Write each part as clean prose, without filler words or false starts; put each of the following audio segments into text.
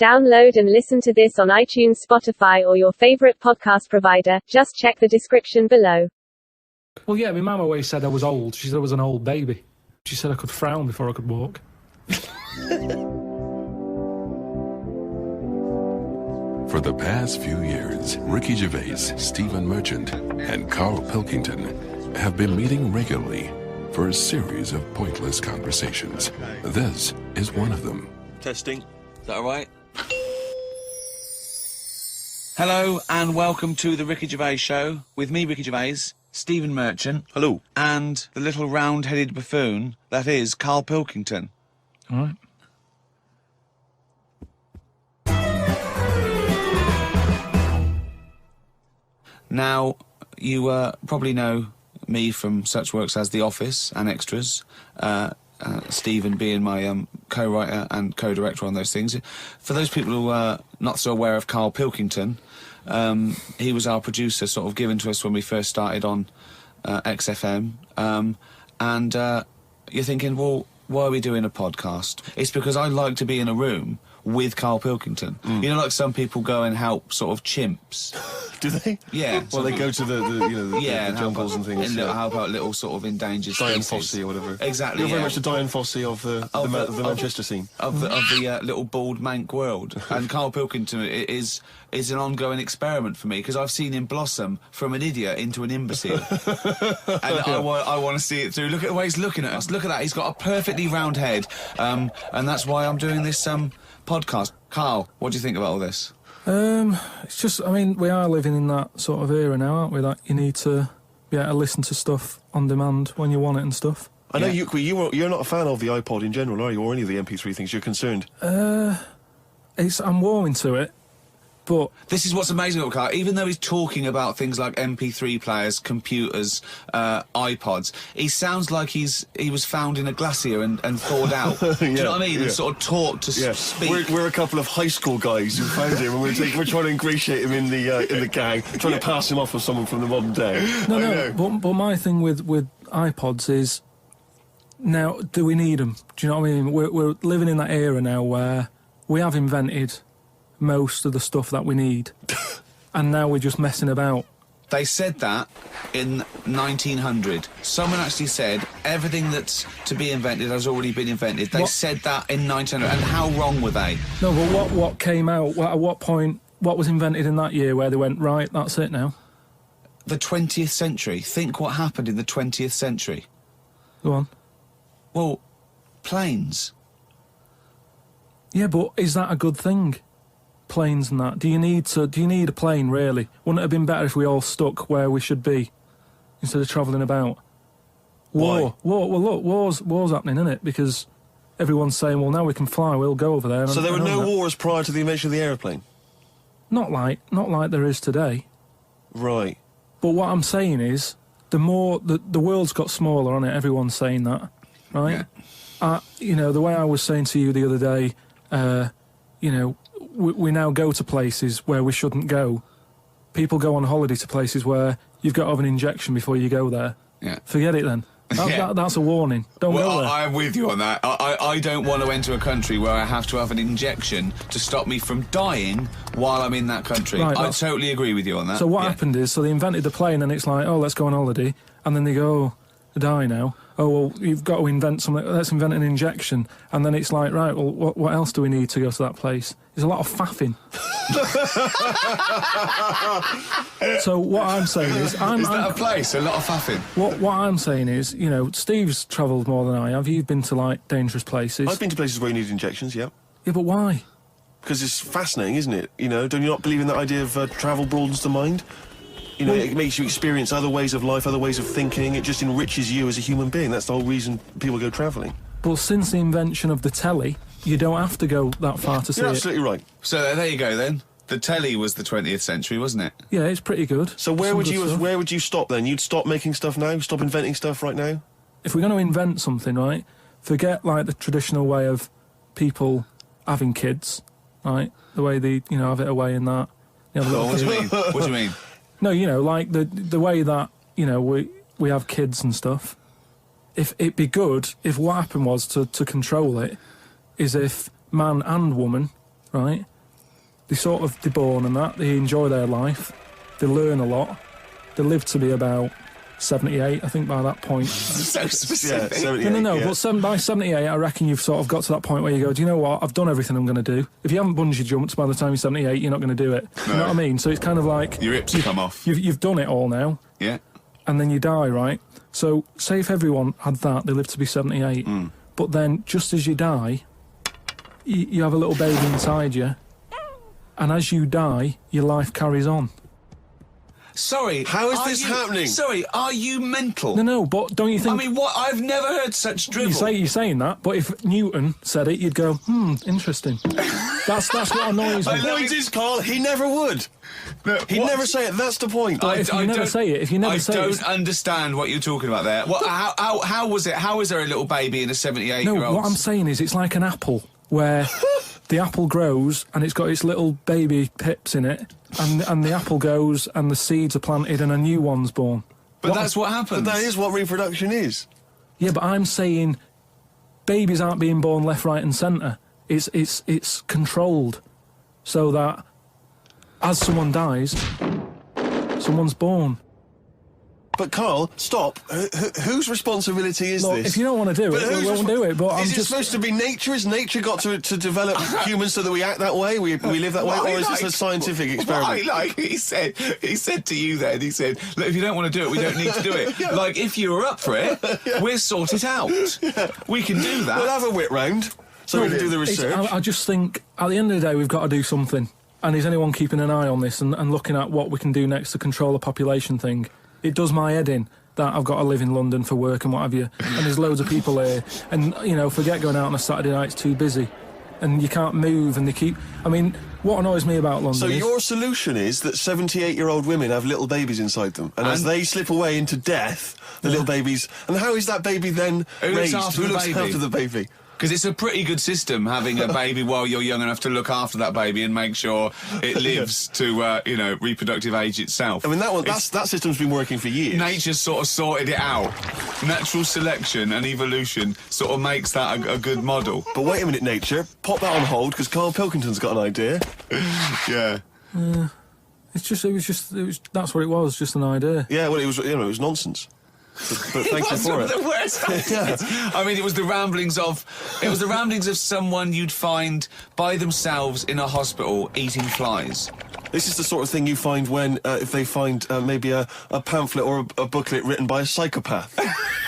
Download and listen to this on iTunes, Spotify, or your favorite podcast provider. Just check the description below. Well, yeah, my mum always said I was old. She said I was an old baby. She said I could frown before I could walk. For the past few years, Ricky Gervais, Stephen Merchant, and Karl Pilkington have been meeting regularly for a series of pointless conversations. This is one of them. Testing. Is that all right? Hello and welcome to the Ricky Gervais Show with me, Ricky Gervais, Stephen Merchant. Hello. And the little round-headed buffoon that is Karl Pilkington. All right. Now, you probably know me from such works as The Office and Extras, Stephen being my co-writer and co-director on those things. For those people who are not so aware of Karl Pilkington, he was our producer, sort of given to us when we first started on XFM. And you're thinking, well, why are we doing a podcast? It's because I like to be in a room with Karl Pilkington. You know, like some people go and help sort of chimps. Do they? Yeah. Well, they go to the jungles and things. And help out little sort of endangered Diane species. Fossey or whatever. Exactly. You're very yeah. much the Diane Fossey of the Manchester scene. Of the little bald mank world. And Karl Pilkington is an ongoing experiment for me, because I've seen him blossom from an idiot into an imbecile. And I want to see it through. Look at the way he's looking at us. Look at that. He's got a perfectly round head. And that's why I'm doing this podcast. Karl, what do you think about all this? It's just, I mean, we are living in that sort of era now, aren't we? That you need to be able to listen to stuff on demand when you want it and stuff. I know you're not a fan of the iPod in general, are you? Or any of the MP3 things? You're concerned? I'm warming to it, but This is what's amazing about Karl. Even though he's talking about things like MP3 players, computers, iPods, he sounds like he was found in a glacier and thawed out. Do you know what I mean? Yeah. And sort of taught to speak. We're a couple of high school guys who found him, and we're trying to ingratiate him in the gang, trying to pass him off as someone from the modern day. No. But my thing with iPods is, now, do we need them? Do you know what I mean? We're living in that era now where we have invented most of the stuff that we need, and now we're just messing about. They said that in 1900. Someone actually said everything that's to be invented has already been invented. They said that in 1900. And how wrong were they? No, but what came out? At what point? What was invented in that year where they went, right, that's it now? The 20th century. Think what happened in the 20th century. Go on. Well, planes. Yeah, but is that a good thing? Planes and that. Do you need a plane, really? Wouldn't it have been better if we all stuck where we should be instead of travelling about? War. Well, look, war's happening, isn't it? Because everyone's saying, well, now we can fly, we'll go over there. So there were no wars prior to the invention of the aeroplane? Not like there is today. Right. But what I'm saying is, the world's got smaller on it. Everyone's saying that, right? Yeah. The way I was saying to you the other day, we now go to places where we shouldn't go. People go on holiday to places where you've got to have an injection before you go there. Yeah. Forget it then. That's a warning. Don't go there. I'm with you on that. I don't want to enter a country where I have to have an injection to stop me from dying while I'm in that country. Right, I totally agree with you on that. So what happened is, they invented the plane, and it's like, oh, let's go on holiday, and then they go, oh, I die now. Oh, well, you've got to invent something. Let's invent an injection. And then it's like, right, well, what else do we need to go to that place? There's a lot of faffing. So what I'm saying is... Is that a place? A lot of faffing? What I'm saying is, Steve's travelled more than I have. You've been to, like, dangerous places. I've been to places where you need injections, yeah. Yeah, but why? Because it's fascinating, isn't it? Don't you not believe in that idea of travel broadens the mind? It makes you experience other ways of life, other ways of thinking. It just enriches you as a human being. That's the whole reason people go travelling. But since the invention of the telly, you don't have to go that far to see it. You're absolutely right. So there you go, then. The telly was the 20th century, wasn't it? Yeah, it's pretty good. So where would you stop then? You'd stop making stuff now? Stop inventing stuff right now? If we're going to invent something, right, forget, like, the traditional way of people having kids, right? The way they, have it away in that. What do you mean? What do you mean? No, like the way that, we have kids and stuff. If it'd be good if what happened was to control it is if man and woman right? They're born and that, they enjoy their life, they learn a lot, they live to be about 78, I think, by that point. So specific. Yeah, 78, No, yeah. but by 78, I reckon you've sort of got to that point where you go, do you know what, I've done everything I'm going to do. If you haven't bungee jumped by the time you're 78, you're not going to do it. You know what I mean? So it's kind of like... Your hips come off. You've done it all now. Yeah. And then you die, right? So, say if everyone had that, they live to be 78, but then, just as you die, you have a little baby inside you, and as you die, your life carries on. Sorry. How is this happening? Sorry, are you mental? No, but don't you think... I mean, what? I've never heard such drivel. You're saying that, but if Newton said it, you'd go, interesting. That's what annoys me. The point is, Carl, he never would. No, He'd never say it, that's the point. If you never say it, I don't understand what you're talking about there. What, how was it? How is there a little baby in a 78-year-old? No, what I'm saying is it's like an apple, where the apple grows and it's got its little baby pips in it, and the apple goes and the seeds are planted and a new one's born. But that's what happens. But that is what reproduction is. Yeah, but I'm saying babies aren't being born left, right and centre. It's controlled so that as someone dies, someone's born. But Carl, stop. Whose responsibility is Look, this? if you don't want to do it, we won't do it. But is it supposed to be nature? Has nature got to develop humans so that we act that way? We live that way? Or is this a scientific experiment? He said to you then, he said, look, if you don't want to do it, we don't need to do it. Yeah. Like, if you were up for it, we'll sort it out. Yeah. We can do that. We'll have a whip round so we can do the research. I just think, at the end of the day, we've got to do something. And is anyone keeping an eye on this and looking at what we can do next to control the population thing? It does my head in that I've got to live in London for work and what have you, and there's loads of people here, and, you know, forget going out on a Saturday night, it's too busy, and you can't move, and they keep... I mean, what annoys me about London So is... your solution is that 78-year-old women have little babies inside them, and as they slip away into death, the little babies... And how is that baby then raised? Who looks after the baby? Because it's a pretty good system having a baby while you're young enough to look after that baby and make sure it lives to, reproductive age itself. I mean, that system's been working for years. Nature's sort of sorted it out. Natural selection and evolution sort of makes that a good model. But wait a minute, nature. Pop that on hold, because Karl Pilkington's got an idea. Yeah. That's what it was, just an idea. Yeah, well, it was nonsense. But thank you for it. The worst. Yeah. I mean, it was the ramblings of someone you'd find by themselves in a hospital eating flies. This is the sort of thing you find when, if they find maybe a pamphlet or a booklet written by a psychopath.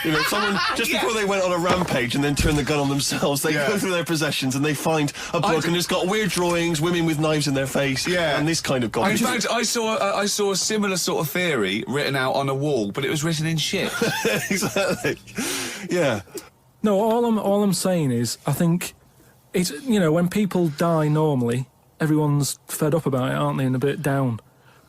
You know, someone, just before they went on a rampage and then turned the gun on themselves, they go through their possessions and they find a book and it's got weird drawings, women with knives in their face, and this kind of garbage. In fact, I saw a similar sort of theory written out on a wall, but it was written in shit. Exactly. Yeah. No, all I'm saying is, I think it's, you know, when people die normally, everyone's fed up about it, aren't they, and a bit down.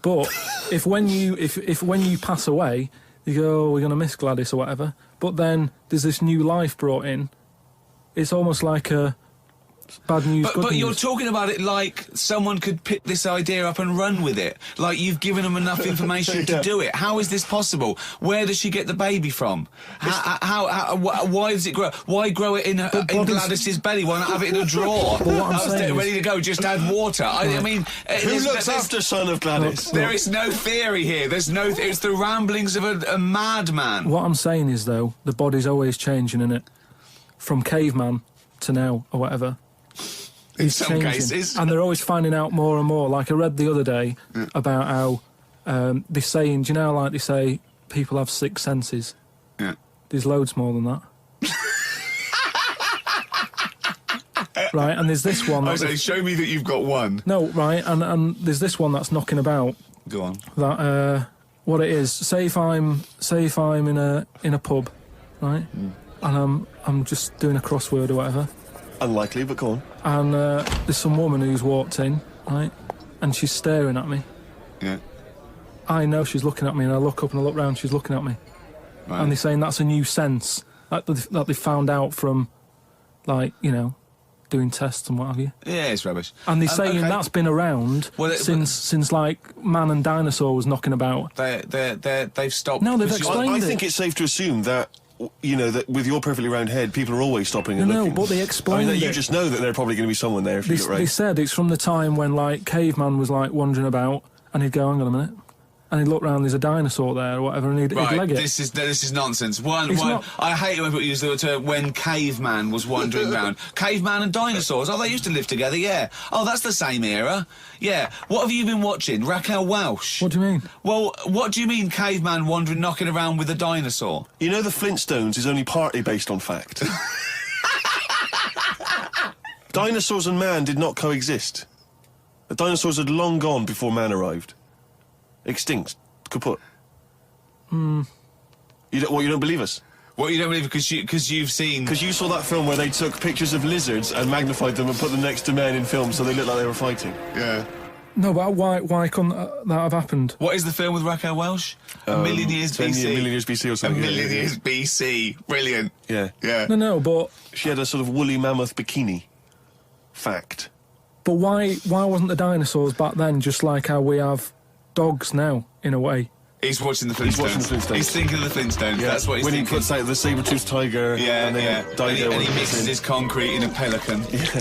But if when you pass away, you go, oh, we're going to miss Gladys or whatever, but then there's this new life brought in, it's almost like a bad news, good but news. you're talking about it like someone could pick this idea up and run with it. Like you've given them enough information to do it. How is this possible? Where does she get the baby from? Why does it grow? Why grow it in Gladys's belly? Why not have it in a drawer? But what I'm saying ready to go, just add water. I mean... Who looks after son of Gladys? There is no theory here. There's no... It's the ramblings of a madman. What I'm saying is, though, the body's always changing, innit? From caveman to now, or whatever. In some cases. And they're always finding out more and more. Like I read the other day about how they're saying, do you know, like they say, people have 6 senses. Yeah. There's loads more than that. Right, and there's this one... I say, show me that you've got one. No, right, and there's this one that's knocking about. Go on. That, what it is, say if I'm in a pub, right, and I'm just doing a crossword or whatever. Unlikely, but go on. And there's some woman who's walked in, right, and she's staring at me. Yeah. I know she's looking at me, and I look up and I look round, she's looking at me. Right. And they're saying that's a new sense that they found out from, like, you know, doing tests and what have you. Yeah, it's rubbish. And they're saying that's been around since like man and dinosaur was knocking about. They've stopped. No, they've explained I it. think it's safe to assume that you know, that with your perfectly round head, people are always stopping and looking. No, but they explained you it. just know that there's probably going to be someone there if you look right. They said it's from the time when, like, caveman was, like, wandering about, and he'd go, hang on a minute, and he'd look round, there's a dinosaur there or whatever, and he'd leg it. This is nonsense. I hate it when people use the term when caveman was wandering around. Caveman and dinosaurs, they used to live together, yeah. Oh, that's the same era. Yeah. What have you been watching? Raquel Welch? What do you mean? Well, what do you mean caveman wandering, knocking around with a dinosaur? You know the Flintstones is only partly based on fact. Dinosaurs and man did not coexist. The dinosaurs had long gone before man arrived. Extinct. Kaput. You don't believe us? What, you don't believe because you've seen... Because you saw that film where they took pictures of lizards and magnified them and put them next to men in films so they looked like they were fighting. Yeah. No, but why couldn't that have happened? What is the film with Raquel Welch? A Million Years BC. A Million Years BC or something. A Million Years BC. Brilliant. Yeah. Yeah. No, but... She had a sort of woolly mammoth bikini. Fact. But why wasn't the dinosaurs back then just like how we have dogs now, in a way? He's watching the Flintstones. He's thinking of the Flintstones. Yeah. That's what he's thinking. When he puts out the saber-toothed tiger. Yeah, and he mixes his concrete in a pelican. Yeah.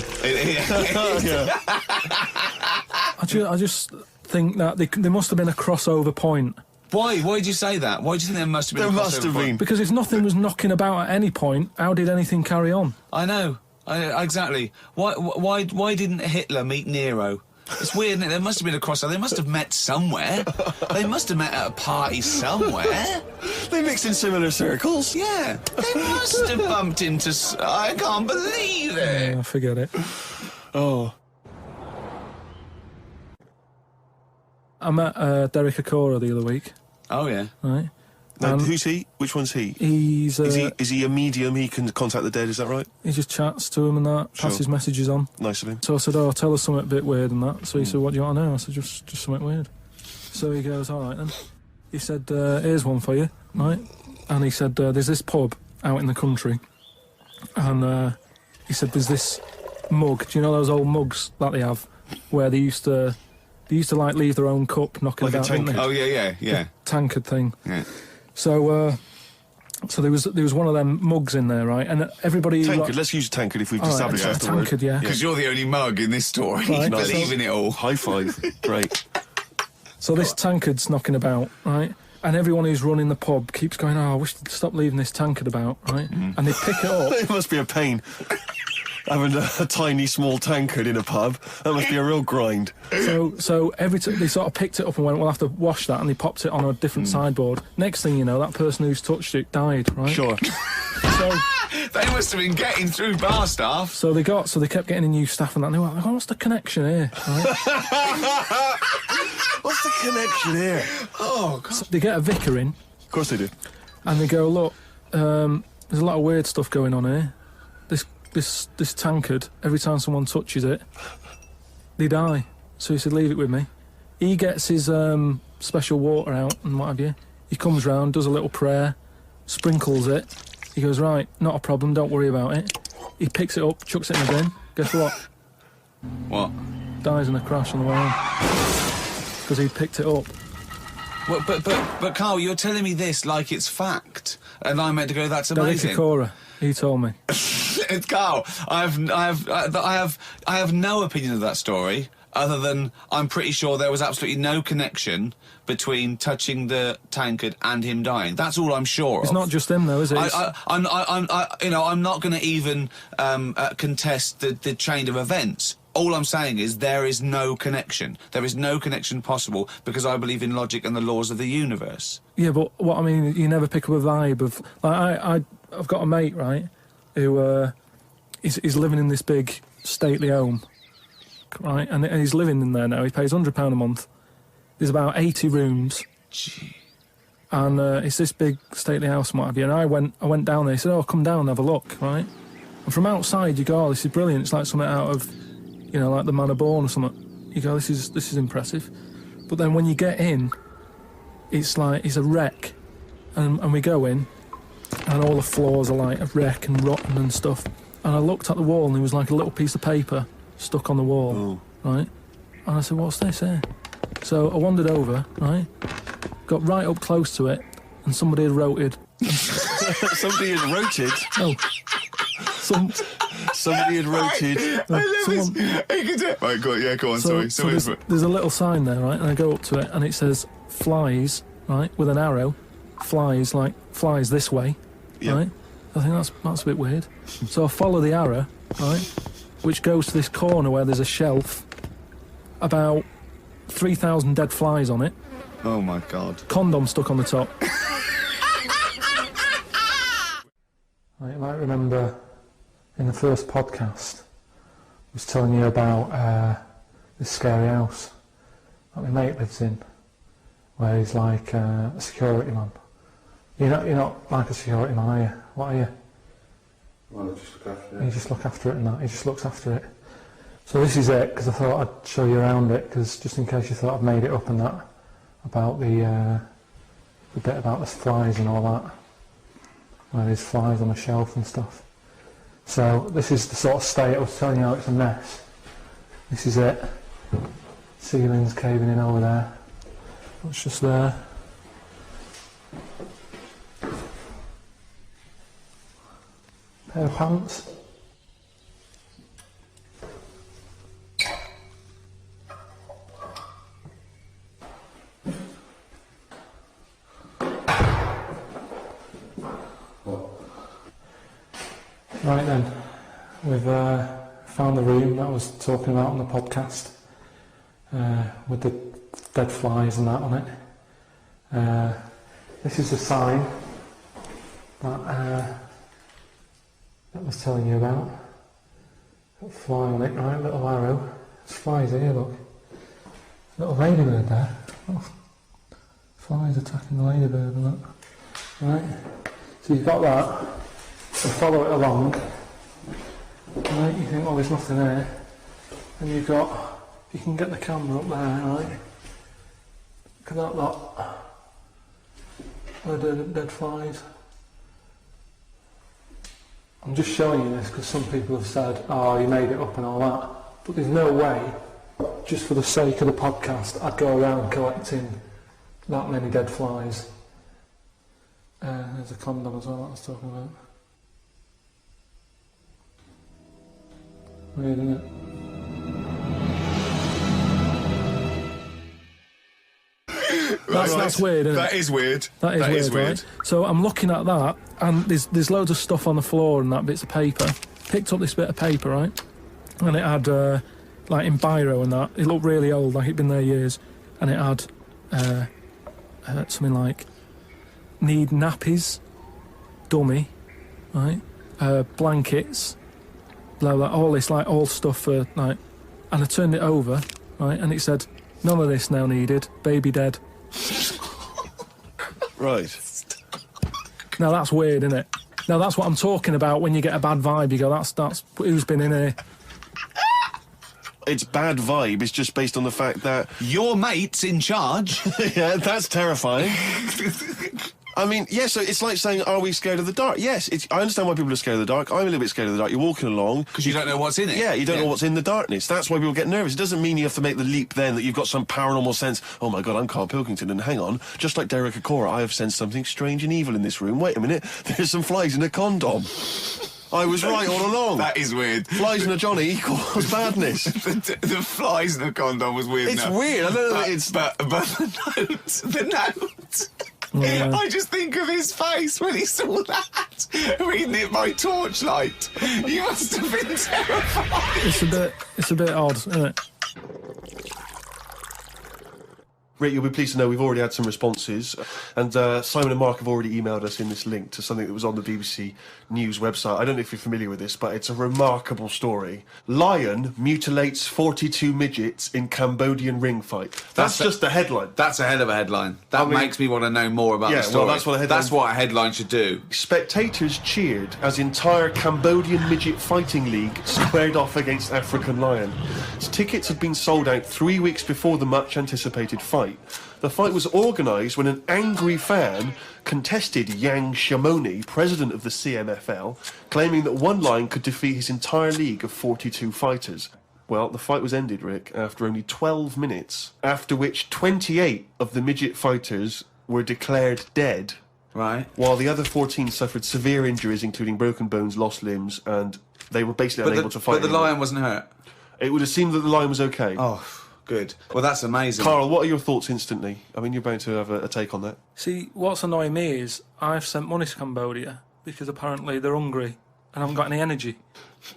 I just think that there must have been a crossover point. Why? Why did you say that? Why do you think there must have been a crossover point? Because if nothing was knocking about at any point, how did anything carry on? I know. Exactly. Why didn't Hitler meet Nero? It's weird, isn't it? There must have been a crossover. They must have met somewhere. They must have met at a party somewhere. They mixed in similar circles. Yeah. They must have bumped into... I can't believe it. Yeah, forget it. Oh. I met Derek Acora the other week. Oh, yeah. Right. Now, who's he? Which one's he? He's... Is he a medium? He can contact the dead, is that right? He just chats to him and that, passes messages on. Nice of him. So I said, tell us something a bit weird and that. So he said, what do you want to know? I said, just something weird. So he goes, all right then. He said, here's one for you, right? And he said, there's this pub out in the country. And he said, there's this mug. Do you know those old mugs that they have? Where they used to like leave their own cup knocking like about, a tankard. Oh, yeah. The tankard thing. Yeah. So there was one of them mugs in there, right? And everybody... Tankard, let's use tankard if we've established that tankard, yeah. Because you're the only mug in this story. Right. You believe in it all. High five. Great. So this tankard's knocking about, right? And everyone who's running the pub keeps going, I wish they'd stop leaving this tankard about, right? And they pick it up. It must be a pain. Having a tiny, small tankard in a pub, that must be a real grind. So every time they sort of picked it up and went, we'll have to wash that, and they popped it on a different sideboard. Next thing you know, that person who's touched it died, right? Sure. So they must have been getting through bar staff. So they kept getting a new staff and that. And they were like, what's the connection here? Right? What's the connection here? Oh, God. So they get a vicar in. Of course they do. And they go, look, there's a lot of weird stuff going on here. This tankard, every time someone touches it, they die. So he said, leave it with me. He gets his special water out and what have you. He comes round, does a little prayer, sprinkles it. He goes, right, not a problem, don't worry about it. He picks it up, chucks it in the bin. Guess what? What? Dies in a crash on the way home. Because he picked it up. Well, but Karl, you're telling me this like it's fact, and I'm meant to go, that's amazing. Derek Acora, he told me. It's Karl. I have no opinion of that story, other than I'm pretty sure there was absolutely no connection between touching the tankard and him dying. That's all I'm sure of. It's not just him, though, is it? I'm not going to even contest the chain of events. All I'm saying is there is no connection. There is no connection possible because I believe in logic and the laws of the universe. Yeah, but what I mean, you never pick up a vibe of... Like, I've got a mate, right, who is living in this big stately home, right, and he's living in there now. He pays £100 a month. There's about 80 rooms. Gee. And it's this big stately house and what have you. And I went down there. He said, oh, come down and have a look, right? And from outside you go, oh, this is brilliant. It's like something out of... You know, like the Man of Born or something. You go, this is impressive. But then when you get in, it's like, it's a wreck. And we go in, and all the floors are like a wreck and rotten and stuff. And I looked at the wall, and there was like a little piece of paper stuck on the wall, right? And I said, what's this here? So I wandered over, right? Got right up close to it, and somebody had wrote it. Somebody had roted. Oh. Somebody had roted. Right, go on, sorry. So there's a little sign there, right? And I go up to it, and it says flies, right, with an arrow. Flies this way, right? I think that's a bit weird. So I follow the arrow, right, which goes to this corner where there's a shelf, about 3,000 dead flies on it. Oh, my God. Condom stuck on the top. You might remember in the first podcast, I was telling you about this scary house that my mate lives in, where he's like a security man. You're not like a security man, are you? What are you? Well, I just look after it. You just look after it and that. He just looks after it. So this is it, because I thought I'd show you around it, because just in case you thought I'd made it up and that, about the bit about the flies and all that, where there's flies on the shelf and stuff. So this is the sort of state I was telling you how it's a mess. This is it. Ceiling's caving in over there. It's just there. Pair of pants. Right then, we've found the room that I was talking about on the podcast, with the dead flies and that on it. This is the sign that I was telling you about. Got a fly on it, right, little arrow. There's flies here, look. Little ladybird there. Oh, flies attacking the ladybird and that. Right, so you've got that. So follow it along, right, you think, well, there's nothing there, and you can get the camera up there, right, look at that lot, dead flies. I'm just showing you this because some people have said, oh, you made it up and all that, but there's no way, just for the sake of the podcast, I'd go around collecting that many dead flies. There's a condom as well that I was talking about. Weird, isn't it? That's weird, isn't it? That is weird. That is weird, right? So I'm looking at that, and there's loads of stuff on the floor and that, bits of paper. Picked up this bit of paper, right? And it had, like in biro and that, it looked really old, like it'd been there years. And it had something like, need nappies, dummy, right? Blankets, all this, like, all stuff for, like, and I turned it over, right, and it said, none of this now needed, baby dead. Right. Now that's weird, isn't it? Now that's what I'm talking about when you get a bad vibe, you go, that's who's been in here. It's bad vibe, it's just based on the fact that... Your mate's in charge. Yeah, that's terrifying. I mean, yeah, so it's like saying, are we scared of the dark? Yes, I understand why people are scared of the dark. I'm a little bit scared of the dark. You're walking along. Because you don't know what's in it. Yeah, you don't know what's in the darkness. That's why people get nervous. It doesn't mean you have to make the leap then that you've got some paranormal sense. Oh my God, I'm Karl Pilkington, and hang on, just like Derek Acora, I have sensed something strange and evil in this room. Wait a minute, there's some flies in a condom. I was right all along. That is weird. Flies in a Johnny equals badness. the flies in the condom was weird. It's weird. I don't know. But the note. Yeah. I just think of his face when he saw that, reading it by torchlight. You must have been terrified. It's a bit odd, isn't it? Rick, you'll be pleased to know we've already had some responses, and Simon and Mark have already emailed us in this link to something that was on the BBC News website. I don't know if you're familiar with this, but it's a remarkable story. Lion mutilates 42 midgets in Cambodian ring fight. That's just the headline. That's a hell of a headline. That makes me want to know more about the story. Well, that's what a headline should do. Spectators cheered as entire Cambodian midget fighting league squared off against African lion. Tickets had been sold out 3 weeks before the much-anticipated fight. The fight was organised when an angry fan contested Yang Shamoni, president of the CMFL, claiming that one lion could defeat his entire league of 42 fighters. Well, the fight was ended, Rick, after only 12 minutes, after which 28 of the midget fighters were declared dead Right. while the other 14 suffered severe injuries, including broken bones, lost limbs, and they were basically unable to fight But the anymore. lion wasn't hurt? It would have seemed that the lion was okay. Oh, good. Well, that's amazing. Karl, what are your thoughts instantly? I mean, you're bound to have a take on that. See, what's annoying me is I've sent money to Cambodia because apparently they're hungry and haven't got any energy.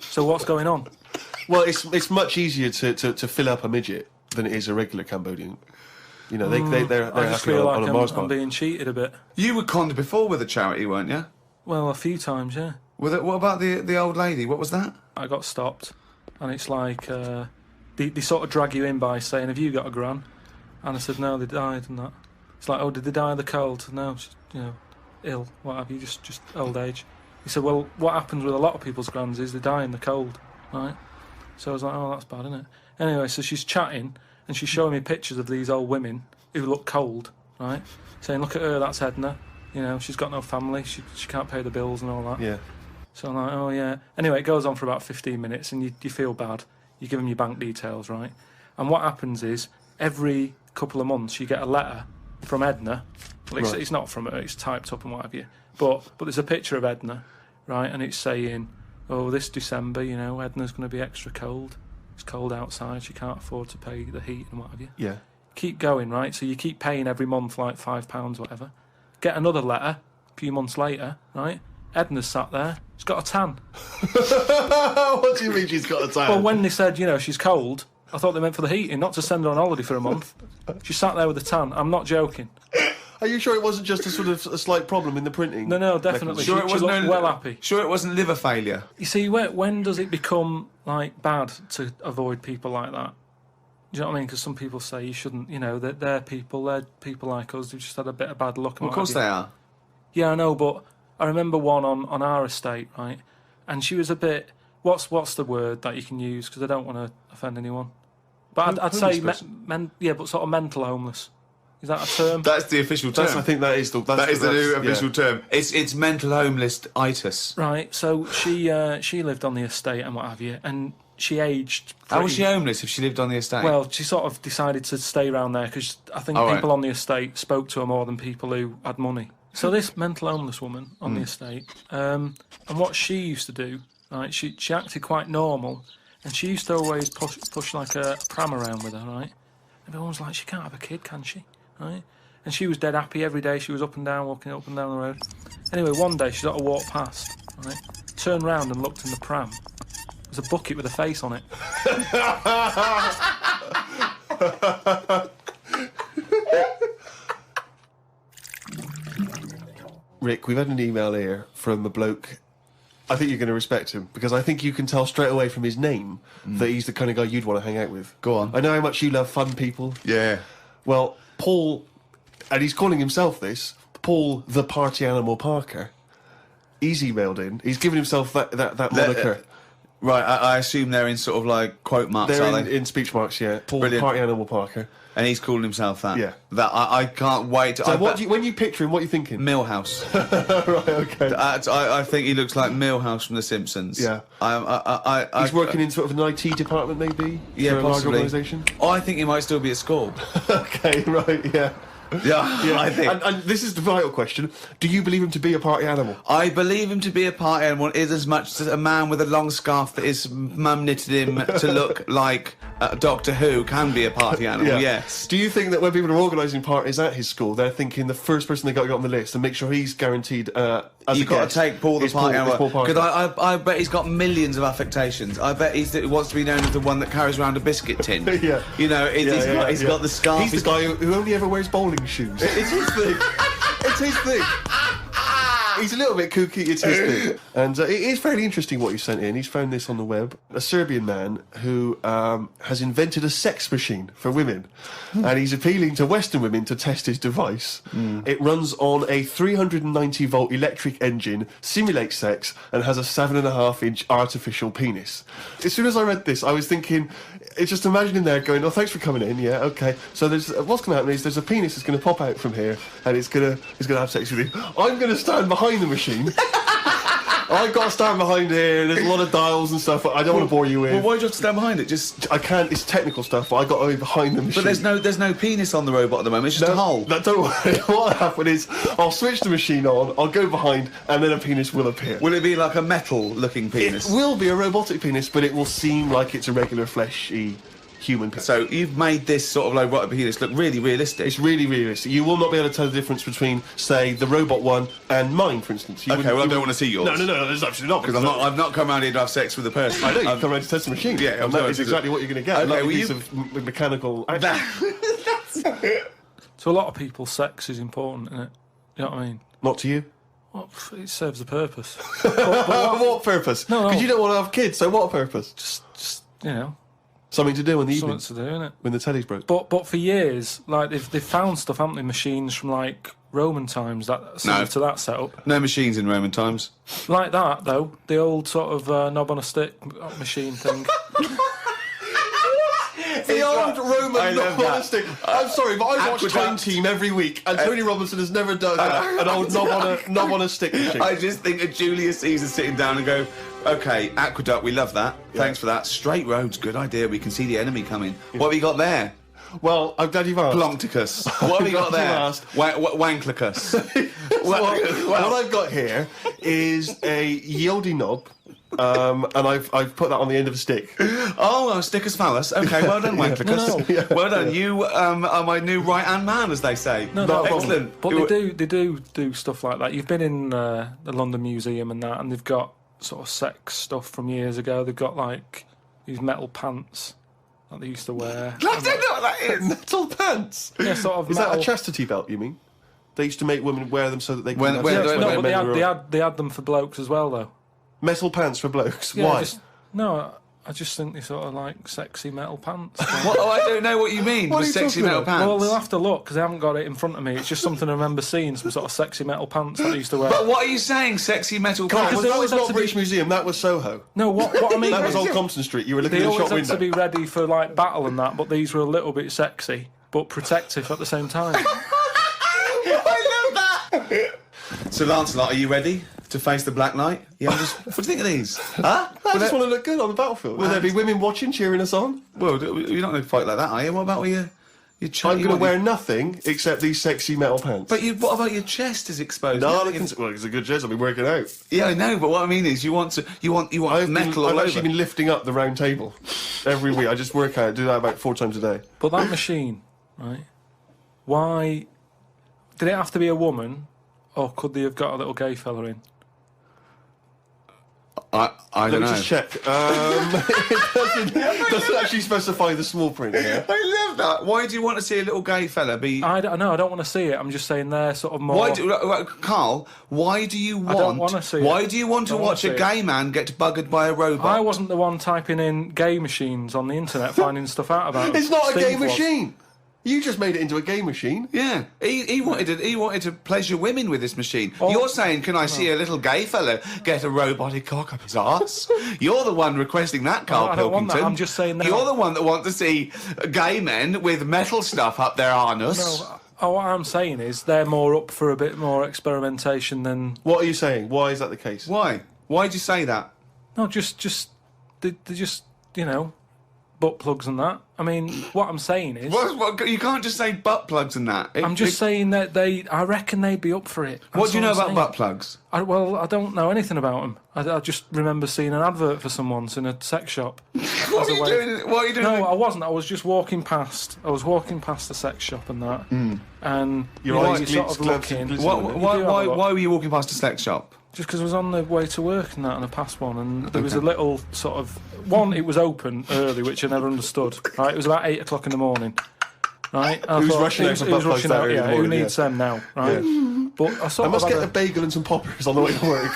So what's going on? Well, it's much easier to fill up a midget than it is a regular Cambodian. You know, they're I just happy feel on like a Mars I'm bar. being cheated a bit. You were conned before with a charity, weren't you? Well, a few times, yeah. What about the old lady? What was that? I got stopped, and it's like they sort of drag you in by saying, "Have you got a gran?" And I said, "No, they died," and that. It's like, "Oh, did they die of the cold?" No, she's, ill. What have you? Just old age. He said, "Well, what happens with a lot of people's grans is they die in the cold, right?" So I was like, "Oh, that's bad, isn't it?" Anyway, so she's chatting and she's showing me pictures of these old women who look cold, right? Saying, "Look at her, that's Edna. She's got no family. She can't pay the bills and all that." Yeah. So I'm like, "Oh yeah." Anyway, it goes on for about 15 minutes, and you feel bad. You give them your bank details, right? And what happens is every couple of months you get a letter from Edna. Well, Right. it's not from her; it's typed up and what have you. But there's a picture of Edna, right? And it's saying, "Oh, this December, Edna's going to be extra cold. It's cold outside. She can't afford to pay the heat and what have you." Yeah. Keep going, right? So you keep paying every month like £5, whatever. Get another letter a few months later, right? Edna's sat there. She's got a tan. What do you mean she's got a tan? Well, when they said, she's cold, I thought they meant for the heating, not to send her on holiday for a month. She sat there with a tan. I'm not joking. Are you sure it wasn't just a slight problem in the printing? No, definitely. Sure, it she wasn't looked well happy. Sure, it wasn't liver failure. You see, when does it become bad to avoid people like that? Do you know what I mean? Because some people say you shouldn't. They're people like us who just had a bit of bad luck. Well, of course they are. Yeah, I know, but I remember one on our estate, right? And she was a bit. What's the word that you can use? Because I don't want to offend anyone. But I'd say but sort of mental homeless. Is that a term? That's the official term. I think that is the new official term. It's mental homeless-itis. Right. So she lived on the estate and what have you, and she aged. How was she homeless if she lived on the estate? Well, she sort of decided to stay around there because I think people on the estate spoke to her more than people who had money. So this mental homeless woman on the estate, and what she used to do, right? She acted quite normal, and she used to always push like a pram around with her, right? Everyone was like, "She can't have a kid, can she?" Right? And she was dead happy every day. She was up and down, walking up and down the road. Anyway, one day she sort of walked past, right? Turned round and looked in the pram. There's a bucket with a face on it. Rick, we've had an email here from a bloke. I think you're going to respect him because I think you can tell straight away from his name that he's the kind of guy you'd want to hang out with. Go on. I know how much you love fun people. Yeah. Well, Paul, and he's calling himself this, Paul the Party Animal Parker. He's emailed in. He's given himself that moniker. Right, I assume they're in sort of like quote marks, They're are they? in speech marks, yeah. Paul Brilliant. Party Animal Parker. And he's calling himself that. Yeah. That I can't wait. So when you picture him, what are you thinking? Millhouse. Right, okay. I think he looks like Millhouse from The Simpsons. Yeah. He's working in sort of an IT department, maybe? Yeah, for a large possibly. organisation? I think he might still be at school. Okay, right, yeah. Yeah, I think. And this is the vital question. Do you believe him to be a party animal? I believe him to be a party animal is as much as a man with a long scarf that his mum knitted him to look like Doctor Who can be a party animal, yes. Do you think that when people are organising parties at his school, they're thinking the first person they got to get on the list and make sure he's guaranteed as You've got to take Paul the party animal. Because I bet he's got millions of affectations. I bet he wants to be known as the one that carries around a biscuit tin. Yeah. You know, he's got the scarf. He's the guy who only ever wears bowling shoes. It's his thing. It's his thing. He's a little bit kooky, it's his thing. And it is fairly interesting what he sent in. He's found this on the web. A Serbian man who has invented a sex machine for women. And he's appealing to Western women to test his device. It runs on a 390-volt electric engine, simulates sex, and has a 7.5-inch artificial penis. As soon as I read this, I was thinking, just imagine him there going, "Oh, thanks for coming in, yeah, okay." So what's going to happen is there's a penis that's going to pop out from here, and it's going to have sex with you. I'm going to stand behind the machine. I've got to stand behind here. There's a lot of dials and stuff. I don't want to bore you with. Well, why do you have to stand behind it? Just I can't. It's technical stuff, but I got to be behind the machine. But there's no penis on the robot at the moment. It's just a hole. No, don't worry. What'll happen is I'll switch the machine on. I'll go behind, and then a penis will appear. Will it be like a metal-looking penis? It will be a robotic penis, but it will seem like it's a regular fleshy human penis. So you've made this sort of robotic penis look really realistic. It's really realistic. You will not be able to tell the difference between, say, the robot one and mine, for instance. Okay, well, I don't want to see yours. No, there's absolutely not. Because I've not come around here to have sex with a person. I know, you've come around to test the machine. Yeah, and that is exactly what you're going to get. Okay, a piece of mechanical action. To a lot of people, sex is important, isn't it? You know what I mean? Not to you? Well, it serves a purpose. What purpose? No. Because you don't want to have kids, so what purpose? Just you know, something to do in the evening. something to do, innit? When the telly's broke. But for years, like they've found stuff, haven't they? Machines from like Roman times that similar to that setup. No machines in Roman times. Like that though, the old sort of knob on a stick machine thing. The old Roman stick. I'm sorry, but I watch Aqueduct. Time Team every week, and Tony Robinson has never done an old knob on a stick machine. I just think of Julius Caesar sitting down and go, okay, aqueduct, we love that. Yeah. Thanks for that. Straight roads, good idea. We can see the enemy coming. What have you got there? Well, I'm glad you've asked. Ploncticus. What have you got there? Wanklicus. What I've got here is a Yodi knob, and I've put that on the end of a stick. Oh, stickus phallus. Okay, well done, Wanklicus. No. Well done. You are my new right-hand man, as they say. No, excellent. But they do stuff like that. You've been in the London Museum and that, and they've got sort of sex stuff from years ago. They've got like these metal pants that they used to wear. I don't know what that is. Metal pants. Yeah, sort of. Is metal. that a chastity belt? You mean? They used to make women wear them so that they could. When- Yeah, when- no, when but they had them for blokes as well, though. metal pants for blokes. Yeah, Why? I just think they sort of like sexy metal pants. What? Oh, I don't know what you mean What with are you sexy talking metal about? pants. Well, they'll have to look because I haven't got it in front of me. It's just something I remember seeing, some sort of sexy metal pants that I used to wear. But what are you saying, sexy metal Carl, pants? they that always was had not to be- British Museum. That was Soho. No, what I mean That was is Old Compton Street. You were looking they in the always shop had to window. be ready for like battle and that, but these were a little bit sexy but protective at the same time. I love that! So, Lancelot, are you ready to face the Black Knight? Yeah, what do you think of these? Huh? I just want to look good on the battlefield. Will there be women watching, cheering us on? Well, you're not going to fight like that, are you? What about your I'm going to wear nothing except these sexy metal pants. But what about your chest is exposed? No, You well, it's a good chest. I'll be working out. yeah, I know, but what I mean is you want metal all I've over. actually been lifting up the round table every week. I just work out, do that about 4 times a day. But that machine, right? Why did it have to be a woman, or could they have got a little gay fella in? I Let don't me know. just check. It doesn't actually specify the small print here. I love that. Why do you want to see a little gay fella be... I don't want to see it. I'm just saying they're sort of more. Carl, why do you want... I don't wanna see Why it. do you want to I don't wanna watch a see it. gay man get buggered by a robot? I wasn't the one typing in gay machines on the internet finding stuff out about them. It's not a Steve gay was. machine. You just made it into a gay machine. Yeah, he wanted to pleasure women with this machine. Oh. You're saying, can I see a little gay fella get a robotic cock up his arse? You're the one requesting that, Karl I don't want Pilkington. that. I'm just saying that. You're the one that wants to see gay men with metal stuff up their anus. No, what I'm saying is they're more up for a bit more experimentation than. What are you saying? Why is that the case? Why? Why'd you say that? No, just they just butt plugs and that. I mean, what I'm saying is. What, you can't just say butt plugs and that. I'm just saying that I reckon they'd be up for it. What That's do you know I'm about saying. butt plugs? I don't know anything about them. I just remember seeing an advert for some once in a sex shop. What are you doing? No, I wasn't. I was just walking past. I was walking past the sex shop and that, and Your eyes you sort of glitz- looking. glitz- Why were you walking past a sex shop? Just because I was on the way to work and that, and I passed one, and there was a little sort of one. It was open early, which I never understood. Right, it was about 8 o'clock in the morning. Right, and I Who's thought, rushing out for who's butt plugs rushing that out? early in the Yeah, who morning, needs yeah. them now? Right, but I sort I must of get had a bagel and some poppers on the way to work.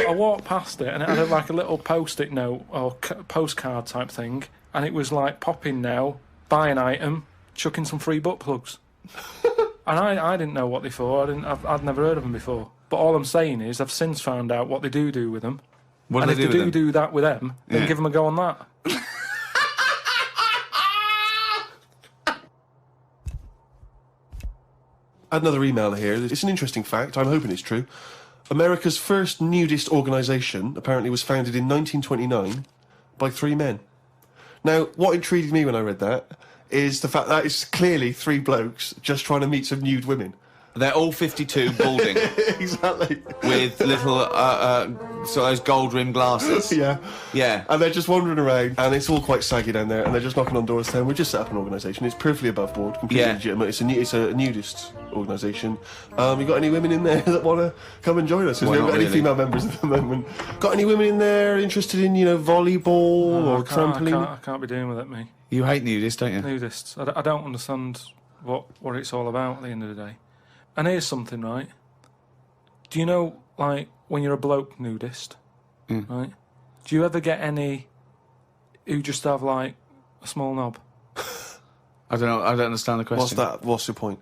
I walked past it, and it had like a little post-it note or postcard type thing, and it was like pop in now, buy an item, chuck in some free butt plugs. And I didn't know what they for. I'd never heard of them before. But all I'm saying is I've since found out what they do with them. What And do if they they do with them? do that with them, then Yeah. give them a go on that. Another email here. It's an interesting fact. I'm hoping it's true. America's first nudist organisation apparently was founded in 1929 by 3 men. Now, what intrigued me when I read that is the fact that it's clearly 3 blokes just trying to meet some nude women. They're all 52, balding. Exactly. With little, so those gold-rimmed glasses. Yeah. Yeah. And they're just wandering around, and it's all quite saggy down there, and they're just knocking on doors saying, we just set up an organisation, it's perfectly above board, completely legitimate, it's a nudist organisation. You got any women in there that want to come and join us? Because we haven't got any female members at the moment. Got any women in there interested in, volleyball or trampoline? I can't be doing with it, me. You hate nudists, don't you? Nudists. I don't understand what it's all about at the end of the day. And here's something, right? Do you know, like, when you're a bloke nudist, right? Do you ever get any who just have, like, a small knob? I don't know. I don't understand the question. What's that? What's your point?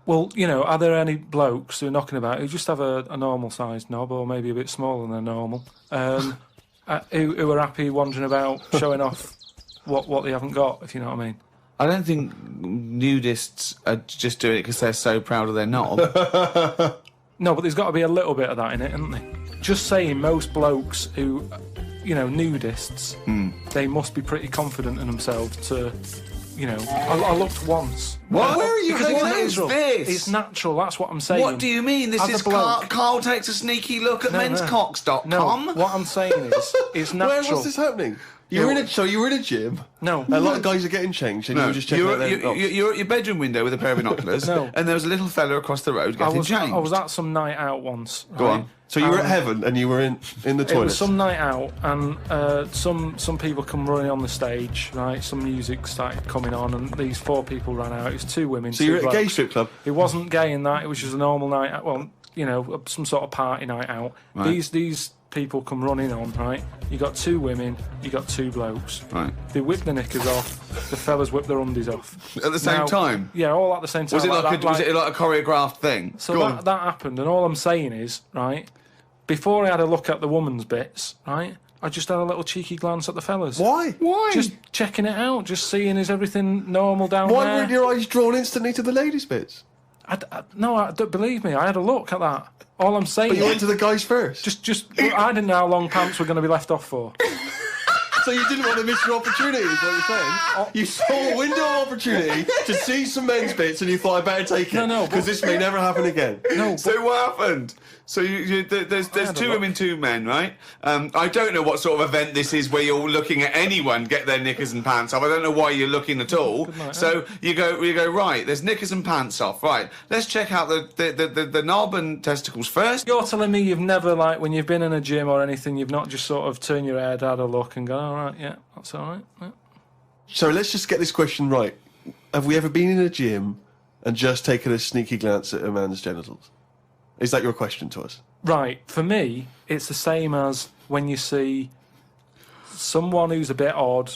Well, are there any blokes who are knocking about who just have a normal-sized knob, or maybe a bit smaller than normal, who are happy wandering about showing off what they haven't got, if you know what I mean? I don't think nudists are just doing it because they're so proud of their knob. No, but there's got to be a little bit of that in it, isn't there? Just saying, most blokes who, nudists, they must be pretty confident in themselves to, I looked once. What? Where are you because going? it's natural. It's natural, that's what I'm saying. What do you mean? This is Karl takes a sneaky look at menscocks.com? No, what I'm saying is, it's natural. Where was this happening? You were in a gym. No. A lot of guys are getting changed, and you were just checking out their knobs. You're at your bedroom window with a pair of binoculars, and there was a little fella across the road getting changed. I was at some night out once. Go on. So you were at heaven, and you were in the toilet. It was some night out, and some people come running on the stage, right? Some music started coming on, and these 4 people ran out. It was 2 women. So you were at a gay strip club? It wasn't gay in that. It was just a normal night out. Well, some sort of party night out. Right. These people come running on, right? You got 2 women, you got 2 blokes. Right. They whip their knickers off, the fellas whip their undies off. At the same time? Yeah, all at the same time. Was it was it like a choreographed thing? So that happened, and all I'm saying is, right, before I had a look at the woman's bits, right, I just had a little cheeky glance at the fellas. Why? Just checking it out, just seeing is everything normal down there. Why weren't your eyes drawn instantly to the ladies' bits? No, don't believe me. I had a look at that. All I'm saying. But you went to the guys first. I didn't know how long pants were going to be left off for. So you didn't want to miss your opportunity, is what you're saying? You saw a window of opportunity to see some men's bits, and you thought, I better take it. No, because this may never happen again. No. So what happened? So there's 2 women, 2 men, right? I don't know what sort of event this is where you're looking at anyone get their knickers and pants off. I don't know why you're looking at all. So you go right. There's knickers and pants off. Right. Let's check out the knob and testicles first. You're telling me you've never, like, when you've been in a gym or anything, you've not just sort of turned your head, had a look, and gone, all right, yeah, that's all right. Yeah. So let's just get this question right. Have we ever been in a gym and just taken a sneaky glance at a man's genitals? Is that your question to us? Right. For me, it's the same as when you see someone who's a bit odd,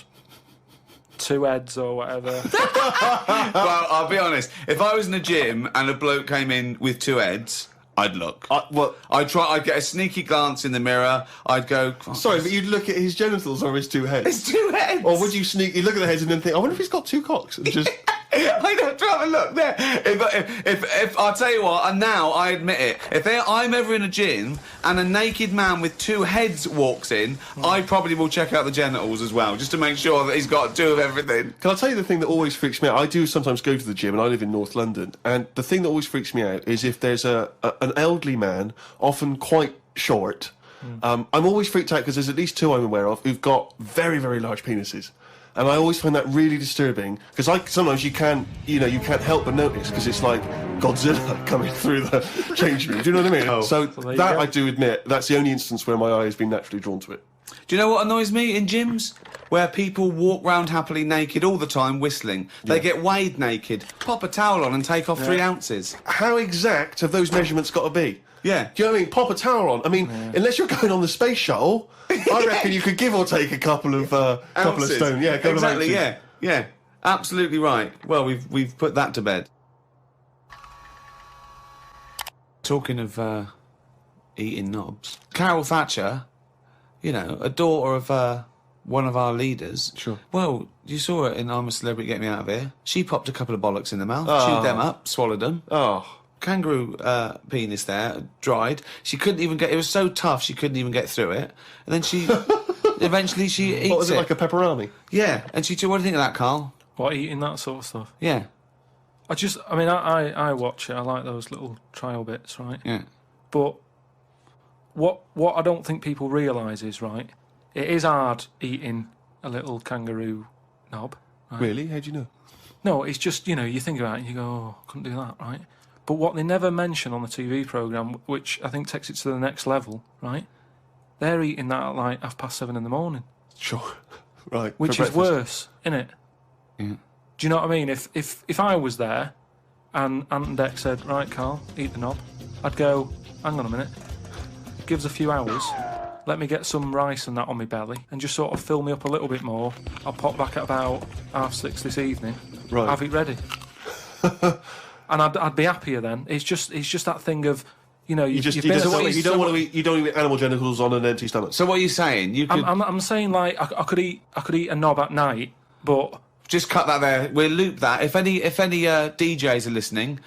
2 heads or whatever. Well, I'll be honest. If I was in a gym and a bloke came in with 2 heads, I'd look. I'd get a sneaky glance in the mirror. I'd go. Sorry, but you'd look at his genitals or his 2 heads. His 2 heads. Or would you sneaky look at the heads and then think, I wonder if he's got 2 cocks? And just. I'd have to have a look there. If I'll tell you what, and now I admit it, if I'm ever in a gym and a naked man with 2 heads walks in, I probably will check out the genitals as well, just to make sure that he's got 2 of everything. Can I tell you the thing that always freaks me out? I do sometimes go to the gym, and I live in North London, and the thing that always freaks me out is if there's an elderly man, often quite short. I'm always freaked out because there's at least 2 I'm aware of who've got very, very large penises. And I always find that really disturbing because sometimes you can't help but notice because it's like Godzilla coming through the change room. Do you know what I mean? So that I do admit that's the only instance where my eye has been naturally drawn to it. Do you know what annoys me in gyms? Where people walk round happily naked all the time whistling. They get weighed naked, pop a towel on and take off 3 ounces. How exact have those measurements got to be? Yeah. Do you know what I mean? Pop a towel on. I mean, unless you're going on the space shuttle, I reckon you could give or take a couple of stone. Yeah, exactly. Yeah. Absolutely right. Well, we've put that to bed. Talking of eating knobs, Carol Thatcher, a daughter of one of our leaders. Sure. Well, you saw it in I'm a Celebrity, Get Me Out of Here. She popped a couple of bollocks in the mouth, chewed them up, swallowed them. Oh. kangaroo penis there, dried. She couldn't even get... It was so tough she couldn't even get through it. And then she... eventually she eats it. What was it, like a pepperoni? Yeah. And she... What do you think of that, Karl? What, eating that sort of stuff? Yeah. I watch it. I like those little trial bits, right? Yeah. But what I don't think people realise is, right, it is hard eating a little kangaroo knob. Right? Really? How do you know? No, it's just, you think about it and you go, oh, couldn't do that, right? But what they never mention on the TV programme, which I think takes it to the next level, right, they're eating that at like 7:30 in the morning. Sure. Right. Which is worse, innit? Yeah. Do you know what I mean? If I was there and Ant and Dec said, right, Karl, eat the knob, I'd go, hang on a minute, give us a few hours, let me get some rice and that on my belly and just sort of fill me up a little bit more. I'll pop back at about 6:30 this evening, Right. have it ready. And I'd be happier then. It's just that thing of, you don't want to eat animal genitals on an empty stomach. So what are you saying? You could... I'm saying, like, I could eat a knob at night, but... Just cut that there. We'll loop that. If any DJs are listening,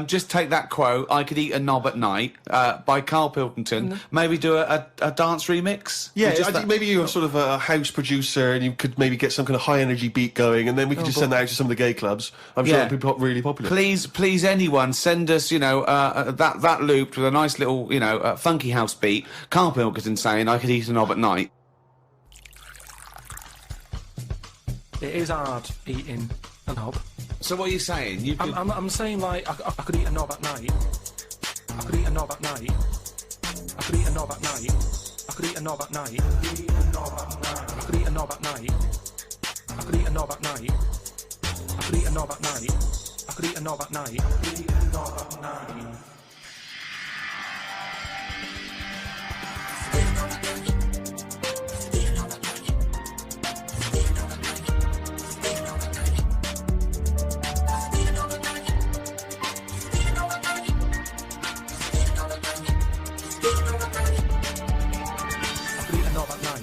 just take that quote, I could eat a knob at night, by Karl Pilkington. Maybe do a dance remix? Yeah, I think maybe you're sort of a house producer and you could maybe get some kind of high-energy beat going and then we could send that out to some of the gay clubs. I'm sure it'd be really popular. Please, anyone, send us, that looped with a nice little, funky house beat. Karl Pilkington saying, I could eat a knob at night. It is hard eating a knob. So what are you saying? You could... I'm saying, like, I could eat a knob at night. I could eat a knob at night. I could eat a knob at night. I could eat a knob at night. I could eat a knob at night. I could eat a knob at night. I could eat a knob at night. I could eat a knob at night. I could eat a knob at night. Knob at night.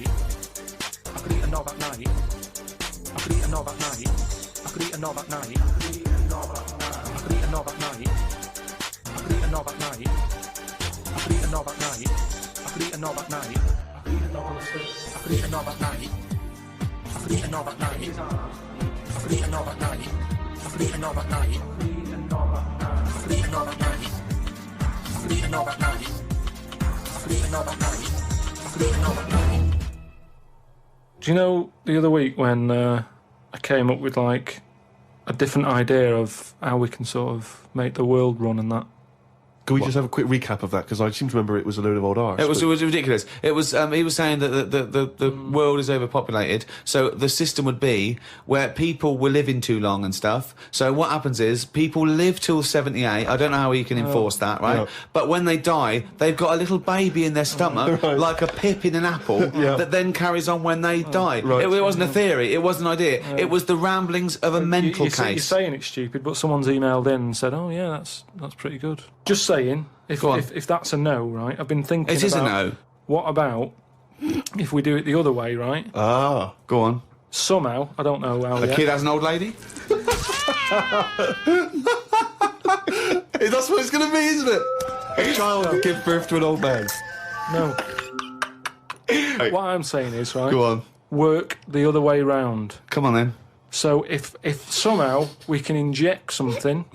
I could eat a knob at night. I could eat a knob at night. I could eat a knob at night. I could eat a knob at night. I could eat a knob on the stick. I could eat a knob at night. I could eat a knob at night. I could eat a knob at night. I could eat a knob at night. I could eat a knob at night. I could eat a knob at night. I could eat a knob at night. I could eat a knob at night. Do you know the other week when I came up with like a different idea of how we can sort of make the world run and that? Can we just have a quick recap of that? Because I seem to remember it was a load of old arse. It was ridiculous. It was he was saying that the world is overpopulated, so the system would be where people were living too long and stuff. So what happens is people live till 78. I don't know how you can enforce that, right? Yeah. But when they die, they've got a little baby in their stomach, Right. like a pip in an apple, that then carries on when they die. Right. It wasn't a theory. It wasn't an idea. It was the ramblings of a mental case. You're saying it's stupid, but someone's emailed in and said, "Oh yeah, that's pretty good." Just saying. If that's a no, right? I've been thinking. It is a no. What about if we do it the other way, right? Ah, go on. Somehow, I don't know how. A kid has an old lady. that's what it's going to be, isn't it? A child will give birth to an old man. No. What I'm saying is, right? Go on. Work the other way round. Come on then. So if somehow we can inject something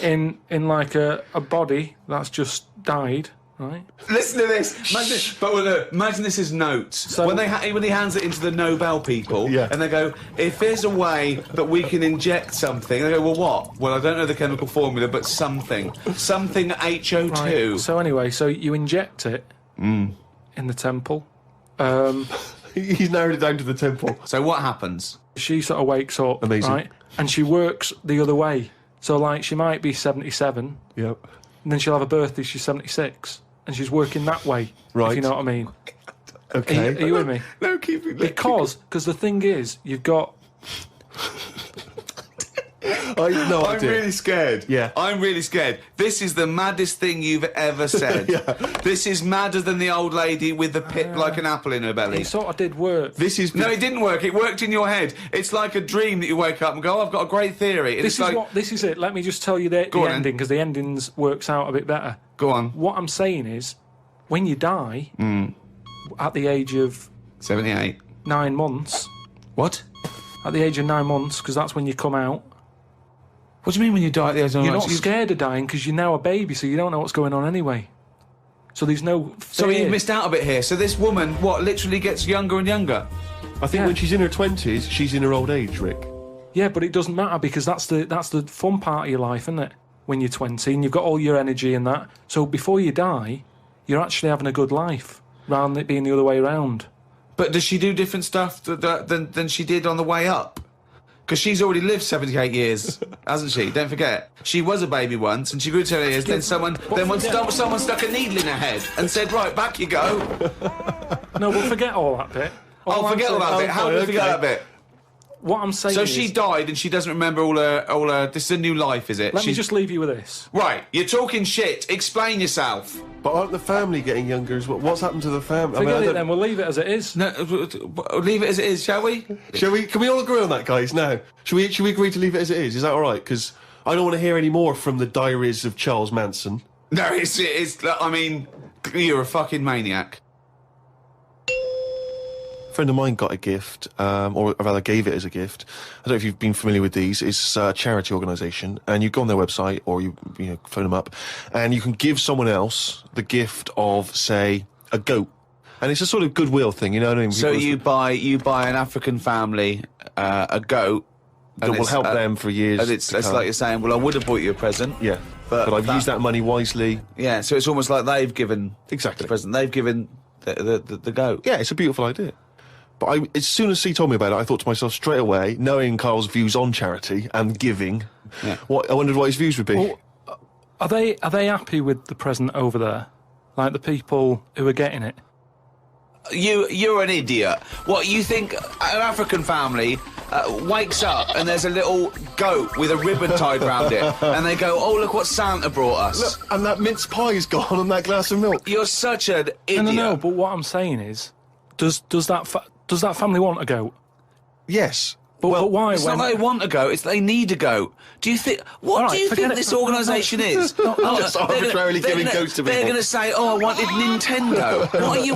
in like a body that's just died, right? Listen to this. Imagine this is notes. So when he hands it into the Nobel people, and they go, if there's a way that we can inject something, they go, well, what? Well, I don't know the chemical formula, but something HO2. Right. So anyway, you inject it in the temple. He's narrowed it down to the temple. So what happens? She sort of wakes up, amazing, right? And she works the other way. So, like, she might be 77. Yep. And then she'll have a birthday, she's 76. And she's working that way. Right. If you know what I mean. Okay. Are you with me? No, keep it. Because the thing is, you've got... No I'm idea. really scared. Yeah. I'm really scared. This is the maddest thing you've ever said. This is madder than the old lady with the pit like an apple in her belly. It sort of did work. This is... No, it didn't work. It worked in your head. It's like a dream that you wake up and go, oh, I've got a great theory. And This is it. Let me just tell you the ending, because the endings works out a bit better. Go on. What I'm saying is, when you die, at the age of 78. 9 months, What? at the age of 9 months, because that's when you come out, What do you mean when you die at the age of you're not scared of dying because you're now a baby, so you don't know what's going on anyway. So there's no fear. So you missed out a bit here. So this woman, literally gets younger and younger? I think when she's in her 20s, she's in her old age, Rick. Yeah, but it doesn't matter, because that's the fun part of your life, isn't it? When you're 20 and you've got all your energy and that. So before you die, you're actually having a good life, rather than it being the other way around. But does she do different stuff than she did on the way up? Because she's already lived 78 years, hasn't she? Don't forget. She was a baby once, and she grew to 78 years, then someone stuck a needle in her head and said, right, back you go. No, we'll forget all that bit. Forget all that bit. How do we forget that bit? What I'm saying So is... she died and she doesn't remember all her... This is a new life, is it? Let me just leave you with this. Right, you're talking shit. Explain yourself. But aren't the family getting younger as well? What's happened to the family? Forget it then, we'll leave it as it is. No, leave it as it is, shall we? Shall we? Can we all agree on that, guys? Now, should we agree to leave it as it is? Is that all right? Because I don't want to hear any more from the diaries of Charles Manson. No, it's. I mean, you're a fucking maniac. A friend of mine got a gift, or rather gave it as a gift. I don't know if you've been familiar with these. It's a charity organisation, and you go on their website or you phone them up, and you can give someone else the gift of, say, a goat. And it's a sort of goodwill thing, you know what I mean? So you buy an African family a goat that will help them for years. And it's like you're saying, well, I would have bought you a present. Yeah, but I've used that money wisely. Yeah, so it's almost like they've given Exactly the present. They've given the goat. Yeah, it's a beautiful idea. But as soon as he told me about it, I thought to myself straight away, knowing Karl's views on charity and giving, I wondered what his views would be. Well, are they happy with the present over there? Like the people who are getting it? You're an idiot. What, you think an African family wakes up and there's a little goat with a ribbon tied round it, and they go, oh, look what Santa brought us. Look, and that mince pie's gone and that glass of milk. You're such an idiot. No, but what I'm saying is, does that family want a goat? Yes. But why? It's not they want a goat, it's they need a goat. Do you think... What do you think this organisation is? Just arbitrarily giving goats to people. They're going to say, oh, I wanted Nintendo.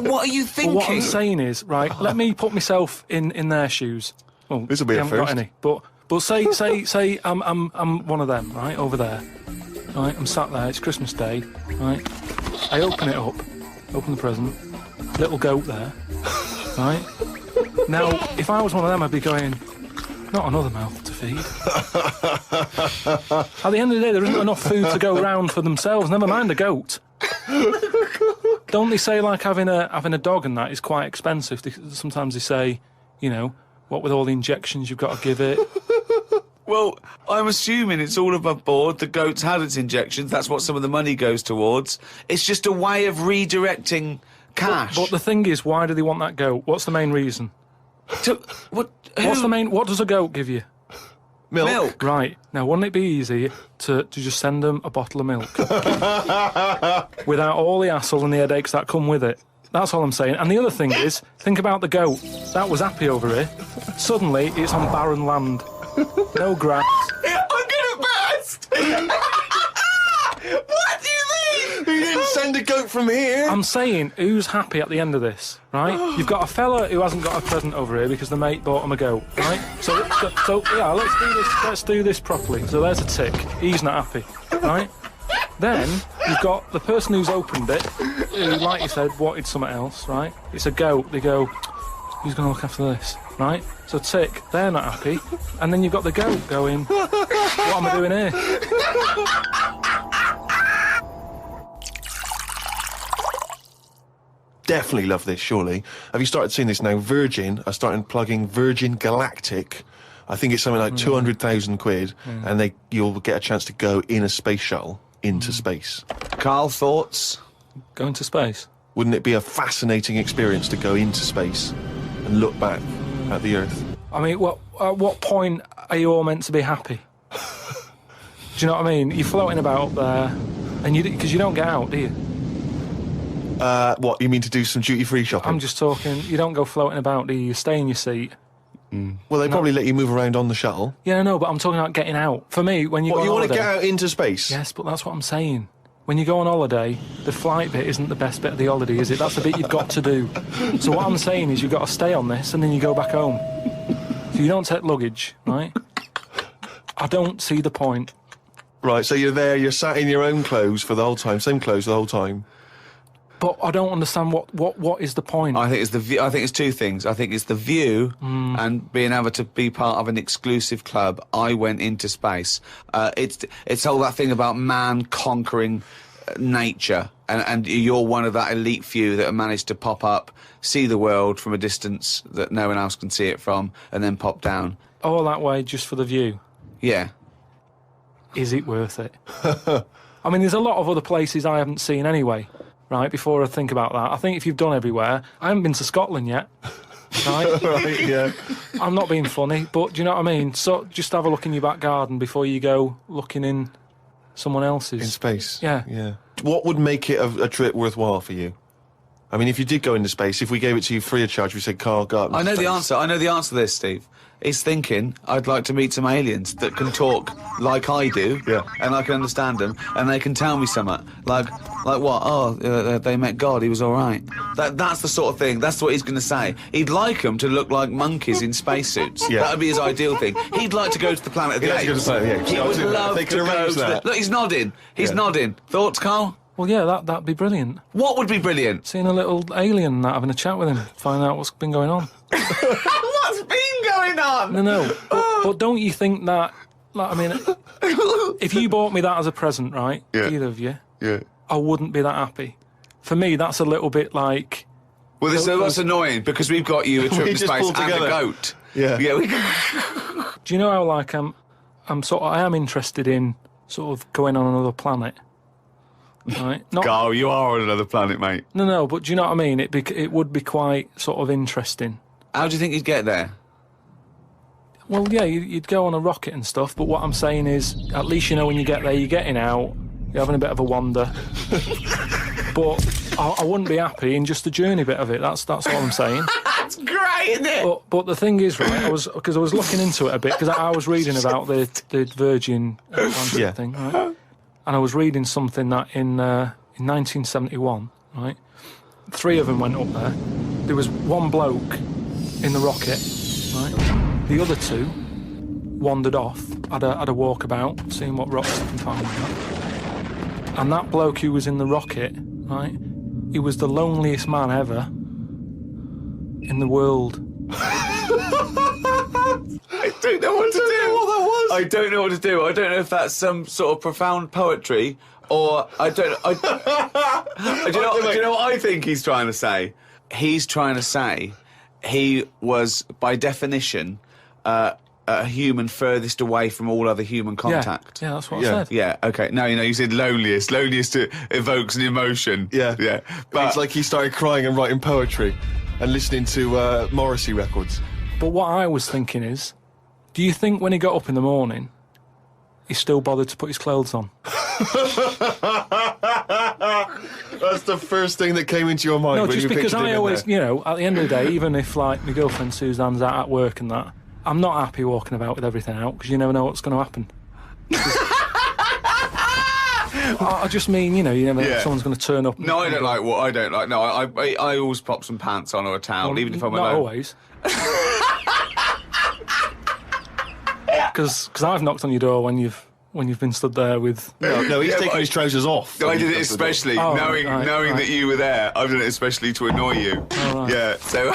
What are you thinking? Well, what I'm saying is, right, let me put myself in their shoes. Well, this will be a haven't got first. any. But say I'm one of them, right, over there. Right, I'm sat there, it's Christmas Day, right? I open it up, open the present, little goat there, right? Now, if I was one of them, I'd be going, not another mouth to feed. At the end of the day, there isn't enough food to go round for themselves, never mind a goat. Don't they say, like, having a dog and that is quite expensive? Sometimes they say, you know, what with all the injections you've got to give it. Well, I'm assuming it's all above board. The goat's had its injections. That's what some of the money goes towards. It's just a way of redirecting cash. But the thing is, why do they want that goat? What's the main reason? What does a goat give you? Milk. Right. Now, wouldn't it be easy to just send them a bottle of milk? Without all the hassle and the headaches that come with it. That's all I'm saying. And the other thing is, think about the goat. That was happy over here. Suddenly, it's on barren land. No grass. I'm gonna burst! What do you mean? You didn't send a goat from here. I'm saying, who's happy at the end of this, right? You've got a fella who hasn't got a present over here because the mate bought him a goat, right? So yeah, let's do this properly. So there's a tick. He's not happy, right? Then you've got the person who's opened it, who, like you said, wanted something else, right? It's a goat. They go, who's going to look after this, right? So tick, they're not happy. And then you've got the goat going, what am I doing here? Definitely love this, surely. Have you started seeing this now? Virgin are starting plugging Virgin Galactic. I think it's something like 200,000 quid, and you'll get a chance to go in a space shuttle into space. Karl, thoughts? Going to space. Wouldn't it be a fascinating experience to go into space and look back at the Earth? I mean, at what point are you all meant to be happy? you know what I mean? You're floating about up there, and because you don't get out, do you? What, you mean to do some duty-free shopping? I'm just talking, you don't go floating about, do you? You stay in your seat. Well, they probably let you move around on the shuttle. Yeah, I know, but I'm talking about getting out. For me, when you go on you want to holiday... get out into space? Yes, but that's what I'm saying. When you go on holiday, the flight bit isn't the best bit of the holiday, is it? That's the bit you've got to do. So what I'm saying is you've got to stay on this and then you go back home. So you don't take luggage, right? I don't see the point. Right, so you're there, you're sat in your own clothes for the whole time, same clothes the whole time. But I don't understand what is the point. I think it's the view. I think it's two things. I think it's the view and being able to be part of an exclusive club. I went into space. It's all that thing about man conquering nature, and you're one of that elite few that have managed to pop up, see the world from a distance that no one else can see it from, and then pop down. All that way just for the view. Yeah. Is it worth it? I mean, there's a lot of other places I haven't seen anyway. Right, before I think about that, I think if you've done everywhere, I haven't been to Scotland yet, right? Right, yeah. I'm not being funny, but do you know what I mean? So just have a look in your back garden before you go looking in someone else's. In space? Yeah. Yeah. What would make it a trip worthwhile for you? I mean, if you did go into space, if we gave it to you free of charge, we said, Karl, go up into I know space. the answer. I know the answer to this, Steve. He's thinking, I'd like to meet some aliens that can talk like I do, Yeah. and I can understand them, and they can tell me something. Like what? Oh, they met God, he was all right. That's the sort of thing, that's what he's going to say. He'd like them to look like monkeys in spacesuits. Yeah. That would be his ideal thing. He'd like to go to the planet of the He'd like to go to apes. the planet of the apes. He would Absolutely. love They to could go arrange to the... that. Look, he's nodding. He's Yeah. nodding. Thoughts, Karl? Well, yeah, that'd be brilliant. What would be brilliant? Seeing a little alien and that, having a chat with him, find out what's been going on. What's been going on? No. But don't you think that, like, I mean, if you bought me that as a present, right, Yeah. either of you, Yeah. I wouldn't be that happy. For me, that's a little bit like... Well, that's annoying because we've got you a trip We to just space pulled and a together. goat. Yeah. Yeah. Do you know how, like, I am interested in sort of going on another planet, right? Not, Karl, you are on another planet, mate. no, but do you know what I mean? It would be quite sort of interesting. How do you think you'd get there? Well, yeah, you'd go on a rocket and stuff, but what I'm saying is, at least you know when you get there, you're getting out, you're having a bit of a wander. But I wouldn't be happy in just the journey bit of it. That's what I'm saying. That's great, isn't it? But the thing is, right, because I was looking into it a bit, because I was reading about the Virgin Atlantic Yeah. thing, right? And I was reading something that in 1971, right, 3 of them went up there. There was one bloke in the rocket, right? The other 2 wandered off, had a walkabout, seeing what rocks they can find. And that bloke who was in the rocket, right, he was the loneliest man ever in the world. I don't know what to do. What that was. I don't know what to do. I don't know if that's some sort of profound poetry or I don't. Do you know what I think he's trying to say? He's trying to say he was, by definition, a human furthest away from all other human contact. Yeah, that's what Yeah. I said. Yeah, okay. No, you said loneliest. Loneliest evokes an emotion. Yeah. Yeah. But it's like he started crying and writing poetry and listening to Morrissey records. But what I was thinking is, do you think when he got up in the morning, he still bothered to put his clothes on? That's the first thing that came into your mind. No, when just you because pictured him I in always, there. at the end of the day, even if, like, my girlfriend Suzanne's out at work and that, I'm not happy walking about with everything out, because you never know what's going to happen. I just mean, you never know if someone's going to turn up. No, I don't like what I don't like. No, I always pop some pants on or a towel, even if I'm not alone. always. Because I've knocked on your door when you've been stood there with... No, he's Yeah, taking but his trousers off. I did it especially knowing right. that you were there. I've done it especially to annoy you. right. Yeah, so.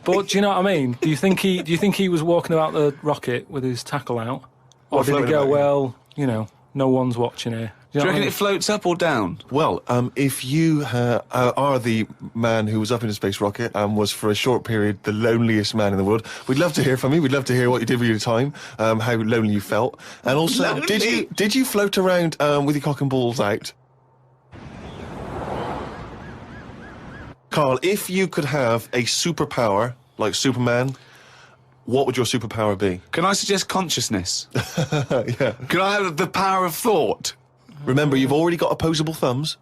But do you know what I mean? Do you think he was walking about the rocket with his tackle out, or did he floating go, about, well, no one's watching here? Do you know what I reckon mean? it floats up or down? Well, if you are the man who was up in a space rocket and was for a short period the loneliest man in the world, we'd love to hear from you. We'd love to hear what you did with your time, how lonely you felt, and also Lonely? did you float around with your cock and balls out? Karl, if you could have a superpower like Superman, what would your superpower be? Can I suggest consciousness? Yeah. Can I have the power of thought? Remember, you've already got opposable thumbs.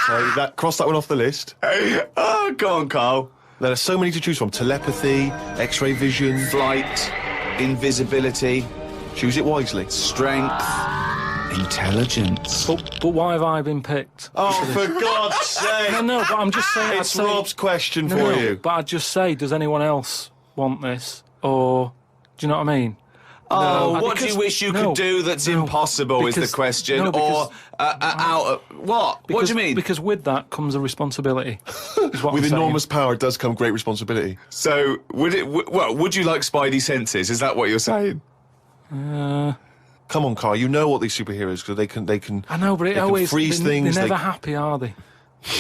So cross that one off the list. Oh, go on, Karl. There are so many to choose from. Telepathy, X-ray vision. Flight, invisibility, Choose it wisely. strength, intelligence. But why have I been picked? Oh, for God's sake! No, but I'm just saying... It's Rob's question for you. But I'd just say, does anyone else want this? Or, do you know what I mean? Oh, No, what do you wish you could do that's impossible is the question? no, because- What? What do you mean? Because with that comes a responsibility. Is what With I'm saying. enormous power does come great responsibility. So, would you like Spidey senses? Is that what you're saying? Come on, Karl, you know what these superheroes, because they can... I know, but it they can always... freeze things. They're never happy, are they? Do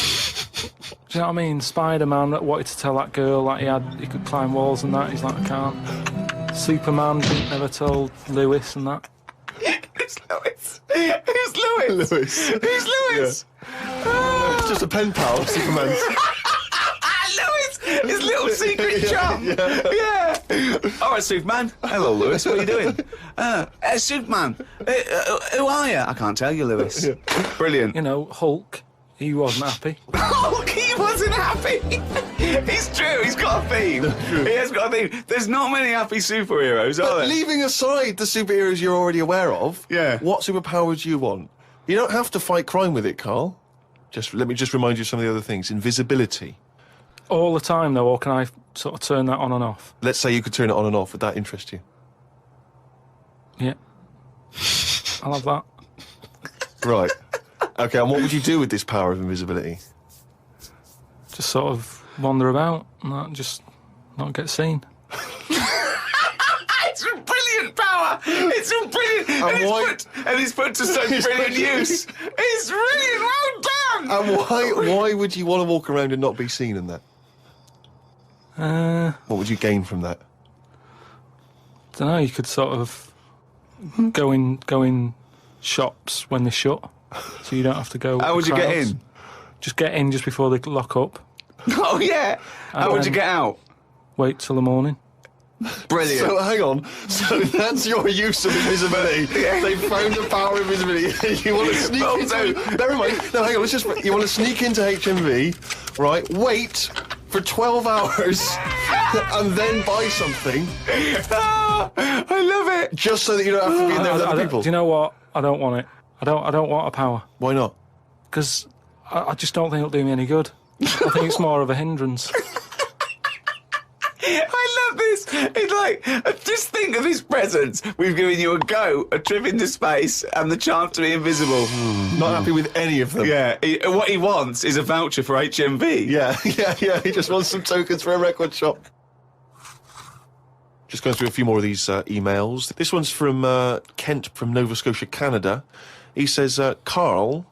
you know what I mean? Spider-Man that wanted to tell that girl that he could climb walls and that. He's like, I can't. Superman never told Lewis and that. Who's Lewis? Who's Lewis? Lewis. Who's Lewis? It's just a pen pal of Superman's. Lewis! His little secret chum! Yeah. All right, Superman. Hello, Lewis. What are you doing? Superman. Who are you? I can't tell you, Lewis. Brilliant. You know, Hulk, he wasn't happy. Hulk, he wasn't happy. He's true. He's got a theme. He has got a theme. There's not many happy superheroes, are there? Leaving aside the superheroes you're already aware of, Yeah. what superpower would you want? You don't have to fight crime with it, Karl. Let me remind you of some of the other things. Invisibility. All the time, though, or can I sort of turn that on and off? Let's say you could turn it on and off. Would that interest you? Yeah. I'll have that. Right. Okay, and what would you do with this power of invisibility? Just sort of wander about and that, just not get seen. It's a brilliant power. It's a brilliant... And it's put to such brilliant use. It's brilliant. Well done. And why would you want to walk around and not be seen in that? What would you gain from that? Don't know. You could sort of go in shops when they shut, so you don't have to go. How would you get in? Just get in just before they lock up. Oh, yeah. How would you get out? Wait till the morning. Brilliant. So hang on. So that's your use of invisibility. They found the power of invisibility. You want to sneak into... Never mind. No, hang on. You want to sneak into HMV, right? Wait for 12 hours and then buy something. I love it. Just so that you don't have to be in there with other people. Do you know what? I don't want it. I don't want a power. Why not? Because I just don't think it'll do me any good. I think it's more of a hindrance. I love this. It's like, just think of his presents. We've given you a trip into space, and the chance to be invisible. Not happy with any of them. Yeah, what he wants is a voucher for HMV. Yeah. He just wants some tokens for a record shop. Just going through a few more of these emails. This one's from Kent from Nova Scotia, Canada. He says, Karl,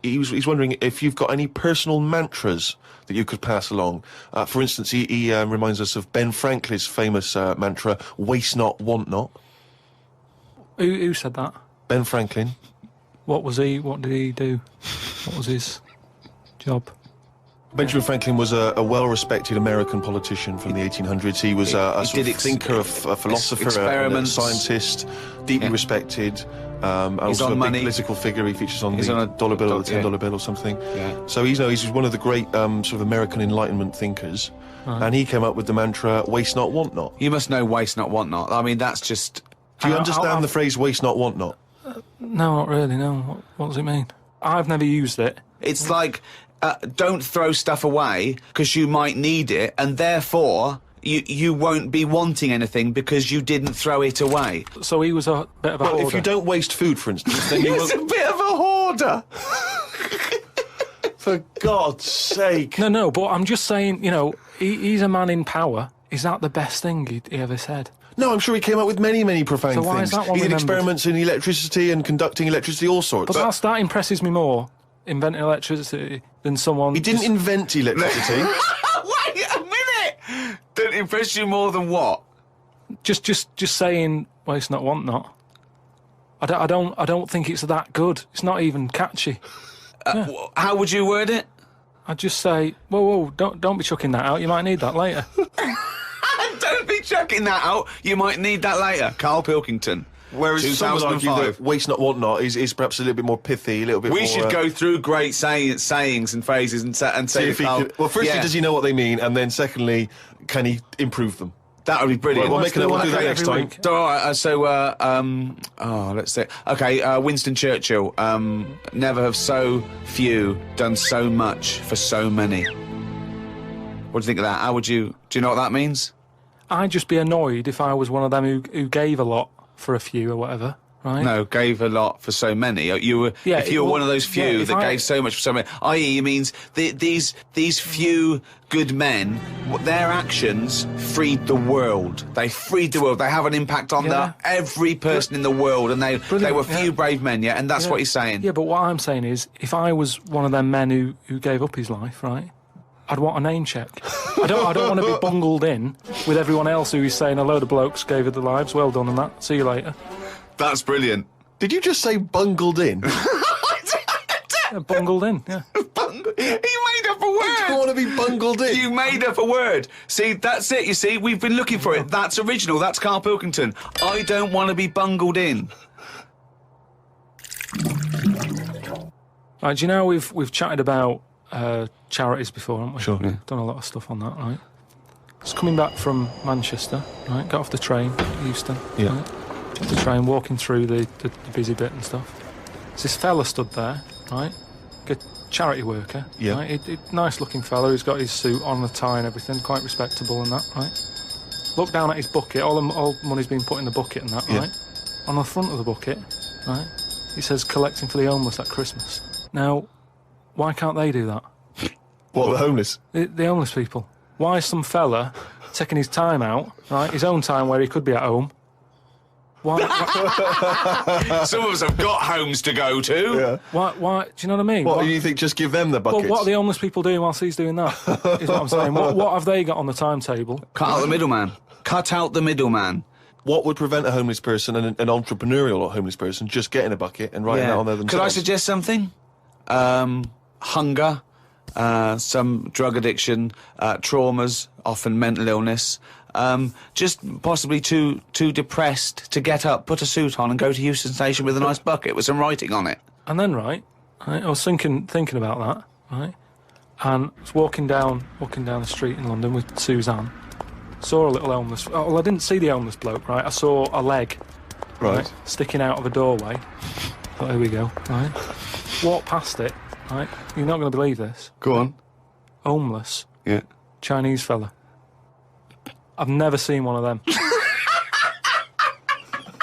he's wondering if you've got any personal mantras that you could pass along. For instance, he reminds us of Ben Franklin's famous mantra, waste not, want not. Who said that? Ben Franklin. What did he do? What was his job? Benjamin Franklin was a well-respected American politician from the 1800s. He was a sort of thinker, a philosopher, a scientist, deeply respected. Also a big political figure. He features on the dollar bill, the $10 bill or something. Yeah. So he's one of the great sort of American Enlightenment thinkers. And he came up with the mantra, waste not, want not. You must know waste not, want not. I mean, that's just... Do you understand the phrase waste not, want not? No, not really, no. What does it mean? I've never used it. It's like, don't throw stuff away because you might need it, and therefore... You won't be wanting anything because you didn't throw it away. So he was a bit of a hoarder. If you don't waste food, for instance, then you He's a bit of a hoarder. For God's sake. No, but I'm just saying, he's a man in power. Is that the best thing he ever said? No, I'm sure he came up with many, many profound things. Why is that one he did remembered? Experiments in electricity and conducting electricity, all sorts. But that impresses me more, inventing electricity, than someone... He didn't invent electricity. Wait a minute! Don't impress you more than what? Just saying, waste not, want not. I don't think it's that good. It's not even catchy. How would you word it? I'd just say, whoa, don't be chucking that out. You might need that later. Don't be chucking that out. You might need that later. Karl Pilkington. Whereas some would argue 2005. that waste not, want not is perhaps a little bit more pithy, a little bit more... We should go through great sayings and phrases and say if he Karl... could, well, firstly, does he know what they mean? And then secondly, can he improve them? That would be brilliant. Well, we'll do that next time. So, all right, let's see. Okay, Winston Churchill. Never have so few done so much for so many. What do you think of that? How would you... Do you know what that means? I'd just be annoyed if I was one of them who gave a lot for a few or whatever, right? No, gave a lot for so many. If you were one of those few that gave so much for so many, i.e., it means these few good men, their actions freed the world. They freed the world. They have an impact on every person in the world, and they were few brave men, and that's what he's saying. Yeah, but what I'm saying is, if I was one of them men who gave up his life, right, I'd want a name check. I don't want to be bungled in with everyone else who is saying a load of blokes gave it their lives, well done and that, see you later. That's brilliant. Did you just say bungled in? Yeah, bungled in, yeah. You made up a word. I don't want to be bungled in. You made up a word. See, that's it, you see. We've been looking for it. That's original. That's Karl Pilkington. I don't want to be bungled in. Right, do you know we've chatted about charities before, haven't we? Sure. Yeah. Done a lot of stuff on that, right? I was coming back from Manchester, right? Got off the train, Euston. Yeah. Right? Off the train, walking through the busy bit and stuff. There's this fella stood there, right? A charity worker. Yeah. Right? Nice looking fella. He's got his suit on, the tie and everything, quite respectable and that, right? Look down at his bucket. All money's been put in the bucket and that, Yeah. right? On the front of the bucket, right? It says collecting for the homeless at Christmas. Now, why can't they do that? What, the homeless? The homeless people. Why is some fella taking his time out, right? His own time where he could be at home. Why? Some of us have got homes to go to. Yeah. Why? Do you know what I mean? What do you think? Just give them the buckets? Well, what are the homeless people doing whilst he's doing that? Is what I'm saying. What have they got on the timetable? Cut out the middleman. Cut out the middleman. What would prevent a homeless person and an entrepreneurial homeless person just getting a bucket and writing that on there themselves? Could I suggest something? Hunger, some drug addiction, traumas, often mental illness. Just possibly too depressed to get up, put a suit on, and go to Euston Station with a nice bucket with some writing on it. And then, right, I was thinking about that, right, and I was walking down the street in London with Suzanne. Saw a little homeless. Oh, well, I didn't see the homeless bloke, right. I saw a leg, Right. sticking out of a doorway. Thought, here we go, right. Walked past it, right. You're not going to believe this. Go on. Homeless Yeah. Chinese fella. I've never seen one of them.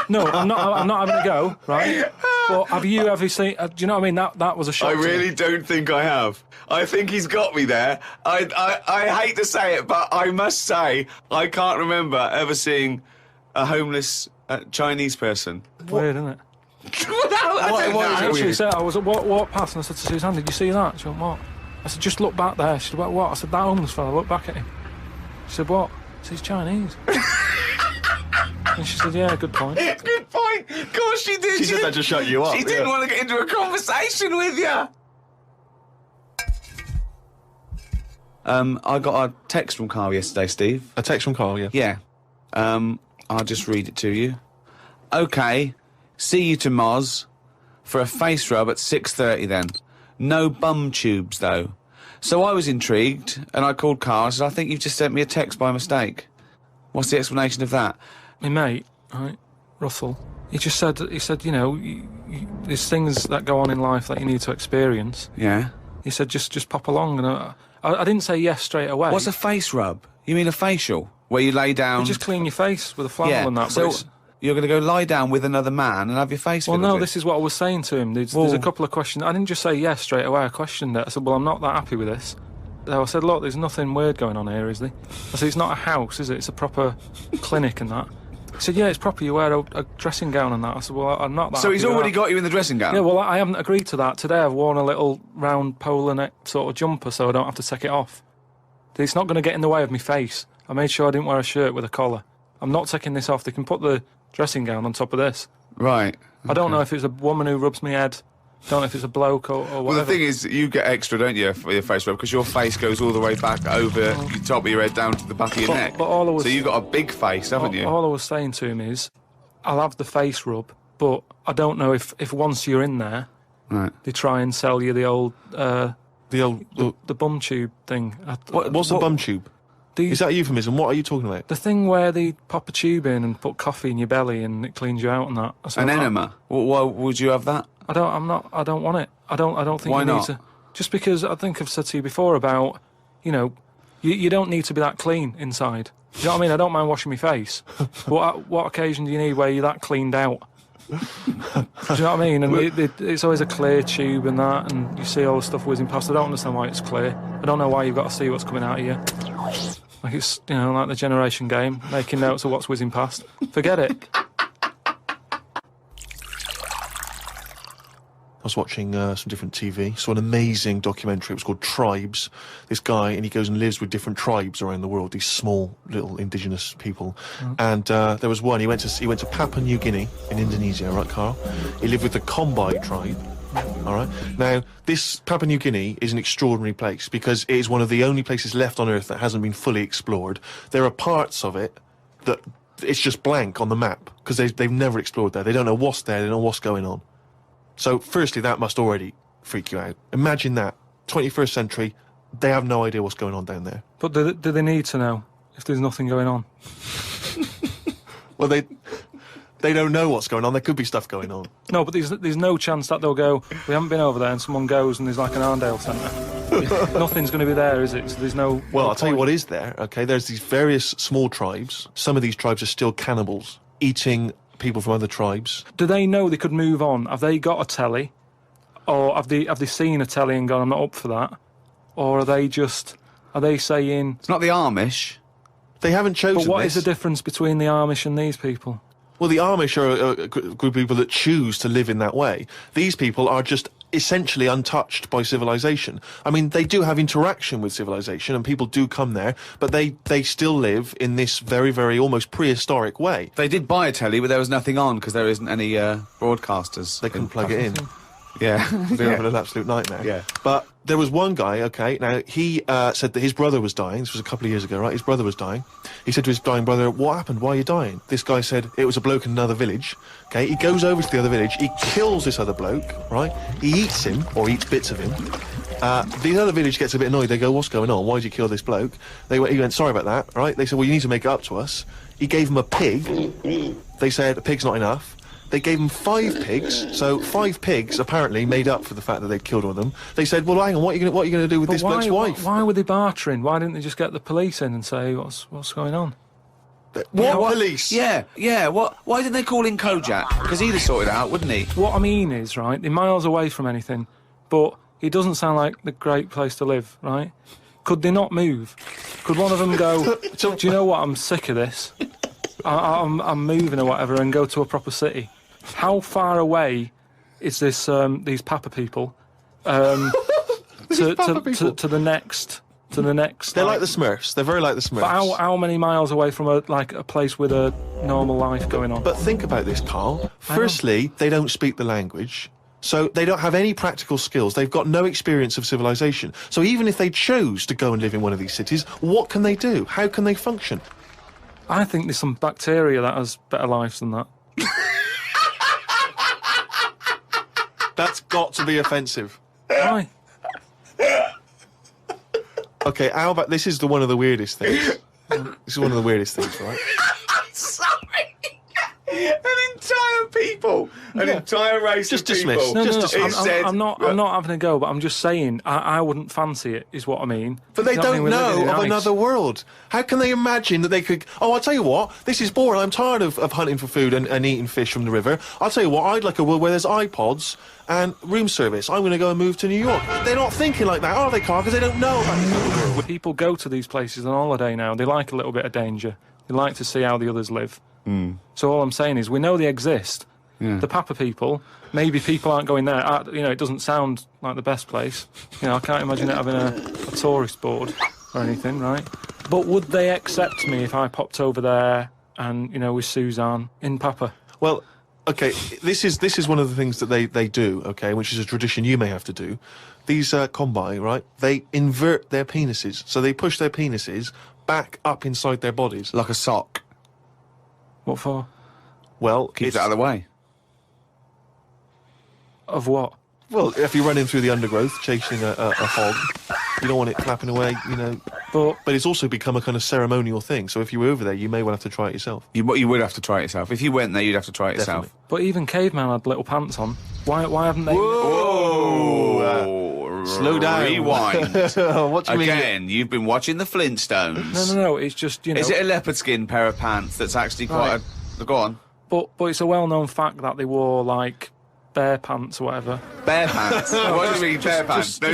No, I'm not having a go, right? But have you ever seen? Do you know what I mean? That was a shock. I to me. really don't think I have. I think he's got me there. I hate to say it, but I must say I can't remember ever seeing a homeless Chinese person. Weird, isn't it? I don't know. She said, I was walked past and I said to Suzanne, "Did you see that?" She went, "What?" I said, "Just look back there." She said, "What?" I said, "That homeless fella. Look back at him." She said, "What?" I said, "He's Chinese." And she said, "Yeah, good point." Good point. Of course she did. She said that to shut you up. She didn't want to get into a conversation with you. I got a text from Karl yesterday, Steve. A text from Karl, yeah. Yeah. I'll just read it to you. Okay. See you to Moz for a face rub at 6:30 then. No bum tubes, though. So I was intrigued, and I called Karl and said, "I think you've just sent me a text by mistake." What's the explanation of that? My mate, right, Russell, he said, you know, there's things that go on in life that you need to experience. Yeah. He said, just pop along, and I didn't say yes straight away. What's a face rub? You mean a facial? Where you lay down... You just clean your face with a flannel and that. So you're going to go lie down with another man and have your face Well, filled no, with it? this is what I was saying to him. There's a couple of questions. I didn't just say yes straight away. I questioned it. I said, well, I'm not that happy with this. So I said, look, there's nothing weird going on here, is there? I said, it's not a house, is it? It's a proper clinic and that. He said, yeah, it's proper. You wear a dressing gown and that. I said, well, I'm not that So he's happy with already that. got you in the dressing gown? Yeah, well, I haven't agreed to that. Today I've worn a little round polar neck sort of jumper so I don't have to take it off. It's not going to get in the way of my face. I made sure I didn't wear a shirt with a collar. I'm not taking this off. They can put the dressing gown on top of this. Right. I don't know if it's a woman who rubs my head Don't know if it's a bloke or whatever. Well, the thing is, you get extra, don't you, for your face rub, because your face goes all the way back over the top of your head down to the back of your neck. But all I was, so you've got a big face, haven't you? All I was saying to him is, I'll have the face rub, but I don't know if once you're in there, right, they try and sell you the bum tube thing. What's the bum tube? Is that a euphemism? What are you talking about? The thing where they pop a tube in and put coffee in your belly and it cleans you out and that. An enema? Why would you have that? I don't want it. I don't think Why you not? need to. Just because I think I've said to you before about, you don't need to be that clean inside. You know what I mean? I don't mind washing my face. But what occasion do you need where you're that cleaned out? Do you know what I mean? And it's always a clear tube and that, and you see all the stuff whizzing past. I don't understand why it's clear. I don't know why you've got to see what's coming out of you. Like it's, like the generation game, making notes of what's whizzing past. Forget it. I was watching some different TV, saw an amazing documentary. It was called Tribes. This guy, and he goes and lives with different tribes around the world, these small little indigenous people. And there was one, he went to Papua New Guinea in Indonesia, right, Karl? He lived with the Kombai tribe. All right. Now, this Papua New Guinea is an extraordinary place because it is one of the only places left on Earth that hasn't been fully explored. There are parts of it that it's just blank on the map because they've never explored there. They don't know what's there. They don't know what's going on. So, firstly, that must already freak you out. Imagine that. 21st century, they have no idea what's going on down there. But do they need to know if there's nothing going on? Well, they don't know what's going on. There could be stuff going on. No, but there's no chance that they'll go, we haven't been over there, and someone goes and there's like an Arndale centre. Nothing's going to be there, is it? So there's no... Well, no I'll tell you point. what is there, okay? There's these various small tribes. Some of these tribes are still cannibals, eating people from other tribes. Do they know they could move on? Have they got a telly? Or have they seen a telly and gone, I'm not up for that? Or are they saying... It's not the Amish. They haven't chosen But what this. is the difference between the Amish and these people? Well, the Amish are a group of people that choose to live in that way. These people are just essentially untouched by civilization. I mean, they do have interaction with civilization and people do come there, but they still live in this very, very almost prehistoric way. They did buy a telly, but there was nothing on because there isn't any broadcasters. They couldn't plug it in. Yeah. They're having an absolute nightmare. Yeah. But there was one guy, okay, now he said that his brother was dying. This was a couple of years ago, right? His brother was dying. He said to his dying brother, what happened? Why are you dying? This guy said, it was a bloke in another village. Okay, he goes over to the other village. He kills this other bloke, right? He eats him, or eats bits of him. The other village gets a bit annoyed. They go, what's going on? Why did you kill this bloke? He went, sorry about that, right? They said, well, you need to make it up to us. He gave him a pig. They said, a pig's not enough. They gave him 5 pigs, so 5 pigs apparently made up for the fact that they'd killed one of them. They said, well, hang on, what are you going to do with this bloke's wife? Why were they bartering? Why didn't they just get the police in and say, what's going on? What police? Yeah. Why didn't they call in Kojak? Because he'd have sorted it out, wouldn't he? What I mean is, right, they're miles away from anything, but it doesn't sound like the great place to live, right? Could they not move? Could one of them go, do you know what, I'm sick of this. I'm moving or whatever and go to a proper city. How far away is this these Papa people to the next? They're like the Smurfs. They're very like the Smurfs. But how many miles away from a place with a normal life going on? But think about this, Karl. Firstly, they don't speak the language. So they don't have any practical skills. They've got no experience of civilization. So even if they chose to go and live in one of these cities, what can they do? How can they function? I think there's some bacteria that has better lives than that. That's got to be offensive. Why? Okay, how about this is one of the weirdest things. This is one of the weirdest things, right? Sorry. An entire race Just of people. dismiss. No, Just dismiss. I'm not having a go, but I'm just saying I wouldn't fancy it, is what I mean. But they You know what I don't mean? We're living know in of ice. another world. How can they imagine that they could... Oh, I'll tell you what, this is boring. I'm tired of hunting for food and eating fish from the river. I'll tell you what, I'd like a world where there's iPods and room service. I'm going to go and move to New York. They're not thinking like that, are they, Karl? Because they don't know about this other world. People go to these places on holiday now. They like a little bit of danger. They like to see how the others live. So all I'm saying is we know they exist. The Papa people, maybe people aren't going there. It doesn't sound like the best place. I can't imagine it having a tourist board or anything, right? But would they accept me if I popped over there and, with Suzanne in Papa? Well, Okay, this is one of the things that they do, okay, which is a tradition you may have to do. These combine, right, they invert their penises. So they push their penises back up inside their bodies. Like a sock. What for? Well, Keeps it out of the way. Of what? Well, if you're running through the undergrowth chasing a hog, you don't want it flapping away, you know. But it's also become a kind of ceremonial thing. So if you were over there, you may well have to try it yourself. You would have to try it yourself. If you went there, you'd have to try it Definitely. yourself. But even caveman had little pants on. Why haven't they? Whoa! Slow down. Rewind. What do you mean? Again, you've been watching the Flintstones. No. It's just, you know. Is it a leopard skin pair of pants that's actually quite a... Go on. But it's a well-known fact that they wore, like, bear pants or whatever. Bear pants? What do you mean, bear pants? No,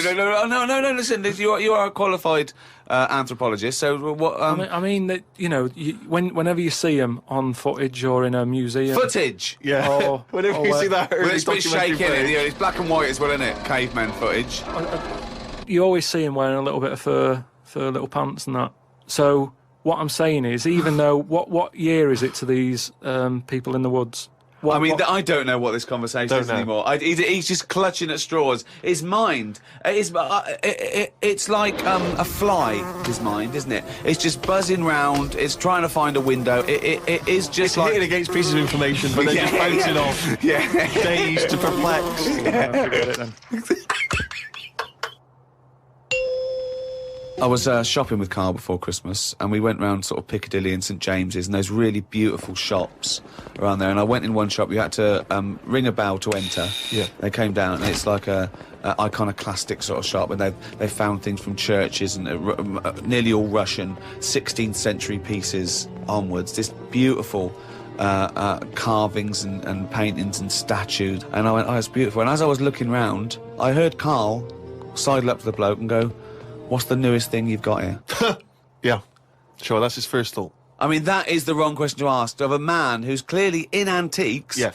listen, you are a qualified anthropologist, so what... I mean that, you know, whenever you see them on footage or in a museum... Footage? Yeah. Whenever you see that Well, early it's a bit documentary shaky, footage. it's black and white as well, isn't it? Caveman footage. You always see them wearing a little bit of fur little pants and that. So what I'm saying is, even though... What year is it to these people in the woods? I don't know what this conversation is anymore. He's just clutching at straws. His mind, it's like a fly, his mind, isn't it? It's just buzzing round, it's trying to find a window. It is just It's like... hitting against pieces of information, but then just bouncing off. Yeah. Dazed to perplexed. Forget it then. I was shopping with Karl before Christmas, and we went round sort of Piccadilly and St James's, and those really beautiful shops around there. And I went in one shop. You had to ring a bell to enter. Yeah. They came down, and it's like a iconoclastic sort of shop, and they found things from churches and nearly all Russian 16th century pieces onwards. This beautiful carvings and paintings and statues. And I went, oh, it's beautiful. And as I was looking round, I heard Karl sidle up to the bloke and go, "What's the newest thing you've got here?" Yeah. Sure, that's his first thought. I mean, that is the wrong question to ask of a man who's clearly in antiques. Yeah.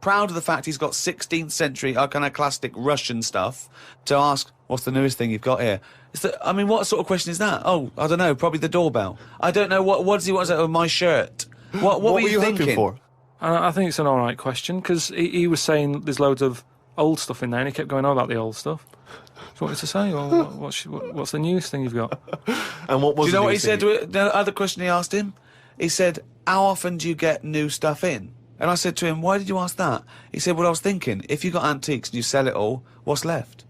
Proud of the fact he's got 16th century iconoclastic Russian stuff, to ask, "What's the newest thing you've got here?" What sort of question is that? Oh, I don't know, probably the doorbell. I don't know, what does he want to say? Oh, my shirt. What were you thinking? hoping for? I think it's an alright question, because he was saying there's loads of old stuff in there, and he kept going on about the old stuff. So what was to say? Well, what's the newest thing you've got? And what was? Do you know what he said to it? The other question he asked him? He said, "How often do you get new stuff in?" And I said to him, "Why did you ask that?" He said, "Well, I was thinking, if you got antiques and you sell it all, what's left?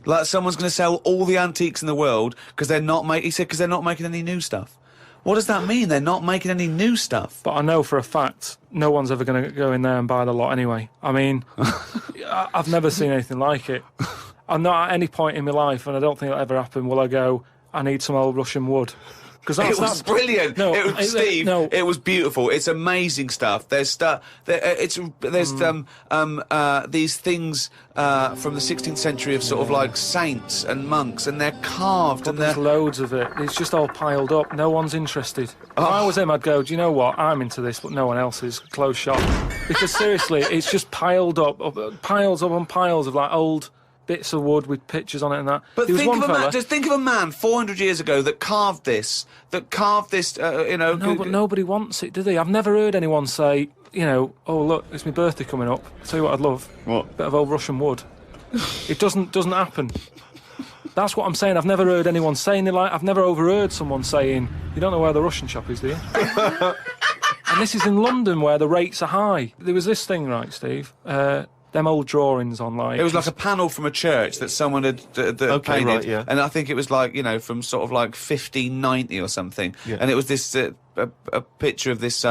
Like someone's going to sell all the antiques in the world because they're not making any new stuff. What does that mean? They're not making any new stuff. But I know for a fact no one's ever going to go in there and buy the lot anyway. I mean, I've never seen anything like it. I'm not at any point in my life, and I don't think it'll ever happen, will I go, I need some old Russian wood. Because It was brilliant. No, it was, Steve. No. It was beautiful. It's amazing stuff. There's stuff. There's these things from the 16th century of sort of like saints and monks, and they're carved. But and there's loads of it. It's just all piled up. No one's interested. If I was him, I'd go, do you know what? I'm into this, but no one else is. Close shop. Because seriously, it's just piled up, piles on piles of like old bits of wood with pictures on it and that. But just think of a man 400 years ago that carved this. No, but nobody wants it, do they? I've never heard anyone say, oh, look, it's my birthday coming up. I'll tell you what I'd love. What? A bit of old Russian wood. It doesn't happen. That's what I'm saying. I've never heard anyone saying it. Like, I've never overheard someone saying, you don't know where the Russian shop is, do you? And this is in London where the rates are high. There was this thing, right, Steve? Them old drawings on, like... It was like a panel from a church that someone had painted. Right, yeah. And I think it was like, from sort of like 1590 or something. Yeah. And it was this, a picture of this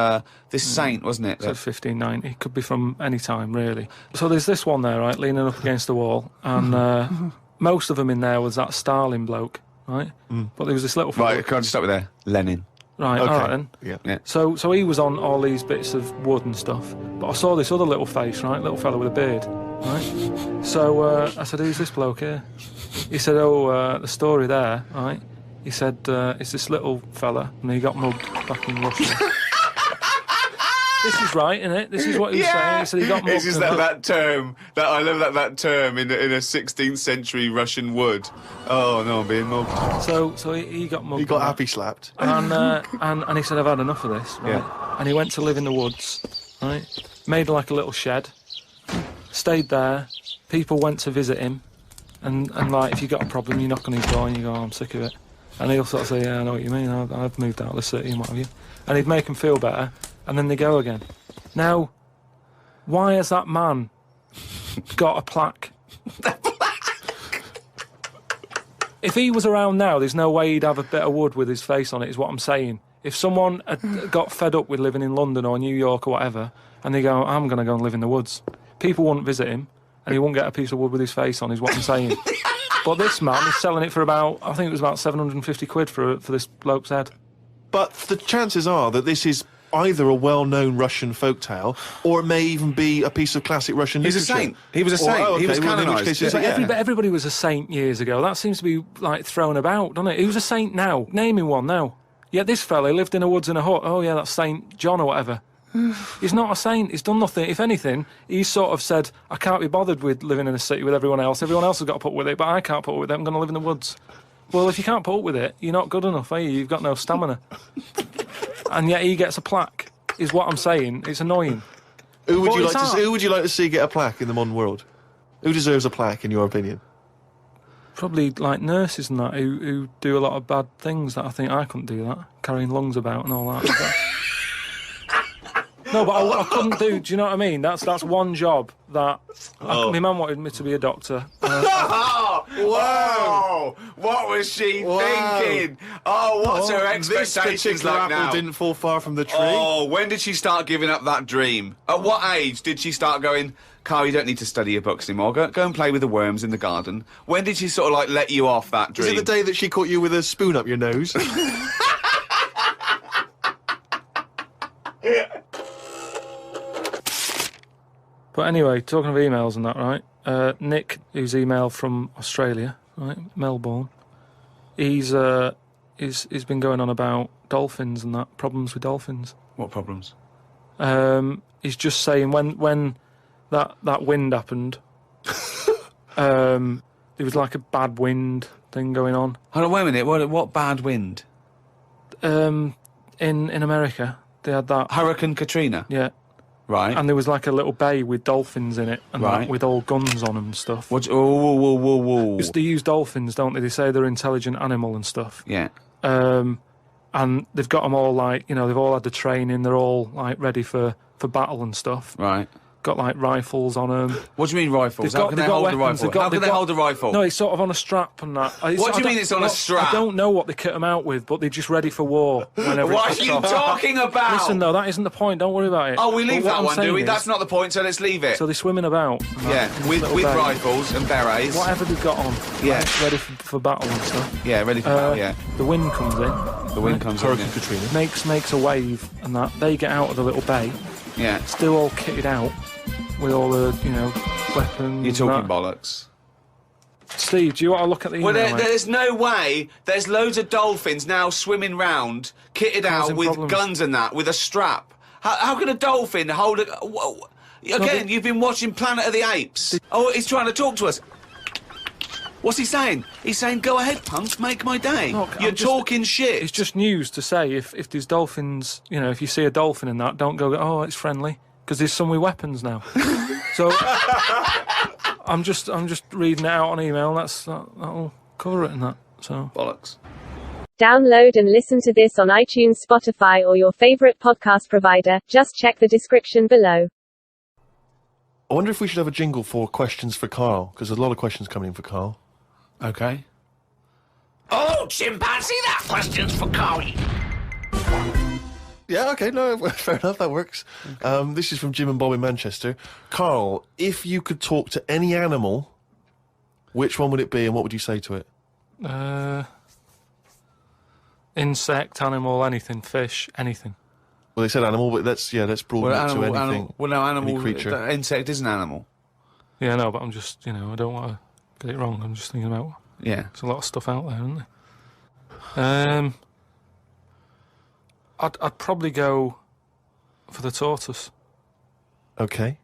saint, wasn't it? So 1590. It could be from any time, really. So there's this one there, right, leaning up against the wall. And most of them in there was that Stalin bloke, right? But there was this little... Right, can I just stop with there? Lenin. Right, Okay. all right then. Yeah. So he was on all these bits of wood and stuff. But I saw this other little face, right? Little fella with a beard, right? So I said, who's this bloke here? He said, the story there, right? He said, it's this little fella, and he got mugged back in Russia. This is right, isn't it? This is what he was saying. He said he got mugged. It's just that term, I love that term in a 16th century Russian wood. Oh, no, I'm being mugged. So he got mugged. He got happy slapped. And he said, I've had enough of this, right? Yeah. And he went to live in the woods, right? Made like a little shed. Stayed there. People went to visit him. And like, if you got a problem, you knock on his door and you go, oh, I'm sick of it. And he'll sort of say, yeah, I know what you mean, I've moved out of the city and what have you. And he'd make them feel better, and then they go again. Now, why has that man got a plaque? If he was around now, there's no way he'd have a bit of wood with his face on it, is what I'm saying. If someone had got fed up with living in London or New York or whatever, and they go, I'm going to go and live in the woods, people wouldn't visit him, and he wouldn't get a piece of wood with his face on, is what I'm saying. But this man is selling it for about, I think it was about 750 quid for this bloke's head. But the chances are that this is either a well-known Russian folktale, or it may even be a piece of classic Russian literature. He's a saint. He was a saint. He was canonised. Everybody was a saint years ago. That seems to be, like, thrown about, doesn't it? Who's a saint now? Name him one now. Yeah, this fella lived in the woods in a hut. Oh, yeah, that's Saint John or whatever. He's not a saint. He's done nothing. If anything, he's sort of said, I can't be bothered with living in a city with everyone else. Everyone else has got to put up with it, but I can't put up with it. I'm going to live in the woods. Well, if you can't put up with it, you're not good enough, are you? You've got no stamina. And yet he gets a plaque, is what I'm saying. It's annoying. Who would you like to see get a plaque in the modern world? Who deserves a plaque, in your opinion? Probably, like, nurses and that, who do a lot of bad things that I think I couldn't do that. Carrying lungs about and all that. No, but I couldn't do you know what I mean? That's one job that... my mum wanted me to be a doctor. Whoa! What was she thinking? Oh, what's her expectations like now? Apple didn't fall far from the tree. Oh, when did she start giving up that dream? At what age did she start going, Karl, you don't need to study your books anymore. Go and play with the worms in the garden. When did she sort of, like, let you off that dream? Is it the day that she caught you with a spoon up your nose? But anyway, talking of emails and that, right? Nick, who's emailed from Australia, right, Melbourne, he's been going on about dolphins and that, problems with dolphins. What problems? He's just saying when that wind happened, there was like a bad wind thing going on. Hold on, wait a minute. What bad wind? In America, they had that Hurricane Katrina. Yeah. Right. And there was like a little bay with dolphins in it, and that, with all guns on them and stuff. Whoa. Because they use dolphins, don't they? They say they're an intelligent animal and stuff. Yeah. And they've got them all, like, you know, they've all had the training, they're all, like, ready for battle and stuff. Right. Got, like, rifles on them. What do you mean rifles? How can they hold a rifle? How can they hold a rifle? No, it's sort of on a strap and that. What do you mean it's on a strap? I don't know what they kit them out with, but they're just ready for war whenever What are you talking about? Listen, though, that isn't the point. Don't worry about it. Oh, we leave that one, do we? That's not the point, so let's leave it. So they're swimming about. Yeah, with rifles and berets. Whatever they've got on. Yeah. Like, ready for battle and stuff. Yeah, ready for battle, yeah. The wind comes in. The wind comes in, Hurricane Katrina. Makes a wave and that. They get out of the little bay. Yeah. Still all kitted out with all the, you know, weapons. You're talking bollocks. Steve, do you want to look at the email? Well, there's no way. There's loads of dolphins now swimming round, kitted out with guns and that, with a strap. How can a dolphin hold a... Again, you've been watching Planet of the Apes. Oh, he's trying to talk to us. What's he saying? He's saying, go ahead, punks, make my day. Look, You're talking shit. It's just news to say if there's dolphins, you know, if you see a dolphin in that, don't go, oh, it's friendly, because there's some with weapons now. So I'm just reading it out on email. That'll cover it and that. So bollocks. Download and listen to this on iTunes, Spotify, or your favorite podcast provider. Just check the description below. I wonder if we should have a jingle for questions for Karl, because there's a lot of questions coming in for Karl. Okay. Oh, chimpanzee, that question's for Karl. Yeah, okay, no, fair enough, that works. Okay. This is from Jim and Bob in Manchester. Karl, if you could talk to any animal, which one would it be and what would you say to it? Insect, animal, anything, fish, anything. Well, they said animal, but let's broaden it to anything. Animal, creature. Insect is an animal. Yeah, no, but I'm just, you know, I don't want to get it wrong. I'm just thinking about... Yeah. There's a lot of stuff out there, isn't there? I'd probably go for the tortoise. Okay.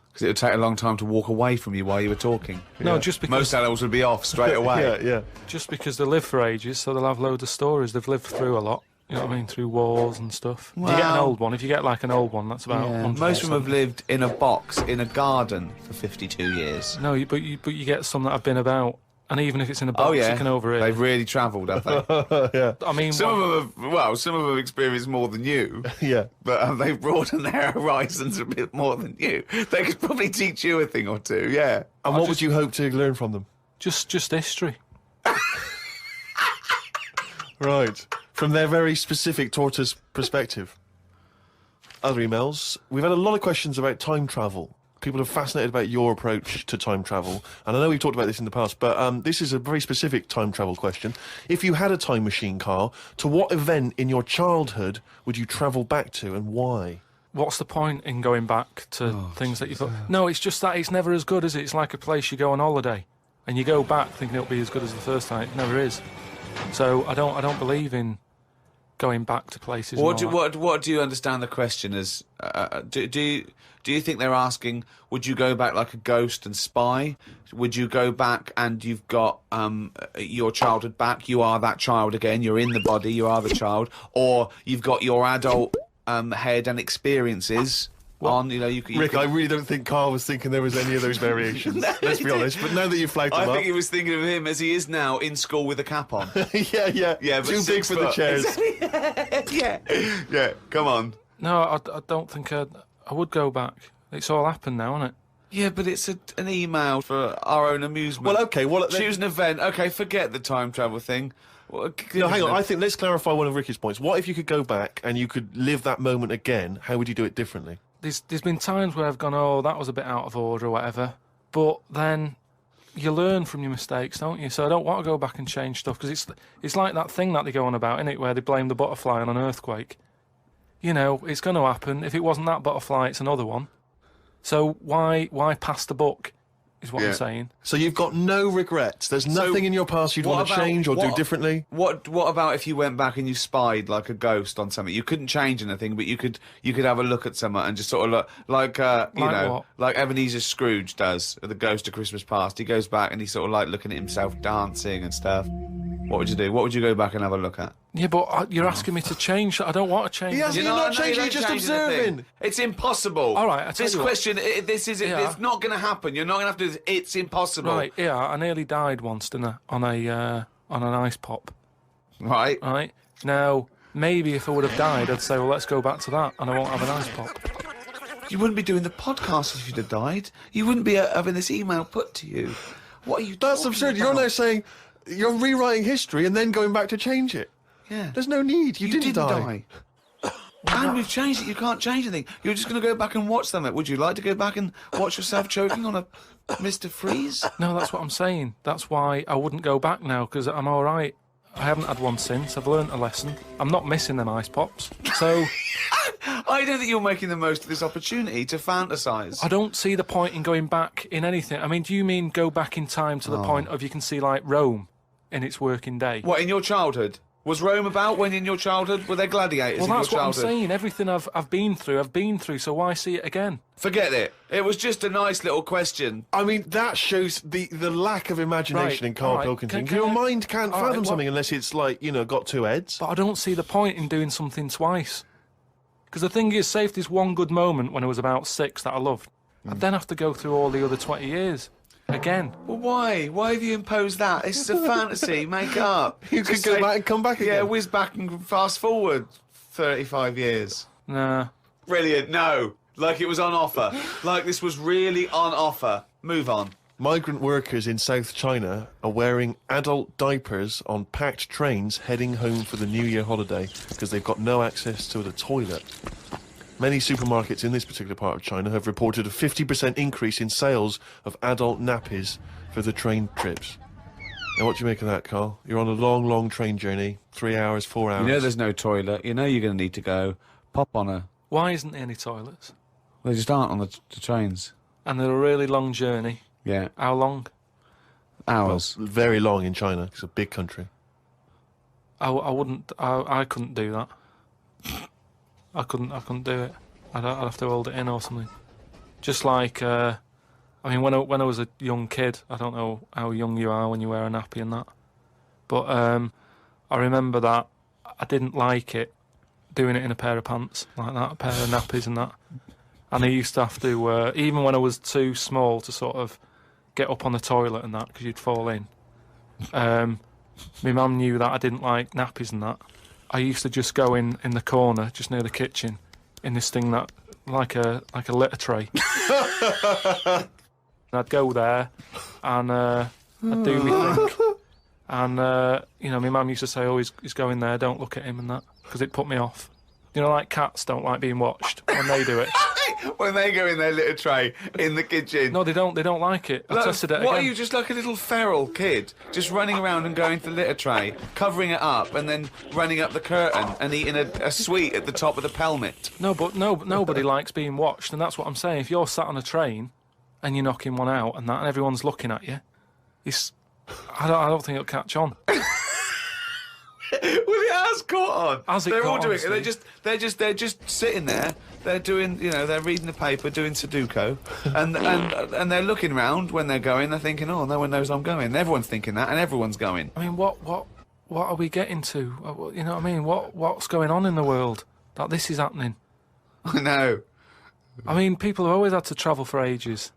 Because it would take a long time to walk away from you while you were talking. No, just because... Most animals would be off straight away. Yeah. Just because they live for ages, so they'll have loads of stories. They've lived through a lot. You know what I mean? Through wars and stuff. If you get an Well- old one, if you get like an old one, that's about 100%. Most of them have lived in a box in a garden for 52 years. No, but you get some that have been about, and even if it's in a box, you can overhear. They've really travelled, have they? Yeah. I mean, Some of them have experienced more than you. Yeah. But they've broadened their horizons a bit more than you. They could probably teach you a thing or two, yeah. And what would you hope to learn from them? just history. Right. From their very specific tortoise perspective. Other emails. We've had a lot of questions about time travel. People are fascinated about your approach to time travel. And I know we've talked about this in the past, but this is a very specific time travel question. If you had a time machine, Karl, to what event in your childhood would you travel back to and why? What's the point in going back to things that you thought? No, it's just that it's never as good, is it? It's like a place you go on holiday and you go back thinking it'll be as good as the first time. It never is. So I don't believe in going back to places. What do you understand the question as? Do you think they're asking, would you go back like a ghost and spy? Would you go back and you've got your childhood back? You are that child again. You're in the body. You are the child, or you've got your adult head and experiences. On, you know, Rick, I really don't think Karl was thinking there was any of those variations. Let's be honest. But now that you've flagged them I up, think he was thinking of him as he is now in school with a cap on. yeah. But Too big for the chairs. yeah. Come on. No, I don't think I would go back. It's all happened now, isn't it? Yeah, but it's an email for our own amusement. Well, okay. Well, choose an event. Okay, forget the time travel thing. Well, no, hang on. I think let's clarify one of Ricky's points. What if you could go back and you could live that moment again? How would you do it differently? There's been times where I've gone, oh, that was a bit out of order or whatever. But then you learn from your mistakes, don't you? So I don't want to go back and change stuff, because it's like that thing that they go on about, innit, where they blame the butterfly on an earthquake. You know, it's going to happen. If it wasn't that butterfly, it's another one. So why pass the buck, is what I'm saying. So you've got no regrets. There's nothing in your past you'd want to change or do differently? What about if you went back and you spied like a ghost on something? You couldn't change anything, but you could have a look at someone and just sort of look like like Ebenezer Scrooge does at the Ghost of Christmas Past. He goes back and he's sort of like looking at himself dancing and stuff. What would you do? What would you go back and have a look at? Yeah, but you're asking me to change. I don't want to change. You're not changing, you're just observing. It's impossible. All right, this question, it's not going to happen. You're not going to have to do this. It's impossible. Right, yeah, I nearly died once, didn't I? On an ice pop. Right. Right. Now, maybe if I would have died, I'd say, well, let's go back to that, and I won't have an ice pop. You wouldn't be doing the podcast if you'd have died. You wouldn't be having this email put to you. What are you That's talking absurd. about? You're now saying you're rewriting history and then going back to change it. Yeah. There's no need. You didn't die. And we've changed it. You can't change anything. You're just going to go back and watch them. Would you like to go back and watch yourself choking on a Mr. Freeze? No, that's what I'm saying. That's why I wouldn't go back now, because I'm all right. I haven't had one since. I've learnt a lesson. I'm not missing them ice pops. So I don't think you're making the most of this opportunity to fantasise. I don't see the point in going back in anything. I mean, do you mean go back in time to the point of you can see, like, Rome in its working day? What, in your childhood? Was Rome about when in your childhood? Were there gladiators in your childhood? Well, that's what I'm saying. Everything I've been through, so why see it again? Forget it. It was just a nice little question. I mean, that shows the lack of imagination in Karl Pilkington. Your mind can't fathom something unless it's, like, you know, got two heads. But I don't see the point in doing something twice. Because the thing is, say if there's one good moment when I was about 6 that I loved, I'd then have to go through all the other 20 years. Again. Well, why? Why have you imposed that? This is a fantasy. Make up. You could go back and come back again. Yeah, whiz back and fast forward 35 years. Nah. Brilliant. No. Like it was on offer. Like this was really on offer. Move on. Migrant workers in South China are wearing adult diapers on packed trains heading home for the New Year holiday because they've got no access to the toilet. Many supermarkets in this particular part of China have reported a 50% increase in sales of adult nappies for the train trips. Now, what do you make of that, Karl? You're on a long, long train journey, 3 hours, 4 hours. You know there's no toilet. You know you're going to need to go. Pop on a... Why isn't there any toilets? They just aren't on the trains. And they're a really long journey. Yeah. How long? Hours. Well, very long in China. It's a big country. I couldn't do that. I couldn't do it. I'd have to hold it in or something. Just like, I mean, when I was a young kid, I don't know how young you are when you wear a nappy and that, but I remember that I didn't like it doing it in a pair of pants like that, a pair of nappies and that. And I used to have to, even when I was too small to sort of get up on the toilet and that, because you'd fall in. My mum knew that I didn't like nappies and that. I used to just go in the corner, just near the kitchen, in this thing that, like a litter tray. And I'd go there, and I'd do my thing. And, my mum used to say, oh, he's going there, don't look at him and that, because it put me off. You know, like cats don't like being watched when they do it. When they go in their litter tray in the kitchen. No, they don't like it. I tested it again. What, are you just like a little feral kid? Just running around and going to the litter tray, covering it up, and then running up the curtain and eating a sweet at the top of the pelmet? No, but nobody likes being watched, and that's what I'm saying. If you're sat on a train and you're knocking one out and that, and everyone's looking at you, I don't think it'll catch on. Well, it has caught on. They're all doing it. They're just sitting there. They're doing, they're reading the paper, doing Sudoku, and they're looking around when they're going. They're thinking, oh, no one knows I'm going. And everyone's thinking that, and everyone's going. I mean, what are we getting to? You know what I mean? What's going on in the world that this is happening? I know. I mean, people have always had to travel for ages.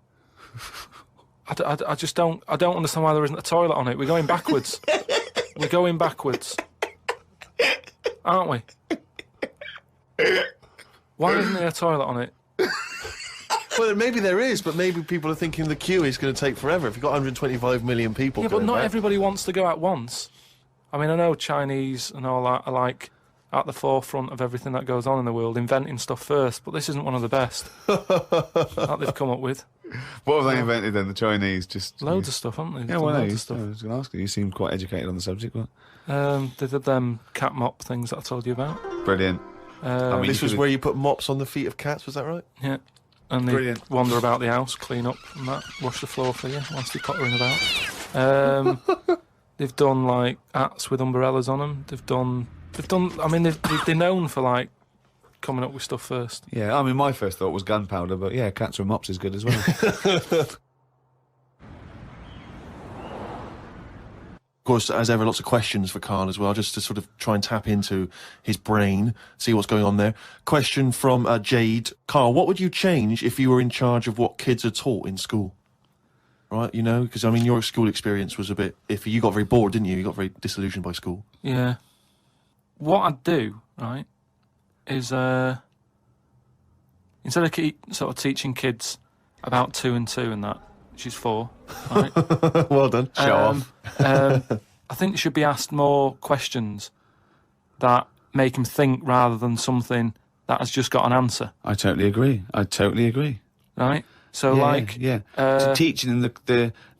I just don't understand why there isn't a toilet on it. We're going backwards. We're going backwards. Aren't we? Why isn't there a toilet on it? Well, maybe there is, but maybe people are thinking the queue is going to take forever. If you've got 125 million people Yeah, but not everybody wants to go at once. I mean, I know Chinese and all that are, like, at the forefront of everything that goes on in the world, inventing stuff first, but this isn't one of the best that they've come up with. What have they invented then, the Chinese? Just loads of stuff, haven't they? Yeah, well, loads of stuff. I was going to ask you. You seem quite educated on the subject. What? They did them cat mop things that I told you about. Brilliant. This was where you put mops on the feet of cats, was that right? Yeah. And they wander about the house, clean up and that, wash the floor for you whilst you're pottering about. They've done, like, hats with umbrellas on them. I mean, they're known for, like, coming up with stuff first. Yeah, I mean, my first thought was gunpowder, but yeah, cats with mops is good as well. Of course, as ever, lots of questions for Karl as well, just to sort of try and tap into his brain, see what's going on there. Question from Jade. Karl, what would you change if you were in charge of what kids are taught in school? Right, because, I mean, your school experience was a bit iffy. You got very bored, didn't you? You got very disillusioned by school. Yeah. What I'd do, right, is instead of sort of teaching kids about 2 and 2 and that, which is 4, right? Well done. Show off. I think they should be asked more questions that make them think rather than something that has just got an answer. I totally agree. Right? So, so teaching them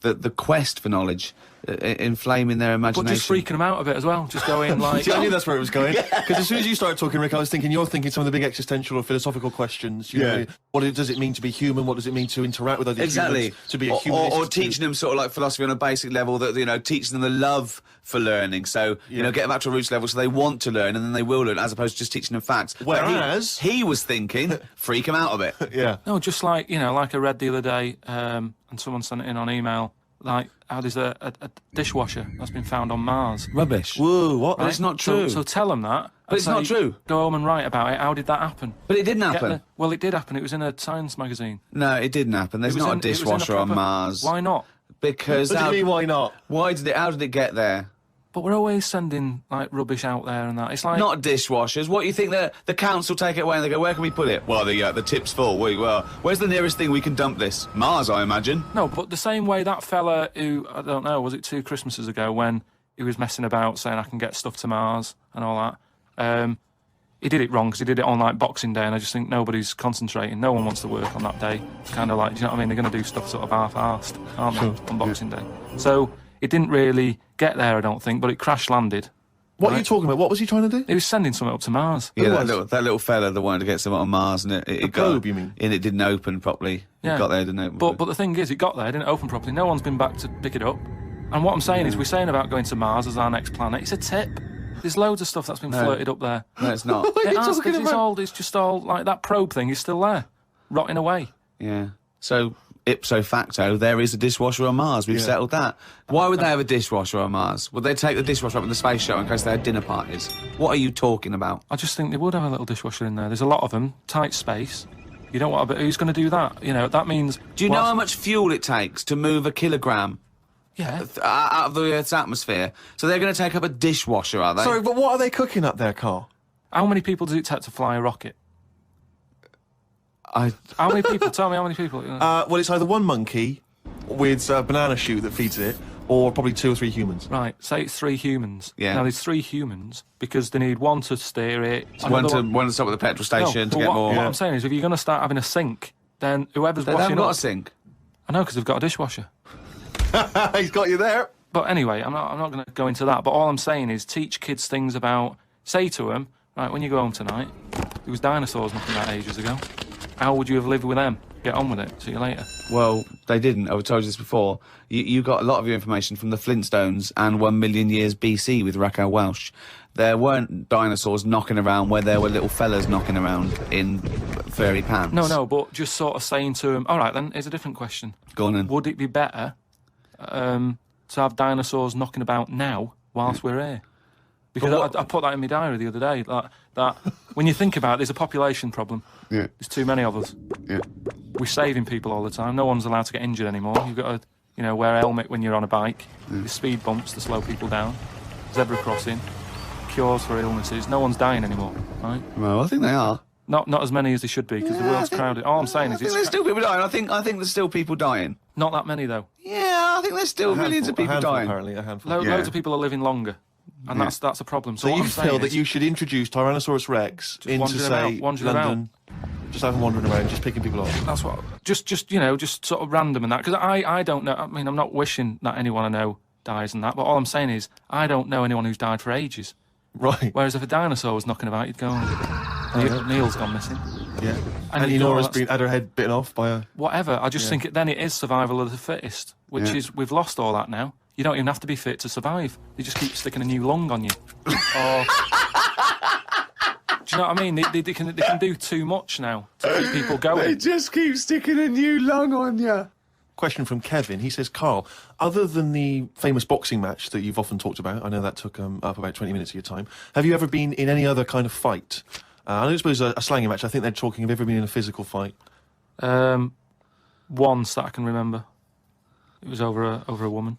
the quest for knowledge, inflaming their imagination. But just freaking them out a bit as well. Just going like... See, I knew that's where it was going. Because as soon as you started talking, Rick, I was thinking you're thinking some of the big existential or philosophical questions. You know, what does it mean to be human? What does it mean to interact with other humans? To be a human. Or teaching them sort of like philosophy on a basic level, that, teaching them the love for learning. So, get them up to a roots level so they want to learn and then they will learn, as opposed to just teaching them facts. Whereas... He was thinking, freak them out a bit. Yeah. No, just like, like I read the other day, and someone sent it in on email, like, how there's a dishwasher that's been found on Mars. Rubbish. Whoa, what? Right? That's not true. So tell them that. But it's not true. Go home and write about it. How did that happen? But it didn't happen. Well, it did happen. It was in a science magazine. No, it didn't happen. There's not a dishwasher on Mars. Why not? Because... What do you mean, why not? How did it get there? But we're always sending, like, rubbish out there and that. It's like... Not dishwashers. What, you think the council take it away and they go, where can we put it? Well, the tip's full. Well, where's the nearest thing we can dump this? Mars, I imagine. No, but the same way that fella who, I don't know, was it 2 Christmases ago, when he was messing about saying I can get stuff to Mars and all that, he did it wrong because he did it on, like, Boxing Day, and I just think nobody's concentrating. No one wants to work on that day. It's kind of like, do you know what I mean? They're going to do stuff sort of half-arsed, aren't they, on Boxing Day? So... it didn't really get there, I don't think, but it crash-landed. What are you talking about? What was he trying to do? He was sending something up to Mars. Yeah, that little fella that wanted to get something on Mars, and it got... probe, you mean? And it didn't open properly. Yeah. It got there, didn't open. But the thing is, it got there, didn't open properly. No one's been back to pick it up. And what I'm saying is, we're saying about going to Mars as our next planet. It's a tip. There's loads of stuff that's been flirted up there. No, it's not. It's just all, like, that probe thing is still there, rotting away. Yeah. So... ipso facto, there is a dishwasher on Mars. We've settled that. Why would they have a dishwasher on Mars? Would they take the dishwasher up in the space shuttle in case they had dinner parties? What are you talking about? I just think they would have a little dishwasher in there. There's a lot of them, tight space. You don't want to, but who's going to do that? You know, that means... Do you know how much fuel it takes to move a kilogram out of the Earth's atmosphere? So they're going to take up a dishwasher, are they? Sorry, but what are they cooking up there, Karl? How many people does it take to fly a rocket? How many people? Tell me how many people. Well, it's either one monkey with a banana shoe that feeds it, or probably 2 or 3 humans. Right, say it's 3 humans. Yeah. Now, there's 3 humans because they need one to steer it. one to stop at the petrol station to get more... What I'm saying is, if you're going to start having a sink, then whoever's They washing haven't got up... a sink. I know, because they've got a dishwasher. He's got you there. But anyway, I'm not going to go into that. But all I'm saying is teach kids things about... Say to them, right, when you go home tonight, there was dinosaurs knocking about ages ago. How would you have lived with them? Get on with it. See you later. Well, they didn't. I've told you this before. You got a lot of your information from the Flintstones and 1 million years BC with Raquel Welch. There weren't dinosaurs knocking around where there were little fellas knocking around in furry pants. No, but just sort of saying to them, all right, then, here's a different question. Go on then. Would it be better to have dinosaurs knocking about now whilst we're here? Because I put that in my diary the other day, that when you think about it, there's a population problem. Yeah. There's too many of us. Yeah. We're saving people all the time. No one's allowed to get injured anymore. You've got to, wear a helmet when you're on a bike. There's speed bumps to slow people down. Zebra crossing. Cures for illnesses. No one's dying anymore, right? Well, I think they are. Not as many as they should be, because the world's crowded. All I'm saying is... there's still people dying. I think there's still people dying. Not that many, though. Yeah, I think there's still millions of people dying. Apparently, a handful. Loads of people are living longer. And that's a problem. So you feel that you should introduce Tyrannosaurus Rex into, say, London, just have them wandering around, just picking people off. That's what... Just sort of random and that. Because I don't know... I mean, I'm not wishing that anyone I know dies and that, but all I'm saying is I don't know anyone who's died for ages. Right. Whereas if a dinosaur was knocking about, you'd go... Neil's gone missing. Yeah. And Nora's had her head bitten off by a... Whatever. I just think then it is survival of the fittest, which is... We've lost all that now. You don't even have to be fit to survive. They just keep sticking a new lung on you. Or... Do you know what I mean? They can do too much now to keep people going. They just keep sticking a new lung on you. Question from Kevin. He says, Karl, other than the famous boxing match that you've often talked about, I know that took up about 20 minutes of your time, have you ever been in any other kind of fight? I don't suppose a slangy match. I think they're talking, have you ever been in a physical fight? Once that I can remember. It was over a woman.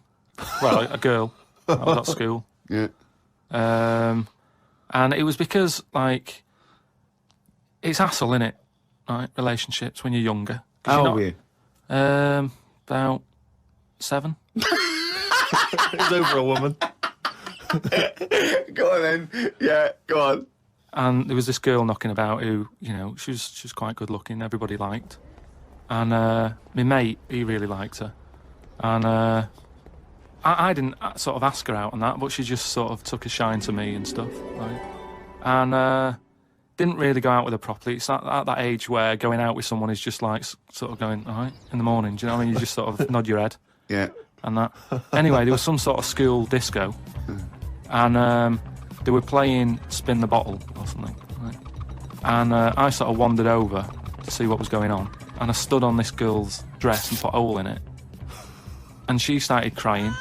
Well, a girl. I was at school. Yeah. And it was because, like, it's hassle, innit? Right? Relationships when you're younger. How old were you? About 7. It was over a woman. Go on then. Yeah, go on. And there was this girl knocking about who, she was quite good looking, everybody liked. And my mate, he really liked her. And I didn't sort of ask her out and that, but she just sort of took a shine to me and stuff. Right? And didn't really go out with her properly. It's at that age where going out with someone is just like sort of going, all right, in the morning. Do you know what I mean? You just sort of nod your head. Yeah. And that. Anyway, there was some sort of school disco. And they were playing Spin the Bottle or something. Right? And I sort of wandered over to see what was going on. And I stood on this girl's dress and put a hole in it. And she started crying.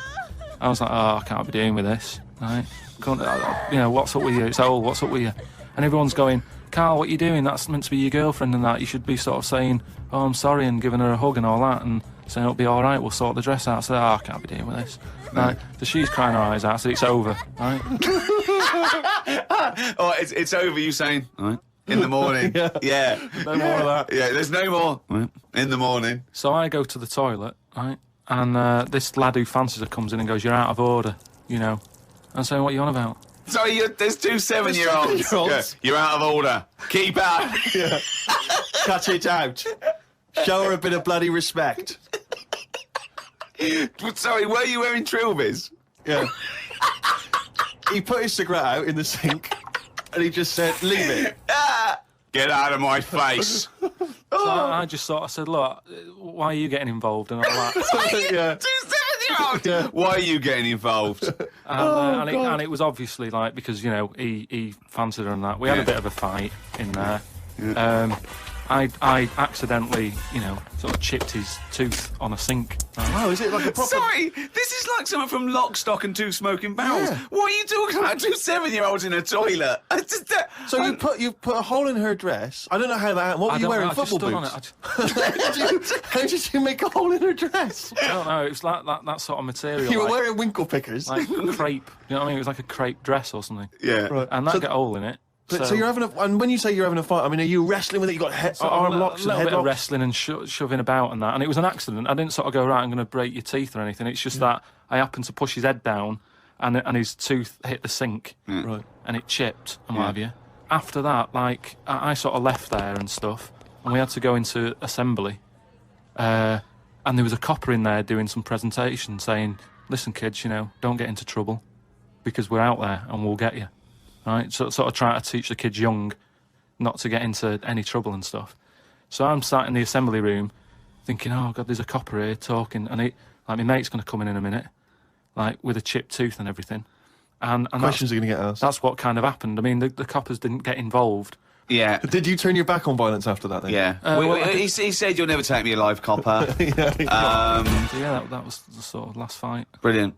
I was like, I can't be dealing with this. Right? What's up with you? It's old, what's up with you? And everyone's going, Karl, what are you doing? That's meant to be your girlfriend and that. You should be sort of saying, oh, I'm sorry, and giving her a hug and all that, and saying it'll be all right, we'll sort the dress out. I said, I can't be dealing with this. Right? So she's crying her eyes out, I said, it's over, right? Oh, it's over, you saying, all right, in the morning. Yeah. No more of that. Yeah, there's no more. Right. In the morning. So I go to the toilet, right? And this lad who fancies her comes in and goes, you're out of order, I'm saying, what are you on about? Sorry, there's 2 7-year-olds. Yeah, you're out of order. Keep out. Yeah. Cut it out. Show her a bit of bloody respect. Sorry, were you wearing trilbies? Yeah. He put his cigarette out in the sink and he just said, leave it. Get out of my face. So I just sort of said, look, why are you getting involved and all that? Yeah. 2 7-year-olds. Yeah. Why are you getting involved? And it was obviously like because he fancied her and that. We had a bit of a fight in there, I accidentally, sort of chipped his tooth on a sink. Wow, is it like a proper... Sorry, this is like someone from Lock, Stock and Two Smoking Barrels. Yeah. What are you talking about? 2 7-year-olds in a toilet. So you put a hole in her dress. I don't know how that... What were you wearing, football boots? How did you make a hole in her dress? I don't know, it was like that sort of material. You were wearing winkle pickers. Like crepe, you know what I mean? It was like a crepe dress or something. Yeah. Right. And that got a hole in it. So you're having and when you say you're having a fight, I mean, are you wrestling with it? You got arm locks and head a little bit locks? of wrestling and shoving about and that, and it was an accident. I didn't sort of go, right, I'm going to break your teeth or anything. It's just that I happened to push his head down, and his tooth hit the sink, Right. and it chipped and what have you. After that, like I sort of left there and stuff, and we had to go into assembly, and there was a copper in there doing some presentation saying, "Listen, kids, don't get into trouble, because we're out there and we'll get you." Right, so sort of trying to teach the kids young not to get into any trouble and stuff. So I'm sat in the assembly room thinking, oh God, there's a copper here talking, and my mate's going to come in a minute, like with a chipped tooth and everything. And Questions are going to get asked. That's what kind of happened. I mean, the coppers didn't get involved. Yeah. Did you turn your back on violence after that then? Yeah. He said, "You'll never take me alive, copper." So yeah, that was the sort of last fight. Brilliant.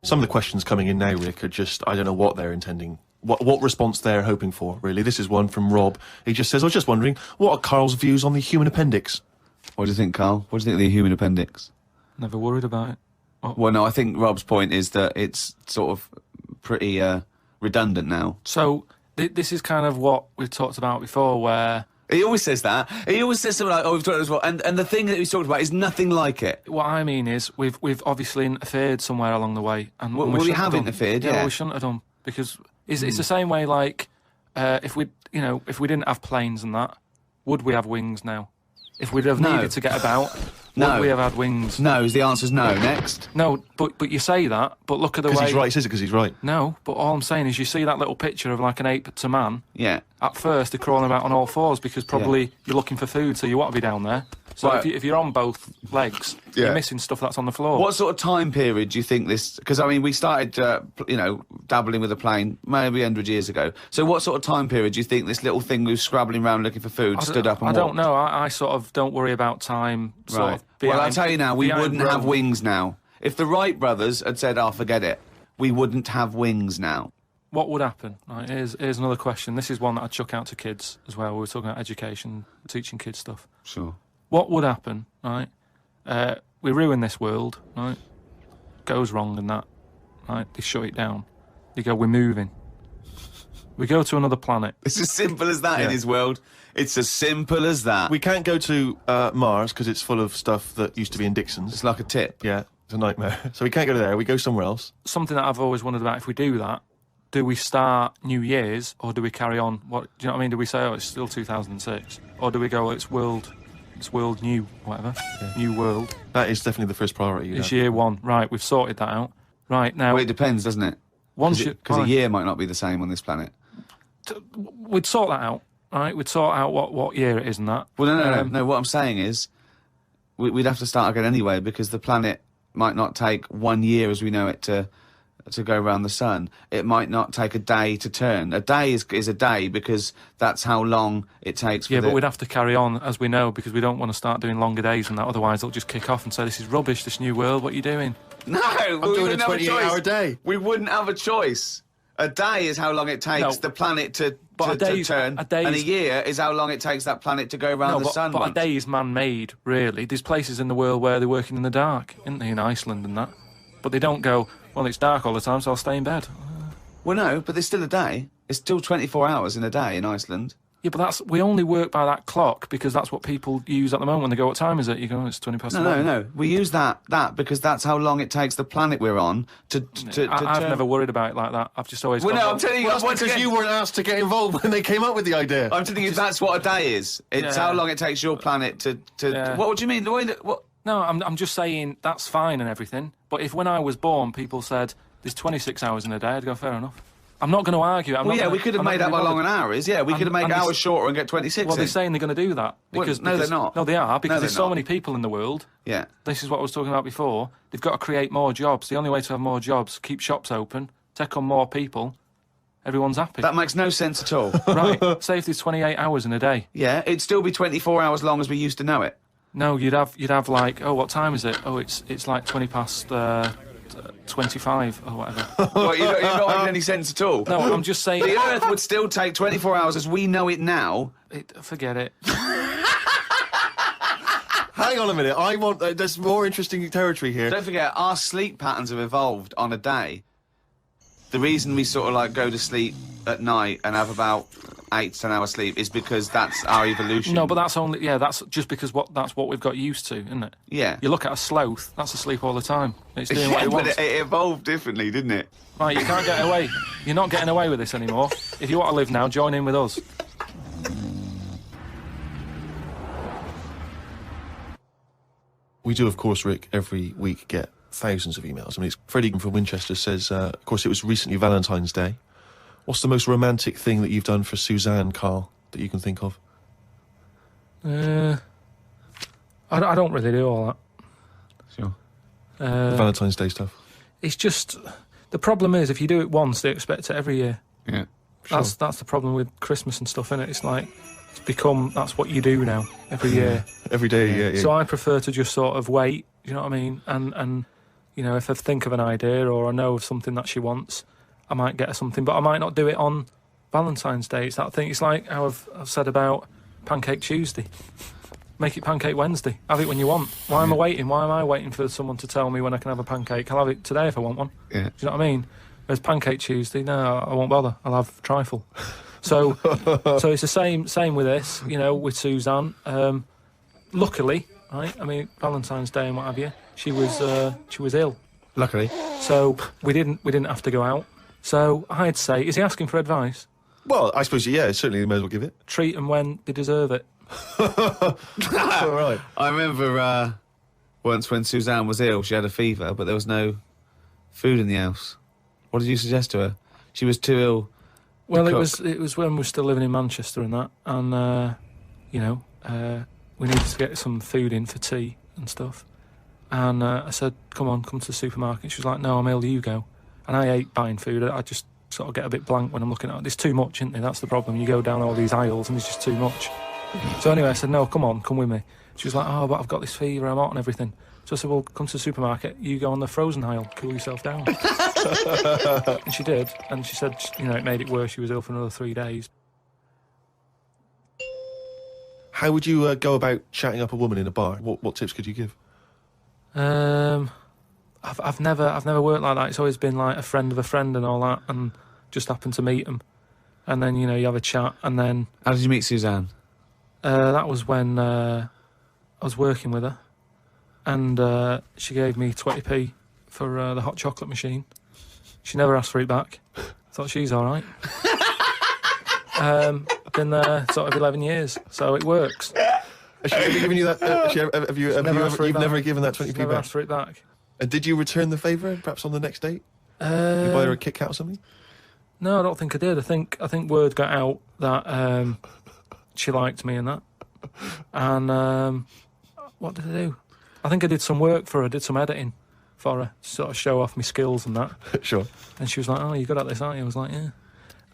Some of the questions coming in now, Rick, are just, I don't know what they're intending, what response they're hoping for, really. This is one from Rob. He just says, I was just wondering, what are Karl's views on the human appendix? What do you think, Karl? What do you think of the human appendix? Never worried about it. Well, no, I think Rob's point is that it's sort of pretty redundant now. So this is kind of what we've talked about before, where... He always says that. He always says something like, "Oh, we've talked as well," and the thing that he's talked about is nothing like it. What I mean is, we've obviously interfered somewhere along the way, and Well, we have interfered, yeah. Well, we shouldn't have done, because it's the same way. Like, if we didn't have planes and that, would we have wings now? If we'd have needed to get about, would we have had wings? No, the answer's no. Next. No, but you say that, but look at the way... Because he's right, says it because he's right. No, but all I'm saying is you see that little picture of like an ape to man. Yeah. At first, they're crawling about on all fours because probably you're looking for food, so you want to be down there. So Right. if you're on both legs, you're missing stuff that's on the floor. What sort of time period do you think this... Because, I mean, we started, dabbling with a plane maybe 100 years ago. So what sort of time period do you think this little thing who's scrabbling around looking for food stood up and I don't walked? know. I sort of don't worry about time. Sort of Well, I'll tell you now, we behind wouldn't have Rome. wings now. If the Wright brothers had said, "Oh, forget it," we wouldn't have wings now. What would happen? Right, here's another question. This is one that I'd chuck out to kids as well. We were talking about education, teaching kids stuff. Sure. What would happen, right? We ruin this world, right? Goes wrong and that, right? They shut it down. They go, we're moving. We go to another planet. It's as simple as that in his world. It's as simple as that. We can't go to Mars because it's full of stuff that used to be in Dixon's. It's like a tip. Yeah, it's a nightmare. So we can't go there. We go somewhere else. Something that I've always wondered about, if we do that, do we start New Year's or do we carry on? What do you know what I mean? Do we say, oh, it's still 2006? Or do we go, it's world new, whatever, new world? That is definitely the first priority. It's year one. Right, we've sorted that out. Right, now... Well, it depends, doesn't it? Because a year might not be the same on this planet. We'd sort that out, right? We'd sort out what year it is and that. Well, no. What I'm saying is we'd have to start again anyway, because the planet might not take 1 year as we know it to go around the sun. It might not take a day to turn. A day is a day because that's how long it takes. Yeah, but we'd have to carry on as we know, because we don't want to start doing longer days and that. Otherwise, they'll just kick off and say, this is rubbish, this new world, what are you doing? No, I'm doing a 28-hour day. We wouldn't have a choice. A day is how long it takes the planet to turn, and a year is how long it takes that planet to go around the sun. But a day is man-made, really. There's places in the world where they're working in the dark, isn't there, in Iceland and that? But they don't go, well, it's dark all the time, so I'll stay in bed. Well, no, but there's still a day. It's still 24 hours in a day in Iceland. Yeah, but we only work by that clock because that's what people use at the moment when they go, what time is it? You go, oh, it's 20 past 11. No. We use that because that's how long it takes the planet we're on to I've never worried about it like that. I've just always... Well, no, I'm telling you... Well, that's because you weren't asked to get involved when they came up with the idea. I'm telling you that's what a day is. It's how long it takes your planet to... What do you mean? The way that... What? No, I'm just saying that's fine and everything, but if when I was born people said there's 26 hours in a day, I'd go, fair enough. I'm not going to argue. We could have made that how long an hour is. Yeah, we could have made hours shorter and get 26 Well, they're saying they're going to do that. Because they're not. No, they are, because there's so many people in the world. Yeah. This is what I was talking about before. They've got to create more jobs. The only way to have more jobs, keep shops open, take on more people, Everyone's happy. That makes no sense at all. Right. Say if there's 28 hours in a day. Yeah, it'd still be 24 hours long as we used to know it. No, you'd have like, oh, what time is it? Oh, it's like 20 past 25 or whatever. Well, you're not making any sense at all. No, I'm just saying... The Earth would still take 24 hours as we know it now. Forget it. Hang on a minute, I want... there's more interesting territory here. Don't forget, our sleep patterns have evolved on a day. The reason we sort of, like, go to sleep at night and have about 8 to 10 hours sleep is because that's our evolution. No, but that's only... Yeah, that's just because that's what we've got used to, isn't it? Yeah. You look at a sloth, that's asleep all the time. It's doing what it wants. But it evolved differently, didn't it? Right, you can't get away. You're not getting away with this anymore. If you want to live now, join in with us. We do, of course, Rick, every week get thousands of emails. I mean, it's Freddie from Winchester says, of course, it was recently Valentine's Day. What's the most romantic thing that you've done for Suzanne, Karl, that you can think of? I don't really do all that. Sure. Valentine's Day stuff. It's just... The problem is, if you do it once, they expect it every year. Yeah. Sure. That's the problem with Christmas and stuff, innit? It's like... That's what you do now, every year. Every day, yeah. So I prefer to just sort of wait, you know what I mean? And you know, if I think of an idea or I know of something that she wants, I might get her something, but I might not do it on Valentine's Day. It's that thing. It's like how I've said about Pancake Tuesday. Make it Pancake Wednesday. Have it when you want. Why am I waiting? Why am I waiting for someone to tell me when I can have a pancake? I'll have it today if I want one. Yeah. Do you know what I mean? Whereas Pancake Tuesday, no, I won't bother. I'll have trifle. So it's the same with this, you know, with Suzanne. Luckily, right? I mean, Valentine's Day and what have you, she was ill. Luckily. So we didn't have to go out. So I'd say, is he asking for advice? Well, I suppose, yeah, certainly you may as well give it. Treat them when they deserve it. All right. I remember once when Suzanne was ill, she had a fever, but there was no food in the house. What did you suggest to her? She was too ill. Well, it was when we were still living in Manchester and that, and you know, we needed to get some food in for tea and stuff. And I said, come to the supermarket. She was like, no, I'm ill, you go. And I hate buying food. I just sort of get a bit blank when I'm looking at it. There's too much, isn't there? That's the problem. You go down all these aisles and there's just too much. So anyway, I said, no, come with me. She was like, oh, but I've got this fever, I'm hot and everything. So I said, well, come to the supermarket, you go on the frozen aisle, cool yourself down. And she did, and she said, you know, it made it worse, she was ill for another 3 days. How would you go about chatting up a woman in a bar? What tips could you give? I've never worked like that. It's always been like a friend of a friend and all that, and just happened to meet them. And then, you know, you have a chat, and then... How did you meet Suzanne? That was when I was working with her, and she gave me 20p for the hot chocolate machine. She never asked for it back. Thought she's all right. Been there sort of 11 years, so it works. Has she ever given you that? You've never given that 20p never back? asked for it back. And did you return the favour, perhaps on the next date? You buy her a Kit Kat or something? No, I don't think I did. I think word got out that she liked me and that. And what did I do? I think I did some work for her, did some editing for her, to sort of show off my skills and that. Sure. And she was like, oh, you're good at this, aren't you? I was like, yeah.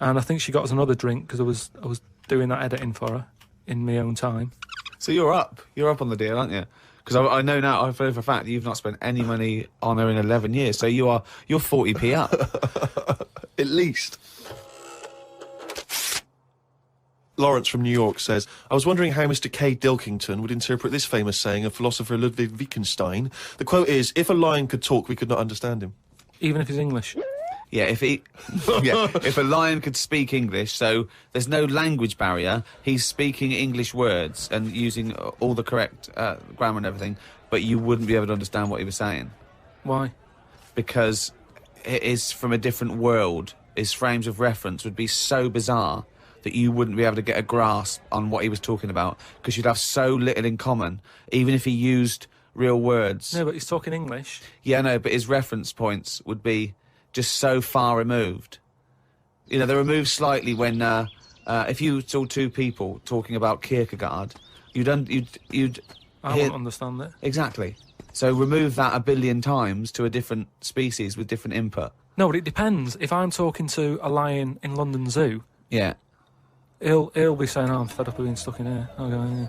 And I think she got us another drink because I was doing that editing for her in my own time. So you're up on the deal, aren't you? Because I know now, I know for a fact that you've not spent any money on her in 11 years, so you're 40p up. At least. Lawrence from New York says, I was wondering how Mr. K. Pilkington would interpret this famous saying of philosopher Ludwig Wittgenstein. The quote is, if a lion could talk, we could not understand him. Even if he's English? Yeah, if a lion could speak English, so there's no language barrier, he's speaking English words and using all the correct grammar and everything, but you wouldn't be able to understand what he was saying. Why? Because it is from a different world. His frames of reference would be so bizarre that you wouldn't be able to get a grasp on what he was talking about, because you'd have so little in common, even if he used real words. No, but he's talking English. Yeah, no, but his reference points would be just so far removed. You know, they're removed slightly when, if you saw two people talking about Kierkegaard, you'd I wouldn't understand it. Exactly. So remove that 1 billion times to a different species with different input. No, but it depends. If I'm talking to a lion in London Zoo, Yeah. he'll be saying, "Oh, I'm fed up of being stuck in here." I'll go, "Yeah."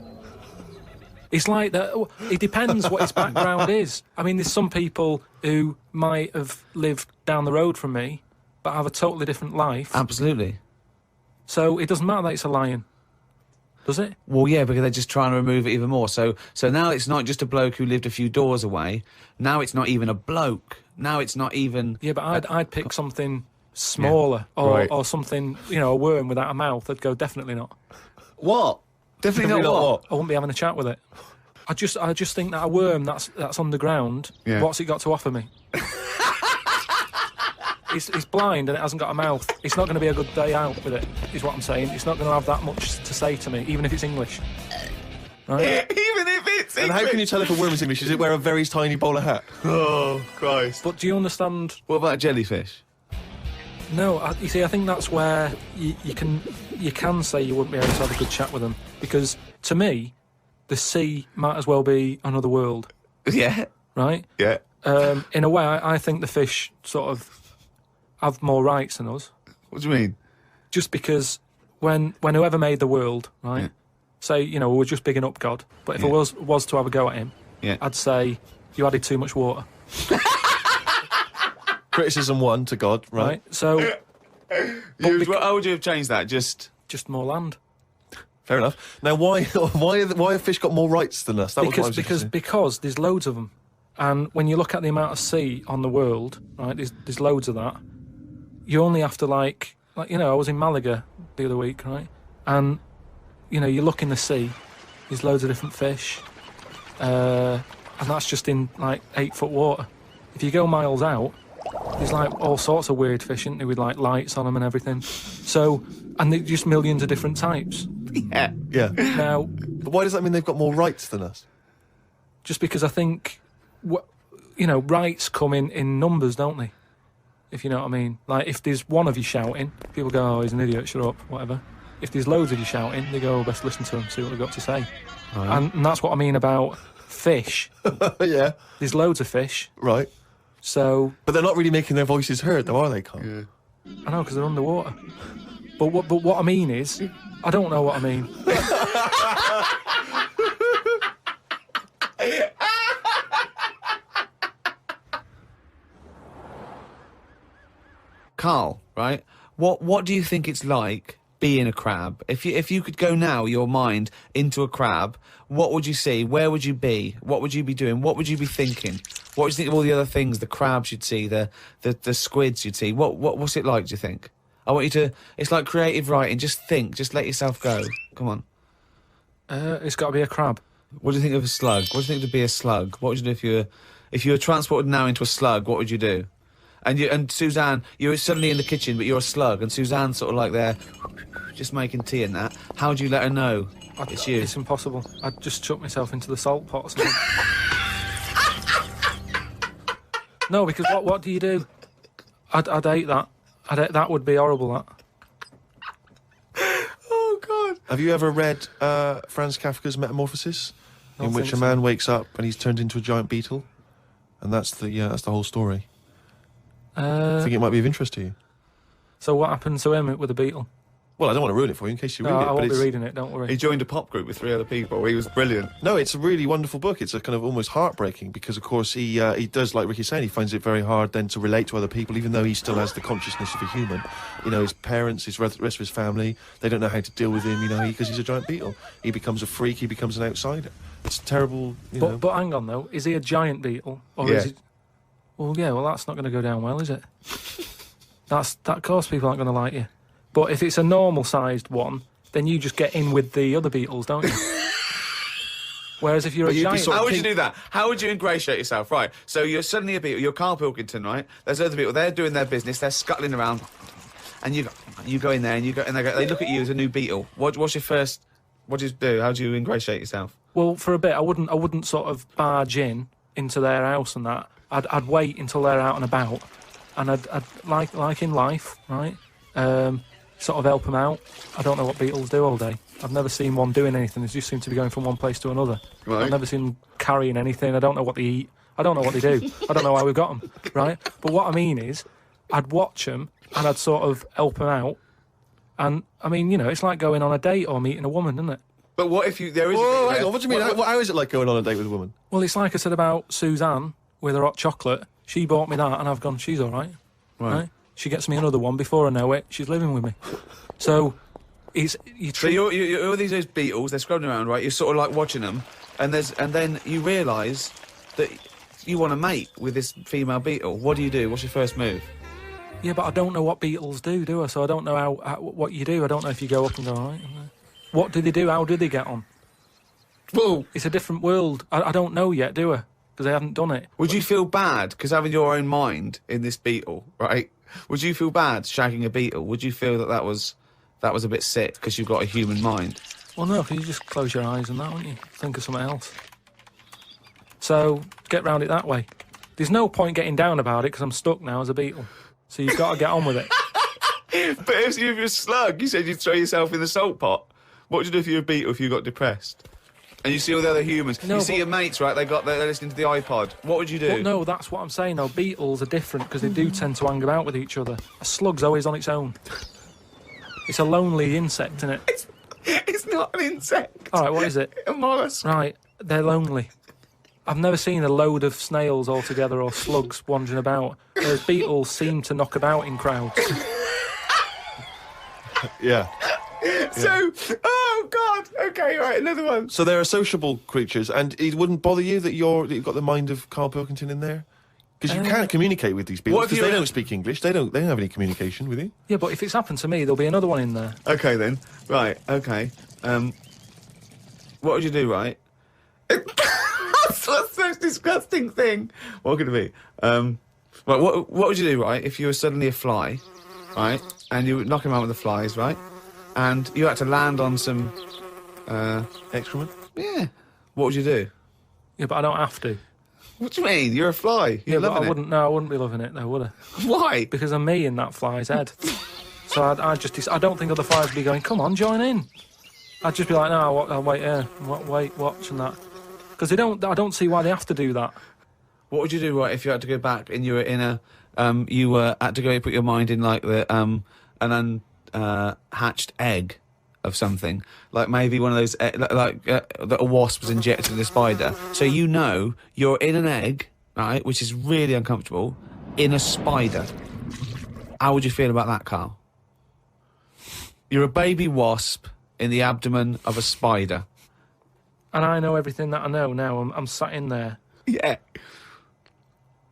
It's like that. It depends what his background is. I mean, there's some people who might have lived down the road from me, but have a totally different life. Absolutely. So it doesn't matter that it's a lion, does it? Well, yeah, because they're just trying to remove it even more. So now it's not just a bloke who lived a few doors away. Now it's not even a bloke. Now it's not even... Yeah, but I'd pick something smaller or something, a worm without a mouth. I'd go, definitely not. What? Definitely not what? I wouldn't be having a chat with it. I just think that a worm that's underground, what's it got to offer me? It's blind and it hasn't got a mouth. It's not going to be a good day out with it, is what I'm saying. It's not going to have that much to say to me, even if it's English. Right? Even if it's And how can you tell if a worm is English? Does it wear a very tiny bowler hat? Oh, Christ. But do you understand? What about a jellyfish? No, you see, I think that's where you can say you wouldn't be able to have a good chat with them, because to me, the sea might as well be another world. Yeah. Right? Yeah. In a way, I think the fish sort of have more rights than us. What do you mean? Just because when whoever made the world, right, say, we're just bigging up God, but if I was to have a go at him, I'd say, you added too much water. Criticism 1 to God, right? So... how would you have changed that? Just more land. Fair enough. Now, why have fish got more rights than us? Because there's loads of them. And when you look at the amount of sea on the world, right, there's loads of that. You only have to I was in Malaga the other week, right? And, you look in the sea, there's loads of different fish. And that's just in, 8-foot water. If you go miles out, there's, all sorts of weird fish, isn't there, with, lights on them and everything. So, and there's just millions of different types. Yeah. Yeah. Now... But why does that mean they've got more rights than us? Just because I think, rights come in numbers, don't they? If you know what I mean. Like, if there's one of you shouting, people go, oh, he's an idiot, shut up, whatever. If there's loads of you shouting, they go, oh, best listen to him, see what they've got to say. Right. And that's what I mean about fish. Yeah. There's loads of fish. Right. So... But they're not really making their voices heard, though, are they, Karl? Yeah. I know, because they're underwater. But what I mean is, I don't know what I mean. Karl, right? What do you think it's like being a crab? If you could go now, your mind, into a crab, what would you see? Where would you be? What would you be doing? What would you be thinking? What would you think of all the other things the crabs you'd see, the squids you'd see? What's it like, do you think? I want you to... It's like creative writing. Just think. Just let yourself go. Come on. It's got to be a crab. What do you think of a slug? What do you think to be a slug? What would you do if you were transported now into a slug? What would you do? And Suzanne, you're suddenly in the kitchen, but you're a slug, and Suzanne's sort of like there, just making tea and that. How do you let her know it's you? It's impossible. I'd just chuck myself into the salt pot or something. No, because what do you do? I'd hate that. That would be horrible, that. Oh, God. Have you ever read Franz Kafka's Metamorphosis? In which a man wakes up and he's turned into a giant beetle? And that's the whole story. I think it might be of interest to you. So what happened to him with the beetle? Well, I don't want to ruin it for you in case you read it. I won't be reading it, don't worry. He joined a pop group with 3 other people. He was brilliant. No, it's a really wonderful book. It's a kind of almost heartbreaking because, of course, he does, like Ricky's saying, he finds it very hard then to relate to other people, even though he still has the consciousness of a human. His parents, his rest of his family, they don't know how to deal with him, because he's a giant beetle. He becomes a freak, he becomes an outsider. It's terrible, But hang on, though. Is he a giant beetle? Or is he... Well, yeah, that's not going to go down well, is it? That, of course, people aren't going to like you. But if it's a normal-sized one, then you just get in with the other beetles, don't you? Whereas if you're a giant... How would you do that? How would you ingratiate yourself? Right, so you're suddenly a beetle, you're Karl Pilkington, right? There's other people, they're doing their business, they're scuttling around, and you go in there, and they look at you as a new beetle. What's your first... What do you do? How do you ingratiate yourself? Well, for a bit, I wouldn't sort of barge into their house and that. I'd wait until they're out and about, and I'd like in life, right? Sort of help them out. I don't know what beetles do all day. I've never seen one doing anything. They just seem to be going from one place to another. Right. I've never seen them carrying anything. I don't know what they eat. I don't know what they do. I don't know how we've got them, right? But what I mean is, I'd watch them and I'd sort of help them out. And, I mean, it's like going on a date or meeting a woman, isn't it? But what if there is... Whoa, hang on, what do you mean? How is it like going on a date with a woman? Well, it's like I said about Suzanne with her hot chocolate. She bought me that and I've gone, she's all right. Right? She gets me another one before I know it. She's living with me. So... So you're these beetles, they're scrubbing around, right? You're sort of like watching them, and then you realise that you want to mate with this female beetle. What do you do? What's your first move? Yeah, but I don't know what beetles do I? So I don't know what you do. I don't know if you go up and go, all right. What do they do? How do they get on? Well, it's a different world. I don't know yet, do I? Because I haven't done it. Would you feel bad, because having your own mind in this beetle, right? Would you feel bad shagging a beetle? Would you feel that was a bit sick because you've got a human mind? Well, no, because you just close your eyes and that, won't you? Think of something else. So, get round it that way. There's no point getting down about it because I'm stuck now as a beetle. So you've got to get on with it. But if you're a slug, you said you'd throw yourself in the salt pot. What would you do if you were a beetle if you got depressed? And you see all the other humans. You see your mates, right? They're listening to the iPod. What would you do? Well, no, that's what I'm saying. No, beetles are different because they do tend to hang about with each other. A slug's always on its own. It's a lonely insect, isn't it? It's not an insect. All right, what is it? A mollusk. Right, they're lonely. I've never seen a load of snails all together or slugs wandering about. Whereas beetles seem to knock about in crowds. Yeah. So, oh God, okay, right, another one. So they're sociable creatures, and it wouldn't bother you that you've got the mind of Karl Pilkington in there? Because you can't communicate with these people, because they don't speak English. They don't have any communication with you. Yeah, but if it's happened to me, there'll be another one in there. Okay, then. Right, okay. What would you do, right? That's such a disgusting thing. What could it be? Right, what would you do, right, if you were suddenly a fly, right, and you were knocking around with the flies, right, and you had to land on some... excrement? Yeah. What would you do? Yeah, but I don't have to. What do you mean? You're a fly. You're but I loving it. No, I wouldn't be loving it, though, would I? Why? Because I'm me in that fly's head. So I don't think other flies would be going, come on, join in. I'd just be like, no, I'll wait here, wait, watch and that. Because I don't see why they have to do that. What would you do, right, if you had to go back and you were in a, you had to go put your mind in, like, an unhatched egg of something, like maybe one of those, that a wasp was injected in a spider. So you're in an egg, right, which is really uncomfortable, in a spider. How would you feel about that, Karl? You're a baby wasp in the abdomen of a spider. And I know everything that I know now. I'm sat in there. Yeah.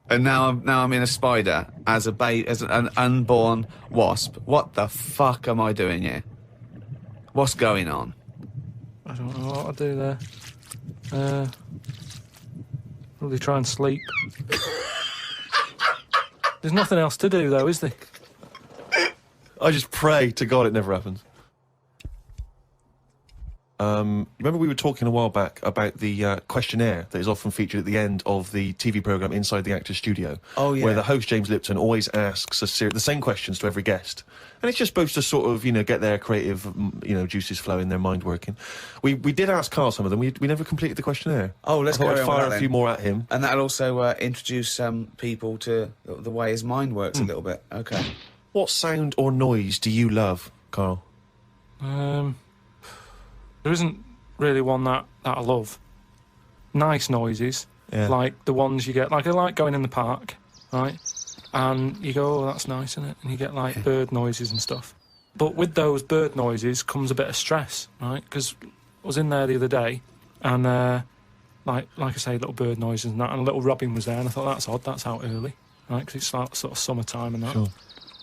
And now I'm in a spider as an unborn wasp. What the fuck am I doing here? What's going on? I don't know what I'll do there. Probably try and sleep. There's nothing else to do, though, is there? I just pray to God it never happens. Remember we were talking a while back about the questionnaire that is often featured at the end of the TV programme Inside the Actor's Studio? Oh, yeah. Where the host, James Lipton, always asks the same questions to every guest. And it's just supposed to sort of, get their creative, juices flowing, their mind working. We did ask Karl some of them. We never completed the questionnaire. Oh, let's go I'd fire a few more at him. And that'll also introduce people to the way his mind works a little bit. Okay. What sound or noise do you love, Karl? There isn't really one that I love. Nice noises, like the ones you get. Like I like going in the park, right? And you go, oh, that's nice, isn't it? And you get like bird noises and stuff. But with those bird noises comes a bit of stress, right? Because I was in there the other day, and like I say, little bird noises and that, and a little robin was there, and I thought that's odd. That's out early, right? Because it's like sort of summertime and that. Sure.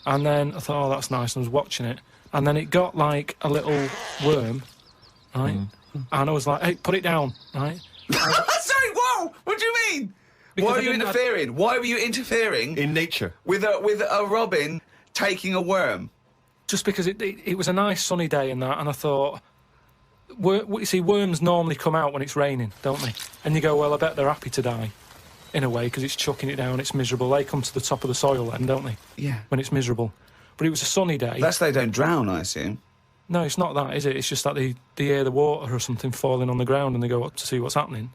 And then I thought, oh, that's nice. And I was watching it, and then it got like a little worm. Right? And I was like, hey, put it down, right? Sorry, whoa! What do you mean? Because why are you interfering? Why were you interfering in nature with a robin taking a worm? Just because it was a nice sunny day and that, and I thought, you see, worms normally come out when it's raining, don't they? And you go, well, I bet they're happy to die, in a way, because it's chucking it down, it's miserable. They come to the top of the soil then, don't they? Yeah. When it's miserable. But it was a sunny day. That's they don't drown, I assume. No, it's not that, is it? It's just that they hear the water or something falling on the ground and they go up to see what's happening.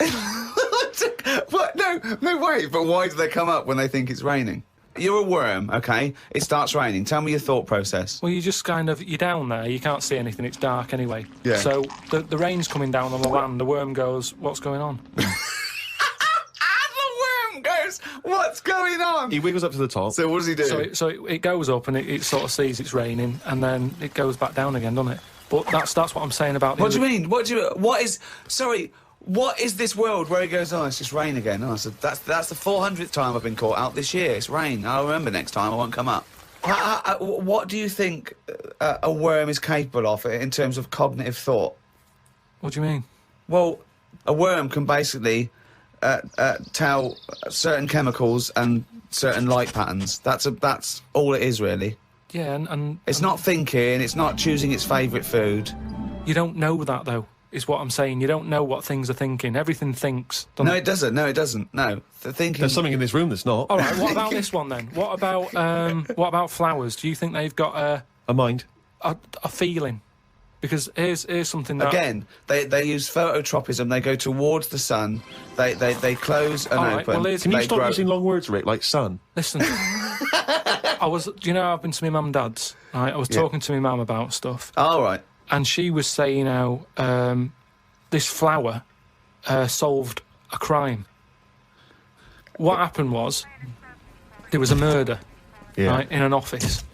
What? No, wait, but why do they come up when they think it's raining? You're a worm, okay? It starts raining. Tell me your thought process. Well, you just you're down there, you can't see anything, it's dark anyway. Yeah. So the rain's coming down on the land, the worm goes, what's going on? The worm goes, what's going on? He wiggles up to the top. So what does he do? So it goes up and it sort of sees it's raining, and then it goes back down again, doesn't it? But that's what I'm saying about the What do you mean? What is this world where he goes, oh, it's just rain again? Oh, so that's the 400th time I've been caught out this year. It's rain. I'll remember next time I won't come up. What do you think a worm is capable of in terms of cognitive thought? What do you mean? Well, a worm can basically tell certain chemicals and certain light patterns. That's all it is, really. Yeah, and It's not thinking, it's not choosing its favourite food. you don't know that, though, is what I'm saying. You don't know what things are thinking. Everything thinks, doesn't No, it? it doesn't. No, it doesn't. No. The thinking... There's something in this room that's not. All right, what about this one, then? What about flowers? Do you think they've got A mind. a feeling? Because here's something that... Again, they use phototropism. They go towards the sun. They close and All right, open. well, here's- Can you they stop grow. using long words, Rick, like sun? Listen, do you know I've been to my mum and dad's, right? I was talking to my mum about stuff, All right. and she was saying how this flower solved a crime. What happened was, there was a murder, right, in an office.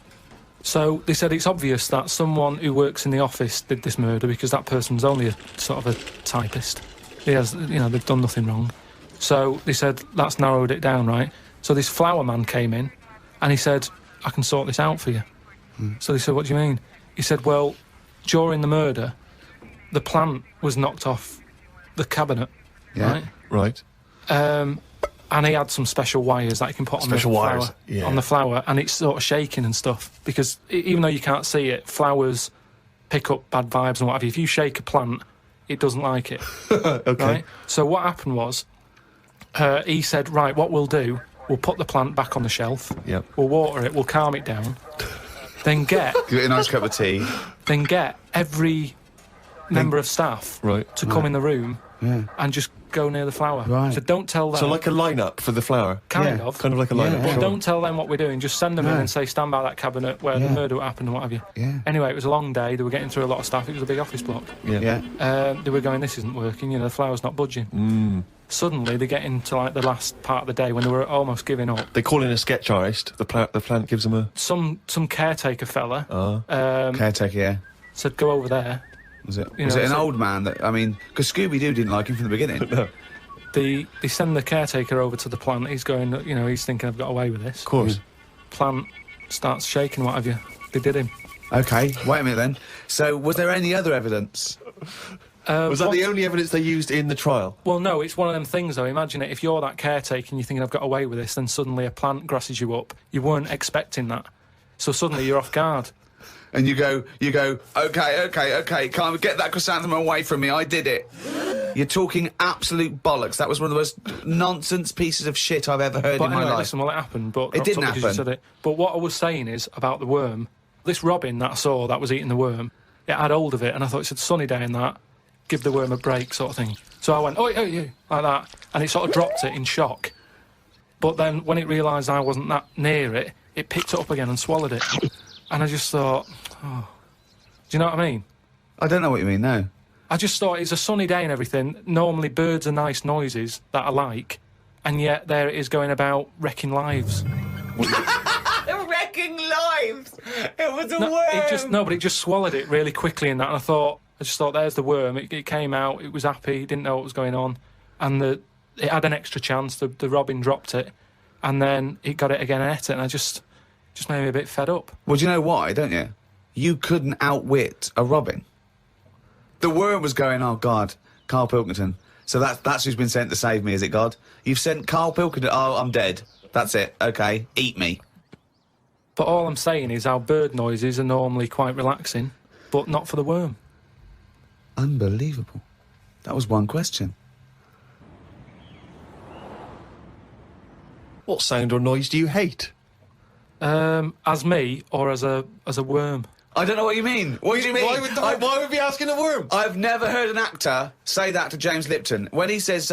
So they said it's obvious that someone who works in the office did this murder because that person's only a sort of a typist. They've done nothing wrong. So they said, that's narrowed it down, right? So this flower man came in and he said, I can sort this out for you. So they said, what do you mean? He said, well, during the murder, the plant was knocked off the cabinet, Yeah. right? Right. And he had some special wires that he can put on the Special flower, wires, yeah. on the flower, and it's sort of shaking and stuff. Because even though you can't see it, flowers pick up bad vibes and what have you. If you shake a plant, it doesn't like it. Okay. Right? So what happened was, he said, right, what we'll do, we'll put the plant back on the shelf. Yep. We'll water it. We'll calm it down. Then get Give it a nice cup of tea. every member of staff Right. to come in the room and just go near the flower. Right. So don't tell them. So like a lineup for the flower. kind Yeah. of. Kind of like a lineup. But sure. don't tell them what we're doing. Just send them in No. and say, stand by that cabinet where the murder happened and what have you. Yeah. Anyway, it was a long day. They were getting through a lot of stuff. It was a big office block. Yeah. Yeah. They were going, this isn't working. The flower's not budging. Suddenly, they get into like the last part of the day when they were almost giving up. They call in a sketch artist. The plant gives them a... Some caretaker fella Caretaker, yeah. said, go over there. Was it You was know, it an so- old man that, I mean, because Scooby-Doo didn't like him from the beginning. No. They send the caretaker over to the plant. He's going, he's thinking, I've got away with this. Of course. Plant starts shaking, what have you. They did him. Okay, wait a minute then. So, was there any other evidence? Was that the only evidence they used in the trial? Well, no, it's one of them things, though. Imagine it, if you're that caretaker and you're thinking, I've got away with this, then suddenly a plant grasses you up. You weren't expecting that. So suddenly you're off guard. And you go, okay, can't get that chrysanthemum away from me, I did it. You're talking absolute bollocks. That was one of the most nonsense pieces of shit I've ever heard But in my anyway, life. listen, well, it happened, but... It didn't not because you happen. said it. But what I was saying is, about the worm, this robin that I saw that was eating the worm, it had hold of it, and I thought, it's a sunny day and that, give the worm a break sort of thing. So I went, oh, you, like that, and it sort of dropped it in shock. But then, when it realised I wasn't that near it, it picked it up again and swallowed it. And I just thought, oh... Do you know what I mean? I don't know what you mean, no. I just thought it's a sunny day and everything. Normally birds are nice noises that I like, and yet there it is going about wrecking lives. Wrecking lives! It was a But it just swallowed it really quickly in that, and I just thought, there's the worm. It came out, it was happy, it didn't know what was going on, and it had an extra chance. The robin dropped it, and then it got it again and ate it, and I just made me a bit fed up. Well, do you know why, don't you? You couldn't outwit a robin. The worm was going, oh, God, Karl Pilkington. So that's who's been sent to save me, is it, God? You've sent Karl Pilkington, oh, I'm dead. That's it, OK, eat me. But all I'm saying is our bird noises are normally quite relaxing, but not for the worm. Unbelievable. That was one question. What sound or noise do you hate? As me, or as a worm? I don't know what you mean. What do you mean? Why would we be asking a worm? I've never heard an actor say that to James Lipton. When he says,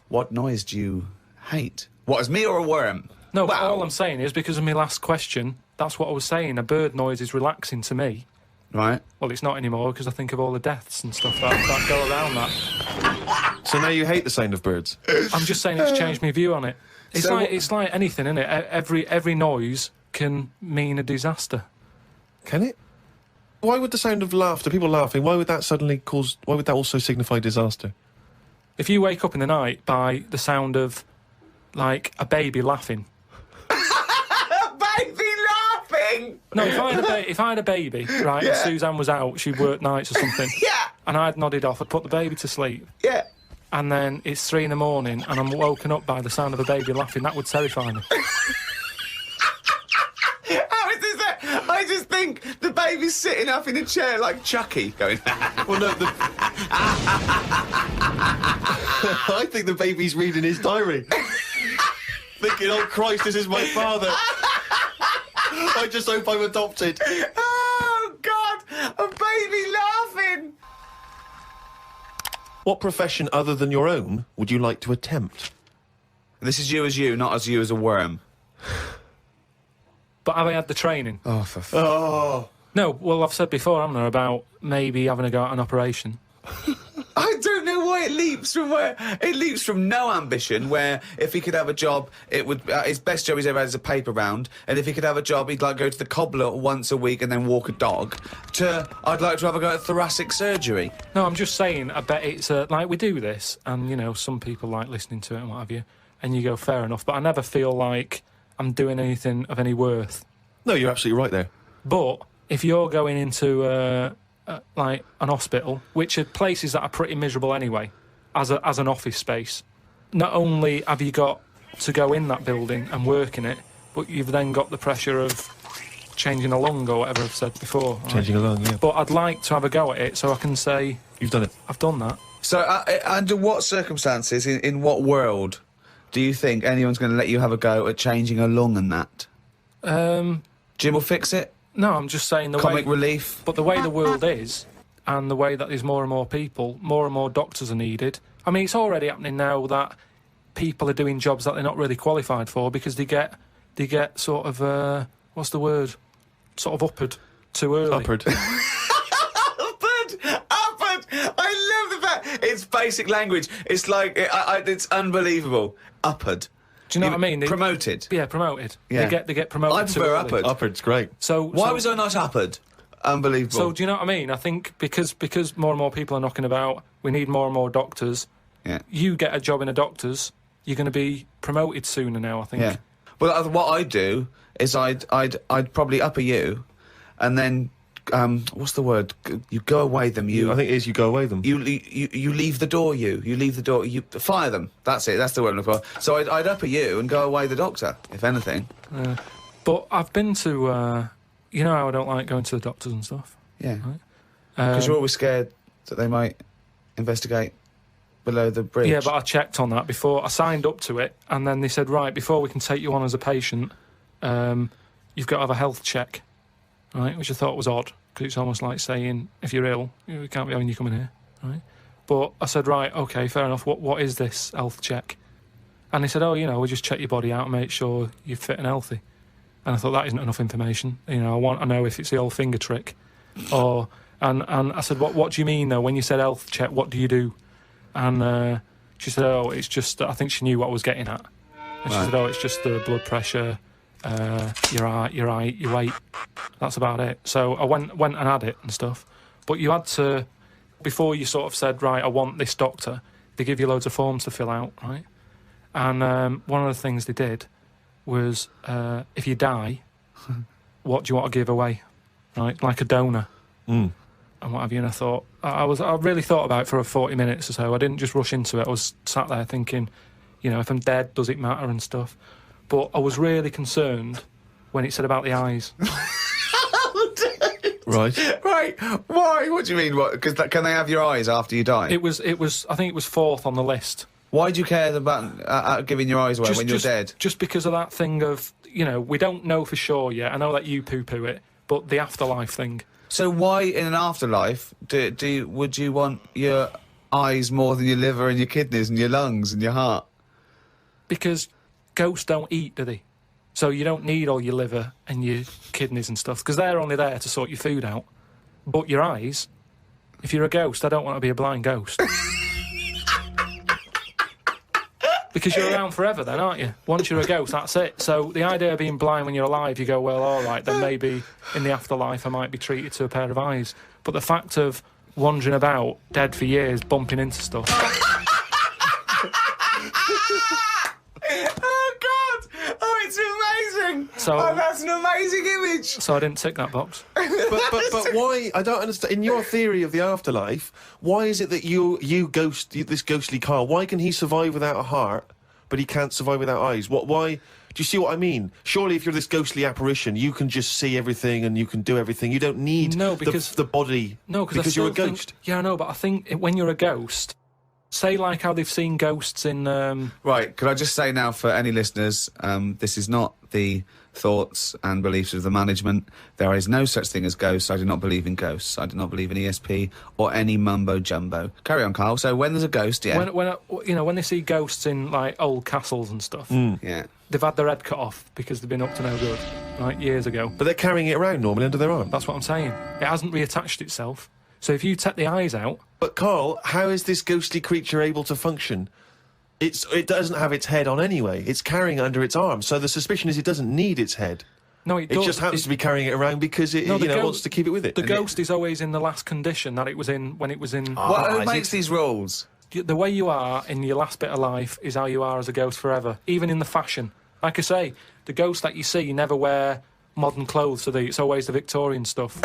what noise do you hate? What, as me or a worm? No, but Wow. all I'm saying is because of my last question, that's what I was saying. A bird noise is relaxing to me. Right. Well, it's not anymore because I think of all the deaths and stuff that go around that. So now you hate the sound of birds? I'm just saying it's changed my view on it. It's So it's like anything, isn't it? Every noise can mean a disaster. Can it? Why would the sound of laughter, people laughing, why would that also signify disaster? If you wake up in the night by the sound of, like, a baby laughing. Baby laughing! No, if I had a baby, right, and Suzanne was out, she'd worked nights or something, and I'd nodded off, I'd put the baby to sleep, and then it's 3 a.m. and I'm woken up by the sound of a baby laughing, that would terrify me. How is this? I just think the baby's sitting up in a chair like Chucky, going. Well, no, I think the baby's reading his diary. Thinking, oh Christ, this is my father. I just hope I'm adopted. Oh God, a baby laughing. What profession other than your own would you like to attempt? This is you as you, not as you as a worm. But have I had the training? Oh, for Oh. No, well, I've said before, haven't I, about maybe having a go at an operation. I don't know why it leaps from where it leaps from no ambition. Where if he could have a job, it would his best job he's ever had is a paper round, and if he could have a job, he'd like go to the cobbler once a week and then walk a dog. To I'd like to have a go at thoracic surgery. No, I'm just saying, I bet it's like we do this, and you know, some people like listening to it and what have you, and you go fair enough. But I never feel like I'm doing anything of any worth. No, you're absolutely right there. But if you're going into like an hospital, which are places that are pretty miserable anyway, as an office space, not only have you got to go in that building and work in it, but you've then got the pressure of changing a lung or whatever I've said before. Right? Changing a lung, yeah. But I'd like to have a go at it so I can say You've done it. I've done that. So under what circumstances, in what world, do you think anyone's going to let you have a go at changing a lung and that? Jim will fix it. No, I'm just saying the Comic way. relief. But the way the world is, and the way that there's more and more people, more and more doctors are needed. I mean, it's already happening now that people are doing jobs that they're not really qualified for because they get sort of what's the word? Sort of uppered too early. Upward. Upward! I love the fact it's basic language. It's like it's unbelievable. Upward. Do you know what I mean? Promoted. Yeah, promoted. Yeah. They get promoted. I too prefer early. upward. Upward's great. So Why was I not upward? Unbelievable. So do you know what I mean? I think because more and more people are knocking about, we need more and more doctors. Yeah. You get a job in a doctor's, you're going to be promoted sooner now, I think. Yeah. Well, what I'd do is I'd probably upper you, and then what's the word? You go away them. I think it is you go away them. You leave the door. You leave the door. You fire them. That's it. That's the word I'm looking for. So I'd upper you and go away the doctor, if anything. But I've been to, you know how I don't like going to the doctors and stuff. Yeah. Right? Because you're always scared that they might investigate below the bridge. Yeah, but I checked on that before. I signed up to it, and then they said, right, before we can take you on as a patient, you've got to have a health check, right? Which I thought was odd, because it's almost like saying, if you're ill, we can't be having you coming here, right? But I said, right, OK, fair enough, what is this health check? And they said, oh, you know, we'll just check your body out and make sure you're fit and healthy. And I thought, that isn't enough information. You know, I want to know if it's the old finger trick. Or, and I said, what do you mean, though, when you said health check, what do you do? And she said, oh, it's just, I think she knew what I was getting at. And she said, oh, it's just the blood pressure, your height, your weight. That's about it. So I went and had it and stuff. But you had to, before you sort of said, right, I want this doctor, they give you loads of forms to fill out, right? And one of the things they did was, if you die, what do you want to give away, right? Like a donor. Mm. And what have you, and I thought, I really thought about it for 40 minutes or so. I didn't just rush into it. I was sat there thinking, you know, if I'm dead, does it matter and stuff? But I was really concerned when it said about the eyes. Right. Right. Why? What do you mean? What? Because can they have your eyes after you die? It was. I think it was fourth on the list. Why do you care about giving your eyes away when you're dead? Just because of that thing of, you know, we don't know for sure yet. I know that you poo-poo it, but the afterlife thing. So why, in an afterlife, would you want your eyes more than your liver and your kidneys and your lungs and your heart? Because ghosts don't eat, do they? So you don't need all your liver and your kidneys and stuff, because they're only there to sort your food out. But your eyes, if you're a ghost, I don't want to be a blind ghost. Because you're around forever then, aren't you? Once you're a ghost, that's it. So the idea of being blind when you're alive, you go, well, all right, then maybe in the afterlife I might be treated to a pair of eyes. But the fact of wandering about, dead for years, bumping into stuff... Oh, God! Oh, it's amazing! So, that's an amazing image! So I didn't tick that box. But why? I don't understand. In your theory of the afterlife, why is it that this ghostly Karl, why can he survive without a heart, but he can't survive without eyes? Why? Do you see what I mean? Surely, if you're this ghostly apparition, you can just see everything and you can do everything. You don't need the body. No, because you're a ghost. Yeah, I know, but I think when you're a ghost. Say, like how they've seen ghosts in... Right, could I just say now for any listeners, this is not the thoughts and beliefs of the management. There is no such thing as ghosts. I do not believe in ghosts. I do not believe in ESP or any mumbo-jumbo. Carry on, Karl. So when there's a ghost, yeah... When they see ghosts in, like, old castles and stuff, yeah, they've had their head cut off because they've been up to no good, like, years ago. But they're carrying it around normally under their arm. That's what I'm saying. It hasn't reattached itself. So if you take the eyes out... But, Karl, how is this ghostly creature able to function? It doesn't have its head on anyway. It's carrying it under its arm. So the suspicion is it doesn't need its head. No, it does. It just happens to be carrying it around because it wants to keep it with it. The ghost is always in the last condition that it was in when it was in... Who makes these rules? The way you are in your last bit of life is how you are as a ghost forever, even in the fashion. Like I say, the ghosts that you see, you never wear modern clothes, so it's always the Victorian stuff.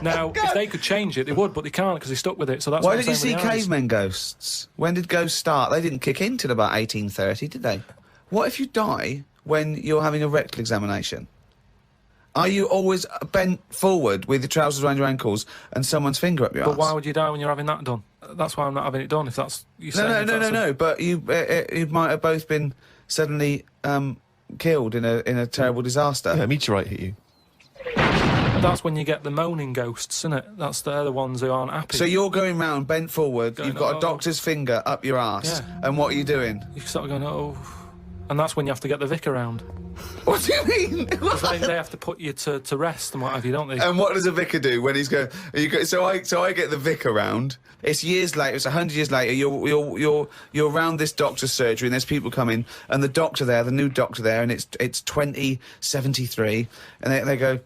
Now, if they could change it, they would, but they can't because they're stuck with it. So that's why did you see cavemen ghosts? When did ghosts start? They didn't kick in till about 1830, did they? What if you die when you're having a rectal examination? Are you always bent forward with your trousers around your ankles and someone's finger up your arse? But why would you die when you're having that done? That's why I'm not having it done, if that's... No, but you might have both been suddenly killed in a terrible disaster. Yeah, a meteorite hit you. That's when you get the moaning ghosts, isn't it? They're the ones who aren't happy. So you're going round, bent forward, you've got a doctor's finger up your arse, and what are you doing? You're sort of going, oh... And that's when you have to get the vicar round. What do you mean? Because they have to put you to rest and what have you, don't they? And what does a vicar do when he's going... So I get the vicar round. It's years later, it's 100 years later, you're around this doctor's surgery and there's people coming, and the doctor there, the new doctor there, and it's 2073, and they go...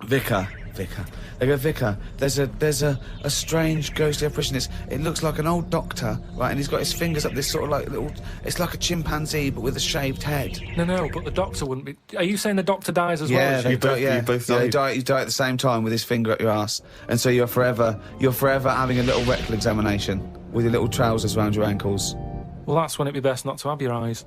Vicar. They go, Vicar, there's a strange ghostly apparition. It looks like an old doctor, right, and he's got his fingers up this sort of like little... It's like a chimpanzee, but with a shaved head. No, but the doctor wouldn't be... Are you saying the doctor dies as well? You both die. You die at the same time with his finger up your ass, and so you're forever having a little rectal examination with your little trousers around your ankles. Well, that's when it'd be best not to have your eyes.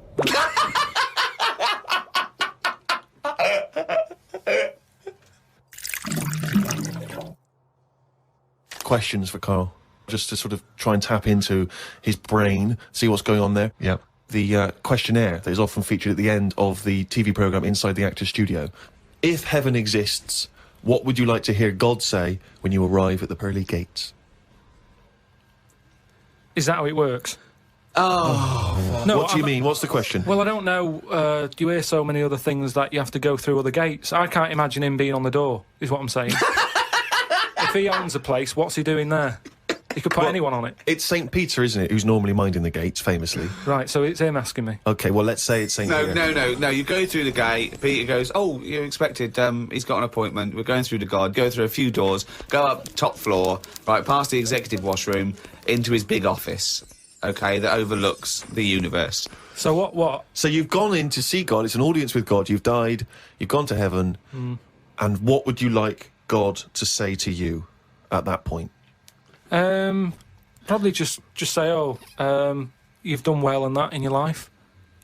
Questions for Karl, just to sort of try and tap into his brain, see what's going on there. Yeah. The questionnaire that is often featured at the end of the TV programme Inside the Actor's Studio. If heaven exists, what would you like to hear God say when you arrive at the pearly gates? Is that how it works? Oh. No, what do you mean? What's the question? Well, I don't know. You hear so many other things that you have to go through other gates. I can't imagine him being on the door, is what I'm saying. If he owns a place, what's he doing there? He could put anyone on it. It's St. Peter, isn't it, who's normally minding the gates, famously. Right, so it's him asking me. OK, well, let's say it's St. Peter. No, you go through the gate, Peter goes, oh, you're expected, he's got an appointment, we're going through to God, go through a few doors, go up top floor, right, past the executive washroom, into his big office, OK, that overlooks the universe. So what? So you've gone in to see God, it's an audience with God, you've died, you've gone to heaven, and what would you like God to say to you at that point? Probably just say, you've done well in that in your life.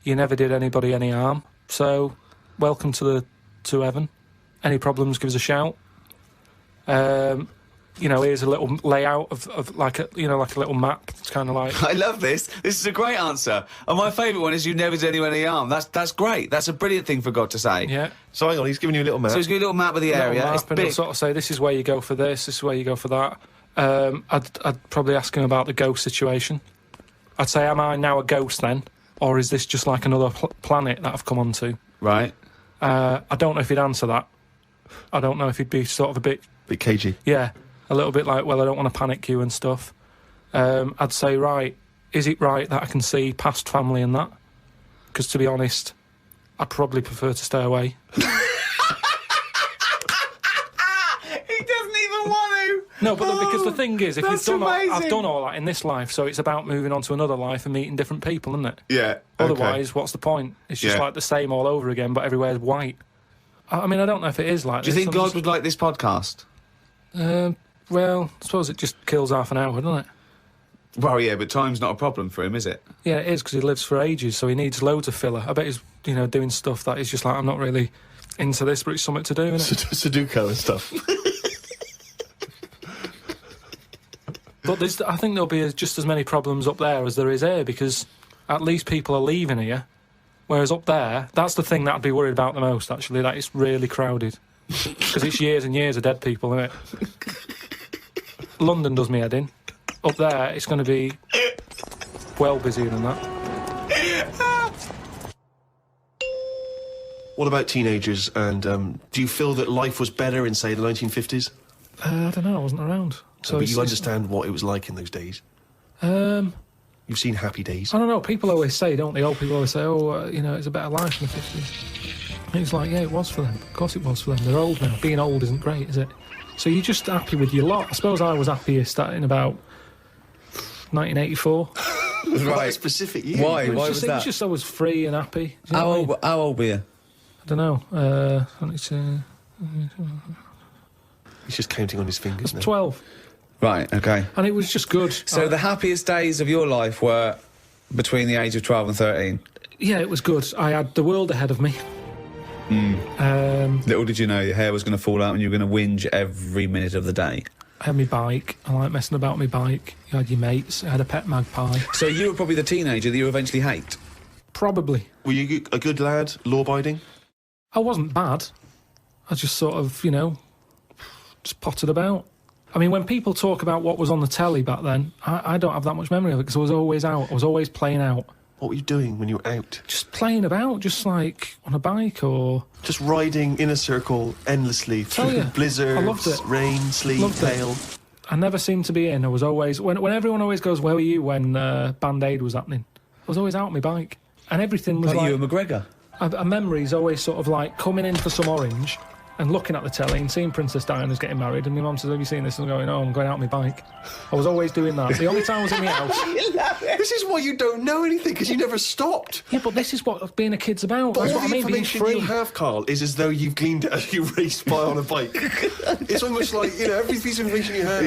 You never did anybody any harm. So, welcome to heaven. Any problems, give us a shout. Here's a little layout of like a little map. It's kind of like... I love this. This is a great answer. And my favourite one is you never did anyone any harm. That's great. That's a brilliant thing for God to say. Yeah. So hang on, he's giving you a little map. So he's giving you a little map of the area. It's big. He'll sort of say, this is where you go for this is where you go for that. I'd probably ask him about the ghost situation. I'd say, am I now a ghost then? or is this just like another planet that I've come onto? Right. I don't know if he'd answer that. I don't know if he'd be sort of a bit cagey. Yeah, a little bit like, well, I don't want to panic you and stuff. I'd say, right, is it right that I can see past family and that? Because to be honest, I'd probably prefer to stay away. He doesn't even want to. No, but because the thing is, if you've done amazing. I've done all that in this life, so it's about moving on to another life and meeting different people, isn't it? Yeah. Otherwise, what's the point? It's just like the same all over again, but everywhere's white. I mean, I don't know if it is like Do this. you think God would like this podcast? Well, I suppose it just kills half an hour, doesn't it? Well, yeah, but time's not a problem for him, is it? Yeah, it is, because he lives for ages, so he needs loads of filler. I bet he's, doing stuff that he's just like, I'm not really into this, but it's something to do, isn't it? Sudoku and stuff. But I think there'll be just as many problems up there as there is here, because at least people are leaving here, whereas up there, that's the thing that I'd be worried about the most, actually, that it's really crowded. Because it's years and years of dead people, isn't it? London does me head in. Up there, it's going to be well busier than that. What about teenagers, and do you feel that life was better in, say, the 1950s? I don't know, I wasn't around. So but you understand what it was like in those days? You've seen Happy Days. I don't know, people always say, don't they? Old people always say, it's a better life in the 50s. And it's like, yeah, it was for them. Of course it was for them. They're old now. Being old isn't great, is it? So you're just happy with your lot. I suppose I was happiest in about 1984. Right. A specific year. Why? Why was that? It was just I was free and happy. How old were you? I don't know. He's just counting on his fingers now. 12. Right, okay. And it was just good. So the happiest days of your life were between the age of 12 and 13? Yeah, it was good. I had the world ahead of me. Little did you know your hair was going to fall out and you were going to whinge every minute of the day. I had my bike. I like messing about my bike. You had your mates. I had a pet magpie. So you were probably the teenager that you eventually hate? Probably. Were you a good lad, law-abiding? I wasn't bad. I just sort of, just potted about. I mean, when people talk about what was on the telly back then, I don't have that much memory of it because I was always out. I was always playing out. What were you doing when you were out? Just playing about, just like on a bike or... Just riding in a circle endlessly through blizzards, I loved it. Rain, sleet, hail. I never seemed to be in. I was always... When everyone always goes, where were you when Band-Aid was happening? I was always out on my bike. And everything was like you and McGregor? A memory's always sort of like coming in for some orange and looking at the telly and seeing Princess Diana's getting married, and my mum says, have you seen this? And I'm going, oh, I'm going out on my bike. I was always doing that. The only time I was in my house... This is why you don't know anything, because you never stopped. Yeah, but this is what being a kid's about. But That's all what I the mean, being information free. you have, Karl, is as though you've gleaned it as you raced by on a bike. It's almost like, every piece of information you have.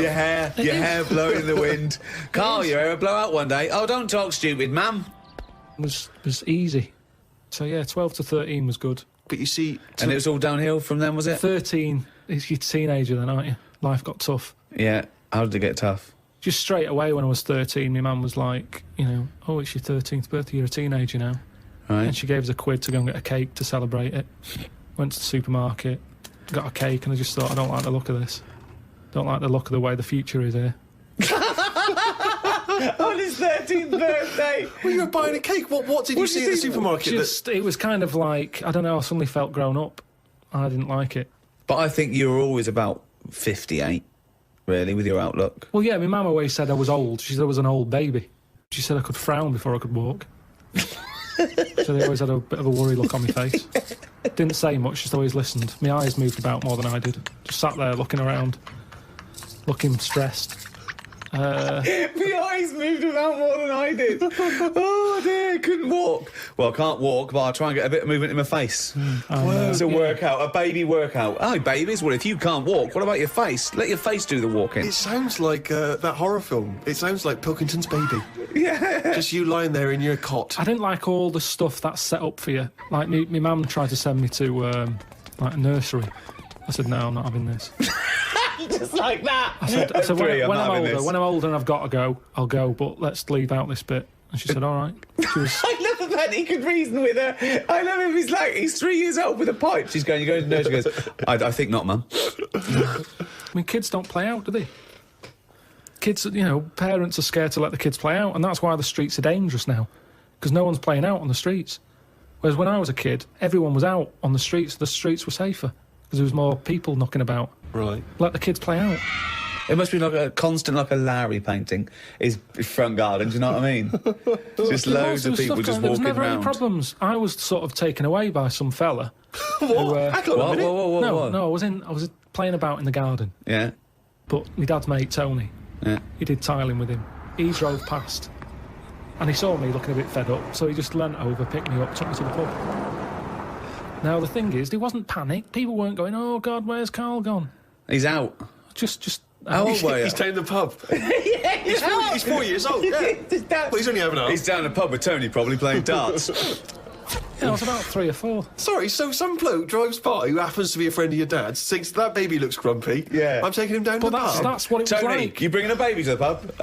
Your hair blowing in the wind. Karl, your hair will blow out one day. Oh, don't talk stupid, ma'am. It was easy. So, yeah, 12 to 13 was good. But you see... And it was all downhill from then, was it? 13, you're a teenager then, aren't you? Life got tough. Yeah. How did it get tough? Just straight away when I was 13, my mum was like, oh, it's your 13th birthday, you're a teenager now. Right. And she gave us a quid to go and get a cake to celebrate it. Went to the supermarket, got a cake, and I just thought, I don't like the look of this. Don't like the look of the way the future is here. On his 13th birthday. Well, you were buying a cake. What did you see at the supermarket? It was kind of like, I don't know, I suddenly felt grown up. I didn't like it. But I think you were always about 58, really, with your outlook. Well, yeah, my mum always said I was old. She said I was an old baby. She said I could frown before I could walk. So they always had a bit of a worry look on my face. Didn't say much, just always listened. My eyes moved about more than I did. Just sat there looking around, looking stressed. My eyes moved about more than I did. Oh dear, couldn't walk. Well, I can't walk, but I'll try and get a bit of movement in my face. It's a workout, a baby workout. Oh, babies, well, if you can't walk, what about your face? Let your face do the walking. It sounds like that horror film. It sounds like Pilkington's Baby. Yeah. Just you lying there in your cot. I didn't like all the stuff that's set up for you. Like, my mum tried to send me to, a nursery. I said, no, I'm not having this. Just like that. I said when I'm older and I've got to go, I'll go, but let's leave out this bit. And she said, all right. I love the fact he could reason with her. I love him. He's 3 years old with a pipe. She's going, you're going to nursery. She goes, I think not, Mum. I mean, kids don't play out, do they? Kids, parents are scared to let the kids play out, and that's why the streets are dangerous now. because no one's playing out on the streets. Whereas when I was a kid, everyone was out on the streets. The streets were safer because there was more people knocking about. Right. Let the kids play out. It must be like a constant, like a Larry painting, his front garden, do you know what I mean? Just loads of people just There was walking never around. any problems. I was sort of taken away by some fella. What? Hang on a minute. No, I was playing about in the garden. Yeah, But my dad's mate, Tony, yeah. he did tiling with him. He drove past and he saw me looking a bit fed up, so he just leant over, picked me up, took me to the pub. Now, the thing is, there wasn't panic. People weren't going, oh, God, where's Karl gone? He's out. Just How old were you? He's staying in the pub. He's 4 years old, yeah. Well, he's only having a... He's down the pub with Tony, probably playing darts. Yeah, I was about 3 or 4. Sorry, so some bloke drives by who happens to be a friend of your dad's, thinks that baby looks grumpy. Yeah. I'm taking him down to But the pub. that's what it was Tony, like. you bringing a baby to the pub?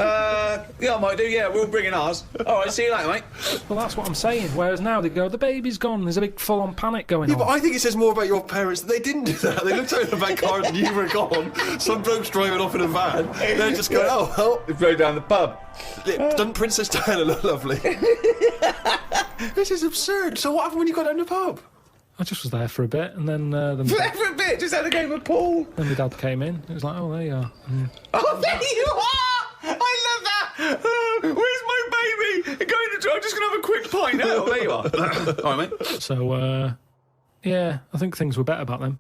Yeah, I might do, yeah, we're all bringing ours. All right, see you later, mate. Well, that's what I'm saying. Whereas now they go, the baby's gone. There's a big full-on panic going Yeah, on. but I think it says more about your parents that they didn't do that. They looked out in the back car and you were gone. Some bloke's driving off in a van. They're just going, oh, well, They rode down the pub. doesn't Princess Diana look lovely? This is absurd. So what happened when you got down the pub? I just was there for a bit, and then For a bit, just had a game of pool. then my dad came in. It was like, oh, there you are. Oh, there you are! I love that! Where's my baby? I'm just going to have a quick pint. Oh, there you are. All right, mate. So, yeah, I think things were better back then.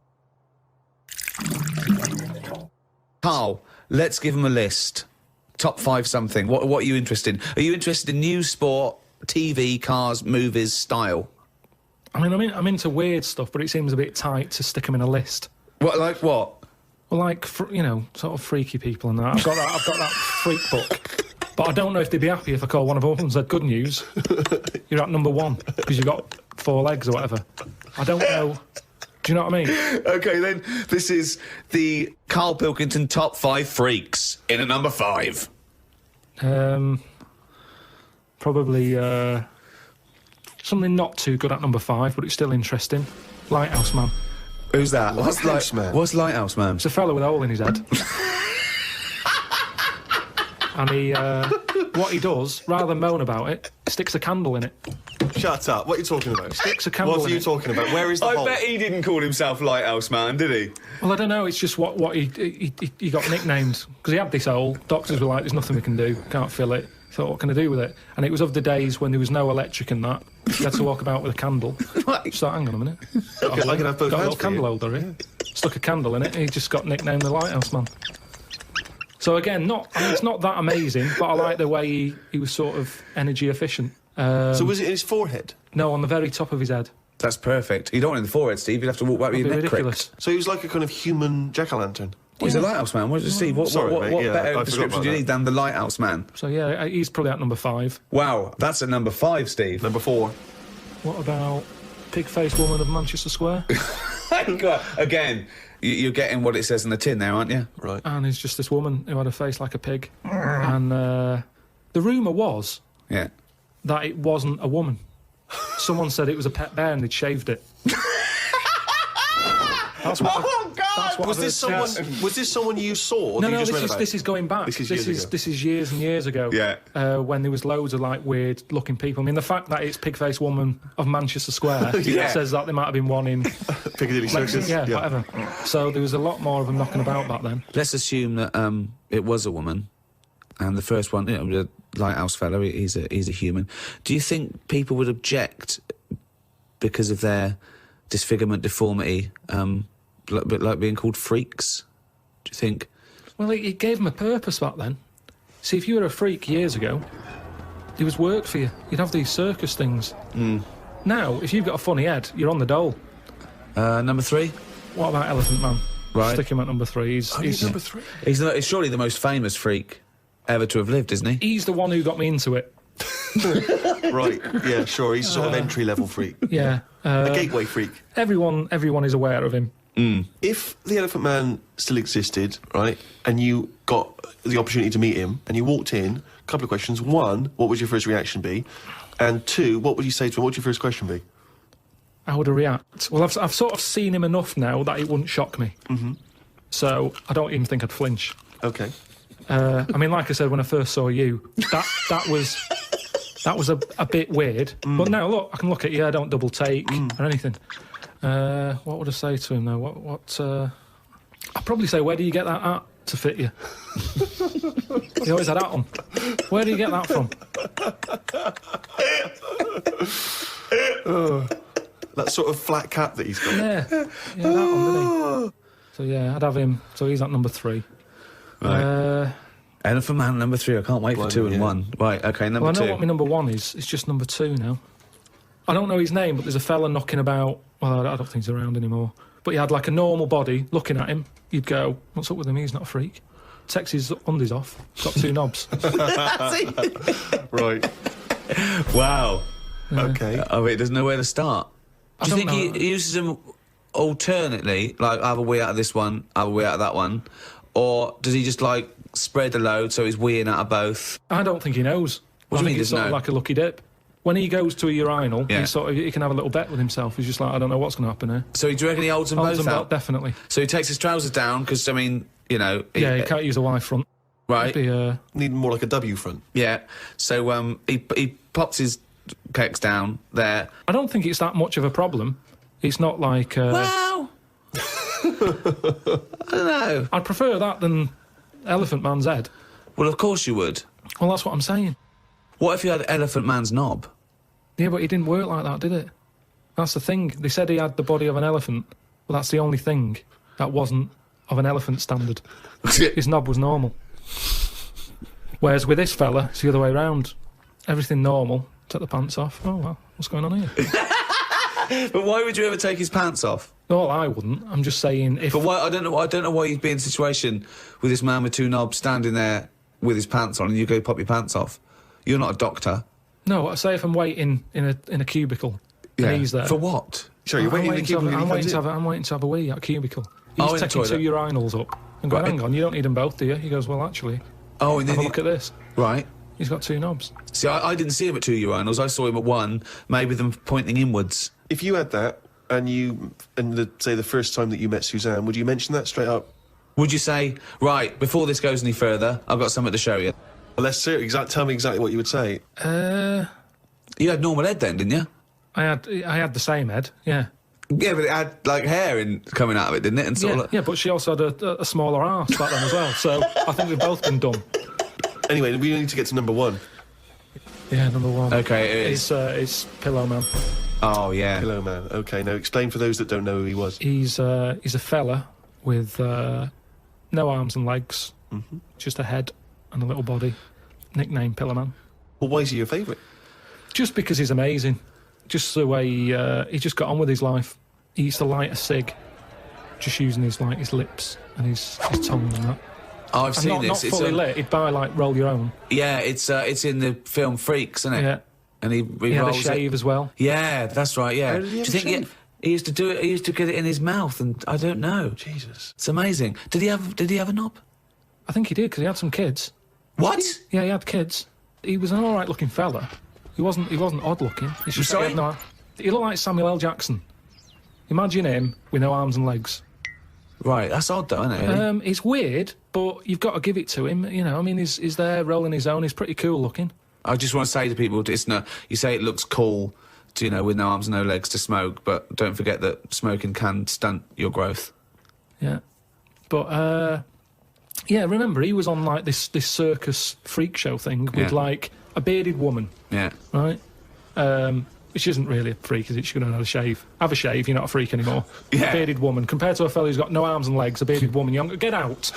Karl, let's give him a list. Top 5 something. What are you interested in? Are you interested in news, sport, TV, cars, movies, style? I mean, I'm into weird stuff, but it seems a bit tight to stick them in a list. What, like what? Well, like, sort of freaky people and that. I've got that freak book. But I don't know if they'd be happy if I called one of them and said, good news, you're at number 1, because you've got 4 legs or whatever. I don't know. Do you know what I mean? Okay, then, this is the Karl Pilkington Top 5 Freaks in at number 5. Probably something not too good at number 5, but it's still interesting. Lighthouse Man. Who's that? Lighthouse Man? What's Lighthouse Man? It's a fella with a hole in his head. And he, what he does, rather than moan about it, sticks a candle in it. Shut up. What are you talking about? Sticks a candle What are in you it. talking about? Where is the I hole? bet he didn't call himself Lighthouse Man, did he? Well, I don't know, it's just what he got nicknamed. Because he had this hole, doctors were like, there's nothing we can do, can't fill it. Thought, what can I do with it? And it was of the days when there was no electric and that. You had to walk about with a candle. So, hang on a minute. I can have both Got a hands little for candle you. holder here. Stuck a candle in it, and he just got nicknamed the Lighthouse Man. So again, it's not that amazing, but I like the way he was sort of energy efficient. So was it in his forehead? No, on the very top of his head. That's perfect. You don't want it in the forehead, Steve. You'd have to walk back with That'd your be neck ridiculous. cricked. So he was like a kind of human jack-o'-lantern. Well, he's a Lighthouse Man. What does Steve? What Sorry, mate. Yeah, I better forgot description about do you that. need than the Lighthouse Man? So yeah, he's probably at number 5. Wow, that's at number 5, Steve. Number 4. What about Pig-Faced Woman of Manchester Square? Again, you're getting what it says in the tin there, aren't you? Right. And it's just this woman who had a face like a pig. And the rumour was Yeah. that it wasn't a woman. Someone said it was a pet bear and they'd shaved it. That's what that's what Was I've this heard. someone? Was this someone you saw? Or No, that you no, just read about? this is going back. This is years ago. This is years and years ago. Yeah. When there was loads of like weird looking people. I mean, the fact that it's Pig-Faced Woman of Manchester Square Yeah. says that there might have been one in Piccadilly Circus. yeah, whatever. So there was a lot more of them knocking about back then. Let's assume that it was a woman, and the first one, the Lighthouse fella, he's a human. Do you think people would object because of their disfigurement, deformity, like being called freaks? Do you think? Well, it gave them a purpose back then. See, if you were a freak years ago, there was work for you. You'd have these circus things. Now, if you've got a funny head, you're on the dole. Number 3? What about Elephant Man? Right. Stick him at number 3. He's Number 3. He's surely the most famous freak ever to have lived, isn't he? he's the one who got me into it. Right. Yeah. Sure. He's sort of entry-level freak. Yeah. A gateway freak. Everyone is aware of him. If the Elephant Man still existed, right, and you got the opportunity to meet him, and you walked in, a couple of questions. 1, what would your first reaction be? And 2, what would you say to him? What would your first question be? How would I react? Well, I've sort of seen him enough now that it wouldn't shock me. So I don't even think I'd flinch. Okay. I mean, like I said, when I first saw you, that was That was a bit weird. But now, look, I can look at you, I don't double take or anything. What would I say to him, though? I'd probably say, where do you get that at to fit you? He always had that on. Where do you get that from? That sort of flat cap that he's got. Yeah, that one, didn't he? So, yeah, I'd have him. So he's at number 3. Right. Elephant Man, number 3. I can't wait for 2 and 1. Right, OK, number 2. I know what my number 1 is. It's just number 2 now. I don't know his name, but there's a fella knocking about. Well, I don't think he's around anymore. But he had like a normal body. Looking at him, you'd go, what's up with him? He's not a freak. Takes his undies off. Got 2 knobs. Right. Wow. OK. I mean, there's nowhere to start. Do you think he uses them alternately? Like, have a wee out of this one, have a wee out of that one? Or does he just, like, spread the load so he's weeing out of both? I don't think he knows. What do you mean it's sort of like a lucky dip. When he goes to a urinal, he can have a little bet with himself. He's just like, I don't know what's going to happen here. So do you reckon he holds them both out? Definitely. So he takes his trousers down, because, I mean, you know... He can't use a Y front. Right. Need more like a W front. Yeah. So he pops his pecs down there. I don't think it's that much of a problem. It's not like... Wow! I don't know. I'd prefer that than Elephant Man's head. Well, of course you would. Well, that's what I'm saying. What if you had Elephant Man's knob? Yeah, but it didn't work like that, did it? That's the thing. They said he had the body of an elephant. Well, that's the only thing that wasn't of an elephant standard. His knob was normal. Whereas with this fella, it's the other way round. Everything normal. Take the pants off. Oh, well, what's going on here? But why would you ever take his pants off? Well, I wouldn't. I'm just saying if... But why? I don't know why you'd be in a situation with this man with 2 knobs standing there with his pants on and you go pop your pants off. You're not a doctor. No, I say if I'm waiting in a cubicle, and he's there. For what? Sorry, you're waiting in the cubicle. I'm waiting to have a wee at a cubicle. He's taking 2 urinals up and going, hang on, you don't need them both, do you? He goes, well, actually, and have a look at this. Right. He's got 2 knobs. See, I didn't see him at 2 urinals. I saw him at 1, maybe them pointing inwards. If you had that, say the first time that you met Suzanne, would you mention that straight up? Would you say, right, before this goes any further, I've got something to show you? Well, let's see. Tell me exactly what you would say. You had normal head then, didn't you? I had the same head, yeah. Yeah, but it had, like, hair coming out of it, didn't it? And sort of yeah, but she also had a smaller arse back then as well, so I think we've both been dumb. Anyway, we need to get to number 1. Yeah, number 1. Okay, it is. It's Pillow Man. Oh, yeah. Pillow Man. Okay, now explain for those that don't know who he was. He's a fella with no arms and legs, just a head and a little body. Nickname Pillow Man. Well, why is he your favourite? Just because he's amazing. Just the way he just got on with his life. He used to light a cig, just using his lips and his tongue and that. Oh, I've seen this. Not fully lit. He'd buy Roll Your Own. Yeah, it's in the film Freaks, isn't it? Yeah. And he had rolls a shave as well. Yeah, that's right. Yeah. How did he have Do you a think shave? he used to do it? He used to get it in his mouth, and I don't know. Jesus, it's amazing. Did he have a knob? I think he did because he had some kids. What? Yeah, he had kids. He was an all right looking fella. He wasn't odd looking. It's just sorry? He looked like Samuel L. Jackson. Imagine him with no arms and legs. Right, that's odd though, isn't it? Really? It's weird, but you've got to give it to him. You know, I mean, he's there rolling his own. He's pretty cool looking. I just want to say to people, it's no. You say it looks cool, to, with no arms and no legs to smoke, but don't forget that smoking can stunt your growth. Yeah, but yeah, remember he was on like this circus freak show thing with like a bearded woman. Yeah. Right. Which isn't really a freak, is it? She couldn't have a shave. Have a shave, you're not a freak anymore. Yeah. A bearded woman. Compared to a fella who's got no arms and legs, a bearded woman, get out.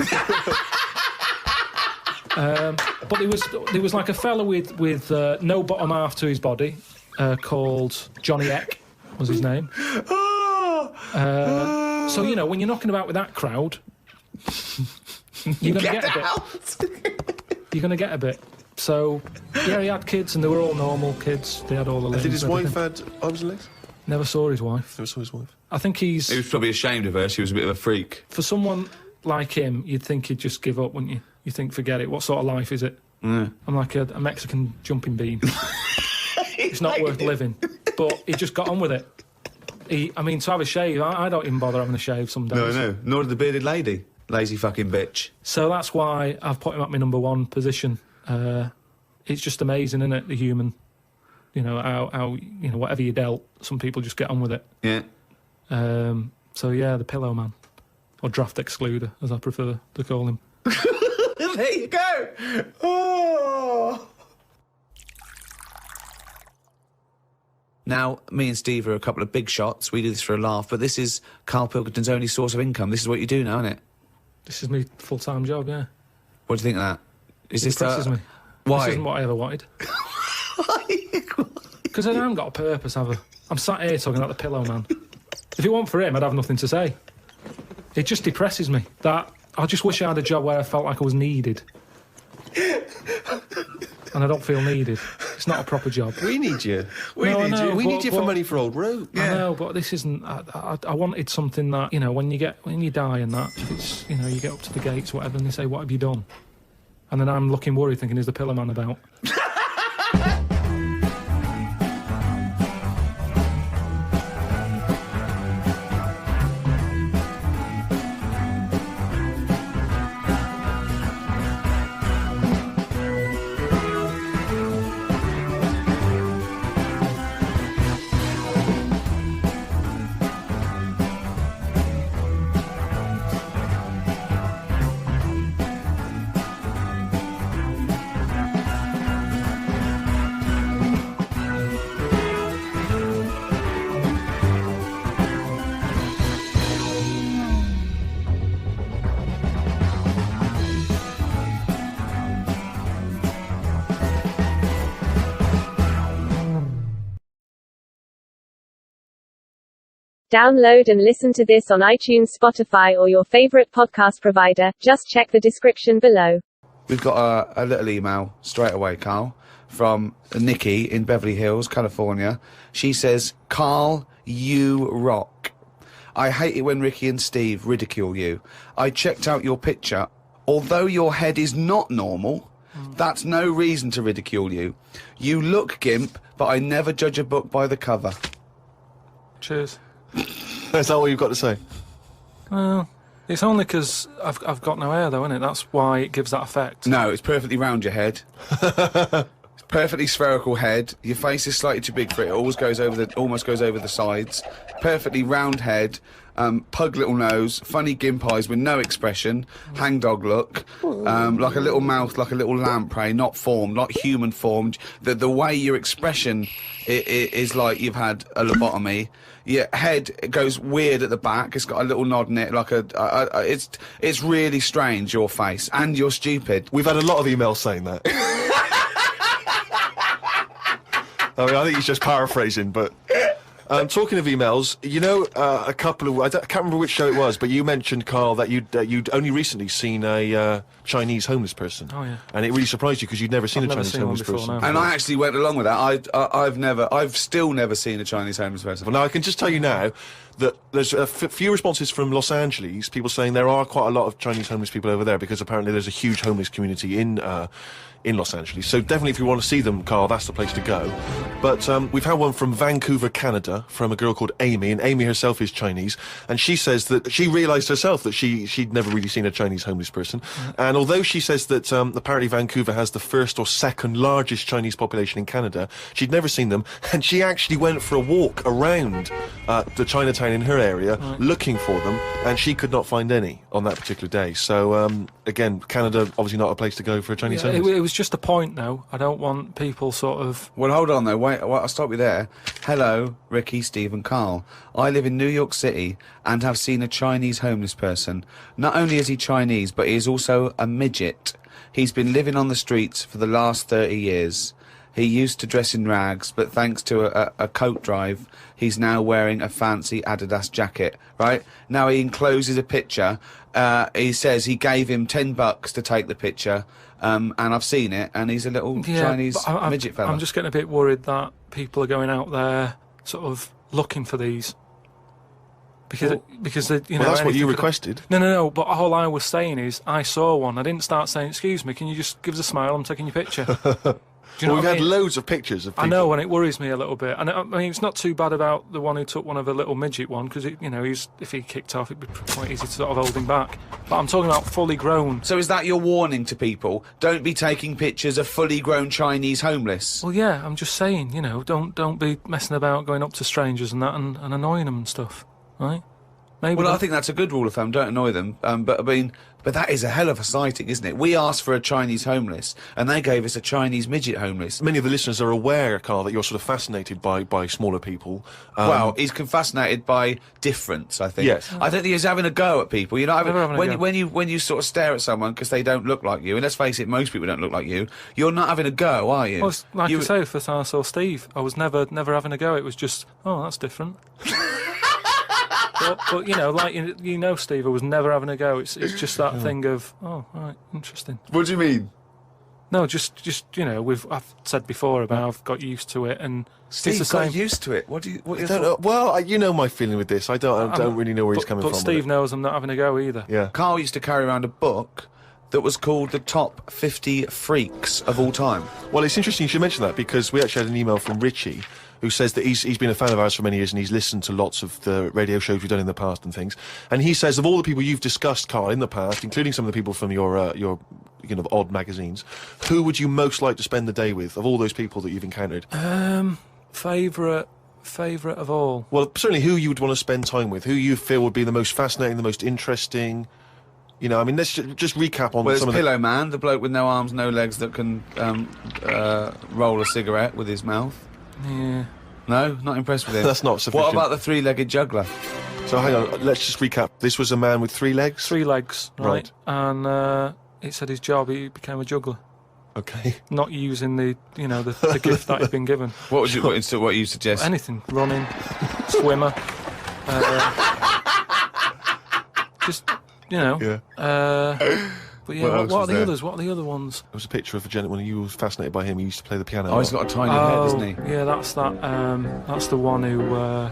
But there was like a fella with no bottom half to his body, called Johnny Eck, was his name. So, when you're knocking about with that crowd, you're going to get a bit. You're going to get a bit. So, yeah, he had kids, and they were all normal kids. They had all the limbs. Did his and wife everything. had arms and legs? Never saw his wife. Never saw his wife. I think He was probably ashamed of her. She was a bit of a freak. For someone like him, you'd think he'd just give up, wouldn't you? You think, forget it. What sort of life is it? Yeah. I'm like a Mexican jumping bean. It's not worth living. But he just got on with it. To have a shave, I don't even bother having a shave some days. No. Nor did the bearded lady. Lazy fucking bitch. So that's why I've put him at my number 1 position. It's just amazing, isn't it, the human? you know, how you know, whatever you dealt, some people just get on with it. Yeah. So yeah, the pillow man, or draft excluder, as I prefer to call him. There you go. Oh. Now, me and Steve are a couple of big shots. We do this for a laugh, but this is Karl Pilkington's only source of income. This is what you do now, isn't it? This is my full-time job, yeah. What do you think of that? It depresses me. Why? This isn't what I ever wanted. Why? Because I haven't got a purpose, have I? I'm sat here talking about the pillow man. If it weren't for him, I'd have nothing to say. It just depresses me. That I just wish I had a job where I felt like I was needed. And I don't feel needed. It's not a proper job. We need you. We need you for money for old rope. I know, but this isn't. I wanted something that, you know, when you die and that, it's, you know, you get up to the gates, whatever, and they say, "What have you done?" And then I'm looking worried, thinking, "Is the pillow man about?" Download and listen to this on iTunes, Spotify, or your favorite podcast provider. Just check the description below. We've got a little email straight away, Karl, from Nikki in Beverly Hills, California. She says, "Karl, you rock. I hate it when Ricky and Steve ridicule you. I checked out your picture. Although your head is not normal, that's no reason to ridicule you. You look gimp, but I never judge a book by the cover." Cheers. Is that all you've got to say? Well, it's only because I've got no hair, though, isn't it? That's why it gives that effect. No, it's perfectly round your head. It's perfectly spherical head. Your face is slightly too big for it. It almost goes over the sides. Perfectly round head. Pug little nose, funny gimp eyes with no expression, hangdog look, like a little mouth, like a little lamprey, not formed, not human formed. The way your expression is like you've had a lobotomy. Your head goes weird at the back. It's got a little nod in it, like it's really strange, your face, and you're stupid. We've had a lot of emails saying that. I mean, I think he's just paraphrasing, but... talking of emails, you know, a couple of... I can't remember which show it was, but you mentioned, Karl, that you'd only recently seen a Chinese homeless person. Oh, yeah. And it really surprised you because you'd never seen a Chinese homeless person. No. And I actually went along with that. I've still never seen a Chinese homeless person. Well, now, I can just tell you now that there's a few responses from Los Angeles, people saying there are quite a lot of Chinese homeless people over there because apparently there's a huge homeless community in Los Angeles. So definitely if you want to see them, Karl, that's the place to go. But we've had one from Vancouver, Canada, from a girl called Amy, and Amy herself is Chinese, and she says that she realised herself that she'd never really seen a Chinese homeless person. And although she says that apparently Vancouver has the first or second largest Chinese population in Canada, she'd never seen them, and she actually went for a walk around the Chinatown in her area looking for them, and she could not find any on that particular day. So again, Canada obviously not a place to go for a Chinese homeless. It was just a point, though. I don't want people sort of... Well, hold on, though. Wait, I'll stop you there. Hello, Ricky, Steve and Karl. I live in New York City and have seen a Chinese homeless person. Not only is he Chinese, but he is also a midget. He's been living on the streets for the last 30 years. He used to dress in rags, but thanks to a coat drive, he's now wearing a fancy Adidas jacket, right? Now he encloses a picture. He says he gave him $10 to take the picture, and I've seen it, and he's a little Chinese midget fella. I'm just getting a bit worried that people are going out there sort of looking for these. Because they, you know, well, that's what you requested. No. But all I was saying is, I saw one. I didn't start saying, "Excuse me, can you just give us a smile? I'm taking your picture." Do you know We've what I had mean? loads of pictures of people. I know, and it worries me a little bit. And I mean, it's not too bad about the one who took one of a little midget one, because, you know, if he kicked off, it'd be quite easy to sort of hold him back. But I'm talking about fully grown. So is that your warning to people? Don't be taking pictures of fully grown Chinese homeless. Well, yeah, I'm just saying, you know, don't be messing about going up to strangers and that and annoying them and stuff, right? Maybe. Well, I think that's a good rule of thumb. Don't annoy them. But I mean, but that is a hell of a sighting, isn't it? We asked for a Chinese homeless, and they gave us a Chinese midget homeless. Many of the listeners are aware, Karl, that you're sort of fascinated by smaller people. Well, he's fascinated by difference, I think. Yes. I don't think he's having a go at people. You're not Never having a go. when you sort of stare at someone because they don't look like you, and let's face it, most people don't look like you. You're not having a go, are you? Well, it's like I say, first time I saw Steve, I was never having a go. It was just, oh, that's different. But you know, like you know, Steve, I was never having a go. It's just that thing of, oh, right, interesting. What do you mean? No, just you know, I've said before about I've got used to it, and Steve it's the got same. used to it. What I don't know. Well, you know my feeling with this. I don't really know where he's coming but from. Steve knows I'm not having a go either. Yeah. Carl used to carry around a book that was called the top 50 freaks of all time. Well, it's interesting you should mention that, because we actually had an email from Richie who says that he's been a fan of ours for many years and he's listened to lots of the radio shows we've done in the past and things. And he says of all the people you've discussed, Karl, in the past, including some of the people from your you know, odd magazines, who would you most like to spend the day with of all those people that you've encountered? Favourite of all. Well, certainly who you would want to spend time with, who you feel would be the most fascinating, the most interesting. You know, I mean, let's just recap on some of the... Pillow Man, the bloke with no arms, no legs that can roll a cigarette with his mouth. Yeah. No, not impressed with him. That's not sufficient. What about the three-legged juggler? So hang on, let's just recap. This was a man with 3 legs? 3 legs, right? Right. And it said his job, he became a juggler. Okay. Not using the gift that he'd been given. What you suggest? Anything. Running, swimmer. Just, you know. Yeah. But yeah, what are the others? What are the other ones? There was a picture of a gentleman you were fascinated by him. He used to play the piano. Oh, he's got a tiny head, doesn't he? Yeah, that's that. That's the one who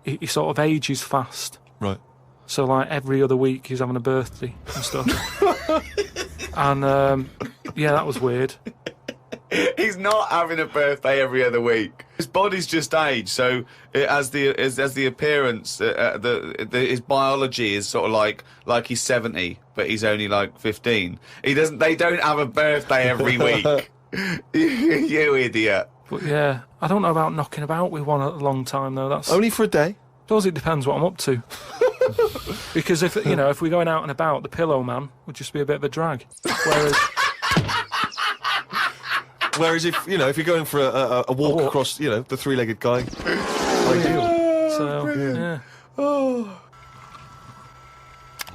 he sort of ages fast. Right. So like every other week he's having a birthday and stuff. And yeah, that was weird. He's not having a birthday every other week. His body's just aged, so it has the appearance. His biology is sort of like he's 70, but he's only like 15. They don't have a birthday every week. You idiot. But yeah, I don't know about knocking about with one at a long time though. That's Only for a day? I suppose it depends what I'm up to. Because if we're going out and about, the Pillow Man would just be a bit of a drag. Whereas if you're going for a walk across, the 3-legged guy, ideal. So yeah. Oh.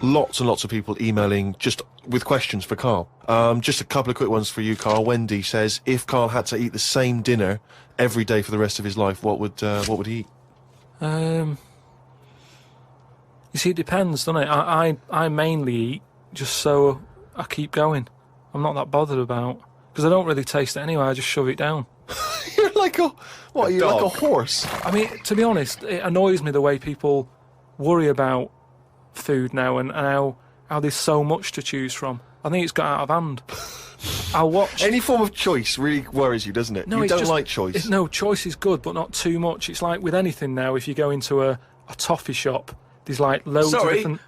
Lots and lots of people emailing just with questions for Karl. Just a couple of quick ones for you, Karl. Wendy says, if Karl had to eat the same dinner every day for the rest of his life, what would he eat? You see, it depends, doesn't it? I mainly eat just so I keep going. I'm not that bothered about, because I don't really taste it anyway. I just shove it down. You're like a horse? I mean, to be honest, it annoys me the way people worry about food now and how there's so much to choose from. I think it's got out of hand. I'll watch... Any form of choice really worries you, doesn't it? No, you don't like choice. No, choice is good, but not too much. It's like with anything now, if you go into a toffee shop, there's like loads of different...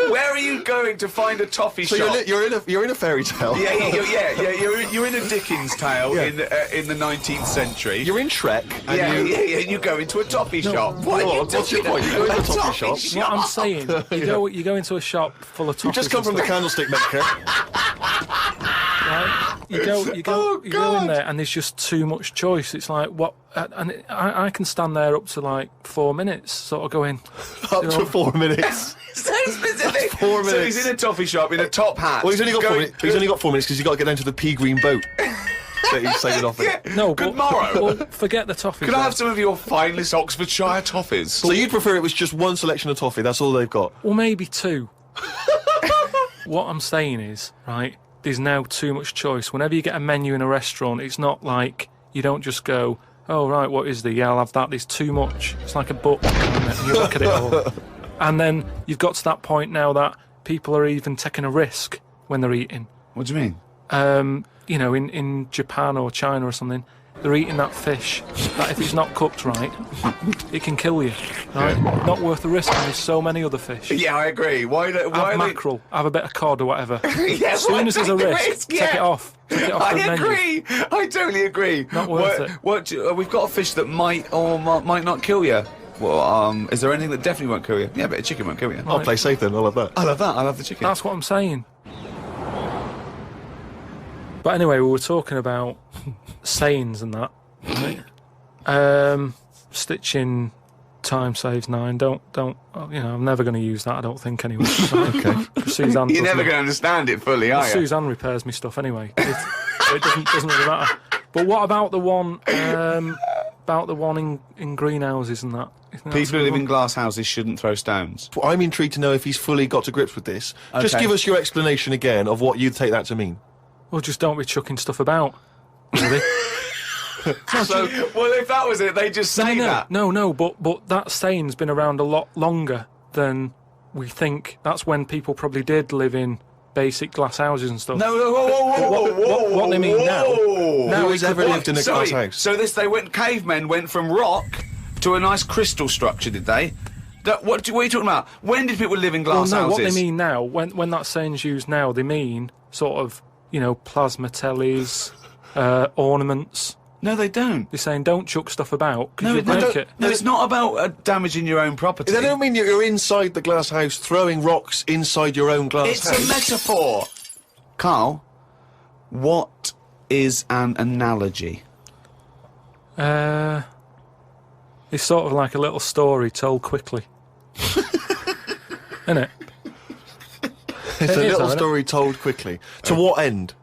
Where are you going to find a toffee shop? You're in a fairy tale. You're in a Dickens tale in the 19th century. You're in Shrek. And you go into a toffee shop. What's your point? You go into a toffee shop. What I'm saying, you go into a shop full of toffees. You just come from the candlestick maker. Right? You go in there and there's just too much choice. It's like what, and I can stand there up to like 4 minutes, sort of going up to 4 minutes. So specific. 4 minutes. So he's in a toffee shop in a top hat. Well, he's only got 4 minutes. He's only got 4 minutes because he's got to get down to the pea green boat that he's sailing off in. No, good morrow. Well, forget the toffees. Could I have some of your finest Oxfordshire toffees? So you'd prefer it was just one selection of toffee? That's all they've got. Well, maybe 2. What I'm saying is, right, there's now too much choice. Whenever you get a menu in a restaurant, it's not like you don't just go, oh, right, what is there? Yeah, I'll have that. There's too much. It's like a book, and you look at it all. And then you've got to that point now that people are even taking a risk when they're eating. What do you mean? you know, in Japan or China or something, they're eating that fish that if it's not cooked right, it can kill you, right? Not worth the risk, and there's so many other fish. Yeah, I agree. Why have mackerel, have a bit of cod or whatever. Yeah, as soon as there's a risk, take it off. Take it off the menu. agree. I totally agree. Not worth it. We've got a fish that might or might not kill you. Well, is there anything that definitely won't kill you? Yeah, but a chicken won't kill you. I'll play safe then. I love that. I love that. I love the chicken. That's what I'm saying. But anyway, we were talking about sayings and that. Right? Stitching time saves 9. Don't. You know, I'm never going to use that. I don't think anyway. Okay. Suzanne. You're never going to understand it fully, are you? Suzanne repairs me stuff anyway. It doesn't really matter. But what about the one? About the one in greenhouses and that? People who live in glass houses shouldn't throw stones. Well, I'm intrigued to know if he's fully got to grips with this. Okay. Just give us your explanation again of what you'd take that to mean. Well, just don't be chucking stuff about. Really. So, well, if that was it, they just say that. No, but that saying's been around a lot longer than we think. That's when people probably did live in basic glass houses and stuff. No, what they mean now. Now who's ever lived in a glass house? So cavemen went from rock to a nice crystal structure, did they? What are you talking about? When did people live in glass houses? What they mean now, when that saying's used now, they mean sort of, you know, plasma tellies, ornaments. No, they don't. They're saying don't chuck stuff about. No, it's not about damaging your own property. They don't mean you're inside the glass house throwing rocks inside your own glass house. It's a metaphor. Karl, what is an analogy? It's sort of like a little story told quickly. Isn't it? It's a little story told quickly. To what end?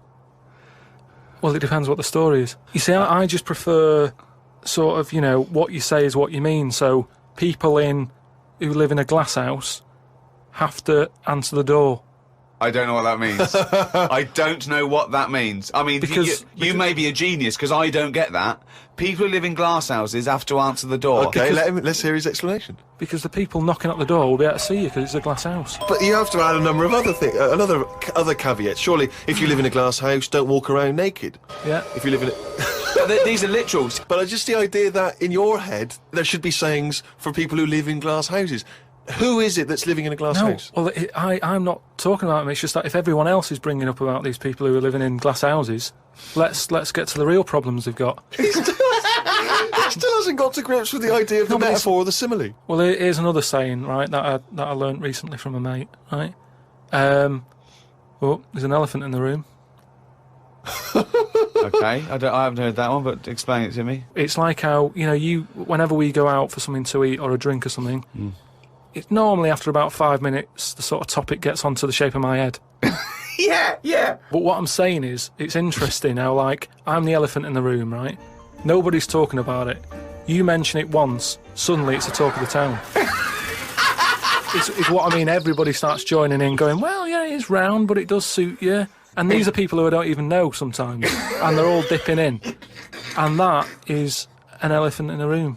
Well, it depends what the story is. You see, I just prefer sort of, you know, what you say is what you mean. So people who live in a glass house have to answer the door. I don't know what that means. I don't know what that means. I mean, because you may be a genius, because I don't get that. People who live in glass houses have to answer the door. Okay, let's hear his explanation. Because the people knocking at the door will be able to see you because it's a glass house. But you have to add a number of other things, other caveats. Surely, if you live in a glass house, don't walk around naked. Yeah. If you live in it. These are literals. But just the idea that in your head there should be sayings for people who live in glass houses. Who is it that's living in a glass house? Well, I'm not talking about them. It's just that if everyone else is bringing up about these people who are living in glass houses, let's get to the real problems they've got. He still hasn't got to grips with the idea of the metaphor or the simile. Well, here's another saying, right, that I learnt recently from a mate, right? Oh, there's an elephant in the room. Okay, I haven't heard that one, but explain it to me. It's like how, you know, whenever we go out for something to eat or a drink or something, it's normally after about 5 minutes the sort of topic gets onto the shape of my head. Yeah. But what I'm saying is, it's interesting how, like, I'm the elephant in the room, right? Nobody's talking about it. You mention it once, suddenly it's the talk of the town. It's what I mean. Everybody starts joining in, going, well, yeah, it's round, but it does suit you. And these are people who I don't even know sometimes, and they're all dipping in. And that is an elephant in the room.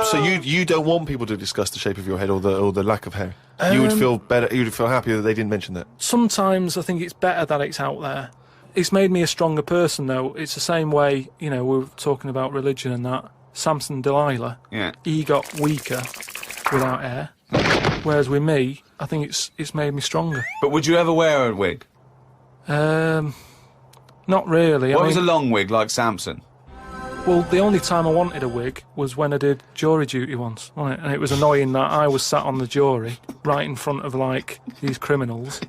So you don't want people to discuss the shape of your head or the lack of hair? You would feel better, you would feel happier that they didn't mention that? Sometimes I think it's better that it's out there. It's made me a stronger person, though. It's the same way, you know, we were talking about religion and that. Samson Delilah, he got weaker without hair. Whereas with me, I think it's made me stronger. But would you ever wear a wig? Not really. What was a long wig like Samson? Well, the only time I wanted a wig was when I did jury duty once, wasn't it? And it was annoying that I was sat on the jury right in front of, like, these criminals,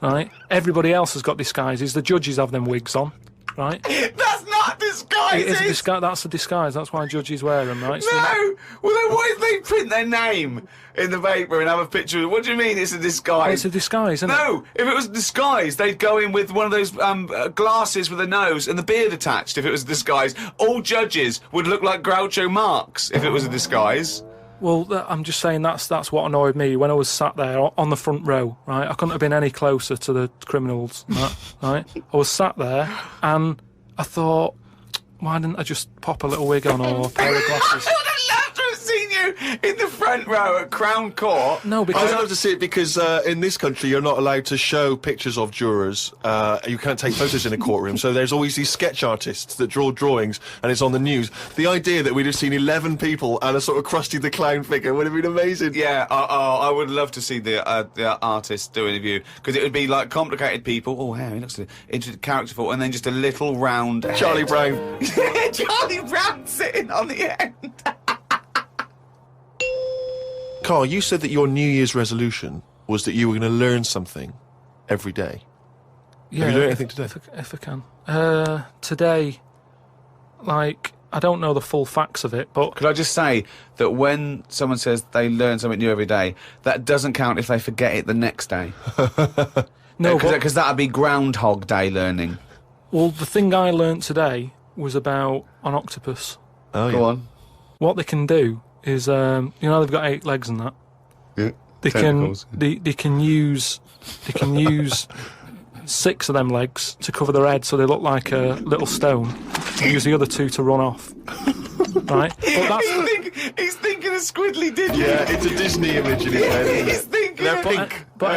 right? Everybody else has got disguises. The judges have them wigs on, right? That's not disguise. It is a disguise. That's a disguise. That's why judges wear them, right? So No! Well, then why did they print their name in the paper and have a picture? What do you mean it's a disguise? It's a disguise, isn't it? No! If it was a disguise, they'd go in with one of those glasses with a nose and the beard attached if it was a disguise. All judges would look like Groucho Marx if it was a disguise. Well, I'm just saying that's what annoyed me when I was sat there on the front row, right? I couldn't have been any closer to the criminals, right? I was sat there and I thought, why didn't I just pop a little wig on or a pair of glasses? I would have loved to have seen you you in the front row at Crown Court. No, because I'd love to see it because in this country you're not allowed to show pictures of jurors. You can't take photos in a courtroom, so there's always these sketch artists that draw drawings, and it's on the news. The idea that we'd have seen 11 people and a sort of Krusty the Clown figure would have been amazing. Yeah, I would love to see the artist do an interview, because it would be like complicated people. Oh, yeah, he looks characterful, and then just a little round Charlie head. Brown. Charlie Brown sitting on the end. Karl, you said that your New Year's resolution was that you were going to learn something every day. yeah, Have you learned anything today? if I can. Today, like, I don't know the full facts of it, but Could I just say that when someone says they learn something new every day, that doesn't count if they forget it the next day. no, Because that'd be Groundhog Day learning. well, the thing I learnt today was about an octopus. Oh, Go on. What they can do is, they've got 8 legs and that. Yeah. They Tentacles. they can use 6 of them legs to cover their head, so they look like a little stone. And use the other 2 to run off. Right? But that's, He's thinking of Squidly Diddly. Yeah, it's a Disney image in his head, isn't He's it? thinking They're of... pink. but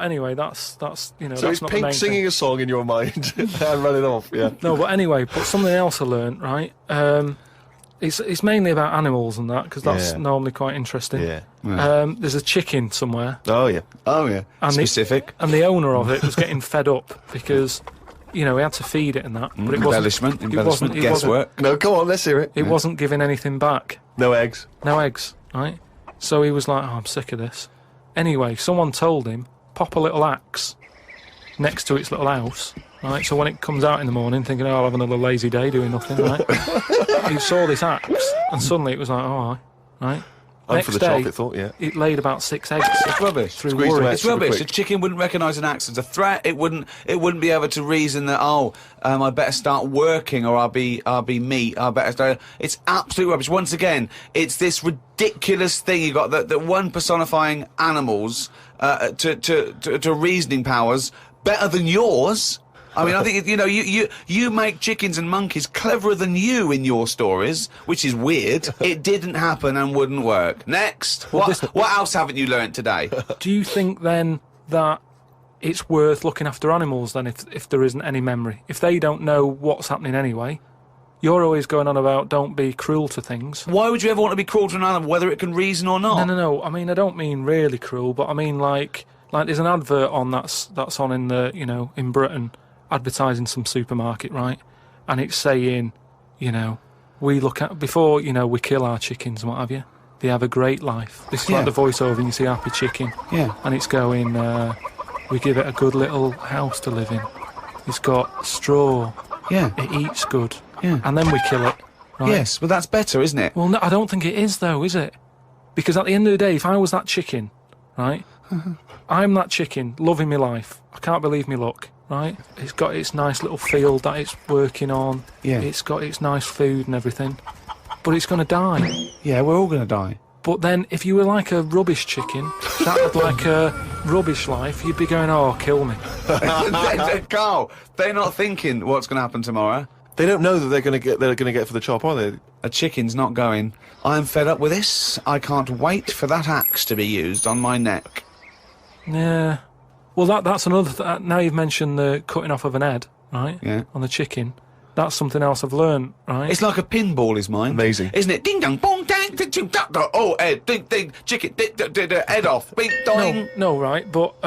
anyway, that's So that's it's not the Pink main singing thing. a song in your mind and running off, yeah. No, but anyway, but something else I learnt, right? It's mainly about animals and that, because that's Yeah. normally quite interesting. Yeah. There's a chicken somewhere, Oh, yeah. Oh, yeah. And Specific. and the owner of it was getting fed up because, he had to feed it and that. But it wasn't. Embellishment, guesswork. No, come on, let's hear it. It wasn't giving anything back. No eggs. No eggs, right? So he was like, oh, I'm sick of this. Anyway, someone told him, pop a little axe next to its little house, right? So when it comes out in the morning thinking, oh, I'll have another lazy day doing nothing, right? He saw this axe and suddenly it was like, oh, right? I'm Next for the day, chocolate thought, yeah. it laid about 6 eggs. It's rubbish. Through Squeeze them worry. out. It's super rubbish. quick. A chicken wouldn't recognise an axe as a threat. It wouldn't be able to reason that, I better start working, or I'll be meat. I better start. It's absolute rubbish. Once again, it's this ridiculous thing you got that one personifying animals to reasoning powers better than yours. I mean, I think you make chickens and monkeys cleverer than you in your stories, which is weird. It didn't happen and wouldn't work. Next, what else haven't you learnt today? Do you think then that it's worth looking after animals then if there isn't any memory? If they don't know what's happening anyway, you're always going on about don't be cruel to things. Why would you ever want to be cruel to an animal, whether it can reason or not? No. I mean, I don't mean really cruel, but I mean like there's an advert on that's on in the in Britain, advertising some supermarket, right? And it's saying, we look at before we kill our chickens and what have you. They have a great life. This is like the voiceover, and you see Happy Chicken. Yeah. And it's going, we give it a good little house to live in. It's got straw. Yeah. It eats good. Yeah. And then we kill it. Right? Yes, well, that's better, isn't it? Well, no, I don't think it is, though, is it? Because at the end of the day, if I was that chicken, right, I'm that chicken, loving my life. I can't believe me luck, right? It's got its nice little field that it's working on. Yeah. It's got its nice food and everything. But it's going to die. Yeah, we're all going to die. But then, if you were like a rubbish chicken, that had like a rubbish life, you'd be going, oh, kill me. Carl, they're not thinking what's going to happen tomorrow. They don't know that they're going to get for the chop, are they? A chicken's not going, I'm fed up with this. I can't wait for that axe to be used on my neck. Yeah. Well, that's another... now you've mentioned the cutting off of an head, right? Yeah. On the chicken. That's something else I've learned, right? It's like a pinball is mine. Amazing. Isn't it? Ding dong bong dang ding ding da da. Oh, head ding ding chicken head off. Bing dong. No, right, but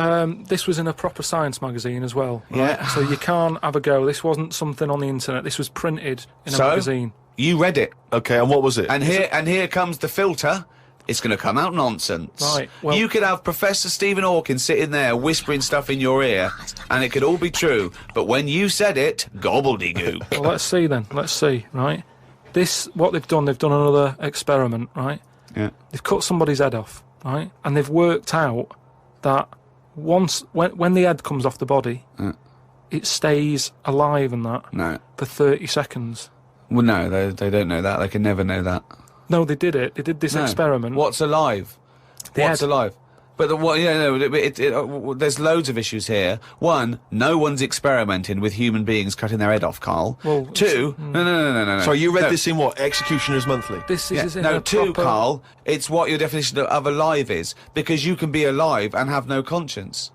this was in a proper science magazine as well. Right? Yeah. So you can't have a go. This wasn't something on the internet. This was printed in a magazine. You read it. Okay, and what was it? And here comes the filter. It's going to come out nonsense. Right, well- you could have Professor Stephen Hawking sitting there whispering stuff in your ear, and it could all be true. But when you said it, gobbledygook. Well, let's see then. Let's see, right? What they've done another experiment, right? Yeah. They've cut somebody's head off, right? And they've worked out that when the head comes off the body, it stays alive and that No. for 30 seconds. Well, no, they don't know that. They can never know that. No, they did it. They did this No. experiment. What's alive? The What's head. alive? But there's loads of issues here. One, no one's experimenting with human beings cutting their head off, Karl. Well, two, no. Sorry, you read this in what? Executioner's Monthly? This is in No, a two, proper... Karl, it's what your definition of alive is. Because you can be alive and have no conscience.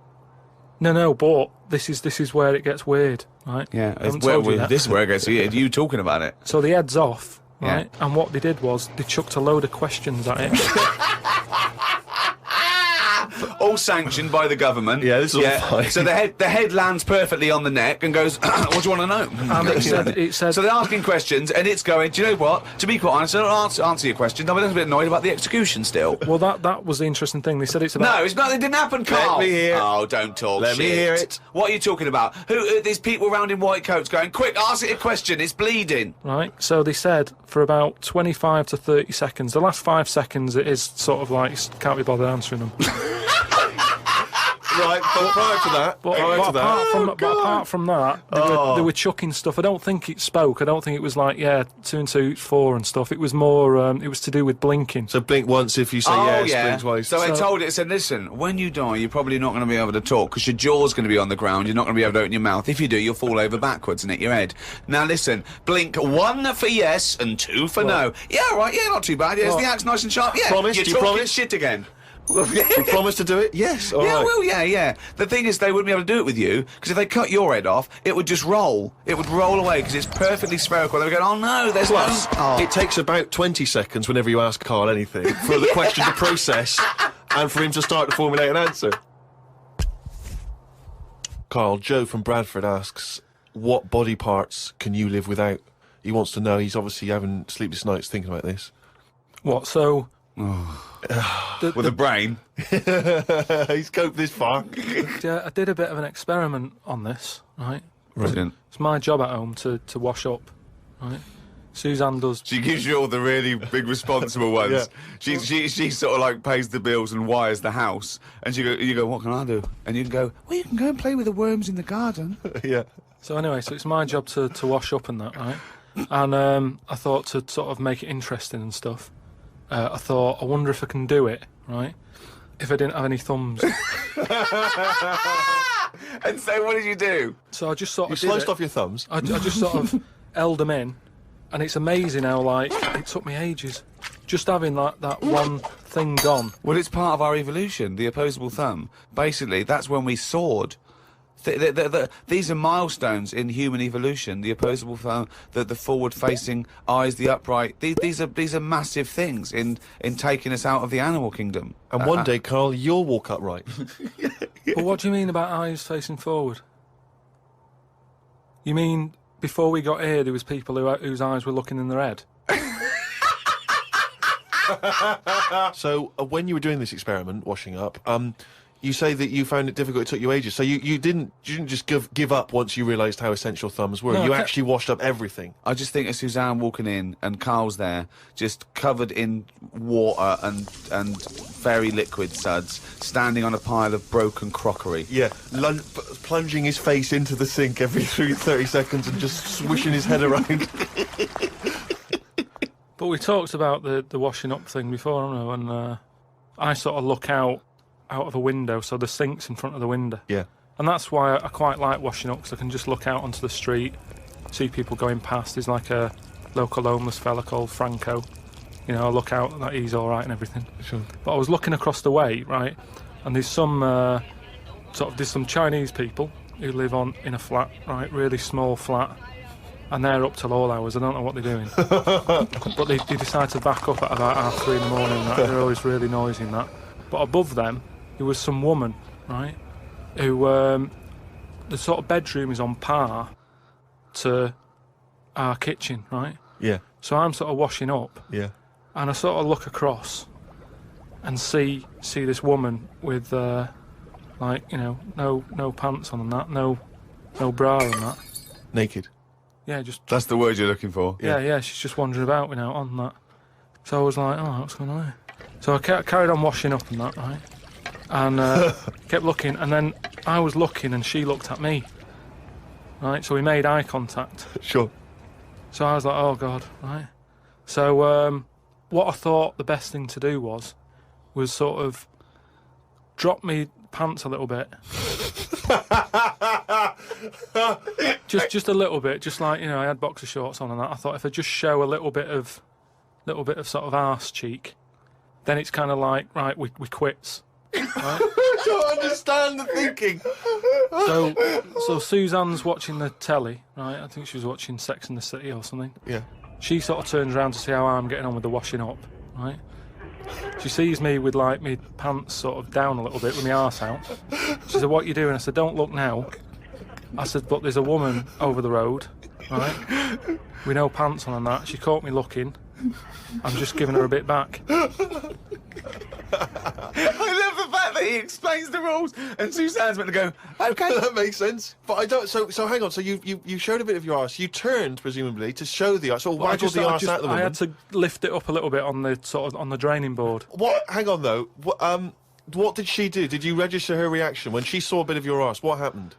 No, but this is where it gets weird, right? Yeah, I haven't told you that. this is where it gets weird. You talking about it. So the head's off, right? Yeah. And what they did was they chucked a load of questions at it. All sanctioned by the government. Yeah, this is all fine. So the head lands perfectly on the neck and goes, what do you want to know? And it said... So they're asking questions and it's going, do you know what? To be quite honest, I don't answer your question. I'm a little bit annoyed about the execution still. Well, that was the interesting thing. They said it's about... No, it's not. It didn't happen, Karl. Let me hear. Oh, don't talk Let shit. me hear it. What are you talking about? Who? These people around in white coats going, quick, ask it a question. It's bleeding. Right, so they said for about 25 to 30 seconds. The last 5 seconds, it is sort of like, can't be bothered answering them. Right, but prior to that, But apart from that, they were chucking stuff. I don't think it spoke. I don't think it was like, 2 and 2 is 4 and stuff. It was more, it was to do with blinking. So blink once if you say yes, blink twice. So I told it, said, listen, when you die, you're probably not going to be able to talk because your jaw's going to be on the ground. You're not going to be able to open your mouth. If you do, you'll fall over backwards and hit your head. Now listen, blink 1 for yes and 2 for no. Yeah, right, yeah, not too bad. Yeah, is the axe nice and sharp? Yeah, Promise? you're Do you talking promise? shit again. You promise to do it? Yes. All Yeah, right. well, yeah. The thing is, they wouldn't be able to do it with you, because if they cut your head off, it would just roll. It would roll away, because it's perfectly spherical. They would go, oh no, there's Plus, no... it takes about 20 seconds whenever you ask Karl anything for the question to process and for him to start to formulate an answer. Karl, Joe from Bradford asks, what body parts can you live without? He wants to know. He's obviously having sleepless nights thinking about this. What, so... with a brain. He's coped this far. Yeah, I did a bit of an experiment on this, right? Brilliant. It's my job at home to wash up, right? Suzanne does... She gives you all the really big responsible ones. Yeah. She sort of like pays the bills and wires the house. And you go, what can I do? And you can go, well, you can go and play with the worms in the garden. Yeah. So anyway, so it's my job to wash up and that, right? And I thought to sort of make it interesting and stuff. I thought, I wonder if I can do it, right? If I didn't have any thumbs. And so what did you do? So I just sort You of did sliced it. off your thumbs. I just sort of held them in, and it's amazing how, like, it took me ages. Just having that one thing gone. Well, it's part of our evolution, the opposable thumb. Basically, that's when we soared. These are milestones in human evolution. The opposable thumb, the forward-facing eyes, the upright. These are massive things in taking us out of the animal kingdom. And one day, Karl, you'll walk upright. But what do you mean about eyes facing forward? You mean before we got here, there was people whose eyes were looking in their head? So, when you were doing this experiment, washing up, you say that you found it difficult, it took you ages. So you didn't just give up once you realised how essential thumbs were. No, you actually washed up everything. I just think of Suzanne walking in and Karl's there, just covered in water and very liquid suds, standing on a pile of broken crockery. Yeah, plunging his face into the sink every 30 seconds and just swishing his head around. But we talked about the washing up thing before, haven't we? And I sort of look out of a window, so the sink's in front of the window. Yeah. And that's why I quite like washing up, because I can just look out onto the street, see people going past. There's like a local homeless fella called Franco. You know, I look out that he's all right and everything. Sure. But I was looking across the way, right, and there's some there's some Chinese people who live in a flat, right, really small flat, and they're up till all hours. I don't know what they're doing. But they decide to back up at about 3:30 in the morning. Right? They're always really noisy and that. But above them, there was some woman, right, who the sort of bedroom is on par to our kitchen, right? Yeah. So I'm sort of washing up, Yeah. and I sort of look across and see this woman with like, you know, no pants on and that, no bra and that. Naked. Yeah, just That's the word you're looking for. yeah, she's just wandering about, you know, on that. So I was like, oh, what's going on here? So I carried on washing up and that, right? And kept looking, and then I was looking and she looked at me. Right, so we made eye contact. Sure. So I was like, oh God, right? So what I thought the best thing to do was sort of dropped me pants a little bit. just a little bit, just like, you know, I had boxer shorts on and that. I thought if I just show a little bit of sort of arse cheek, then it's kind of like, right, we quits. Right? I don't understand the thinking. So Suzanne's watching the telly, right? I think she was watching Sex and the City or something. Yeah. She sort of turns around to see how I'm getting on with the washing up, right? She sees me with, like, my pants sort of down a little bit with my arse out. She said, what are you doing? I said, don't look now. I said, but there's a woman over the road, right? With no pants on and that. She caught me looking. I'm just giving her a bit back. I love the fact that he explains the rules, and Suzanne's meant to go, okay. That makes sense. But I don't. So hang on. So you showed a bit of your arse. You turned presumably to show the arse, or waggled the arse at the woman. I had to lift it up a little bit on the sort of on the draining board. What? Hang on though. What did she do? Did you register her reaction when she saw a bit of your arse? What happened?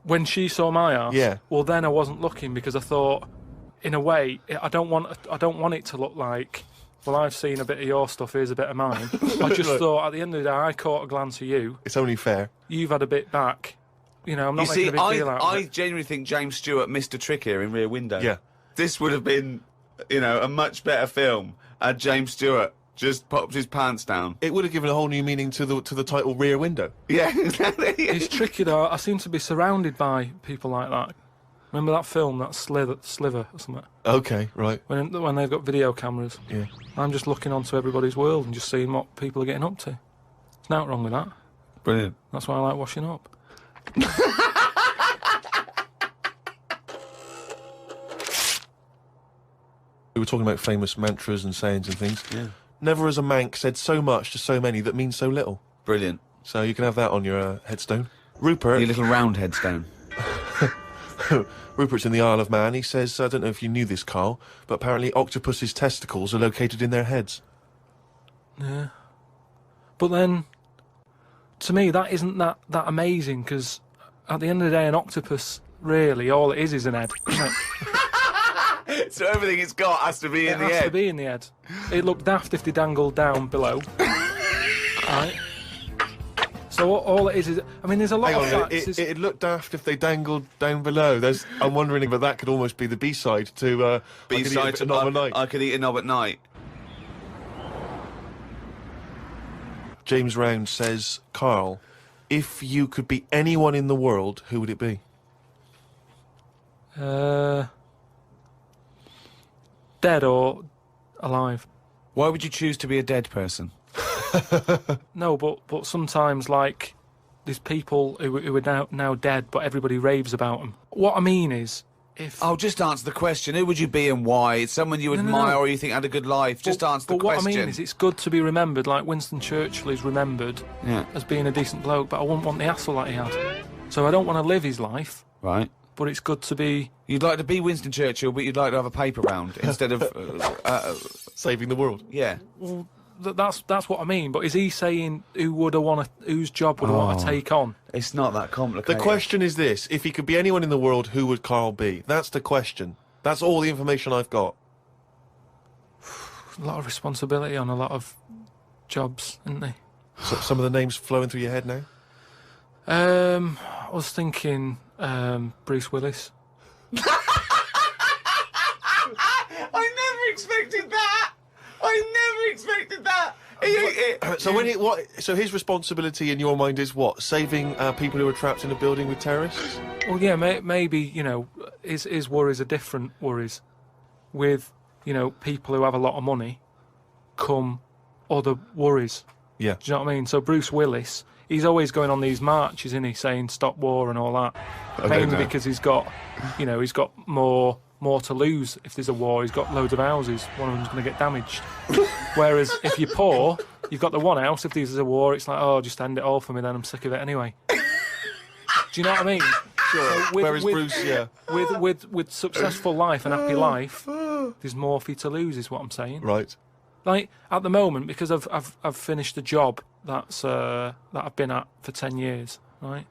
When she saw my arse, yeah. Well, then I wasn't looking because I thought, in a way, I don't want it to look like, well, I've seen a bit of your stuff, here's a bit of mine. I just thought, at the end of the day, I caught a glance of you. It's only fair. You've had a bit back. You know, I'm not making a big deal out of it. I genuinely think James Stewart missed a trick here in Rear Window. Yeah. This would have been, you know, a much better film had James Stewart just popped his pants down. It would have given a whole new meaning to the title Rear Window. Yeah, exactly. It's tricky, though. I seem to be surrounded by people like that. Remember that film, that Sliver or something? Okay, right. When they've got video cameras. Yeah. I'm just looking onto everybody's world and just seeing what people are getting up to. There's nothing wrong with that. Brilliant. That's why I like washing up. We were talking about famous mantras and sayings and things. Yeah. Never has a Manc said so much to so many that means so little. Brilliant. So you can have that on your headstone. Rupert. Your little round headstone. Rupert's in the Isle of Man. He says, I don't know if you knew this, Karl, but apparently octopus's testicles are located in their heads. Yeah. But then, to me, that isn't that amazing, because at the end of the day, an octopus, really, all it is an head, isn't it? So everything it's got has to be in the head? It has to be in the head. It'd look daft if they dangled down below. Right? So all it is, I mean, there's a lot Hang of on, facts. it'd look daft if they dangled down below. I'm wondering if that could almost be the B-side to B-side to Knob at Night. I could eat a knob at night. James Round says, Karl, if you could be anyone in the world, who would it be? Dead or alive? Why would you choose to be a dead person? No, but sometimes, like, there's people who are now dead, but everybody raves about them. What I mean is, if... Oh, just answer the question. Who would you be and why? It's someone you admire or you think had a good life. Just answer the question. But what I mean is, it's good to be remembered, like Winston Churchill is remembered as being a decent bloke, but I wouldn't want the hassle that he had. So I don't want to live his life. Right. But it's good to be... You'd like to be Winston Churchill, but you'd like to have a paper round instead of... saving the world. Yeah. Well, that's what I mean, but is he saying whose job would I want to take on? It's not that complicated. The question is this: if he could be anyone in the world, who would Karl be? That's the question. That's all the information I've got. A lot of responsibility on a lot of jobs, isn't there? So, some of the names flowing through your head now? I was thinking Bruce Willis. I never expected that! I never expected that! So his responsibility in your mind is what? Saving people who are trapped in a building with terrorists? Well, yeah, maybe, you know, his worries are different worries. With, you know, people who have a lot of money come other worries. Yeah. Do you know what I mean? So Bruce Willis, he's always going on these marches, isn't he, saying stop war and all that. Mainly because he's got more to lose if there's a war. He's got loads of houses. One of them's going to get damaged. Whereas if you're poor, you've got the one house. If there's a war, it's like, oh, just end it all for me then. I'm sick of it anyway. Do you know what I mean? Sure. Whereas Bruce, yeah. With successful life and happy life, there's more for you to lose, is what I'm saying. Right. Like, at the moment, because I've finished a job that I've been at for 10 years, right?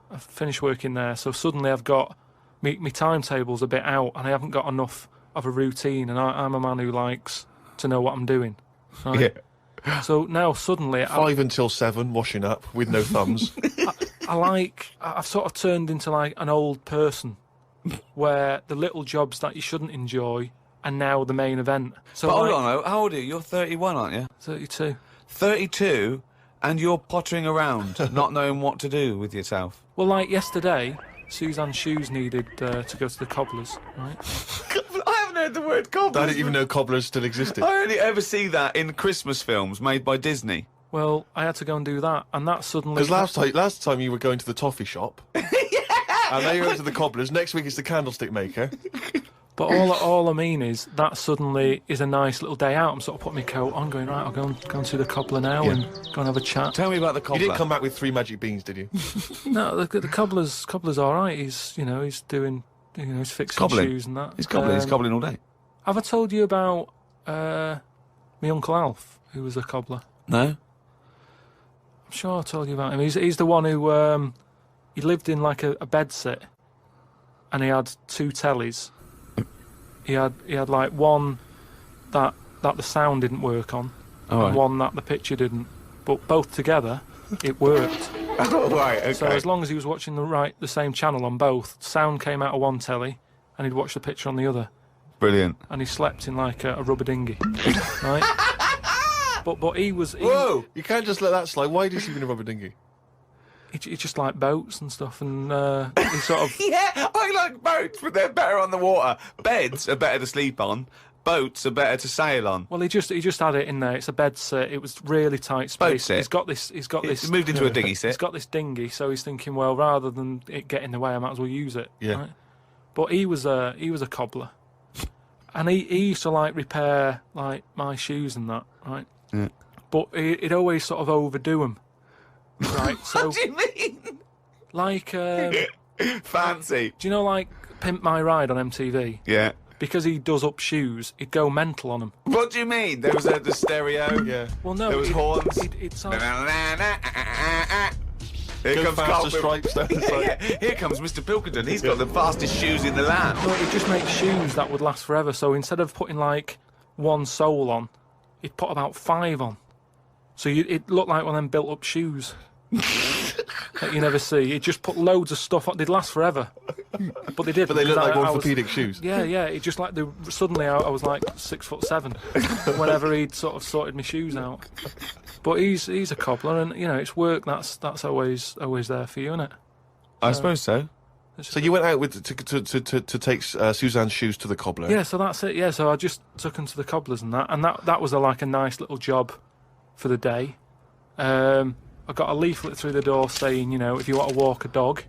I've finished working there, so suddenly I've got... My timetable's a bit out, and I haven't got enough of a routine, and I'm a man who likes to know what I'm doing. Right? Yeah. So now suddenly... 5 until 7, washing up, with no thumbs. I've sort of turned into like an old person where the little jobs that you shouldn't enjoy are now the main event. So But hold on, how old are you? You're 31, aren't you? 32. 32, and you're pottering around, not knowing what to do with yourself. Well, like yesterday, Suzanne's shoes needed to go to the cobblers, right? I haven't heard the word cobblers. I didn't even know cobblers still existed. I only ever see that in Christmas films made by Disney. Well, I had to go and do that, and that suddenly... Because last time you were going to the toffee shop. And now you're going to the cobblers. Next week it's the candlestick maker. But all I mean is that suddenly is a nice little day out. I'm sort of putting my coat on, going, right, I'll go and see the cobbler now and go and have a chat. Tell me about the cobbler. You didn't come back with 3 magic beans, did you? No, the cobbler's all right. He's doing, he's fixing cobbling. Shoes and that. He's cobbling all day. Have I told you about my Uncle Alf, who was a cobbler? No? I'm sure I told you about him. He's the one who, he lived in like a bedsit, and he had 2 tellies. He had like one that the sound didn't work on, and one that the picture didn't. But both together, it worked. Oh, right, okay. So as long as he was watching the same channel on both, sound came out of one telly, and he'd watch the picture on the other. Brilliant. And he slept in like a rubber dinghy, right? But he was... Whoa! You can't just let that slide. Why did he sleep in a rubber dinghy? He just liked boats and stuff, and he sort of... Yeah, I like boats, but they're better on the water. Beds are better to sleep on. Boats are better to sail on. Well, he just had it in there. It's a bed sit. It was really tight space. Boat sit. He's got this. It's moved into a dinghy sit. He's got this dinghy, so he's thinking, well, rather than it get in the way, I might as well use it. Yeah. Right? But he was a cobbler, and he used to like repair like my shoes and that, right? Yeah. But he'd always sort of overdo them, right? So What do you mean? like, Fancy. do you know like Pimp My Ride on MTV? Yeah. Because he does up shoes, he'd go mental on them. What do you mean? There was the stereo. Yeah. Well, no, There was horns. He'd sound... Here comes faster Karl. stripes down the side. Yeah, here comes Mr. Pilkington. He's got the fastest shoes in the land. No, he'd just make shoes that would last forever. So instead of putting like one sole on, he'd put about 5 on. So it looked like one of them built-up shoes that you never see. He'd just put loads of stuff on. They'd last forever. But they did. But they look like I was- orthopedic shoes. Yeah. It just like suddenly I was like 6'7" whenever he'd sort of sorted my shoes out. But he's a cobbler, and it's work that's always there for you, isn't it? I suppose so. So you went out with to take Suzanne's shoes to the cobbler. Yeah, so that's it. Yeah, so I just took him to the cobblers and that was like a nice little job for the day. I got a leaflet through the door saying, if you want to walk a dog,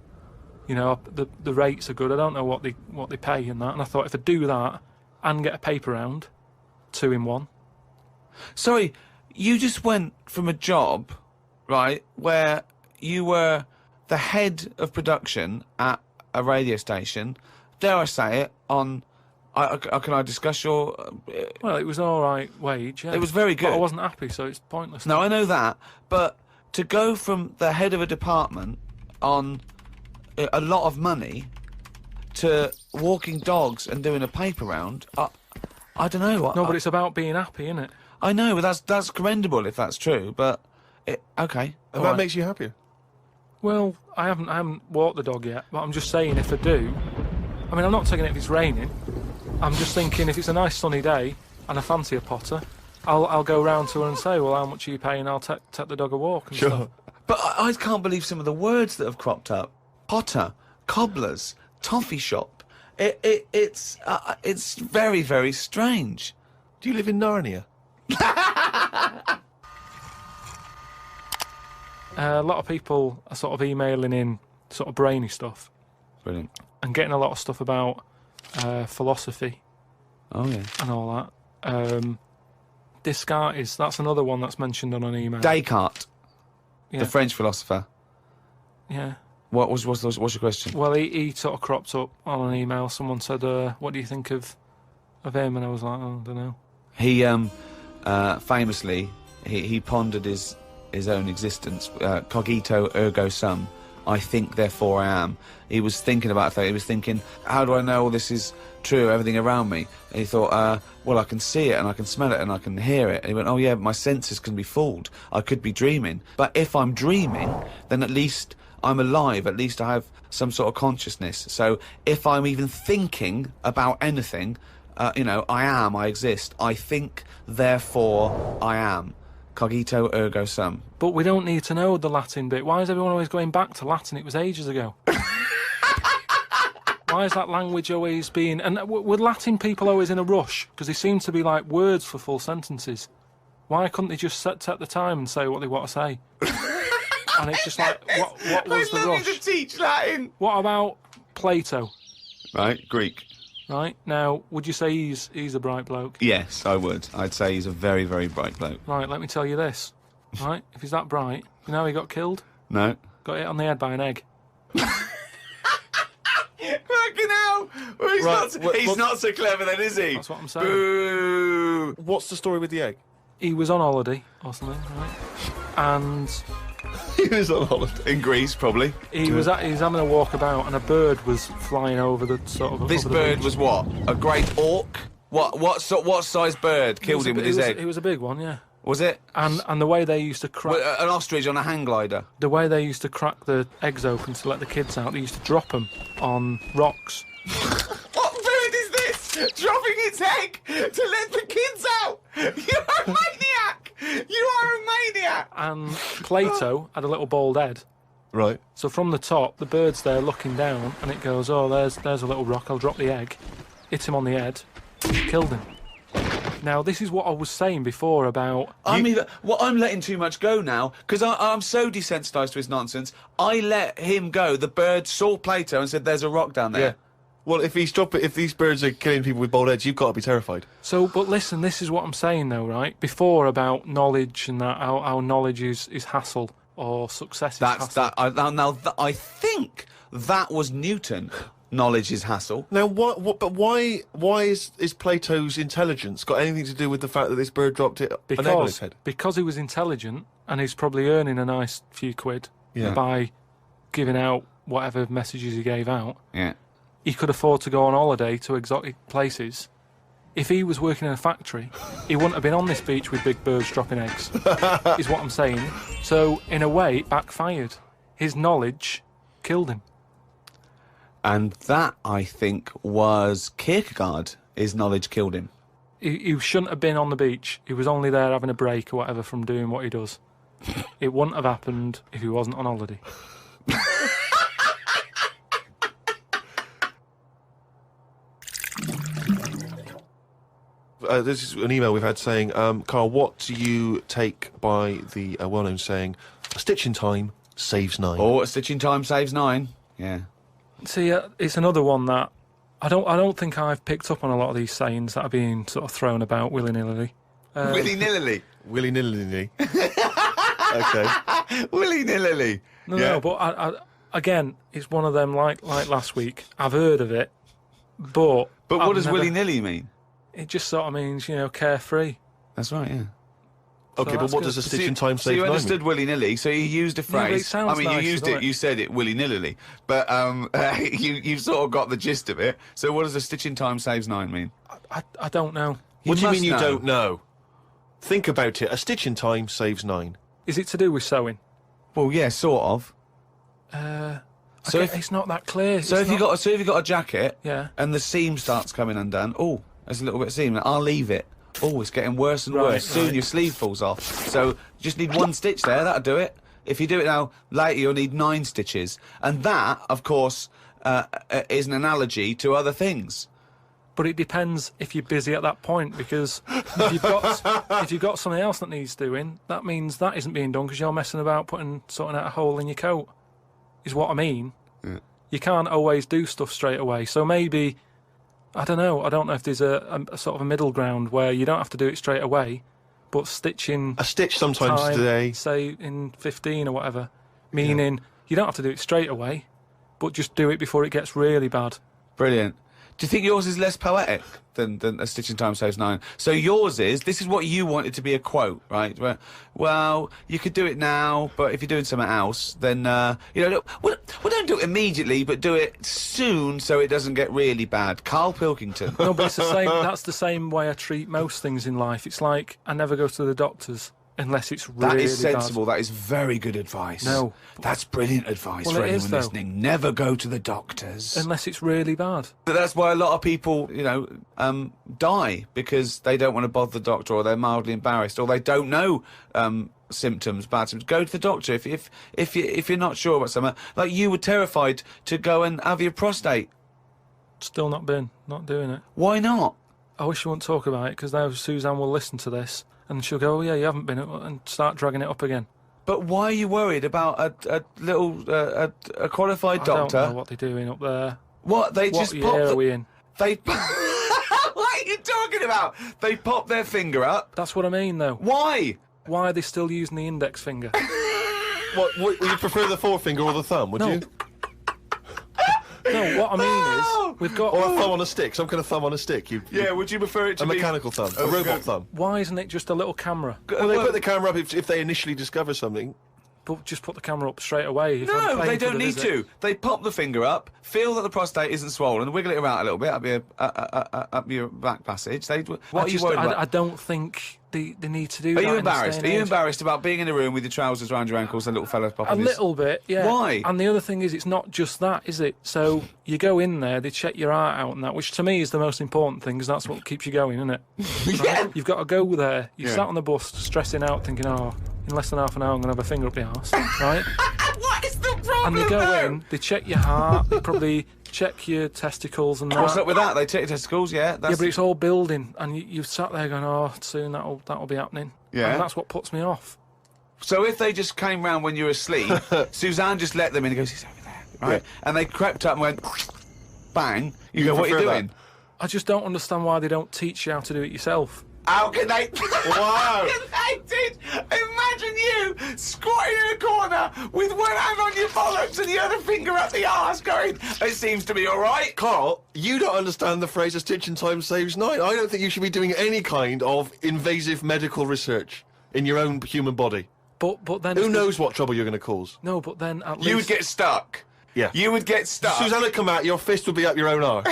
the rates are good. I don't know what they pay and that. And I thought if I do that and get a paper round, 2 in 1. Sorry, you just went from a job, right, where you were the head of production at a radio station, dare I say it, on... can I discuss your... Well, it was an all right wage, yeah. It was very good. But I wasn't happy, so it's pointless. No, I know that, but to go from the head of a department on a lot of money to walking dogs and doing a paper round, I don't know. No, but it's about being happy, isn't it? I know, but that's commendable if that's true, but... okay. And that makes you happier. Well, I haven't walked the dog yet, but I'm just saying if I do... I mean, I'm not taking it if it's raining. I'm just thinking if it's a nice sunny day and I fancy a potter, I'll go round to her and say, well, how much are you paying? I'll take the dog a walk and stuff. But I can't believe some of the words that have cropped up. Potter, cobblers, toffee shop. It's very, very strange. Do you live in Narnia? A lot of people are sort of emailing in sort of brainy stuff. Brilliant. And getting a lot of stuff about philosophy. Oh, yeah. And all that. Descartes, that's another one that's mentioned on an email. Descartes, Yeah. the French philosopher. Yeah. What's your question? Well, he sort of cropped up on an email. Someone said, what do you think of him? And I was like, oh, I don't know. He famously he pondered his own existence, cogito ergo sum, I think, therefore I am. He was thinking about fate. He was thinking, how do I know all this is true, everything around me? And he thought, well, I can see it and I can smell it and I can hear it. And he went, oh yeah, but my senses can be fooled. I could be dreaming. But if I'm dreaming, then at least I'm alive. At least I have some sort of consciousness. So if I'm even thinking about anything, I exist. I think, therefore I am. Cogito ergo sum. But we don't need to know the Latin bit. Why is everyone always going back to Latin? It was ages ago. Why is that language always being... And were Latin people always in a rush? Because they seem to be like words for full sentences. Why couldn't they just set the time and say what they want to say? And it's just like, what was the rush? To teach Latin. What about Plato? Right, Greek. Right, now, would you say he's a bright bloke? Yes, I would. I'd say he's a very, very bright bloke. Right, let me tell you this. Right, if he's that bright, you know how he got killed? No. Got hit on the head by an egg. Fucking hell! Well, he's not so clever then, is he? That's what I'm saying. Boo! What's the story with the egg? He was on holiday or something, right? And He was on holiday. In Greece, probably. he was having a walk about, and a bird was flying over the sort of. This over the bird beach. was what? A great auk? What size bird killed him with his egg? It was a big one, yeah. Was it? And the way they used to crack An ostrich on a hang glider. the way they used to crack the eggs open to let the kids out, they used to drop them on rocks. What bird is this? Dropping its egg to let the kids out? You are a maniac! You are a maniac! And Plato had a little bald head. Right. So from the top, the bird's there looking down, and it goes, oh, there's a little rock, I'll drop the egg. Hit him on the head, killed him. Now, this is what I was saying before about... I'm letting too much go now, because I'm so desensitised to his nonsense. I let him go. The bird saw Plato and said, there's a rock down there. Yeah. Well, if these birds are killing people with bald heads, you've got to be terrified. So, but listen, this is what I'm saying, though, right? Before about knowledge and that, how knowledge is hassle, or success is hassle. I think that was Newton. Knowledge is hassle. Now, why is Plato's intelligence got anything to do with the fact that this bird dropped an egg on his head? Because he was intelligent, and he's probably earning a nice few quid by giving out whatever messages he gave out. Yeah. He could afford to go on holiday to exotic places. If he was working in a factory, he wouldn't have been on this beach with big birds dropping eggs, is what I'm saying. So, in a way, it backfired. His knowledge killed him. And that, I think, was Kierkegaard. His knowledge killed him. He shouldn't have been on the beach. He was only there having a break or whatever from doing what he does. It wouldn't have happened if he wasn't on holiday. This is an email we've had saying, Karl, what do you take by the well-known saying, a stitch in time saves 9? Oh, a stitch in time saves 9. Yeah. See, it's another one that I don't think I've picked up on a lot of these sayings that are being sort of thrown about willy-nilly. Willy-nilly. Willy-nilly. Okay. Willy-nilly. No, but again, it's one of them like last week. I've heard of it, but what does willy-nilly mean? It just sort of means, carefree. That's right, yeah. Okay, So but what good. does a stitch in time So save you 9 understood mean? willy-nilly, so you used a Yeah, but it phrase. sounds you nice, used doesn't it, it? you said it willy-nilly, but you sort of got the gist of it. So what does a stitch in time saves 9 mean? I don't know. What do you must mean you know. don't know? Think about it. A stitch in time saves 9. Is it to do with sewing? Well, yeah, sort of. So It's not that clear. So if you got a jacket, Yeah. and the seam starts coming undone, oh, there's a little bit of seam. I'll leave it. Oh, it's getting worse and Right, worse. Soon right. your sleeve falls off. So you just need 1 stitch there. That'll do it. If you do it now, later you'll need 9 stitches, and that, of course, is an analogy to other things. But it depends if you're busy at that point, because if you've got something else that needs doing, that means that isn't being done because you're messing about sorting out a hole in your coat, is what I mean. Yeah. You can't always do stuff straight away. So maybe, I don't know if there's a sort of a middle ground where you don't have to do it straight away, but stitching A stitch sometimes time, today. say in 15 or whatever, meaning you don't have to do it straight away, but just do it before it gets really bad. Brilliant. Do you think yours is less poetic than A Stitch in Time Saves Nine? So yours is, this is what you wanted to be a quote, right? Well, you could do it now, but if you're doing something else, then, look, well, don't do it immediately, but do it soon so it doesn't get really bad. Karl Pilkington. No, but it's the same. That's the same way I treat most things in life. It's like I never go to the doctors unless it's really That is sensible. bad. That is very good advice. No. That's brilliant advice Well, for it anyone is, though. listening. Never go to the doctors. Unless it's really bad. But that's why a lot of people, die because they don't want to bother the doctor, or they're mildly embarrassed, or they don't know symptoms, bad symptoms. Go to the doctor if you're not sure about something. Like you were terrified to go and have your prostate. Still not doing it. Why not? I wish you wouldn't talk about it, because now Suzanne will listen to this and she'll go, oh yeah, you haven't been, and start dragging it up again. But why are you worried about a little a qualified doctor? I don't know what they're doing up there. What they What just year pop are we in? They. What are you talking about? They pop their finger up. That's what I mean, though. Why? Why are they still using the index finger? What, would you prefer the forefinger or the thumb, would No. you? No, what I mean is, we've got... Or a thumb on a stick, some kind of thumb on a stick. Yeah, would you prefer it to A be mechanical thumb, a robot thumb. Why isn't it just a little camera? Well, they put the camera up if they initially discover something. But just put the camera up straight away. If I'm No, paying they for don't the need visit. to. They pop the finger up, feel that the prostate isn't swollen, wiggle it around a little bit up your back passage. What are you worried about? I don't think they need to do that. Are you in this day embarrassed? and Are you age. embarrassed about being in a room with your trousers around your ankles and little fellas popping A his... little bit, yeah. Why? And the other thing is, it's not just that, is it? So you go in there, they check your heart out and that, which to me is the most important thing, because that's what keeps you going, isn't it? Yeah. Right? You've got to go there. You Yeah. sat on the bus, stressing out, thinking, oh, in less than half an hour I'm going to have a finger up the arse, right? What is the problem? And they go though? in, they check your heart, they probably check your testicles and that. What's up with that? They take your testicles, yeah. That's... Yeah, but it's all building, and you've sat there going, oh, soon that'll be happening. Yeah. And that's what puts me off. So if they just came round when you were asleep, Suzanne just let them in and goes, he's over there, right? Yeah. And they crept up and went, bang. You go, what are you prefer doing? that? I just don't understand why they don't teach you how to do it yourself. How can they? Wow. They did. Imagine you squatting in a corner with one hand on your bollocks and the other finger up the arse going, it seems to be all right. Karl, you don't understand the phrase "a stitch in time saves nine." I don't think you should be doing any kind of invasive medical research in your own human body. But then... Who knows what trouble you're going to cause? No, but then at least... You would get stuck. Yeah. You would get stuck. Suzanne would come out, your fist would be up your own arse.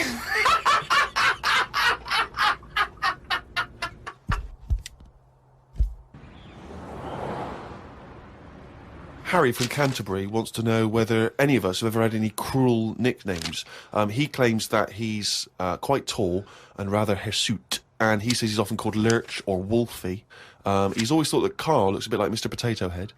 Harry from Canterbury wants to know whether any of us have ever had any cruel nicknames. He claims that he's quite tall and rather hirsute, and he says he's often called Lurch or Wolfie. He's always thought that Karl looks a bit like Mr. Potato Head.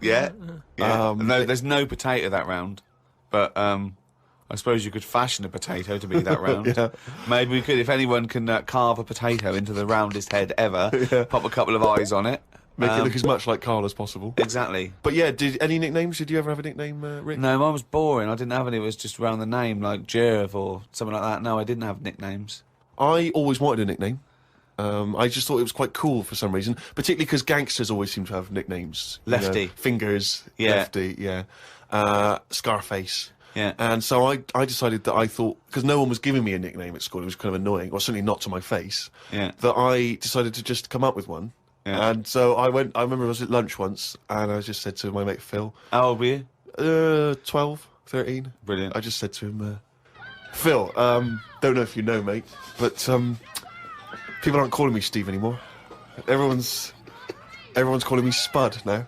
Yeah. No, there's no potato that round. But I suppose you could fashion a potato to be that round. Yeah. Maybe we could, if anyone can carve a potato into the roundest head ever, pop a couple of eyes on it. Make it look as much like Karl as possible. Exactly. But yeah, any nicknames? Did you ever have a nickname, Rick? No, mine was boring. I didn't have any. It was just around the name, like Gervais or something like that. No, I didn't have nicknames. I always wanted a nickname. I just thought it was quite cool for some reason, particularly because gangsters always seem to have nicknames. You Lefty. know, Fingers, Yeah. Lefty, yeah. Scarface. Yeah. And so I decided that I thought, because no one was giving me a nickname at school, it was kind of annoying, or certainly not to my face, Yeah. that I decided to just come up with one. Yeah. And so I remember I was at lunch once, and I just said to my mate Phil, How old were you? 12, 13. Brilliant. I just said to him, Phil, don't know if you know, mate, but people aren't calling me Steve anymore. Everyone's calling me Spud now.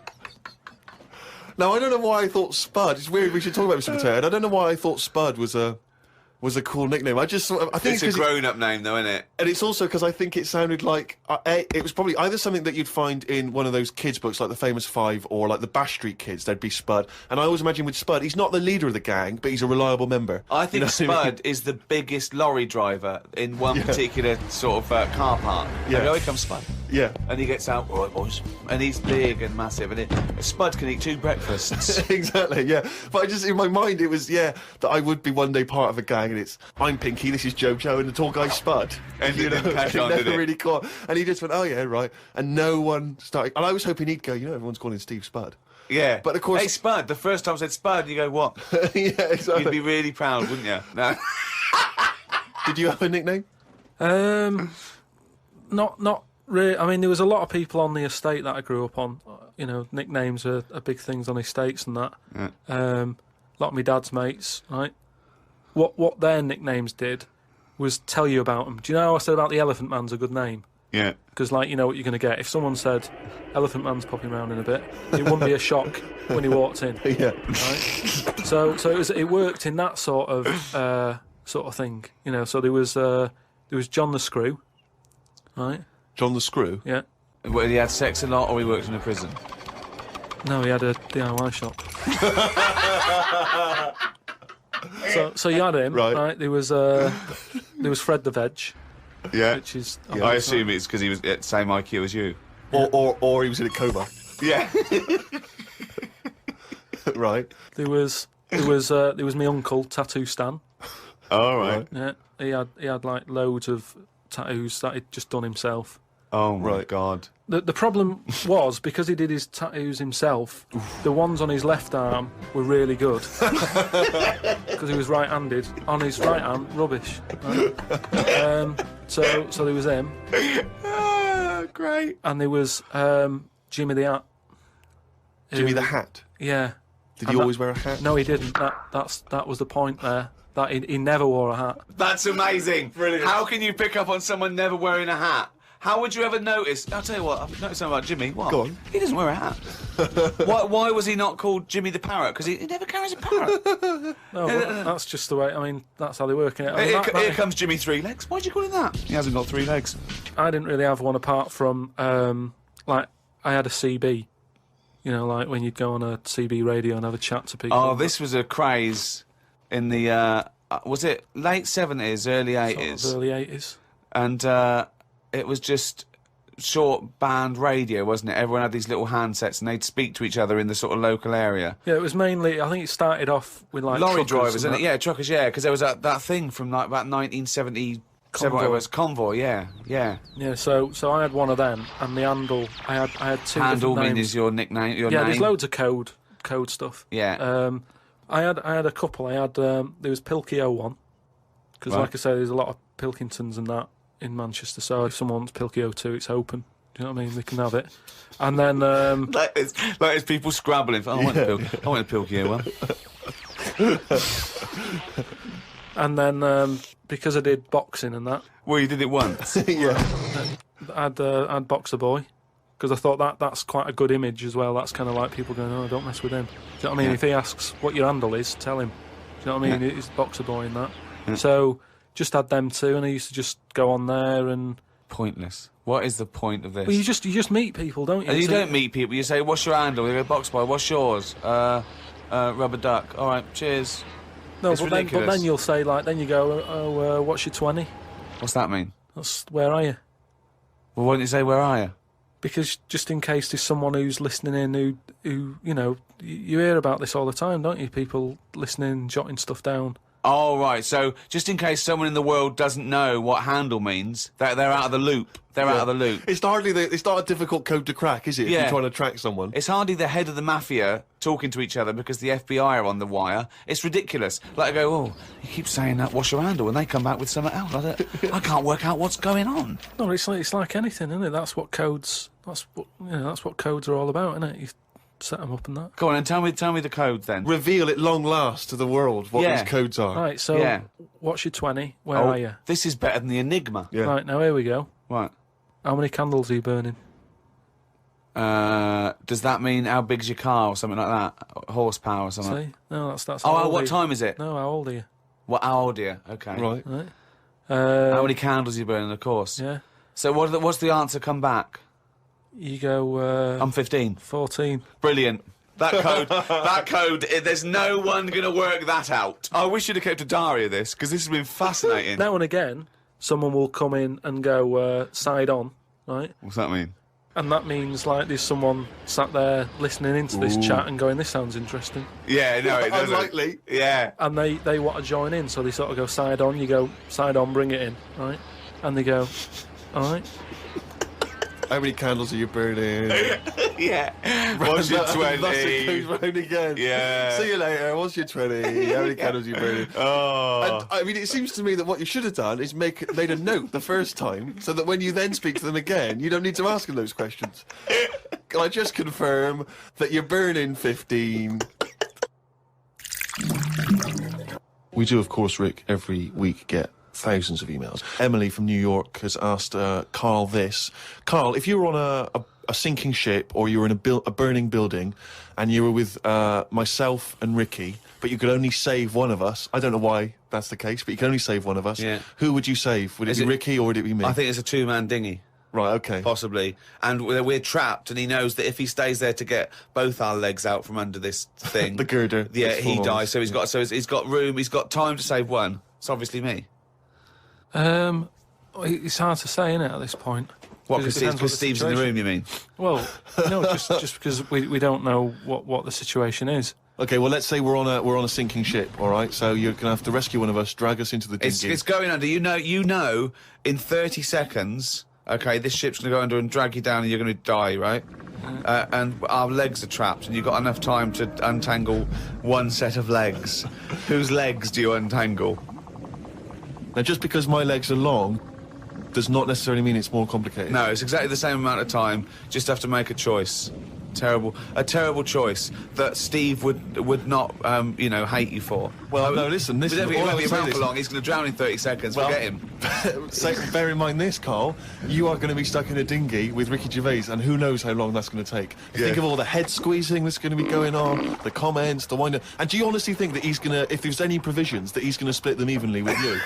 Now, I don't know why I thought Spud. It's weird, we should talk about Mr. Potato Head. I don't know why I thought Spud was a cool nickname. I think It's a 'cause grown-up name, though, isn't it? and it's also because I think it sounded like it was probably either something that you'd find in one of those kids' books, like the Famous Five, or like the Bash Street Kids. There'd be Spud, and I always imagine with Spud, he's not the leader of the gang, but he's a reliable member. I think You know what I mean? Spud is the biggest lorry driver in one particular sort of car park. Yeah. And here comes Spud. Yeah. And he gets out, all right, boys. And he's big and massive. And Spud can eat 2 breakfasts. Exactly, yeah. But I just, in my mind, it was, that I would be one day part of a gang, and it's, I'm Pinky, this is Jojo, and the tall guy's Spud. And you didn't catch it on, never did it? really caught. And he just went, oh yeah, right. And no one started, and I was hoping he'd go, everyone's calling Steve Spud. Yeah. But of course- Hey, Spud. The first time I said Spud, you go, what? Yeah, exactly. You'd be really proud, wouldn't you? No. Did you have a nickname? Not really. I mean, there was a lot of people on the estate that I grew up on. You know, nicknames are big things on estates and that. Yeah. A lot of my dad's mates, right? What their nicknames did was tell you about them. Do you know how I said about the Elephant Man's a good name? Yeah. Because, like, you know what you're going to get. If someone said, Elephant Man's popping around in a bit, it wouldn't be a shock when he walked in. Yeah. Right? So it worked in that sort of thing. You know, so there was John the Screw, right? John the Screw? Yeah. Well, he had sex a lot, or he worked in a prison? No, he had a DIY shop. So you had him, right? There was Fred the Veg. Yeah. Which is, I assume it's because he was at the same IQ as you. Or he was in a coma. Yeah. Right. There was my uncle, Tattoo Stan. All right. Yeah. He had like loads of tattoos that he'd just done himself. Oh my God. The problem was, because he did his tattoos himself, the ones on his left arm were really good. Because he was right-handed. On his right arm, rubbish. Right? So there was him. Great. And there was Jimmy the Hat. Jimmy the Hat? Yeah. Did he always wear a hat? No, he didn't. That was the point there. That he never wore a hat. That's amazing. Brilliant. How can you pick up on someone never wearing a hat? How would you ever notice? I'll tell you what, I've noticed something about Jimmy. What? Go on. He doesn't wear a hat. Why was he not called Jimmy the Parrot? Because he never carries a parrot. No, but that's just the way. I mean, that's how they work in it. I mean, Here comes Jimmy Three Legs. Why'd you call him that? He hasn't got 3 legs. I didn't really have one apart from, like, I had a CB. You know, like when you'd go on a CB radio and have a chat to people. Oh, this was a craze in the, was it late 70s, early 80s? Sort of early 80s. And it was just short band radio, wasn't it? Everyone had these little handsets and they'd speak to each other in the sort of local area. Yeah, it was mainly, I think it started off with like lorry truckers drivers, and isn't it? Yeah, truckers, yeah, because there was that thing from like about 1977, Convoy. it was Convoy, yeah. Yeah, so I had one of them, and the handle, I had 2 Handle different names. is your nickname, your yeah, name? there's loads of code stuff. Yeah. I had a couple. I had there was Pilky 01, because Right. like I say, there's a lot of Pilkingtons and that in Manchester. So if someone wants Pilky 02, it's open. Do you know what I mean? They can have it. And then Like it's people scrabbling. I want a Pilky one. And then because I did boxing and that, Well, you did it once. Yeah. I'd Boxer Boy, because I thought that's quite a good image as well. That's kind of like people going, oh, don't mess with him. Do you know what I mean? Yeah. If he asks what your handle is, tell him. Do you know what I mean? Yeah. It's Boxer Boy and that. Yeah. So just had them 2, and I used to just go on there and. Pointless. What is the point of this? Well, you just meet people, don't you? And you So- don't meet people. You say, "What's your handle?" You go, "Box Boy." What's yours? Rubber duck. All right, cheers. No, It's but then ridiculous. you'll say like, then you go, oh, what's your 20? What's that mean? That's where are you? Well, why don't you say, "Where are you?" Because just in case there's someone who's listening in who you know, you hear about this all the time, don't you? People listening, jotting stuff down. Oh, right. So, just in case someone in the world doesn't know what handle means, they're out of the loop. They're out of the loop. It's not a difficult code to crack, is it? If Yeah. you're trying to track someone. It's hardly the head of the mafia talking to each other because the FBI are on the wire. It's ridiculous. Like, I go, oh, he keeps saying that, what's your handle? And they come back with something else. I can't work out what's going on. No, it's like anything, isn't it? That's what codes are all about, isn't it? You set them up and that. Go on, and tell me the code then. Reveal at long last to the world what Yeah. these codes are. Right, so Yeah. what's your 20? Where are you? This is better than the Enigma. Yeah. Right, now here we go. Right. How many candles are you burning? Does that mean how big's your car or something like that? Horsepower or something? See? No, that's Oh, how old what are you? time is it? No, how old are you? What, how old are you? Okay. Right. Right. How many candles are you burning, of course? Yeah. So what's the answer come back? You go I'm 15. 14. Brilliant. That code, there's no one going to work that out. I wish you'd have kept a diary of this, because this has been fascinating. Now and again, someone will come in and go side on, right? What's that mean? And that means like there's someone sat there listening into this chat and going, this sounds interesting. Yeah, no, it doesn't. Unlikely. Yeah. And they want to join in, so they sort of go side on, you go side on, bring it in, right? And they go, all right. How many candles are you burning? Yeah. What's your 20? Thus it goes round again. Yeah. See you later. What's your 20? How many candles are you burning? Oh. And, I mean, it seems to me that what you should have done is made a note the first time, so that when you then speak to them again, you don't need to ask them those questions. Can I just confirm that you're burning 15? We do, of course, Rick, every week get thousands of emails. Emily from New York has asked Karl this. Karl, if you were on a sinking ship, or you were in a burning building, and you were with myself and Ricky, but you could only save one of us, I don't know why that's the case, but you can only save one of us, who would you save? Would it be Ricky or would it be me? I think it's a two-man dinghy. Right, okay. Possibly. And we're trapped, and he knows that if he stays there to get both our legs out from under this thing... the girder. Yeah, he dies, so he's got room, he's got time to save one. It's obviously me. It's hard to say, isn't it, at this point? What, because Steve's in the room, you mean? Well, no, just because we don't know what the situation is. Okay, well, let's say we're on a sinking ship, all right? So you're going to have to rescue one of us, drag us into the dinghy. It's going under. You know, in 30 seconds, okay, this ship's going to go under and drag you down and you're going to die, right? And our legs are trapped, and you've got enough time to untangle one set of legs. Whose legs do you untangle? Now, just because my legs are long does not necessarily mean it's more complicated. No, it's exactly the same amount of time. Just have to make a choice. A terrible choice that Steve would not, hate you for. Well, no, listen. He won't be around for long. He's going to drown in 30 seconds. Well, forget him. Bear in mind this, Karl. You are going to be stuck in a dinghy with Ricky Gervais, and who knows how long that's going to take. Think of all the head squeezing that's going to be going on, the comments, the wind. And do you honestly think that he's going to, if there's any provisions, that he's going to split them evenly with you?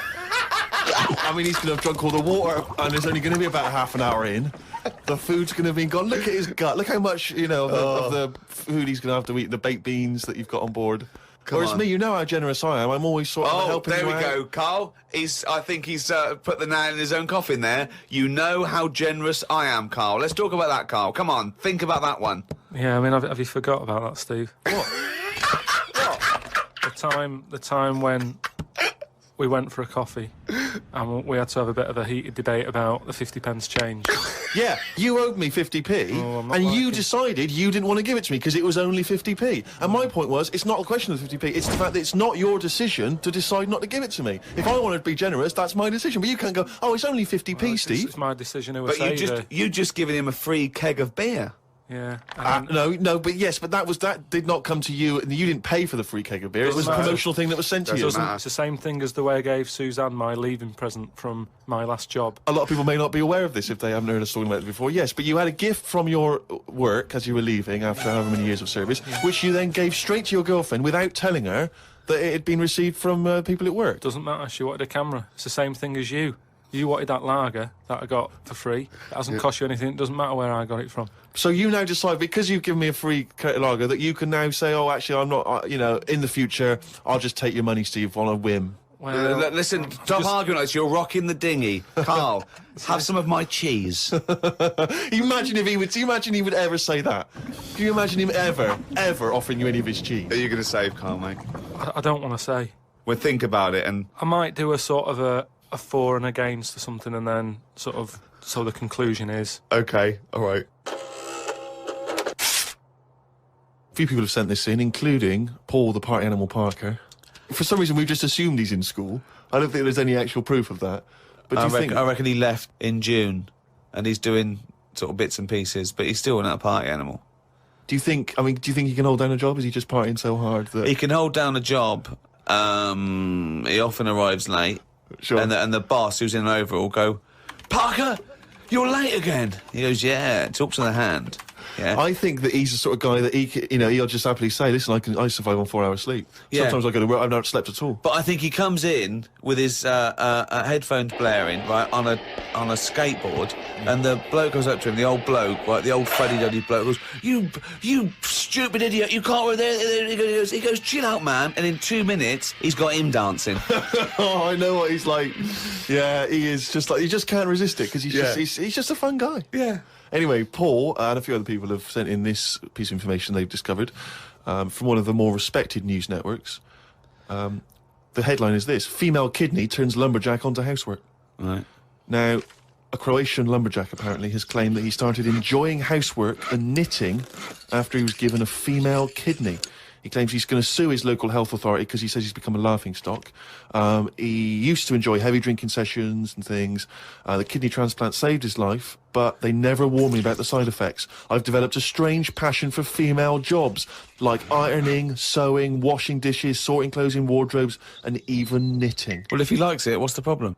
I mean, he's going to have drunk all the water, and there's only going to be about half an hour in. The food's going to be gone. Look at his gut. Look how much, of the food he's going to have to eat, the baked beans that you've got on board. Whereas me, you know how generous I am. I'm always sort of helping you out. Oh, there we go, Karl. I think he's put the nail in his own coffin there. You know how generous I am, Karl. Let's talk about that, Karl. Come on, think about that one. Yeah, I mean, have you forgot about that, Steve? What? The time when we went for a coffee and we had to have a bit of a heated debate about the 50p change. Yeah, you owed me 50p, and you decided you didn't want to give it to me because it was only 50p. And my point was, it's not a question of 50p, it's the fact that it's not your decision to decide not to give it to me. If I want to be generous, that's my decision. But you can't go, oh, it's only 50p, Steve. It's my decision who But you just given him a free keg of beer. Yeah. But that did not come to you, and you didn't pay for the free keg of beer. It was a promotional thing that was sent to you. It's the same thing as the way I gave Suzanne my leaving present from my last job. A lot of people may not be aware of this if they haven't heard us talking about it before. Yes, but you had a gift from your work as you were leaving after however many years of service, which you then gave straight to your girlfriend without telling her that it had been received from people at work. Doesn't matter. She wanted a camera. It's the same thing as you. You wanted that lager that I got for free. It hasn't cost you anything. It doesn't matter where I got it from. So you now decide, because you've given me a free lager, that you can now say, oh, actually, I'm not, in the future, I'll just take your money, Steve, on a whim. Well, listen, stop arguing like this. You're rocking the dinghy. Karl, have some of my cheese. Imagine if he would ever say that. Can you imagine him ever offering you any of his cheese? Are you going to save Karl, mate? I don't want to say. Well, think about it, and I might do a sort of a for and against or something, and then sort of so the conclusion is okay, all right. A few people have sent this in, including Paul, the party animal Parker. For some reason, we've just assumed he's in school. I don't think there's any actual proof of that. But I reckon he left in June, and he's doing sort of bits and pieces, but he's still a party animal. Do you think he can hold down a job? Is he just partying so hard that he can hold down a job? He often arrives late. Sure. And the boss, who's in an overall, go, Parker, you're late again. He goes, yeah, talk to the hand. Yeah. I think that he's the sort of guy that he'll just happily say, listen, I survive on 4 hours sleep. Yeah. Sometimes I go to work, I've not slept at all. But I think he comes in with his headphones blaring, right, on a skateboard, and the bloke goes up to him, the old bloke, right, the old fuddy-duddy bloke, goes, you stupid idiot, you can't work there. He goes, chill out, man, and in 2 minutes, he's got him dancing. Oh, I know what he's like. Yeah, he is just like, you just can't resist it, because he's just a fun guy. Yeah. Anyway, Paul and a few other people have sent in this piece of information they've discovered from one of the more respected news networks. The headline is this: female kidney turns lumberjack onto housework. Right. Now, a Croatian lumberjack apparently has claimed that he started enjoying housework and knitting after he was given a female kidney. He claims he's going to sue his local health authority because he says he's become a laughingstock. He used to enjoy heavy drinking sessions and things. The kidney transplant saved his life, but they never warned me about the side effects. I've developed a strange passion for female jobs, like ironing, sewing, washing dishes, sorting clothes in wardrobes, and even knitting. Well, if he likes it, what's the problem?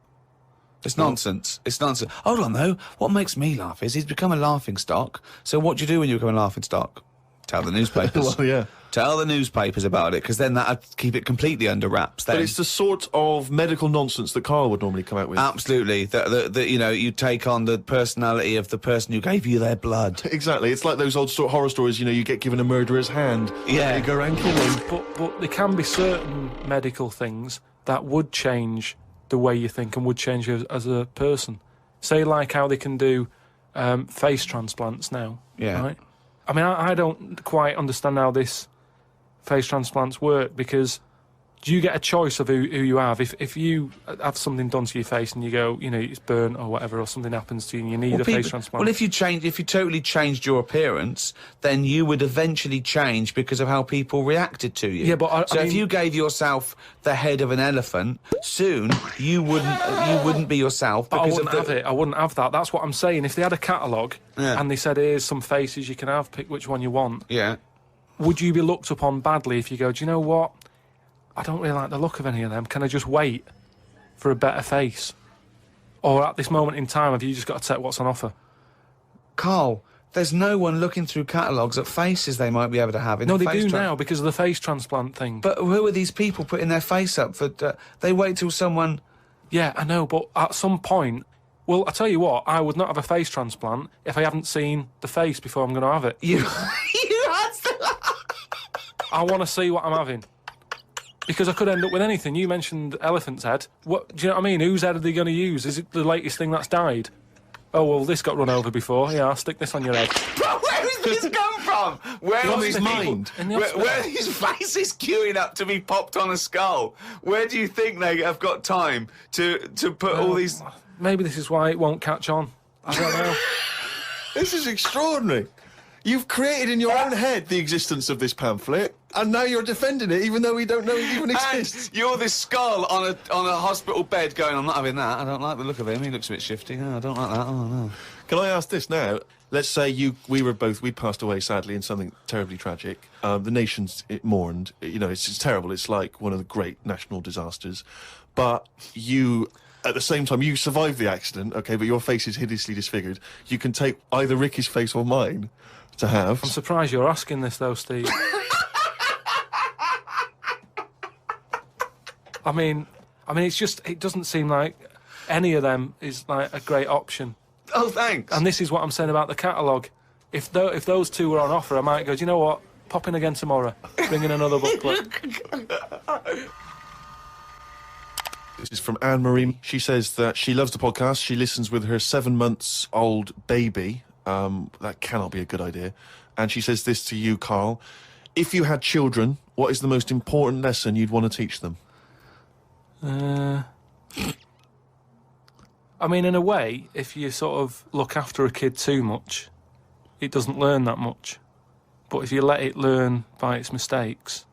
It's nonsense. It's nonsense. Hold on, though. What makes me laugh is he's become a laughingstock. So what do you do when you become a laughingstock? Tell the newspapers. Well, yeah. Tell the newspapers about it, because then that'd keep it completely under wraps. Then. But it's the sort of medical nonsense that Karl would normally come out with. Absolutely. You know, you take on the personality of the person who gave you their blood. Exactly. It's like those old horror stories, you know, you get given a murderer's hand. Yeah. And you go around killing. But there can be certain medical things that would change the way you think and would change you as a person. Say, like how they can do face transplants now. Yeah. Right? I mean, I don't quite understand how this face transplants work, because do you get a choice of who you have? If you have something done to your face and you go, you know, it's burnt or whatever, or something happens to you and you need a face transplant. Well, if you totally changed your appearance, then you would eventually change because of how people reacted to you. Yeah, but I mean, if you gave yourself the head of an elephant, soon you wouldn't be yourself. But Because I wouldn't have it. I wouldn't have that. That's what I'm saying. If they had a catalogue and they said, here's some faces you can have, pick which one you want. Yeah. Would you be looked upon badly if you go, do you know what? I don't really like the look of any of them. Can I just wait for a better face? Or at this moment in time, have you just got to take what's on offer? Carl, there's no one looking through catalogues at faces they might be able to have. No, they do now because of the face transplant thing. But who are these people putting their face up for? They wait till someone... Yeah, I know, but at some point... Well, I tell you what, I would not have a face transplant if I haven't seen the face before I'm going to have it. You had to... I want to see what I'm having. Because I could end up with anything. You mentioned elephant's head. What, do you know what I mean? Whose head are they going to use? Is it the latest thing that's died? Oh, well, this got run over before. Yeah, I'll stick this on your head. But where has this come from? Where From his mind. Where are these faces queuing up to be popped on a skull? Where do you think they have got time to put all these... Maybe this is why it won't catch on. I don't know. This is extraordinary. You've created in your own head the existence of this pamphlet, and now you're defending it, even though we don't know it even exists. And you're this skull on a hospital bed going, I'm not having that. I don't like the look of him. He looks a bit shifty. Oh, I don't like that. Oh, no. Can I ask this now? Let's say we passed away sadly in something terribly tragic. The nation's mourned. You know, it's terrible. It's like one of the great national disasters. But you... At the same time, you survived the accident, okay, but your face is hideously disfigured. You can take either Ricky's face or mine to have. I'm surprised you're asking this, though, Steve. I mean, it's just, it doesn't seem like any of them is, like, a great option. Oh, thanks. And this is what I'm saying about the catalogue. If those two were on offer, I might go, do you know what? Pop in again tomorrow. Bring in another booklet. This is from Anne-Marie. She says that she loves the podcast. She listens with her 7-month-old baby. That cannot be a good idea. And she says this to you, Karl. If you had children, what is the most important lesson you'd want to teach them? I mean, in a way, if you sort of look after a kid too much, it doesn't learn that much. But if you let it learn by its mistakes,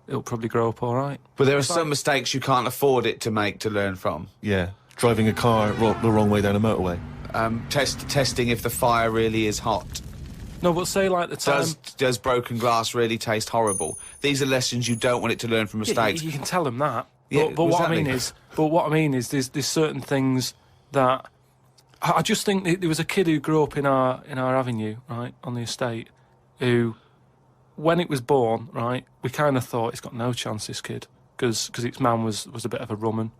it'll probably grow up all right. But there are some mistakes you can't afford it to make to learn from. Yeah, driving a car the wrong way down a motorway. Testing if the fire really is hot. No, but say like the time... Does broken glass really taste horrible? These are lessons you don't want it to learn from mistakes. Yeah, you can tell them that. Yeah, but what I mean is, there's certain things that I just think there was a kid who grew up in our avenue, right, on the estate, who, when it was born, right, we kind of thought it's got no chance, this kid, because its man was a bit of a rumman.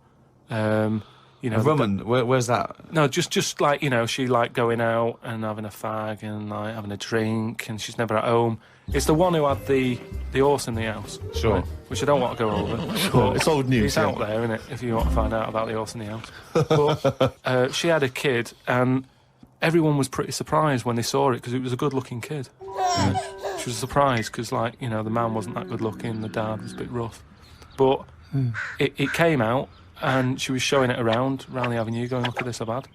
You know, a rumman? Where's that? No, just like, you know, she liked going out and having a fag and like having a drink, and she's never at home. It's the one who had the horse in the house. Sure. Right, which I don't want to go over. Sure. It's old news. It's out there, isn't it, if you want to find out about the horse in the house. But she had a kid, and everyone was pretty surprised when they saw it, because it was a good-looking kid. Yeah. She was surprised because, like, you know, the man wasn't that good-looking, the dad was a bit rough. But it came out, and she was showing it around the avenue, going, look at this I've had.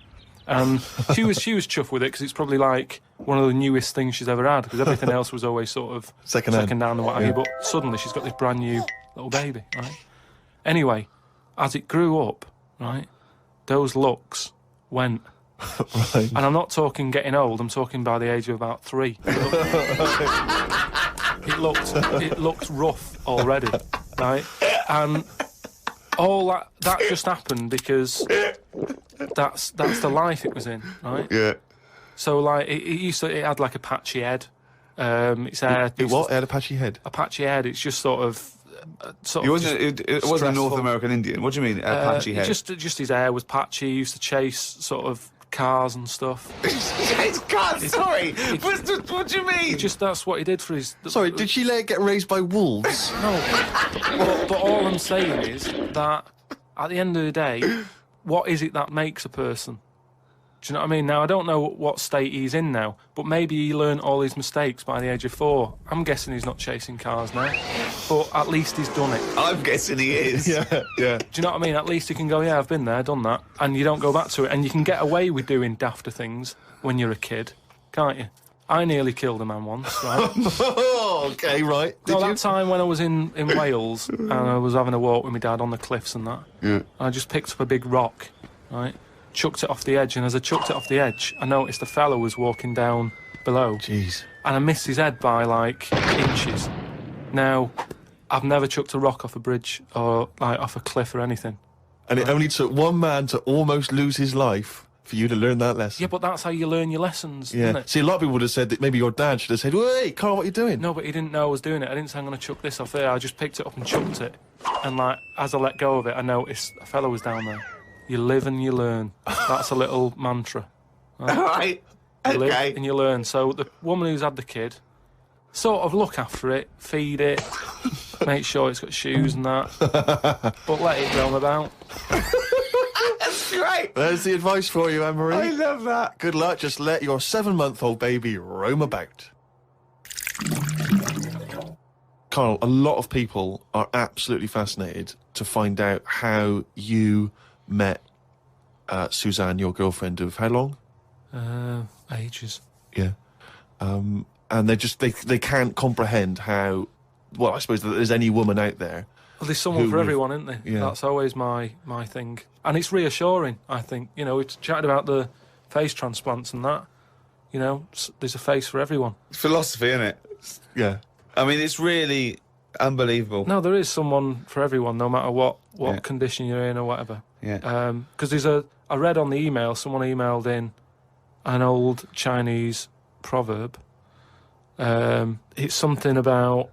And she was chuffed with it because it's probably like one of the newest things she's ever had, because everything else was always sort of second down and what have you. But suddenly she's got this brand new little baby, right? Anyway, as it grew up, right, those looks went. Right. And I'm not talking getting old, I'm talking by the age of about 3. It looked rough already, right? And all that just happened because that's the life it was in, right? Yeah. So like it had like a patchy head. Its hair. It what? It had a patchy head. A patchy head. It's just sort of. It wasn't a North American Indian. What do you mean, a patchy head? Just his hair was patchy. He used to chase sort of cars and stuff. Chase cars. Sorry. What do you mean? That's what he did for his. Sorry, did she let it get raised by wolves? No. but all I'm saying is that at the end of the day, what is it that makes a person? Do you know what I mean? Now, I don't know what state he's in now, but maybe he learned all his mistakes by the age of 4. I'm guessing he's not chasing cars now, but at least he's done it. I'm guessing he is. Yeah. Do you know what I mean? At least you can go, yeah, I've been there, done that, and you don't go back to it, and you can get away with doing dafter things when you're a kid, can't you? I nearly killed a man once, right? Okay, right. That time when I was in Wales, and I was having a walk with my dad on the cliffs and that, and I just picked up a big rock, right? Chucked it off the edge, and as I chucked it off the edge, I noticed a fella was walking down below. Jeez. And I missed his head by, like, inches. Now, I've never chucked a rock off a bridge or, like, off a cliff or anything. And it only took one man to almost lose his life for you to learn that lesson. Yeah, but that's how you learn your lessons, isn't it? See, a lot of people would have said that maybe your dad should have said, "Wait, Karl, what are you doing?" No, but he didn't know I was doing it. I didn't say I'm going to chuck this off here. I just picked it up and chucked it. And, like, as I let go of it, I noticed a fella was down there. You live and you learn. That's a little mantra. Right. You live Okay. and you learn. So the woman who's had the kid, sort of look after it, feed it, make sure it's got shoes and that, but let it roam about. That's great. There's the advice for you, Anne-Marie. I love that. Good luck. Just let your 7-month-old baby roam about. Karl, a lot of people are absolutely fascinated to find out how you met Suzanne, your girlfriend of how long? Ages. Yeah. And they can't comprehend how, well, I suppose that there's any woman out there. Well, there's someone for everyone, isn't there? Yeah. That's always my thing. And it's reassuring, I think. You know, we've chatted about the face transplants and that. You know, there's a face for everyone. Philosophy, isn't it? Yeah. I mean, it's really unbelievable. No, there is someone for everyone, no matter what condition you're in or whatever. Yeah. Because I read on the email, someone emailed in an old Chinese proverb. It's something about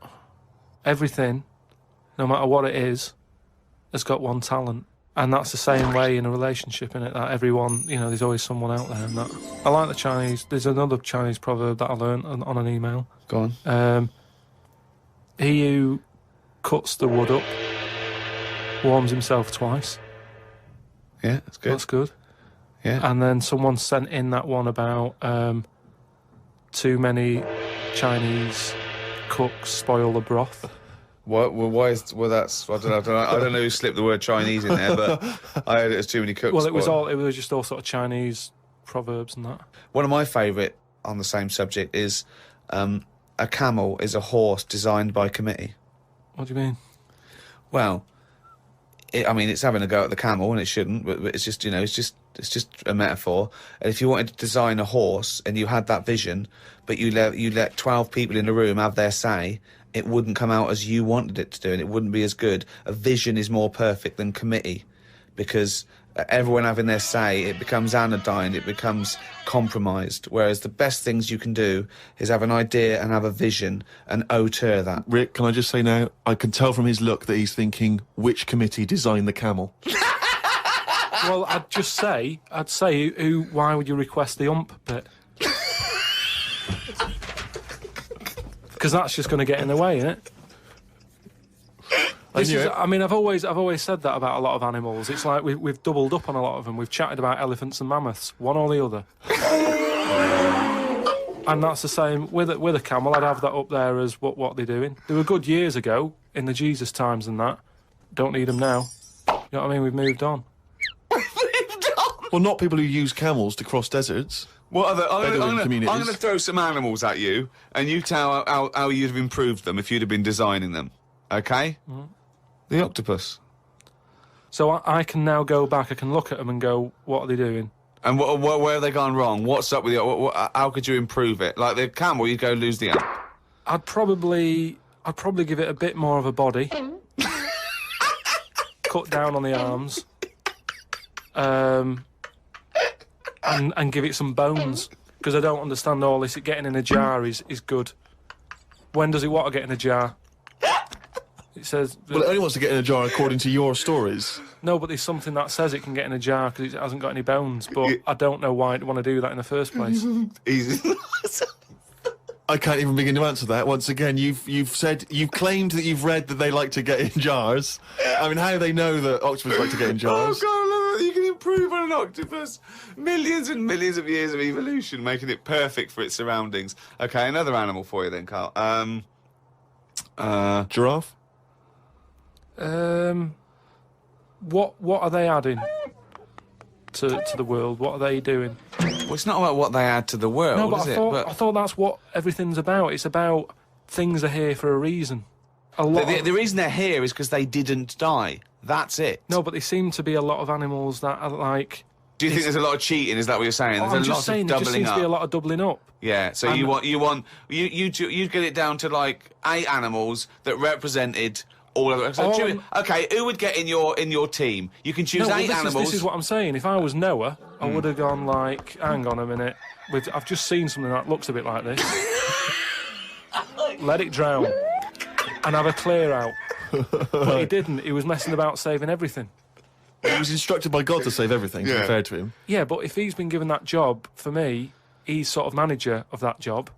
everything, no matter what it is, has got one talent. And that's the same way in a relationship, innit? That everyone, you know, there's always someone out there. And that I like the Chinese. There's another Chinese proverb that I learned on an email. Go on. He who cuts the wood up warms himself twice. Yeah, that's good. That's good. Yeah. And then someone sent in that one about too many Chinese cooks spoil the broth. Why that's I don't know who slipped the word Chinese in there, but I heard it as too many cooks. Well, it was just all sort of Chinese proverbs and that. One of my favourite on the same subject is a camel is a horse designed by committee. What do you mean? Well, it's having a go at the camel, and it shouldn't. But it's just, it's just a metaphor. And if you wanted to design a horse and you had that vision, but you let 12 people in the room have their say, it wouldn't come out as you wanted it to do, and it wouldn't be as good. A vision is more perfect than committee, because everyone having their say, it becomes anodyne, it becomes compromised. Whereas the best things you can do is have an idea and have a vision and auteur that. Rick, can I just say now, I can tell from his look that he's thinking, which committee designed the camel? Well, I'd say, why would you request the ump bit? Because that's just going to get in the way, isn't it? I've always said that about a lot of animals. It's like we've doubled up on a lot of them. We've chatted about elephants and mammoths, one or the other. And that's the same with a camel. I'd have that up there as what they're doing. They were good years ago in the Jesus times and that. Don't need them now. You know what I mean? We've moved on. Moved on. Well, not people who use camels to cross deserts. What other? Bedouin communities. I'm going to throw some animals at you, and you tell how you'd have improved them if you'd have been designing them. Okay? The octopus. So I can now go back, I can look at them and go, what are they doing? And where have they gone wrong? What's up with it? How could you improve it? Like the camel, you'd go lose the amp. I'd probably give it a bit more of a body. Cut down on the arms. And give it some bones. Because I don't understand all this. Getting in a jar is good. When does it want to get in a jar? It says... Well, it only wants to get in a jar according to your stories. No, but there's something that says it can get in a jar because it hasn't got any bones. But I don't know why it'd want to do that in the first place. Easy. I can't even begin to answer that. Once again, you've claimed that you've read that they like to get in jars. I mean, how do they know that octopus like to get in jars? Oh, God, I love it. You can improve on an octopus. Millions and millions of years of evolution, making it perfect for its surroundings. Okay, another animal for you then, Karl. Giraffe? What are they adding to the world? What are they doing? Well, it's not about what they add to the world, No, but is I thought that's what everything's about. It's about things are here for a reason. The reason they're here is because they didn't die. That's it. No, but there seem to be a lot of animals that are like... Do you think there's a lot of cheating? Is that what you're saying? There's I'm a just lot saying, of there just doubling seems up. to be a lot of doubling up. Yeah, so And- you get it down to like 8 animals that represented all of it. So okay, who would get in your team? You can choose No, 8 well, animals. This is what I'm saying. If I was Noah, I would have gone like, hang on a minute. I've just seen something that looks a bit like this. Let it drown and have a clear out. But he didn't. He was messing about saving everything. He was instructed by God to save everything, to be fair to him. Yeah, but if he's been given that job, for me, he's sort of manager of that job.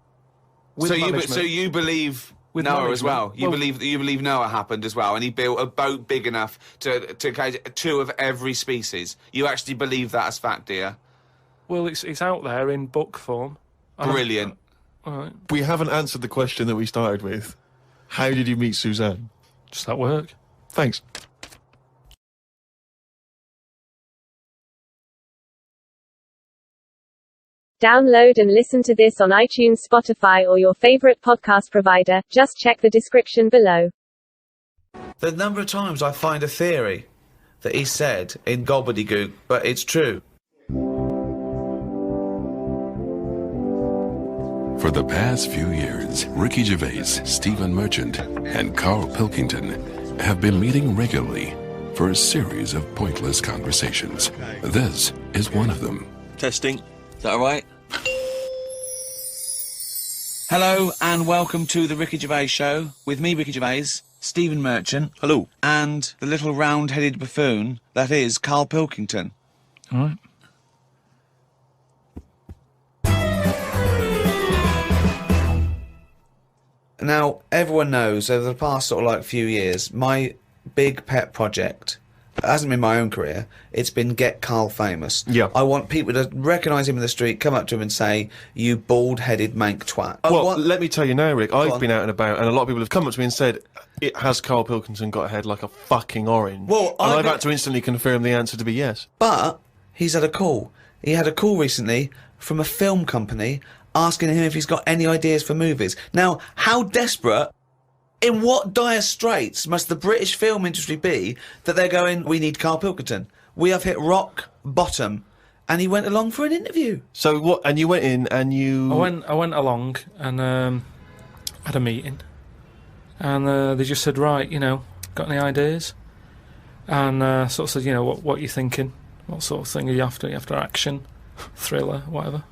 With So management. you believe With Noah as well? management. You believe Noah happened as well, and he built a boat big enough to catch 2 of every species. You actually believe that as fact, do you? Well, it's out there in book form. Brilliant. All right, We haven't answered the question that we started with. How did you meet Suzanne? just at work. Thanks. Download and listen to this on iTunes, Spotify, or your favorite podcast provider. Just check the description below. The number of times I find a theory that he said in gobbledygook, but it's true. For the past few years, Ricky Gervais, Stephen Merchant, and Karl Pilkington have been meeting regularly for a series of pointless conversations. This is one of them. Testing. Is that all right? Hello and welcome to the Ricky Gervais Show with me, Ricky Gervais, Stephen Merchant. Hello. And the little round-headed buffoon that is Karl Pilkington. All right. Now, everyone knows over the past sort of like few years, my big pet project, it hasn't been my own career, it's been get Karl famous. Yeah. I want people to recognise him in the street, come up to him and say, you bald-headed mank twat. Well, let me tell you now, Rick, I've on. been out and about, and a lot of people have come up to me and said, has Karl Pilkington got a head like a fucking orange? Well, and I've I've got- had to instantly confirm the answer to be yes. But he's had a call. He had a call recently from a film company asking him if he's got any ideas for movies. Now, how desperate, in what dire straits must the British film industry be that they're going, we need Karl Pilkington. We have hit rock bottom. And he went along for an interview. So what? And you went in and you... I went along and had a meeting, and they just said, right, got any ideas? And sort of said, what are you thinking? What sort of thing are you after? Are you after action, thriller, whatever?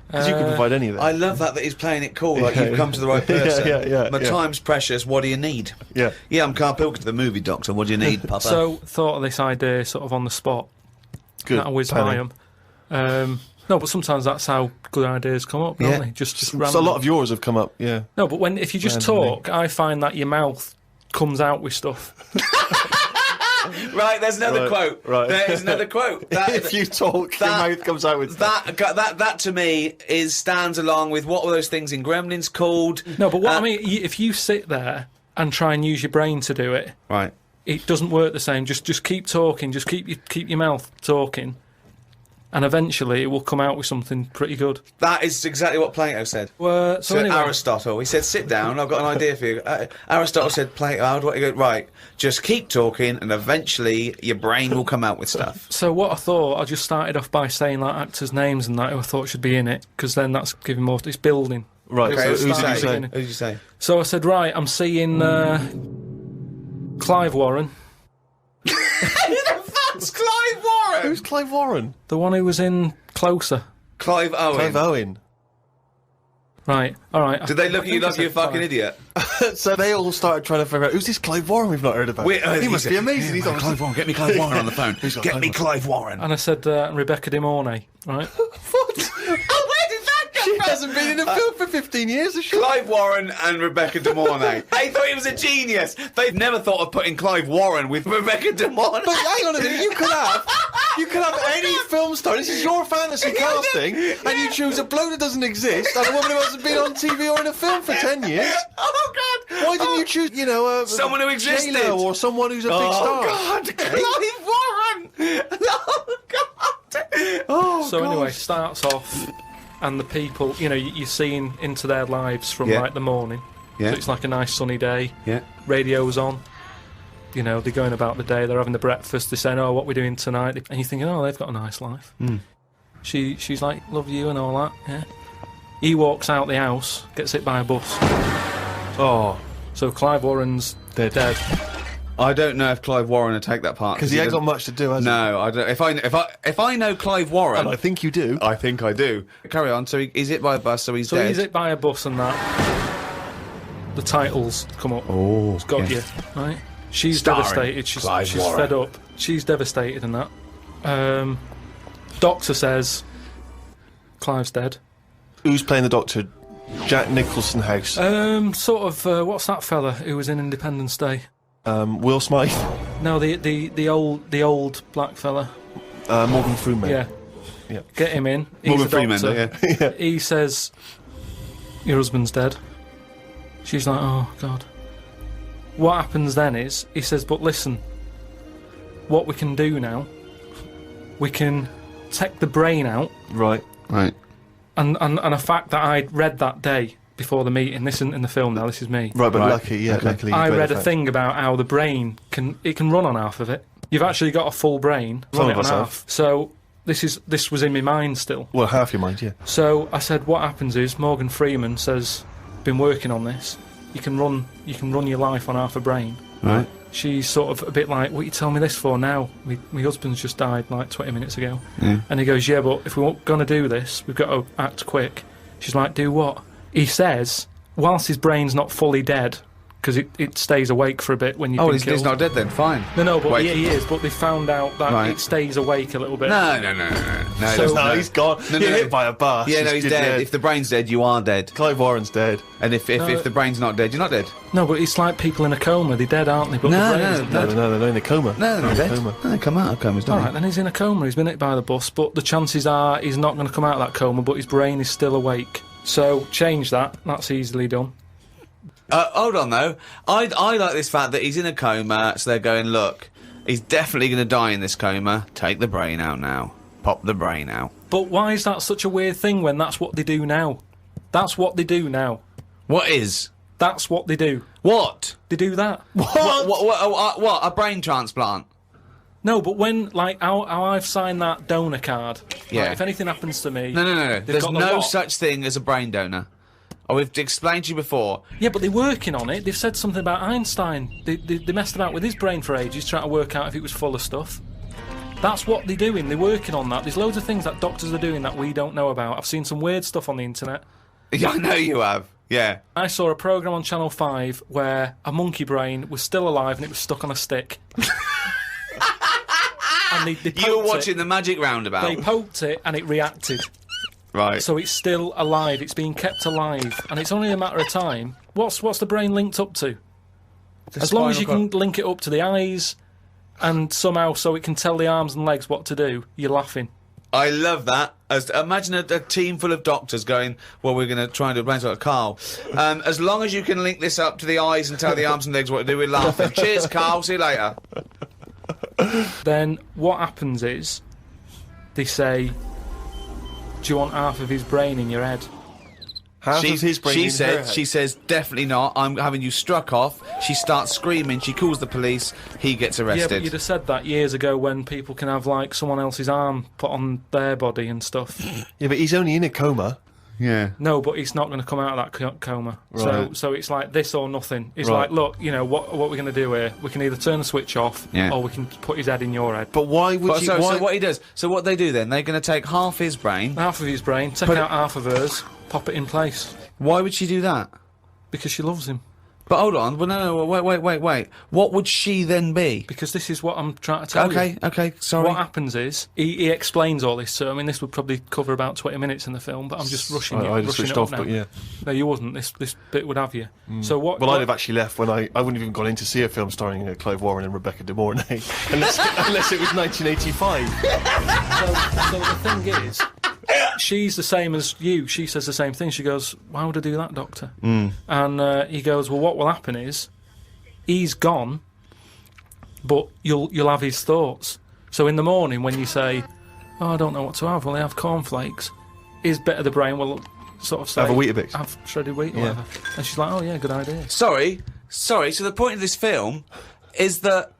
Because you can provide any of that. I love that he's playing it cool, like you've come to the right person. Yeah, My time's precious, what do you need? Yeah. Yeah, I'm Karl Pilkington, the movie doctor, what do you need, Papa? So thought of this idea sort of on the spot. Good. That I whiz by him. No, but sometimes that's how good ideas come up, don't Yeah. they? Just So random. a lot of yours have come up, yeah. No, but if you just Randomly. talk, I find that your mouth comes out with stuff. Right, there's another Right, quote. right. There's another quote. That, If you talk, your that- mouth comes out with... that to me stands along with what were those things in Gremlins called? No, but what I mean, if you sit there and try and use your brain to do it, Right. it doesn't work the same. Just keep talking. Just keep your mouth talking, and eventually it will come out with something pretty good. That is exactly what Plato said. So So anyway, Aristotle, he said, sit down, I've got an idea for you. Aristotle said, Plato, how do I go? Right, just keep talking and eventually your brain will come out with stuff. so what I thought, I just started off by saying like actors' names and that who I thought should be in it, because then that's giving more. It's building. Right, Okay, so who who did you say? Who did you say? So I said, right, I'm seeing Clive Warren, That's Clive Warren! Who's Clive Warren? the one who was in Closer. Clive Owen. Clive Owen. Right, all right. Did they look at you like you're a fucking idiot? So they all started trying to figure out, who's this Clive Warren we've not heard about? He must be amazing. He's on Clive Warren, get me Clive Warren on the phone. Get me Clive Warren. And I said Rebecca De Mornay, right? What? Oh, where did that come She from? hasn't been in a film for 15 years, has she? Clive Warren and Rebecca De Mornay. They thought he was a genius. They've never thought of putting Clive Warren with Rebecca De Mornay. But hang on a minute, you could have any film star. This is your fantasy casting, and you choose a bloke that doesn't exist and a woman who hasn't been on TV or in a film for 10 years. Oh, God. Why didn't you choose, Someone who existed. J-Lo or someone who's a big star? God, Clive Warren! Oh, God! Oh, So God. anyway, starts off, and the people, you're seeing into their lives from Yeah. like the morning. Yeah. So it's like a nice sunny day. Yeah. Radio's on. They're going about the day. They're having the breakfast. They're saying, "Oh, what we're doing tonight?" And you're thinking, "Oh, they've got a nice life." She's like, "Love you" and all that. Yeah. He walks out the house, gets hit by a bus. Oh, So Clive Warren's dead. I don't know if Clive Warren would take that part because he ain't got much to do, has he? No, I don't. If I know Clive Warren, And I think you do. I think I do. Carry on. So he's hit by a bus, so he's So dead. he's hit by a bus and that. The titles come up. Oh, It's got yeah. you, right? She's Starring devastated. She's Clive Warren. fed up. She's devastated and that. Doctor says Clive's dead. Who's playing the Doctor? Jack Nicholson House. What's that fella who was in Independence Day? Will Smythe. No, the old black fella. Morgan Freeman. Yeah. Yeah. Get him in. He's Morgan a Freeman, doctor. yeah. He says, "Your husband's dead." She's like, "Oh God." What happens then is he says, "But listen, what we can do now, we can take the brain out." Right. Right. And a fact that I'd read that day before the meeting. This isn't in the film now. This is me. Right, but Right. luckily you I read read a thing about how the brain can run on half of it. You've actually got a full brain. Some Run of it on us have. half. So this was in my mind still. Well, half your mind, yeah. So I said, what happens is Morgan Freeman says, "Been working on this. You can run your life on half a brain." Right. She's sort of a bit like, "What are you telling me this for now? My husband's just died like 20 minutes ago." Yeah. And he goes, "Yeah, but if we're going to do this, we've got to act quick." She's like, "Do what?" He says, whilst his brain's not fully dead, because it stays awake for a bit when you've Oh, been he's killed. not dead then. Fine. No, but Wait. he is. But they found out that Right. it stays awake a little bit. No. So- No, he's gone. No, You're no. hit by a bus. Yeah, no, he's dead. If the brain's dead, you are dead. Clive Warren's dead. And if No. the brain's not dead, you're not dead. No, but it's like people in a coma. They're dead, aren't they? But No, the brain no, isn't No, dead. they're in a coma. No, they're not They're in dead. a coma. No, they come out of comas, don't All right, then he's in a coma. He's been hit by the bus, but the chances are he's not going to come out of that coma. But his brain is still awake. So change that. That's easily done. Hold on though. I like this fact that he's in a coma, so they're going, look, he's definitely going to die in this coma. Take the brain out now. Pop the brain out. But why is that such a weird thing when that's what they do now? That's what they do now. What is? That's what they do. What? They do that. What? A brain transplant? No, but when, like, how I've signed that donor card, Yeah. like, if anything happens to me... No. they've There's got the no lot. such thing as a brain donor. Oh, we've explained to you before. Yeah, but they're working on it. They've said something about Einstein. They messed about with his brain for ages, trying to work out if it was full of stuff. That's what they're doing. They're working on that. There's loads of things that doctors are doing that we don't know about. I've seen some weird stuff on the internet. Yeah, I know you have. Yeah. I saw a programme on Channel 5 where a monkey brain was still alive and it was stuck on a stick. And they You were poked watching it. the Magic Roundabout. They poked it and it reacted. Right. So it's still alive. It's being kept alive, and it's only a matter of time. What's the brain linked up to? As long as you can link it up to the eyes, and somehow so it can tell the arms and legs what to do, you're laughing. I love that. Imagine a team full of doctors going, well, we're going to try and do a brain transplant. Carl, as long as you can link this up to the eyes and tell the arms and legs what to do, we're laughing. Cheers, Carl. See you later. Then what happens is they say, do you want half of his brain in your head? Half of his brain in her head. She says, definitely not. I'm having you struck off. She starts screaming. She calls the police. He gets Yeah, arrested. but you'd have said that years ago when people can have, like, someone else's arm put on their body and stuff. Yeah, but he's only in a coma. Yeah. No, but he's not going to come out of that coma. Right. So it's like this or nothing. It's Right. like, look, you know, what we're going to do here? We can either turn the switch off, Yeah. or we can put his head in your head. But why would you... So why... what he does? So what they do then? They're going to take half his brain. Half of his brain, take out half of hers, pop it in place. Why would she do that? Because she loves him. But hold on. Well, no, wait. What would she then be? Because this is what I'm trying to tell you. Okay, sorry. What happens is, he explains all this, so I mean, this would probably cover about 20 minutes in the film, but I'm just rushing I just rushing switched it off, up now. but yeah. No, you wouldn't. This bit would have you. So what... Well, what- I'd have actually left when I wouldn't have even gone in to see a film starring Clive Warren and Rebecca De Mornay, unless it was 1985. So the thing is, she's the same as you. She says the same thing. She goes, why would I do that, doctor? And he goes, well, what will happen is, he's gone, but you'll have his thoughts. So in the morning when you say, oh, I don't know what to have, well, I have cornflakes, his bit of the brain will sort of say... Have a Weetabix. Have shredded wheat or Yeah. whatever. And she's like, oh, yeah, good idea. Sorry. So the point of this film is that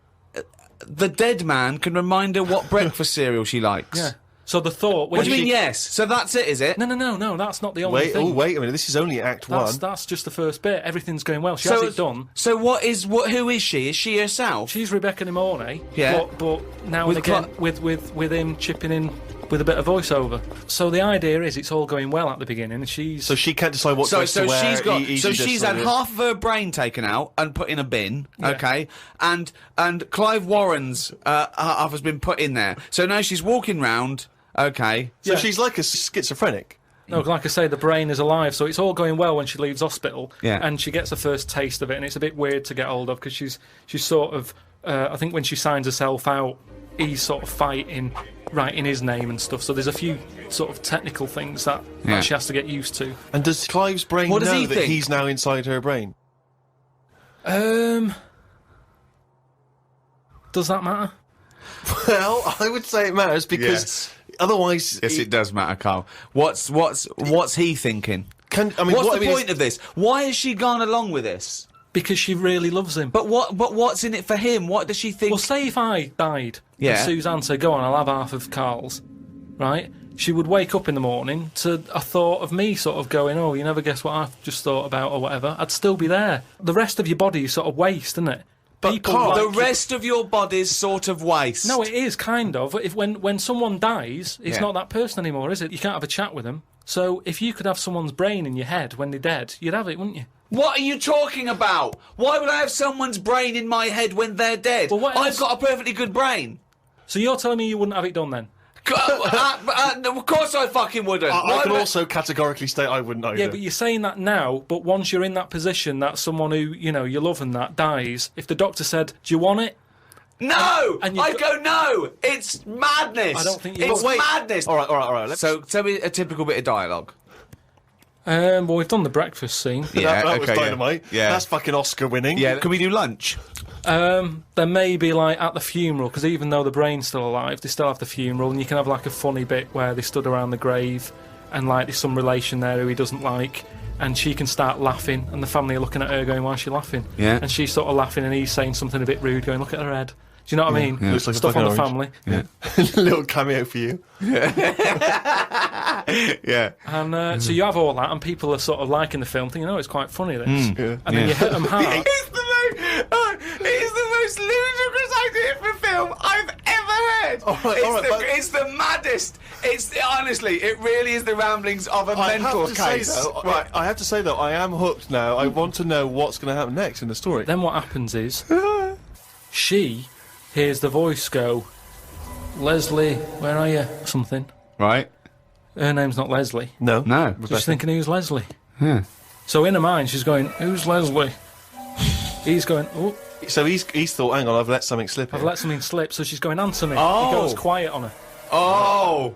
the dead man can remind her what breakfast cereal she likes. Yeah. So the thought... What do you mean, yes? So that's it, is it? No, that's not the only thing. Wait a minute, this is only Act 1. That's just the first bit. Everything's going well. She has it done. So who is she? Is she herself? She's Rebecca De Mornay, Yeah. but now With and again with him chipping in with a bit of voiceover. So the idea is it's all going well at the beginning, and she's... So she can't decide what dress to wear. She's had half of her brain taken out and put in a bin, Yeah. okay? And Clive Warren's half has been put in there. So now she's walking round, okay? So she's like a schizophrenic. No, like I say, the brain is alive, so it's all going well when she leaves hospital, Yeah. and she gets the first taste of it, and it's a bit weird to get hold of, because she's sort of... I think when she signs herself out, he's sort of fighting, writing his name and stuff, so there's a few sort of technical things that she has to get used to. And does Clive's brain What does know he that think? he's now inside her brain? Does that matter? Well, I would say it matters because Yes. otherwise... Yes, it does matter, Carl. What's he thinking? What's What's the point of this? Why has she gone along with this? Because she really loves him. But what's in it for him? What does she think? Well, say if I died, Yeah. and Suzanne said, go on, I'll have half of Karl's, right? She would wake up in the morning to a thought of me sort of going, oh, you never guess what I've just thought about or whatever. I'd still be there. The rest of your body is sort of waste, isn't it? But Karl, the rest of your body's sort of waste. No, it is, kind of. When someone dies, it's Yeah. not that person anymore, is it? You can't have a chat with them. So if you could have someone's brain in your head when they're dead, you'd have it, wouldn't you? What are you talking about? Why would I have someone's brain in my head when they're dead? Well, what I've else? got a perfectly good brain. So you're telling me you wouldn't have it done then? Of course I fucking wouldn't. I can also categorically state I wouldn't either. Yeah, but you're saying that now, but once you're in that position that someone who, you know, you love and that dies, if the doctor said, do you want it? No! And you've I'd go, no! It's madness! I don't think you It's would. madness! All right. So, tell me a typical bit of dialogue. Well, we've done the breakfast scene. Yeah, that was okay, yeah. dynamite. Yeah. That's fucking Oscar winning. Yeah, can we do lunch? There may be, like, at the funeral, because even though the brain's still alive, they still have the funeral, and you can have, like, a funny bit where they stood around the grave, and, like, there's some relation there who he doesn't like, and she can start laughing, and the family are looking at her going, why is she laughing? Yeah. And she's sort of laughing, and he's saying something a bit rude, going, look at her head. Do you know what I mean? Yeah. Looks like a Stuff on the fucking family. Yeah. Little cameo for you. Yeah. And so you have all that, and people are sort of liking the film, thinking, oh, it's quite funny, this. Yeah. And then you hit them hard. It's the most ludicrous idea for film I've ever heard. All right, but- It's the maddest. Honestly, it really is the ramblings of a mental case. I have to say though, I am hooked now. I want to know what's going to happen next in the story. Then what happens is, she hears the voice go, Leslie, where are you? Something. Right? Her name's not Leslie. No. No. So she's thinking, who's Leslie? Yeah. So in her mind, she's going, who's Leslie? He's going, oh, So he's thought, hang on, I've let something slip. I've here. let something slip. So she's going, answer me. Oh. He goes quiet on her. Oh!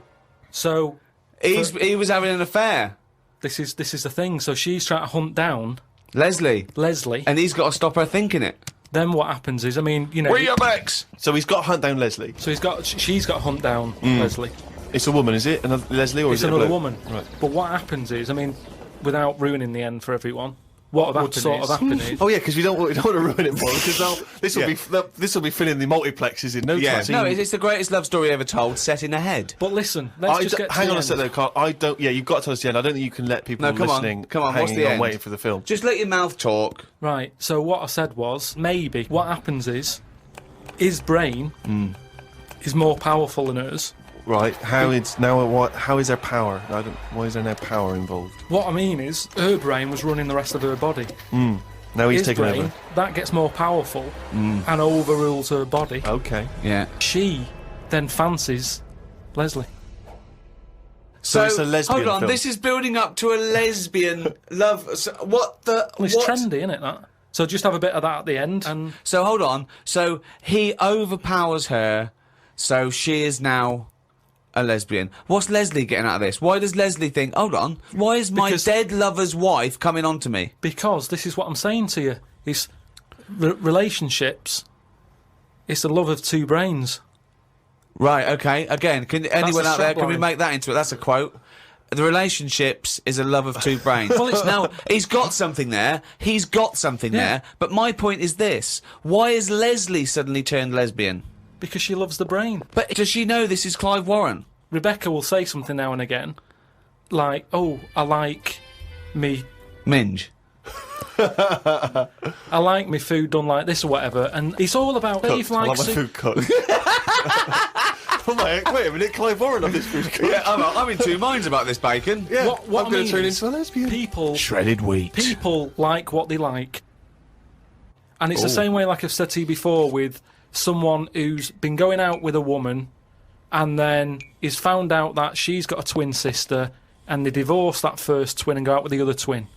So He was having an affair. this is the thing. So she's trying to hunt down Leslie. Leslie. And he's got to stop her thinking it. Then what happens is, I mean, you know. Where are your backs? So he's got to hunt down Leslie. So she's got to hunt down Leslie. It's a woman, is it? Another Leslie, or It's is it a another bloke? woman. Right. But what happens is, I mean, without ruining the end for everyone, what would sort of happen is... Oh yeah, because we don't want to ruin it for them, because this will be filling the multiplexes in no time. No, it's the greatest love story ever told, set in a head. But listen, let's just get to hang the on a end. sec though, Carl. I don't. Yeah, you've got to tell us the end. I don't think you can let people listening Come on, what's hanging the on end? waiting for the film. Just let your mouth talk. Right, so what I said was, maybe what happens is, his brain is more powerful than hers. Right. How is there power? Why is there no power involved? What I mean is, her brain was running the rest of her body. Now he's His taken brain, over. that gets more powerful and overrules her body. Okay. Yeah. She then fancies Leslie. So it's a lesbian hold on, film. this is building up to a lesbian love. So what the? Well, it's what? trendy, isn't it, that? So just have a bit of that at the end, and... So hold on. So he overpowers her, so she is now a lesbian. What's Leslie getting out of this? Why does Leslie think, hold on, why is my dead lover's wife coming on to me? Because this is what I'm saying to you. It's relationships. It's the love of two brains. Right, okay. Again, can anyone out there, can we subline. make that into it? That's a quote. The relationships is a love of two brains. Well, it's now, he's got something there. He's got something there. But my point is this. Why has Leslie suddenly turned lesbian? Because she loves the brain. But does she know this is Clive Warren? Rebecca will say something now and again, like, oh, I like me... Minge. I like me food done like this or whatever, and it's all about... Dave I likes love my food cooked. Wait a minute, Clive Warren on this food cooked. Yeah, I'm in two minds about this bacon. Yeah, What I'm I going mean to turn is into a lesbian. People... Shredded wheat. People like what they like. And it's the same way, like I've said to you before, with someone who's been going out with a woman and then is found out that she's got a twin sister and they divorce that first twin and go out with the other twin.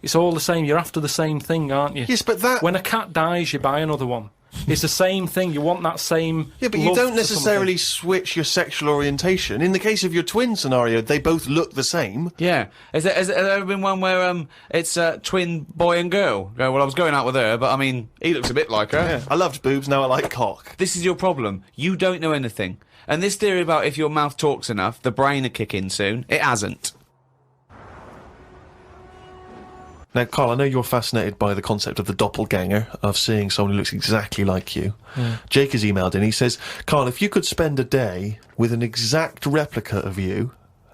It's all the same. You're after the same thing, aren't you? Yes, but that... When a cat dies, you buy another one. It's the same thing. You want that same... Yeah, but you love don't for necessarily something. switch your sexual orientation. In the case of your twin scenario, they both look the same. Yeah. Has there ever been one where it's a twin boy and girl? Go, well, I was going out with her, but I mean, he looks a bit like her. Yeah. I loved boobs, now I like cock. This is your problem. You don't know anything. And this theory about if your mouth talks enough, the brain will kick in soon, it hasn't. Now, Karl, I know you're fascinated by the concept of the doppelganger, of seeing someone who looks exactly like you. Jake has emailed in. He says, Karl, if you could spend a day with an exact replica of you,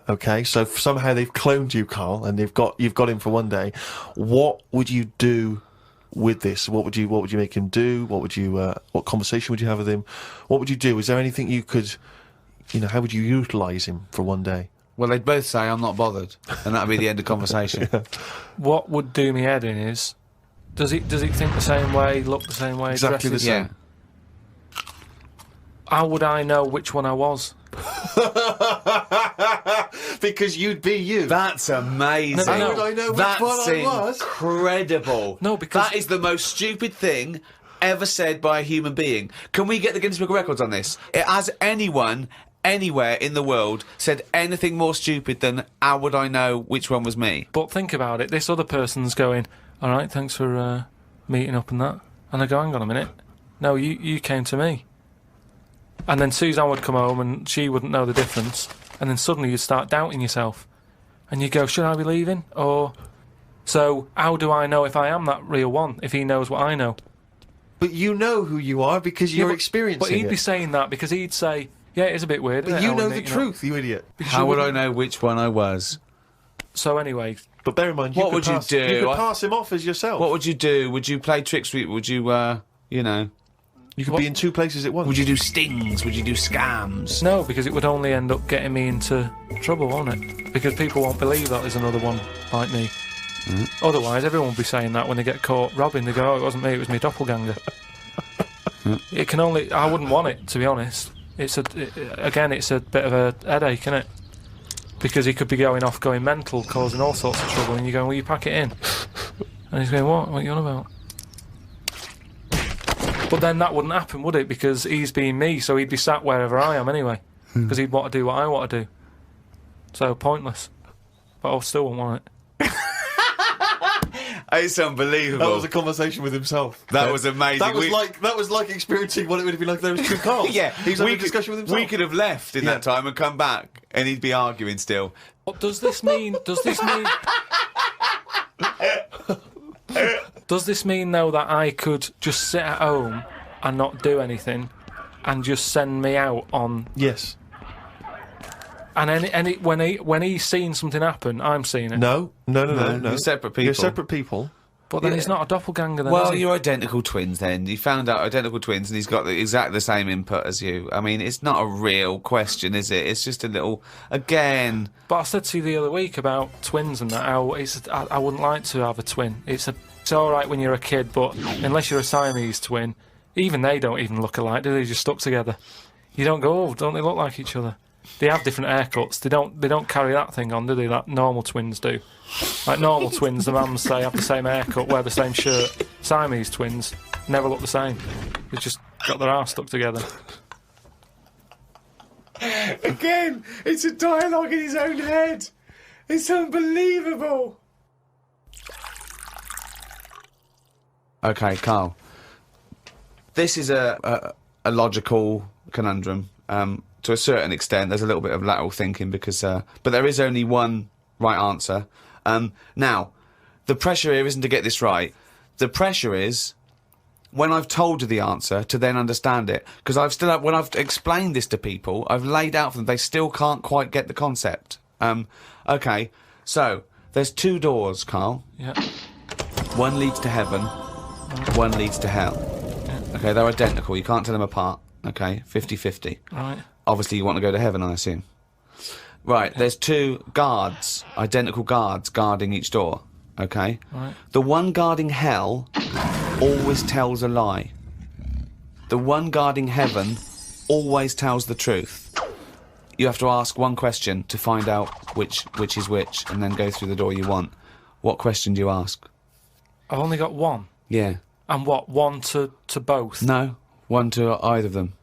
okay, so if somehow they've cloned you, Karl, and you've got him for one day, what would you do with this? What would you make him do? What conversation would you have with him? What would you do? Is there anything you could, how would you utilise him for one day? Well, they'd both say, I'm not bothered, and that'd be the end of conversation. What would do me head in is, does he think the same way, look the same way, Exactly dress the Yeah. same. How would I know which one I was? Because you'd be you. That's amazing. No, no. How would I know which That's one I was? incredible. No, because- that is the most stupid thing ever said by a human being. Can we get the Guinness Book of Records on this? Has anyone anywhere in the world said anything more stupid than how would I know which one was me? But think about it, this other person's going, all right, thanks for meeting up and that. And I go, hang on a minute. No, you came to me. And then Suzanne would come home and she wouldn't know the difference. And then suddenly you'd start doubting yourself. And you go, should I be leaving? Or... So, how do I know if I am that real one, if he knows what I know? But you know who you are because you're experiencing But he'd it. be saying that because he'd say, yeah, it is a bit weird, But isn't it? you how know we the meet, truth, you idiot. Because How you would I wouldn't- know which one I was? So anyway... But bear in mind, What would you do? You could pass him off as yourself. What would you do? Would you play tricks? Would you, You could be in two places at once. would you do stings? Would you do scams? No, because it would only end up getting me into trouble, won't it? Because people won't believe that there's another one like me. Otherwise, everyone would be saying that when they get caught robbing. They go, oh, it wasn't me, it was me doppelganger. It can only... I wouldn't want it, to be honest. It's a bit of a headache, isn't it? Because he could be going off, going mental, causing all sorts of trouble, and you're going, will you pack it in? And he's going, what? What are you on about? But then that wouldn't happen, would it? Because he's being me, so he'd be sat wherever I am anyway. Because he'd want to do what I want to do. So, pointless. But I still wouldn't want it. It's unbelievable. That was a conversation with himself. That was amazing. That was like experiencing what it would have been like if there was two Karls. Yeah, he was having a discussion with himself. We could have left in that time and come back, and he'd be arguing still. What does this mean? Does this mean? Does this mean though that I could just sit at home and not do anything, and just send me out on? Yes. And when he's seen something happen, I'm seeing it. No. You're separate people. You're separate people. But then he's not a doppelganger then, Well, is he? you're identical twins then. You found out identical twins and he's got exactly the same input as you. I mean, it's not a real question, is it? It's just a little... Again... But I said to you the other week about twins and that, how I wouldn't like to have a twin. It's alright when you're a kid, but unless you're a Siamese twin, even they don't even look alike, do they? They're just stuck together. You don't go, oh, don't they look like each other? They have different haircuts. They don't carry that thing on, do they? That normal twins do. Like normal twins, the mums say have the same haircut, wear the same shirt. Siamese twins never look the same. They've just got their arse stuck together. Again, it's a dialogue in his own head. It's unbelievable. Okay, Karl. This is a logical conundrum. To a certain extent, there's a little bit of lateral thinking because, but there is only one right answer. Now, the pressure here isn't to get this right. The pressure is, when I've told you the answer, to then understand it. Because when I've explained this to people, I've laid out for them, they still can't quite get the concept. Okay, so, there's two doors, Karl. Yeah. One leads to heaven, one leads to hell. Yeah. Okay, they're identical, you can't tell them apart. Okay, 50-50. Right. Obviously you want to go to heaven, I assume. Right, there's two guards, identical guards, guarding each door, okay? Right. The one guarding hell always tells a lie. The one guarding heaven always tells the truth. You have to ask one question to find out which is which, and then go through the door you want. What question do you ask? I've only got one. Yeah. And what, one to both? No, one to either of them.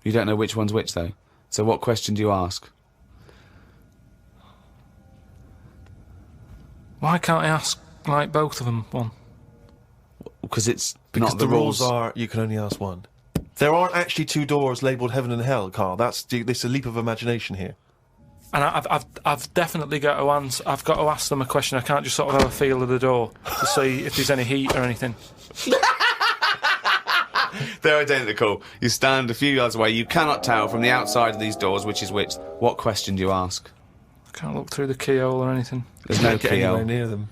You don't know which one's which, though. So what question do you ask? Why can't I ask, like, both of them one? Because it's because not the rules are you can only ask one. There aren't actually two doors labelled heaven and hell, Karl. This is a leap of imagination here. And I've definitely got to answer. I've got to ask them a question. I can't just sort of have a feel of the door to see if there's any heat or anything. They're identical. You stand a few yards away. You cannot tell from the outside of these doors which is which. What question do you ask? I can't look through the keyhole or anything. There's no Get keyhole. anywhere near them.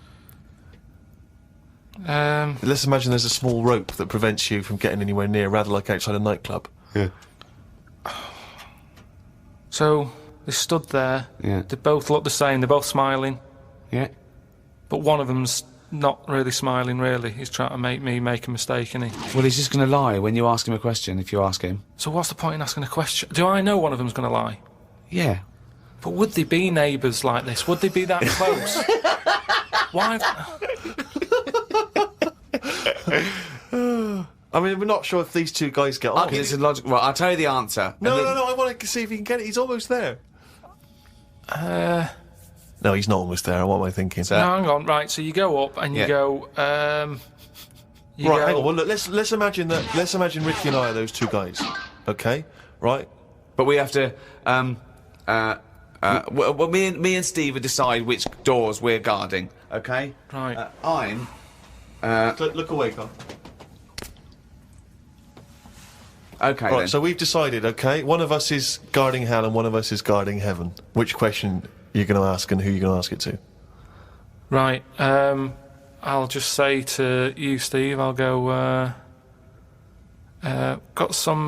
Let's imagine there's a small rope that prevents you from getting anywhere near, rather like outside a nightclub. Yeah. So they stood there. Yeah. They both look the same. They're both smiling. Yeah. But one of them's not really smiling, really. He's trying to make me make a mistake, isn't he? Well, he's just going to lie when you ask him a question, if you ask him. So what's the point in asking a question? Do I know one of them's going to lie? Yeah. But would they be neighbours like this? Would they be that close? Why? I mean, we're not sure if these two guys get on. Okay, it's a logical... Well, I'll tell you the answer. No, I want to see if he can get it. He's almost there. No, he's not almost there. What am I thinking? No, hang on. Right, so you go up and you go... Hang on. Well, look, let's imagine that... Let's imagine Ricky and I are those two guys. Okay? Right? But we have to... well, me and Steve will decide which doors we're guarding, okay? Right. I'm... Look away, Karl. Okay, Right, then. so we've decided, okay? One of us is guarding hell and one of us is guarding heaven. Which question you're going to ask and who you're going to ask it to? Right, I'll just say to you, Steve, I'll go, got some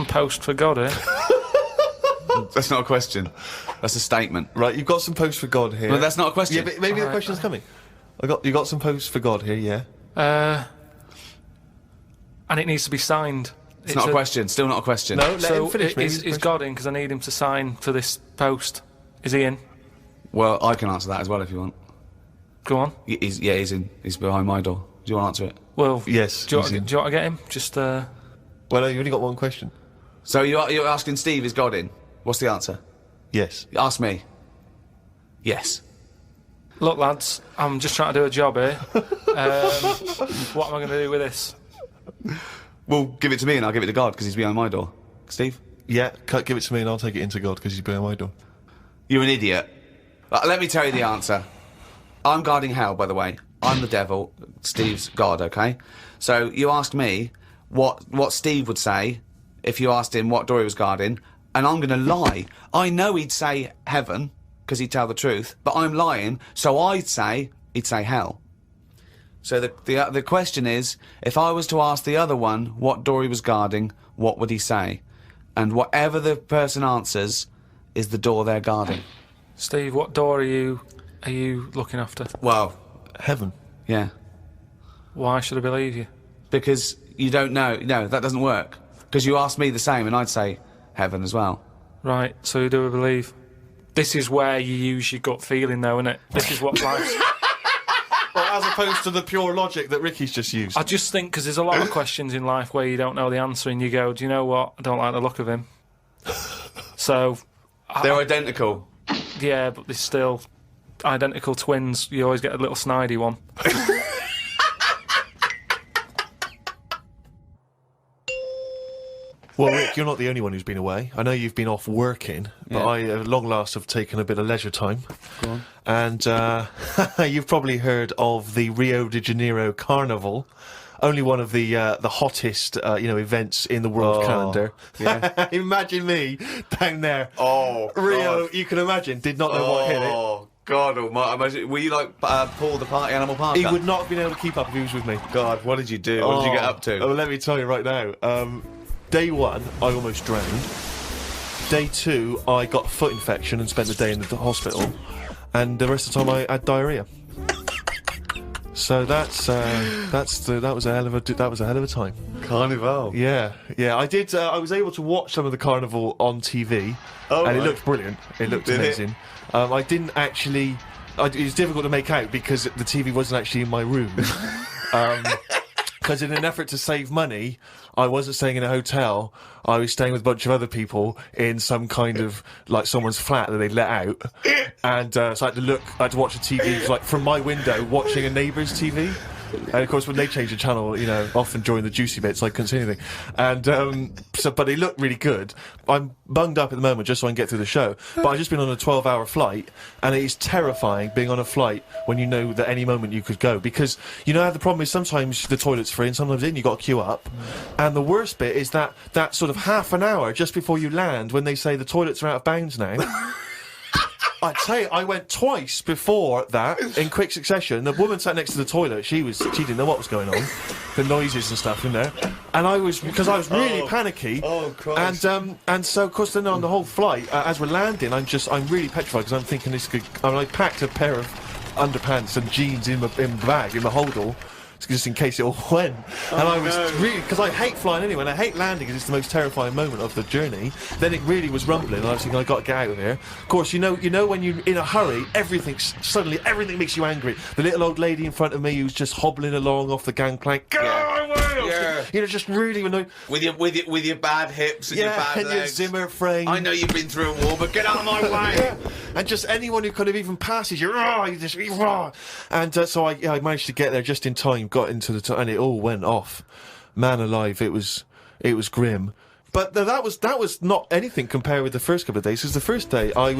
post for God here. That's not a question. That's a statement. Right, you've got some post for God here. No, that's not a question. Yeah, but maybe the question's coming. You got some post for God here, yeah? And it needs to be signed. It's not a question. Still not a question. No, let him finish. Is God in? Because I need him to sign for this post. Is he in? Well, I can answer that as well if you want. Go on. He's in. He's behind my door. Do you want to answer it? Well, yes. Do you want to get him? Just. Well, no, you've only got one question. So you're asking Steve, is God in? What's the answer? Yes. Ask me. Yes. Look, lads, I'm just trying to do a job here. What am I going to do with this? Well, give it to me and I'll give it to God, because he's behind my door. Steve? Yeah, give it to me and I'll take it into God because he's behind my door. You're an idiot. Let me tell you the answer. I'm guarding hell, by the way. I'm the devil, Steve's God, okay? So you asked me what Steve would say if you asked him what door he was guarding, and I'm going to lie. I know he'd say heaven, because he'd tell the truth, but I'm lying, so he'd say hell. So the question is, if I was to ask the other one what door he was guarding, what would he say? And whatever the person answers is the door they're guarding. Steve, what door are you looking after? Well, Heaven. yeah. Why should I believe you? Because you don't know. No, that doesn't work. Because you asked me the same, and I'd say heaven as well. Right, so who do I believe? This is where you use your gut feeling, though, isn't it? This is what life's... Well, as opposed to the pure logic that Ricky's just used. I just think, because there's a lot of questions in life where you don't know the answer, and you go, do you know what? I don't like the look of him. So... They're identical. Yeah, but they're still identical twins. You always get a little snidey one. Well, Rick, you're not the only one who's been away. I know you've been off working, but I, at long last, have taken a bit of leisure time. Go on. And you've probably heard of the Rio de Janeiro Carnival. Only one of the hottest, events in the world calendar. Yeah. Imagine me down there. Oh, Rio, God. you can imagine, did not know what hit it. Oh, God almighty. Imagine, were you like Paul the Party Animal Parker? He would not have been able to keep up if he was with me. God, what did you do? What did you get up to? Oh, let me tell you right now. Day one, I almost drowned. Day two, I got a foot infection and spent the day in the hospital. And the rest of the time, I had diarrhea. So that was a hell of a time. Carnival. Yeah. I did. I was able to watch some of the carnival on TV, and it looked brilliant. It looked amazing. I didn't actually. It was difficult to make out because the TV wasn't actually in my room. Because in an effort to save money, I wasn't staying in a hotel. I was staying with a bunch of other people in some kind of, like, someone's flat that they let out. And so I had to watch the TV, like, from my window, watching a neighbour's TV. And, of course, when they change the channel, often during the juicy bits, I couldn't see anything. And, but it looked really good. I'm bunged up at the moment just so I can get through the show. But I've just been on a 12-hour flight, and it is terrifying being on a flight when you know that any moment you could go. Because, how the problem is sometimes the toilet's free and sometimes you've got to queue up. And the worst bit is that sort of half an hour just before you land when they say the toilets are out of bounds now. I'd say I went twice before that in quick succession. The woman sat next to the toilet. She didn't know what was going on, the noises and stuff in there. And because I was really panicky. Oh Christ! And so of course then on the whole flight, as we're landing, I'm really petrified because I'm thinking I packed a pair of underpants and jeans in the bag in the holdall. Just in case it all went. And I was really... Because I hate flying anyway, and I hate landing because it's the most terrifying moment of the journey. Then it really was rumbling, and I was thinking, I've got to get out of here. Of course, you know when you're in a hurry, everything makes you angry. The little old lady in front of me who's just hobbling along off the gangplank. Yeah. Just really annoying. With your bad hips and your bad and legs. your Zimmer frame. I know you've been through a war, but get out of my way. Yeah. And just anyone who kind of even passes you, and so I managed to get there just in time, got into and it all went off. Man alive, it was grim. But that was not anything compared with the first couple of days, because the first day I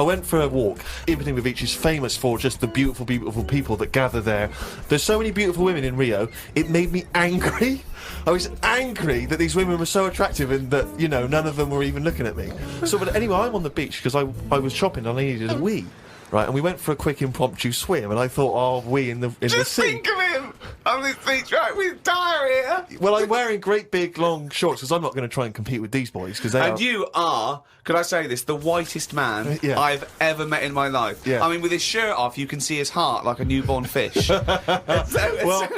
went for a walk. Ipswich Beach is famous for just the beautiful, beautiful people that gather there. There's so many beautiful women in Rio, it made me angry. I was angry that these women were so attractive and that, none of them were even looking at me. So, but anyway, I'm on the beach because I was shopping and I needed a wee. Right, and we went for a quick impromptu swim, and I thought, wee in the sea. Just think of him on this beach, right, with diarrhea. Well, I'm wearing great big long shorts because I'm not going to try and compete with these boys because they you are, could I say this, the whitest man I've ever met in my life. Yeah. I mean, with his shirt off, you can see his heart like a newborn fish. Well,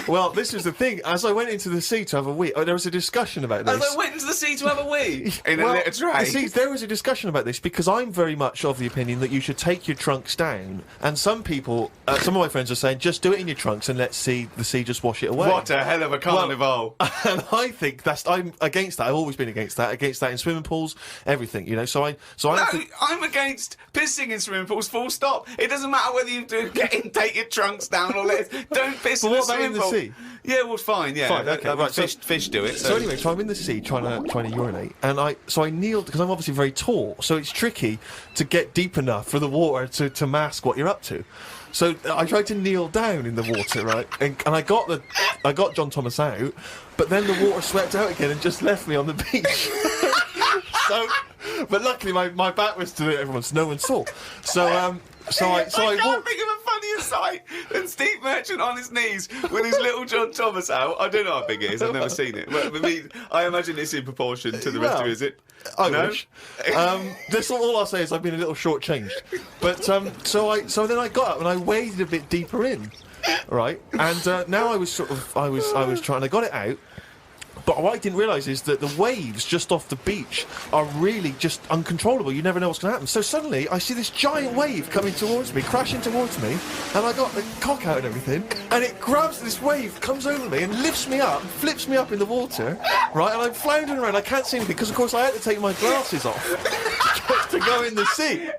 Well, this was the thing. As I went into the sea to have a wee, there was a discussion about this. As I went into the sea to have a wee in a Well, litter tray. See, there was a discussion about this because I'm very much of the opinion that you should take your trunks down, and some people, some of my friends are saying, just do it in your trunks and let the sea just wash it away. What a hell of a carnival! And I think I'm against that. I've always been against that in swimming pools, everything, you know. I'm against pissing in swimming pools. Full stop. It doesn't matter whether you take your trunks down or don't piss in But a what about swimming in the pool. sea? Yeah, well, fine. Yeah, Fine, okay, right. Fish do it. So anyway, so I'm in the sea trying to urinate, and I kneeled because I'm obviously very tall, so it's tricky to get deep enough for the water to mask what you're up to. So I tried to kneel down in the water, right, and I got John Thomas out, but then the water swept out again and just left me on the beach. But luckily my back was to everyone, so no one saw. I can't think of a funnier sight than Steve Merchant on his knees with his little John Thomas out. I don't know how big it is. I've never seen it. But I imagine it's in proportion to the rest of it, is it? I wish. That's all I'll say is I've been a little shortchanged. But so then I got up and I waded a bit deeper in, right? And now I was trying. I got it out. But what I didn't realise is that the waves just off the beach are really just uncontrollable. You never know what's going to happen. So suddenly I see this giant wave coming towards me, crashing towards me, and I got the cock out and everything, and it grabs this wave, comes over me, and lifts me up, flips me up in the water, right? And I'm floundering around. I can't see anything because, of course, I had to take my glasses off to go in the sea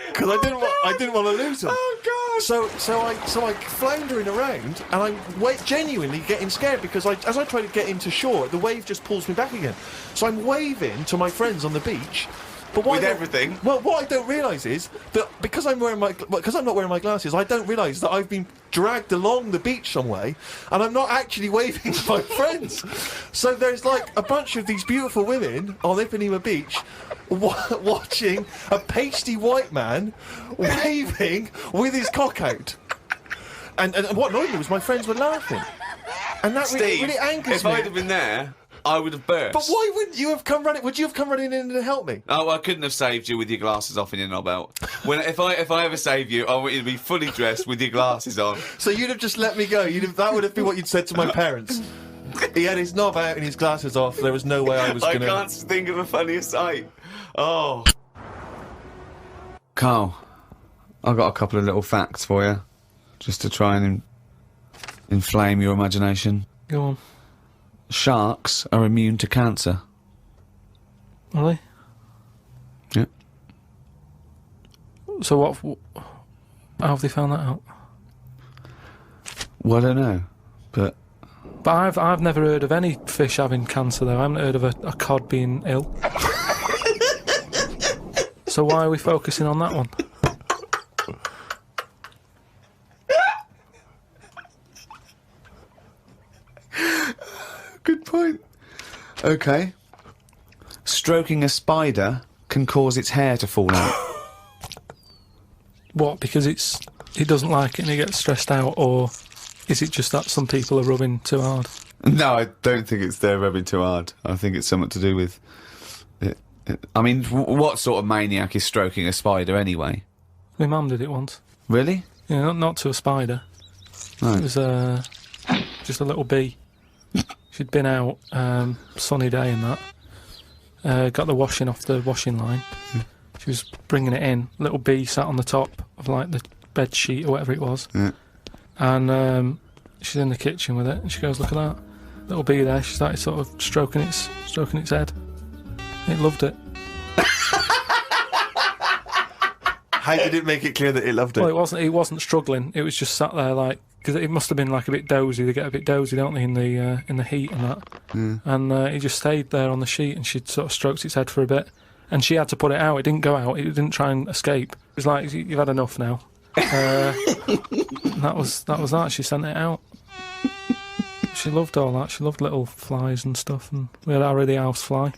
because I didn't want to lose them. Oh God! So I floundering around, and I'm genuinely getting scared because as I try to get into shore, the wave just pulls me back again. So I'm waving to my friends on the beach. But with everything. Well, what I don't realise is that because I'm not wearing my glasses, I don't realise that I've been dragged along the beach some way, and I'm not actually waving to my friends. So there's like a bunch of these beautiful women on Ipanema Beach watching a pasty white man waving with his cock out. And what annoyed me was my friends were laughing, and that really angers me. If I'd have been there, I would have burst. But why wouldn't you have come running? Would you have come running in to help me? Oh, I couldn't have saved you with your glasses off and your knob out. If I ever save you, I want you to be fully dressed with your glasses on. So you'd have just let me go. That would have been what you'd said to my parents. He had his knob out and his glasses off. There was no way I was going to... I can't think of a funnier sight. Oh. Karl, I've got a couple of little facts for you, just to try and inflame your imagination. Go on. Sharks are immune to cancer. Are they? Yeah. So how have they found that out? Well, I don't know, but I've never heard of any fish having cancer though. I haven't heard of a cod being ill. So why are we focusing on that one? good point. Okay. Stroking a spider can cause its hair to fall out. What? Because it doesn't like it and it gets stressed out, or is it just that some people are rubbing too hard? No, I don't think it's they're rubbing too hard. I think it's something to do with it. I mean, what sort of maniac is stroking a spider anyway? My mum did it once. Really? Yeah, not to a spider. Right. It was just a little bee. She'd been out, sunny day and that. Got the washing off the washing line. She was bringing it in. Little bee sat on the top of like the bed sheet or whatever it was. Yeah. And she's in the kitchen with it, and she goes, "Look at that little bee there." She started sort of stroking its head. It loved it. How did it make it clear that it loved it? Well, it wasn't struggling. It was just sat there like, because it must have been like a bit dozy. They get a bit dozy, don't they, in the heat and that. Mm. And it just stayed there on the sheet, and she sort of stroked its head for a bit, and she had to put it out. It didn't go out. It didn't try and escape. It was like, "You've had enough now." That was that. She sent it out. She loved all that. She loved little flies and stuff. And we had Harry the housefly.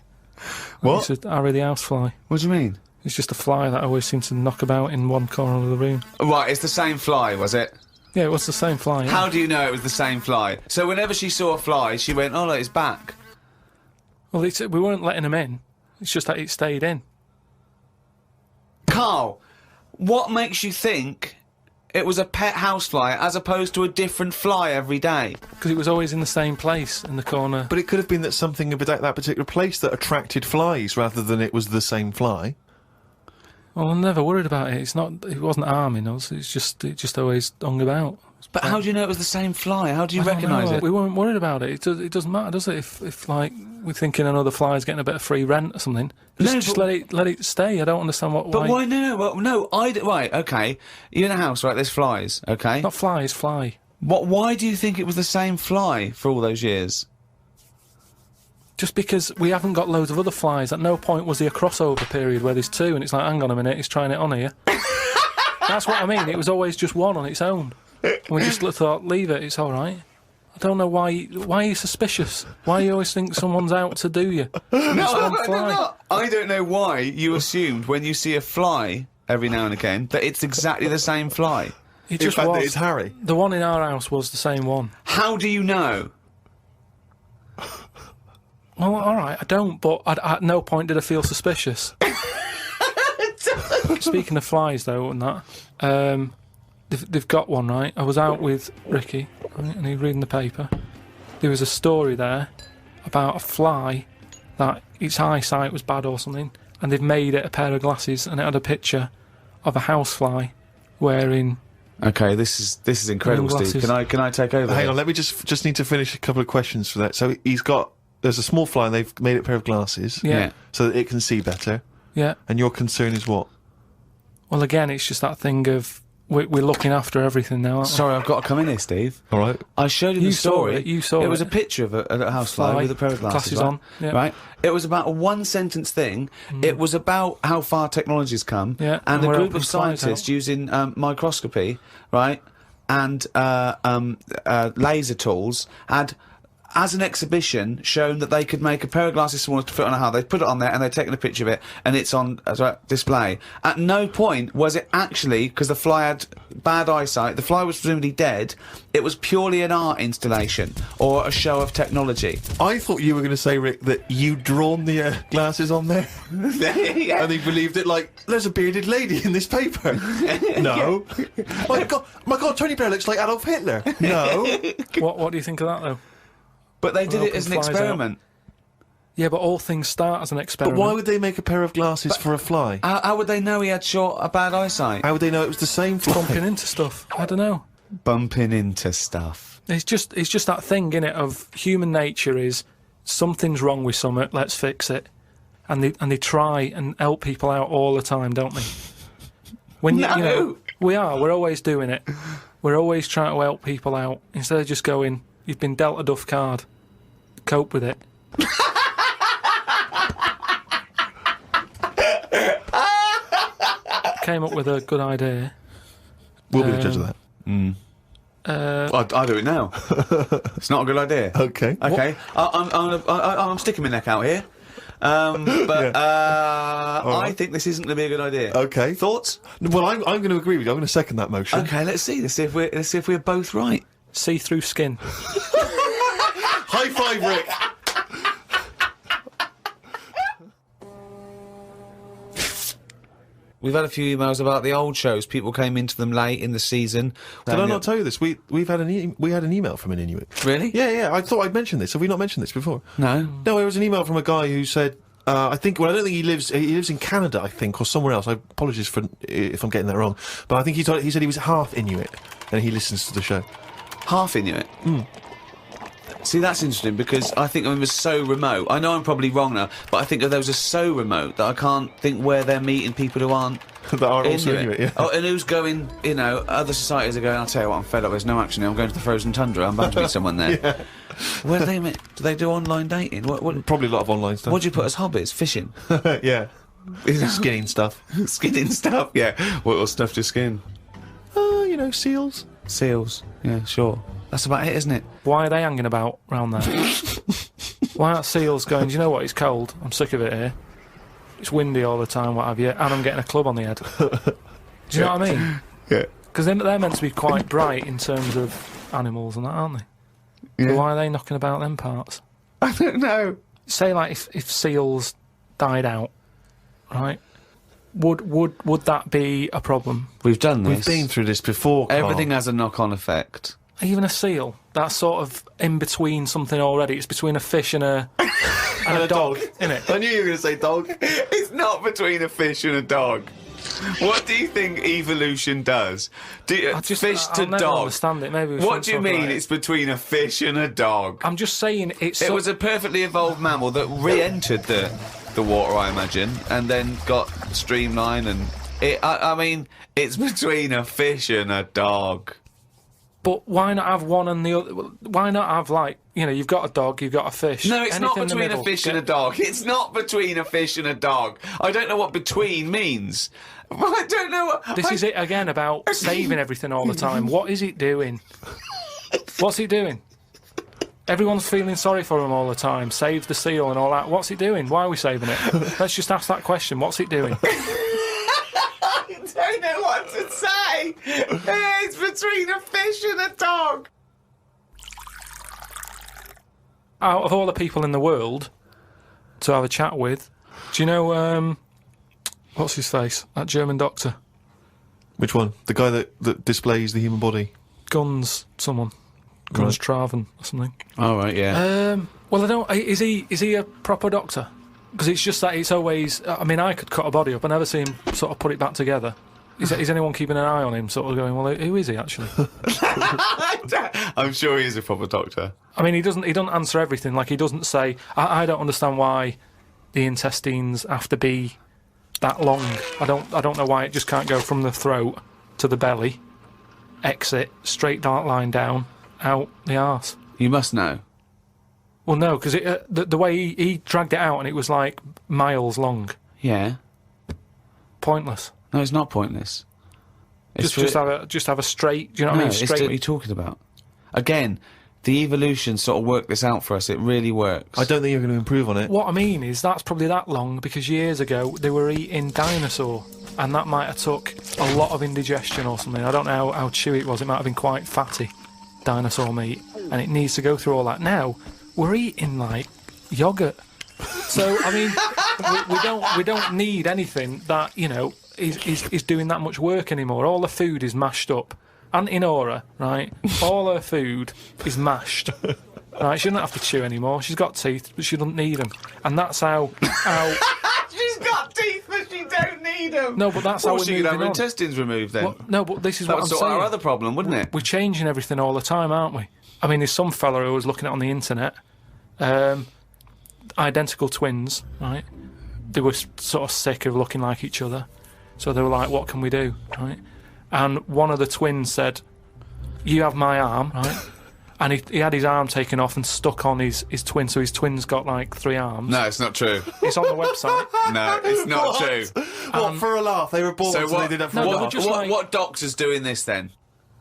What? Harry the housefly. What do you mean? It's just a fly that always seems to knock about in one corner of the room. Right, it's the same fly, was it? Yeah, it was the same fly. Yeah. How do you know it was the same fly? So whenever she saw a fly, she went, "Oh, look, it's back." Well, we weren't letting him in. It's just that it stayed in. Karl, what makes you think it was a pet housefly as opposed to a different fly every day? Because it was always in the same place, in the corner. But it could have been that something about that particular place that attracted flies rather than it was the same fly. Well, I'm never worried about it. It wasn't harming us. It just always hung about. But how do you know it was the same fly? How do you I don't recognise know. it? We weren't worried about it. It doesn't matter, does it? If like we're thinking another fly's getting a bit of free rent or something, just let it stay. I don't understand why. But why? No. Right. Okay. You're in a house, right? There's flies. Okay. Not flies, fly. Why do you think it was the same fly for all those years? Just because we haven't got loads of other flies. At no point was there a crossover period where there's two, and it's like, hang on a minute, he's trying it on here. That's what I mean. It was always just one on its own. And we just thought, leave it, it's all right. I don't know why are you suspicious? Why you always think someone's out to do you? No. I don't know why you assumed when you see a fly every now and again that it's exactly the same fly. It just In fact, was. it's Harry. The one in our house was the same one. How do you know? Well, all right, I don't, but at no point did I feel suspicious. Speaking of flies, though, and that, they've got one, right? I was out with Ricky, right, and he was reading the paper. There was a story there about a fly that its eyesight was bad or something, and they've made it a pair of glasses, and it had a picture of a housefly wearing. Okay, this is incredible, Steve. Can I take over? Hang on, let me just need to finish a couple of questions for that. So there's a small fly, and they've made it a pair of glasses, Yeah. so that it can see better. Yeah. And your concern is what? Well, again, it's just that thing of we're looking after everything now, aren't we? Sorry, I've got to come in here, Steve. All right. I showed you the story. You saw it. It was a picture of a housefly Fly, with a pair of glasses on. Yeah. Right. It was about a one-sentence thing. It was about how far technology's come. Yeah, And and a we're group helping of flies scientists out. using microscopy, right, and laser tools had, as an exhibition, shown that they could make a pair of glasses smaller to fit on a hat. They put it on there and they'd taken a picture of it, and it's on display. At no point was it actually, because the fly had bad eyesight, the fly was presumably dead, it was purely an art installation or a show of technology. I thought you were going to say, Rick, that you'd drawn the glasses on there. Yeah. And he believed it, like, there's a bearded lady in this paper. No. my God, Tony Blair looks like Adolf Hitler. No. What do you think of that, though? But they did Well, it as an flies out. experiment. Yeah, but all things start as an But experiment. why would they make a pair of glasses for a fly? How would they know he had a bad eyesight? How would they know it was the same fly? Bumping into stuff? I don't know. Bumping into stuff. It's just that thing, innit, of human nature is something's wrong with something, let's fix it. And they try and help people out all the time, don't they? When you know, we're always doing it. We're always trying to help people out instead of just going, you've been dealt a duff card, cope with it. Came up with a good idea. We'll be the judge of that. I do it now. It's not a good idea. Okay. Okay. I'm sticking my neck out here. I think this isn't going to be a good idea. Okay. Thoughts? Well, I'm going to agree with you. I'm going to second that motion. Okay, let's see. Let's see if we're both right. See-through skin. High five, Rick. We've had a few emails about the old shows. People came into them late in the season. Did I not tell you this? We had an email from an Inuit. Really? Yeah. I thought I'd mentioned this. Have we not mentioned this before? No. No, it was an email from a guy who said, I don't think he lives in Canada, I think, or somewhere else. I apologise if I'm getting that wrong. But I think he said he was half Inuit, and he listens to the show. Half Inuit? See, that's interesting, because I think it was so remote. I know I'm probably wrong now, but I think that those are so remote that I can't think where they're meeting people who aren't that are also Inuit, yeah. Oh, and who's going, other societies are going, I'll tell you what, I'm fed up, there's no action here, I'm going to the frozen tundra, I'm bound to meet someone there. Yeah. Where do they meet? Do they do online dating? What, Probably a lot of online stuff. what do you put as hobbies? Fishing? Yeah. Skinning stuff. Skinning stuff? Yeah. What stuff to skin? Seals. Seals. Yeah, sure. That's about it, isn't it? Why are they hanging about round there? Why aren't seals going, do you know what, it's cold, I'm sick of it here. It's windy all the time, what have you, and I'm getting a club on the head. Do you know what I mean? Yeah. Because they're meant to be quite bright in terms of animals and that, aren't they? Yeah. So why are they knocking about them parts? I don't know. Say, like, if seals died out, right? Would that be a problem? We've done this. We've been through this before, Karl. Everything has a knock-on effect. Even a seal? That's sort of in between something already. It's between a fish and a dog, isn't it? I knew you were going to say dog. It's not between a fish and a dog. What do you think evolution does? I'll never understand it. Maybe what do you mean it's between a fish and a dog? I'm just saying it was a perfectly evolved mammal that re-entered the water, I imagine, and then got streamlined. And I mean, it's between a fish and a dog. But why not have one and the other? Why not have, like, you know, you've got a dog, you've got a fish. No, it's not between a fish and a dog. It's not between a fish and a dog. I don't know what between means. I don't know what... This is it again about saving everything all the time. What is it doing? What's it doing? Everyone's feeling sorry for him all the time. Save the seal and all that. What's it doing? Why are we saving it? Let's just ask that question. What's it doing? I don't know what to say. It's between a fish and a dog. Out of all the people in the world to have a chat with, do you know, what's his face? That German doctor. Which one? The guy that displays the human body? Guns Traven or something. Oh, right, yeah. Well, I don't... Is he a proper doctor? Because it's just that it's always... I mean, I could cut a body up. I never see him sort of put it back together. Is anyone keeping an eye on him, sort of going, well, who is he, actually? I'm sure he is a proper doctor. I mean, he doesn't answer everything. Like, he doesn't say... I don't understand why the intestines have to be that long. I don't know why it just can't go from the throat to the belly, exit, straight dark line down, out the arse. You must know. Well, no, because the way he dragged it out and it was like miles long. Yeah. Pointless. No, it's not pointless. Just have a straight. Do you know what I mean? Straight. What are you talking about? Again, the evolution sort of worked this out for us. It really works. I don't think you're going to improve on it. What I mean is that's probably that long because years ago they were eating dinosaur, and that might have took a lot of indigestion or something. I don't know how chewy it was. It might have been quite fatty, dinosaur meat, and it needs to go through all that. Now we're eating like yogurt. So I mean, we don't need anything that, you know, is doing that much work anymore. All the food is mashed up. Auntie Nora, right? All her food is mashed. Right? She doesn't have to chew anymore. She's got teeth, but she doesn't need them. And that's how. She's got teeth, but she don't need them. No, but that's how we're she could have her intestines removed then. Well, no, but this is what I'm saying. That would sort our other problem, wouldn't it? We're changing everything all the time, aren't we? I mean, there's some fella who was looking at on the internet, identical twins, right? They were sort of sick of looking like each other, so they were like, "What can we do?" Right? And one of the twins said, "You have my arm," right? And he had his arm taken off and stuck on his twin, so his twin's got like 3 arms. No, it's not true. It's on the website. No, it's not true. What, for a laugh? They were born, so they did that for a laugh. What doctor's doing this then?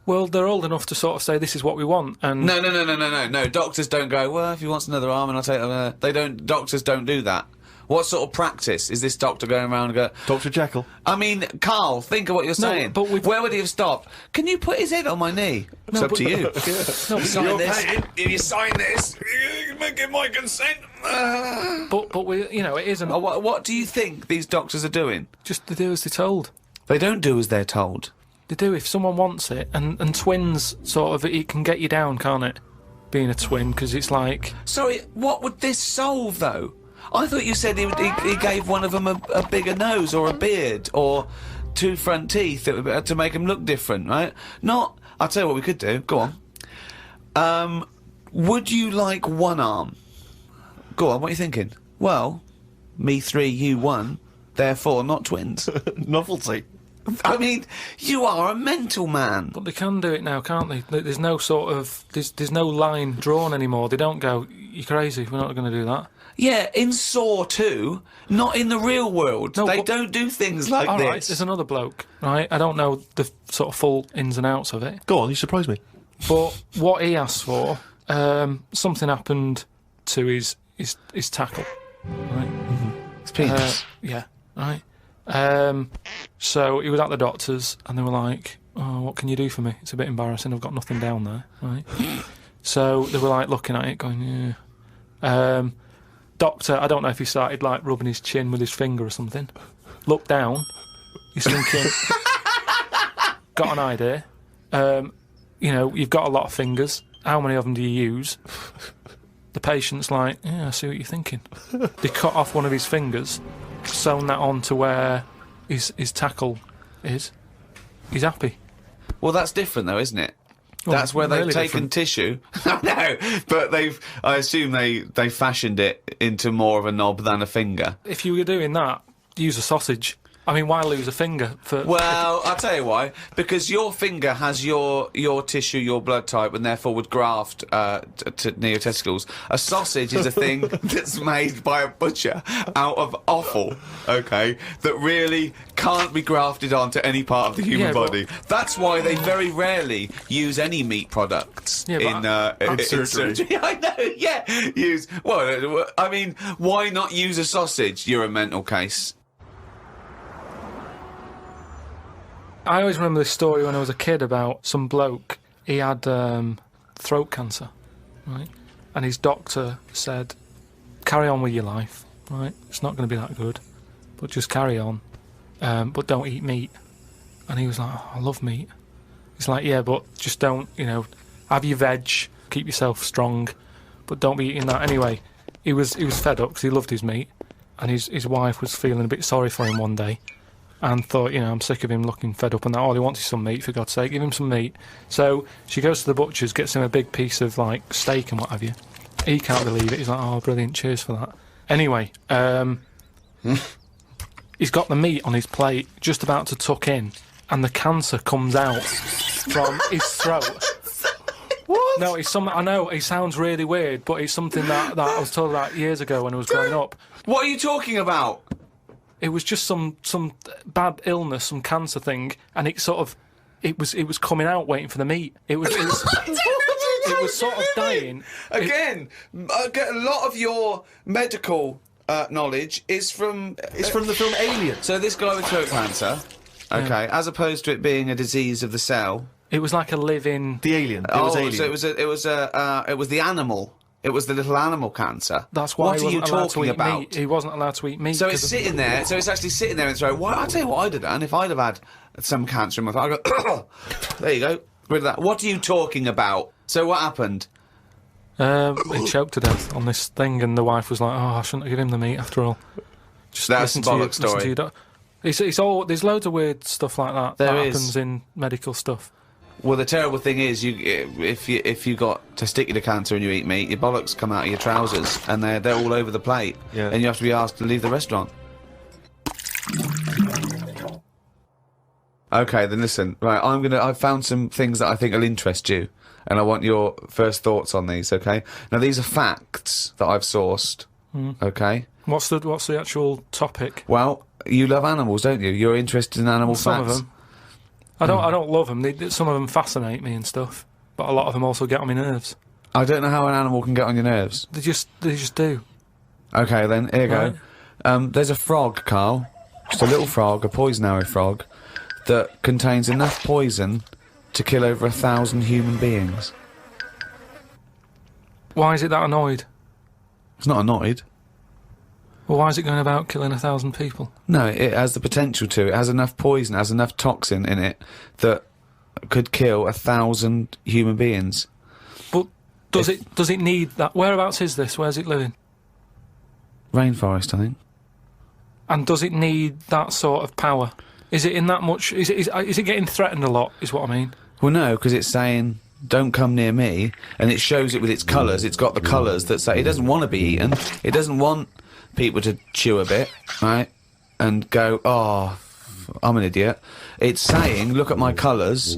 Well, they're old enough to sort of say this is what we want, and No. Doctors don't go, well, if he wants another arm, and I'll take it. They don't. Doctors don't do that. What sort of practice is this doctor going around and go... Dr. Jekyll. I mean, Karl, think of what you're saying. But where would he have stopped? Can you put his head on my knee? It's up to you. Sign this. If you sign this, you can give my consent. But we, you know, it isn't... What do you think these doctors are doing? Just to do as they're told. They don't do as they're told. They do if someone wants it, and twins, sort of, it can get you down, can't it? Being a twin, because it's like... Sorry, what would this solve, though? I thought you said he gave one of them a bigger nose or a beard or 2 front teeth to make him look different, right? Not... I'll tell you what we could do. Go on. Would you like 1 arm? Go on, what are you thinking? Well, me 3, you 1, therefore not twins. Novelty. I mean, you are a mental man. But they can do it now, can't they? There's no sort of... There's no line drawn anymore. They don't go, you're crazy, we're not going to do that. Yeah, in Saw 2, not in the real world. No, they don't do things like all this. Right, there's another bloke, right? I don't know the sort of full ins and outs of it. Go on, you surprised me. But what he asked for, something happened to his tackle, right? Mm-hmm. His penis. Yeah, right. So he was at the doctor's, and they were like, "Oh, what can you do for me? It's a bit embarrassing. I've got nothing down there." Right. So they were like looking at it, going, "Yeah." Doctor, I don't know if he started like rubbing his chin with his finger or something. Looked down, He's thinking, got an idea. You know, you've got a lot of fingers. How many of them do you use? The patient's like, yeah, I see what you're thinking. They cut off one of his fingers, sewn that on to where his tackle is. He's happy. Well, that's different, though, isn't it? Well, That's where they've really taken different. tissue. I know, but I assume they fashioned it into more of a knob than a finger. If you were doing that, use a sausage. I mean, why lose a finger for... Well, I'll tell you why. Because your finger has your tissue, your blood type, and therefore would graft near your testicles. A sausage is a thing that's made by a butcher out of offal, okay, that really can't be grafted onto any part of the human body. That's why they very rarely use any meat products in surgery. I know, yeah. Well, I mean, why not use a sausage? You're a mental case. I always remember this story when I was a kid about some bloke. He had throat cancer, right? And his doctor said, carry on with your life, right? It's not going to be that good, but just carry on. But don't eat meat. And he was like, oh, I love meat. He's like, yeah, but just don't, you know, have your veg, keep yourself strong, but don't be eating that. Anyway, he was fed up because he loved his meat, and his wife was feeling a bit sorry for him one day. And thought, you know, I'm sick of him looking fed up and that. All he wants is some meat, for God's sake, give him some meat. So she goes to the butcher's, gets him a big piece of, like, steak and what have you. He can't believe it. He's like, oh, brilliant, cheers for that. Anyway, he's got the meat on his plate, just about to tuck in, and the cancer comes out from his throat. What? No, it's some. I know, it sounds really weird, but it's something that I was told about years ago when I was growing up. What are you talking about? It was just some bad illness, some cancer thing, and it was coming out waiting for the meat. It was sort of dying. Again, I get a lot of your medical knowledge is from... It's from the film Alien. So this guy with throat cancer, okay, as opposed to it being a disease of the cell... It was like a living... The alien. It was alien. So it was the animal. It was the little animal cancer. That's why he wasn't allowed to eat about? Meat. He wasn't allowed to eat meat. So it's sitting there. So it's actually sitting there and throwing. Well, I'll tell you what I'd have done if I'd have had some cancer in my throat. I'd go, there you go, rid of that. What are you talking about? So what happened? He choked to death on this thing, and the wife was like, "Oh, I shouldn't have given him the meat after all." Just that's a bollock story. It's all. There's loads of weird stuff like that that happens in medical stuff. Well, the terrible thing is, if you got testicular cancer and you eat meat, your bollocks come out of your trousers and they're all over the plate, and you have to be asked to leave the restaurant. Okay, then listen. Right, I've found some things that I think will interest you, and I want your first thoughts on these. Okay. Now these are facts that I've sourced. Okay. What's the actual topic? Well, you love animals, don't you? You're interested in animal facts. Some of them. I don't love them. Some of them fascinate me and stuff, but a lot of them also get on my nerves. I don't know how an animal can get on your nerves. They just do. Okay, then here you go. There's a frog, Karl. Just a little frog, a poison arrow frog, that contains enough poison to kill over 1,000 human beings. Why is it that annoyed? It's not annoyed. Well, why is it going about killing 1,000 people? No, it has the potential to. It has enough poison, it has enough toxin in it that could kill 1,000 human beings. But does it need that? Whereabouts is this? Where's it living? Rainforest, I think. And does it need that sort of power? Is it in that much? Is it getting threatened a lot? Is what I mean. Well, no, because it's saying, don't come near me, and it shows it with its colours. It's got the colours that say it doesn't want to be eaten. It doesn't want people to chew a bit, right, and go, oh, I'm an idiot. It's saying, look at my colours,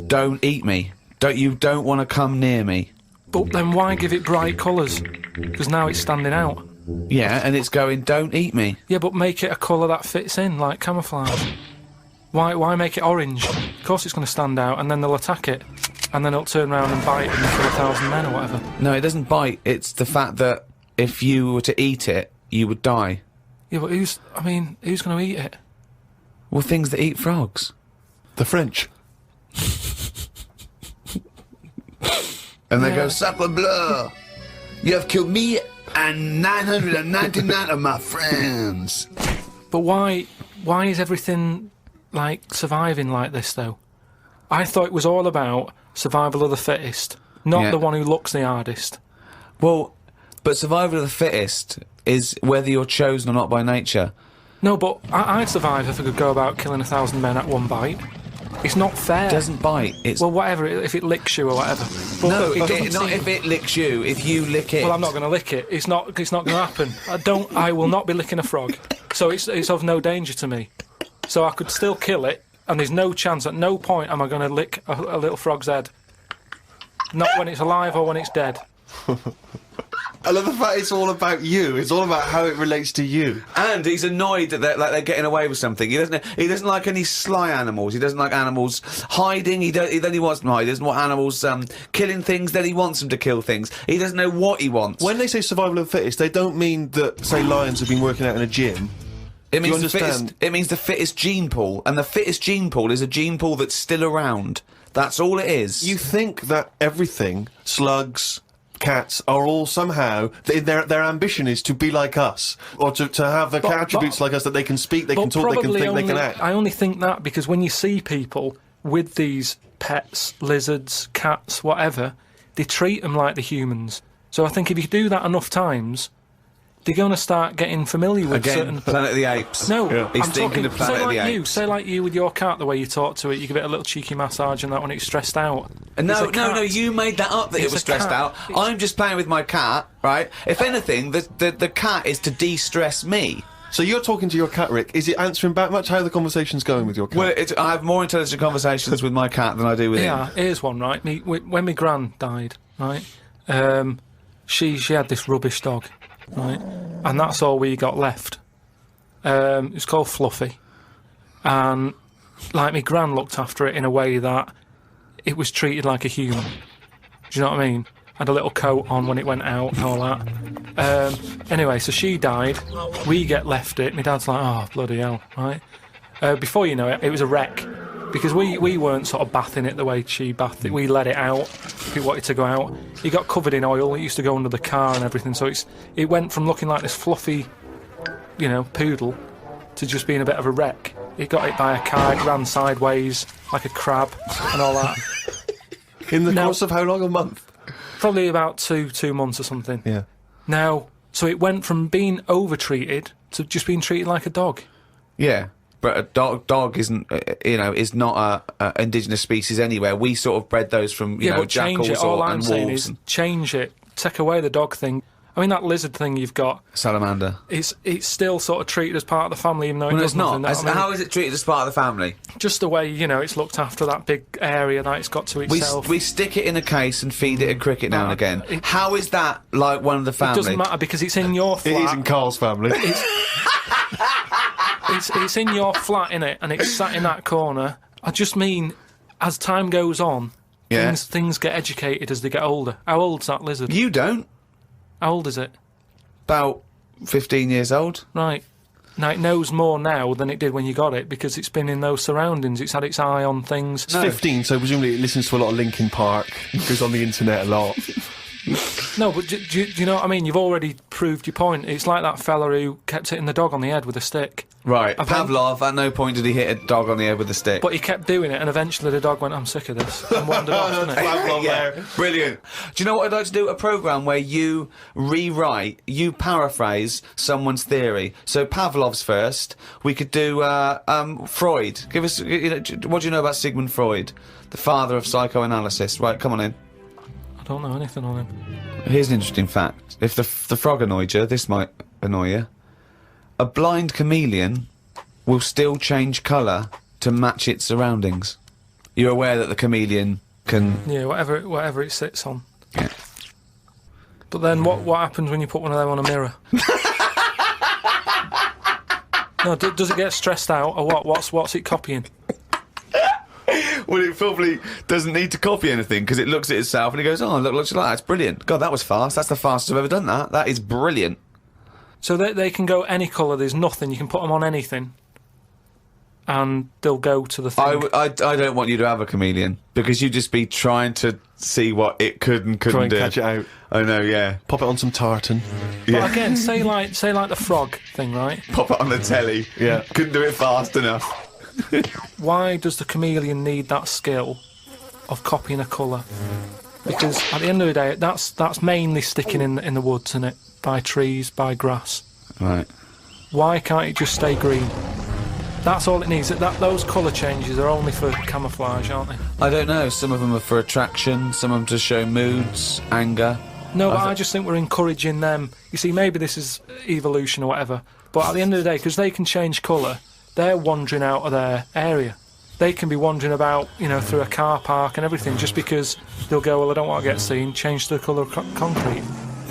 don't eat me. You don't want to come near me. But then why give it bright colours? Because now it's standing out. Yeah, and it's going, don't eat me. Yeah, but make it a colour that fits in, like camouflage. Why make it orange? Of course it's going to stand out, and then they'll attack it. And then it'll turn around and bite and kill 1,000 men or whatever. No, it doesn't bite. It's the fact that if you were to eat it, you would die. Yeah, but who's going to eat it? Well, things that eat frogs. The French. And they go, sacre bleu! You have killed me and 999 of my friends. But why why is everything, like, surviving like this, though? I thought it was all about survival of the fittest, not the one who looks the hardest. Well, but survival of the fittest is whether you're chosen or not by nature. No, but I'd survive if I could go about killing 1,000 men at one bite. It's not fair. It doesn't bite. It's... Well, whatever, if it licks you or whatever. But no, not if it licks you, if you lick it... Well, I'm not going to lick it. It's not going to happen. I will not be licking a frog. So it's of no danger to me. So I could still kill it, and there's no chance, at no point am I going to lick a little frog's head. Not when it's alive or when it's dead. I love the fact it's all about you. It's all about how it relates to you. And he's annoyed that they're getting away with something. He doesn't like any sly animals. He doesn't like animals hiding. Then he wants them hide. He doesn't want animals killing things. Then he wants them to kill things. He doesn't know what he wants. When they say survival of the fittest, they don't mean that, say, lions have been working out in a gym. It means the fittest gene pool, and the fittest gene pool is a gene pool that's still around. That's all it is. You think that everything, slugs, cats, are all somehow, their ambition is to be like us, or to have the attributes like us, that they can speak, they can talk, they can think, they can act. I only think that because when you see people with these pets, lizards, cats, whatever, they treat them like the humans. So I think if you do that enough times, they're going to start getting familiar with certain... Planet of the Apes. No, he's thinking of Planet of the Apes. Say like you with your cat, the way you talk to it, you give it a little cheeky massage and that when it's stressed out. No, you made that up, that it was stressed out. I'm just playing with my cat, right? If anything, the cat is to de-stress me. So you're talking to your cat, Rick. Is it answering back much? How are the conversations going with your cat? Well, I have more intelligent conversations with my cat than I do with him. Yeah, here's one, right? When my gran died, right, she had this rubbish dog, right, and that's all we got left. It was called Fluffy, and like my gran looked after it in a way that it was treated like a human. Do you know what I mean? Had a little coat on when it went out and all that. Anyway, so she died. We get left it. My dad's like, oh, bloody hell, right? Before you know it, it was a wreck. Because we weren't sort of bathing it the way she bathed it. We let it out if it wanted to go out. It got covered in oil. It used to go under the car and everything. So it went from looking like this fluffy, poodle to just being a bit of a wreck. It got hit by a car. It ran sideways like a crab and all that. In the course of how long? A month? Probably about two months or something. Yeah. Now, so it went from being over-treated to just being treated like a dog. Yeah. But a dog isn't, is not a indigenous species anywhere. We sort of bred those from, jackals and wolves. Change it. Take away the dog thing. I mean, that lizard thing you've got... Salamander. It's still sort of treated as part of the family, even though it doesn't. Well, it's not. How is it treated as part of the family? Just the way, it's looked after, that big area that it's got to itself. We stick it in a case and feed it a cricket now and again. How is that like one of the family? It doesn't matter, because it's in your flat. It is in Karl's family. It's in your flat, innit? And it's sat in that corner. I just mean, as time goes on, things get educated as they get older. How old's that lizard? You don't. How old is it? About 15 years old. Right. Now, it knows more now than it did when you got it, because it's been in those surroundings. It's had its eye on things. It's 15, so presumably it listens to a lot of Linkin Park, goes on the internet a lot. No, but do you know what I mean? You've already proved your point. It's like that fella who kept hitting the dog on the head with a stick. Right. Pavlov, at no point did he hit a dog on the head with a stick. But he kept doing it, and eventually the dog went, I'm sick of this, and wandered off, didn't it? Pavlov there. Brilliant. Do you know what I'd like to do? A programme where you paraphrase someone's theory. So Pavlov's first. We could do Freud. Give us, what do you know about Sigmund Freud? The father of psychoanalysis. Right, come on in. I don't know anything on him. Here's an interesting fact. If the frog annoyed you, this might annoy you. A blind chameleon will still change colour to match its surroundings. You're aware that the chameleon can... Yeah, whatever it sits on. Yeah. But then what happens when you put one of them on a mirror? No, does it get stressed out, or what? What's it copying? Well, it probably doesn't need to copy anything, because it looks at itself and it goes, oh, look like that. That's brilliant. God, that was fast. That's the fastest I've ever done that. That is brilliant. So they can go any colour. There's nothing. You can put them on anything. and they'll go to the thing. I don't want you to have a chameleon, because you'd just be trying to see what it could and couldn't Try and do. catch it out. I know, yeah. Pop it on some tartan. But again, say like the frog thing, right? Pop it on the telly. Yeah. Couldn't do it fast enough. Why does the chameleon need that skill of copying a colour? Because at the end of the day, that's mainly sticking in the woods, isn't it? By trees, by grass. Right. Why can't it just stay green? That's all it needs. Those colour changes are only for camouflage, aren't they? I don't know. Some of them are for attraction. Some of them to show moods, anger. No, but I just think we're encouraging them. You see, maybe this is evolution or whatever, but at the end of the day, because they can change colour, they're wandering out of their area. They can be wandering about, through a car park and everything, just because they'll go, well, I don't want to get seen, change the colour of concrete.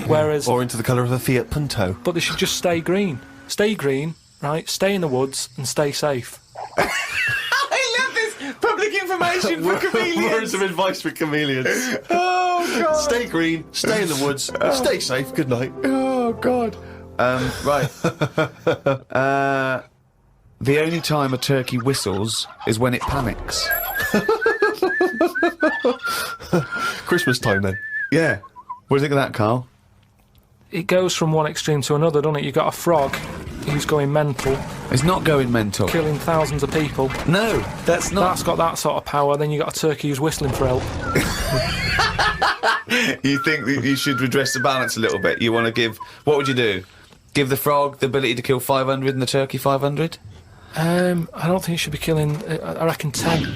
Whereas... Or into the colour of a Fiat Punto. But they should just stay green. Stay green, right? Stay in the woods and stay safe. I love this public information for chameleons. Words of advice for chameleons. Oh, God. Stay green, stay in the woods, stay safe, good night. Oh, God. Right. The only time a turkey whistles is when it panics. Christmas time, then. Yeah. What do you think of that, Karl? It goes from one extreme to another, doesn't it? You've got a frog who's going mental, It's not going mental. killing thousands of people. No, that's not. That's got that sort of power. Then you've got a turkey who's whistling for help. You think that you should redress the balance a little bit? You want to give... What would you do? Give the frog the ability to kill 500 and the turkey 500? I don't think it should be killing... I reckon 10.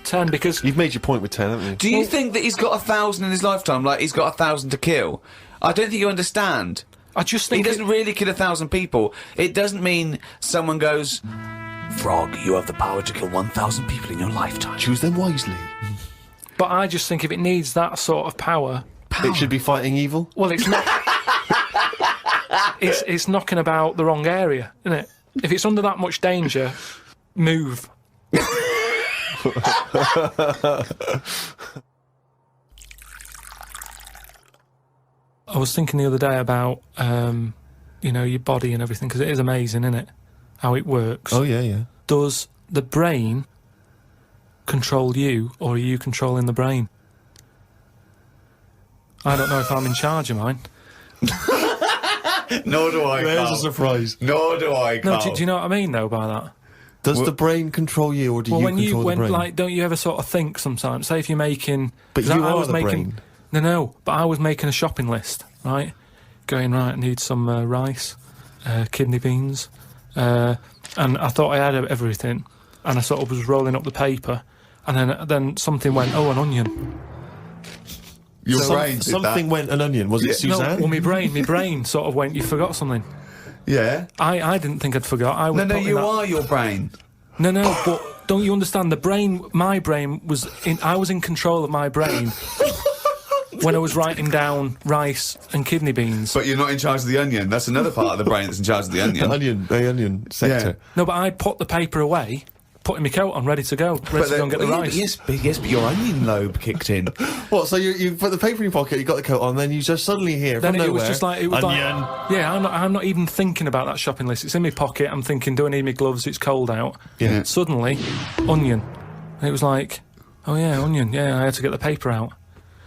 10, because... You've made your point with 10, haven't you? Do you think that he's got 1,000 in his lifetime, like he's got 1,000 to kill? I don't think you understand. I just He think... doesn't really kill 1,000 people. It doesn't mean someone goes, Frog, you have the power to kill 1,000 people in your lifetime. Choose them wisely. But I just think if it needs that sort of power... It should be fighting evil. Well, it's not... it's knocking about the wrong area, isn't it? If it's under that much danger, move. I was thinking the other day about, your body and everything, because it is amazing, isn't it? How it works. Oh, yeah. Does the brain control you, or are you controlling the brain? I don't know if I'm in charge of mine. Nor do I, There's Karl. a surprise. Nor do I, Karl. No, do you know what I mean, though, by that? Does the brain control you, or do you control the brain? Don't you ever sort of think sometimes? Say if you're making... But 'cause you I are was the making, brain. No, but I was making a shopping list, right? Going, right, I need some rice, kidney beans, and I thought I had everything, and I sort of was rolling up the paper, and then something went, oh, an onion. Your brain did Something that. went an onion. Was it Suzanne? No, well, my brain sort of went, you forgot something. Yeah. I didn't think I'd forgot. I was No, putting you that- are your brain. No, but don't you understand? My brain was I was in control of my brain when I was writing down rice and kidney beans. But you're not in charge of the onion. That's another part of the brain that's in charge of the onion. The onion sector. No, but I put the paper away, putting my coat on, ready to go to go and get the rice. Yes, but your onion lobe kicked in. What, so you put the paper in your pocket, you got the coat on, then you just suddenly hear Then from it nowhere, was just like onion. Yeah, I'm not even thinking about that shopping list. It's in my pocket. I'm thinking, do I need my gloves? It's cold out. Yeah. Suddenly, onion, and it was like, oh yeah, onion. Yeah, I had to get the paper out.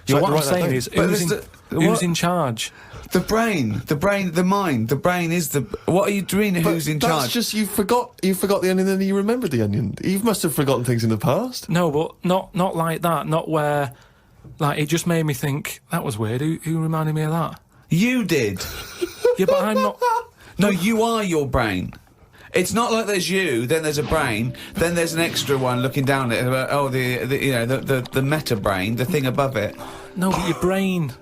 So had what to I'm write that saying down. is, But who's what? in charge? The brain, the mind. The brain is the... What are you doing? Who's in That's charge? just, you forgot the onion, then you remembered the onion. You must have forgotten things in the past. No, but not like that. Not where, like, it just made me think that was weird. Who reminded me of that? You did. Yeah, but I'm not. No, you are your brain. It's not like there's you, then there's a brain, then there's an extra one looking down at it. The meta brain, the thing above it. No, but your brain.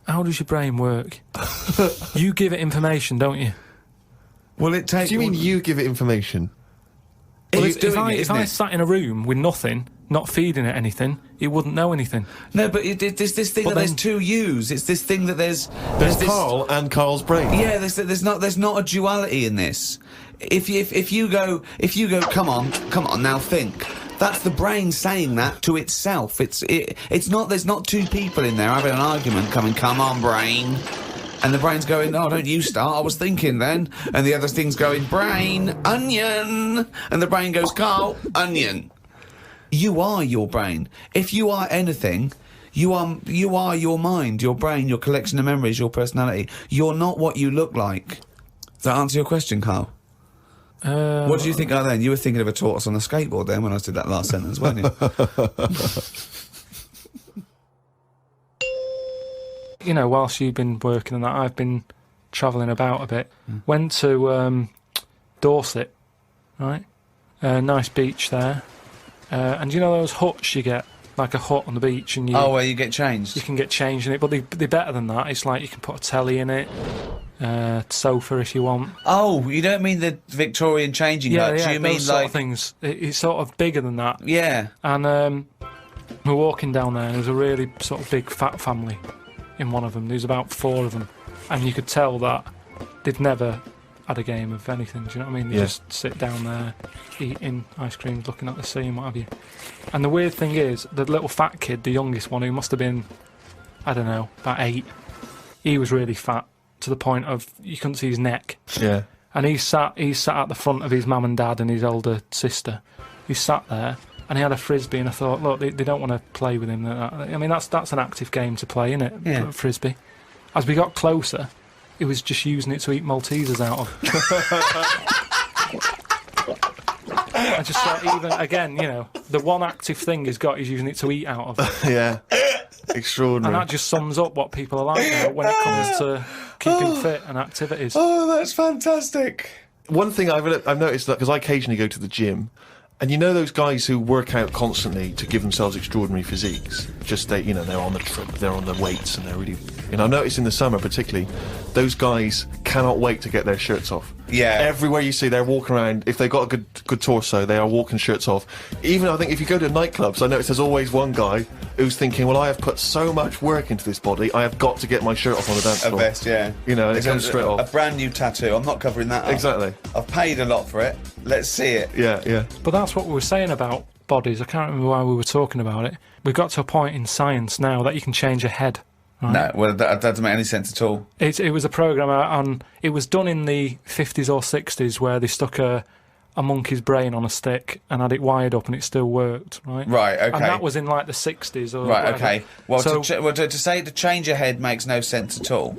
How does your brain work? You give it information, don't you? Well, it takes. Do you mean you give it information? Well, If I sat in a room with nothing, not feeding it anything, it wouldn't know anything. No, but there's this thing But that there's then- two yous. It's this thing that there's There's this. Karl and Karl's brain. Yeah, there's not a duality in this. If you go, come on, now think. That's the brain saying that to itself. It's not. There's not two people in there having an argument. Come on, brain. And the brain's going, oh, don't you start, I was thinking then. And the other thing's going, brain, onion. And the brain goes, Carl, onion. You are your brain. If you are anything, you are your mind, your brain, your collection of memories, your personality. You're not what you look like. Does that answer your question, Carl? What did you think of then? You were thinking of a tortoise on a skateboard then when I did that last sentence, weren't you? You know, whilst you've been working on that, I've been travelling about a bit. Went to Dorset, right? Nice beach there. And you know those huts you get? Like a hut on the beach and you... Oh, where you get changed? You can get changed in it, but they're better than that. It's like you can put a telly in it, sofa if you want. Oh, you don't mean the Victorian changing huts? Yeah, you mean those like... sort of things. It's sort of bigger than that. Yeah. And we were walking down there and there was a really sort of big fat family in one of them. There was about 4 of them. And you could tell that they'd never had a game of anything, do you know what I mean? They just sit down there, eating ice cream, looking at the sea and what have you. And the weird thing is, the little fat kid, the youngest one, who must have been, I don't know, about 8, he was really fat, to the point of you couldn't see his neck. Yeah. And he sat at the front of his mum and dad and his older sister. He sat there, and he had a frisbee, and I thought, look, they don't want to play with him. I mean, that's an active game to play, isn't it? Yeah. Frisbee. As we got closer, he was just using it to eat Maltesers out of. I just thought, even, again, you know, the one active thing he's got, he's using it to eat out of. Yeah. Extraordinary. And that just sums up what people are like now when it comes to keeping fit and activities. Oh, that's fantastic. One thing I've noticed, that because I occasionally go to the gym, and you know those guys who work out constantly to give themselves extraordinary physiques, just they're on the trip, they're on the weights, and they're really, I've noticed in the summer particularly, those guys cannot wait to get their shirts off. Yeah. Everywhere you see, they're walking around. If they've got a good torso, they are walking shirts off. Even, I think, if you go to nightclubs, I notice there's always one guy who's thinking, well, I have put so much work into this body, I have got to get my shirt off on the dance floor. A vest, yeah. You know, and it comes straight off. A brand new tattoo. I'm not covering that up. Exactly. I've paid a lot for it. Let's see it. Yeah, yeah. But that's what we were saying about bodies. I can't remember why we were talking about it. We've got to a point in science now that you can change your head. Right? No, well, that doesn't make any sense at all. It was a programme on... It was done in the 50s or 60s where they stuck a monkey's brain on a stick and had it wired up and it still worked, right? Right, okay. And that was in, like, the 60s or Right, whatever. okay. Well, so, to say to change your head makes no sense at all.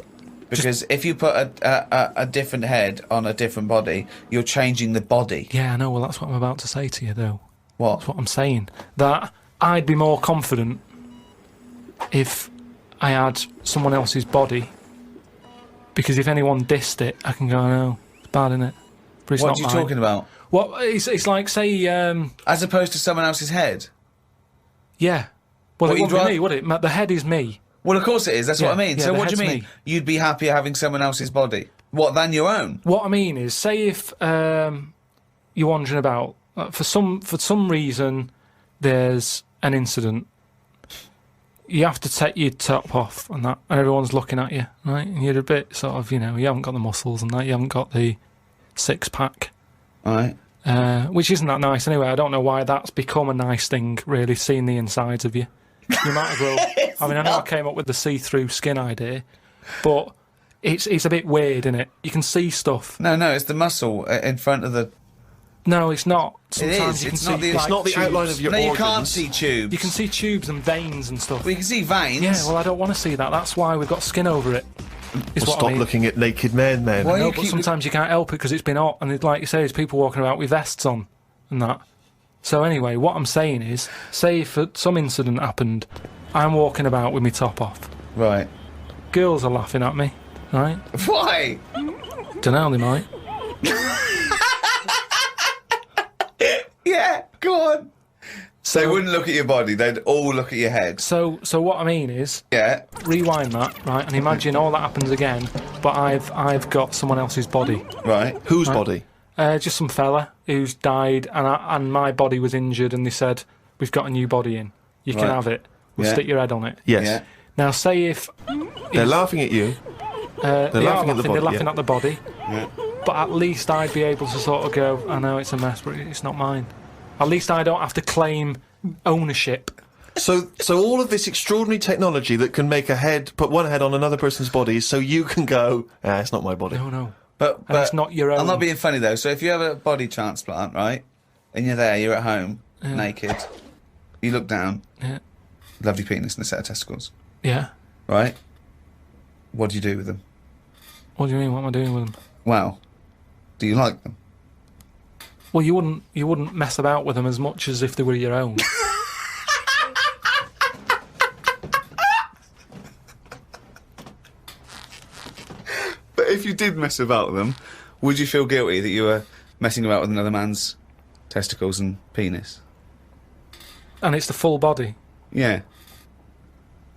Because if you put a different head on a different body, you're changing the body. Yeah, I know. Well, that's what I'm about to say to you, though. What? That's what I'm saying. That I'd be more confident if I had someone else's body, because if anyone dissed it, I can go, no, it's bad, innit? But it's What not are you mine. talking about? Well, it's like, say... As opposed to someone else's head? Yeah. Well, What, it you'd wouldn't be me, would it? The head is me. Well, of course it is. That's what I mean. Yeah, So the what do you head's mean? me. You'd be happier having someone else's body? What, than your own? What I mean is, say if you're wandering about, for some reason, there's an incident. You have to take your top off and that, and everyone's looking at you, right? And you're a bit sort of, you haven't got the muscles and that, you haven't got the six-pack. Right. Which isn't that nice anyway. I don't know why that's become a nice thing, really, seeing the insides of you. You might as well... I mean, I know I came up with the see-through skin idea, but it's a bit weird, isn't it? You can see stuff. No, it's the muscle in front of the... No, it's not. is. Sometimes you can It's see not the- It's not the tubes. outline of your No, organs. you can't see tubes. You can see tubes and veins and stuff. Well, you can see veins. Yeah, well, I don't want to see that. That's why we've got skin over it. Is Well, what stop I mean. looking at naked men. Why No, you but keep- sometimes you can't help it because it's been hot, and like you say, there's people walking about with vests on and that. So anyway, what I'm saying is, say if some incident happened, I'm walking about with my top off. Right. Girls are laughing at me, right? Why? Dunno, they might. Yeah, go on. So they wouldn't look at your body, they'd all look at your head. So what I mean is, Yeah. rewind that, right, and imagine all that happens again, but I've got someone else's body. Right. Whose body? Just some fella who's died, and my body was injured, and they said, we've got a new body in. You can Right. have it. We'll Yeah. stick your head on it. Yes. Yeah. Now, say if... They're laughing at you. they are laughing at the body, They're laughing yeah. at the body. Yeah. But at least I'd be able to sort of go, I know it's a mess, but it's not mine. At least I don't have to claim ownership So all of this extraordinary technology that can make put one head on another person's body, so you can go, it's not my body. No. But it's not your own. I'm not being funny though. So if you have a body transplant, right, and you're at home, naked, you look down, lovely penis and a set of testicles, right? What do you do with them? What do you mean? What am I doing with them? Well, do you like them? Well, you wouldn't mess about with them as much as if they were your own. But if you did mess about with them, would you feel guilty that you were messing about with another man's testicles and penis? And it's the full body? Yeah.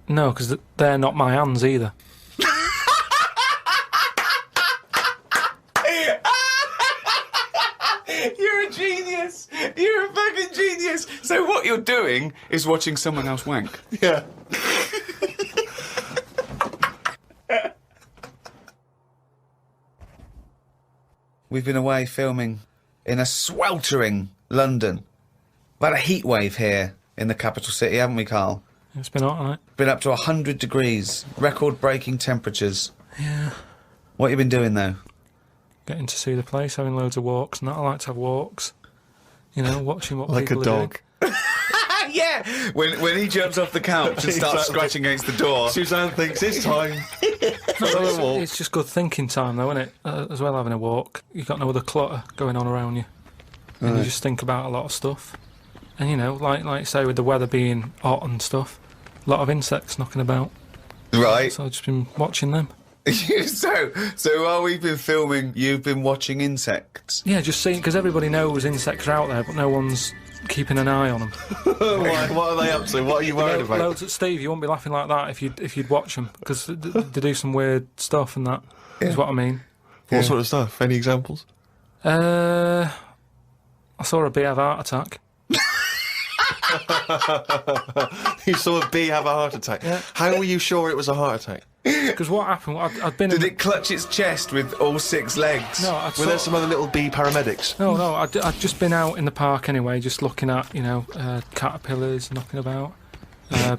No, because they're not my hands either. You're a genius! You're a fucking genius! So what you're doing is watching someone else wank. Yeah. We've been away filming in a sweltering London. We've had a heat wave here in the capital city, haven't we, Karl? It's been hot, hasn't it? Been up to 100 degrees, record-breaking temperatures. Yeah. What you been doing, though? Getting to see the place, having loads of walks and that. I like to have walks. You know, watching what Like a people dog. are doing. Yeah! When he jumps off the couch and starts scratching against the door. Suzanne thinks it's time. It's just good thinking time, though, isn't it? As well, having a walk. You've got no other clutter going on around you. And you just think about a lot of stuff. And, you know, like you say, with the weather being hot and stuff, a lot of insects knocking about. Right. So I've just been watching them. So while we've been filming, you've been watching insects? Yeah, just seeing, because everybody knows insects are out there, but no one's keeping an eye on them. What are they up to? What are you worried about? Steve, you won't be laughing like that if you'd watch them, because they do some weird stuff and that, is what I mean. What sort of stuff? Any examples? I saw a bee have a heart attack. You saw a bee have a heart attack. Yeah. How were you sure it was a heart attack? Because what happened, I'd been... Did it clutch its chest with all 6 legs? No, Were there some other little bee paramedics? No, I'd just been out in the park anyway, just looking at, you know, caterpillars knocking about,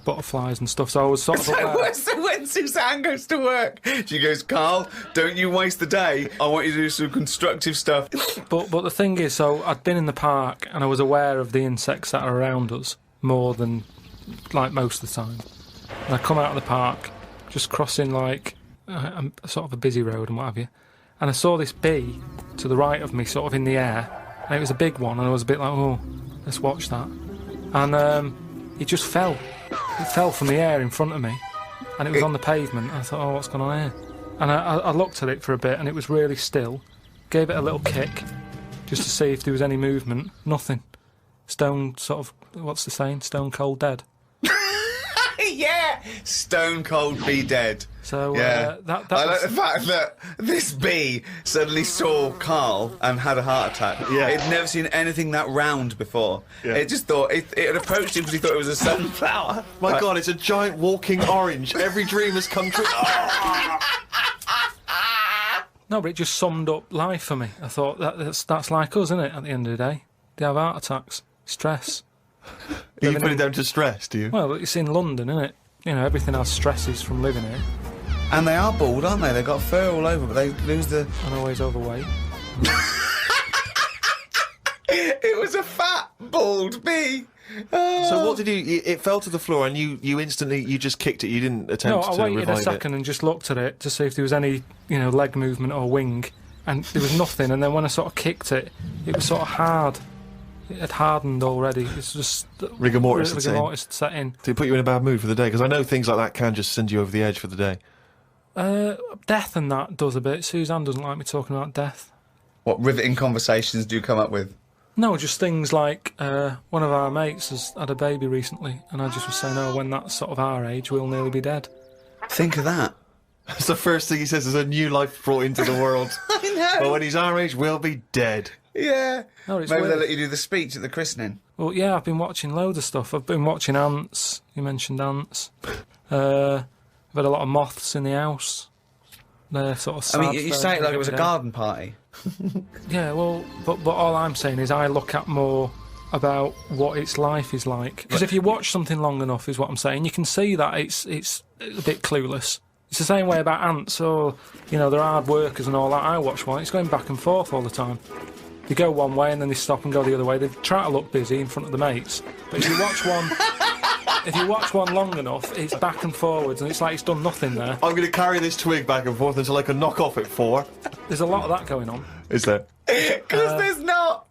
butterflies and stuff, so I was sort of aware. So when Suzanne goes to work, she goes, Karl, don't you waste the day, I want you to do some constructive stuff. But the thing is, so I'd been in the park and I was aware of the insects that are around us more than, like, most of the time. And I come out of the park, just crossing, like, a sort of a busy road and what have you, and I saw this bee to the right of me, sort of in the air, and it was a big one, and I was a bit like, oh, let's watch that. And it just fell. It fell from the air in front of me, and it was on the pavement. I thought, oh, what's going on here? And I looked at it for a bit, and it was really still. Gave it a little kick, just to see if there was any movement. Nothing. Stone, sort of, what's the saying? Stone cold dead. Yeah! Stone cold bee dead. So, yeah. that I like the fact that this bee suddenly saw Karl and had a heart attack. Yeah. It'd never seen anything that round before. Yeah. It just thought, it had approached him because he thought it was a sunflower. My God, it's a giant walking orange. Every dream has come true. No, but it just summed up life for me. I thought, that's like us, isn't it, at the end of the day? They have heart attacks, stress. You put it down to stress, do you? Well, it's in London, isn't it? You know, everything has stresses from living here. And they are bald, aren't they? They've got fur all over, but they lose the... And always overweight. It was a fat, bald bee. So what did you... It fell to the floor and you instantly... You just kicked it. You didn't attempt to revive it. No, I waited a second and just looked at it to see if there was any, you know, leg movement or wing. And there was nothing. And then when I sort of kicked it, it was sort of hard. It had hardened already. It's just... Rigor mortis set in. Did it put you in a bad mood for the day? Because I know things like that can just send you over the edge for the day. Death and that does a bit. Suzanne doesn't like me talking about death. What riveting conversations do you come up with? No, just things like one of our mates has had a baby recently, and I just was saying, oh, when that's sort of our age, we'll nearly be dead. Think of that. That's the first thing he says, is a new life brought into the world. I know. But when he's our age, we'll be dead. Yeah. No, it's maybe weird. they'll let you do the speech at the christening. Well, yeah, I've been watching loads of stuff. I've been watching ants. You mentioned ants. I've had a lot of moths in the house. They're sort of sad. I mean, you say it like it was a garden party. Yeah, well, but all I'm saying is I look at more about what its life is like. Because if you watch something long enough, is what I'm saying, you can see that it's a bit clueless. It's the same way about ants, or, you know, they're hard workers and all that. I watch one, it's going back and forth all the time. They go one way and then they stop and go the other way. They try to look busy in front of the mates. But if you watch one... If you watch one long enough, it's back and forwards, and it's like it's done nothing there. I'm going to carry this twig back and forth until I can knock off at 4. There's a lot of that going on. Is there? Because there's not.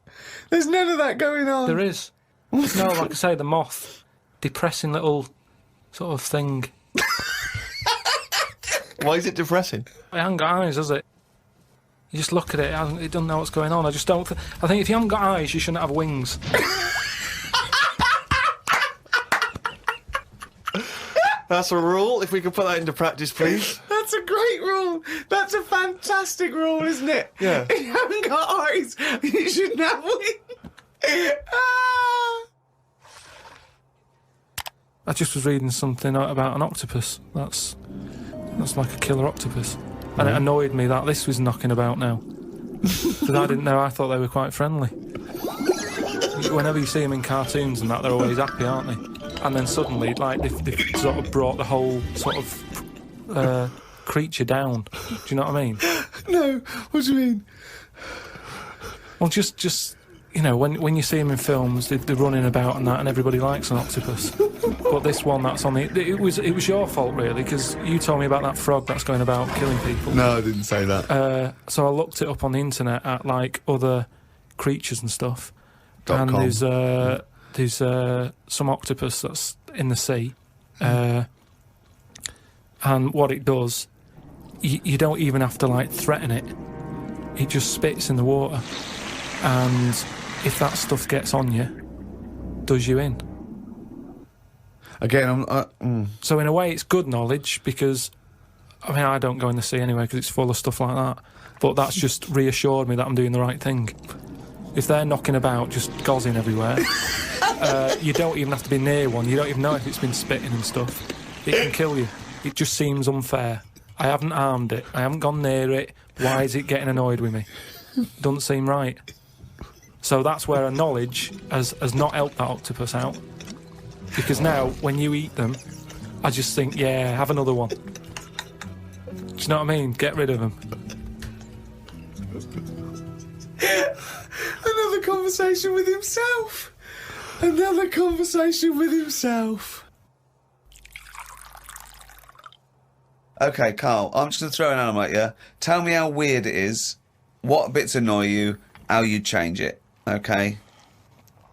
There's none of that going on. There is. No, like I say, the moth. Depressing little sort of thing. Why is it depressing? It hasn't got eyes, has it? You just look at it, it doesn't know what's going on. I just don't... I think if you haven't got eyes, you shouldn't have wings. That's a rule. If we could put that into practice, please. That's a great rule. That's a fantastic rule, isn't it? Yeah. If you haven't got eyes, you shouldn't have wings. I just was reading something about an octopus. That's like a killer octopus. And it annoyed me that this was knocking about now. Because I didn't know, I thought they were quite friendly. Whenever you see them in cartoons and that, they're always happy, aren't they? And then suddenly, like, they've sort of brought the whole sort of creature down. Do you know what I mean? No, what do you mean? Well, just you know, when you see them in films, they're running about and that, and everybody likes an octopus. But this one that's on it was your fault, really, because you told me about that frog that's going about killing people. No, I didn't say that. So I looked it up on the internet at, like, other creatures and stuff. .com. And there's some octopus that's in the sea, and what it does, you don't even have to, like, threaten it. It just spits in the water, and if that stuff gets on you, does you in. Again, So in a way, it's good knowledge, because, I mean, I don't go in the sea anyway because it's full of stuff like that. But that's just reassured me that I'm doing the right thing. If they're knocking about, just gozzing everywhere, you don't even have to be near one. You don't even know if it's been spitting and stuff. It can kill you. It just seems unfair. I haven't harmed it. I haven't gone near it. Why is it getting annoyed with me? Doesn't seem right. So that's where a knowledge has not helped that octopus out. Because now, when you eat them, I just think, yeah, have another one. Do you know what I mean? Get rid of them. another conversation with himself. Another conversation with himself. Okay, Karl, I'm just going to throw an animal at you. Tell me how weird it is, what bits annoy you, how you'd change it, okay?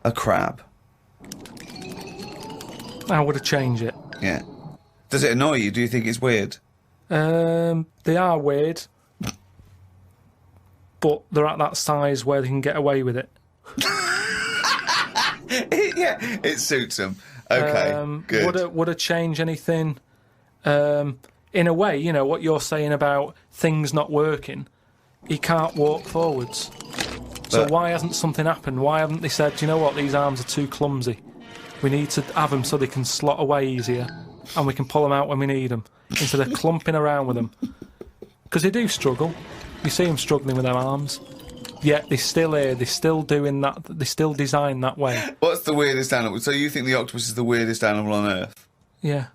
A crab. How would I change it? Yeah. Does it annoy you? Do you think it's weird? They are weird, but they're at that size where they can get away with it. Yeah, it suits them. Okay, good. Would I change anything? In a way, you know, what you're saying about things not working, he can't walk forwards. So why hasn't something happened? Why haven't they said, do you know what, these arms are too clumsy. We need to have them so they can slot away easier, and we can pull them out when we need them, instead of clumping around with them. Because they do struggle. You see them struggling with their arms. Yet they're still here, they're still doing that, they're still designed that way. What's the weirdest animal? So you think the octopus is the weirdest animal on Earth? Yeah.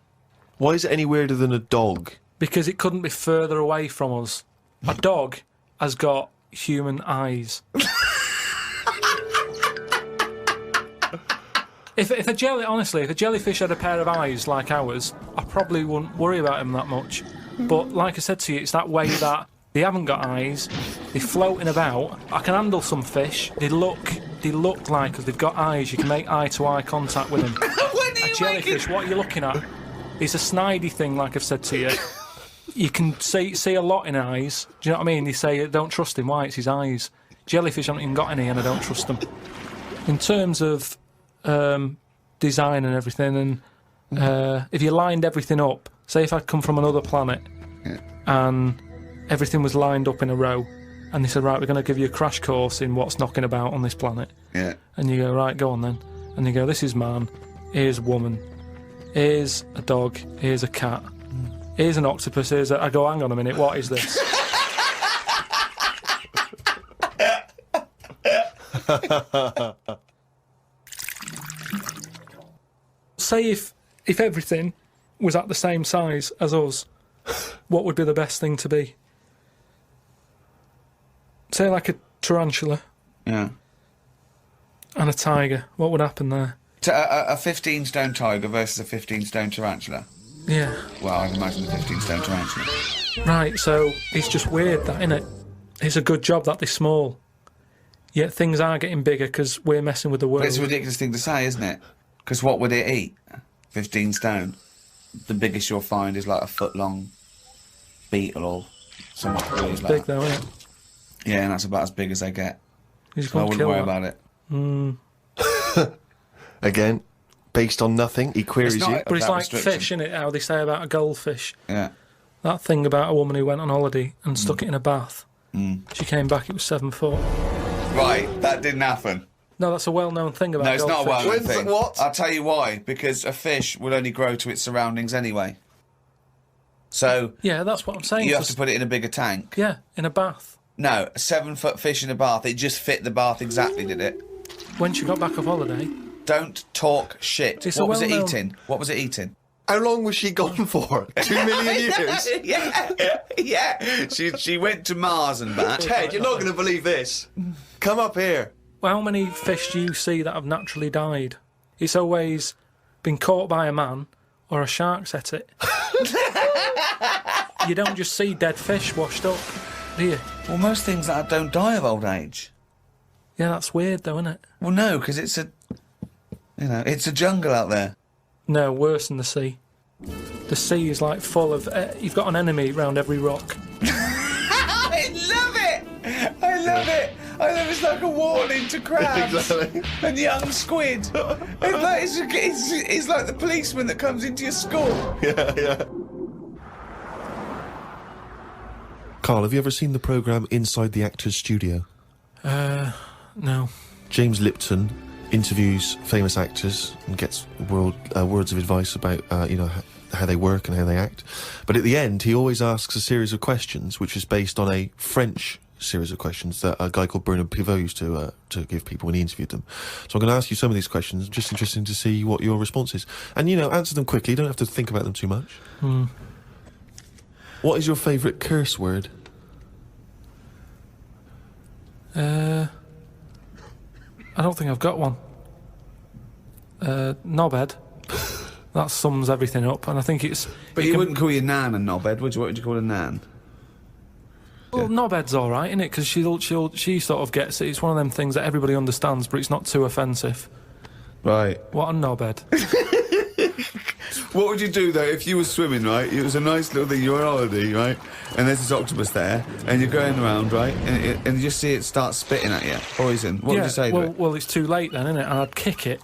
Why is it any weirder than a dog? Because it couldn't be further away from us. A dog has got human eyes. If a jellyfish had a pair of eyes like ours, I probably wouldn't worry about him that much. But like I said to you, it's that way that they haven't got eyes, they're floating about. I can handle some fish. They look like us, they've got eyes, you can make eye-to-eye contact with them. A jellyfish, what are you looking at? It's a snidey thing, like I've said to you. You can see a lot in eyes. Do you know what I mean? They say, don't trust him, why? It's his eyes. Jellyfish haven't even got any, and I don't trust them. In terms of design and everything, and if you lined everything up, say if I'd come from another planet, and everything was lined up in a row, and they said, right, we're going to give you a crash course in what's knocking about on this planet. Yeah. And you go, right, go on then. And you go, this is man, here's woman, here's a dog, here's a cat, here's an octopus, I go, hang on a minute, what is this? say if everything was at the same size as us, what would be the best thing to be? Say like a tarantula. Yeah. And a tiger. What would happen there? A 15-stone tiger versus a 15-stone tarantula. Yeah. Well, I'd imagine the 15-stone tarantula. Right, so it's just weird that, innit? It's a good job that they're small. Yet things are getting bigger because we're messing with the world. But it's a ridiculous thing to say, isn't it? Because what would it eat? 15 stone. The biggest you'll find is like a foot-long beetle or something. It's big though, isn't it? Yeah, and that's about as big as they get. So I wouldn't worry about it. Again, based on nothing, he queries you. But it's like fish, innit? How they say about a goldfish. Yeah. That thing about a woman who went on holiday and stuck it in a bath. She came back, it was 7 foot. Right, that didn't happen. No, that's a well-known thing about No, it's goldfish. not a well-known thing. What? I'll tell you why. Because a fish will only grow to its surroundings anyway. So... Yeah, that's what I'm saying. You have to put it in a bigger tank. Yeah, in a bath. No, a 7-foot fish in a bath. It just fit the bath exactly, did it? When she got back off holiday... Don't talk shit. It's what was it eating? What was it eating? How long was she gone for? 2 million years? Yeah. She went to Mars and back. Ted, you're not going to believe this. Come up here. Well, how many fish do you see that have naturally died? It's always been caught by a man or a shark's at it. You don't just see dead fish washed up, do you? Well, most things that don't die of old age. Yeah, that's weird though, isn't it? Well, no, because it's a... You know, it's a jungle out there. No, worse than the sea. The sea is like full of... you've got an enemy round every rock. I love it! I love it! It's like a warning to crabs Exactly. and young squid. It's like the policeman that comes into your school. Yeah. Karl, have you ever seen the programme Inside the Actors Studio? No. James Lipton interviews famous actors and gets words of advice about, how they work and how they act. But at the end, he always asks a series of questions, which is based on a French series of questions that a guy called Bernard Pivot used to give people when he interviewed them. So I'm going to ask you some of these questions. Just interesting to see what your response is. And, answer them quickly. You don't have to think about them too much. What is your favourite curse word? I don't think I've got one. Knobhead. That sums everything up, and I think it's... But you wouldn't call your nan a knobhead, would you? What would you call a nan? Well, knobhead's all right, isn't it? Because she sort of gets it. It's one of them things that everybody understands, but it's not too offensive. Right. What a knobhead. What would you do, though, if you were swimming, right? It was a nice little thing, you're on holiday, right? And there's this octopus there, and you're going around, right? And you just see it start spitting at you. Poison. What would you say to it? Well, it's too late then, isn't it? And I'd kick it.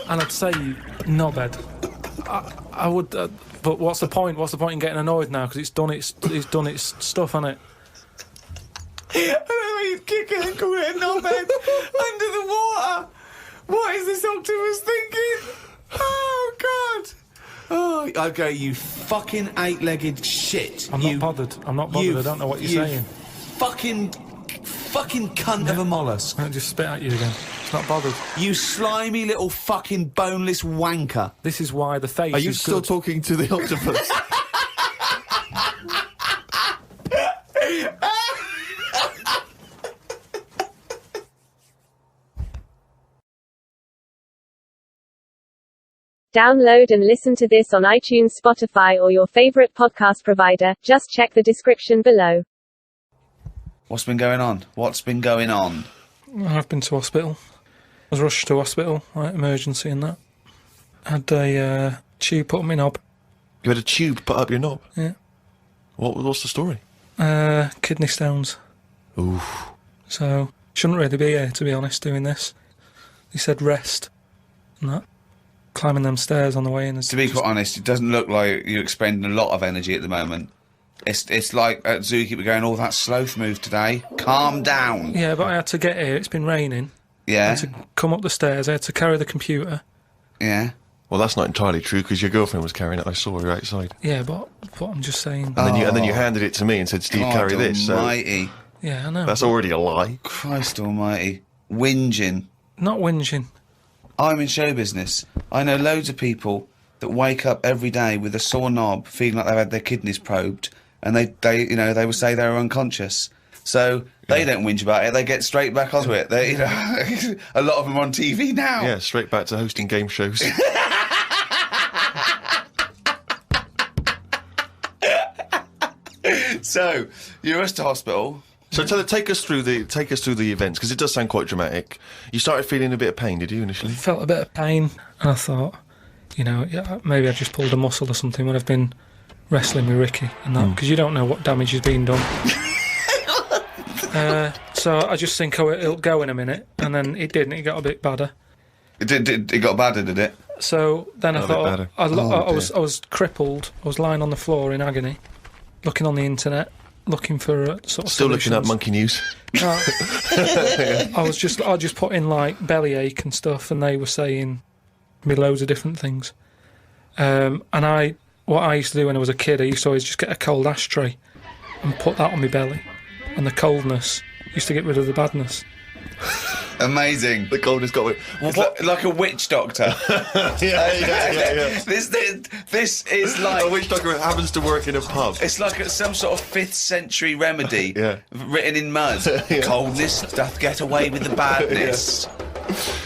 And I'd say, knobhead. I would... but what's the point? What's the point in getting annoyed now? Because it's done its stuff, hasn't it? I don't know, you'd kick it and call it a knobhead under the water. What is this octopus thinking? Oh, God. Oh, I'd go, you fucking eight-legged shit. I'm not bothered. I don't know what you're saying. Fucking cunt of a mollusk. I'll just spit at you again. It's not bothered. You slimy little fucking boneless wanker. This is why the face Are you is still good. talking to the octopus? Download and listen to this on iTunes, Spotify, or your favorite podcast provider. Just check the description below. What's been going on? I've been to hospital. I was rushed to hospital, like emergency and that. Had a tube put on my knob. You had a tube put up your knob? Yeah. What's the story? Kidney stones. Oof. So, shouldn't really be here, to be honest, doing this. He said rest and that. Climbing them stairs on the way in. To be quite honest, it doesn't look like you're expending a lot of energy at the moment. It's like at Zookeeper going, oh, that sloth move today. Calm down. Yeah, but I had to get here. It's been raining. Yeah. I had to come up the stairs. I had to carry the computer. Yeah. Well, that's not entirely true, because your girlfriend was carrying it. I saw her outside. Yeah, but I'm just saying. And then you handed it to me and said, Steve, carry this. Almighty. Yeah, I know. That's already a lie. Christ almighty. Whinging. Not whinging. I'm in show business. I know loads of people that wake up every day with a sore knob, feeling like they've had their kidneys probed, and they will say they're unconscious. So they don't whinge about it. They get straight back onto it. They, a lot of them are on TV now. Yeah, straight back to hosting game shows. So you're rushed to hospital. So take us through the events, because it does sound quite dramatic. You started feeling a bit of pain, did you, initially? Felt a bit of pain, and I thought, maybe I just pulled a muscle or something when I've been wrestling with Ricky and that, because you don't know what damage has been done. So I just think, it'll go in a minute, and then it didn't. It got a bit badder. It got badder, did it? So then I thought, I was crippled. I was lying on the floor in agony, looking on the internet, looking for sort of still solutions. Looking up monkey news. I just put in like bellyache and stuff, and they were saying me loads of different things. And what I used to do when I was a kid, I used to always just get a cold ashtray and put that on my belly, and the coldness used to get rid of the badness. Amazing. The coldness got it. Like a witch doctor. Yeah. This is like a witch doctor happens to work in a pub. It's like some sort of 5th century remedy written in mud. Coldness doth get away with the badness.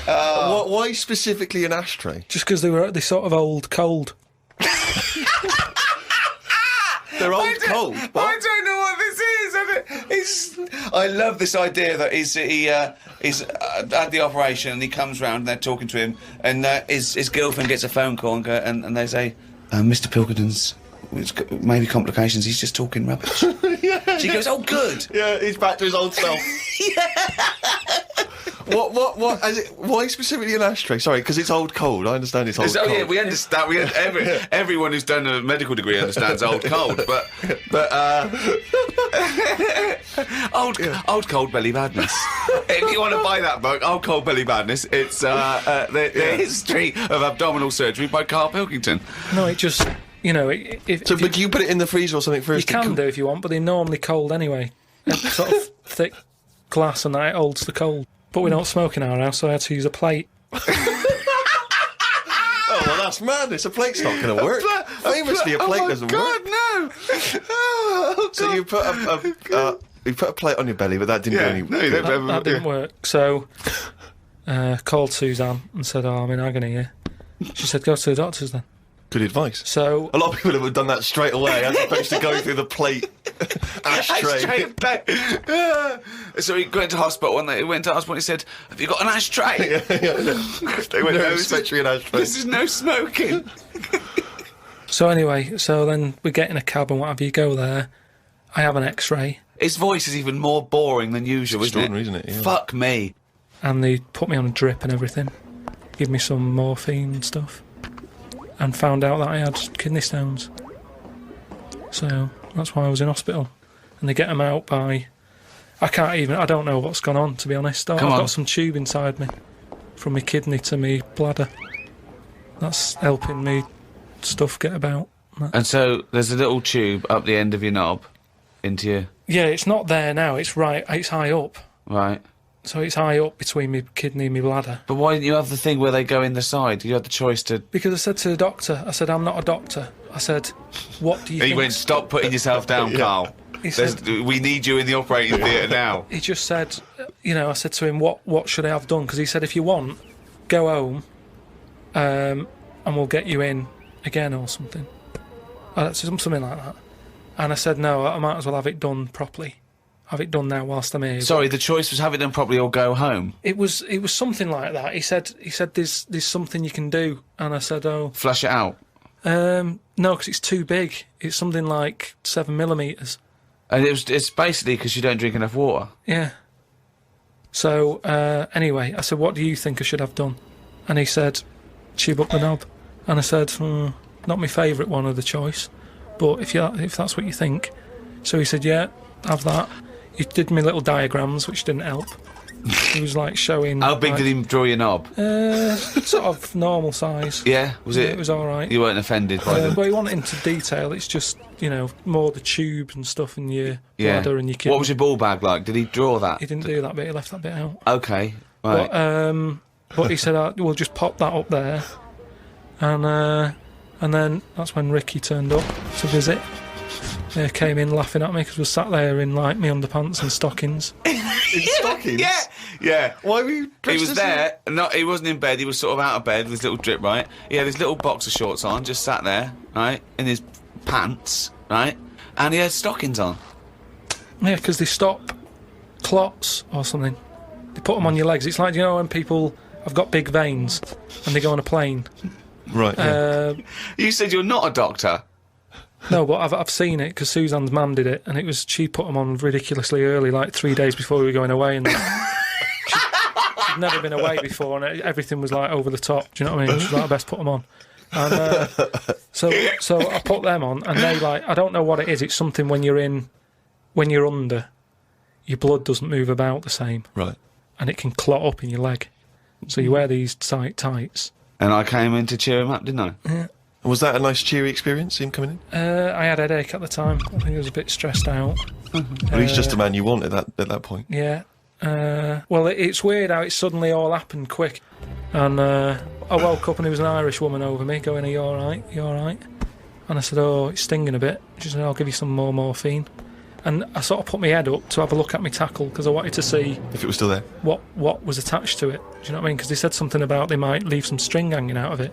Why specifically an ashtray? Just because they sort of old cold. They're old cold. I don't know what this is. I love this idea that he's had the operation and he comes round and they're talking to him, and his girlfriend gets a phone call and they say, Mr. Pilkington's maybe complications. He's just talking rubbish. She goes, oh, good. Yeah, he's back to his old self. What? Why specifically an ashtray? Sorry, because it's old cold. I understand it's old cold. Oh yeah, we understand. Everyone who's done a medical degree understands old cold, but old cold belly badness. If you want to buy that book, Old Cold Belly Badness, it's the history of abdominal surgery by Karl Pilkington. No, it just. But you put it in the freezer or something first? You can do if you want, but they're normally cold anyway. It's sort of thick glass, and that it holds the cold. But we don't smoke in our house, so I had to use a plate. Oh, well, that's madness. A plate's not going to work. Famously, a plate doesn't work. Oh, my God, no! Oh, so you put a plate on your belly, but that didn't do any... That didn't work. So, called Suzanne and said, I'm in agony here. She said, go to the doctors then. Good advice. So a lot of people would have done that straight away, as opposed to going through the plate ashtray. So he went to hospital, and he went to hospital and he said, have you got an ashtray? They went, no, especially an ashtray. This is no smoking. So anyway, then we get in a cab and what have you, go there. I have an X-ray. His voice is even more boring than usual, isn't it? Yeah. Fuck me. And they put me on a drip and everything. Give me some morphine and stuff. And found out that I had kidney stones. So that's why I was in hospital. And they get them out by... I don't know what's gone on, to be honest. I've got some tube inside me. From my kidney to my bladder. That's helping me stuff get about. And so there's a little tube up the end of your knob into your... Yeah, it's not there now. It's high up. Right. So it's high up between my kidney and my bladder. But why didn't you have the thing where they go in the side? You had the choice to... Because I said to the doctor, I'm not a doctor. I said, what do you think... He went, stop putting yourself down, Karl. He said, we need you in the operating theatre now. He just said, I said to him, what should I have done? Because he said, if you want, go home and we'll get you in again or something. Something like that. And I said, no, I might as well have it done properly. Have it done now whilst I'm here. Sorry, the choice was have it done properly or go home. It was something like that. He said there's something you can do, and I said, oh, flush it out. No, because it's too big. It's something like 7mm. And it's basically because you don't drink enough water. Yeah. So anyway, I said, what do you think I should have done? And he said, tube up the knob. And I said, not my favourite one of the choice, but if that's what you think. So he said, yeah, have that. He did me little diagrams, which didn't help. He was like showing... How big did he draw your knob? Sort of normal size. Yeah? Was it? It was alright. You weren't offended by them? But he went into detail. It's just, more the tube and stuff in your bladder and your kidney. What was your ball bag like? Did he draw that? He didn't do that bit. He left that bit out. Okay, right. But, But he said, we'll just pop that up there. And then that's when Ricky turned up to visit. They came in laughing at me because we sat there in, like, my underpants and stockings. In stockings? Yeah. Why were you dressed He was as there. No, he wasn't in bed. He was sort of out of bed with his little drip, right? He had his little boxer shorts on, just sat there, right, in his pants, right, and he had stockings on. Yeah, because they stop clots or something. They put them on your legs. It's like, you know, when people have got big veins and they go on a plane. Right. Yeah. You said you're not a doctor. No, but I've seen it because Suzanne's mum did it, and she put them on ridiculously early, like 3 days before we were going away, and she'd never been away before, and everything was like over the top. Do you know what I mean? She's like, I best put them on. And so I put them on, and they, like, I don't know what it is. It's something when you're under, your blood doesn't move about the same, Right. and it can clot up in your leg. So you wear these tight tights. And I came in to cheer him up, didn't I? Yeah. Was that a nice, cheery experience, him coming in? I had a headache at the time. I think I was a bit stressed out. Well, he's just the man you want at that point. Yeah. Well, it's weird how it suddenly all happened quick. And I woke up and there was an Irish woman over me going, are you all right? You all right? And I said, oh, it's stinging a bit. She said, I'll give you some more morphine. And I sort of put my head up to have a look at my tackle because I wanted to see if it was still there. What was attached to it. Do you know what I mean? Because they said something about they might leave some string hanging out of it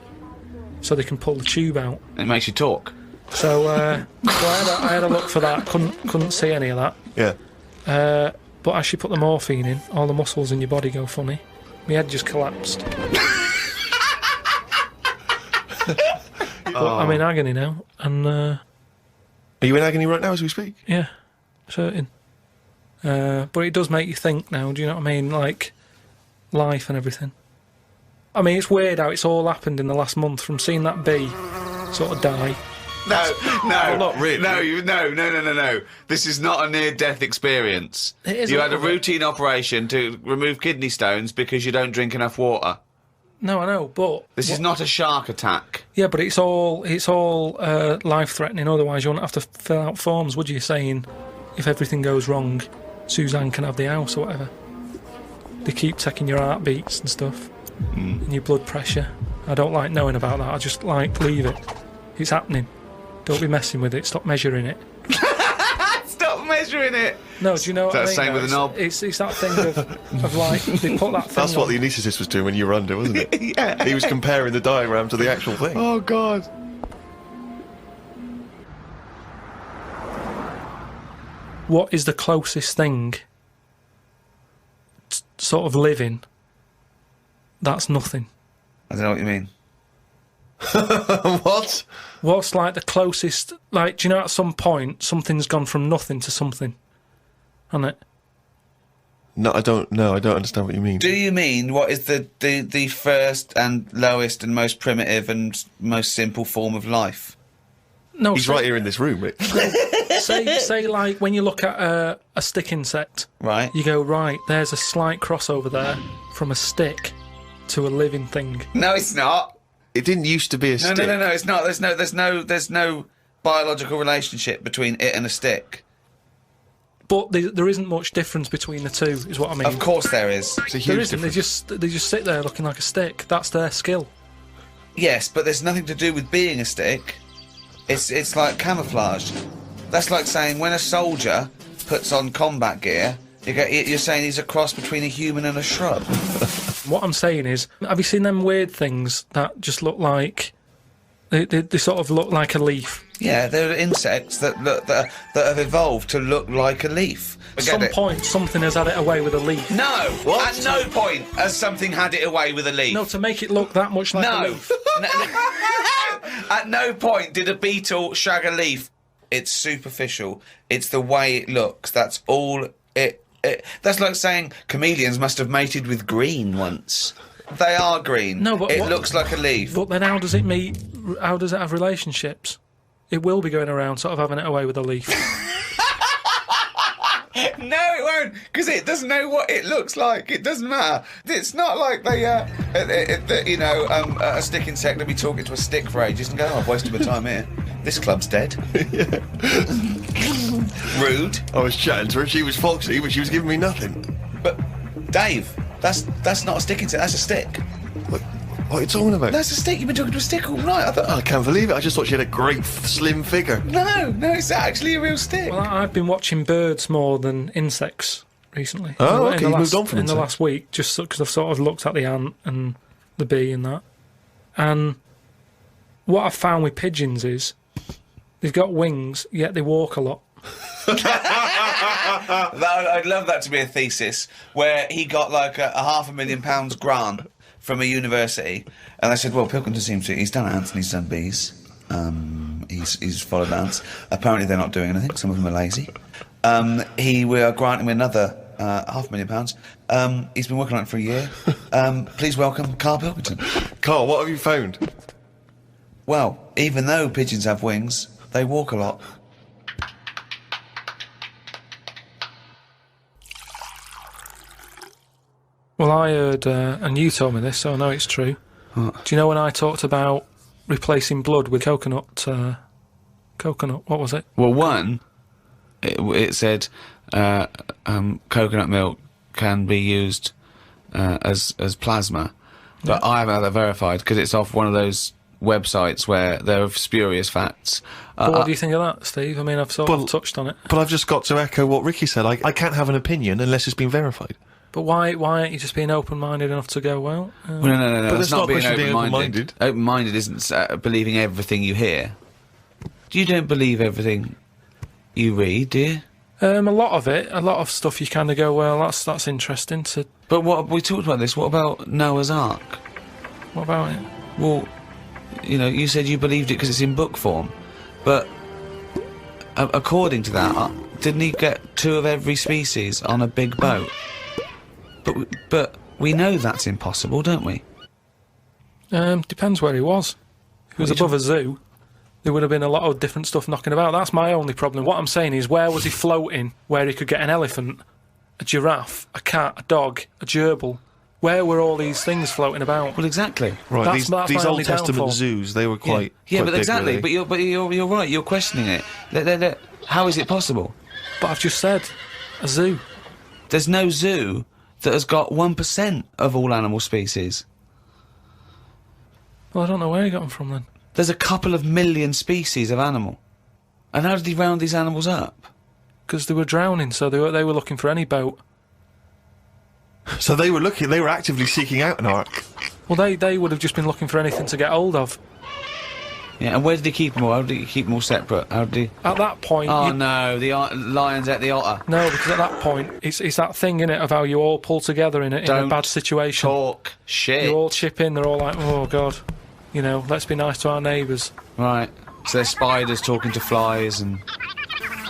so they can pull the tube out. It makes you talk. So, I had a look for that. Couldn't see any of that. Yeah. But as she put the morphine in, all the muscles in your body go funny. My head just collapsed. But I'm in agony now, and are you in agony right now as we speak? Yeah, certain. But it does make you think now. Do you know what I mean? Like life and everything. I mean, it's weird how it's all happened in the last month. From seeing that bee sort of die. No, Well, not really. No. This is not a near-death experience. It is You a had a little bit. routine operation to remove kidney stones because you don't drink enough water. No, I know, but This is not a shark attack. yeah, but it's all life-threatening. Otherwise, you wouldn't have to fill out forms, would you? Saying if everything goes wrong, Suzanne can have the house or whatever. They keep checking your heartbeats and stuff, and your blood pressure. I don't like knowing about that. I just like leave it. It's happening. Don't be messing with it. Stop measuring it. Stop measuring it. No, do you know what I mean? That's the same with a knob. It's that thing of like they put that thing That's what on. the anaesthetist was doing when you were under, wasn't it? Yeah. He was comparing the diagram to the actual thing. Oh, God. What is the closest thing sort of living that's nothing? I don't know what you mean. What? What's like the closest, like, do you know at some point something's gone from nothing to something, hasn't it? No, I don't understand what you mean. Do you mean what is the first and lowest and most primitive and most simple form of life? No, He's right here in this room, Rick. say like when you look at a stick insect, Right. you go, right, there's a slight crossover there from a stick to a living thing. No, it's not. It didn't used to be a stick. No, it's not. There's no biological relationship between it and a stick. But there isn't much difference between the two, is what I mean. Of course there is. It's a huge There isn't. difference. They just sit there looking like a stick. That's their skill. Yes, but there's nothing to do with being a stick. It's like camouflage. That's like saying when a soldier puts on combat gear, you're saying he's a cross between a human and a shrub. What I'm saying is, have you seen them weird things that just look like they sort of look like a leaf? Yeah, there are insects that have evolved to look like a leaf. At some point, something has had it away with a leaf. No, at no point has something had it away with a leaf. No, to make it look that much like a No. leaf. At no point did a beetle shag a leaf. It's superficial. It's the way it looks. That's all it. That's like saying chameleons must have mated with green once. They are green. No, but it what- looks like a leaf. But then how does it meet? How does it have relationships? It will be going around sort of having it away with a leaf. No, it won't, because it doesn't know what it looks like. It doesn't matter. It's not like a stick insect will be talking to a stick for ages and go, oh, I've wasted my time here. This club's dead. Rude. I was chatting to her. She was foxy, but she was giving me nothing. But, Dave, that's not a stick insect, that's a stick. What are you talking about? That's a stick. You've been talking to a stick all night. I can't believe it. I just thought she had a great slim figure. No, it's actually a real stick. Well, I've been watching birds more than insects recently. Oh, okay, you moved on from in the insects. last week, just because I've sort of looked at the ant and the bee and that. And what I've found with pigeons is they've got wings, yet they walk a lot. I'd love that to be a thesis where he got like a £500,000 grant from a university, and they said, well, Pilkington seems to... He's done ants and he's done bees. He's followed ants. Apparently they're not doing anything. Some of them are lazy. We are granting him another £500,000. He's been working on it for a year. Please welcome Karl Pilkington. Karl, what have you found? Well, even though pigeons have wings, they walk a lot. Well, I heard, and you told me this, so I know it's true. What? Do you know when I talked about replacing blood with coconut, what was it? Well, one, it said coconut milk can be used as plasma, but I haven't had that verified because it's off one of those websites where there are spurious facts. But what do you think of that, Steve? I mean, I've sort of touched on it. But I've just got to echo what Ricky said. I can't have an opinion unless it's been verified. But why aren't you just being open-minded enough to go, well... Well, no. But That's that's not not a being question of being open-minded. Open-minded isn't believing everything you hear. You don't believe everything you read, do you? A lot of stuff you kind of go, well, that's interesting to... But what we talked about this. What about Noah's Ark? What about it? Well, you know, you said you believed it because it's in book form, but according to that, didn't he get 2 of every species on a big boat? But we know that's impossible, don't we? Depends where he was. If he was above a zoo, there would have been a lot of different stuff knocking about. That's my only problem. What I'm saying is, where was he floating where he could get an elephant, a giraffe, a cat, a dog, a gerbil? Where were all these things floating about? Well, exactly. Right, That's these my Old only Testament downfall. zoos, they were quite... Yeah, quite but big, exactly. really. But you're right. You're questioning it. How is it possible? But I've just said, a zoo. There's no zoo that has got 1% of all animal species. Well, I don't know where he got them from then. There's a couple of million species of animal. And how did he round these animals up? Because they were drowning, so they were looking for any boat. So they were actively seeking out an ark. Well, they would have just been looking for anything to get hold of. Yeah, and where did he keep them all? How did he keep them all separate? How did he... At that point... Oh, no, the lions at the otter. No, because at that point, it's that thing, innit, of how you all pull together in a bad situation. Talk shit. You all chip in, they're all like, oh, God, you know, let's be nice to our neighbours. Right. So there's spiders talking to flies and...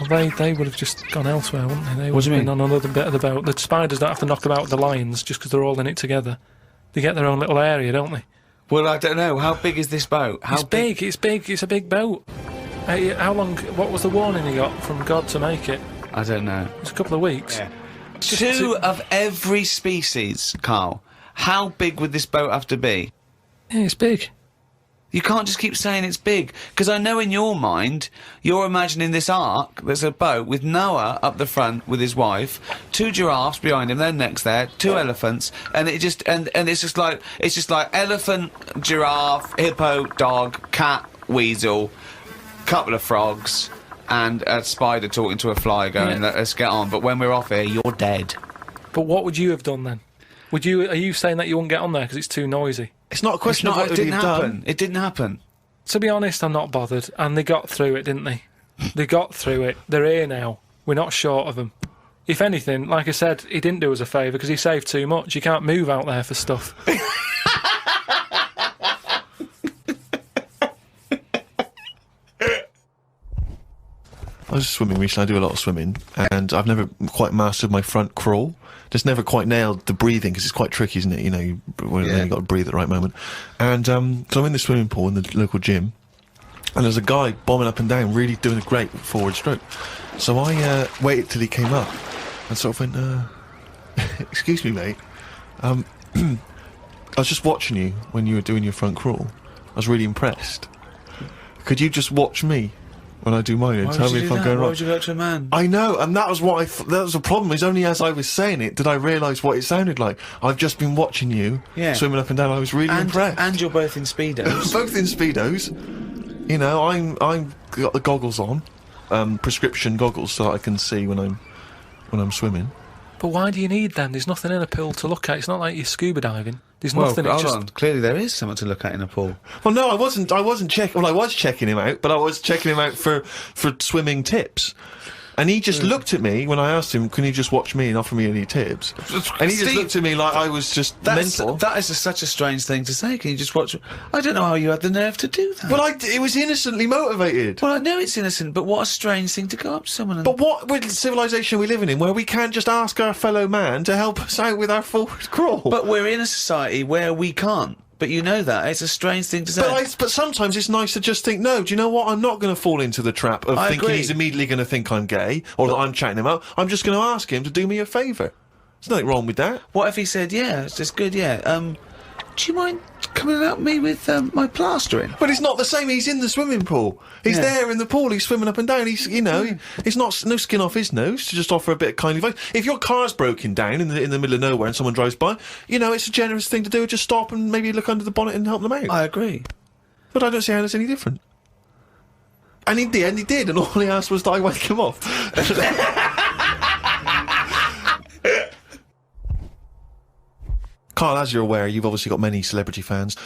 Well, they would have just gone elsewhere, wouldn't they? They would What do you have been mean? on another bit of the boat. The spiders don't have to knock about the lions just because they're all in it together. They get their own little area, don't they? Well, I don't know. How big is this boat? It's big, it's a big boat. How long, what was the warning he got from God to make it? I don't know. It's a couple of weeks. Yeah. 2 of every species, Karl. How big would this boat have to be? Yeah, it's big. You can't just keep saying it's big, because I know in your mind, you're imagining this ark, there's a boat with Noah up the front with his wife, 2 giraffes behind him, then next there, 2 elephants, and it just, and it's just like elephant, giraffe, hippo, dog, cat, weasel, couple of frogs, and a spider talking to a fly going, let's get on, but when we're off here, you're dead. But what would you have done then? Are you saying that you wouldn't get on there because it's too noisy? It's not a question of what It didn't they've happen. done. It didn't happen. To be honest, I'm not bothered. And they got through it, didn't they? They got through it. They're here now. We're not short of them. If anything, like I said, he didn't do us a favour because he saved too much. You can't move out there for stuff. I was swimming recently. I do a lot of swimming, and I've never quite mastered my front crawl. Just never quite nailed the breathing because it's quite tricky, isn't it? You know, you've got to breathe at the right moment. And so I'm in the swimming pool in the local gym, and there's a guy bombing up and down, really doing a great forward stroke. So I waited till he came up, and sort of went, "Excuse me, mate. I was just watching you when you were doing your front crawl. I was really impressed. Could you just watch me when I do mine. Tell me if I'm going Why wrong. would you go to a man? I know, and that was what that was the problem. Is only as I was saying it did I realise what it sounded like. I've just been watching you swimming up and down. I was really impressed. And you're both in speedos. Both in speedos. You know, I'm got the goggles on, prescription goggles, so that I can see when I'm swimming. But why do you need them? There's nothing in a pool to look at. It's not like you're scuba diving. There's nothing. Hold on. Clearly there is something to look at in a pool. Well, no, I wasn't checking. Well, I was checking him out, but I was checking him out for swimming tips. And he just looked at me when I asked him, can you just watch me and offer me any tips? And he just looked at me like I was just mental. That is such a strange thing to say. Can you just watch... I don't know how you had the nerve to do that. Well, it was innocently motivated. Well, I know it's innocent, but what a strange thing to go up to someone and... But what civilization are we living in where we can't just ask our fellow man to help us out with our forward crawl? But we're in a society where we can't. But you know that. It's a strange thing to say. But sometimes it's nice to just think, no, do you know what? I'm not going to fall into the trap of thinking he's immediately going to think I'm gay or that I'm chatting him up. I'm just going to ask him to do me a favour. There's nothing wrong with that. What if he said, yeah, it's just good, yeah. Do you mind coming and help me with my plastering? But it's not the same. He's in the swimming pool. He's there in the pool. He's swimming up and down. He's, you know, it's not no skin off his nose to just offer a bit of kindly advice. If your car's broken down in the middle of nowhere and someone drives by, you know, it's a generous thing to do. Just stop and maybe look under the bonnet and help them out. I agree. But I don't see how that's any different. And in the end, he did, and all he asked was that I wake him off. Karl, as you're aware, you've obviously got many celebrity fans,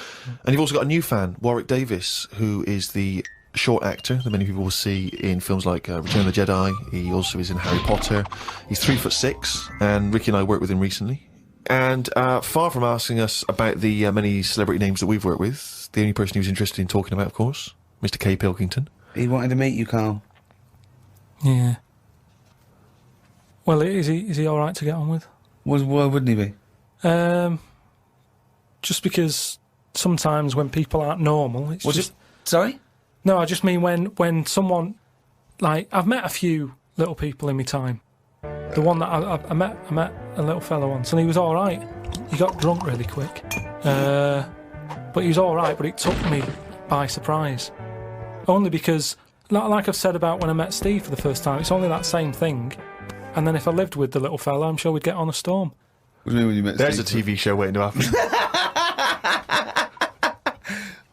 and you've also got a new fan, Warwick Davis, who is the short actor that many people will see in films like Return of the Jedi. He also is in Harry Potter. He's 3'6", and Ricky and I worked with him recently. And far from asking us about the many celebrity names that we've worked with, the only person he was interested in talking about, of course, Mr. K. Pilkington. He wanted to meet you, Karl. Yeah. Well, is he all right to get on with? Why wouldn't he be? Just because sometimes when people aren't normal, it's just... Sorry? No, I just mean when someone... Like, I've met a few little people in my time. The one that I met a little fella once, and he was all right. He got drunk really quick. But he was all right, but it took me by surprise. Only because, like I've said about when I met Steve for the first time, it's only that same thing. And then if I lived with the little fella, I'm sure we'd get on a storm. What do you mean when you met There's Steve? a TV show waiting to happen.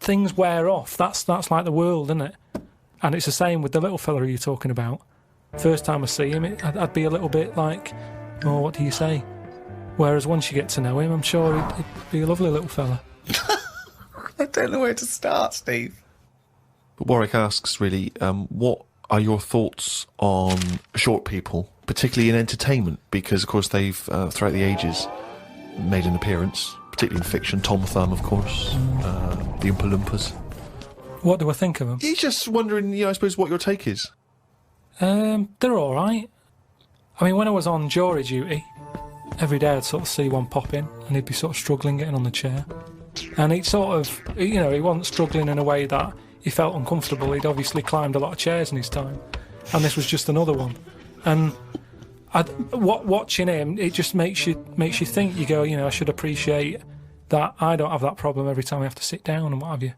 Things wear off. That's like the world, isn't it? And it's the same with the little fella you're talking about. First time I see him, I'd be a little bit like, oh, what do you say? Whereas once you get to know him, I'm sure he'd be a lovely little fella. I don't know where to start, Steve. But Warwick asks, really, what are your thoughts on short people, particularly in entertainment? Because, of course, they've, throughout the ages, made an appearance, particularly in fiction. Tom Thumb, of course, the Oompa Loompas. What do I think of them? He's just wondering, I suppose, what your take is. They're all right. I mean, when I was on jury duty, every day I'd sort of see one pop in, and he'd be sort of struggling getting on the chair. And he'd sort of, he wasn't struggling in a way that he felt uncomfortable. He'd obviously climbed a lot of chairs in his time, and this was just another one. And watching him, it just makes you think. You go, I should appreciate that I don't have that problem every time I have to sit down and what have you.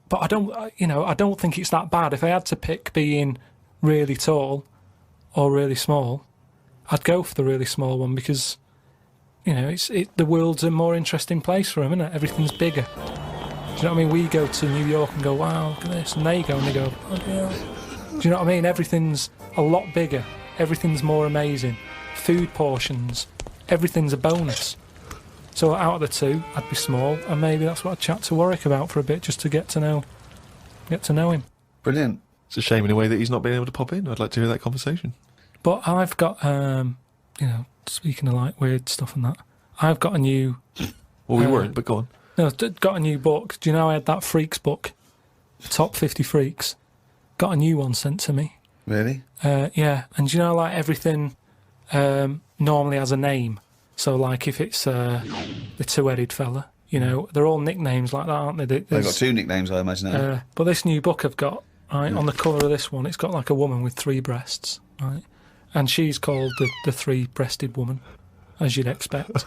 But I don't think it's that bad. If I had to pick being really tall or really small, I'd go for the really small one because, the world's a more interesting place for him, isn't it? Everything's bigger. Do you know what I mean? We go to New York and go, wow, look at this, and they go and they go, oh, yeah. Do you know what I mean? Everything's a lot bigger. Everything's more amazing. Food portions, everything's a bonus. So out of the two, I'd be small, and maybe that's what I'd chat to Warwick about for a bit, just to get to know him. Brilliant. It's a shame in a way that he's not been able to pop in. I'd like to hear that conversation. But I've got, speaking of like weird stuff and that, I've got a new... Well, we weren't, but go on. No, got a new book. Do you know I had that Freaks book? Top 50 Freaks. Got a new one sent to me. Really? Yeah, and do you know, like, everything normally has a name. So, like, if it's the two-headed fella, they're all nicknames like that, aren't they? They've got two nicknames, I imagine. But this new book I've got, right, on the cover of this one, it's got, like, a woman with 3 breasts, right? And she's called the three-breasted woman, as you'd expect.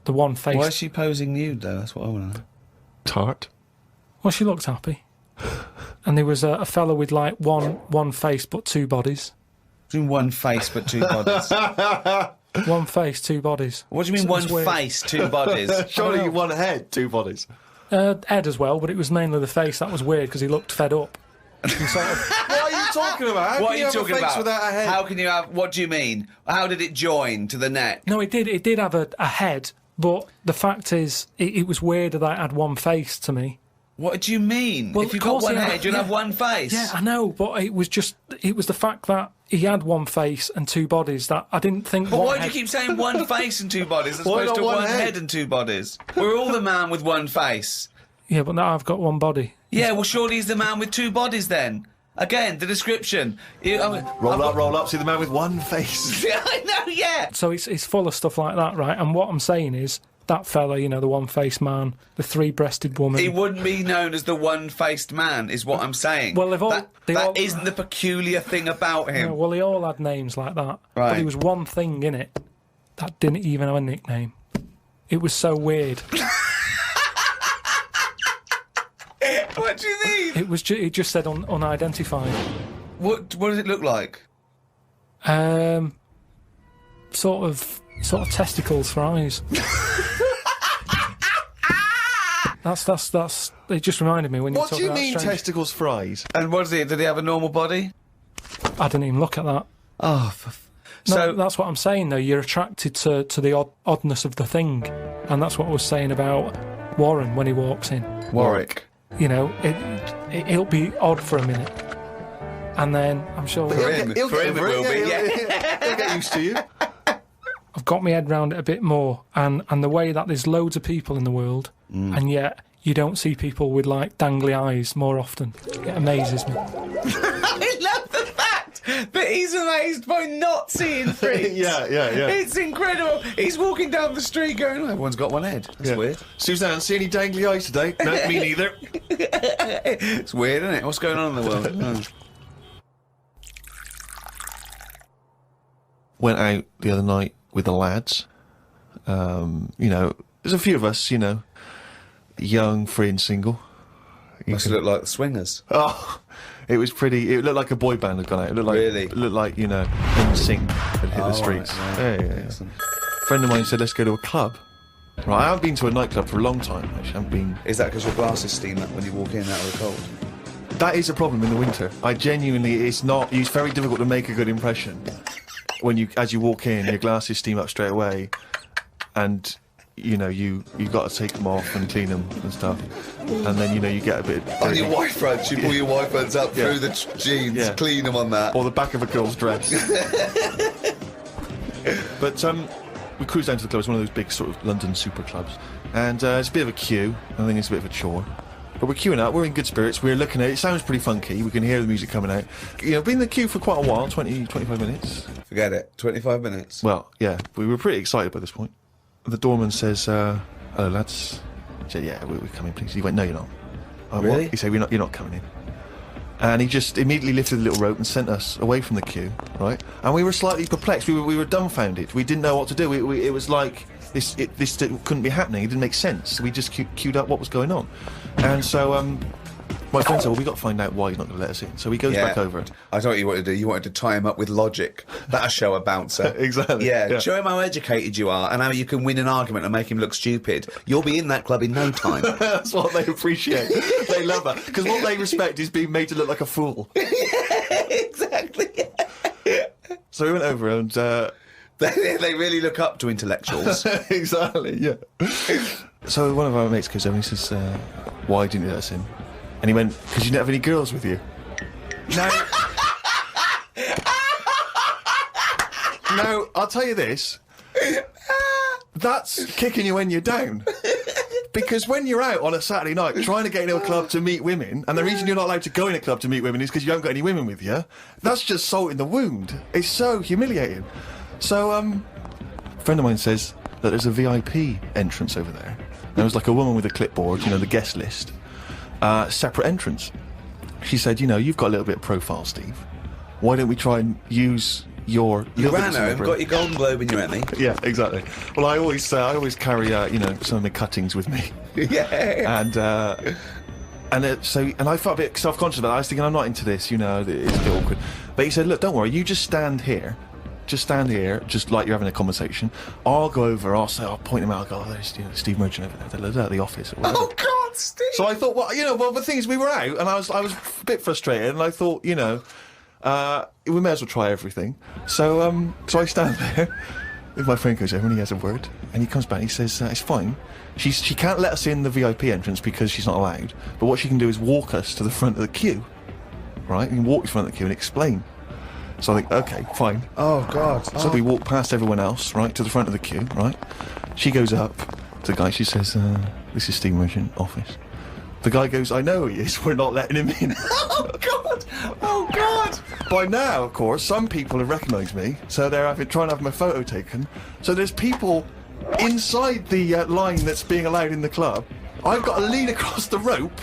The one face. Why is she posing nude, though? That's what I want to know. Tart. Well, she looked happy. and there was a fella with like one face but two bodies. Doing one face but two bodies. One face, two bodies. What do you mean one face, two bodies? Surely one head, two bodies. Head as well, but it was mainly the face that was weird because he looked fed up. He sort of, What are you talking about? How What can are you you have talking a face about? without a head? How can you have? What do you mean? How did it join to the neck? no, it did have a head, but the fact is, it was weird that it had one face to me. What do you mean? Well, if you've of got course one he had- head, you'll yeah. have one face. Yeah, I know, but it was the fact that he had one face and two bodies that I didn't think. But one why do head- you keep saying one face and two bodies as Why opposed not to one one head? head and two bodies? We're all the man with one face. Yeah, but now I've got one body. Yeah, well, surely he's the man with two bodies then. Again, the description. Roll up, see the man with one face. Yeah, I know, yeah. So it's full of stuff like that, right? And what I'm saying is that fella, you know, the one-faced man, the three-breasted woman. He wouldn't be known as the one-faced man, is what I'm saying. Well, they've all- that they all- isn't the peculiar thing about him. Yeah, well, they all had names like that. But Right. there was one thing in it that didn't even have a nickname. It was so weird. What do you mean? It just said unidentified. What does it look like? Sort of testicles for eyes. That's. It just reminded me when you What talk do you about mean strange. testicles fries? And what is he? Did he have a normal body? I didn't even look at that. Oh, No, so that's what I'm saying though. You're attracted to the oddness of the thing, and that's what I was saying about Warren when he walks in. Warwick. You know, it'll be odd for a minute, and then I'm sure For him it will be, He'll get used to you. I've got my head round it a bit more, and the way that there's loads of people in the world, and yet you don't see people with like dangly eyes more often. It amazes me. I love the fact that he's amazed by not seeing freaks. Yeah. It's incredible. He's walking down the street going, oh, everyone's got one head. That's weird. Suzanne, see any dangly eyes today? No, me neither. It's weird, isn't it? What's going on in the world? Oh. Went out the other night with the lads. You know, there's a few of us, you know, young, free and single. Must look like the Swingers. Oh, it was pretty. It looked like a boy band had gone out. It looked like, Really? It looked like, you know, NSYNC had hit the streets. right. Yeah. A friend of mine said, let's go to a club. Right, I haven't been to a nightclub for a long time, actually. I haven't been. Is that because your glasses steam up when you walk in out of the cold? That is a problem in the winter. I genuinely, it's very difficult to make a good impression when as you walk in, your glasses steam up straight away, and you know you got to take them off and clean them and stuff, and then you know you get a bit. On your white fronts, you pull your white fronts up through the jeans, clean them on that. Or the back of a girl's dress. But we cruised down to the club. It's one of those big sort of London super clubs, and it's a bit of a queue. I think it's a bit of a chore. But we're queuing up, we're in good spirits, we're looking at it, it sounds pretty funky, we can hear the music coming out. You know, been in the queue for quite a while, 20, 25 minutes. Forget it. 25 minutes. Well, yeah, we were pretty excited by this point. The doorman says, hello lads. I said, yeah, we're coming, please. He went, no, you're not. I went, Really? What? He said, you're not coming in. And he just immediately lifted the little rope and sent us away from the queue, right? And we were slightly perplexed, we were dumbfounded. We didn't know what to do. It was like, this couldn't be happening, it didn't make sense. We just queued up what was going on. And so, my friend said, well, we've got to find out why he's not going to let us in. So he goes back over. I thought you wanted to do. You wanted to tie him up with logic. That'll show a bouncer. Exactly. Yeah, show him how educated you are and how you can win an argument and make him look stupid. You'll be in that club in no time. That's what they appreciate. They love that. Because what they respect is being made to look like a fool. Yeah, exactly. So we went over and... They really look up to intellectuals. Exactly, yeah. So one of our mates goes over and he says, why didn't you let us in? And he went, because you didn't have any girls with you. No. No, I'll tell you this. That's kicking you when you're down. Because when you're out on a Saturday night trying to get into a club to meet women, and the reason you're not allowed to go in a club to meet women is because you haven't got any women with you, that's just salt in the wound. It's so humiliating. So, a friend of mine says that there's a VIP entrance over there. There was like a woman with a clipboard, you know, the guest list. Separate entrance. She said, you know, you've got a little bit of profile, Steve. Why don't we try and use your... You ran home, got your Golden Globe in your Emmy. Yeah, exactly. Well, I always carry, you know, some of my cuttings with me. Yeah. And I felt a bit self-conscious about it. I was thinking, I'm not into this, you know, it's a bit awkward. But he said, look, don't worry, you just stand here. Just stand here, just like you're having a conversation. I'll go over, I'll point him out, I'll go, oh, there's Steve Merchant over there, at the office. Or whatever. Oh, God, Steve! So I thought, well, the thing is, we were out, and I was a bit frustrated, and I thought, we may as well try everything. So I stand there, if my friend goes over and he has a word, and he comes back and he says, it's fine. She can't let us in the VIP entrance because she's not allowed, but what she can do is walk us to the front of the queue, right? You can walk to the front of the queue and explain. So I think, okay, fine. Oh, God. So we walk past everyone else, right, to the front of the queue, right? She goes up to the guy, she says, this is Steve Merchant office. The guy goes, I know he is, we're not letting him in. Oh, God! Oh, God! By now, of course, some people have recognised me, so they're trying to have my photo taken. So there's people inside the line that's being allowed in the club. I've got to lean across the rope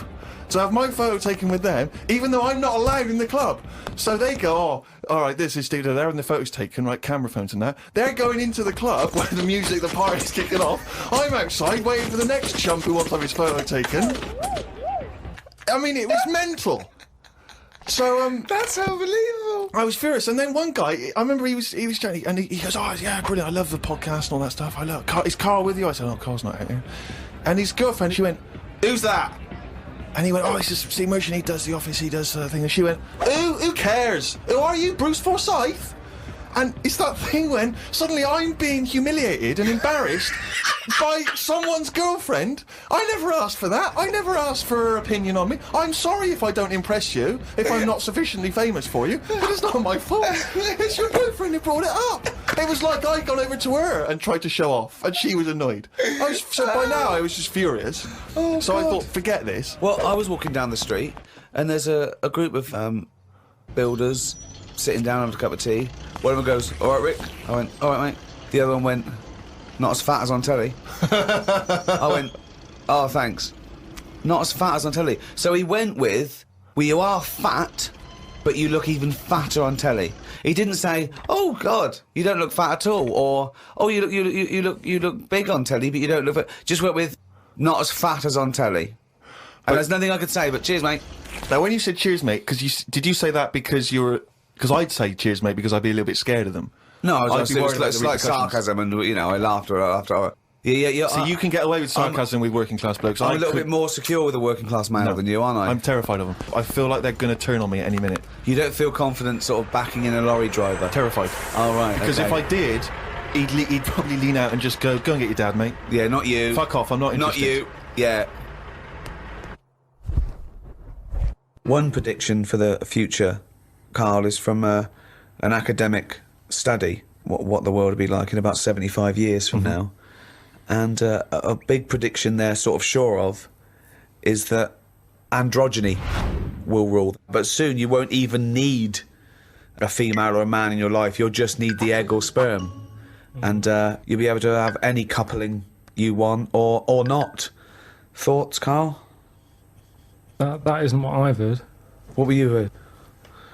to have my photo taken with them, even though I'm not allowed in the club. So they go, oh, all right, this is Steve, they're having the photos taken, right, camera phones and that. They're going into the club where the music, the party's kicking off. I'm outside waiting for the next chump who wants to have his photo taken. I mean, it was mental. So, That's unbelievable. I was furious, and then one guy, I remember he was chatting, and he goes, oh, yeah, brilliant, I love the podcast and all that stuff, is Karl with you? I said, oh, Karl's not out here. And his girlfriend, she went, who's that? And he went, oh, it's just Steve Merchant, he does the office, he does the thing. And she went, who cares? Who are you, Bruce Forsyth? And it's that thing when suddenly I'm being humiliated and embarrassed by someone's girlfriend. I never asked for that. I never asked for her opinion on me. I'm sorry if I don't impress you, if I'm not sufficiently famous for you, but it's not my fault. It's your girlfriend who brought it up. It was like I'd gone over to her and tried to show off, and she was annoyed. So by now I was just furious. Oh, so God. I thought, forget this. Well, I was walking down the street, and there's a group of builders sitting down on a cup of tea. One of them goes, all right, Rick. I went, all right, mate. The other one went, not as fat as on telly. I went, oh, thanks. Not as fat as on telly. So he went with, well, you are fat, but you look even fatter on telly. He didn't say, oh, God, you don't look fat at all, or, oh, you look big on telly, but you don't look fat. Just went with, not as fat as on telly. And there's nothing I could say, but cheers, mate. Now, when you said cheers, mate, did you say that because you were... Because I'd say cheers, mate, because I'd be a little bit scared of them. No, I was I'd be worried about it's the like repercussions. sarcasm, and, I laughed after. Yeah. So you can get away with sarcasm with working class blokes. I'm a little bit more secure with a working class male than you, aren't I? I'm terrified of them. I feel like they're going to turn on me at any minute. You don't feel confident sort of backing in a lorry driver? Terrified. Oh, right, Because okay. if I did, he'd probably lean out and just go and get your dad, mate. Yeah, not you. Fuck off, I'm not interested. Not you. Yeah. One prediction for the future, Karl, is from an academic study, what the world will be like in about 75 years from now. And a big prediction they're sort of sure of is that androgyny will rule. But soon you won't even need a female or a man in your life. You'll just need the egg or sperm. And you'll be able to have any coupling you want or not. Thoughts, Karl? That isn't what I've heard. What were you heard?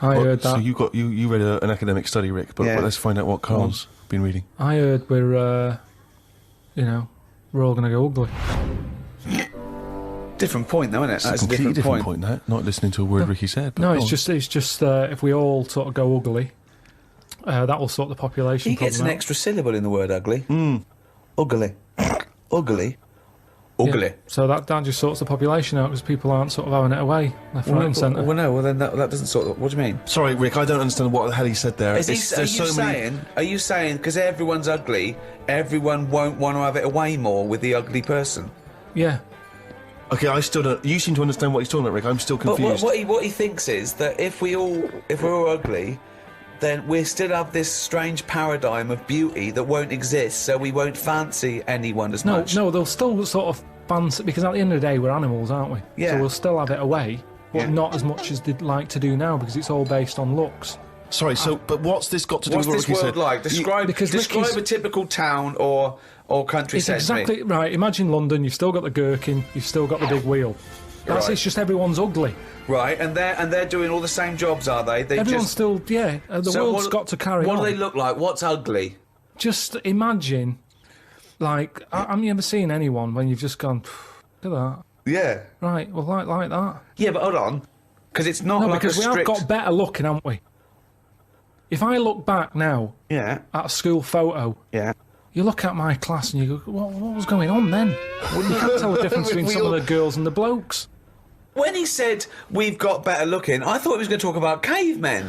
I heard that. So you read an academic study, Rick, but Yeah. let's find out what Karl's been reading. I heard we're all going to go ugly. Different point, though, isn't it? It's a That's completely different point, that. Not listening to a word Ricky said. But No, go it's on. just if we all sort of go ugly, that will sort the population He gets an problem out. extra syllable in the word ugly. Ugly. Ugly. Yeah. Ugly. So that just sorts the population out because people aren't sort of having it away left, right, and centre. Well, no. Well, then that doesn't sort of. What do you mean? Sorry, Rick, I don't understand what the hell he said there. Are you saying because everyone's ugly, everyone won't want to have it away more with the ugly person? Yeah. Okay, I still don't... You seem to understand what he's talking about, Rick. I'm still confused. But what he thinks is that if we're all ugly, then we still have this strange paradigm of beauty that won't exist, so we won't fancy anyone as much. No, they'll still sort of fancy, because at the end of the day, we're animals, aren't we? Yeah. So we'll still have it away, but not as much as they'd like to do now, because it's all based on looks. Sorry, but what's this got to do What's with what this Ricky world said? like? Describe Ricky's- a typical town or country It's set to me. exactly right. Imagine London, you've still got the gherkin, you've still got the big wheel. Right. It's just everyone's ugly. Right, and they're doing all the same jobs, are they? Everyone's still, the world's got to carry on. What do they look like? What's ugly? Just imagine, like, have you ever seen anyone when you've just gone, look at that? Yeah. Right, well, like that. Yeah, but hold on. Because it's not No, like because a we strict... have got better looking, haven't we? If I look back now Yeah. at a school photo, Yeah. you look at my class and you go, what was going on then? You can't tell the difference between some of the girls and the blokes. When he said we've got better looking, I thought he was going to talk about cavemen,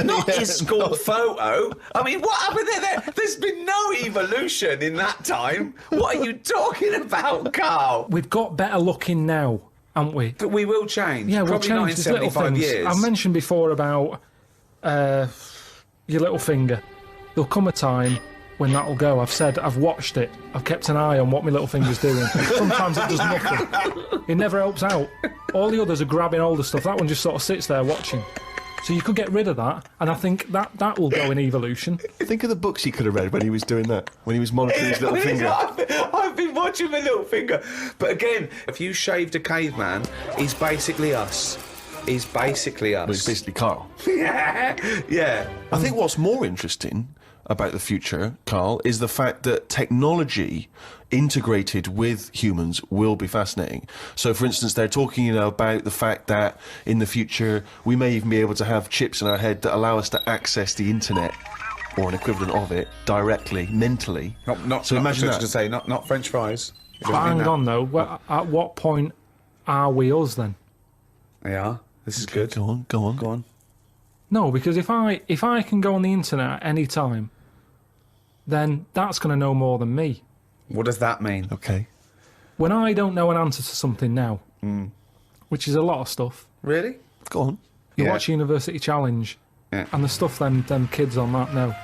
not his school photo. I mean, what happened there? There's been no evolution in that time. What are you talking about, Karl? We've got better looking now, haven't we? But we will change. Yeah, we'll Probably change not in these little 75 things. years. I mentioned before about your little finger. There'll come a time when that'll go. I've watched it. I've kept an eye on what my little finger's doing. Sometimes it does nothing. It never helps out. All the others are grabbing all the stuff. That one just sort of sits there watching. So you could get rid of that, and I think that will go in evolution. Think of the books he could have read when he was doing that, when he was monitoring his little finger. I've been watching my little finger. But again, if you shaved a caveman, he's basically us. He's basically us. Well, he's basically Karl. Yeah. I think what's more interesting about the future, Karl, is the fact that technology integrated with humans will be fascinating. So, for instance, they're talking, about the fact that in the future we may even be able to have chips in our head that allow us to access the internet or an equivalent of it directly, mentally. So imagine that. To say, not French fries. But hang on, though. At what point are we us then? Yeah, this is good. Go on. No, because if I can go on the internet at any time, then that's going to know more than me. What does that mean? Okay. When I don't know an answer to something now, which is a lot of stuff. Really? Go on. You watch University Challenge, and the stuff them kids on that know.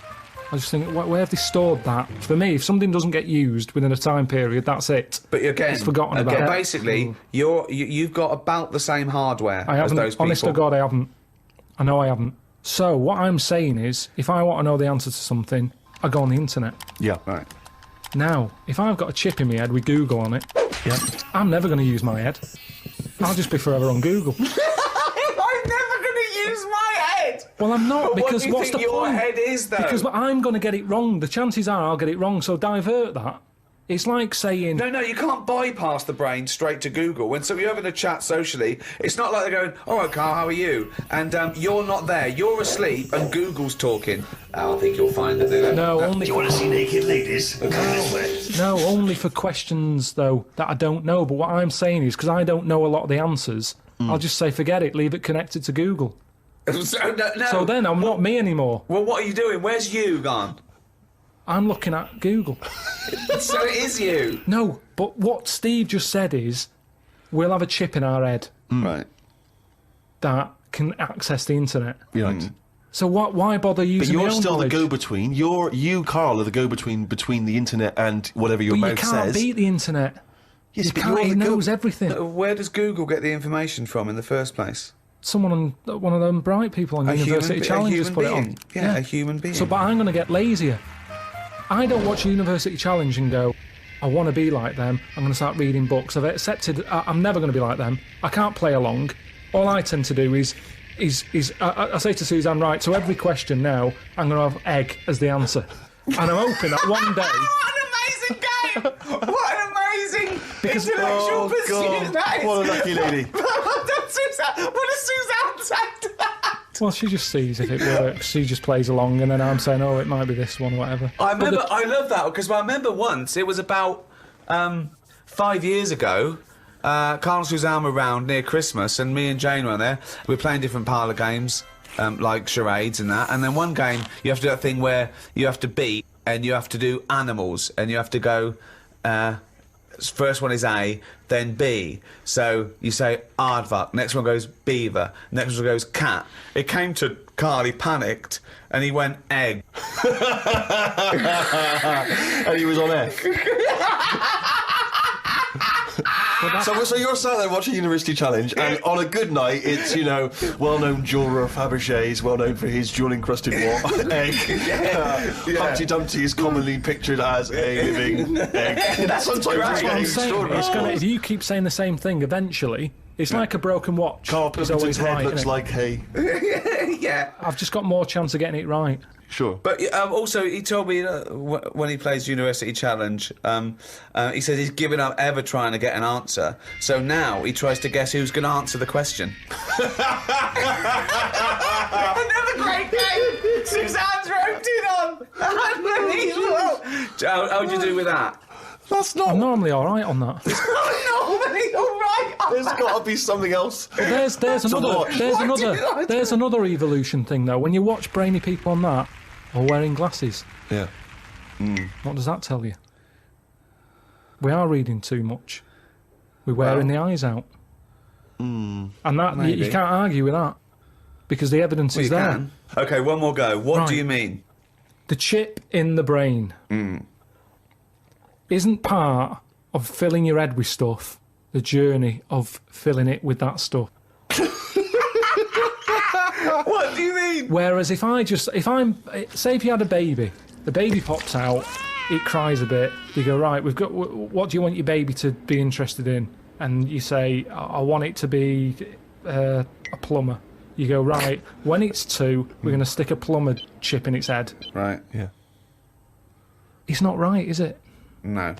I just think, where have they stored that? For me, if something doesn't get used within a time period, that's it. But again, it's forgotten about. Basically, you've got about the same hardware as those people. Honest to God, I haven't. I know I haven't. So what I'm saying is, if I want to know the answer to something, I go on the internet. Yeah. Right. Now, if I've got a chip in my head with Google on it, I'm never going to use my head. I'll just be forever on Google. I'm never going to use my head. Well, I'm not, because what what's the your point? Head is, though? Because I'm going to get it wrong. The chances are I'll get it wrong, so divert that. It's like saying... No, you can't bypass the brain straight to Google. When you're having a chat socially, it's not like they're going, all right, Karl, how are you? And you're not there. You're asleep and Google's talking. I think you'll find that they're... No, only... Do you want to see naked ladies? Come this way. No, only for questions, though, that I don't know. But what I'm saying is, because I don't know a lot of the answers, I'll just say, forget it, leave it connected to Google. So then I'm not me anymore. Well, what are you doing? Where's you gone? I'm looking at Google. So it is you. No, but what Steve just said is, we'll have a chip in our head Right. that can access the internet. Right. So why bother using But you're my own still knowledge? the go-between. You, Karl, are the go-between between the internet and whatever your But mouth you can't says. beat the internet. Yes, You but can't, you're it the knows everything. Where does Google get the information from in the first place? Someone on one of them bright people on University Challenge has put it on. Yeah, a human being. So, but I'm going to get lazier. I don't watch University Challenge and go, I want to be like them. I'm going to start reading books. I've accepted I'm never going to be like them. I can't play along. All I tend to do is I say to Suzanne, right, so every question now, I'm going to have egg as the answer. And I'm hoping that one day... What an amazing game! What an amazing intellectual pursuit that is! What a lucky lady. What does Suzanne say to that? Well, she just sees if it works. She just plays along, and then I'm saying, oh, it might be this one, or whatever. I love that, because I remember once, it was about 5 years ago, Karl and Suzanne were round near Christmas, and me and Jane were there. We were playing different parlour games, like charades and that, and then one game, you have to do that thing where you have to beat, and you have to do animals, and you have to go... first one is A, then B. So you say aardvark, next one goes beaver, next one goes cat. It came to Karl, he panicked, and he went egg. And he was on air. So you're sat there watching University Challenge, and on a good night, it's, well-known jeweller Fabergé's, well-known for his jewel-encrusted egg. Humpty Dumpty is commonly pictured as a living egg. That's Sometimes great. it's What I'm getting saying, extraordinary. if you keep saying the same thing, eventually It's like a broken watch. Carl It's Pilkington's always head right, looks innit? like hay. Yeah. I've just got more chance of getting it right. Sure. But also, he told me when he plays University Challenge, he says he's given up ever trying to get an answer. So now he tries to guess who's going to answer the question. Another great game! Suzanne's rotating on! Unbelievable! How would you do with that? That's not... I'm normally all right on that. Normally all right. There's got to be something else. There's another evolution thing though. When you watch brainy people on that, or wearing glasses, Yeah. what does that tell you? We are reading too much. We're wearing the eyes out, and that you can't argue with that because the evidence is there. Can. Okay, one more go. What do you mean? The chip in the brain isn't part of filling your head with stuff. The journey of filling it with that stuff. What do you mean? Whereas if you had a baby, the baby pops out, it cries a bit. You go, right, what do you want your baby to be interested in? And you say, I want it to be a plumber. You go, right, when it's 2, we're going to stick a plumber chip in its head. Right. Yeah. It's not right, is it? No.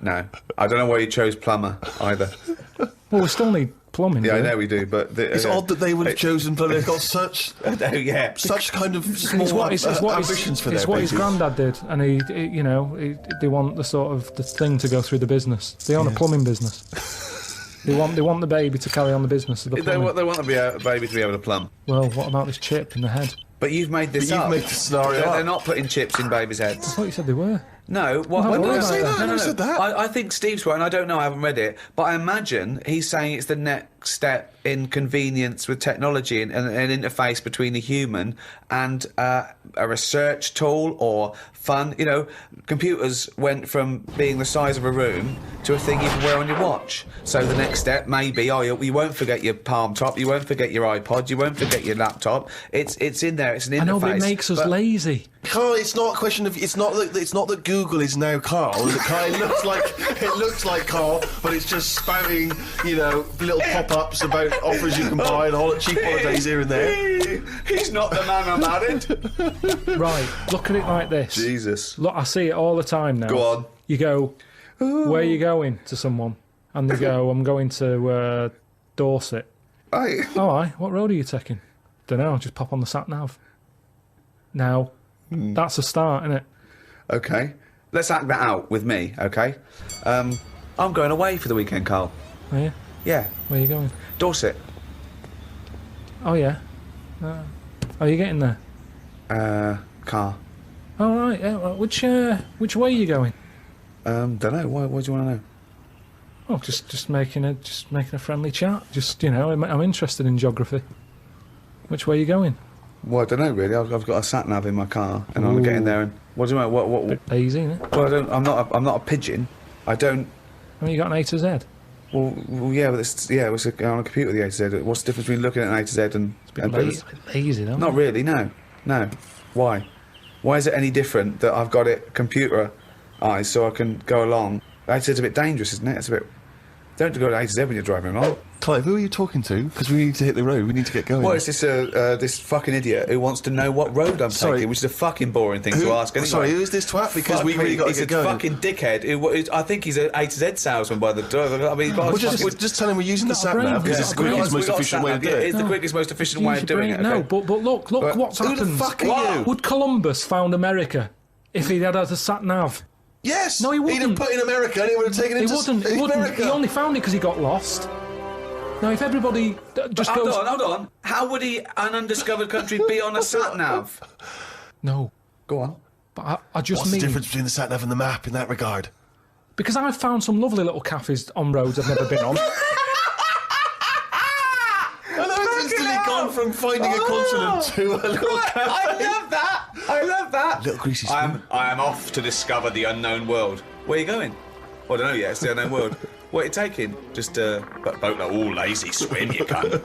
I don't know why you chose plumber either. Well, we still need plumbing. Yeah, I do we? know we do, but... It's odd that they would have chosen, but they've got such kind of small ambitions for their It's what his babies. granddad did, and they want the sort of the thing to go through the business. They own a plumbing business. They want the baby to carry on the business of the plumbing. They want the baby to be able to plumb. Well, what about this chip in the head? But you've made this But up. you've made the scenario They're up. not putting chips in babies' I heads. thought you said they were. No, what? When did I no, say that? I never said that. I think Steve's right, and I don't know. I haven't read it, but I imagine he's saying it's the next step in convenience with technology and an interface between a human and a research tool or fun. You know, computers went from being the size of a room to a thing you can wear on your watch. So the next step may be, you won't forget your Palm Top, you won't forget your iPod, you won't forget your laptop. It's in there. It's an interface. I know, but it makes us lazy. Carl, it's not a question of it's not that Google is now Carl. It looks like Carl, but it's just spouting little pop-ups about offers you can buy and cheap holidays here and there. He's not the man I'm married. Right, look at it like this. Jesus. Look, I see it all the time now. Go on. You go, where are you going, to someone? And they go, I'm going to Dorset. Aye. Oh, aye, what road are you taking? Don't know, just pop on the sat-nav. Now, that's a start, isn't it? Okay. Let's act that out with me, okay? I'm going away for the weekend, Karl. Are you? Yeah. Where are you going? Dorset. Oh, yeah. Are you getting there? Car. Oh, right, yeah. Well, which way are you going? Don't know. Why do you want to know? Oh, just making a friendly chat. I'm interested in geography. Which way are you going? Well, I don't know really. I've got a sat nav in my car, and I'm getting there. And what do you want? What? Bit lazy, isn't it? Well, I'm not a pigeon. I don't. I mean, you got an A to Z. Well, yeah, but it's on a computer. The A to Z. What's the difference between looking at an A to Z and? It's a bit lazy, though. Not really. No. Why? Why is it any different that I've got it computerized so I can go along? A to Z's a bit dangerous, isn't it? It's a bit. Don't go to A to Z when you're driving along. Clive, who are you talking to? Because we need to hit the road. We need to get going. Well, it's this fucking idiot who wants to know what road I'm taking, which is a fucking boring thing to ask anyway. Sorry, who is this twat? Because we really got to get going. He's a fucking dickhead. I think he's an A to Z salesman by the door. I mean, just tell him we're using the sat nav because it's the quickest, most efficient way to do it. It's the quickest, most efficient way of doing it. No, but look what's happened. Who the fuck are you? Would Columbus found America if he had a sat nav? Yes. No, he wouldn't. He'd have put in America and he would have taken it to He wouldn't. America. He only found it because he got lost. Now, if everybody just goes... Hold on. How would an undiscovered country be on a sat-nav? No. Go on. But I just What's mean... the difference between the sat-nav and the map in that regard? Because I've found some lovely little cafes on roads I've never been on. And I've instantly gone from finding a continent to a little cafe. I love that. Little greasy spoon. I am off to discover the unknown world. Where are you going? Well, I don't know yet. It's the unknown world. What are you taking? Just a boat. All lazy swim, you cunt.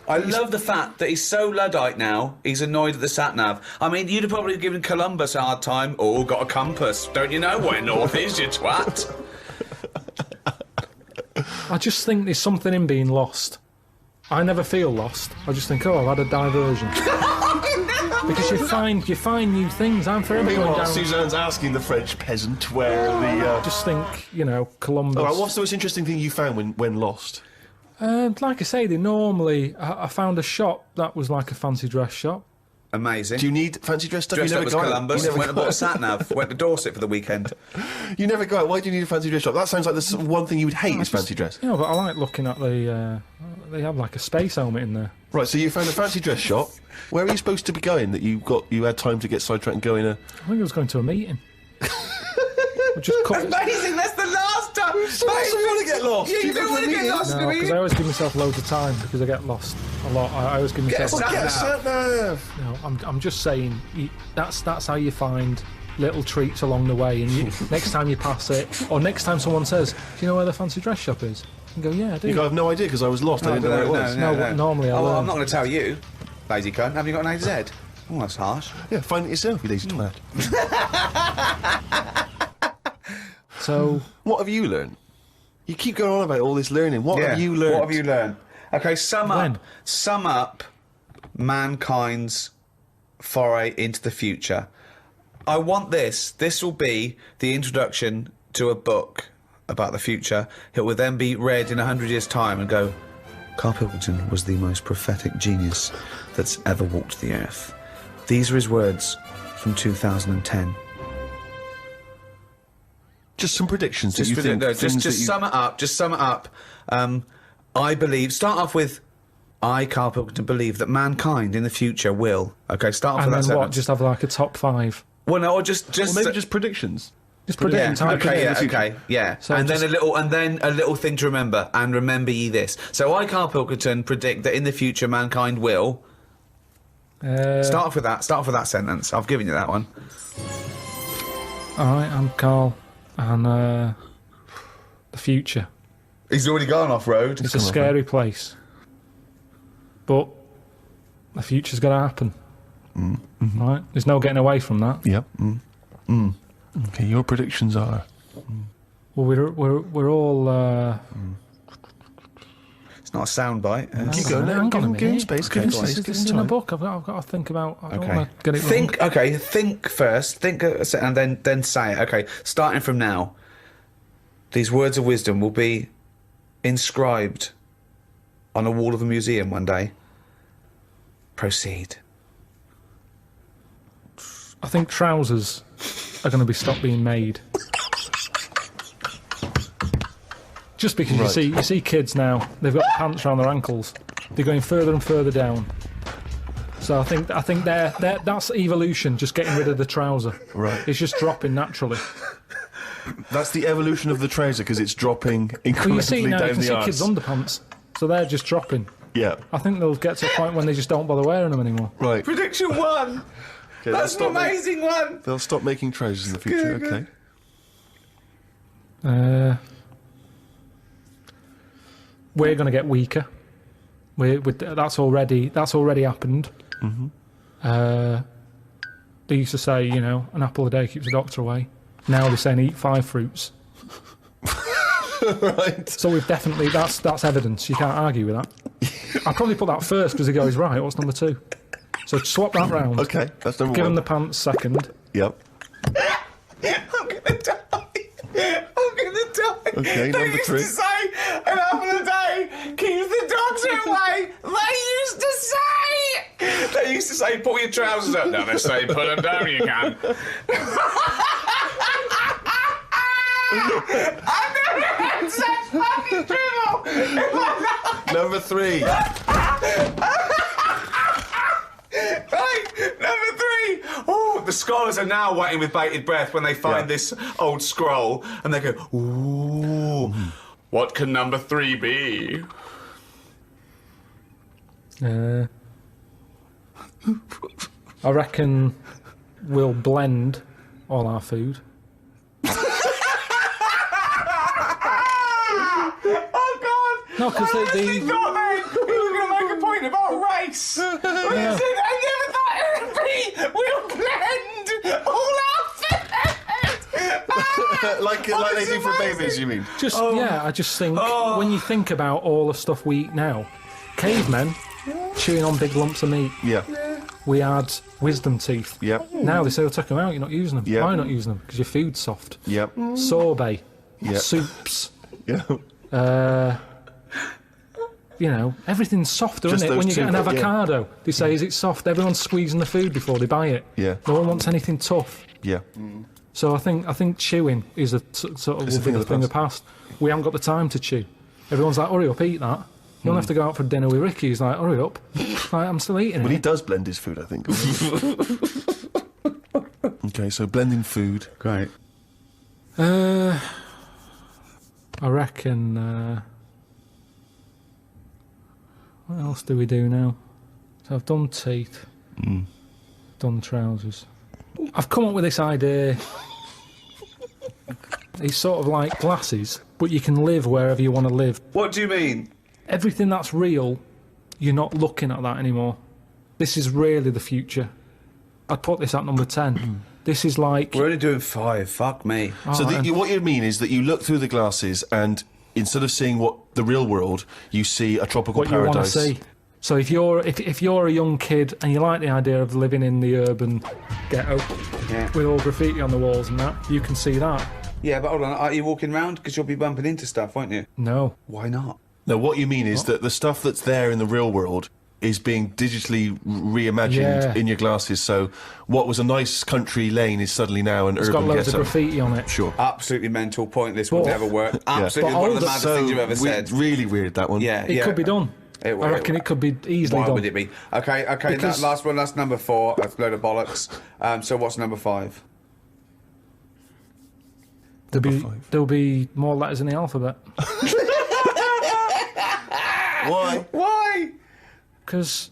I love the fact that he's so Luddite now, he's annoyed at the sat-nav. I mean, you'd have probably given Columbus a hard time. Oh, got a compass. Don't you know where north is, you twat? I just think there's something in being lost. I never feel lost. I just think, I've had a diversion. Because you find new things. I'm forever going down. Suzanne's asking the French peasant where the. I just think, Columbus. All right, what's the most interesting thing you found when lost? Like I say, I found a shop that was like a fancy dress shop. Amazing. Do you need fancy dress stuff? Dressed you up never as go Columbus, out. went and bought a sat-nav, went to Dorset for the weekend. You never go out. Why do you need a fancy dress shop? That sounds like the one thing you would hate is fancy dress. Yeah, but I like looking at they have like a space helmet in there. Right, so you found a fancy dress shop. Where are you supposed to be going that you had time to get sidetracked and go in a... I think I was going to a meeting. Amazing, that's the last time! You don't want to get lost. Yeah, you don't want to get lost in a No, because meeting. I always give myself loads of time because I get lost a lot. I always give myself... Get a sat-nav. I'm just saying, that's how you find little treats along the way, and next time you pass it, or next time someone says, do you know where the fancy dress shop is? You go, yeah, I do. You go, I have no idea because I was lost. I didn't know where it was. No, normally I learn. I'm not going to tell you, lazy cunt. Have you got an A to Z? Oh, that's harsh. Yeah, find it yourself, you lazy twat. So... What have you learned? You keep going on about all this learning. What have you learned? What have you learned? Okay, sum up mankind's foray into the future. I want this. This will be the introduction to a book about the future. It will then be read in 100 years' time and go, Karl Pilkington was the most prophetic genius that's ever walked the earth. These are his words from 2010. Just some predictions that you think... Just sum it up. Just sum it up. I believe... Start off with... I, Karl Pilkington, believe that mankind in the future will... Okay, start off with that And then what? sentence. Just have like a top 5? Well, no, or just... Well, maybe just predictions. Just predict time. Okay, yeah. So and then a little thing to remember. And remember ye this. So I, Karl Pilkington, predict that in the future mankind will... Start off with that. Start off with that sentence. I've given you that one. All right, I'm Karl, and the future. He's already gone off road. It's a scary place, but the future's got to happen. Right? There's no getting away from that. Yep. Okay, your predictions are... Well, we're all. It's not a soundbite. Keep going. Hang on a Give him minute. space. This Give him space. is Give this him in a time. book. I've got to think about. I don't Okay. want to get it wrong. Think first. Think and then say it. Okay, starting from now. These words of wisdom will be inscribed on a wall of a museum one day. Proceed. I think trousers are going to be stopped being made. Just because you see kids now, they've got pants around their ankles. They're going further and further down. So I think that's evolution, just getting rid of the trouser. Right. It's just dropping naturally. That's the evolution of the trouser because it's dropping incrementally Well, you see now, down you can the see arse. kids' underpants, so they're just dropping. Yeah. I think they'll get to a point when they just don't bother wearing them anymore. Right. Prediction 1. Okay, That's an amazing one. They'll stop making trousers in the future. Good. Okay. We're going to get weaker. That's already happened. They used to say, an apple a day keeps the doctor away. Now they're saying eat 5 fruits. Right. So we've definitely that's evidence. You can't argue with that. I'd probably put that first because he goes right. What's number 2? So swap that round. Okay, that's number Give 1. him the pants second. Yep. I'm gonna die. Okay, They number used 3. to say an apple a day keeps the doctor away. They used to say pull your trousers up. Now they say put them down. You can. I've never had such fucking dribble. Number 3. Right, number 3. Oh, the scholars are now waiting with bated breath when they find this old scroll, and they go, "Ooh, what can number 3 be?" I reckon we'll blend all our food. Oh God! No, because I actually thought then he was going to make a point about race. But he said, I never thought it would be. We'll blend all our food. like they do for babies, you mean? I just think when you think about all the stuff we eat now, cavemen chewing on big lumps of meat. Yeah. We had wisdom teeth. Yep. Now they say they'll take them out, you're not using them. Yep. Why are you not using them? Because your food's soft. Yep. Sorbet. Yep. Soups. Yeah. Everything's softer, Just isn't it? those When you get an two, avocado, they say, is it soft? Everyone's squeezing the food before they buy it. Yeah. No one wants anything tough. Yeah. So I think chewing is a sort of It's a thing of the the past. We haven't got the time to chew. Everyone's like, hurry up, eat that. You don't have to go out for dinner with Ricky. He's like, hurry up. Like, I'm still eating Well, it. he does blend his food, I think. Okay, so blending food. Great. I reckon... what else do we do now? So I've done teeth. Done trousers. I've come up with this idea. It's sort of like glasses, but you can live wherever you want to live. What do you mean? Everything that's real, you're not looking at that anymore. This is really the future. I'd put this at number 10. This is like... We're only doing 5. Fuck me. So what you mean is that you look through the glasses and instead of seeing the real world, you see a tropical what you want to paradise. see. So if you're a young kid and you like the idea of living in the urban ghetto with all graffiti on the walls and that, you can see that. Yeah, but hold on. Are you walking round? Because you'll be bumping into stuff, won't you? No. Why not? No, what you mean is that the stuff that's there in the real world is being digitally reimagined in your glasses. So what was a nice country lane is suddenly now an It's urban got loads ghetto. of graffiti on it. Sure. Absolutely mental, pointless, will never work. Absolutely But one of the older- maddest things you've ever said. Really weird, that one. Yeah, It could be done. I reckon it could be easily Why done. would it be? Okay, Because- that last one, that's number 4. That's a load of bollocks. So what's number 5? There'll be more letters in the alphabet. Why? Why? Because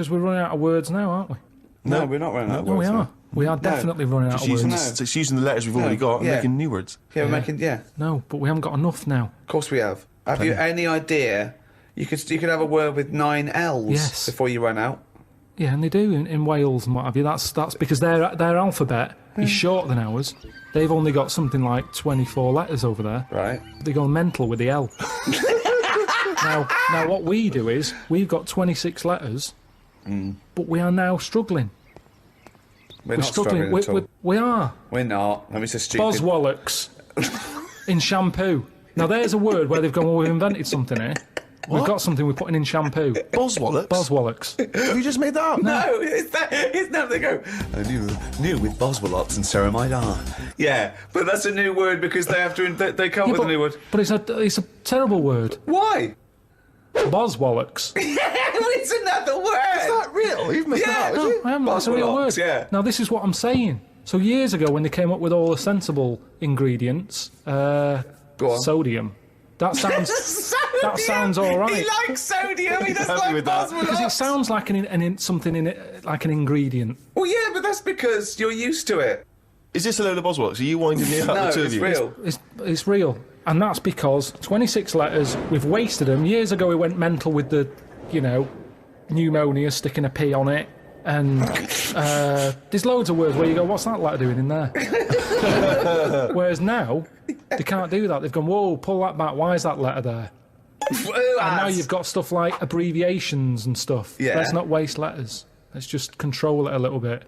we're running out of words now, aren't we? No, we're not running out of No, we words are. now. We are definitely running out of Using, words. It's using the letters we've already got and yeah. making new words. Yeah, we're making, No, but we haven't got enough now. Of course we have. Have you any idea? You could have a word with 9 L's Yes. before you run out. Yeah, and they do in Wales and what have you. That's because their alphabet is shorter than ours. They've only got something like 24 letters over there. Right. They go mental with the L. Now what we do is we've got 26 letters, but we are now struggling. We're not struggling at all. We are. We're not. I mean, it's a stupid... Boswallocks in shampoo. Now there's a word where they've gone, well, we've invented something here. We've got something we're putting in shampoo. Boswallocks? Boswallocks. Have you just made that up? No, it's now they go, new with Boswallocks and ceramide R. Yeah, but that's a new word because they have to, they come up with a new word. But it's a terrible word. Why? Boswallocks. It's another word. Is that real? You've made that up, is it? I haven't. That's a real word. Yeah. Now this is what I'm saying. So years ago, when they came up with all the sensible ingredients, Go on. sodium. That sounds. That sounds all right. He likes sodium. He doesn't happy like with that. Because it Boswallocks. sounds like something in it, like an ingredient. Well, yeah, but that's because you're used to it. Is this a load of Boswallocks? Are you winding me up? No, the two of it's you? real. It's real, and that's because 26 letters. We've wasted them. Years ago, we went mental with the, pneumonia, sticking a P on it, and there's loads of words where you go, what's that letter doing in there? Whereas now, they can't do that. They've gone, whoa, pull that back. Why is that letter there? And now you've got stuff like abbreviations and stuff. Yeah. Let's not waste letters. Let's just control it a little bit.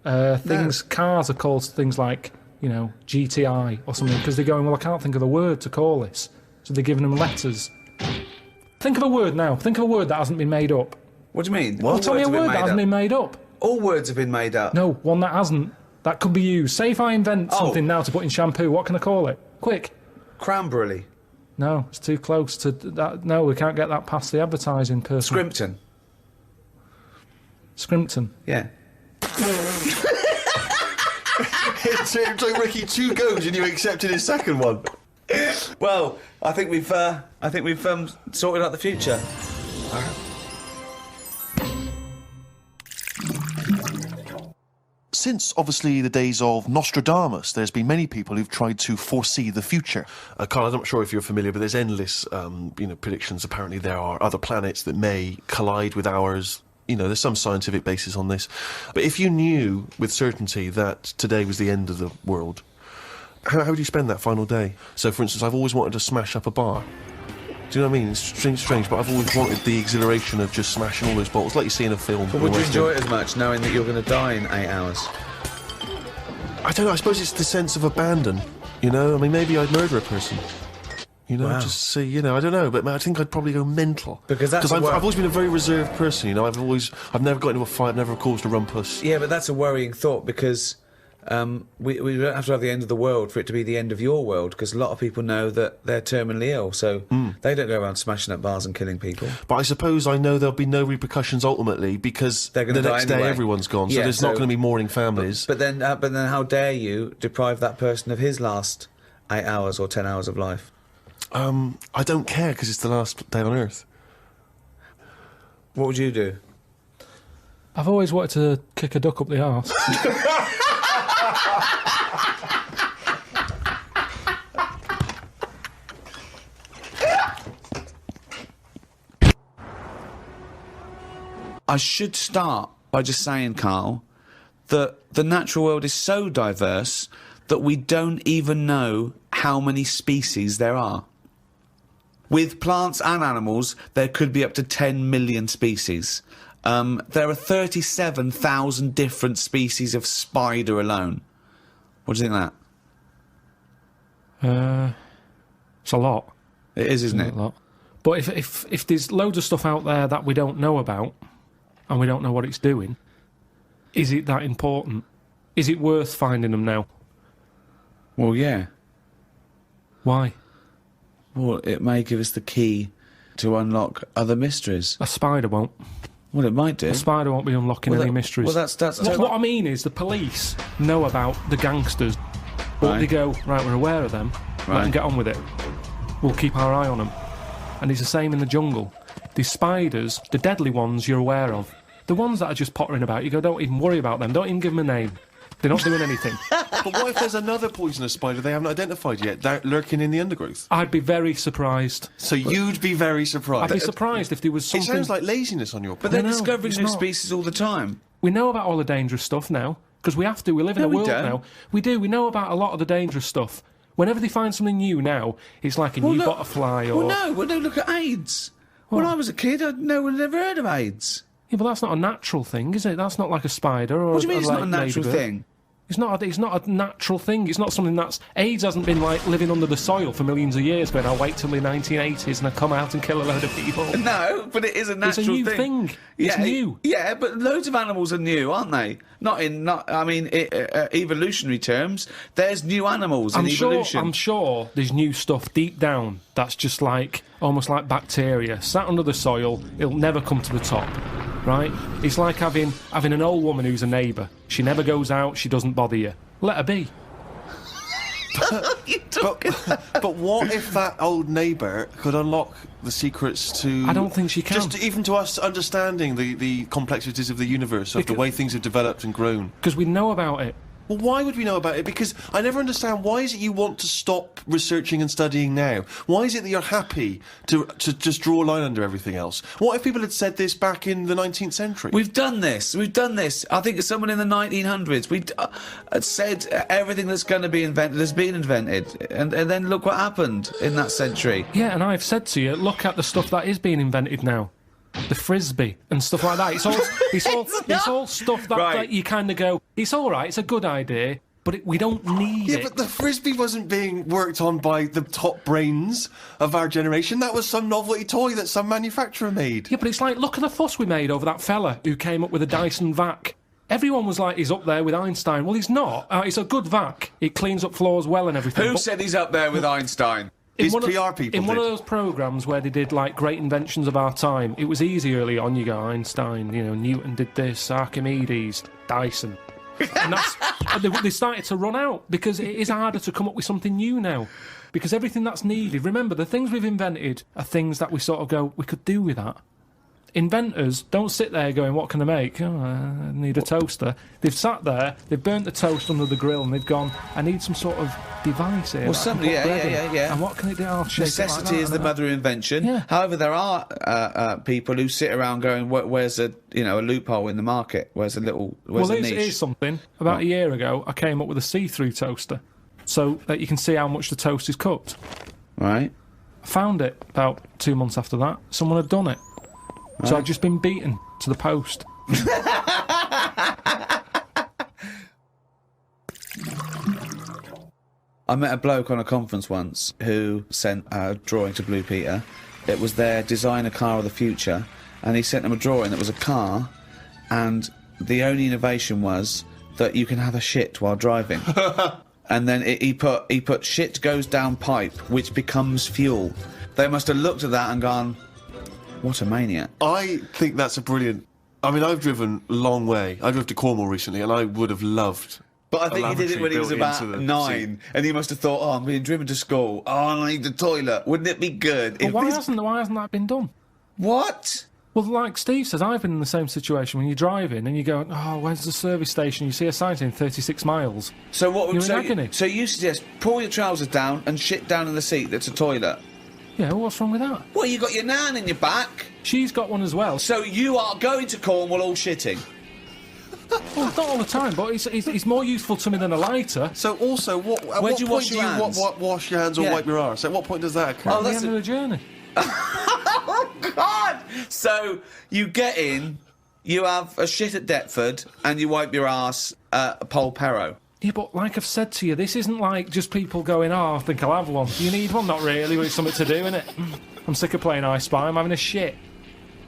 Cars are called things like, GTI or something, because they're going, well, I can't think of a word to call this. So they're giving them letters. Think of a word now. Think of a word that hasn't been made up. What do you mean? Well, tell me a word that hasn't been made up. All words have been made up. No, one that hasn't. That could be used. Say if I invent something now to put in shampoo, what can I call it? Quick. Cranberry. No, it's too close to that. No, we can't get that past the advertising person. Scrimpton. Scrimpton. Yeah. It took Ricky 2 goes and you accepted his second one. Well, I think we've sorted out the future. Since, obviously, the days of Nostradamus, there's been many people who've tried to foresee the future. Karl, I'm not sure if you're familiar, but there's endless, predictions. Apparently there are other planets that may collide with ours. There's some scientific basis on this. But if you knew with certainty that today was the end of the world, how do you spend that final day? So, for instance, I've always wanted to smash up a bar. Do you know what I mean? It's strange, but I've always wanted the exhilaration of just smashing all those bottles, like you see in a film. But would you enjoy it as much, knowing that you're going to die in 8 hours? I don't know, I suppose it's the sense of abandon, you know? I mean, maybe I'd murder a person. You know, Wow. just see, you know, I don't know, but I think I'd probably go mental. Because that's I've always been a very reserved person, you know, I've never got into a fight, I've never caused a rumpus. Yeah, but that's a worrying thought, because we don't have to have the end of the world for it to be the end of your world, because a lot of people know that they're terminally ill, so they don't go around smashing up bars and killing people. But I suppose I know there'll be no repercussions ultimately, because They're gonna the die next day anyway. everyone's gone, so Yeah, there's not going to be mourning families. But then how dare you deprive that person of his last 8 hours or 10 hours of life? I don't care, because it's the last day on Earth. What would you do? I've always wanted to kick a duck up the arse. I should start by just saying, Karl, that the natural world is so diverse that we don't even know how many species there are. With plants and animals, there could be up to 10 million species. There are 37,000 different species of spider alone. What do you think of that? It's a lot. It is, isn't it? A lot. But if there's loads of stuff out there that we don't know about, and we don't know what it's doing, is it that important? Is it worth finding them now? Well, yeah. Why? Well, it may give us the key to unlock other mysteries. A spider won't. Well, it might do. A spider won't be unlocking any mysteries. Well, that's What I mean is the police know about the gangsters, but Right. they go, right, we're aware of them, let Right. them get on with it. We'll keep our eye on them. And it's the same in the jungle. The spiders, the deadly ones you're aware of, the ones that are just pottering about, you go, don't even worry about them, don't even give them a name. They're not doing anything. But what if there's another poisonous spider they haven't identified yet, that lurking in the undergrowth? I'd be very surprised. So you'd be very surprised. I'd be surprised if there was It something... sounds like laziness on your part. But they're No, discovering it's new not. species all the time. We know about all the dangerous stuff now, because we have to. We live in No, a we world don't. now. We do. We know about a lot of the dangerous stuff. Whenever they find something new now, it's like a new butterfly or... Well, no, look at AIDS. When I was a kid, no one had ever heard of AIDS. Yeah, but that's not a natural thing, is it? That's not like a spider or What do you mean it's a not a natural ladybird. thing? It's not a natural thing. It's not something that's... AIDS hasn't been, like, living under the soil for millions of years, going, I'll wait till the 1980s and I come out and kill a load of people. No, but it is a natural new thing. It's new. Yeah, but loads of animals are new, aren't they? Evolutionary terms, there's new animals in evolution. I'm sure there's new stuff deep down that's just like, almost like bacteria, sat under the soil, it'll never come to the top, right? It's like having an old woman who's a neighbour. She never goes out, she doesn't bother you. Let her be. But what if that old neighbour could unlock the secrets to... I don't think she can. Just even to us understanding the complexities of the universe, of the way things have developed and grown. Because we know about it. Well, why would we know about it? Because I never understand, why is it you want to stop researching and studying now? Why is it that you're happy to just draw a line under everything else? What if people had said this back in the 19th century? We've done this. I think someone in the 1900s had said everything that's going to be invented has been invented, and then look what happened in that century. Yeah, and I've said to you, look at the stuff that is being invented now. The frisbee and stuff like that. It's all stuff that Right. like, you kind of go, it's all right, it's a good idea, but we don't need Yeah, it. but the frisbee wasn't being worked on by the top brains of our generation. That was some novelty toy that some manufacturer made. Yeah, but it's like, look at the fuss we made over that fella who came up with a Dyson vac. Everyone was like, he's up there with Einstein. Well, he's not. It's a good vac. It cleans up floors well and everything. Who but said he's up there with Einstein? His one of- PR people In one did. of those programmes where they did, like, great inventions of our time, it was easy early on. You go, Einstein, Newton did this, Archimedes, Dyson. And they started to run out, because it is harder to come up with something new now. Because everything that's needed, remember, the things we've invented are things that we sort of go, we could do with that. Inventors don't sit there going, what can I make? Oh, I need a toaster. They've sat there, they've burnt the toast under the grill, and they've gone, I need some sort of device here. Well, that I can somebody- put bread in. yeah. And what can it do? I'll shake it like Necessity that is and the that. mother of invention. Yeah. However, there are people who sit around going, "Where's a loophole in the market? Where's a Well, niche?" here's something. About a year ago, I came up with a see-through toaster. so that you can see how much the toast is cooked. Right. I found it about 2 months after that. Someone had done it. So I'd just been beaten to the post. I met a bloke on a conference once who sent a drawing to Blue Peter. It was their designer car of the future, and he sent them a drawing that was a car, and the only innovation was that you can have a shit while driving. And then he put shit goes down pipe, which becomes fuel. They must have looked at that and gone, what a maniac. I think that's a brilliant... I mean, I've driven a long way. I drove to Cornwall recently, and I would have loved... But I think he did it when he was about lavatory built 9, and he must have thought, oh, I'm being driven to school. Oh, I need the toilet. Wouldn't it be good? But why hasn't that been done? What? Well, like Steve says, I've been in the same situation when you're driving and you go, oh, where's the service station? You see a sign saying 36 miles. So what would You're in agony. So you suggest pull your trousers down and shit down in the seat that's a toilet? Yeah, well, what's wrong with that? Well, you got your nan in your back. She's got one as well. So you are going to Cornwall all shitting? Well, not all the time, but it's more useful to me than a lighter. So also, at Where what do you point wash do your you hands? wash your hands or Yeah. wipe your arse? At what point does that occur? Oh, At the that's end of the journey. Oh, God! So you get in, you have a shit at Deptford, and you wipe your arse at Polperro. Yeah, but like I've said to you, this isn't like just people going, oh, I think I'll have one. You need one? Not really, but it's something to do, innit? I'm sick of playing I Spy, I'm having a shit.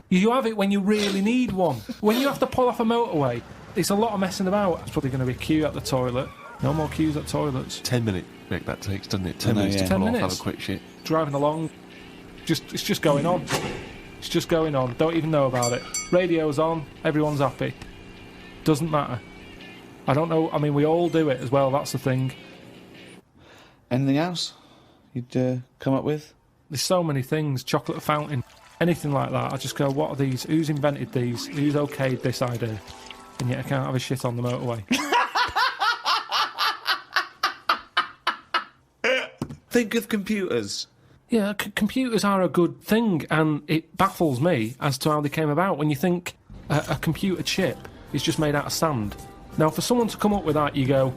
You have it when you really need one. When you have to pull off a motorway, it's a lot of messing about. There's probably going to be a queue at the toilet. No more queues at toilets. 10 minute break that takes, doesn't it? 10 know, minutes yeah. to 10 pull off, minutes. have a quick shit. Driving along, it's just going on. It's just going on. Don't even know about it. Radio's on, everyone's happy. Doesn't matter. I don't know, I mean, we all do it as well, that's the thing. Anything else you'd come up with? There's so many things, chocolate fountain, anything like that. I just go, what are these? Who's invented these? Who's okayed this idea? And yet I can't have a shit on the motorway. Think of computers. Yeah, computers are a good thing, and it baffles me as to how they came about. When you think a computer chip is just made out of sand. Now, for someone to come up with that, you go,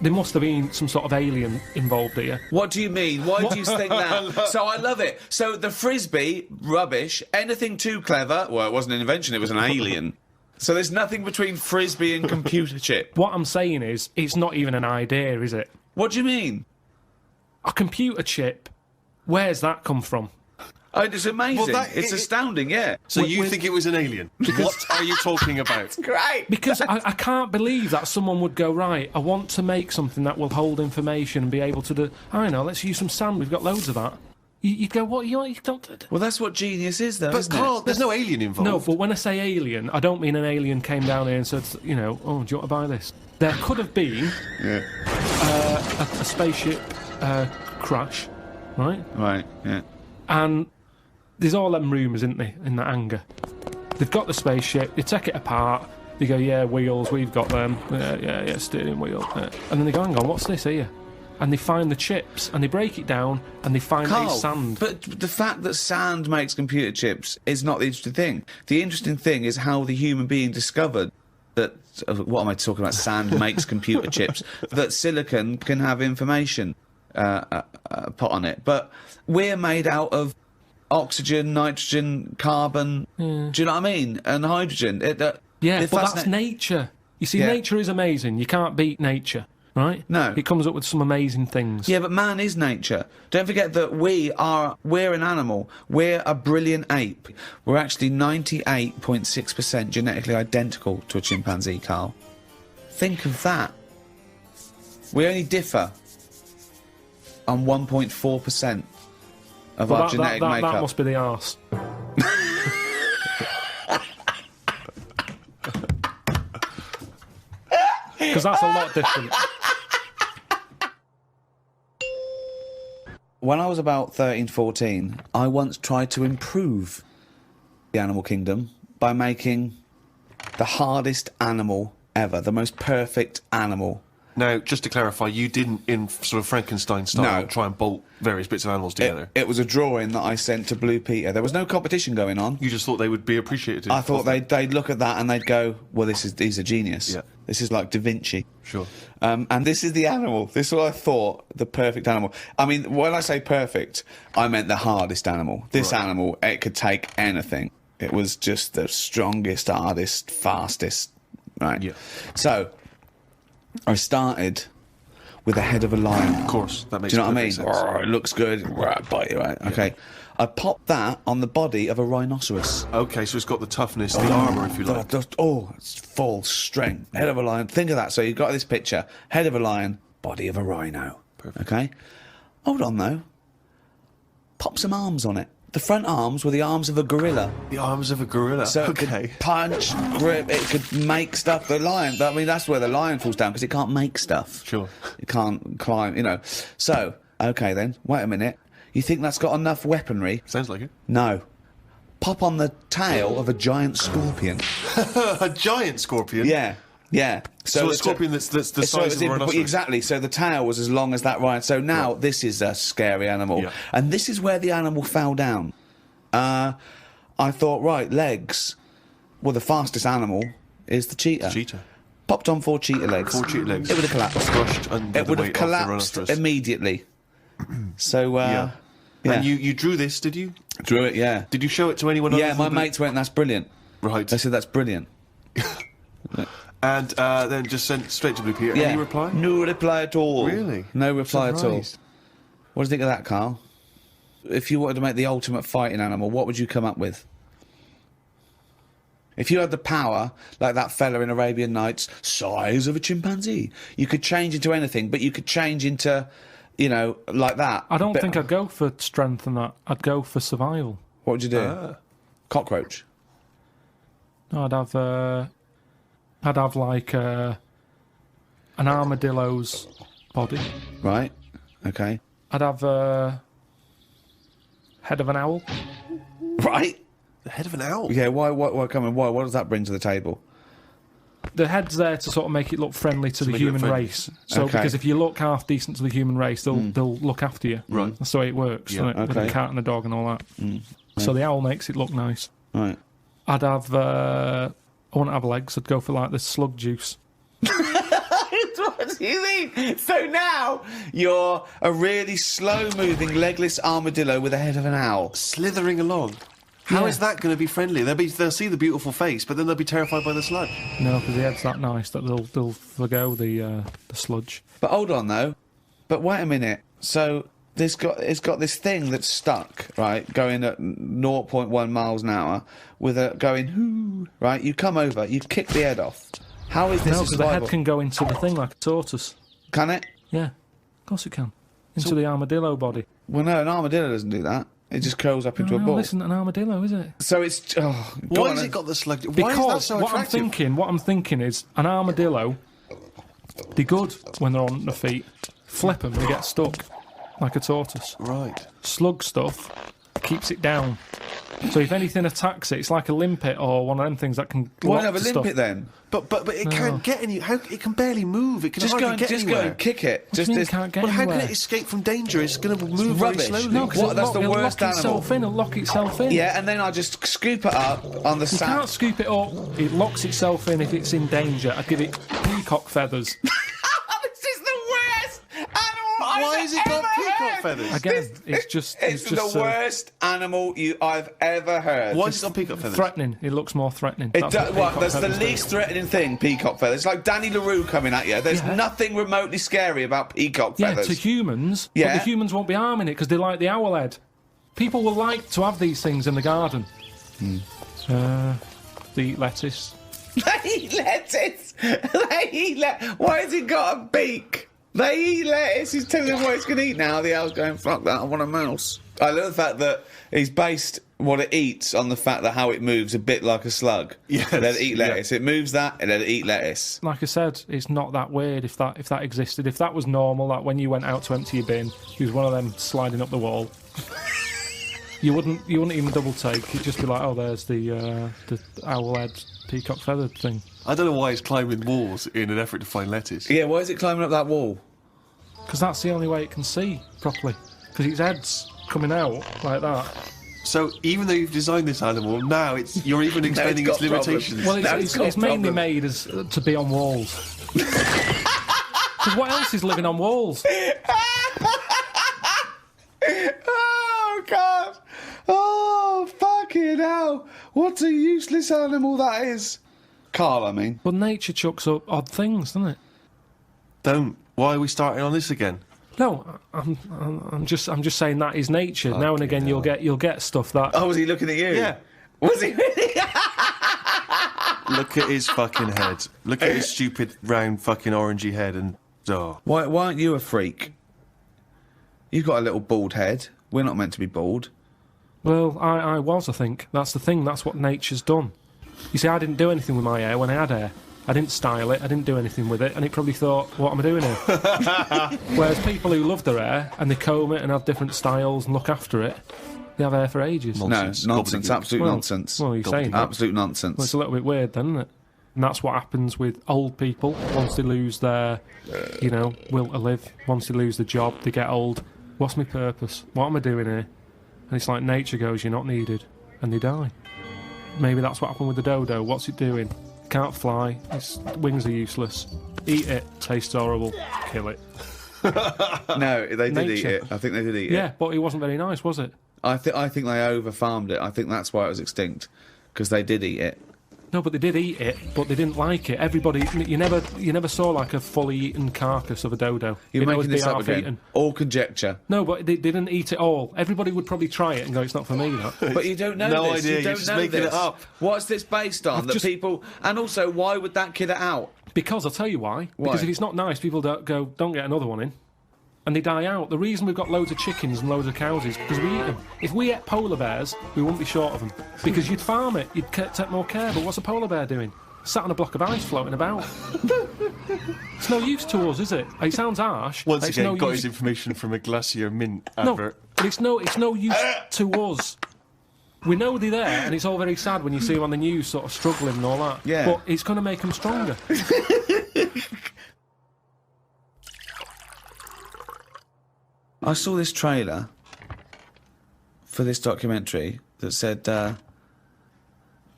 there must have been some sort of alien involved here. What do you mean? Why do you think that? So I love it. So the frisbee, rubbish. Anything too clever? Well, it wasn't an invention, it was an alien. So there's nothing between frisbee and computer chip. What I'm saying is, it's not even an idea, is it? What do you mean? A computer chip, where's that come from? Oh, it's amazing. Well, it's astounding, yeah. So you think it was an alien? What are you talking about? Great. Because I can't believe that someone would go, right, I want to make something that will hold information and be able to do... I don't know, let's use some sand, we've got loads of that. You'd go, what, you don't... Well, that's what genius is, though, But isn't Karl, it? there's no alien involved. No, but when I say alien, I don't mean an alien came down here and said, you know, oh, do you want to buy this? There could have been a spaceship crash, right? Right, yeah. And there's all them rumours, isn't there, in that hangar. They've got the spaceship, they take it apart, they go, yeah, wheels, we've got them, yeah, steering wheel. And then they go, hang on, what's this here? And they find the chips, and they break it down, and they find Karl, it's sand. but the fact that sand makes computer chips is not the interesting thing. The interesting thing is how the human being discovered that, what am I talking about, sand makes computer chips, that silicon can have information put on it. But we're made out of oxygen, nitrogen, carbon, do you know what I mean? And hydrogen. Yeah, but that's nature. You see, nature is amazing. You can't beat nature, right? No. It comes up with some amazing things. Yeah, but man is nature. Don't forget that we're an animal. We're a brilliant ape. We're actually 98.6% genetically identical to a chimpanzee, Karl. Think of that. We only differ on 1.4% of our genetic makeup. That must be the arse. Because that's a lot different. When I was about 13, 14, I once tried to improve the animal kingdom by making the hardest animal ever, the most perfect animal. Now, just to clarify, you didn't, in sort of Frankenstein style, No. try and bolt various bits of animals together. It was a drawing that I sent to Blue Peter. There was no competition going on. You just thought they would be appreciated. I thought they'd look at that and they'd go, well, he's a genius. Yeah. This is like Da Vinci. Sure. And this is the animal. This is what I thought, the perfect animal. I mean, when I say perfect, I meant the hardest animal. This animal, it could take anything. It was just the strongest, hardest, fastest, right? Yeah. So, I started with the head of a lion. Of course, that makes Do you know what I mean? perfect sense. Roar, it looks good. Right, bite you, right? Okay. I popped that on the body of a rhinoceros. Okay, so it's got the toughness, the armour, if you like. It's full strength. Head of a lion. Think of that. So you've got this picture. Head of a lion, body of a rhino. Perfect. Okay? Hold on, though. Pop some arms on it. The front arms were the arms of a gorilla. The arms of a gorilla. So it could punch, grip, it could make stuff. The lion, I mean, that's where the lion falls down, because it can't make stuff. Sure. It can't climb, you know. So, okay then, wait a minute. You think that's got enough weaponry? Sounds like it. No. Pop on the tail of a giant scorpion. A giant scorpion? Yeah, yeah. So a scorpion that's the size of a rhinoceros? Exactly, so the tail was as long as that rhino. So now this is a scary animal. Yeah. And this is where the animal fell down. I thought, right, legs. Well, the fastest animal is the cheetah. Cheetah. Popped on 4 cheetah legs. 4 cheetah legs. It would have collapsed. Crushed under It the would have weight of the collapsed rhinoceros. immediately. So, Yeah. And you drew this, did you? drew it, yeah. Did you show it to anyone Yeah, other my than the- mates went, that's brilliant. Right. They said, that's brilliant. And then just sent straight to Blue Peter. Yeah. Any reply? No reply at all. Really? No reply at all. Surprised. What do you think of that, Karl? If you wanted to make the ultimate fighting animal, what would you come up with? If you had the power, like that fella in Arabian Nights, size of a chimpanzee, you could change into anything, but you could change into, you know, like that. I don't But think I'd go for strength and that. I'd go for survival. What would you do? Cockroach. No, I'd have like an armadillo's body. Right. Okay. I'd have a head of an owl. Right. The head of an owl? Yeah, why come on, why? What does that bring to the table? The head's there to sort of make it look friendly to the make it look human friendly. race. So Okay. because if you look half decent to the human race, they'll look after you. Right. That's the way it works, Yeah, doesn't it? With okay. the cat and the dog and all that. So the owl makes it look nice. Right. I'd have. I wouldn't have legs. I'd go for like the slug juice. What do you mean? So now you're a really slow-moving, legless armadillo with a head of an owl. Slithering along. How Yeah. is that going to be friendly? They'll see the beautiful face, but then they'll be terrified by the slug. No, because the head's that nice that they'll forgo the sludge. But hold on though. But wait a minute. So it's got this thing that's stuck, right, going at 0.1 miles an hour, with a going whoo, right? You come over, you kick the head off. How is this No, a because the survival? head can go into the thing like a tortoise. Can it? Yeah, of course it can. Into the armadillo body. Well, no, an armadillo doesn't do that. It just curls up into a No, ball. this isn't an armadillo, is it? So it's go Why on has then. it got the slug? Why Because is that so what attractive? I'm thinking is an armadillo. They're good when they're on their feet. Flip them, they get stuck like a tortoise. Right. Slug stuff keeps it down. So if anything attacks it, it's like a limpet or one of them things that can. Why lock have a to limpet stuff. then? But it can't get any. How it can barely move. It can Just hardly get go anywhere. and kick it. What do you mean it can't get Well, how anywhere? can it escape from danger? It's going to move very rubbish. slowly. No, because What, that's the it'll worst lock itself animal. in. It'll lock itself in. Yeah, and then I just scoop it up on the You sand. can't scoop it up. It locks itself in if it's in danger. I'd give it peacock feathers. This is the worst animal Why I've has it got ever peacock heard. feathers? Again, it's just the worst animal I've ever heard. Why has it got peacock feathers? threatening. It looks more threatening. It That's does, what peacock that's the feathers do. least threatening thing, peacock feathers. It's like Danny LaRue coming at you. There's Yeah. nothing remotely scary about peacock Yeah, feathers. to humans, Yeah. but the humans won't be harming it because they like the owl head. People will like to have these things in the garden. They eat lettuce. They eat lettuce. Why has it got a beak? They eat lettuce. He's telling them what it's going to eat now. The owl's going, fuck that, I want a mouse. I love the fact that he's based what it eats on the fact that how it moves a bit like a slug. Yes, Let it eat yeah. lettuce. It moves that and let it eat lettuce. Like I said, it's not that weird if that existed. If that was normal, like when you went out to empty your bin, he was one of them sliding up the wall. You wouldn't even double take. You'd just be like, oh, there's the owl head peacock feathered thing. I don't know why it's climbing walls in an effort to find lettuce. Yeah, why is it climbing up that wall? Because that's the only way it can see properly. Because its head's coming out like that. So even though you've designed this animal, now you're even extending its limitations. Well, it's mainly made as to be on walls. Because what else is living on walls? Oh, God! Oh, fucking hell! What a useless animal that is! Karl, I mean. But nature chucks up odd things, doesn't it? Don't. Why are we starting on this again? No, I'm just saying that is nature. Now and again, you'll get stuff that. Oh, was he looking at you? Yeah. Was he really? Look at his fucking head. Look at his stupid, round, fucking orangey head and... Oh. Why aren't you a freak? You've got a little bald head. We're not meant to be bald. Well, I was, I think. That's the thing. That's what nature's done. You see, I didn't do anything with my hair when I had hair. I didn't style it, I didn't do anything with it, and it probably thought, what am I doing here? Whereas people who love their hair, and they comb it and have different styles and look after it, they have hair for ages. Nonsense. No, nonsense, absolute nonsense. Well, you're saying that. Absolute nonsense. Well, it's a little bit weird then, isn't it? And that's what happens with old people. Once they lose their, will to live, once they lose the job, they get old. What's my purpose? What am I doing here? And it's like nature goes, you're not needed, and they die. Maybe that's what happened with the dodo. What's it doing? Can't fly, its wings are useless. Eat it, tastes horrible, kill it. No, they did Nature. eat it. I think they did eat it. Yeah, but it wasn't very nice, was it? I think they over-farmed it. I think that's why it was extinct, because they did eat it. No, but they did eat it, but they didn't like it. Everybody, you never saw like a fully eaten carcass of a dodo. You're It'd always making this be up half again. eaten. All conjecture. No, but they didn't eat it all. Everybody would probably try it and go, it's not for me, that. But you don't know No this. idea, You you're don't just know making this. it up. What's this based on? People... And also, why would that kid it out? Because I'll tell you why. Why? Because if it's not nice, people don't get another one in. And they die out. The reason we've got loads of chickens and loads of cows is because we eat them. If we ate polar bears, we wouldn't be short of them. Because you'd farm it, you'd take more care. But what's a polar bear doing? Sat on a block of ice floating about. It's no use to us, is it? It sounds harsh. Once it's again, no got use... his information from a Glacier Mint No, advert. but it's no use to us. We know they're there, and it's all very sad when you see them on the news sort of struggling and all that. Yeah. But it's going to make them stronger. I saw this trailer for this documentary that said the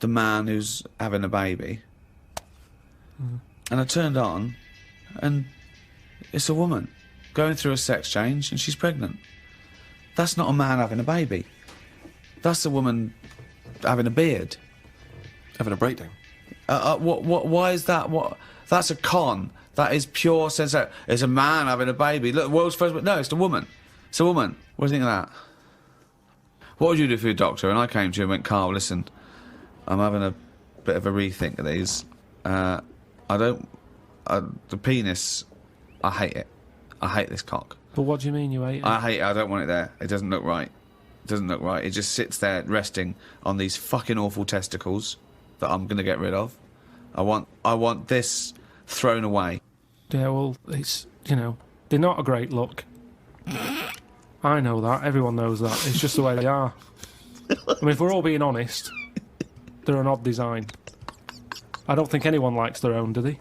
man who's having a baby. And I turned on, and it's a woman going through a sex change, and she's pregnant. That's not a man having a baby. That's a woman having a beard. Having a breakdown. Why is that? That's a con. That is pure sense. It's a man having a baby. Look, world's first. No, it's a woman. It's a woman. What do you think of that? What would you do for your doctor? And I came to you and went, Karl, listen, I'm having a bit of a rethink of these. The penis, I hate it. I hate this cock. But what do you mean you hate it? I hate it. I don't want it there. It doesn't look right. It doesn't look right. It just sits there resting on these fucking awful testicles that I'm going to get rid of. I want this thrown away. Yeah, well, it's, they're not a great look. I know that. Everyone knows that. It's just the way they are. I mean, if we're all being honest, they're an odd design. I don't think anyone likes their own, do they?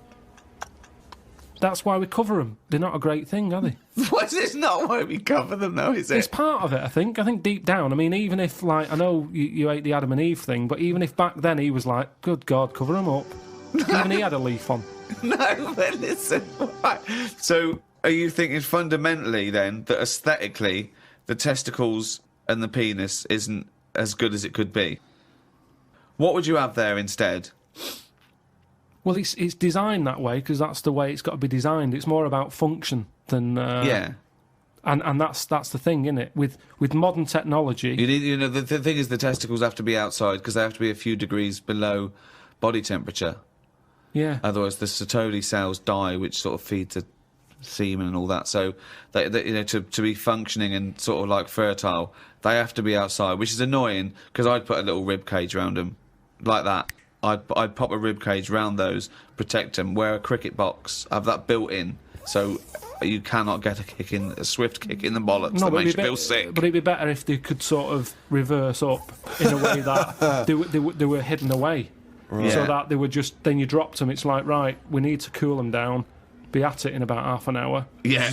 That's why we cover them. They're not a great thing, are they? What's this not why we cover them, though, is it? It's part of it, I think. I think deep down, I mean, even if, I know you ate the Adam and Eve thing, but even if back then he was like, good God, cover them up. Even he had a leaf on. No, but listen. Right. So, are you thinking fundamentally, then, that aesthetically, the testicles and the penis isn't as good as it could be? What would you have there instead? Well, it's designed that way because that's the way it's got to be designed. It's more about function than yeah, and that's the thing, isn't it? With modern technology, the thing is the testicles have to be outside because they have to be a few degrees below body temperature. Yeah. Otherwise, the Sertoli cells die, which sort of feed the semen and all that. So, they to be functioning and sort of like fertile, they have to be outside, which is annoying because I'd put a little rib cage around them, like that. I'd pop a rib cage round those, protect them, wear a cricket box, have that built in, So you cannot get a swift kick in the bollocks that but makes it'd you be feel sick. But it'd be better if they could sort of reverse up in a way that they were hidden away. Right. So Yeah. that they were just, then you dropped them, it's like, right, we need to cool them down, be at it in about half an hour. Yeah.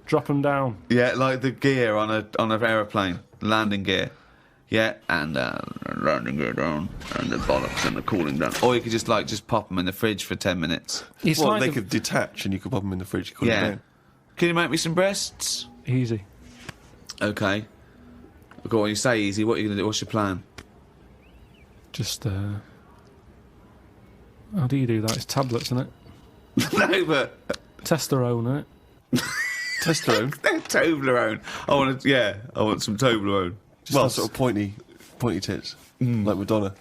Drop them down. Yeah, like the gear on an aeroplane, landing gear. Yeah, and landing gear down, and the bollocks and the cooling down. Or you could just pop them in the fridge for 10 minutes. It's Well, like they the- could detach and you could pop them in the fridge. Cool them Yeah. down. Can you make me some breasts? Easy. Okay. Go on, you say easy. What are you going to do? What's your plan? Just, how do you do that? It's tablets, isn't it? No, but Testosterone, isn't it? Testosterone. Toblerone. I want some Toblerone. Well, sort of pointy tits, like Madonna.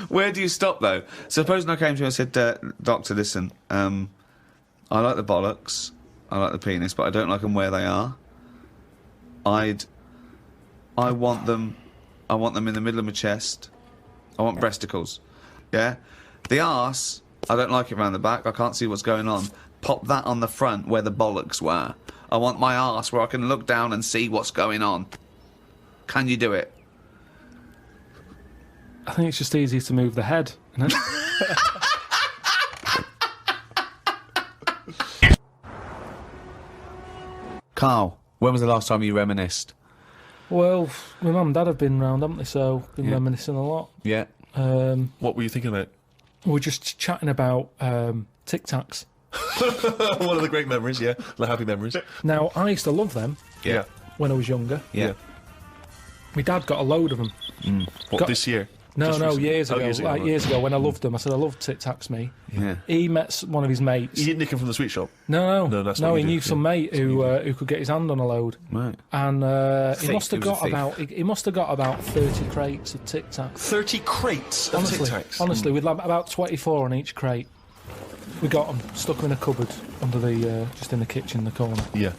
Where do you stop, though? Supposing I came to you and said, Doctor, listen, I like the bollocks, I like the penis, but I don't like them where they are. I want them in the middle of my chest. I want breasticles. Yeah? The arse, I don't like it round the back, I can't see what's going on. Pop that on the front where the bollocks were. I want my arse where I can look down and see what's going on. Can you do it? I think it's just easier to move the head, isn't it? Karl, when was the last time you reminisced? Well, my mum and dad have been round, haven't they? So, been Yeah. reminiscing a lot. Yeah. What were you thinking about? We're just chatting about Tic Tacs. One of the great memories, yeah. The happy memories. Now, I used to love them Yeah. when I was younger. Yeah. My dad got a load of them. What, Got- this year? No, Just no, recently? years ago. Years ago, Like right. years ago when I loved them. I said, I love Tic Tacs, me. Yeah. He met one of his mates. You didn't nick him from the sweet shop? No, No, that's what he you knew did, some yeah. mate who could get his hand on a load. Right. And he Thief, must have he was a got thief. about he must have got about 30 crates of Tic Tacs. 30 crates of Tic Tacs. Honestly, with like about 24 on each crate. We got them, stuck them in a cupboard under the just in the kitchen in the corner. Yeah.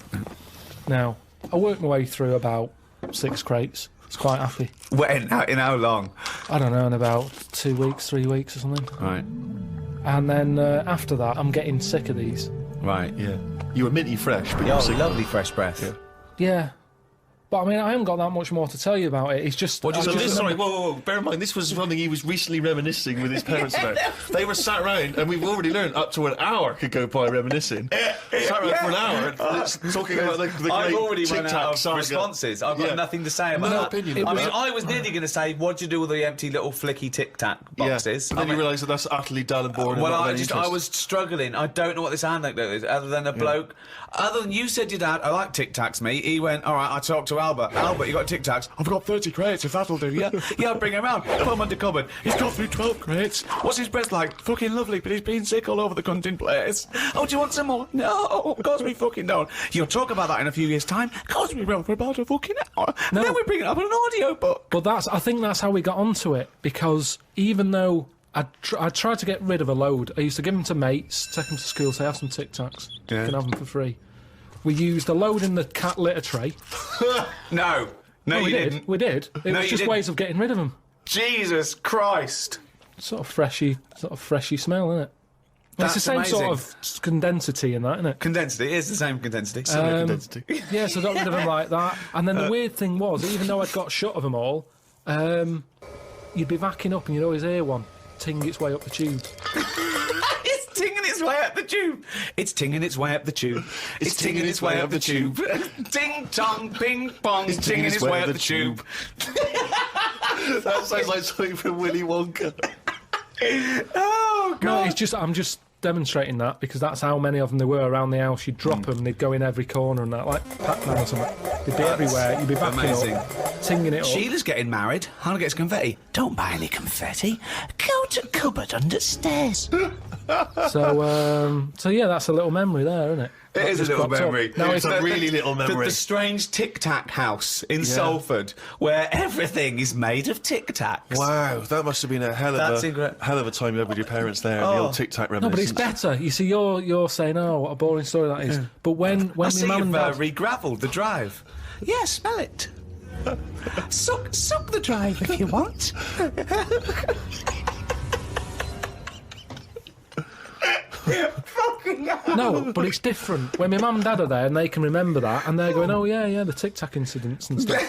Now, I worked my way through about 6 crates. I was quite happy. When? In how long? I don't know, in about 2 weeks, 3 weeks or something. Right. And then after that, I'm getting sick of these. Right. Yeah. You were minty fresh, but you were sick. lovely fresh breath. Yeah. Yeah. But I mean, I haven't got that much more to tell you about it. It's just... What do you I So just just this, sorry, remember- whoa. Bear in mind, this was something he was recently reminiscing with his parents about. They were sat round, and we've already learned up to an hour could go by reminiscing. Sat round for an hour, talking about the great I've already Tic run Tac out of saga. responses. I've got Yeah. nothing to say about No that. opinion I about mean, that. I was nearly going to say, what do you do with the empty little flicky Tic Tac boxes? Yeah. But then you realise that that's utterly dull and boring. Well, and not of I any interest. was struggling. I don't know what this anecdote is, other than a bloke. Other than you said your dad, I like Tic Tacs, mate. He went, all right, I talked to Albert. Albert, you got Tic Tacs? I've got 30 crates, if that'll do, yeah? Yeah, I'll bring him round. Put him under cupboard. He's got through 12 crates. What's his breath like? Fucking lovely, but he's been sick all over the cunting place. Oh, do you want some more? No, of course we fucking don't. You'll talk about that in a few years' time. Of course we will, for about a fucking hour. No. And then we bring it up on an audio book. But I think that's how we got onto it, because even though I tried to get rid of a load, I used to give them to mates, take them to school, say, have some Tic Tacs. Yeah. You can have them for free. We used a load in the cat litter tray. No. No, we you did. didn't. We did. It No, was you just didn't. ways of getting rid of them. Jesus Christ. Sort of freshy smell, isn't it? It's the That's same sort amazing. of condensity in that, isn't it? Condensity. It is the same condensity. Similar condensity. Yeah, so I got rid of them like that. And then the weird thing was, even though I'd got shut of them all, you'd be backing up and you'd always hear one ting its way up the tube. It's tinging its way up the tube. It's tinging its way up the tube. It's tinging its way up the tube. Ting tong, ping pong. It's tinging its way up the tube. That sounds like something from Willy Wonka. Oh No, God. it's just I'm just demonstrating that because that's how many of them there were around the house. You'd drop them, they'd go in every corner and that, like Pac-Man or something. They'd be everywhere. You'd be backing amazing. up, tinging it up. Sheila's getting married. Hannah gets confetti. Don't buy any confetti. Go to cupboard under stairs. So yeah, that's a little memory there, isn't it? It is a Just little cropped up. memory. Now It's a really little memory. The strange Tic Tac house in Salford, where everything is made of Tic Tacs. Wow, that must have been a hell That's of incredible. a time you had with your parents there. The old Tic Tac No, but it's reminiscence. better. You see, you're saying, oh, what a boring story that is. But when I my see mum and you've dad... re-gravelled the drive. Yeah, smell it. suck, suck the drive if you want. Fucking hell. No, but it's different. When my mum and dad are there and they can remember that, and they're going, oh, yeah, the Tic Tac incidents and stuff.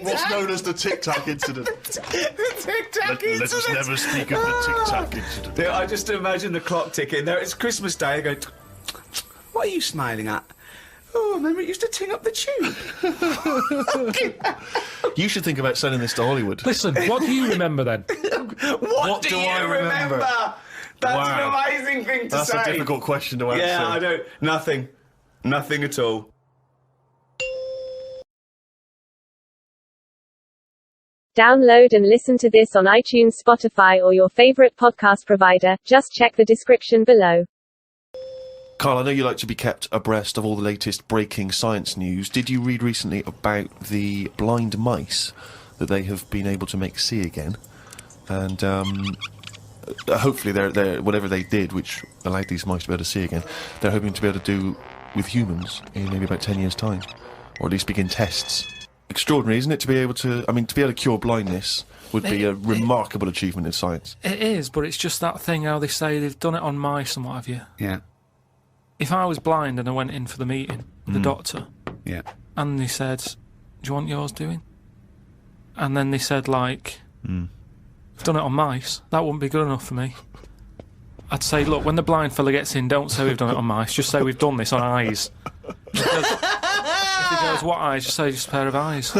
What's known as the Tic Tac incident? The Tic Tac incident. Let us never speak of the Tic Tac incident. Yeah, I just imagine the clock ticking. There, it's Christmas Day. I go, what are you smiling at? Oh, I remember it used to ting up the tube. You should think about sending this to Hollywood. Listen, what do you remember then? What do I remember? That's Wow. an amazing thing to say. That's a difficult question to answer. Yeah, I don't. Nothing at all. Download and listen to this on iTunes, Spotify, or your favorite podcast provider. Just check the description below. Karl, I know you like to be kept abreast of all the latest breaking science news. Did you read recently about the blind mice that they have been able to make see again? And hopefully they're whatever they did, which allowed these mice to be able to see again, they're hoping to be able to do with humans in maybe about 10 years' time, or at least begin tests. Extraordinary, isn't it, to be able to cure blindness would be a remarkable achievement in science. It is, but it's just that thing how they say they've done it on mice and what have you. Yeah. If I was blind and I went in for the meeting with the doctor, Yeah. and they said, do you want yours doing? And then they said, like, I've done it on mice, that wouldn't be good enough for me. I'd say, look, when the blind fella gets in, don't say we've done it on mice, just say we've done this on eyes. Because if he goes, what eyes? Just say just a pair of eyes.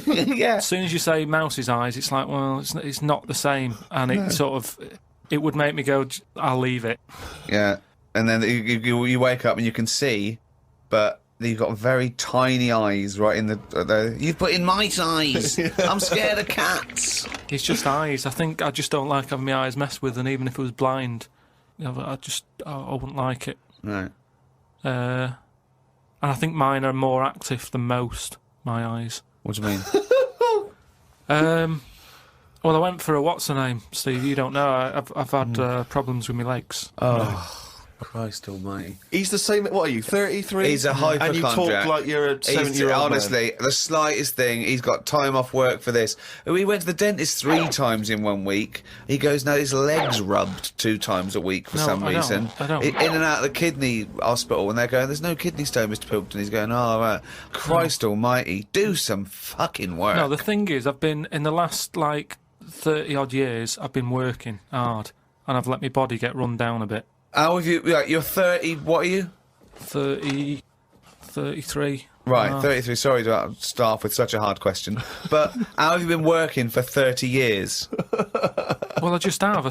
Yeah. As soon as you say mouse's eyes, it's like, well, it's not the same. And it it would make me go, I'll leave it. Yeah. And then you wake up and you can see, but you've got very tiny eyes right in the you've put in mice eyes. I'm scared of cats. It's just eyes. I think I just don't like having my eyes messed with, and even if it was blind, I wouldn't like it. No. And I think mine are more active than most, my eyes. What do you mean? Well, I went for a what's-her-name, Steve, you don't know. I've had problems with my legs. Oh. Christ almighty. He's the same, what are you, 33? He's a hypochondriac. And you talk like you're a 70-year-old honestly, the slightest thing, he's got time off work for this. We went to the dentist 3 times in 1 week. He goes, now his leg's rubbed 2 times a week for some reason. I don't. In and out of the kidney hospital, and they're going, there's no kidney stone, Mr. Pilkington. He's going, oh, right. Christ almighty, do some fucking work. No, the thing is, I've been, in the last, 30-odd years, I've been working hard, and I've let my body get run down a bit. How have you, you're 30, what are you? 33. Right, 33. Sorry to start off with such a hard question. But how have you been working for 30 years? Well, I just have. I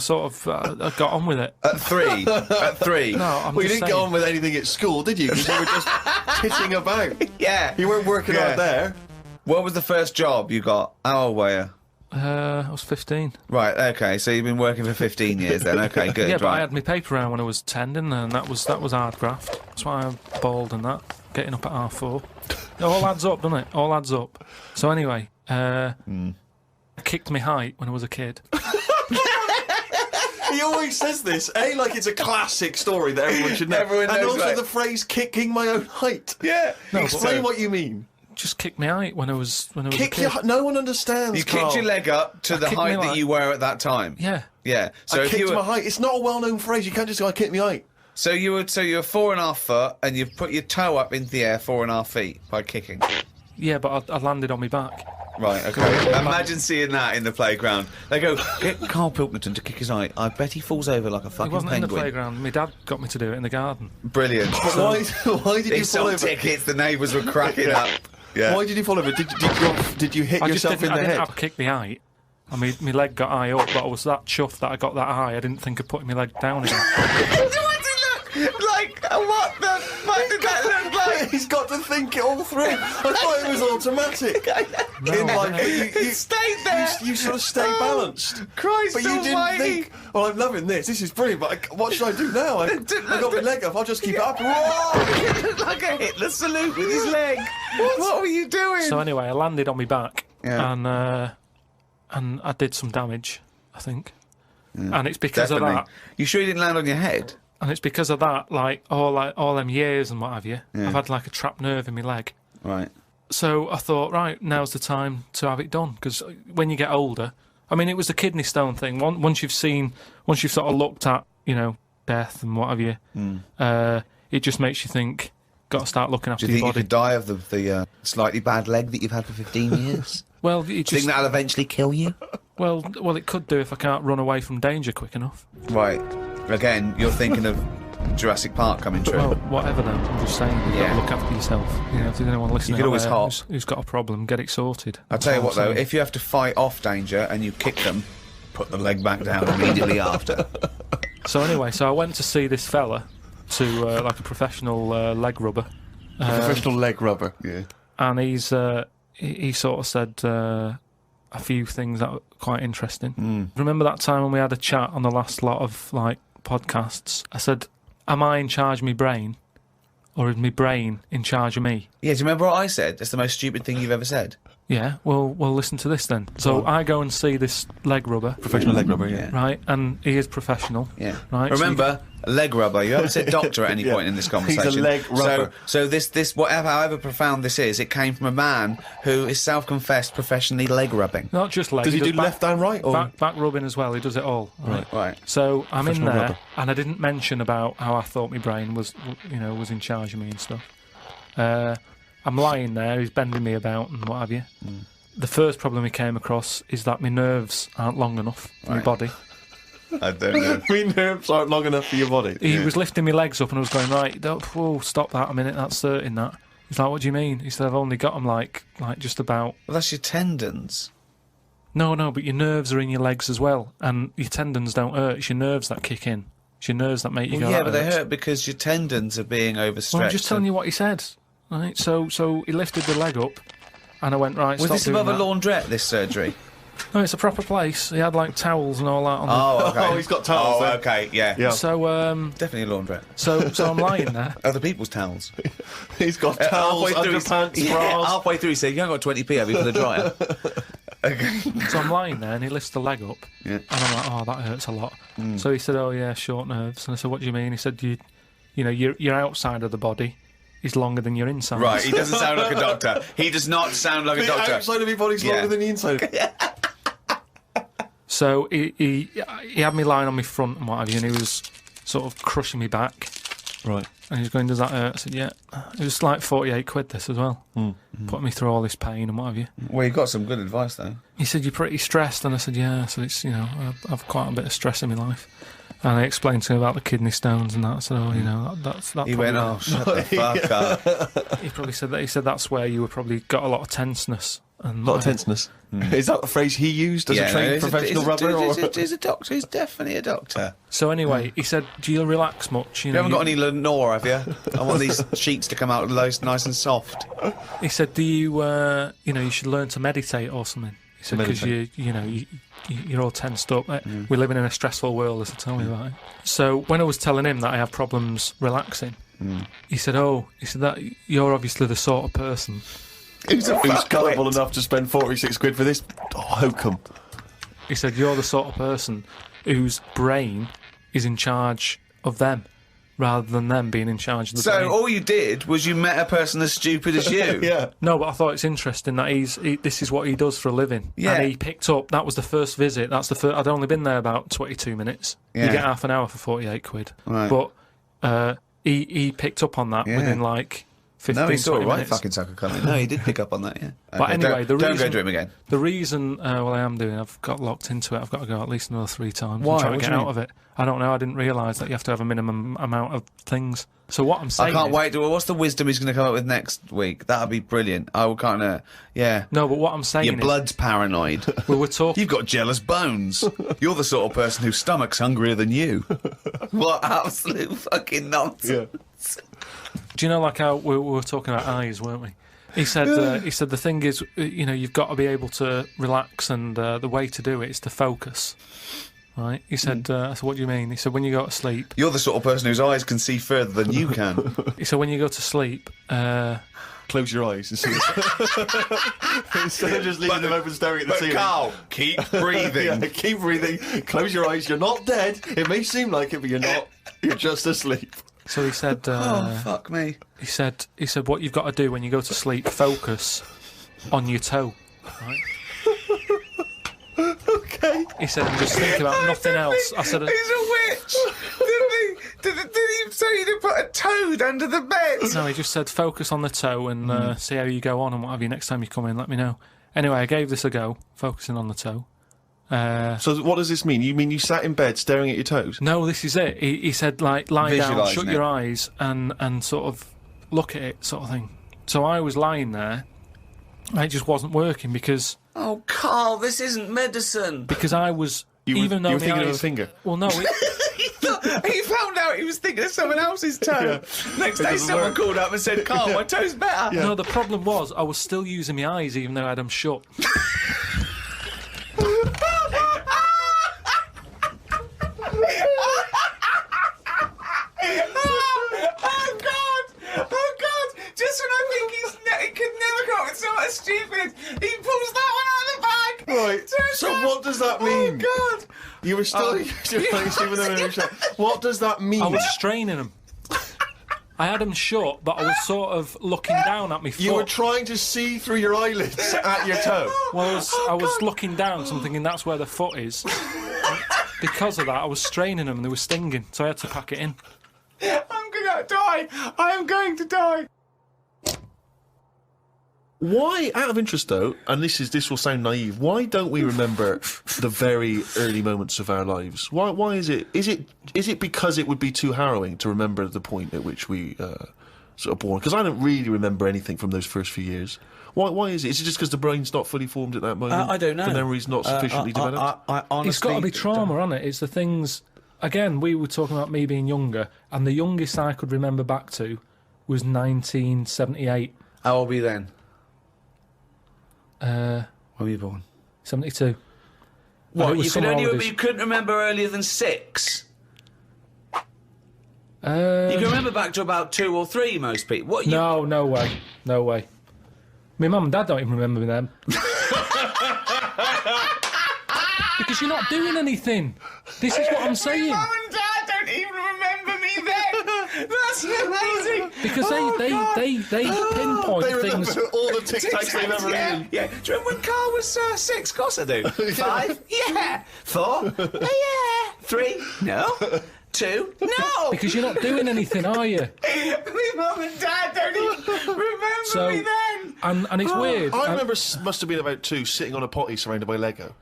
got on with it. At 3? At 3? No, I'm Well, you just didn't saying. get on with anything at school, did you? Because you were just pissing about. Yeah. You weren't working hard there. What was the first job you got? How old were you? I was 15. Right, okay, so you've been working for 15 years then. Okay, good, Yeah, right. but I had my paper round when I was 10, didn't I? And that was hard graft. That's why I'm bald and that. Getting up at 4:30. It all adds up, doesn't it? All adds up. So anyway, I kicked my height when I was a kid. He always says this, like it's a classic story that everyone should know. Everyone knows, and also right? the phrase "kicking my own height." Yeah. Explain what you mean. Just kicked my height when I was a Kick kid. your. No one understands. You Karl. kicked your leg up to the kicked height me that you were at that time. Yeah. Yeah. So I if kicked you were, my height. It's not a well-known phrase. You can't just go, "I kicked my height." so you're 4.5 foot, and you've put your toe up into the air 4.5 feet by kicking. Yeah, but I landed on my back. Right, okay. Imagine seeing that in the playground. They go, get Karl Pilkington to kick his height. I bet he falls over like a It fucking wasn't in the penguin. playground. My dad got me to do it in the garden. Brilliant. But why did He you fall sold over? tickets, the neighbours were cracking up. Yeah. Why did you fall over? Did you hit I just yourself in didn't, the I didn't head? have to kick my height. I mean, my leg got high up, but I was that chuffed that I got that high, I didn't think of putting my leg down again. What did it look like? What the fuck did that look like? He's got to think it all through. I thought it was automatic. It stayed there. You sort of stay balanced. Christ But you didn't almighty. think, well, I'm loving this. This is brilliant, but what should I do now? I got my leg up. I'll just keep it up. Whoa! It looked like a Hitler salute with his leg. What were you doing? So anyway, I landed on my back, Yeah. and I did some damage, I think. And it's because Definitely. of that. You sure you didn't land on your head? And it's because of that, all them years and what have you, Yeah. I've had like a trapped nerve in my leg. Right. So I thought, right, now's the time to have it done. Because when you get older, I mean, it was the kidney stone thing. Once you've sort of looked at, death and what have you. It just makes you think, got to start looking after Do you your think you body. could die of the slightly bad leg that you've had for 15 years? Well, it Do you just, think that'll eventually kill you? well, it could do if I can't run away from danger quick enough. Right. Again, you're thinking of Jurassic Park coming true. Well, whatever then. I'm just saying, you've got Yeah. to look after yourself. You know, if there's anyone listening could out always there hop. who's got a problem, get it sorted. I'll tell you what, That's all though, I'm saying. if you have to fight off danger and you kick them, put the leg back down immediately after. So anyway, I went to see this fella, to like a professional leg rubber. Professional leg rubber. Yeah. And he sort of said a few things that were quite interesting. Remember that time when we had a chat on the last lot of like podcasts? I said, am I in charge of my brain, or is my brain in charge of me? Yeah, do you remember what I said? That's the most stupid thing you've ever said. Yeah, well, listen to this then. So I go and see this leg rubber, Professional leg rubber, yeah. right? And he is professional. Yeah. Right. so Remember, leg rubber. You haven't said doctor at any point in this conversation. He's a leg rubber. So this however profound this is, it came from a man who is self-confessed professionally leg rubbing. not just legs. Does he do back, left and right? Or? back rubbing as well. He does it all. Right. Right. So I'm in Professional there, rubber. and I didn't mention about how I thought my brain was in charge of me and stuff. I'm lying there. He's bending me about and what have you. The first problem he came across is that my nerves aren't long enough for my Right. body. I don't know. My nerves aren't long enough for your body. He was lifting my legs up and I was going, right, whoa, stop that a minute, that's certain that. He's like, what do you mean? He said, I've only got them like just about... Well, that's your tendons. No, but your nerves are in your legs as well, and your tendons don't hurt, it's your nerves that kick in. It's your nerves that make you Well, go, yeah, that but they hurts. hurt because your tendons are being overstretched. Well, I'm just telling you what he said. Right, so he lifted the leg up, and I went, right, Was stop this doing above a that. laundrette, this surgery? No, it's a proper place. He had like towels and all that on Oh, okay. Oh, he's got towels Oh, there. okay, yeah. Yeah. So Definitely a laundrette. so I'm lying there. Other people's towels. He's got towels, underpants, yeah, bras. halfway through he said, you haven't got 20p, have you, for the dryer? Okay. So I'm lying there, and he lifts the leg up, Yeah. and I'm like, oh, that hurts a lot. So he said, oh yeah, short nerves. And I said, what do you mean? He said, your outside of the body is longer than your inside. Right, he doesn't sound like a doctor. He does not sound like a The doctor. outside of your body's Yeah. longer than the inside. So he had me lying on my front and what have you, and he was sort of crushing me back. Right. And he was going, does that hurt? I said, yeah. It was like 48 quid this as well. Putting me through all this pain and what have you. Well, you got some good advice, though. He said, you're pretty stressed. And I said, yeah. So it's, I've quite a bit of stress in my life. And I explained to him about the kidney stones and that. So, that's that. He went, oh, shut the fuck up. He probably said that. He said that's where you were probably got a lot of tenseness. And A lot of tenseness. Is that the phrase he used as a trained professional rubber? He's a doctor. He's definitely a doctor. So anyway, he said, do you relax much? You haven't got any Lenore, have you? I want these sheets to come out nice and soft. He said, do you, you should learn to meditate or something. He said, because you're all tensed up. We're living in a stressful world, as I tell me about it. So when I was telling him that I have problems relaxing, he said, that you're obviously the sort of person Who's gullible enough to spend 46 quid for this hokum? He said, you're the sort of person whose brain is in charge of them, rather than them being in charge of the brain. So all you did was you met a person as stupid as you. Yeah. No, but I thought it's interesting that this is what he does for a living. Yeah. And he picked up, that was the first visit, I'd only been there about 22 minutes. Yeah. You get half an hour for 48 quid. Right. But he picked up on that within like 15, No, he saw a 20 right minutes. fucking sucker coming. No, he did pick up on that, yeah. But anyway, don't go to him again. The reason, I am doing, I've got locked into it. I've got to go at least another 3 times. Why? And try to What get do you out mean? of it. I don't know. I didn't realise that you have to have a minimum amount of things. So what I'm saying I can't is, wait. What's the wisdom he's going to come up with next week? That'll be brilliant. I will kind of, yeah. No, but what I'm saying Your is, blood's paranoid. we were talking. You've got jealous bones. You're the sort of person whose stomach's hungrier than you. What absolute fucking nonsense. Yeah. Do you know, like how we were talking about eyes, weren't we? He said the thing is, you've got to be able to relax, and the way to do it is to focus. Right? He said, I said, what do you mean? He said, when you go to sleep. You're the sort of person whose eyes can see further than you can. He said, when you go to sleep. Close your eyes and see. Instead of just leaving them open, staring at the ceiling. Carl, keep breathing. Yeah, keep breathing. Close your eyes. You're not dead. It may seem like it, but you're not. You're just asleep. So he said. Oh, fuck me. He said, what you've got to do when you go to sleep, focus on your toe. Right? Okay. He said, and just think about nothing else. I said, He's a witch. So you'd put a toad under the bed? No, he just said focus on the toe and see how you go on and what have you. Next time you come in, let me know. Anyway, I gave this a go, focusing on the toe. So what does this mean? You mean you sat in bed staring at your toes? No, this is it. He said, like, lie down, Visualising shut it. your eyes and sort of look at it, sort of thing. So I was lying there, and it just wasn't working because Oh, Karl, this isn't medicine. I was... You even were though thinking my of a eyes, finger. Well, no, He found out he was thinking of someone else's toe. Next day, doesn't someone work. called up and said, Karl, my toe's better. no, the problem was I was still using my eyes even though I had them shut. Oh, God! Just when I think he could never come up with something stupid, he pulls that one out of the bag! Right, so what does that mean? Oh, God! You were still... What does that mean? I was straining them. I had them shut, but I was sort of looking down at my foot. You were trying to see through your eyelids at your toe. Well, I was looking down, so I'm thinking that's where the foot is. Because of that, I was straining them and they were stinging, so I had to pack it in. I'm gonna die! I am going to die! Why, out of interest though, and this will sound naive, why don't we remember the very early moments of our lives? Why is it? Is it because it would be too harrowing to remember the point at which we sort of born? Because I don't really remember anything from those first few years. Why is it? Is it just because the brain's not fully formed at that moment? I don't know. The memory's not sufficiently developed? I honestly... It's got to be trauma, hasn't it? It's the things... Again, we were talking about me being younger, and the youngest I could remember back to was 1978. How old were you then? When were you born? 72. What, you couldn't remember earlier than 6? You can remember back to about 2 or 3, most people. What? No way. No way. My mum and dad don't even remember me then. Because you're not doing anything. This is what I'm saying. Mum and Dad don't even remember me then. That's amazing. Because they pinpoint They remember things. all the Tic Tacs they've ever eaten. Yeah. Do you remember when Karl was 6? Of course I do. 5? Yeah. 4? Yeah. 3? No. 2? No. Because you're not doing anything, are you? My mum and Dad don't even remember me then. And it's weird. I remember must have been about 2 sitting on a potty surrounded by Lego.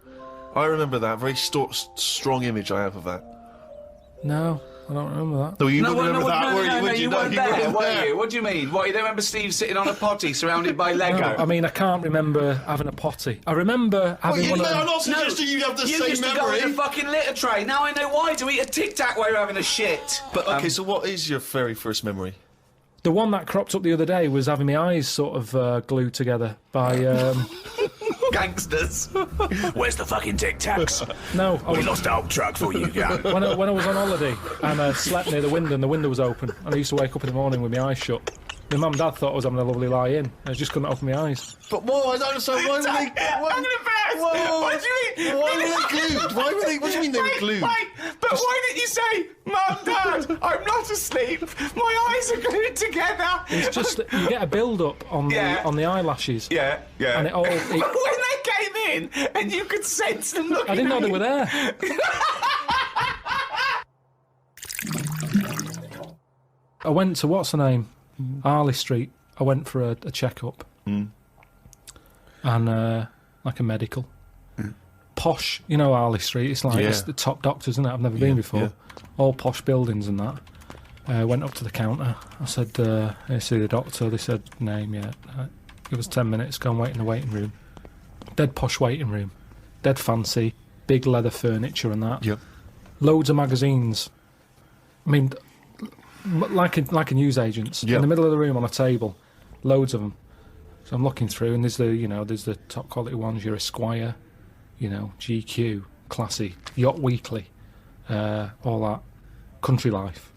I remember that. Very strong image I have of that. No, I don't remember that. No, you wouldn't remember that, were you? Would you weren't there, were you? What do you mean? What, you don't remember Steve sitting on a potty surrounded by Lego? No, I mean, I can't remember having a potty. I remember having one of them. I'm not suggesting you have the You same used to memory. go in a fucking litter tray. Now I know why, to eat a Tic Tac while you're having a shit. But, okay, so what is your very first memory? The one that cropped up the other day was having my eyes sort of glued together by... Gangsters. Where's the fucking Tic Tacs? No, I We was, lost our truck for you, yeah. when I was on holiday and I slept near the window and the window was open and I used to wake up in the morning with my eyes shut. My mum and dad thought I was having a lovely lie in. I just couldn't open my eyes. But why? I don't understand. Why were they? I'm gonna burst. Whoa. What do you mean? Why were they glued? Why were they? What do you mean they were glued? Wait, but why didn't you say, Mum, Dad, I'm not asleep. My eyes are glued together. It's just that you get a build-up on the eyelashes. Yeah. And it all... But when they came in and you could sense them looking I didn't know at they you. were there. I went to, what's the name? Harley Street. I went for a check-up. And, like a medical. Posh, you know Harley Street, it's like it's the top doctors, isn't it? I've never been before. Yeah. All posh buildings and that. Went up to the counter. I said, I see the doctor. They said, name, yeah. Give us 10 minutes, go and wait in the waiting room. Dead posh waiting room. Dead fancy. Big leather furniture and that. Yep. Loads of magazines. I mean, like a newsagent's. Yep. In the middle of the room on a table. Loads of them. So I'm looking through and there's the top quality ones. Your Esquire, GQ, Classy, Yacht Weekly, all that. Country Life.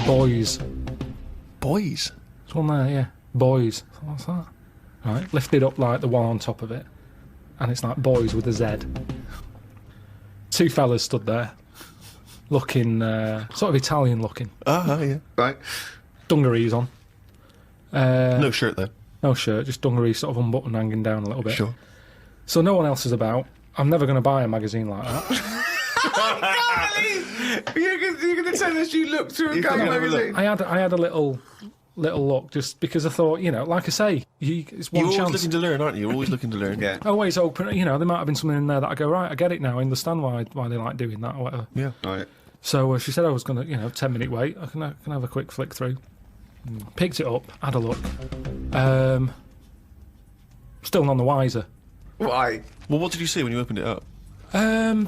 Boys. Boys. There's one there, yeah. Boys. What's that? Right, lifted up like the one on top of it. And it's like Boys with a Z. 2 fellas stood there. Looking, sort of Italian looking. Yeah. Right. Dungarees on. No shirt though. No shirt, just dungarees sort of unbuttoned, hanging down a little bit. Sure. So no one else is about. I'm never going to buy a magazine like that. You're going to tell us you looked through a gay magazine? I had a little look just because I thought, like I say, it's one You're chance. always looking to learn, aren't you? You're always looking to learn. Yeah. Always open. There might have been something in there that I go, right, I get it now. I understand why they like doing that or whatever. Yeah. Right. So she said I was going to, 10-minute wait. I can have a quick flick through. Picked it up, had a look. Still none the wiser. Why? Well, what did you see when you opened it up?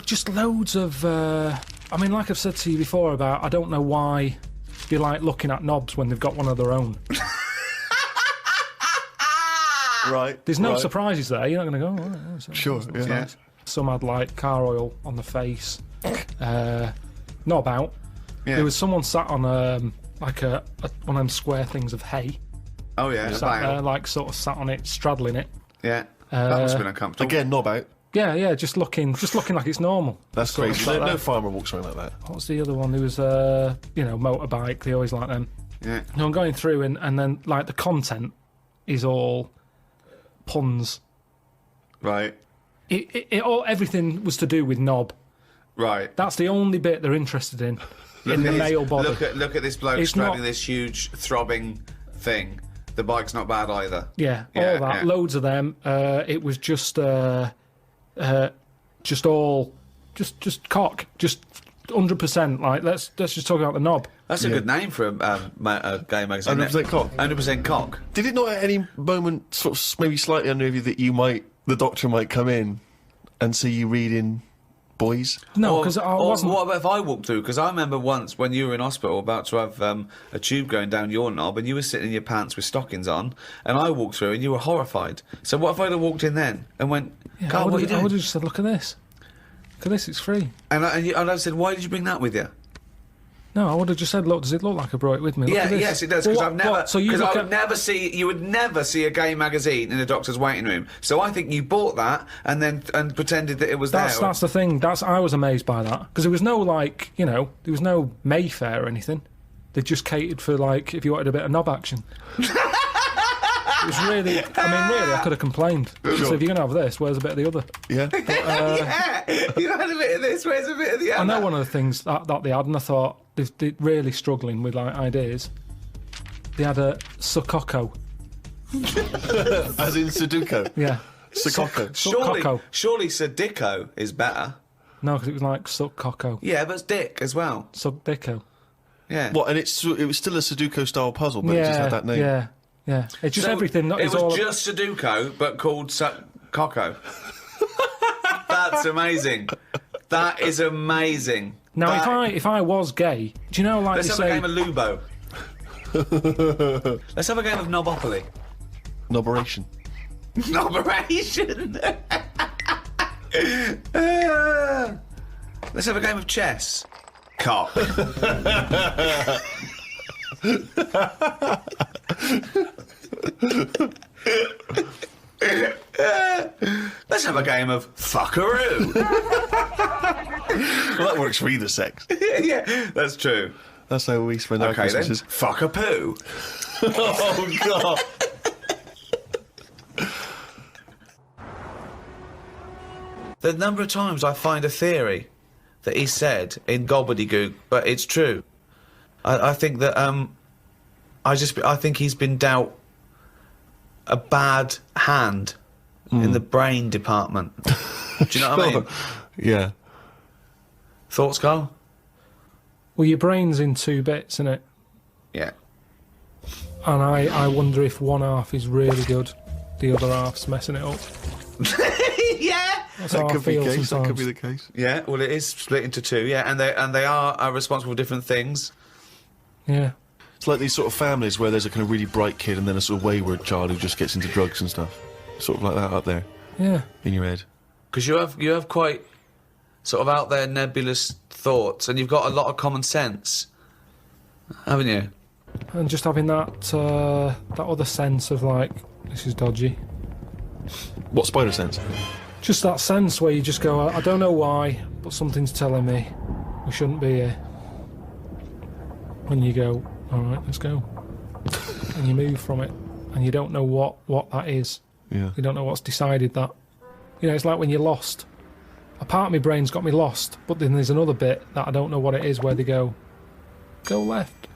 Just loads of. Like I've said to you before about, I don't know why they like looking at knobs when they've got one of their own. Right. There's no right. surprises there. You're not going to go. Oh, yeah, Sure, that's yeah. nice. Some had like car oil on the face. Knob out. Yeah. There was someone sat on like one of them square things of hay. Oh, yeah. Sat there, sort of sat on it, straddling it. Yeah. That must have been uncomfortable. Again, knob out. Yeah, just looking like it's normal. That's Sort of crazy. like No that. farmer walks around like that. What's the other one? There was motorbike. They always like them. Yeah. No, I'm going through and then like the content is all puns. Right. Everything was to do with knob. Right. That's the only bit they're interested in the male body. Look at this bloke It's straddling not- this huge throbbing thing. The bike's not bad either. Yeah, Yeah, all that, yeah. loads of them. It was just cock, just 100%. Like let's just talk about the knob. That's a good name for a gay magazine. 100% cock. 100% cock. Did it not at any moment sort of maybe slightly unnerve you that the doctor might come in and see you reading boys? No, because I wasn't. What about if I walked through? Because I remember once when you were in hospital about to have a tube going down your knob and you were sitting in your pants with stockings on and I walked through and you were horrified. So what if I'd have walked in then and went, Yeah, Karl, what are you I doing? would have just said, look at this. Look at this, it's free. And I said, why did you bring that with you? No, I would have just said, look, does it look like I brought it with me? Look at this. Yes, it does. Well, Because what- what? So you look at... you would never see a gay magazine in a doctor's waiting room. So I think you bought that and pretended that it was there. That's the thing. I was amazed by that because there was no there was no Mayfair or anything. They just catered for if you wanted a bit of knob action. It was really. I could have complained. So if you're gonna have this, where's a bit of the other? Yeah. You had a bit of this. Where's a bit of the other? I know one of the things that they had, and I thought they're really struggling with ideas. They had a Sukoko. As in Sudoku. Yeah. Sukoko. Surely Sadico is better. No, because it was like Sukoko. Yeah, but it's Dick as well. Sukdiko. Yeah. What? And it was still a Sudoku style puzzle, but it just had that name. Yeah. Yeah. It's just So everything. It was just Sudoku, but called Coco. That's amazing. That is amazing. Now, if I was gay, do you know Let's they have say... a game of Lubo. Let's have a game of Knobopoly. Noberation. Noberation. Let's have a game of chess. Cock. Let's have a game of fuckaroo. Well, that works for either sex. Yeah, that's true. That's how we spend our Okay then, Christmases. fuck a poo. Oh, God. The number of times I find a theory that he said in gobbledygook, but it's true. I think that I think he's been dealt a bad hand in the brain department. Do you know what I mean? Yeah. Thoughts, Karl? Well, your brain's in two bits, isn't it? Yeah. And I wonder if one half is really good, the other half's messing it up. Yeah. That's That how I could be feel the case. That sometimes. could be the case. Yeah. Well, it is split into two. Yeah, and they are responsible for different things. Yeah. It's like these sort of families where there's a kind of really bright kid and then a sort of wayward child who just gets into drugs and stuff. Sort of like that up there Yeah. in your head. Because you have quite sort of out there nebulous thoughts, and you've got a lot of common sense, haven't you? And just having that other sense of this is dodgy. What spider sense? Just that sense where you just go, I don't know why, but something's telling me we shouldn't be here. And you go, all right, let's go. And you move from it, and you don't know what that is. Yeah. You don't know what's decided that. It's like when you're lost a part of my brain's got me lost, but then there's another bit that I don't know what it is where they go left.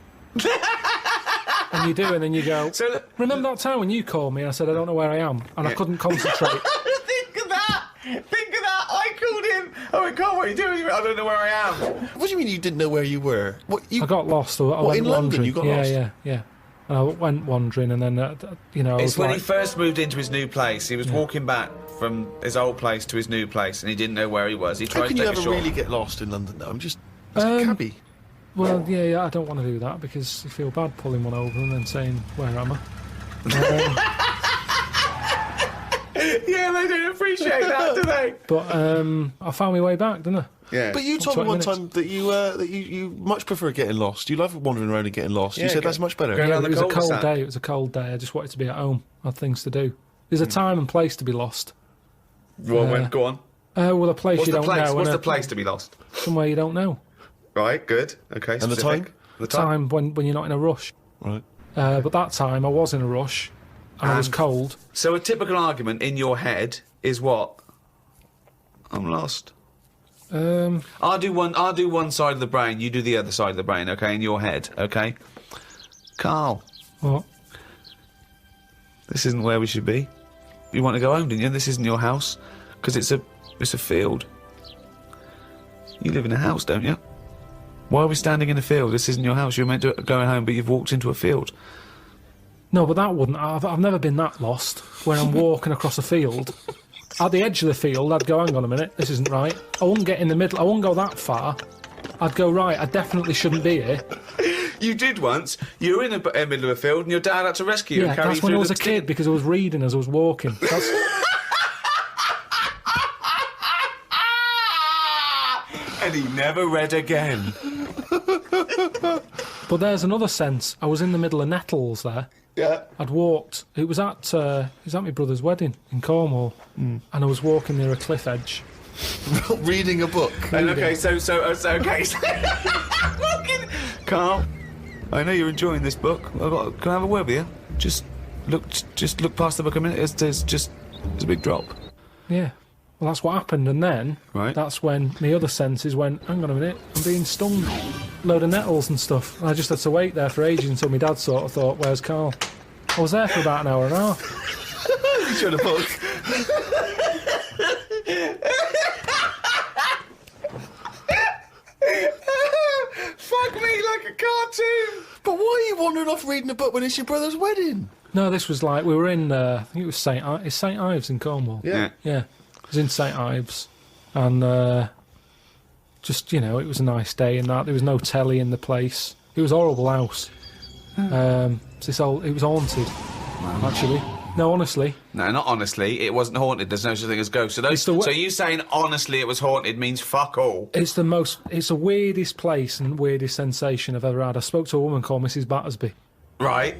And you do, and then you go, remember that time when you called me and I said I don't know where I am, and I couldn't concentrate. Think of that! I called him. I went, Carl, what are you doing? I don't know where I am. What do you mean you didn't know where you were? I got lost. I went in wandering. London you got lost? Yeah. And I went wandering, and then, I It's was when like, he first moved into his new place. He was walking back from his old place to his new place, and he didn't know where he was. He tried How can to you take a ever short. really get lost in London, though? I'm just... It's a cabbie. well, yeah, I don't want to do that because you feel bad pulling one over and then saying, where am I? Yeah, they don't appreciate that, do they? But I found my way back, didn't I? Yeah. But you told me 20 one minutes. time that you much prefer getting lost. You love wandering around and getting lost. Yeah, you said that's much better. go Yeah, down but the it was a cold cul-de-sac. day. It was a cold day. I just wanted to be at home. I had things to do. There's a time and place to be lost. Go on. Well, a place What's you the don't place? know. What's and the place to be lost? Somewhere you don't know. Right, good. Okay, And the specific. time? The time. Time when you're not in a rush. Right. But that time I was in a rush, and I was And- cold. So a typical argument in your head is what? I'm lost. I'll do one side of the brain, you do the other side of the brain, okay, in your head, okay? Carl, What? this isn't where we should be. You want to go home, didn't you? This isn't your house, because it's a field. You live in a house, don't you? Why are we standing in a field? This isn't your house. You're meant to go home, but you've walked into a field. No, but that wouldn't. I've never been that lost. When I'm walking across a field, at the edge of the field, I'd go, hang on a minute, this isn't right. I wouldn't get in the middle. I wouldn't go that far. I'd go, right, I definitely shouldn't be here. You did once. You were in the middle of a field, and your dad had to rescue you Yeah, and carry you that's when through I was the a kid because I was reading as I was walking. That's, And he never read again. but there's another sense. I was in the middle of nettles there. Yeah. I'd walked. It was at my brother's wedding in Cornwall, and I was walking near a cliff edge. Reading a book. And okay, so okay. Walking. Carl, I know you're enjoying this book. Can I have a word with you? Just look past the book a minute. There's a big drop. Yeah. Well, that's what happened, and then Right. that's when my other senses went, hang on a minute, I'm being stung. Load of nettles and stuff. And I just had to wait there for ages until my dad sort of thought, where's Karl? I was there for about an hour and a half. You showed a book. Fuck me like a cartoon. But why are you wandering off reading a book when it's your brother's wedding? No, this was like, we were in, I think it was St Ives in Cornwall. Yeah. Yeah, it was in St Ives, and just, it was a nice day and that. There was no telly in the place. It was a horrible house. It was haunted, actually. No, honestly. No, not honestly. It wasn't haunted. There's no such thing as ghosts. So you saying honestly it was haunted means fuck all. It's the weirdest place and weirdest sensation I've ever had. I spoke to a woman called Mrs. Battersby, Right.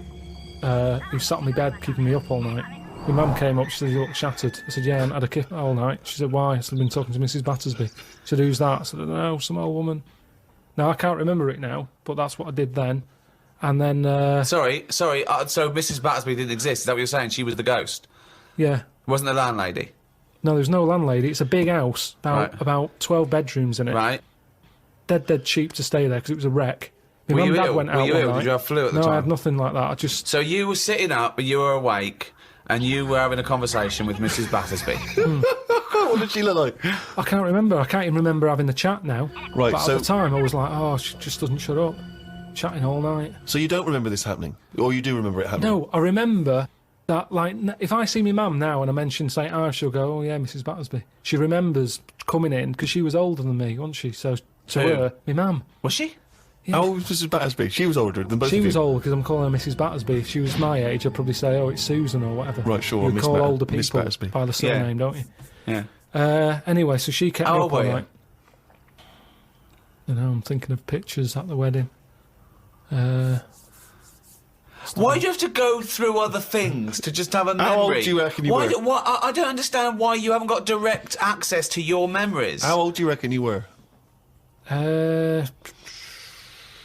who sat on my bed keeping me up all night. My mum came up, she said, you look shattered. I said, yeah, I haven't had a kip all night. She said, why? I said, I've been talking to Mrs. Battersby. She said, who's that? I said, I don't know, some old woman. Now, I can't remember it now, but that's what I did then. And then, Sorry. So Mrs. Battersby didn't exist. Is that what you're saying? She was the ghost. yeah. Wasn't the landlady. No, there's no landlady. It's a big house, Right. about 12 bedrooms in it. Right. Dead cheap to stay there because it was a wreck. My Were mum you and dad ill? went Were out you one ill? night. Did you have flu at the No, time? I had nothing like that. I just... So you were sitting up, but you were awake, and you were having a conversation with Mrs. Battersby. What did she look like? I can't remember. I can't even remember having the chat now. Right, But so- at the time, I was like, oh, she just doesn't shut up. Chatting all night. So you don't remember this happening? Or you do remember it happening? No, I remember that, like, if I see my mum now and I mention St Ives, she'll go, oh, yeah, Mrs. Battersby. She remembers coming in, because she was older than me, wasn't she? So, to Who? her, my mum. Was she? How old was Mrs. Battersby? She was older than both She of you. was old because I'm calling her Mrs. Battersby. If she was my age, I'd probably say, oh, it's Susan or whatever. Right, sure, You Miss call Bat- older Miss people Battersby. by the surname, don't you? Yeah. Anyway, so she kept How me old up all were you? night. I'm thinking of pictures at the wedding. Why do you have to go through other things to just have a memory? How old do you reckon you were? I don't understand why you haven't got direct access to your memories. How old do you reckon you were?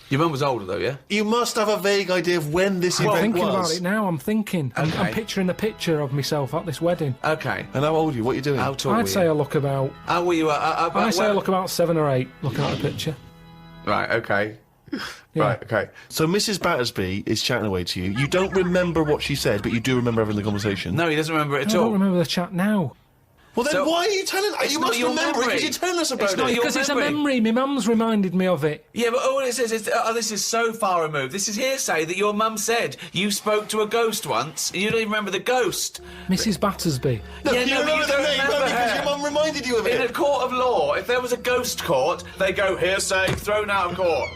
Your mum was older, though, yeah? You must have a vague idea of when this I'm event thinking was. about it now. I'm thinking. I'm Okay. picturing the picture of myself at this wedding. Okay. And how old are you? What are you doing? How tall were I'd you? say I look about. How were you? I'd say I look about 7 or 8. Looking at the picture. Right, okay. Yeah. Right, okay. So Mrs. Battersby is chatting away to you. You don't remember what she said, but you do remember having the conversation. No, he doesn't remember it I at don't all. remember the chat now. Well, then So- why are you telling us? It's You not must your remember it memory. because you're telling us about It's not it. your Because it's a memory. memory. My mum's reminded me of it. Yeah, but all it says is, this is so far removed. This is hearsay that your mum said you spoke to a ghost once, and you don't even remember the ghost. Mrs. Battersby. No, Yeah, you no, but remember you the don't name remember only because her. your mum reminded you of In a it. court of law, if there was a ghost court, they go hearsay, thrown out of court.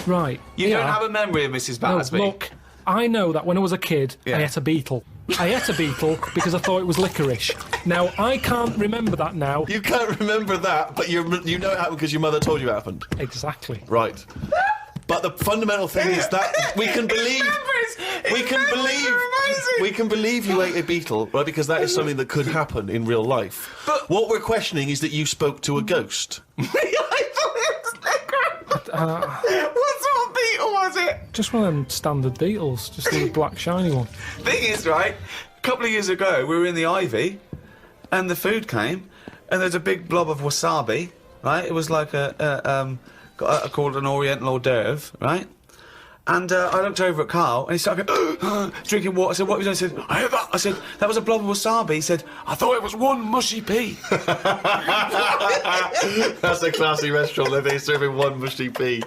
Right. You don't have a memory of Mrs. No, Battersby. look, I know that when I was a kid, Yeah. I ate a beetle. I ate a beetle because I thought it was licorice. Now, I can't remember that now. You can't remember that, but you know it happened because your mother told you it happened. Exactly. Right. But the fundamental thing is that we can believe you ate a beetle, right? Because that is something that could happen in real life. But- what we're questioning is that you spoke to a ghost. What sort of beetle was it? Just one of them standard beetles, just the black shiny one. Thing is, right, a couple of years ago, we were in the Ivy, and the food came, and there's a big blob of wasabi, right? It was like called an Oriental hors d'oeuvre, right? And I looked over at Karl, and he started going, drinking water. I said, what was that? He said, I heard that. I said, that was a blob of wasabi. He said, I thought it was one mushy pea. That's a classy restaurant where they're serving one mushy pea.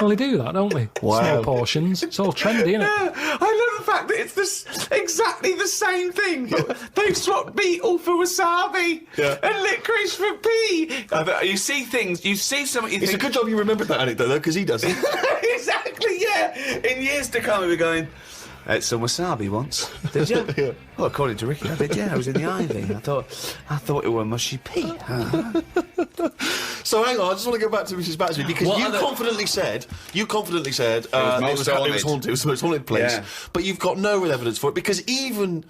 Well, they do that, don't they? Wow. Small portions. It's all trendy, isn't it? I love the fact that it's exactly the same thing. They've swapped beetle for wasabi and licorice for pea. You see things, you see something, you It's a think... good job you remembered that anecdote, though, because he doesn't. Exactly, yeah. In years to come, we'll be going, I ate some wasabi once. Did you? Yeah. Well, according to Ricky, I did, yeah. I was in the Ivy. I thought it were mushy pea. So hang on, I just want to go back to Mrs. Battersby because What you other- confidently said it most was haunted. haunted. It was the most haunted place. Yeah. But you've got no real evidence for it because even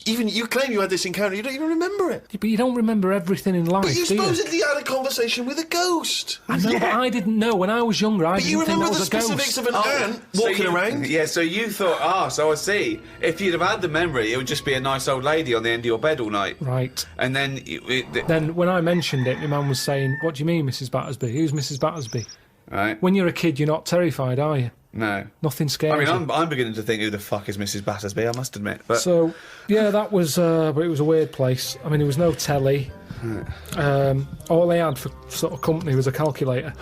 you claim you had this encounter, you don't even remember it. But you don't remember everything in life, But you do you? supposedly had a conversation with a ghost. I know, but I didn't know. When I was younger, I But you didn't think remember that the was a specifics ghost. of an ant walking around. Yeah, so you thought, so I see. If you'd have had the memory, it would just be a nice old lady on the end of your bed all night. Right. And then... Then when I mentioned it, my mum was saying, what do you mean, Mrs. Battersby? Who's Mrs. Battersby? Right. When you're a kid, you're not terrified, are you? No. Nothing scares I mean, you. I'm beginning to think, who the fuck is Mrs. Battersby, I must admit. But So, yeah, that was... but it was a weird place. I mean, there was no telly. All they had for sort of company was a calculator.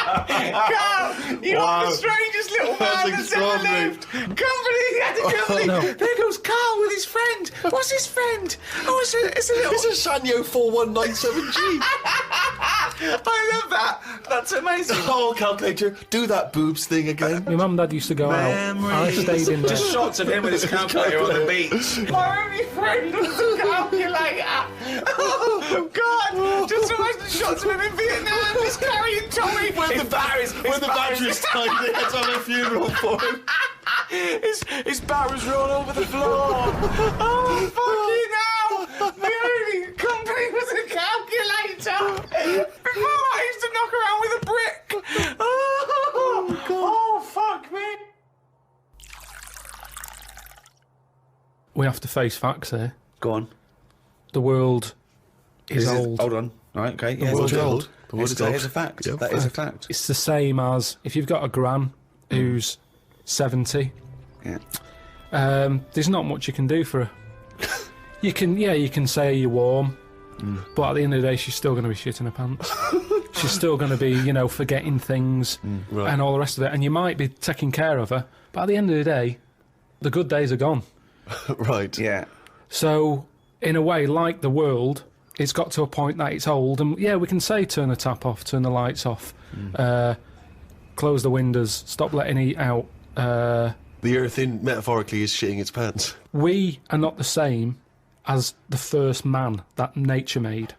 Carl, you are the strangest little man that's ever extraordinary. lived. Company had a company. No. There goes Carl with his friend. What's his friend? Oh, it's a little... It's a Sanyo 4197G. I love that. That's amazing. Oh, calculator, do that boobs thing again. My mum and dad used to go out. I stayed in there. Just shots of him with his calculator on the beach. My only friend was a calculator. Oh, God. Just imagine shots of him in Vietnam just carrying Tommy. When the battery's died, they had to have a funeral for him. His barrels roll over the floor. Oh, fucking hell. The only company was a calculator. Before I used to knock around with a brick. Oh, fuck me. We have to face facts here. Go on. The world is old. Hold on. Right, okay. The world's old. The world is old. That is a fact. Yeah. That is a fact. It's the same as if you've got a gran who's 70, Yeah. there's not much you can do for her. You can say you're warm, but at the end of the day, she's still going to be shitting her pants. She's still going to be, forgetting things right. and all the rest of it. And you might be taking care of her, but at the end of the day, the good days are gone. Right. Yeah. So, in a way, like the world, it's got to a point that it's old. And, yeah, we can say turn the tap off, turn the lights off, close the windows, stop letting heat out. The earth, metaphorically, is shitting its pants. We are not the same as the first man that nature made.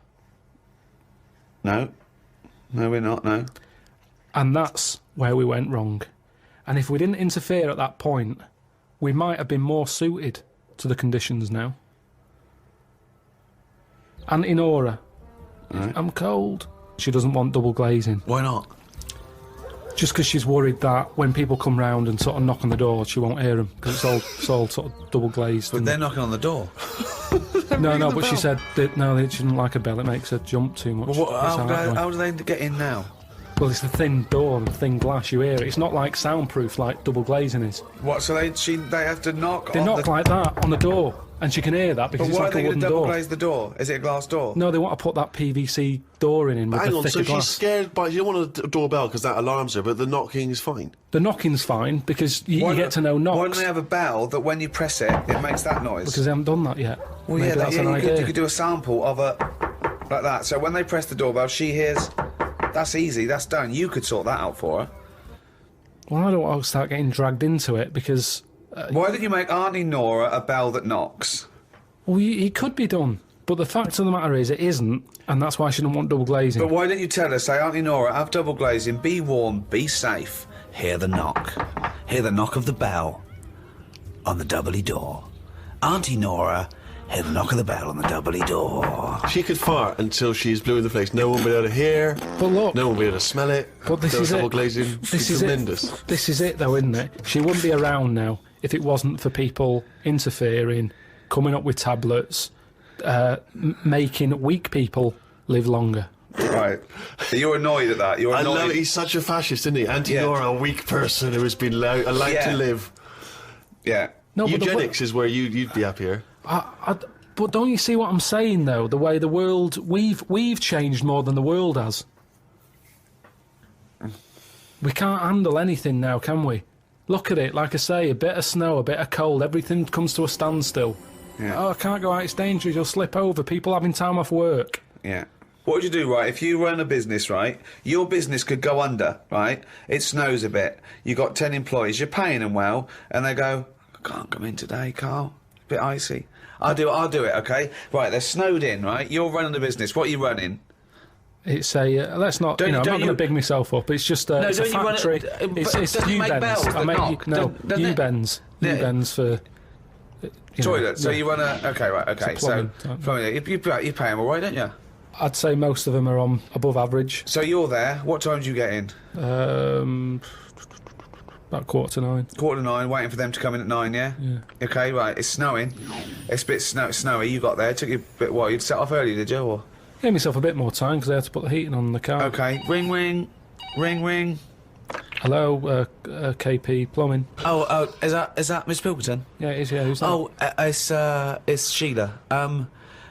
No. No, we're not, no. And that's where we went wrong. And if we didn't interfere at that point, we might have been more suited to the conditions now. Auntie Nora, Right. I'm cold. She doesn't want double glazing. Why not? Just because she's worried that when people come round and sort of knock on the door, she won't hear them because it's all sort of double glazed. But they're knocking on the door. No, but she said that she didn't like a bell. It makes her jump too much. Well, how do they get in now? Well, it's the thin door and thin glass. You hear it. It's not like soundproof like double glazing is. What? So they have to knock? They knock like that on the door, and she can hear that because but it's why like are they a wooden double door. glaze the door? Is it a glass door? No, they want to put that PVC door in with Hang the on, thicker so glass. she's scared by... You don't want a doorbell because that alarms her, but the knocking is fine. The knocking's fine because you get to know knocks. Why don't they have a bell that when you press it, it makes that noise? Because they haven't done that yet. Well, Maybe that's an idea. You could do a sample of a... like that. So when they press the doorbell, she hears... That's easy, that's done. You could sort that out for her. Well, I don't want to start getting dragged into it because... Why don't you make Auntie Nora a bell that knocks? Well, it could be done. But the fact of the matter is it isn't, and that's why she didn't want double glazing. But why don't you tell her, say, Auntie Nora, have double glazing, be warm, be safe. Hear the knock. Hear the knock of the bell on the doubly door. Auntie Nora, hear the knock of the bell on the doubly door. She could fart until she's blue in the face. No one will be able to hear. But look... No one will be able to smell it. But this is double it. glazing. This is tremendous. This is it, though, isn't it? She wouldn't be around now if it wasn't for people interfering, coming up with tablets, making weak people live longer. Right. You're annoyed at that. You're I annoyed. love it. He's such a fascist, isn't he? Anti-Nora, a weak person who has been allowed to live. Yeah. No, but Eugenics is where you'd be happier. But don't you see what I'm saying, though? The way the world... We've changed more than the world has. We can't handle anything now, can we? Look at it, like I say, a bit of snow, a bit of cold, everything comes to a standstill. Yeah. Oh, I can't go out, it's dangerous, you'll slip over, people having time off work. Yeah. What would you do, right? If you run a business, right, your business could go under, right? It snows a bit. You've got 10 employees, you're paying them well, and they go, I can't come in today, Carl. A bit icy. I'll do it, okay? Right, they're snowed in, right? You're running the business. What are you running? It's a... let's not... I'm not going to big myself up. It's just it's a factory. It's U-bends. U-bends. U-bends for... Toilet. So you run a... Okay, right, okay. So, you pay them all right, don't you? I'd say most of them are on above average. So you're there. What time do you get in? About 8:45. 8:45, waiting for them to come in at 9, yeah? Yeah. Okay, right, it's snowing. It's a bit snowy, you got there. It took you a bit while. You'd set off early, did you? Or? Gave myself a bit more time because I had to put the heating on the car. Okay, ring, ring. Ring, ring. Hello, KP Plumbing. Oh, is that Miss Pilkington? Yeah, it is, yeah. Who's that? It's Sheila.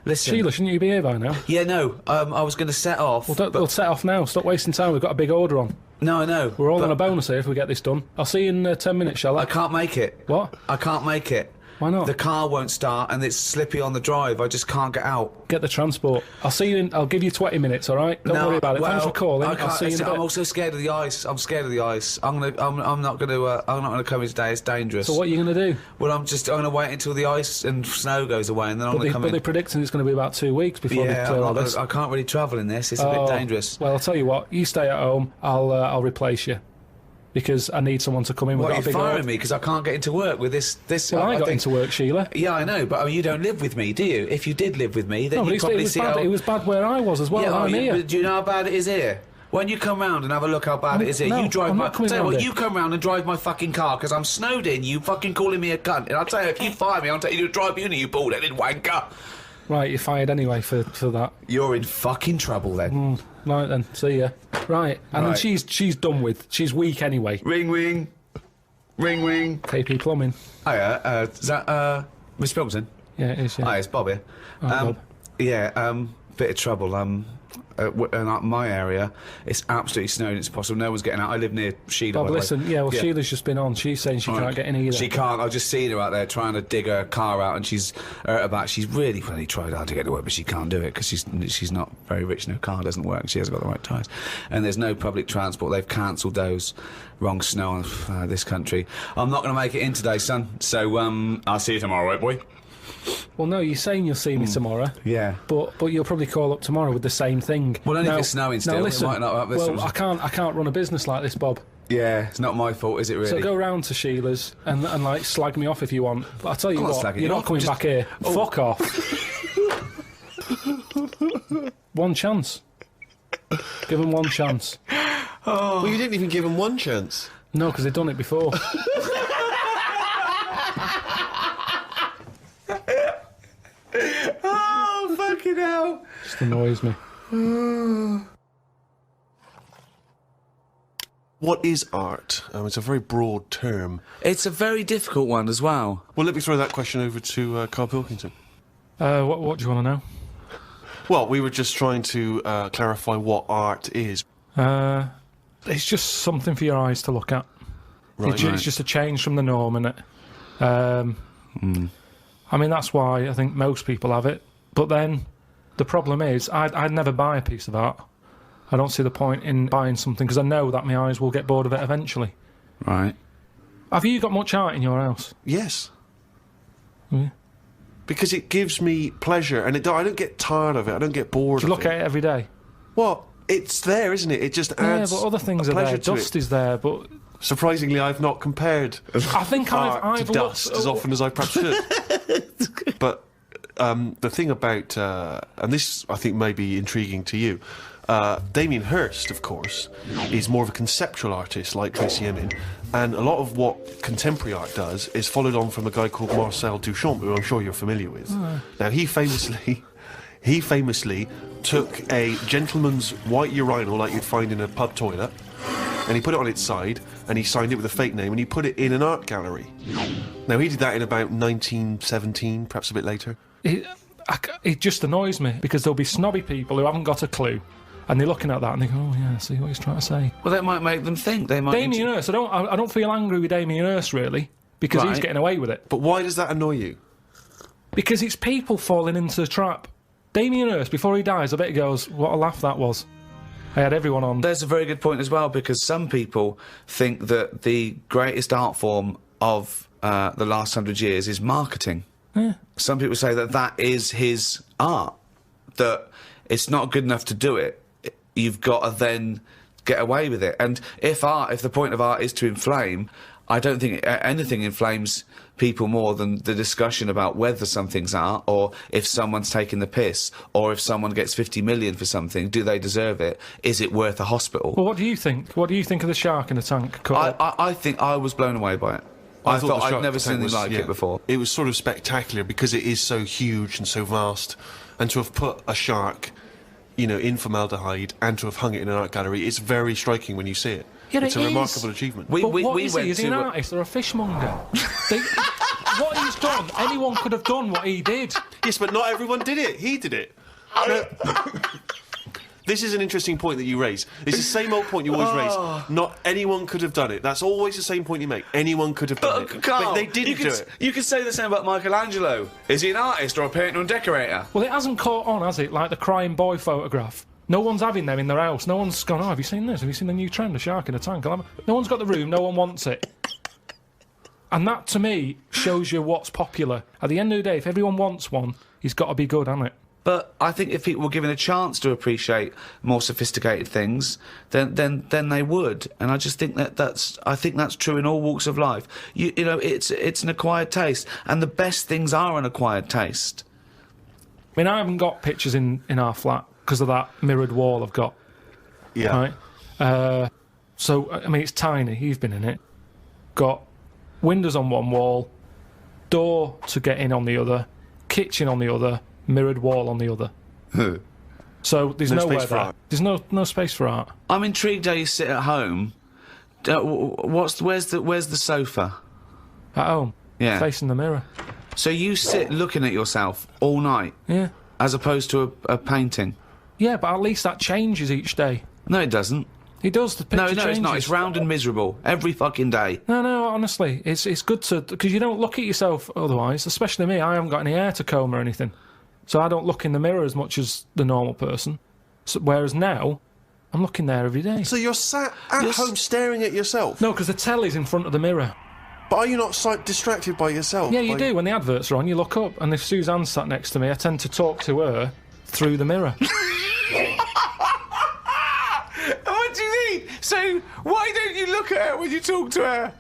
Listen. Sheila, shouldn't you be here by now? Yeah, no, I was going to set off. Well, we'll set off now. Stop wasting time. We've got a big order on. No, I know. We're all on a bonus here if we get this done. I'll see you in 10 minutes, shall I? I can't make it. What? I can't make it. Why not? The car won't start and it's slippy on the drive. I just can't get out. Get the transport. I'll see you in... I'll give you 20 minutes, all right? Don't worry about it. Thanks for calling. I'll see you in a bit. I'm also scared of the ice. I'm scared of the ice. I'm not gonna come in today. It's dangerous. So what are you going to do? Well, I'm gonna wait until the ice and snow goes away and then I'm gonna come in. But they're predicting it's going to be about 2 weeks before they clear all this. I can't really travel in this. It's a bit dangerous. Well, I'll tell you what. You stay at home. I'll replace you. Because I need someone to come in. What, you're firing me because I can't get into work with this? Well, I got into work, Sheila. Yeah, I know, but you don't live with me, do you? If you did live with me, then you'd probably see it was bad where I was as well. Yeah, I'm here. Do you know how bad it is here? When you come round and have a look how bad it is here, you drive you come round and drive my fucking car because I'm snowed in. You fucking calling me a cunt, and I'll tell you, if you fire me, I'll take you to a tribunal. You bald-headed wanker. Right, you're fired anyway for that. You're in fucking trouble then. Right then, see ya. Right, and then she's done with. She's weak anyway. Ring, ring. Ring, ring. KP Plumbing. Hiya, is that, Miss Pilkington? Yeah, it is, yeah. Hi, it's Bob here. Bob. Yeah, bit of trouble. In my area, it's absolutely snowed. It's impossible. No one's getting out. I live near Sheila. Bob, listen. Sheila's just been on. She's saying she can't get in either. She can't. I've just seen her out there trying to dig her car out, and she's about. She's really tried hard to get to work, but she can't do it because she's not very rich. And her car doesn't work. And she hasn't got the right tyres, and there's no public transport. They've cancelled those. Wrong snow on this country. I'm not going to make it in today, son. So I'll see you tomorrow, right, boy? Well, no, you're saying you'll see me tomorrow. Yeah. But you'll probably call up tomorrow with the same thing. Well, only if it's snowing still. Now, listen, it might not I can't run a business like this, Bob. Yeah, it's not my fault, is it really? So go round to Sheila's and like slag me off if you want. But I'll tell you what, you're not coming back here. Oh. Fuck off. One chance. Give him one chance. Well, you didn't even give him one chance. No, because they'd done it before. Oh, fucking hell. Just annoys me. What is art? It's a very broad term. It's a very difficult one as well. Well, let me throw that question over to Karl Pilkington. What do you want to know? Well, we were just trying to clarify what art is. It's just something for your eyes to look at. Right. It's just a change from the norm, innit? I mean, that's why I think most people have it. But then, the problem is, I'd never buy a piece of art. I don't see the point in buying something, because I know that my eyes will get bored of it eventually. Right. Have you got much art in your house? Yes. Yeah. Because it gives me pleasure, and I don't get tired of it. I don't get bored Do you of look it. at it every day? Well, it's there, isn't it? It just adds. Yeah, but other things a are there. pleasure to Dust it. is there, but Surprisingly, I've not compared I think art I've to dust as often as I perhaps should. But the thing about, and this I think may be intriguing to you, Damien Hirst, of course, is more of a conceptual artist like Tracy Emin, and a lot of what contemporary art does is followed on from a guy called Marcel Duchamp, who I'm sure you're familiar with. Now, he famously took a gentleman's white urinal like you'd find in a pub toilet, and he put it on its side, and he signed it with a fake name, and he put it in an art gallery. Now, he did that in about 1917, perhaps a bit later. it just annoys me, because there'll be snobby people who haven't got a clue, and they're looking at that and they go, oh yeah, see what he's trying to say. Well, that might make them think. They might. Damien Hirst, I don't feel angry with Damien Hirst, really, because he's getting away with it. But why does that annoy you? Because it's people falling into the trap. Damien Hirst, before he dies, I bet he goes, what a laugh that was. I had everyone on. There's a very good point as well, because some people think that the greatest art form of the last 100 years is marketing. Yeah. Some people say that that is his art, that it's not good enough to do it. You've got to then get away with it. And if the point of art is to inflame, I don't think anything inflames people more than the discussion about whether something's art, or if someone's taking the piss, or if someone gets 50 million for something, do they deserve it? Is it worth a hospital? Well, what do you think? What do you think of the shark in the tank? I think I was blown away by it. I thought I'd never seen anything like it before. It was sort of spectacular because it is so huge and so vast, and to have put a shark, in formaldehyde, and to have hung it in an art gallery, it's very striking when you see it. Yeah, it's a remarkable achievement. Is he an artist or a fishmonger? What he's done, anyone could have done what he did. Yes, but not everyone did it. He did it. This is an interesting point that you raise. It's the same old point you always raise. Not anyone could have done it. That's always the same point you make. Anyone could have done it. Karl, but they didn't do it. You could say the same about Michelangelo. Is he an artist or a painter and decorator? Well, it hasn't caught on, has it? Like the crying boy photograph. No one's having them in their house. No one's gone, have you seen this? Have you seen the new trend, a shark in a tank? No one's got the room, no one wants it. And that, to me, shows you what's popular. At the end of the day, if everyone wants one, he's got to be good, hasn't it? But I think if people were given a chance to appreciate more sophisticated things, then they would. And I just think that's true in all walks of life. It's an acquired taste, and the best things are an acquired taste. I mean, I haven't got pictures in our flat because of that mirrored wall I've got. Yeah. Right? So, I mean, it's tiny. You've been in it. Got windows on one wall, door to get in on the other, kitchen on the other, mirrored wall on the other. So there's No nowhere space for there. art. There's no space for art. I'm intrigued how you sit at home. Where's the sofa? At home. Yeah. Facing the mirror. So you sit looking at yourself all night, Yeah. as opposed to a painting. Yeah, but at least that changes each day. No, it doesn't. It does. The picture No, changes. it's not. It's round and miserable every fucking day. No, honestly, it's good to, because you don't look at yourself otherwise. Especially me, I haven't got any hair to comb or anything, so I don't look in the mirror as much as the normal person. So, whereas now, I'm looking there every day. So you're sat at home staring at yourself? No, because the telly's in front of the mirror. But are you not distracted by yourself? Yeah, you do. When the adverts are on, you look up, and if Suzanne's sat next to me, I tend to talk to her through the mirror. What do you mean? So why don't you look at her when you talk to her?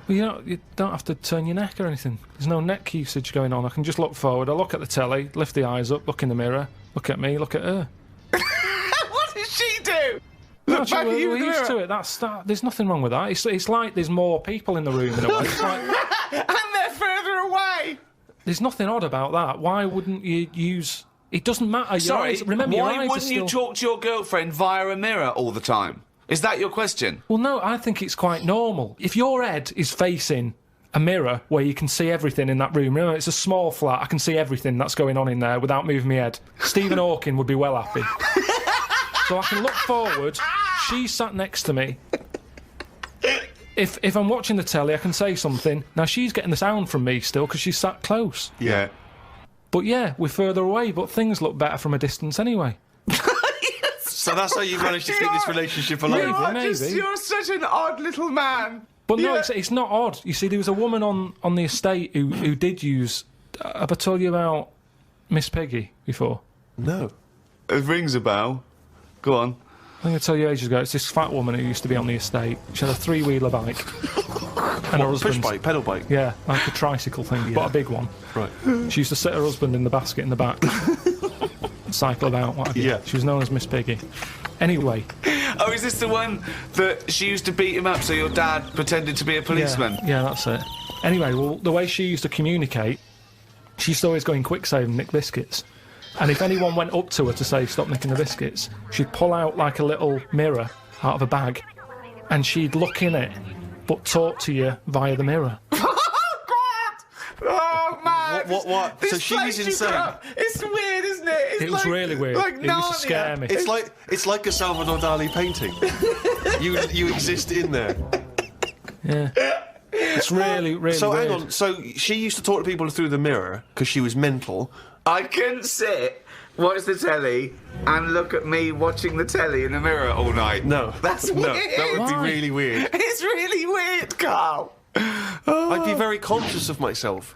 Well, you don't have to turn your neck or anything. There's no neck usage going on. I can just look forward. I look at the telly, lift the eyes up, look in the mirror, look at me, look at her. What does she do? No, Well, back at you we're in the used to mirror. it. There's nothing wrong with that. It's like there's more people in the room in a way. It's like, And they're further away. there's nothing odd about that. Why wouldn't you use... It doesn't matter. Your Sorry, eyes, remember, your why eyes wouldn't are you still... talk to your girlfriend via a mirror all the time? Is that your question? Well, no, I think it's quite normal. If your head is facing a mirror where you can see everything in that room, remember, it's a small flat, I can see everything that's going on in there without moving my head. Stephen Hawking would be well happy. So I can look forward, she's sat next to me. If I'm watching the telly, I can say something. Now, she's getting the sound from me still because she's sat close. Yeah. But yeah, we're further away, but things look better from a distance anyway. So that's how you managed to keep this relationship alive. Maybe. You're such an odd little man. But no, it's not odd. You see, there was a woman on the estate who did use... Have I told you about Miss Peggy before? No. It rings a bell. Go on. I think I told you ages ago, it's this fat woman who used to be on the estate. She had a three-wheeler bike. And her Push husband's... bike, pedal bike. Yeah, like a tricycle thing, but a big one. Right. She used to sit her husband in the basket in the back. Cycle about, what have you. Yeah. She was known as Miss Piggy. Anyway. Oh, is this the one that she used to beat him up so your dad pretended to be a policeman? Yeah, that's it. Anyway, well, the way she used to communicate, she used to always go in quick save and nick biscuits. And if anyone went up to her to say, stop nicking the biscuits, she'd pull out like a little mirror out of a bag and she'd look in it, but talk to you via the mirror. Oh, man! What? This So she place was you insane. grew up- It's weird, isn't it? It was really weird. Like It used to scare Narnia. me. It's like a Salvador Dali painting. you exist in there. Yeah. It's really, really So weird. hang on. So she used to talk to people through the mirror because she was mental. I couldn't sit, watch the telly, and look at me watching the telly in the mirror all night. No, That's no, weird. that would Why? be really weird. It's really weird, Carl. I'd be very conscious of myself.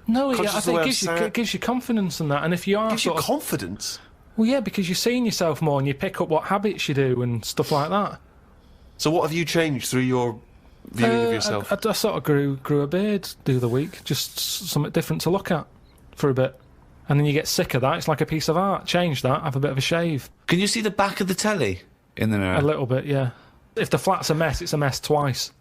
No, yeah, Conscious I of the think way it I'm gives, sad. it gives you confidence in that. And if you are Gives you sort of... confidence. Well, yeah, because you're seeing yourself more and you pick up what habits you do and stuff like that. So what have you changed through your viewing of yourself? I sort of grew a beard the other week, just something different to look at for a bit. And then you get sick of that. It's like a piece of art. Change that, have a bit of a shave. Can you see the back of the telly in the mirror? A little bit, yeah. If the flat's a mess, it's a mess twice.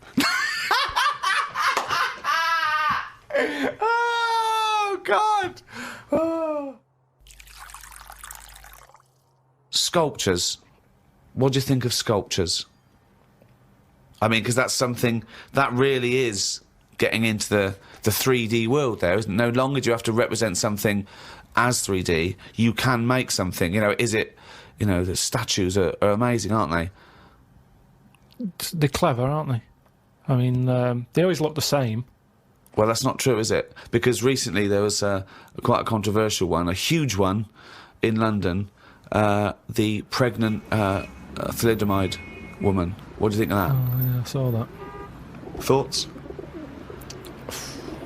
Oh, God! Oh. Sculptures. What do you think of sculptures? I mean, because that's something that really is getting into the 3D world there, isn't it? No longer do you have to represent something as 3D. You can make something. You know, is it... You know, the statues are amazing, aren't they? They're clever, aren't they? I mean, they always look the same. Well, that's not true, is it? Because recently there was quite a controversial one, a huge one, in London. The pregnant thalidomide woman. What do you think of that? Oh, yeah, I saw that. Thoughts?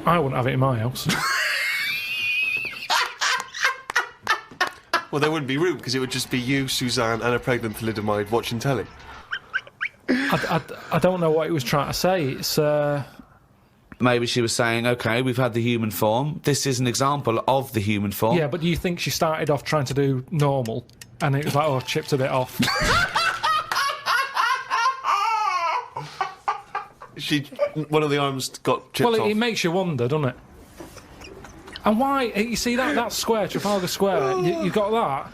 I wouldn't have it in my house. Well, there wouldn't be room because it would just be you, Suzanne, and a pregnant thalidomide watching telly. I don't know what he was trying to say. It's... Maybe she was saying, OK, we've had the human form. This is an example of the human form. Yeah, but do you think she started off trying to do normal and it was like, oh, chipped a bit off? One of the arms got chipped Well, off. it makes you wonder, doesn't it? And why... You see that square, Trafalgar Square, you got that?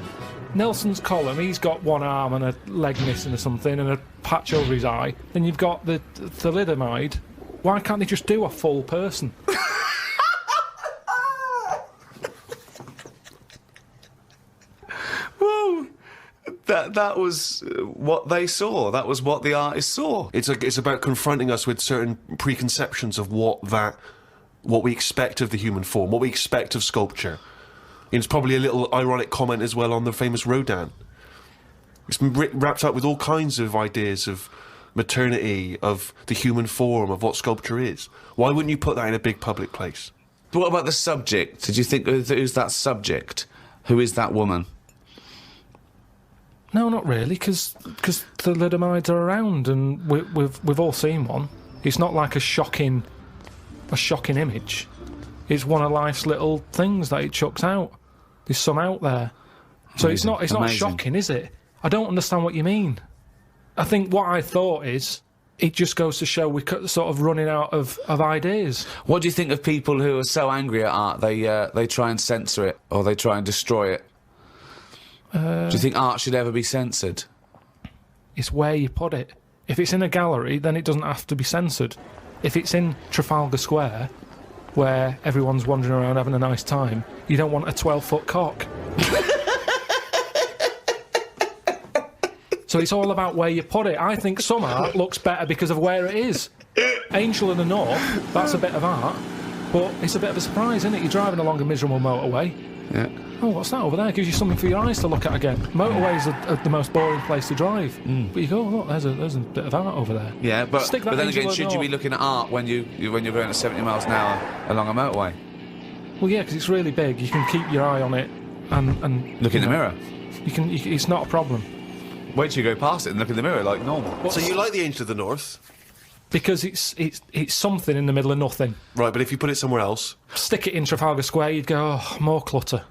Nelson's column, he's got one arm and a leg missing or something and a patch over his eye. Then you've got the thalidomide. Why can't they just do a full person? Well, that was what they saw. That was what the artist saw. It's about confronting us with certain preconceptions of what we expect of the human form, what we expect of sculpture. And it's probably a little ironic comment as well on the famous Rodin. It's been wrapped up with all kinds of ideas of maternity, of the human form, of what sculpture is. Why wouldn't you put that in a big public place? But what about the subject? Did you think, who's that subject? Who is that woman? No, not really, because thalidomides are around and we've all seen one. It's not like a shocking image. It's one of life's little things that it chucks out. There's some out there. So Amazing. it's not Amazing. shocking, is it? I don't understand what you mean. I think what I thought is, it just goes to show we're sort of running out of ideas. What do you think of people who are so angry at art they try and censor it or they try and destroy it? Do you think art should ever be censored? It's where you put it. If it's in a gallery, then it doesn't have to be censored. If it's in Trafalgar Square, where everyone's wandering around having a nice time, you don't want a 12-foot cock. So it's all about where you put it. I think some art looks better because of where it is. Angel in the North, that's a bit of art, but it's a bit of a surprise, isn't it? You're driving along a miserable motorway. Yeah. Oh, what's that over there? Gives you something for your eyes to look at again. Motorways are the most boring place to drive. But you go, oh, look, there's a bit of art over there. Yeah, but then Angel again, should you be looking at art when you're going at 70 miles an hour along a motorway? Well, yeah, because it's really big. You can keep your eye on it and Look in the mirror. It's not a problem. Wait till you go past it and look in the mirror like normal. So you like the Angel of the North? Because it's something in the middle of nothing. Right, but if you put it somewhere else... Stick it in Trafalgar Square, you'd go, oh, more clutter.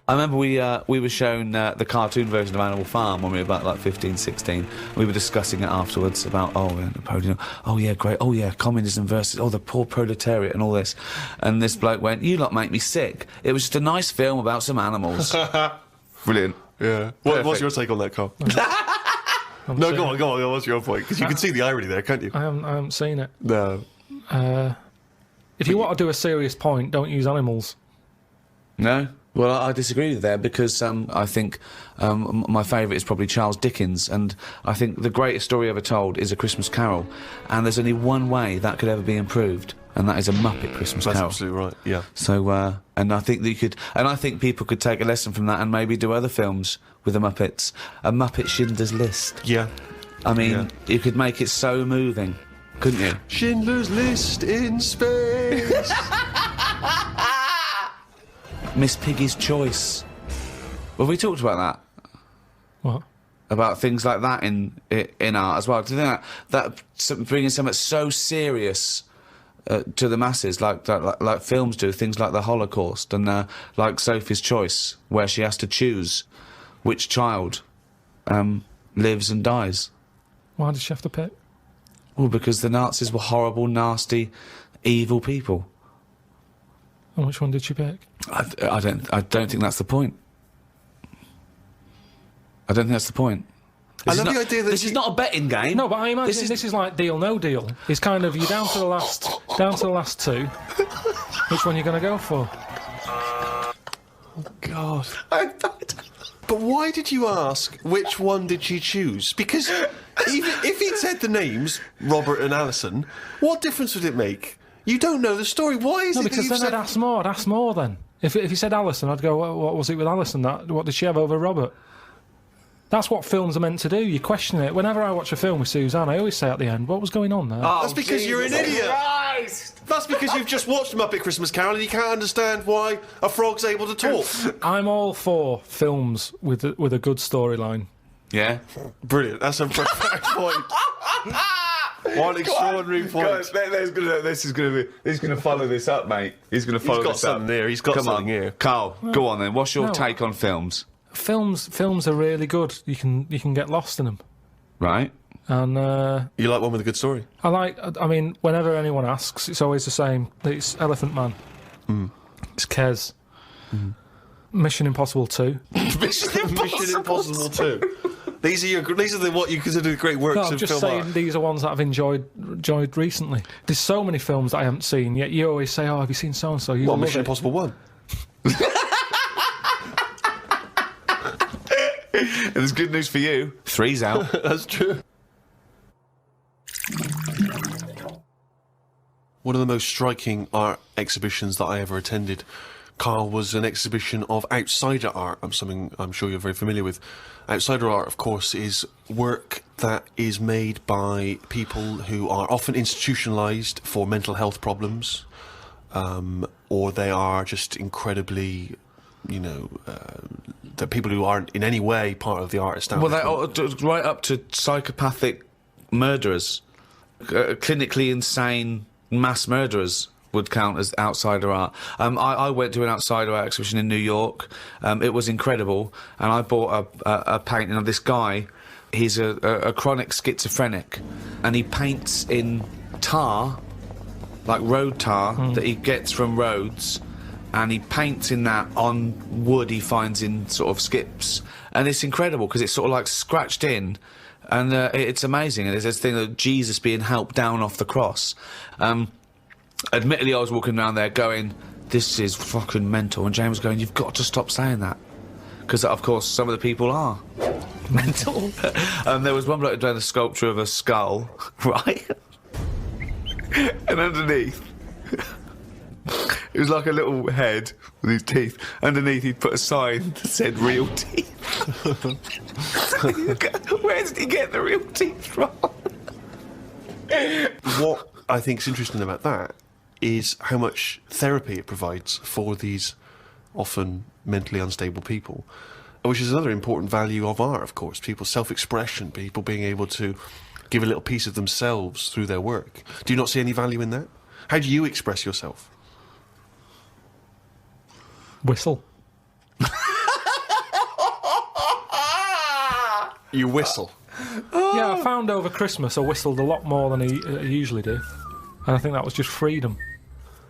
I remember we were shown the cartoon version of Animal Farm when we were about like 15, 16. We were discussing it afterwards about, Napoleon, oh yeah, great, oh yeah, communism versus, oh, the poor proletariat and all this. And this bloke went, you lot make me sick. It was just a nice film about some animals. Brilliant. Yeah. What's your take on that, Karl? No, go on, what's your point? Because you can see the irony there, can't you? I haven't seen it. No. If you want to do a serious point, don't use animals. No? Well, I disagree with you there because I think my favourite is probably Charles Dickens, and I think the greatest story ever told is A Christmas Carol, and there's only one way that could ever be improved, and that is a Muppet Christmas Carol. That's absolutely right, yeah. So, and I think that you could, and I think people could take a lesson from that and maybe do other films with the Muppets. A Muppet Schindler's List. Yeah. I mean, you could make it so moving, couldn't you? Schindler's List in space. Miss Piggy's Choice. Well, we talked about that. What? About things like that in art as well. Do you think that bringing something so serious to the masses, like films do, things like the Holocaust and like Sophie's Choice, where she has to choose which child lives and dies. Why did she have to pick? Well, because the Nazis were horrible, nasty, evil people. And which one did she pick? I don't think that's the point. I don't think that's the point. I love the idea that this is not a betting game. No, but I imagine this is like Deal No Deal. It's kind of, you're down to the last two. Which one are you going to go for? Oh, God. But why did you ask which one did she choose? Because even if he'd said the names, Robert and Alison, what difference would it make? You don't know the story. Why is it because that then I'd ask more then. If he said Alison, I'd go, what was it with Alison? What did she have over Robert? That's what films are meant to do. You question it. Whenever I watch a film with Suzanne, I always say at the end, what was going on there? Oh, that's because you're an idiot. Christ. That's because you've just watched Muppet Christmas Carol and you can't understand why a frog's able to talk. I'm all for films with a good storyline. Yeah. Brilliant. That's a perfect point. What an extraordinary point. He's going to follow this up, mate. He's going to follow this up. He's got something here. Carl, go on then. What's your take on films? Films are really good. You can get lost in them. Right. And you like one with a good story? I mean, whenever anyone asks, it's always the same. It's Elephant Man. It's Kes. Mission Impossible 2. Mission Impossible 2. These are what you consider the great works of film art. I'm just saying these are ones that I've enjoyed recently. There's so many films that I haven't seen, yet you always say, oh, have you seen so-and-so? Well, Mission Impossible 1. And there's good news for you. 3's out. That's true. One of the most striking art exhibitions that I ever attended, Karl, was an exhibition of outsider art. Something I'm sure you're very familiar with. Outsider art, of course, is work that is made by people who are often institutionalised for mental health problems, or they are just incredibly, the people who aren't in any way part of the art establishment. Well, right up to psychopathic murderers, clinically insane mass murderers. would count as outsider art. I went to an outsider art exhibition in New York. It was incredible, and I bought a painting of this guy. He's a chronic schizophrenic, and he paints in tar, like road tar, that he gets from roads, and he paints in that on wood he finds in sort of skips. And it's incredible, because it's sort of like scratched in, and it's amazing. And there's this thing of Jesus being helped down off the cross. Admittedly, I was walking around there going, this is fucking mental, and James was going, you've got to stop saying that. Because, of course, some of the people are mental. There was one bloke doing a sculpture of a skull, right? And underneath, it was like a little head with his teeth. Underneath, he'd put a sign that said real teeth. Where did he get the real teeth from? What I think is interesting about that is how much therapy it provides for these often mentally unstable people, which is another important value of art, of course. People's self-expression, people being able to give a little piece of themselves through their work. Do you not see any value in that? How do you express yourself? Whistle. You whistle. Yeah, I found over Christmas I whistled a lot more than I usually do. And I think that was just freedom.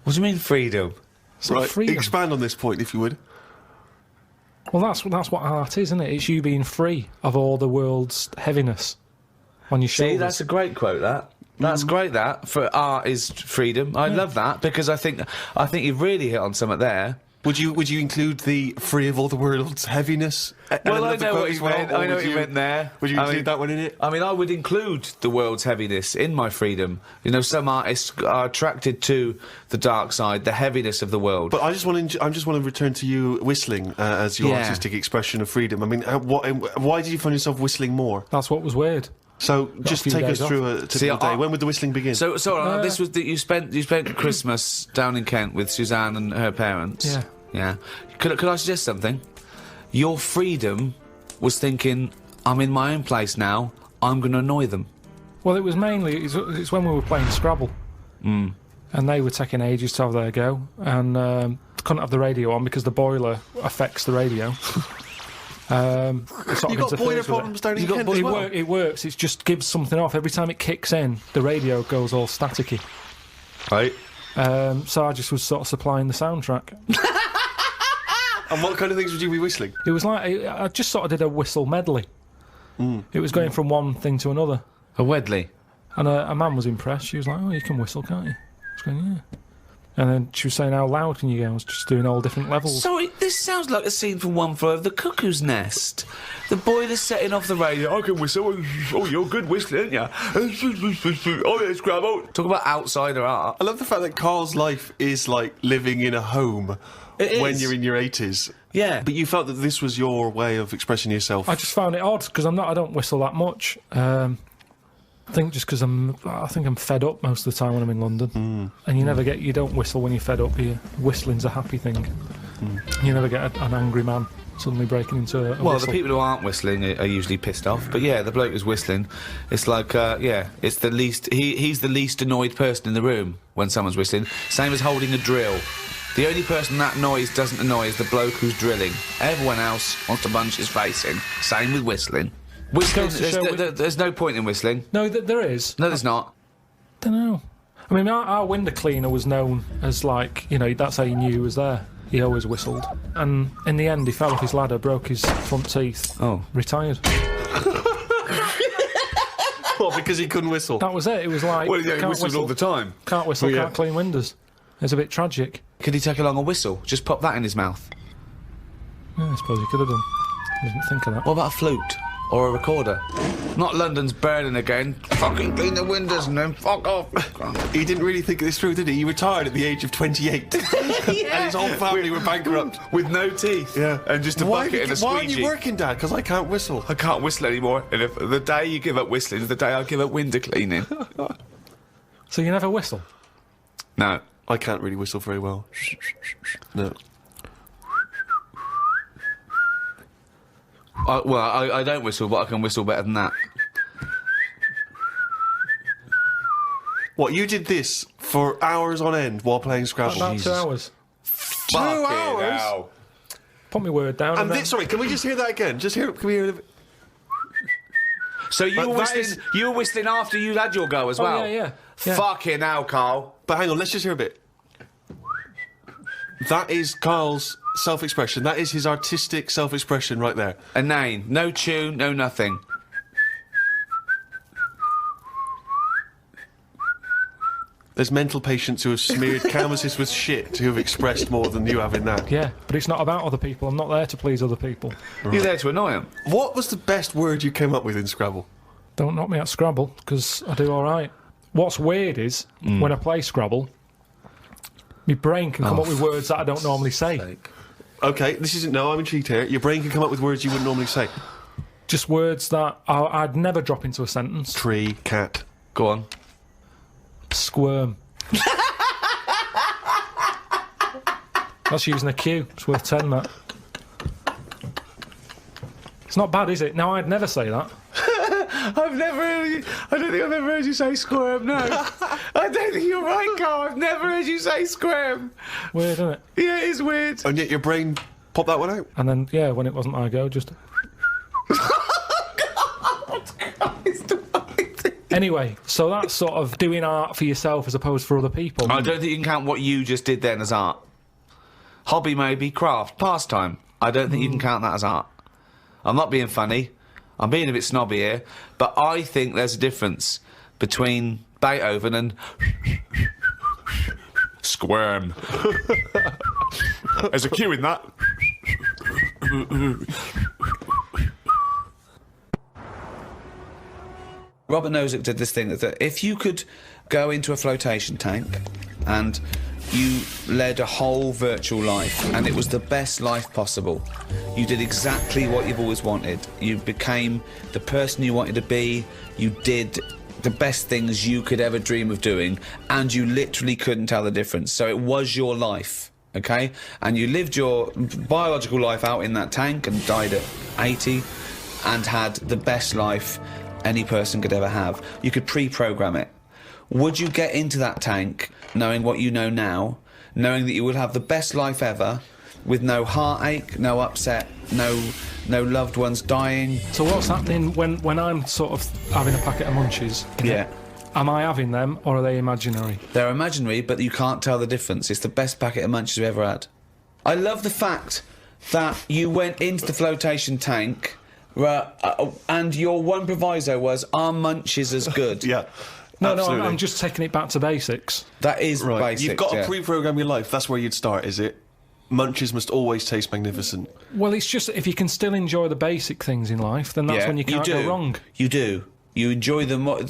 What do you mean freedom? It's like Right, freedom. expand on this point, if you would. Well, that's what art is, isn't it? It's you being free of all the world's heaviness on your shoulders. See, that's a great quote, that. That's great, that. For art is freedom. I love that, because I think you've really hit on something there. Would you include the free of all the world's heaviness? Well, I know what you meant. I know what you meant there. Would you include that one in it? I mean, I would include the world's heaviness in my freedom. You know, some artists are attracted to the dark side, the heaviness of the world. But I just want to return to you whistling as your Yeah. artistic expression of freedom. I mean, why did you find yourself whistling more? That's what was weird. So just few take us days through a typical day. When would the whistling begin? So this was you spent Christmas down in Kent with Suzanne and her parents. Yeah. Yeah. Could I suggest something? Your freedom was thinking, I'm in my own place now, I'm going to annoy them. Well, it was mainly... It's when we were playing Scrabble. And they were taking ages to have their go. And couldn't have the radio on because the boiler affects the radio. You got boiler problems down in Kent as well? It works. It just gives something off. Every time it kicks in, the radio goes all staticky. Right. So I just was sort of supplying the soundtrack. And what kind of things would you be whistling? It was like... I just sort of did a whistle medley. It was going from one thing to another. A Wedley. And a man was impressed. She was like, oh, you can whistle, can't you? I was going, yeah. And then she was saying, how loud can you go? I was just doing all different levels. Sorry, this sounds like a scene from One Flew Over the Cuckoo's Nest. The boiler's setting off the radio. I can whistle. Oh, you're good whistling, aren't you? Oh, yeah, Scrabble. Talk about outsider art. I love the fact that Karl's life is like living in a home when is. you're in your 80s. Yeah. But you felt that this was your way of expressing yourself. I just found it odd because I don't whistle that much. I think just because I think I'm fed up most of the time when I'm in London. And you don't whistle when you're fed up. Whistling's a happy thing. You never get an angry man suddenly breaking into a Well, whistle. the people who aren't whistling are usually pissed off. But yeah, the bloke who's whistling, it's like, it's the least... He's the least annoyed person in the room when someone's whistling. Same as holding a drill. The only person that noise doesn't annoy is the bloke who's drilling. Everyone else wants to punch his face in. Same with whistling. Whistling, there's no point in whistling. No, there is. No, there's not. Don't know. I mean, our window cleaner was known as like, that's how you knew he was there. He always whistled. And in the end, he fell off his ladder, broke his front teeth. Oh. Retired. What, because he couldn't whistle? That was it. It was like... Well, yeah, he whistled all the time. Can't whistle, Well, yeah. can't clean windows. It's a bit tragic. Could he take along a whistle? Just pop that in his mouth. Yeah, I suppose he could have done. I didn't think of that. What about a flute? Or a recorder? Not London's burning again. Fucking clean the windows and then fuck off. He didn't really think this through, did he? He retired at the age of 28. And his whole family were bankrupt. With no teeth. Yeah. And just a bucket and a Why aren't squeegee. you working, Dad? Because I can't whistle. I can't whistle anymore. And if the day you give up whistling is the day I give up window cleaning. So you never whistle? No. I can't really whistle very well. No. I don't whistle, but I can whistle better than that. What, you did this for hours on end while playing Scrabble. About 2 hours. 2 hours? Put my word down. And sorry, can we just hear that again? Can we hear it? So you were whistling after you had your go as well? Yeah. Fucking hell, Carl. But hang on, let's just hear a bit. That is Karl's self-expression. That is his artistic self-expression right there. Inane. No tune, no nothing. There's mental patients who have smeared canvases with shit who have expressed more than you have in that. Yeah, but it's not about other people. I'm not there to please other people. Right. You're there to annoy them. What was the best word you came up with in Scrabble? Don't knock me at Scrabble, because I do all right. What's weird is, when I play Scrabble, my brain can come up with words that I don't normally say. OK, this isn't... No, I'm intrigued here. Your brain can come up with words you wouldn't normally say. Just words that I'd never drop into a sentence. Tree, cat. Go on. Squirm. That's using a Q. It's worth 10, that. It's not bad, is it? Now, I'd never say that. I've never heard you... I don't think I've ever heard you say squirm, no. I don't think you're right, Carl. I've never heard you say squirm. Weird, isn't it? Yeah, it is weird. And yet your brain popped that one out? And then, yeah, when it wasn't my go, just... Anyway, so that's sort of doing art for yourself as opposed for other people. I don't think you can count what you just did then as art. Hobby maybe, craft, pastime. I don't think you can count that as art. I'm not being funny. I'm being a bit snobby here. But I think there's a difference between Beethoven and... Squirm. There's a Q in that. Robert Nozick did this thing that if you could go into a flotation tank and you led a whole virtual life and it was the best life possible, you did exactly what you've always wanted. You became the person you wanted to be, you did the best things you could ever dream of doing, and you literally couldn't tell the difference. So it was your life, okay? And you lived your biological life out in that tank and died at 80 and had the best life any person could ever have. You could pre-program it. Would you get into that tank knowing what you know now, knowing that you would have the best life ever, with no heartache, no upset, no loved ones dying? So what's happening when I'm sort of having a packet of munchies? Yeah. Am I having them, or are they imaginary? They're imaginary, but you can't tell the difference. It's the best packet of munchies we've ever had. I love the fact that you went into the flotation tank, and your one proviso was, are munchies as good? Yeah. No, absolutely. I'm just taking it back to basics. That is right. basic. You've got to pre-program your life. That's where you'd start, is it? Munchies must always taste magnificent. Well, it's just if you can still enjoy the basic things in life, then that's when you can't go wrong. You do. You enjoy them. It's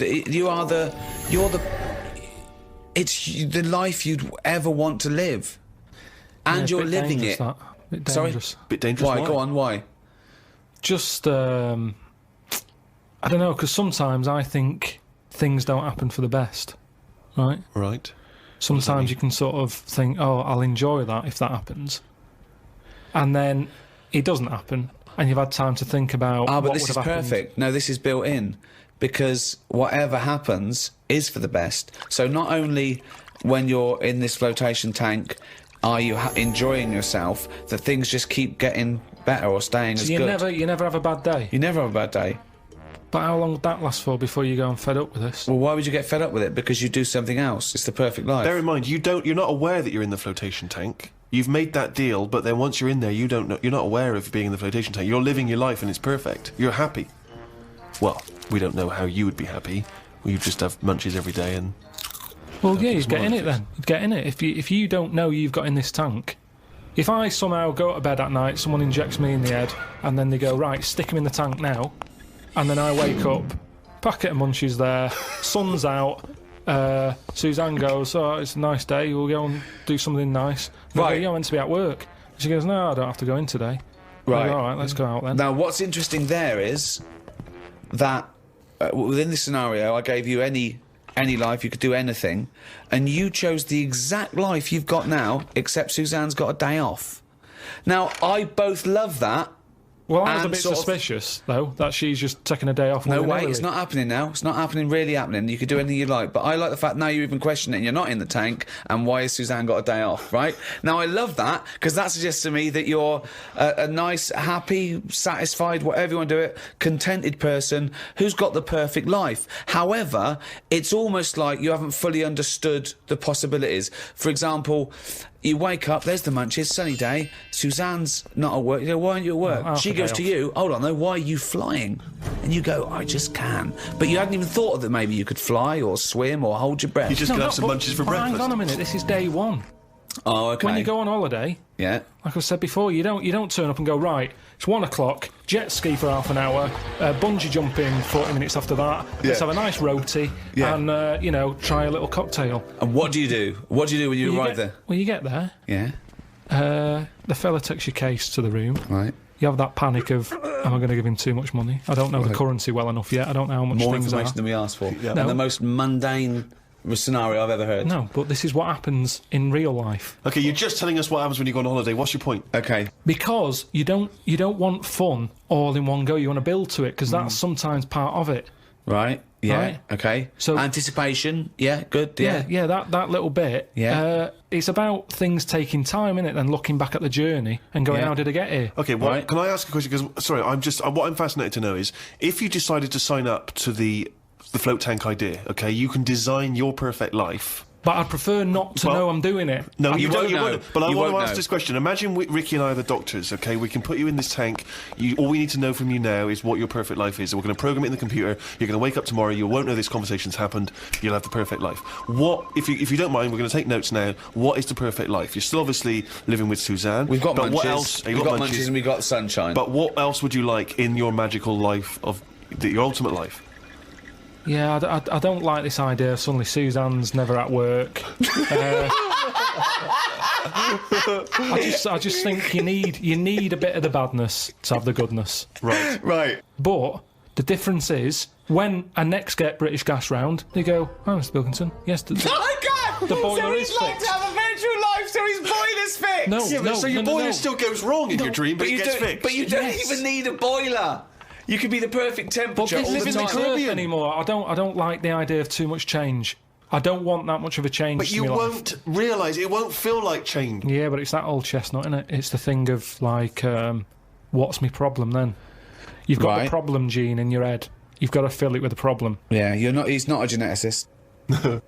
the life you'd ever want to live, and you're living it. Bit dangerous. Sorry, Bit dangerous. Why? Go on. Why? Just I don't know, because sometimes I think things don't happen for the best, right? Right. Sometimes you can sort of think, oh, I'll enjoy that if that happens. And then it doesn't happen, and you've had time to think about but what this would is have happened. perfect. No, this is built in, because whatever happens is for the best. So not only when you're in this flotation tank are you enjoying yourself, that things just keep getting better or staying as good. You never have a bad day? You never have a bad day. But how long would that last for before you go and fed up with this? Well, why would you get fed up with it? Because you do something else. It's the perfect life. Bear in mind, you're not aware that you're in the flotation tank. You've made that deal, but then once you're in there, you don't know. You're not aware of being in the flotation tank. You're living your life, and it's perfect. You're happy. Well, we don't know how you would be happy. Well, you just have munchies every day, and. Well, yeah, you'd get in it then. You'd get in it if you don't know you've got in this tank. If I somehow go to bed at night, someone injects me in the head, and then they go, right, stick him in the tank now, and then I wake up, packet of munchies there, sun's out, Suzanne goes, oh, it's a nice day, we'll go and do something nice. And I go, yeah, I'm meant to be at work. She goes, no, I don't have to go in today. Right. I go, all right, let's go out then. Now, what's interesting there is that within this scenario, I gave you any life, you could do anything, and you chose the exact life you've got now, except Suzanne's got a day off. Now, I both love that, Well, I was a And bit sort of- suspicious, though, that she's just taking a day off. No, willy-nilly. wait, it's not happening now. It's not happening, really happening. You could do anything you like. But I like the fact now you're even questioning it. You're not in the tank, and why has Suzanne got a day off, right? Now, I love that, because that suggests to me that you're a nice, happy, satisfied, whatever you want to do it, contented person who's got the perfect life. However, it's almost like you haven't fully understood the possibilities. For example, you wake up, there's the munchies, sunny day, Suzanne's not at work. You go, why aren't you at work? half She a day goes to off. you, hold on though, why are you flying? And you go, I just can. But you hadn't even thought that maybe you could fly or swim or hold your breath. You just No, gonna no, have some but- munchies for but breakfast. Hang on a minute, this is day one. Oh, okay. When you go on holiday, Yeah. like I said before, you don't turn up and go, right, it's 1 o'clock, jet ski for half an hour, bungee jumping 40 minutes after that, let's have a nice roti, Yeah. and, try a little cocktail. And what do you do? What do you do when you arrive there? Well, you get there, Yeah. the fella takes your case to the room, Right. you have that panic of, am I going to give him too much money? I don't know the currency well enough yet, I don't know how much More things information are. than we asked for. No. And the most mundane scenario I've ever heard. No, but this is what happens in real life. Okay, you're just telling us what happens when you go on holiday. What's your point? Okay. Because you don't want fun all in one go, you want to build to it, because that's sometimes part of it. Right. Yeah. Right. Okay. So- anticipation. Yeah. Good. Yeah. Yeah, that little bit. Yeah. It's about things taking time, innit? Then looking back at the journey and going, Yeah. how did I get here? Okay, well, Right. can I ask a question? Because, sorry, what I'm fascinated to know is, if you decided to sign up to the float tank idea, okay, you can design your perfect life. But I'd prefer not to Well, know I'm doing it. No, You you don't. won't You know. won't. But I You want to won't ask know. this question. Imagine Ricky and I are the doctors, okay? We can put you in this tank. All we need to know from you now is what your perfect life is. We're going to program it in the computer. You're going to wake up tomorrow. You won't know this conversation's happened. You'll have the perfect life. What, if you don't mind, we're going to take notes now. What is the perfect life? You're still obviously living with Suzanne. We've got but munchies. What else? We've got munchies and we've got sunshine. But what else would you like in your magical life your ultimate life? Yeah, I don't like this idea. Suddenly Suzanne's never at work. I just think you need a bit of the badness to have the goodness. Right. right. But the difference is, when I next get British Gas round, they go, oh, Mr. Pilkington, yes, the boiler is fixed. have a virtual life, so his boiler's fixed. No, no, so your no, boiler no. still goes wrong in your dream, but it gets fixed. But you don't Yes. even need a boiler. You could be the perfect But temperature this all the isn't time. the Caribbean anymore. I don't like the idea of too much change. I don't want that much of a change. But to you my life. won't realise, it won't feel like change. Yeah, but it's that old chestnut, isn't it? It's the thing of like, what's my problem then? You've got Right. the problem gene in your head. You've got to fill it with a problem. Yeah, he's not a geneticist.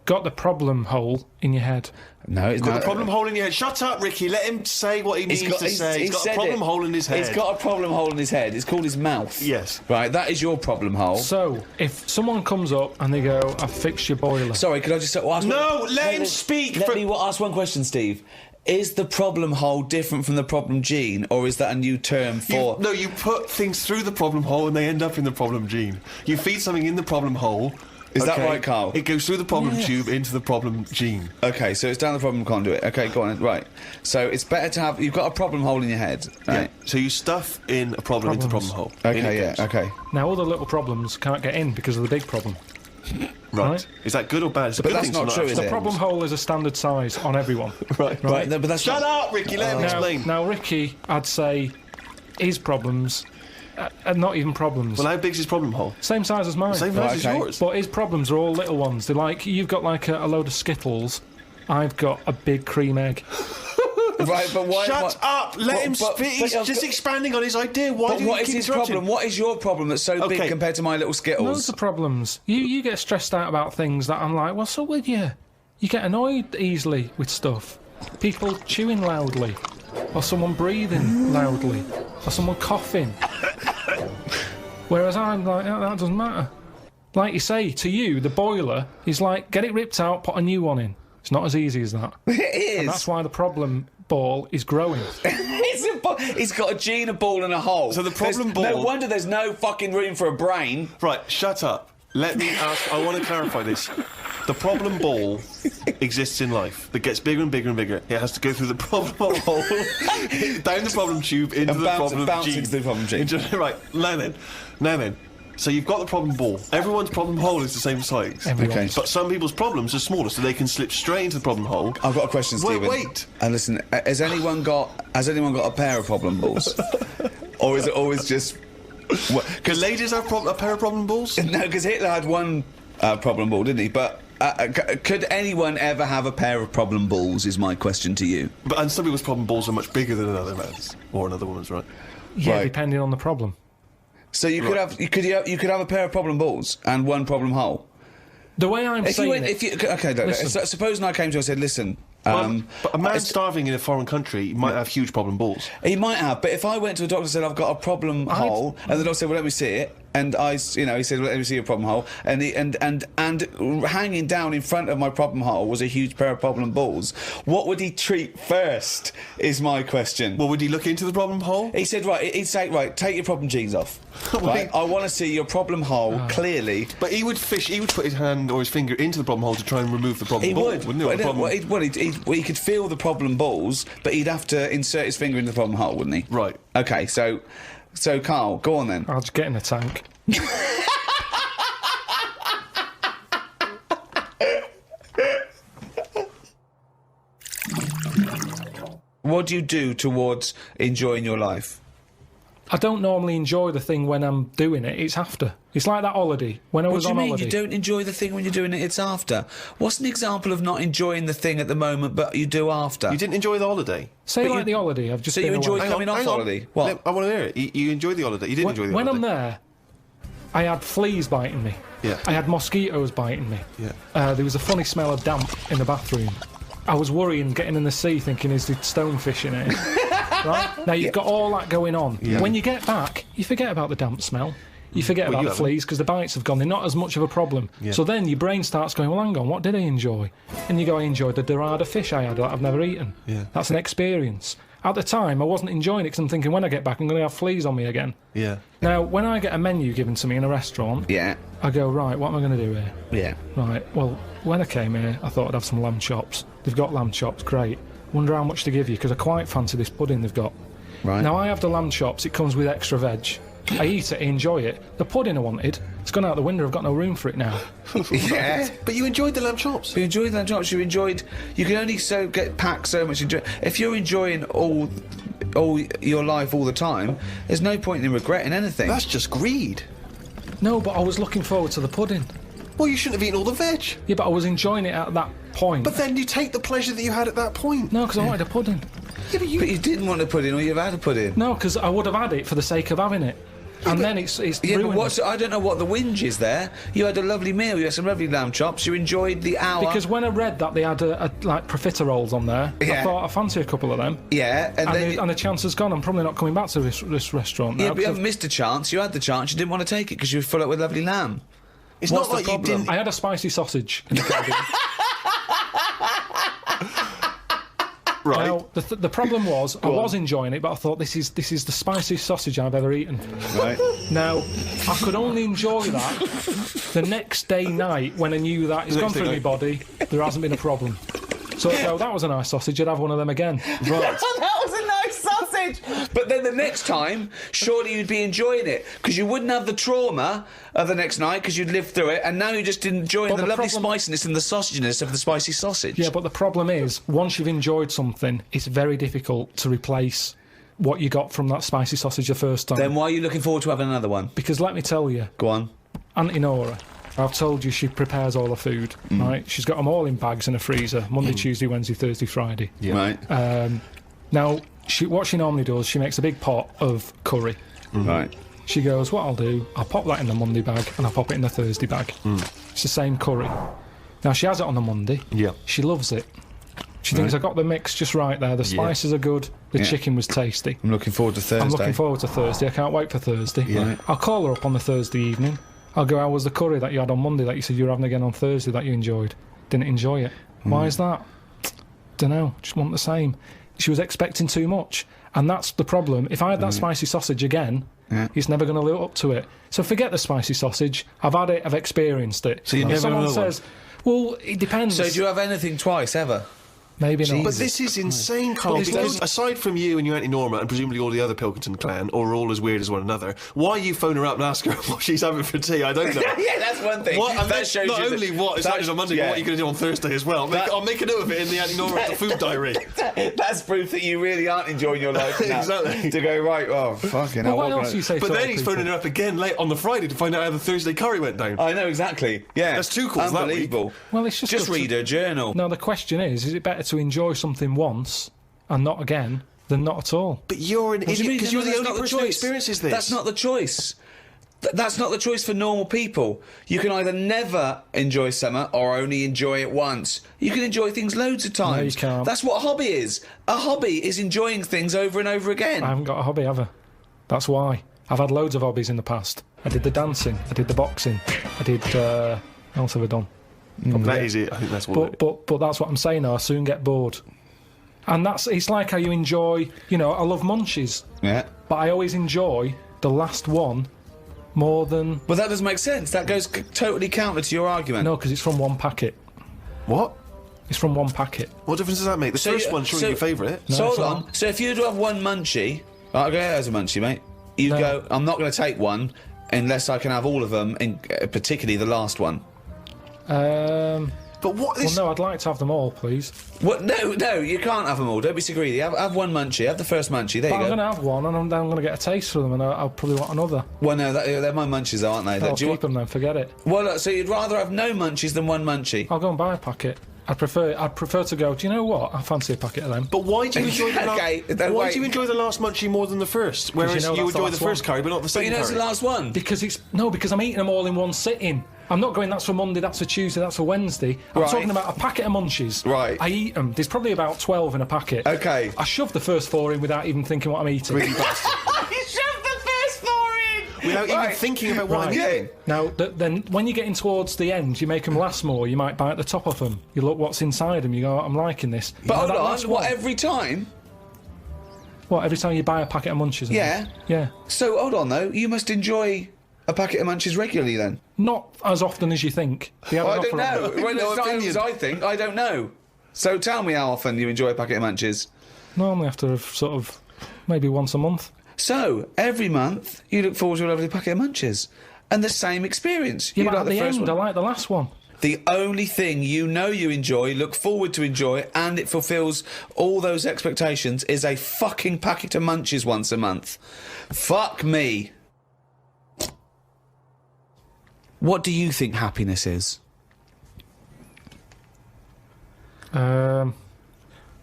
Got the problem hole in your head. No, it's Got not. the problem hole in your head. Shut up, Ricky. Let him say what he needs to say. He's got a said problem it. hole in his head. He's got a problem hole in his head. It's called his mouth. Yes. Right, that is your problem hole. So, if someone comes up and they go, I've fixed your boiler. Sorry, could I just ask No, let him speak Let for- me ask one question, Steve. Is the problem hole different from the problem gene, or is that a new term for... You put things through the problem hole and they end up in the problem gene. You feed something in the problem hole. Is that right, Karl? It goes through the problem tube into the problem gene. Okay, so it's down the problem conduit. Okay, go on. Right. So it's better to have... You've got a problem hole in your head, right? Yeah. So you stuff in a problem into the problem hole. In Okay, it yeah, goes. okay. Now, all the little problems can't get in because of the big problem. Right. Is that good or bad? It's a But good that's thing to not true, have. is The it? problem hole is a standard size on everyone. Right. Right, no, but that's Shut not... up, Ricky. Let him explain. Now, Ricky, I'd say his problems are not even problems. Well, how big's his problem hole? Same size as mine. Same Right, size as okay. yours. But his problems are all little ones. They're like, you've got like a load of Skittles. I've got a big cream egg. Right, but why... Shut up! Let him but- speak. but He's I've just got- expanding on his idea. Why But do you what is keep his interrupting? problem? What is your problem that's so big Okay. compared to my little Skittles? Loads of problems. You get stressed out about things that I'm like, what's up with you? You get annoyed easily with stuff. People chewing loudly. Or someone breathing loudly. Or someone coughing. Whereas I'm like, oh, that doesn't matter. Like you say, to you, the boiler is like, get it ripped out, put a new one in. It's not as easy as that. It is. And that's why the problem ball is growing. He's got a gene, a ball and a hole. So the problem No ball- wonder there's no fucking room for a brain. Right, shut up. Let me ask. I want to clarify this. The problem ball exists in life. That gets bigger and bigger and bigger. It has to go through the problem hole, down the problem tube, into And the problem bounce gene. into the problem gene. Right, now then. So you've got the problem ball. Everyone's problem hole is the same size. Everyone's. Okay. But some people's problems are smaller, so they can slip straight into the problem hole. I've got a question, Stephen. Wait. And listen, has anyone got a pair of problem balls? Or is it always just... Because ladies have a pair of problem balls? No, because Hitler had one problem ball, didn't he? But could anyone ever have a pair of problem balls, is my question to you. And some people's problem balls are much bigger than another man's. Or another woman's, right? Yeah, Right. depending on the problem. So you could have you could have a pair of problem balls and one problem hole. The way I'm saying Okay, look, supposing I came to you and said, listen... but a man starving in a foreign country might have huge problem balls. He might have, but if I went to a doctor and said I've got a problem hole, and the doctor said, "Well, let me see it," and he said, "Well, let me see your problem hole," and hanging down in front of my problem hole was a huge pair of problem balls. What would he treat first? Is my question. Well, would he look into the problem hole? He said, he'd say, take your problem jeans off. Right, I want to see your problem hole clearly. But he would put his hand or his finger into the problem hole to try and remove the problem ball, wouldn't he? He could feel the problem balls, but he'd have to insert his finger into the problem hole, wouldn't he? Right. Okay, so Karl, go on then. I'll just get in the tank. What do you do towards enjoying your life? I don't normally enjoy the thing when I'm doing it. It's after. It's like that holiday. When I was on holiday. What do you mean you don't enjoy the thing when you're doing it, it's after? What's an example of not enjoying the thing at the moment but you do after? You didn't enjoy the holiday? Say like the holiday. I've just So been you enjoyed away. coming off holiday? What? I want to hear it. You enjoyed the holiday. You didn't enjoy the When holiday. I'm there, I had fleas biting me. Yeah. I had mosquitoes biting me. Yeah. There was a funny smell of damp in the bathroom. I was worrying, getting in the sea, thinking, is there stonefish in it? Right? Now, you've got all that going on. Yeah. When you get back, you forget about the damp smell. You forget about the fleas because the bites have gone. They're not as much of a problem. Yeah. So then your brain starts going, well, hang on, what did I enjoy? And you go, I enjoyed the dorada fish I had that I've never eaten. Yeah. That's an experience. At the time, I wasn't enjoying it because I'm thinking, when I get back, I'm going to have fleas on me again. Yeah. Now, when I get a menu given to me in a restaurant, Yeah. I go, right, what am I going to do here? Yeah. Right, well, when I came here, I thought I'd have some lamb chops. They've got lamb chops, great. Wonder how much to give you, because I quite fancy this pudding they've got. Right. Now, I have the lamb chops, it comes with extra veg. I eat it, I enjoy it. The pudding I wanted, it's gone out the window, I've got no room for it now. Yeah. But you enjoyed the lamb chops. You enjoyed the lamb chops, you can only get packed so much. If you're enjoying all your life all the time, there's no point in regretting anything. That's just greed. No, but I was looking forward to the pudding. Well, you shouldn't have eaten all the veg. Yeah, but I was enjoying it at that point. But then you take the pleasure that you had at that point. No, because I wanted a pudding. Yeah, but But you didn't want a pudding, or you've had a pudding. No, because I would have had it for the sake of having it. And then it's Yeah, ruined. but I don't know what the whinge is there. You had a lovely meal, you had some lovely lamb chops, you enjoyed the hour. Because when I read that they had like profiteroles on there, I Yeah. thought I fancy a couple of them. Yeah, And the chance has gone. I'm probably not coming back to this restaurant now. Yeah, but you haven't missed a chance. You had the chance, you didn't want to take it because you were full up with lovely lamb. It's What's not the like you problem? didn't. I had a spicy sausage in the garden. Right. Now, the problem was, I was enjoying it, but I thought this is the spiciest sausage I've ever eaten. Right. Now, I could only enjoy that the next day night when I knew that it's The gone next day through my night. body, there hasn't been a problem. So that was a nice sausage, I'd have one of them again. Right. That was a nice sausage! But then the next time, surely you'd be enjoying it, because you wouldn't have the trauma of the next night, because you'd lived through it, and now you're just enjoying But the the lovely problem- spiciness and the sausaginess of the spicy sausage. Yeah, but the problem is, once you've enjoyed something, it's very difficult to replace what you got from that spicy sausage the first time. Then why are you looking forward to having another one? Because let me tell you, Go on. Auntie Nora, I've told you she prepares all her food, right? She's got them all in bags in a freezer, Monday, Tuesday, Wednesday, Thursday, Friday. Right. Now, what she normally does, she makes a big pot of curry. Right. She goes, what I'll do, I'll pop that in the Monday bag and I'll pop it in the Thursday bag. It's the same curry. Now, she has it on the Monday. Yeah. She loves it. She thinks I got the mix just right there. The spices are good. The chicken was tasty. I'm looking forward to Thursday. I'm looking forward to Thursday. I can't wait for Thursday. Yeah. I'll call her up on the Thursday evening. I'll go, how was the curry that you had on Monday that you said you were having again on Thursday that you enjoyed? Didn't enjoy it. Why is that? Dunno. Just want the same. She was expecting too much. And that's the problem. If I had that spicy sausage again, it's never going to live up to it. So forget the spicy sausage. I've had it. I've experienced it. So you're never if someone another one? says, well, it depends. So do you have anything twice, ever? Maybe not. But this is insane, Carl, because aside from you and your Auntie Norma and presumably all the other Pilkington clan, or are all as weird as one another, why you phone her up and ask her what she's having for tea, I don't know. Yeah, that's one thing. What, and that shows not you only what it's happening on Monday, but what you're going to do on Thursday as well. I'll make a note of it in the Auntie Norma food diary. That's proof that you really aren't enjoying your life now. Exactly. To go, right, oh, fucking hell. What else do you say? But to then other he's people? phoning her up again late on the Friday to find out how the Thursday curry went down. I know, exactly. Yeah. That's 2 calls that week. Unbelievable. Well, it's just read her journal. No, the question is it better to enjoy something once and not again than not at all? But you're an idiot because you're the only person who experiences this. That's not the choice. That's not the choice for normal people. You can either never enjoy summer or only enjoy it once. You can enjoy things loads of times. No, you can't. That's what a hobby is. A hobby is enjoying things over and over again. I haven't got a hobby ever. That's why. I've had loads of hobbies in the past. I did the dancing. I did the boxing. I did... what else have I done? That is it. I think that's what. But that's what I'm saying. Though I soon get bored, and it's like how you enjoy. You know, I love munchies. Yeah. But I always enjoy the last one more than. Well, that doesn't make sense. That goes totally counter to your argument. No, because it's from one packet. What? It's from one packet. What difference does that make? The first one's surely your favourite. No, So it's hold on. not. So if you were to have one munchie, right, okay, there's a munchie, mate. You No. go, I'm not going to take one unless I can have all of them, particularly the last one. But what is... Well, no, I'd like to have them all, please. What? No, you can't have them all. Don't be so greedy. Have one munchie. Have the first munchie. There But you I'm go. going to have one, and I'm going to get a taste for them, and I'll probably want another. Well, no, they're my munchies, aren't they? I'll Do you keep them then. Forget it. Well, look, so you'd rather have no munchies than one munchie? I'll go and buy a packet. I'd prefer to go. Do you know what? I fancy a packet of them. But why do you enjoy the Okay, why wait. do you enjoy the last munchie more than the first? Whereas you know you that's the enjoy the last first one. curry, but not the But second you know it's curry. the last one. Because I'm eating them all in one sitting. I'm not going, that's for Monday, that's for Tuesday, that's for Wednesday. I'm Right. talking about a packet of munchies. Right. I eat them. There's probably about 12 in a packet. Okay. I shove the first 4 in without even thinking what I'm eating. Really bastard. You shoved the first 4 in! Without even Right. thinking about what I'm Right. getting. Now, then when you're getting towards the end, you make them last more. You might bite the top off them. You look what's inside them. You go, I'm liking this. But You know hold that on, last what, one? every time? What, every time you buy a packet of munchies? Yeah. Yeah. So, hold on, though. You must enjoy a packet of munchies regularly, then? Not as often as you think. They have Well, an I don't offer on know. them. Well, No it's not opinion. as I think. I don't know. So tell me how often you enjoy a packet of munchies. Normally after sort of maybe once a month. So, every month, you look forward to a lovely packet of munchies. And the same experience. Yeah, You but like at the the first end, one. I like the last one. The only thing you know you enjoy, look forward to enjoy, and it fulfills all those expectations is a fucking packet of munchies once a month. Fuck me. What do you think happiness is?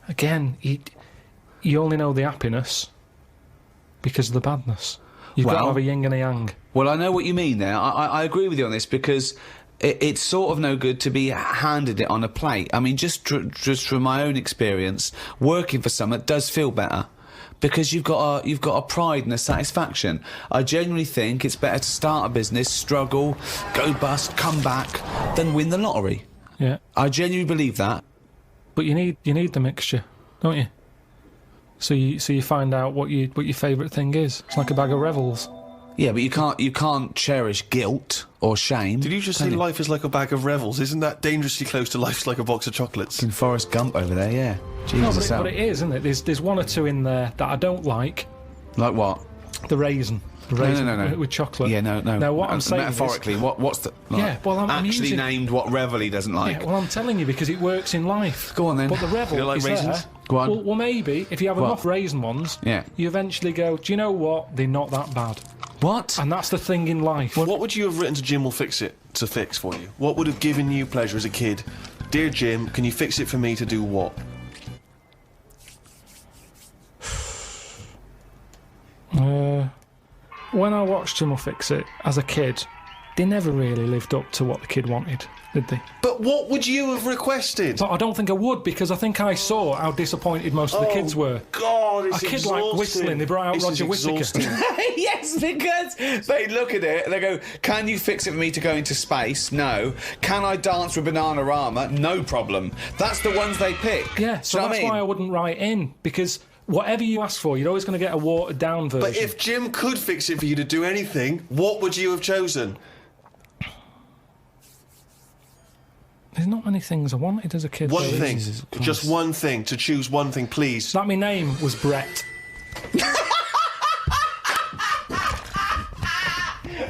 Again, you only know the happiness because of the badness. You've got to Well- have a yin and a yang. Well, I know what you mean there. I agree with you on this because it's sort of no good to be handed it on a plate. I mean, just from my own experience, working for someone does feel better. Because you've got a pride and a satisfaction. I genuinely think it's better to start a business, struggle, go bust, come back, than win the lottery. Yeah, I genuinely believe that. but you need the mixture, don't you? So you find out what your favourite thing is. It's like a bag of Revels. Yeah, but you can't cherish guilt or shame. Did you just can say life is like a bag of Revels? Isn't that dangerously close to life's like a box of chocolates? In Forrest Gump over there, yeah. No, Jesus, but it is, isn't it? There's one or two in there that I don't like. like what? The raisin. The raisin No. with chocolate. Yeah, no. Now what I'm saying is, metaphorically, what's the Yeah, well, I'm actually using- named what Revel he doesn't like? yeah, well, I'm telling you because it works in life. Go on then. But the Revel You like is raisins? there. Go on. Well, maybe if you have What? enough raisin ones, Yeah. you eventually go, do you know what? They're not that bad. What? And that's the thing in life. What would you have written to Jim will fix it to fix for you? What would have given you pleasure as a kid? Dear Jim, can you fix it for me to do what? When I watched Jim will Fix It as a kid, they never really lived up to what the kid wanted, did they? But what would you have requested? But I don't think I would because I think I saw how disappointed most of the kids were. God, it's A kid like exhausting. whistling, they brought out This is Roger Whittaker. exhausting. Yes, because they look at it and they go, can you fix it for me to go into space? No. Can I dance with Bananarama? No problem. That's the ones they pick. Yeah, so Do you know that's what I mean? why I wouldn't write in because whatever you ask for, you're always going to get a watered down version. But if Jim could fix it for you to do anything, what would you have chosen? There's not many things I wanted as a kid. One though. thing. Jesus Christ. Just one thing. To choose one thing, please. That my name was Brett.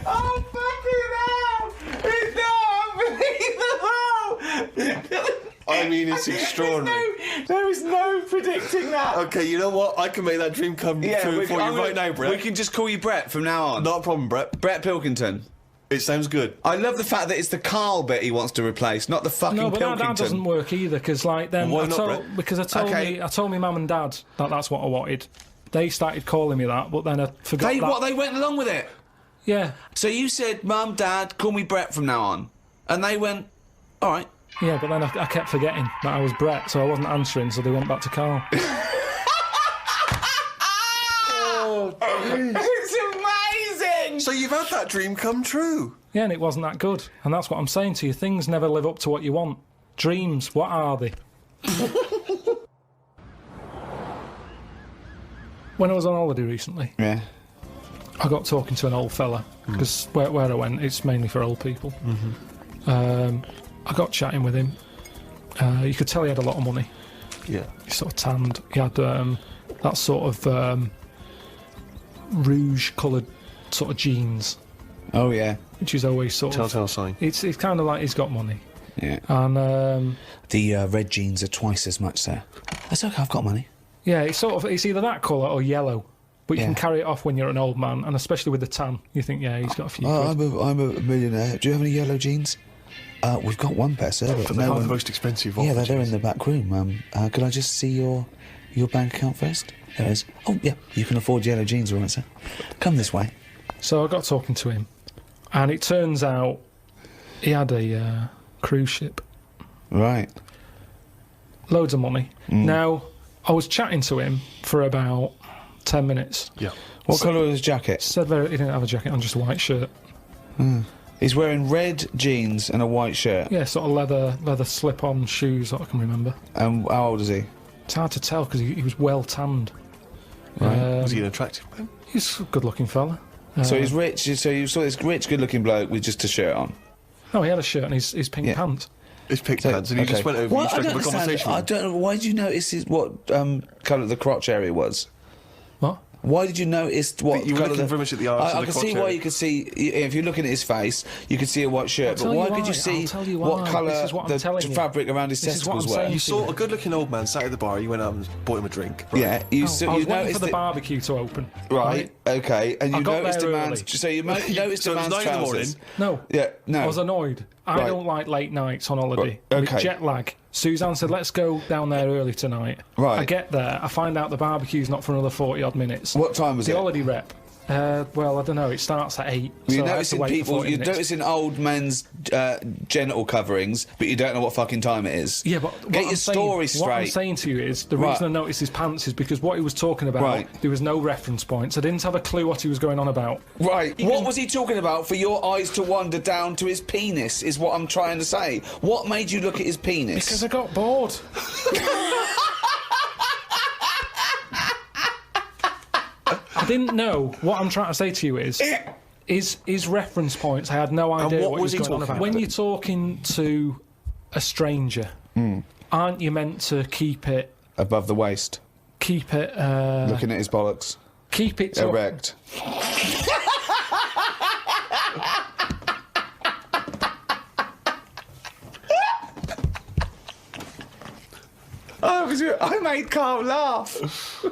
Oh, fucking hell! It's not unbelievable! I mean, it's extraordinary. There was no predicting that. Okay, you know what? I can make that dream come true for you right now, Brett. We can just call you Brett from now on. Not a problem, Brett. Brett Pilkington. It sounds good. I love the fact that it's the Karl bit he wants to replace, not the fucking No, but Pilkington. that doesn't work either, because like then Why not, Brett? I told me mum and dad that that's what I wanted. They started calling me that, but then I forgot that. They went along with it. Yeah, So you said, Mum, Dad, call me Brett from now on. And they went, all right. yeah, but then I kept forgetting that I was Brett, so I wasn't answering, so they went back to Karl. It's amazing! So you've had that dream come true. Yeah, and it wasn't that good. And that's what I'm saying to you. Things never live up to what you want. Dreams, what are they? When I was on holiday recently, Yeah. I got talking to an old fella, because where I went, it's mainly for old people. I got chatting with him. You could tell he had a lot of money. Yeah. He sort of tanned. He had that sort of rouge-coloured sort of jeans, Oh, yeah. which is always sort of... Telltale sign. It's kind of like he's got money. Yeah. And, The red jeans are twice as much, sir. That's okay, I've got money. yeah, it's either that colour or yellow. But you Yeah. can carry it off when you're an old man, and especially with the tan, you think, yeah, he's got a few quid. I'm a millionaire. Do you have any yellow jeans? We've got one pair, sir. But They're no the one... most expensive Yeah, of they're in the back room. Could I just see your bank account first? There it is. Oh, yeah, you can afford yellow jeans, all right, sir. Come this way. So I got talking to him, and it turns out he had a cruise ship. Right. Loads of money. Now, I was chatting to him for about 10 minutes. Yeah. What colour was his jacket? Said he didn't have a jacket on, just a white shirt. He's wearing red jeans and a white shirt. Yeah, sort of leather slip-on shoes, that I can remember. And how old is he? It's hard to tell, because he was well tanned. Right. Was he an attractive man? He's a good-looking fella. So he's rich. So you saw this rich, good-looking bloke with just a shirt on. No, he had a shirt and his pink Yeah. pants. His pink pants, and he just went over and struck up a conversation. I don't know. Why did you notice what colour the crotch area was? What? Why did you notice what You were colour looking the... very much at the arse I and the can see crotch why area. you could see... If you're looking at his face, you could see a white shirt. But tell why you could you why. see I'll tell you what why. colour This is what I'm the telling you. fabric around his This is what I'm testicles were? saying. You saw a good-looking old man sat at the bar. You went up and bought him a drink. Right? Yeah, you I was waiting for noticed the it... barbecue to open. Right, okay, and I you got noticed there a man's... early. So you noticed So a it was man's 9 in the trousers. No. Yeah, no. I was annoyed. I Right. don't like late nights on holiday. Right, With okay. jet lag. Suzanne said, let's go down there early tonight. Right. I get there, I find out the barbecue's not for another 40-odd minutes. What time was the it? holiday rep. Well, I don't know. It starts at 8. You're so I had to noticing wait for people. 40 You're minutes. noticing old men's genital coverings, but you don't know what fucking time it is. Yeah, but what get I'm your saying- story straight. What I'm saying to you is the Right. reason I noticed his pants is because what he was talking about, Right. there was no reference points. I didn't have a clue what he was going on about. Right. What was he talking about for your eyes to wander down to his penis, is what I'm trying to say. What made you look at his penis? Because I got bored. I didn't know. What I'm trying to say to you is reference points. I had no idea what what was he he was going on talking about. When about? you're talking to a stranger, aren't you meant to keep it Above the waist, keep it looking at his bollocks, to erect. I made Karl laugh.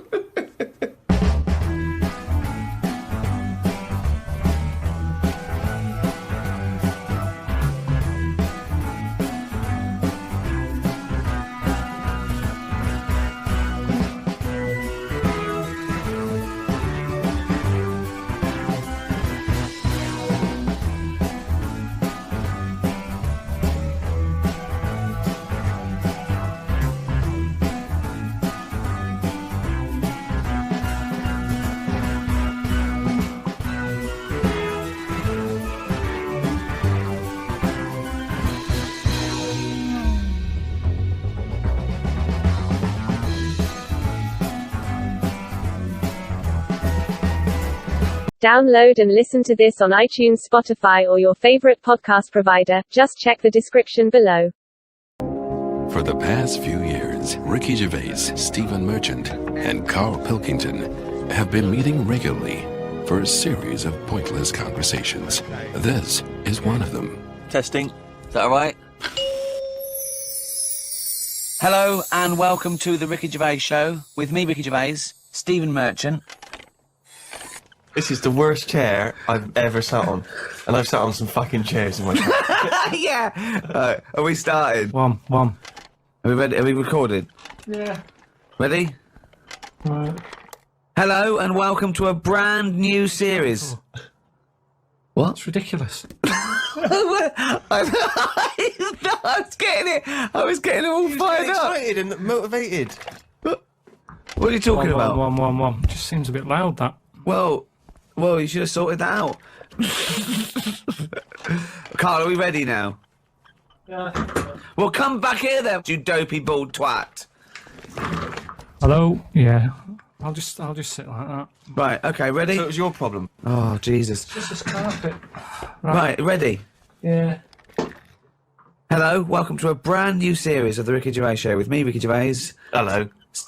Download and listen to this on iTunes, Spotify, or your favorite podcast provider. Just check the description below. For the past few years, Ricky Gervais, Stephen Merchant, and Karl Pilkington have been meeting regularly for a series of pointless conversations. This is one of them. Testing. Is that all right? Hello and welcome to the Ricky Gervais Show with me, Ricky Gervais, Stephen Merchant. This is the worst chair I've ever sat on. And I've sat on some fucking chairs in my life. Yeah! Are we started? One. Are we ready? Are we recorded? Yeah. Ready? Right. Hello and welcome to a brand new series. What? It's ridiculous. I was getting it all fired up. Excited and motivated. What are you talking about? One. Just seems a bit loud, that. Well, you should have sorted that out. Karl, are we ready now? Yeah. Well, come back here then, you dopey bald twat. Hello? Yeah. I'll just sit like that. Right, okay, ready? So it was your problem. Oh, Jesus. Just this carpet. Right, ready? Yeah. Hello, welcome to a brand new series of The Ricky Gervais Show with me, Ricky Gervais. Hello.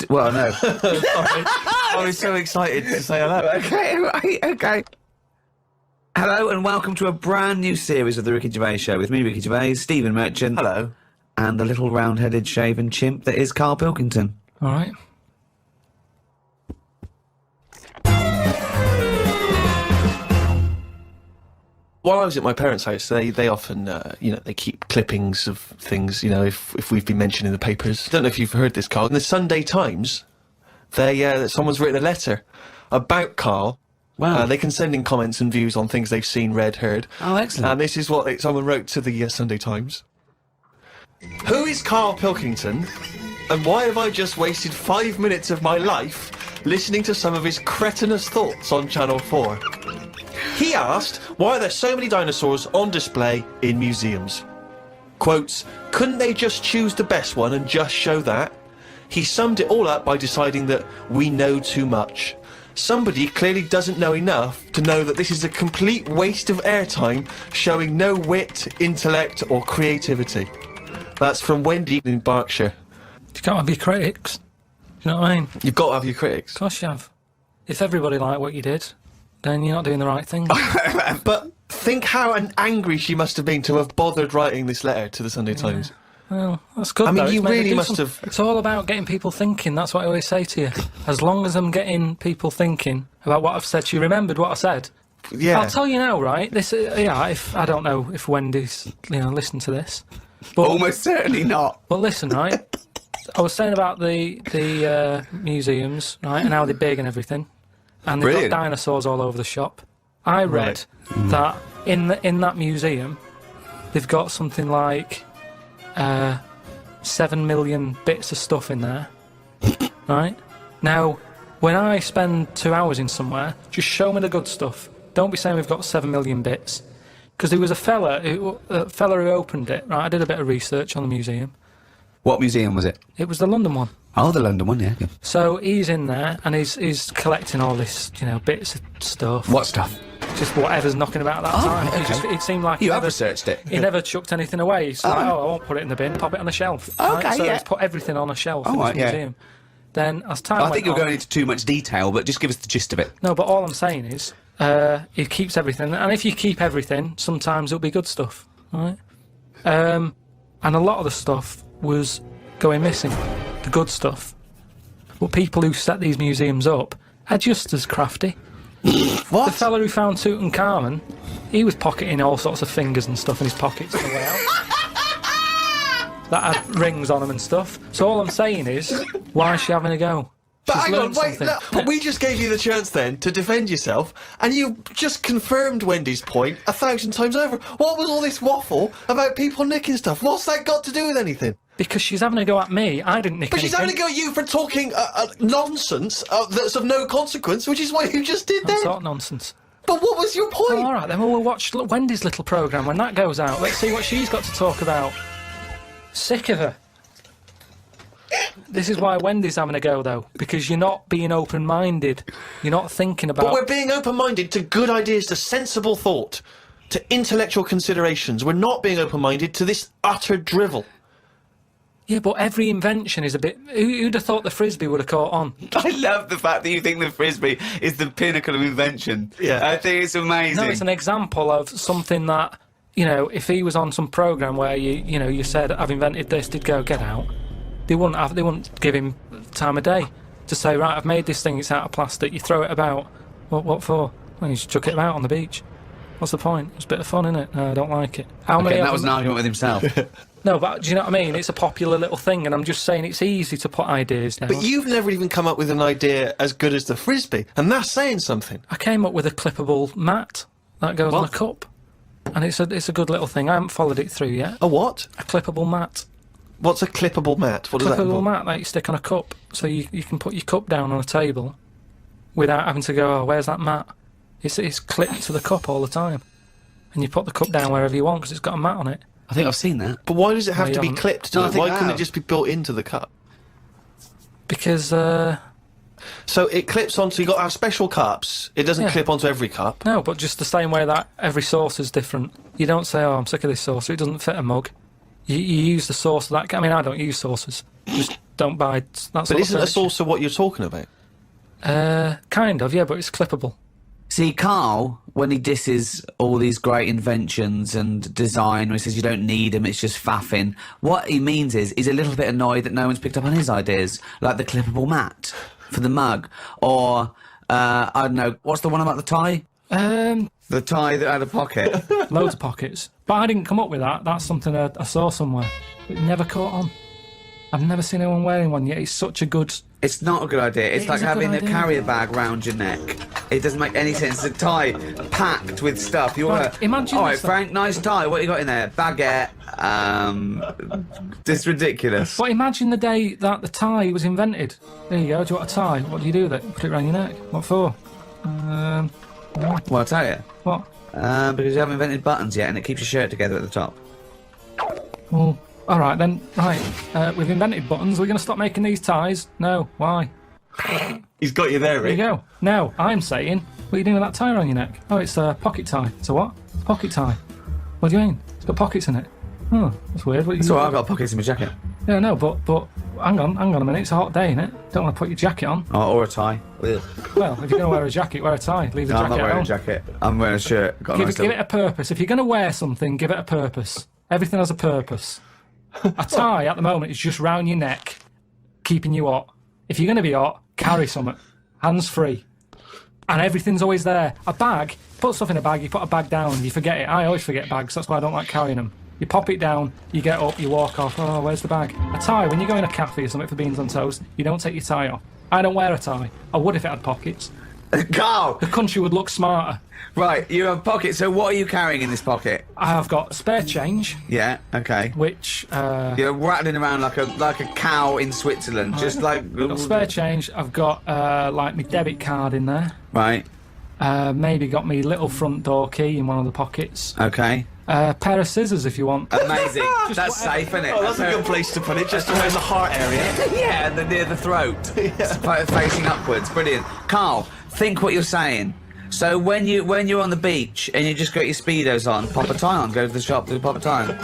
Well, no. Sorry. I was so excited to say hello. Okay. Hello and welcome to a brand new series of The Ricky Gervais Show with me, Ricky Gervais, Stephen Merchant. Hello. And the little round-headed shaven chimp that is Karl Pilkington. All right. While I was at my parents' house, they often, they keep clippings of things, if we've been mentioned in the papers. I don't know if you've heard this, Karl. In the Sunday Times, someone's written a letter about Karl. Wow. They can send in comments and views on things they've seen, read, heard. Oh, excellent. And this is what someone wrote to the Sunday Times. Who is Karl Pilkington, and why have I just wasted 5 minutes of my life listening to some of his cretinous thoughts on Channel 4? He asked, why are there so many dinosaurs on display in museums? Quotes, couldn't they just choose the best one and just show that? He summed it all up by deciding that we know too much. Somebody clearly doesn't know enough to know that this is a complete waste of airtime, showing no wit, intellect or creativity. That's from Wendy in Berkshire. You can't have your critics. Do you know what I mean? You've got to have your critics. Of course you have. If everybody liked what you did, then you're not doing the right thing. But think how angry she must have been to have bothered writing this letter to the Sunday Times. Well, that's good. I mean, though. you It's made really me do must some- have- It's all about getting people thinking. That's what I always say to you. As long as I'm getting people thinking about what I've said, she remembered what I said. Yeah. I'll tell you now, right? This, if I don't know if Wendy's, listen to this, but Almost certainly not. But listen, right? I was saying about the museums, right, and how they're big and everything, and they've Brilliant. got dinosaurs all over the shop. I read that in that museum, they've got something like 7 million bits of stuff in there. Right? Now, when I spend 2 hours in somewhere, just show me the good stuff. Don't be saying we've got 7 million bits. Because there was a fella who opened it, right? I did a bit of research on the museum. What museum was it? It was the London one. Oh, the London one, yeah. So he's in there and he's collecting all this, bits of stuff. What stuff? Just whatever's knocking about that time. right, okay. It seemed like You he have never- researched it. He never chucked anything away. He's like, I won't put it in the bin, pop it on the shelf. Okay, So yeah. he's put everything on a shelf in right, this yeah. museum. Then, as time I went think you're on- going into too much detail, but just give us the gist of it. No, but all I'm saying is, he keeps everything. And if you keep everything, sometimes it'll be good stuff, right? And a lot of the stuff was going missing, the good stuff. But people who set these museums up are just as crafty. What? The fella who found Tutankhamun, he was pocketing all sorts of fingers and stuff in his pockets on the way out. That had rings on them and stuff. So all I'm saying is, why is she having a go? But She's hang on, learned wait, something. look, but we just gave you the chance then to defend yourself, and you just confirmed Wendy's point 1,000 times over. What was all this waffle about people nicking stuff? What's that got to do with anything? Because she's having a go at me. I didn't nick But she's anything. having a go at you for talking nonsense that's of no consequence, which is what you just did What then. sort of nonsense? But what was your point? Well, all right, then we'll watch Wendy's little programme when that goes out. Let's see what she's got to talk about. Sick of her. This is why Wendy's having a go, though, because you're not being open-minded. You're not thinking about... But we're being open-minded to good ideas, to sensible thought, to intellectual considerations. We're not being open-minded to this utter drivel. Yeah, but every invention is a bit... Who'd have thought the Frisbee would have caught on? I love the fact that you think the Frisbee is the pinnacle of invention. Yeah. I think it's amazing. No, it's an example of something that, you know, if he was on some programme where you said, I've invented this, he'd go, get out. They wouldn't give him time of day to say, right, I've made this thing, it's out of plastic, you throw it about. What for? Well, you just chuck it about on the beach. What's the point? It's a bit of fun, innit? No, I don't like it. That was an argument with himself. No, but do you know what I mean? It's a popular little thing, and I'm just saying it's easy to put ideas down. But you've never even come up with an idea as good as the Frisbee, and that's saying something. I came up with a clippable mat that goes on a cup, and it's a good little thing. I haven't followed it through yet. A what? A clippable mat. What's a clippable mat? What does that Clippable involve? mat that you stick on a cup, so you can put your cup down on a table without having to go, oh, where's that mat? It's clipped to the cup all the time, and you put the cup down wherever you want because it's got a mat on it. I think I've seen that. But why does it have No, to be you haven't. clipped to No, I it? think Why I couldn't it have. just be built into the cup? Because So it clips onto, you've got to have special cups. It doesn't Yeah. clip onto every cup. no, but just the same way that every sauce is different. You don't say, oh, I'm sick of this saucer, it doesn't fit a mug. You use the sauce of that. I mean, I don't use saucers. Just don't buy that sort But of isn't a furniture. saucer what you're talking about? Kind of, yeah, but it's clippable. See, Karl, when he disses all these great inventions and design, when he says you don't need them, it's just faffing, what he means is he's a little bit annoyed that no one's picked up on his ideas, like the clippable mat for the mug, or, I don't know, what's the one about the tie? The tie that had a pocket. Loads of pockets. But I didn't come up with that. That's something I saw somewhere. It never caught on. I've never seen anyone wearing one yet. It's such a good... It's not a good idea. It's It like is a having good a idea. carrier bag round your neck. It doesn't make any sense. The tie packed with stuff. You want Right, to... imagine All right, this- Frank, nice tie. What you got in there? Baguette. It's ridiculous. But imagine the day that the tie was invented. There you go. Do you want a tie? What do you do with it? Put it around your neck. What for? Well, I'll tell you. What? Because you haven't invented buttons yet, and it keeps your shirt together at the top. Well, all right then. Right. We've invented buttons. We're going to stop making these ties? No. Why? He's got you there, There Rick. you go. Now, I'm saying, what are you doing with that tie around your neck? Oh, it's a pocket tie. It's a what? Pocket tie. What do you mean? It's got pockets in it. Oh, that's weird. What It's all right, I've got pockets in my jacket. Yeah, no, but hang on a minute. It's a hot day, innit? Don't want to put your jacket on. Oh, or a tie. Ugh. Well, if you're going to wear a jacket, wear a tie. Leave the No, jacket I'm not wearing on. a jacket. I'm wearing a shirt. Got a Give nice it little- a purpose. If you're going to wear something, give it a purpose. Everything has a purpose. A tie at the moment is just round your neck, keeping you hot. If you're going to be hot, carry something. Hands free. And everything's always there. A bag, put stuff in a bag, you put a bag down, you forget it. I always forget bags, that's why I don't like carrying them. You pop it down, you get up, you walk off. Oh, where's the bag? A tie, when you go in a cafe or something for beans on toast, you don't take your tie off. I don't wear a tie. I would if it had pockets. Carl! The country would look smarter. Right, you have pockets, so what are you carrying in this pocket? I've got spare change, Yeah, okay. which... You're rattling around like a cow in Switzerland, just like... I've got spare change. I've got like my debit card in there. Right, Maybe got me little front door key in one of the pockets. okay. Pair of scissors if you want. Amazing. That's safe, isn't it? Oh, that's a good place to put it, just around the heart area. Yeah, and near the throat. Facing upwards. Brilliant. Carl, think what you're saying. So when you're on the beach and you just got your Speedos on, pop a tie on, go to the shop, do pop a tie on.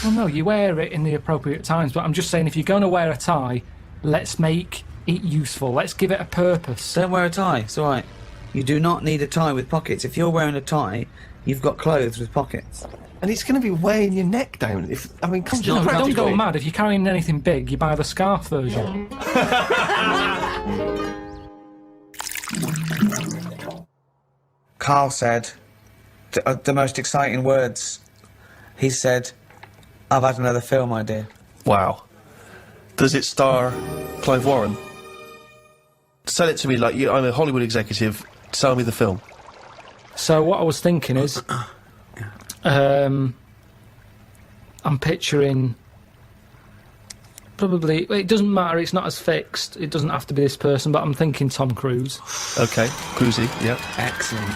Well, no, you wear it in the appropriate times. But I'm just saying, if you're going to wear a tie, let's make it useful. Let's give it a purpose. Don't wear a tie, it's alright. You do not need a tie with pockets. If you're wearing a tie, you've got clothes with pockets. And it's going to be weighing your neck down. Come No, on, don't go mad. If you're carrying anything big, you buy the scarf version. Karl said the most exciting words. He said, I've had another film idea. Wow. Does it star Clive Warren? Sell it to me like I'm a Hollywood executive. Sell me the film. So what I was thinking is, I'm picturing probably. Well, it doesn't matter. It's not as fixed. It doesn't have to be this person. But I'm thinking Tom Cruise. Okay, Cruisy, yeah. Excellent.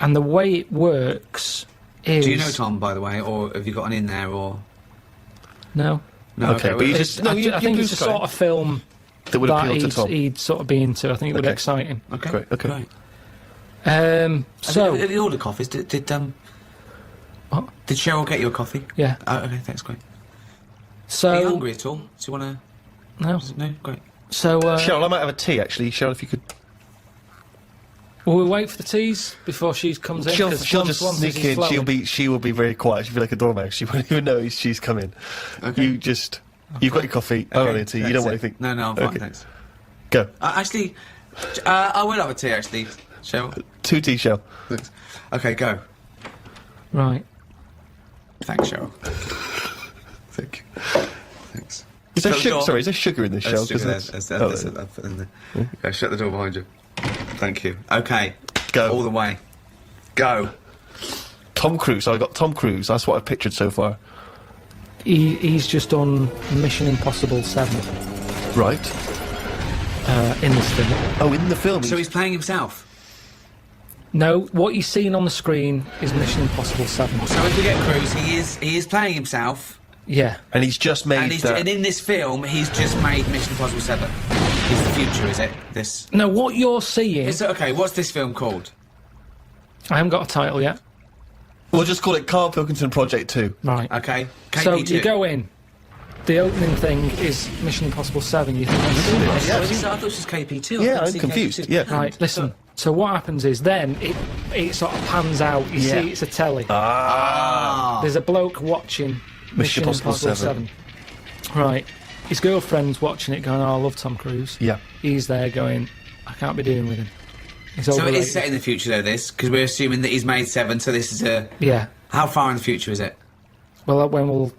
And the way it works is. Do you know Tom, by the way, or have you got one in there, or...? No. No, Okay, but you It's- just... No, I think it's the sort of film that would appeal to Tom. he'd sort of be into. I think it would Okay. excite him. Okay, Great, okay. Great. So Have you ordered coffees? Did What? Did Cheryl get you a coffee? Yeah. Oh, okay, thanks, great. So... Are you hungry at all? Do you want to... No. No? Great. So, Cheryl, I might have a tea, actually. Cheryl, if you could... will we wait for the teas before she comes in? She'll 'Cause just once sneak he's in. flowing. She will be very quiet. She'll be like a dormouse. She won't even know she's come in. Okay. You just... You've got your coffee. I don't want any tea. You don't want anything. No, I'm fine, Okay. thanks. Go. Actually, I will have a tea, actually, Cheryl. 2 tea, Cheryl. Thanks. Okay, go. Right. Thanks, Cheryl. Thank you. Thanks. Is there Shut the door. Sorry, is there sugar in this, There's Cheryl? 'Cause sugar that's- there. I'll put it in there. Okay, shut the door behind you. Thank you. Okay. Go. All the way. Go. Tom Cruise. I got Tom Cruise. That's what I've pictured so far. He's just done Mission Impossible 7 Right. in this film. Oh, in the film. So he's playing himself. No, what you've seen on the screen is Mission Impossible 7. So if we get Cruise, he is playing himself, Yeah. and he's just made and in this film, he's just made Mission Impossible 7. It's the future, is it? This. No, what you're seeing... Okay, what's this film called? I haven't got a title yet. We'll just call it Karl Pilkington Project 2. Right. Okay. KP2. So you go in. The opening thing is Mission Impossible 7. You think that's serious? Yeah, I thought it was just KP2. Yeah, I I'm see confused. KP2. Yeah. Right, listen. So what happens is then it sort of pans out. You see it's a telly. There's a bloke watching Mission Impossible 7. Right. His girlfriend's watching it going, oh, I love Tom Cruise. Yeah. He's there going, I can't be doing with him. He's So it overrated. is set in the future, though, this, because we're assuming that he's made 7, so this is a... Yeah. How far in the future is it? Well, when will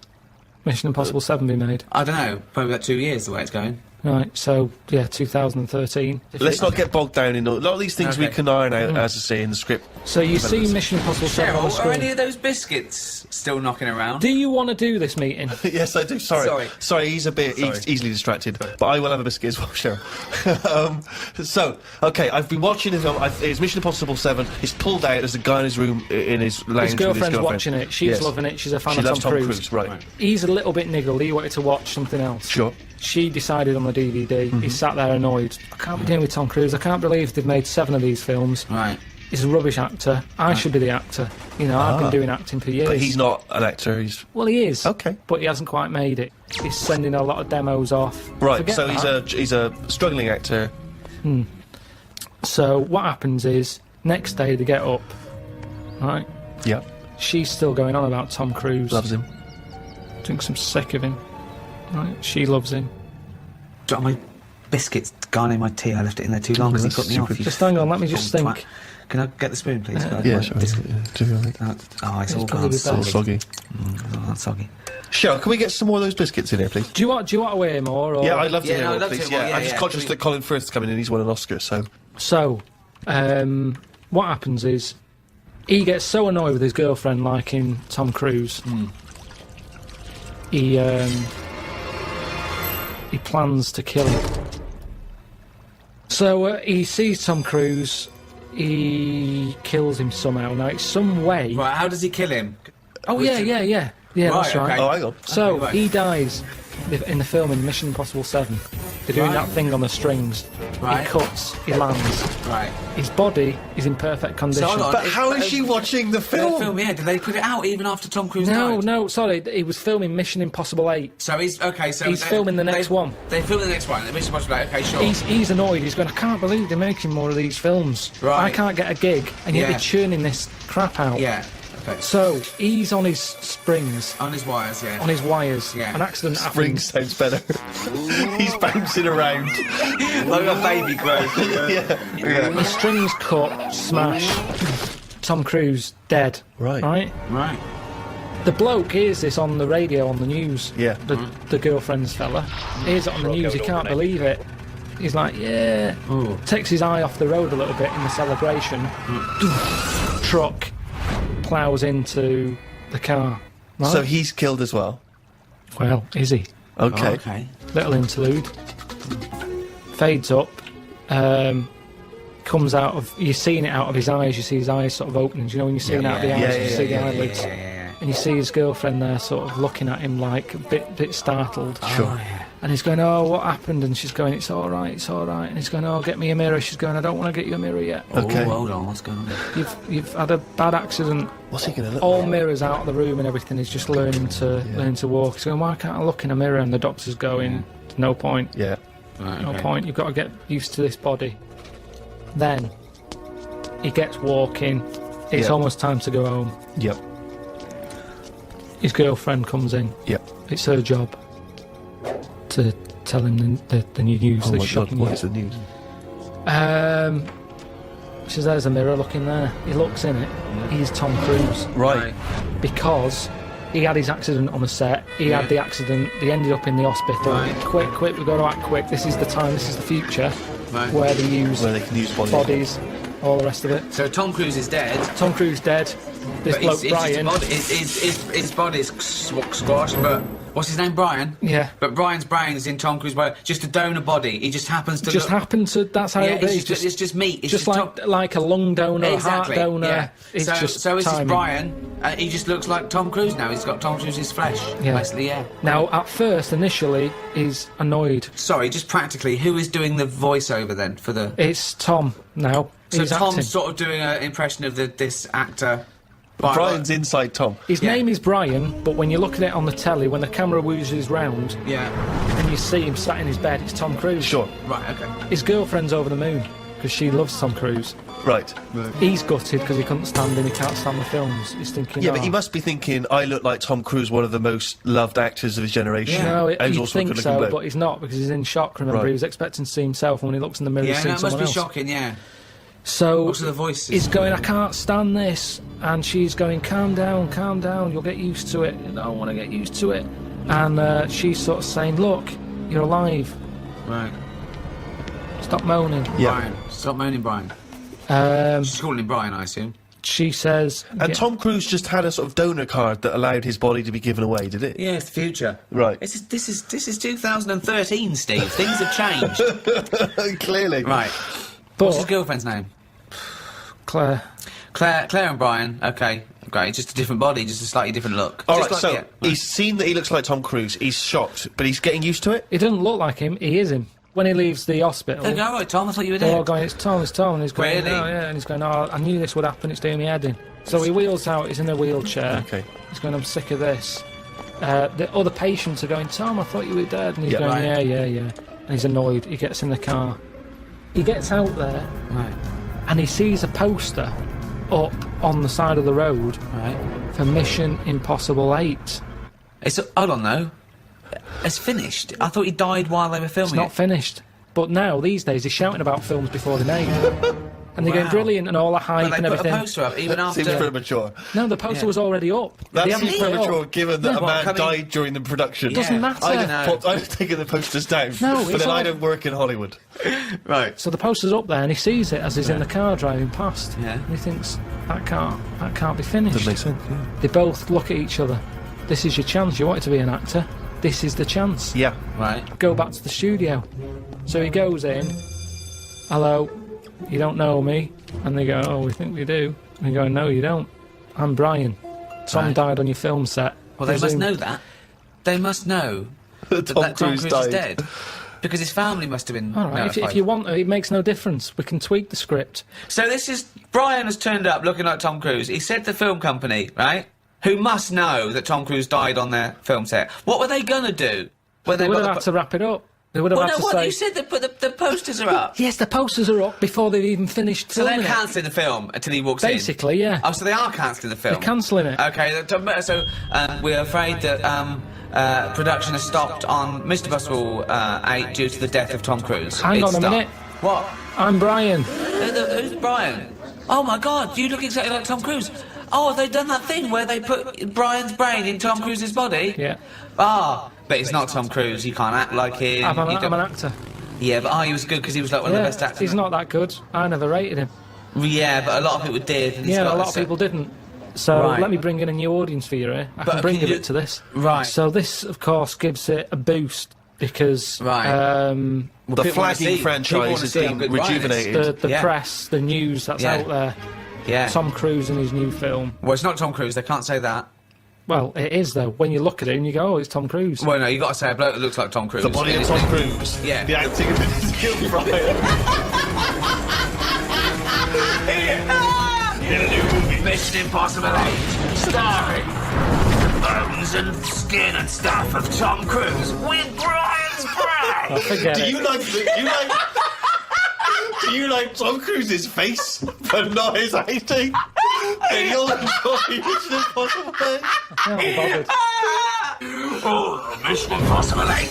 Mission Impossible 7 be made? I don't know. Probably about 2 years, the way it's going. Right, so, yeah, 2013. Let's not get bogged down in a lot of these things we Okay. can iron out, as I say, in the script. So you see developments. Mission Impossible 7 on the Cheryl, are any screen. of those biscuits still knocking around? Do you want to do this meeting? Yes, I do. Sorry. He's a bit easily distracted, but I will have a biscuit as well, Cheryl. So, okay, I've been watching the film. It's Mission Impossible 7. It's pulled out. There's a guy in his room, in his lounge His with girlfriend's his girlfriend. watching it. She's Yes. loving it. She's a fan She of loves Tom Cruise. Right. He's a little bit niggled. He wanted to watch something else. Sure. She decided on the DVD. He sat there annoyed. I can't be dealing with Tom Cruise. I can't believe they've made 7 of these films. Right. He's a rubbish actor. I should be the actor. You know, I've been doing acting for years. But he's not an actor. He's Well, he is. Okay. But he hasn't quite made it. He's sending a lot of demos off. right. Forget So that. he's a struggling actor. So what happens is, next day they get up, right? Yeah. She's still going on about Tom Cruise. Loves him. Thinks I'm sick of him. Right? She loves him. Got my biscuits gone in my tea. I left it in there too long because he that's put me off. stupid. you Just hang on, let me just fucking think. twat. Can I get the spoon, please? Yeah, sure. Biscuit. Oh, it's all probably gone the soggy. best. Soggy. Oh, that's soggy. Cheryl, can we get some more of those biscuits in here, please? Do you want to weigh more? Or? Yeah, I'd love to Yeah, hear no, more, I'd love to please. hear more, Yeah, yeah, I'm just yeah. conscious that Colin Firth's coming in. He's won an Oscar, so... So, what happens is, he gets so annoyed with his girlfriend liking Tom Cruise. He plans to kill him. So he sees Tom Cruise. He kills him somehow. Now it's some way. Right, how does he kill him? Oh yeah, Right, that's right. okay. Oh, hang on. So Okay, right. he dies in the film in Mission Impossible 7. They're doing Right. that thing on the strings. Right. He cuts, he lands. Right. His body is in perfect condition. hold on. But how is she watching the The film? film, yeah. Did they put it out even after Tom Cruise No, died? no, sorry. He was filming Mission Impossible 8. So he's okay. So He's filming the next one. They film the next one. Mission Impossible. Okay, sure. He's annoyed. He's going, I can't believe they're making more of these films. Right. I can't get a gig, and yet Yeah. they're churning this crap out. Yeah. Okay. So he's on his springs, On his wires, yeah. on his wires. Yeah. An accident Spring happens. sounds better. He's bouncing around. like a baby growth. The strings cut, smash. Tom Cruise dead. Right. Right. Right. The bloke hears this on the radio, on the news. Yeah. The girlfriend's fella hears it on the news. He can't believe it. He's like, yeah. Takes his eye off the road a little bit in the celebration. Truck ploughs into the car. Right? So he's killed as well. Well, is he? Okay. Oh, okay. Little interlude. Fades up. Comes out of... You're seeing it out of his eyes. You see his eyes sort of opening. Do you know when you're seeing out of the eyes, you see the eyelids. Yeah. And you see his girlfriend there sort of looking at him like a bit startled. Sure. Oh, yeah. And he's going, oh, what happened? And she's going, it's all right, it's all right. And he's going, oh, get me a mirror. She's going, I don't want to get you a mirror yet. Okay. Oh, hold on, what's going on? You've had a bad accident. What's he going to look All like? mirrors out of the room and everything. He's just learning to walk. He's going, why can't I look in a mirror? And the doctor's going, no point. Yeah. Right, No okay. point. You've got to get used to this body. Then he gets walking. It's Yep. almost time to go home. Yep. His girlfriend comes in. Yep. It's her job to tell him the new news. Oh the my God, shocking what news. is the news? She says, there's a mirror, look in there. He looks in it. He's Tom Cruise. Right. Because he had his accident on the set. He had the accident. They ended up in the hospital. Right. Quick, we've got to act quick. This is the time, this is the future. Right. Where they use Where they can use bodies, all the rest of it. So Tom Cruise is dead. Tom Cruise dead. This But bloke, it's Brian. his body's squashed, but what's his name, Brian? Yeah. But Brian's brain is in Tom Cruise's body. Just a donor body. He just happens to Just look... happened to, that's how Yeah, it is. it's just meat. It's just Tom- like a lung donor, Exactly. a heart donor. Yeah. It's so just this is timing. Brian. He just looks like Tom Cruise now. He's got Tom Cruise's flesh. Yeah. Basically, yeah. Now, at first, initially, he's annoyed. Sorry, just practically, who is doing the voiceover then for the? It's Tom now. So He's Tom's acting. sort of doing an impression of this actor. Brian's inside Tom. His Yeah. name is Brian, but when you look at it on the telly, when the camera whizzes round Yeah. and you see him sat in his bed, it's Tom Cruise. Sure. Right. Okay. His girlfriend's over the moon because she loves Tom Cruise. Right. He's gutted because he couldn't stand him, he can't stand the films. He's thinking, Yeah, oh. but he must be thinking, I look like Tom Cruise, one of the most loved actors of his generation. Yeah. No, And he's you'd also a think good-looking so, bloke. but he's not because he's in shock, remember? Right. He was expecting to see himself, and when he looks in the mirror, Yeah, he's no, seeing it must someone be else. shocking. Yeah. So Also the voices. he's going, I can't stand this. And she's going, calm down, you'll get used to it. I don't want to get used to it. And she's sort of saying, look, you're alive. Right. Stop moaning. Yeah. Brian. Stop moaning, Brian. Um, She's calling him Brian, I assume. she says... And Tom Cruise just had a sort of donor card that allowed his body to be given away, did it? Yeah, it's the future. Right. This is 2013, Steve. Things have changed. Clearly. Right. But What's his girlfriend's name? Claire... Claire and Brian. Okay. Great. Just a different body, just a slightly different look. All Just right, like- so yeah. he's seen that he looks like Tom Cruise. He's shocked, but he's getting used to it. He doesn't look like him, he is him. When he leaves the hospital... They go, all right, Tom, I thought you were they're all dead. going, it's Tom, and he's going, Really? oh, yeah, and he's going, oh, I knew this would happen, it's doing me head in. So he wheels out, he's in a wheelchair. Okay. He's going, I'm sick of this. The other patients are going, Tom, I thought you were dead. And he's Yeah, going, right. yeah. And he's annoyed. He gets in the car. He gets out there Right. and he sees a poster up on the side of the road Right. for Mission Impossible 8. Hold on, though. It's finished. I thought he died while they were filming It's not it. finished. But now, these days, he's shouting about films before they're made. And they're going Wow. brilliant and all the But hype they and put everything. a poster up even after. Seems premature. No, the poster Yeah. was already up. That They seems haven't put it premature, up. given that No, a what, man coming- died during the production. Doesn't Yeah. matter. I'd have taken the posters down. No, but it's then I all- don't work in Hollywood. Right. So the poster's up there and he sees it as he's in the car driving past. Yeah. And he thinks, that can't be finished. Doesn't make sense. Yeah. They both look at each other. This is your chance. You wanted to be an actor. This is the chance. Yeah. Right. Go back to the studio. So he goes in. Hello, you don't know me? And they go, oh, we think we do. And they go, no, you don't. I'm Brian. Tom Right. died on your film set. Well, they must Presume- know that. They must know that Tom Tom Cruise Cruise died. is dead. Because his family must have been All right, if notified. you want, it makes no difference. We can tweak the script. So this is... Brian has turned up looking like Tom Cruise. He said the film company, right, who must know that Tom Cruise died on their film set. What were they going to do? When They would have got had to wrap it up. They would have Well, had no, to what? say... You said the posters are up. Yes, the posters are up before they've even finished So they're filming it. cancelling the film until he walks in? Basically, yeah. Oh, so they are cancelling the film? They're cancelling it. Okay, so we're afraid that production has stopped on Mr. Possible 8 due to the death of Tom Cruise. Hang It's on a stopped. minute. What? I'm Brian. Who's Brian? Oh my God, you look exactly like Tom Cruise. Oh, have they done that thing where they put Brian's brain in Tom Cruise's body? Yeah. Ah, but it's not Tom Cruise. You can't act like him. I'm You an don't- actor. Yeah, but he was good because he was like one of the best actors. He's not that good. I never rated him. Yeah, but a lot of people did. And he's Yeah, got a lot this, of people didn't. So Right. let me bring in a new audience for you here. I But can bring can a you- bit to this. Right. So this, of course, gives it a boost because Right. The people wanna flagging see- people franchise wanna has see how been good Brian is. rejuvenated. the Yeah. press, the news that's Yeah. out there. Yeah. Tom Cruise and his new film. Well, it's not Tom Cruise. They can't say that. Well, it is, though. When you look at it and you go, oh, it's Tom Cruise. Well, no, you got to say a bloke that looks like Tom Cruise. The body of Tom Cruise. Yeah. The acting of Mrs. Gilbride. In a new movie, Mission Impossible 8, starring bones and skin and stuff of Tom Cruise with Brian's brain. I forget Do it. you like Tom Cruise's face, but not his acting? And you'll enjoy Mission Impossible 8. I'm not bothered. Oh, Mission Impossible 8.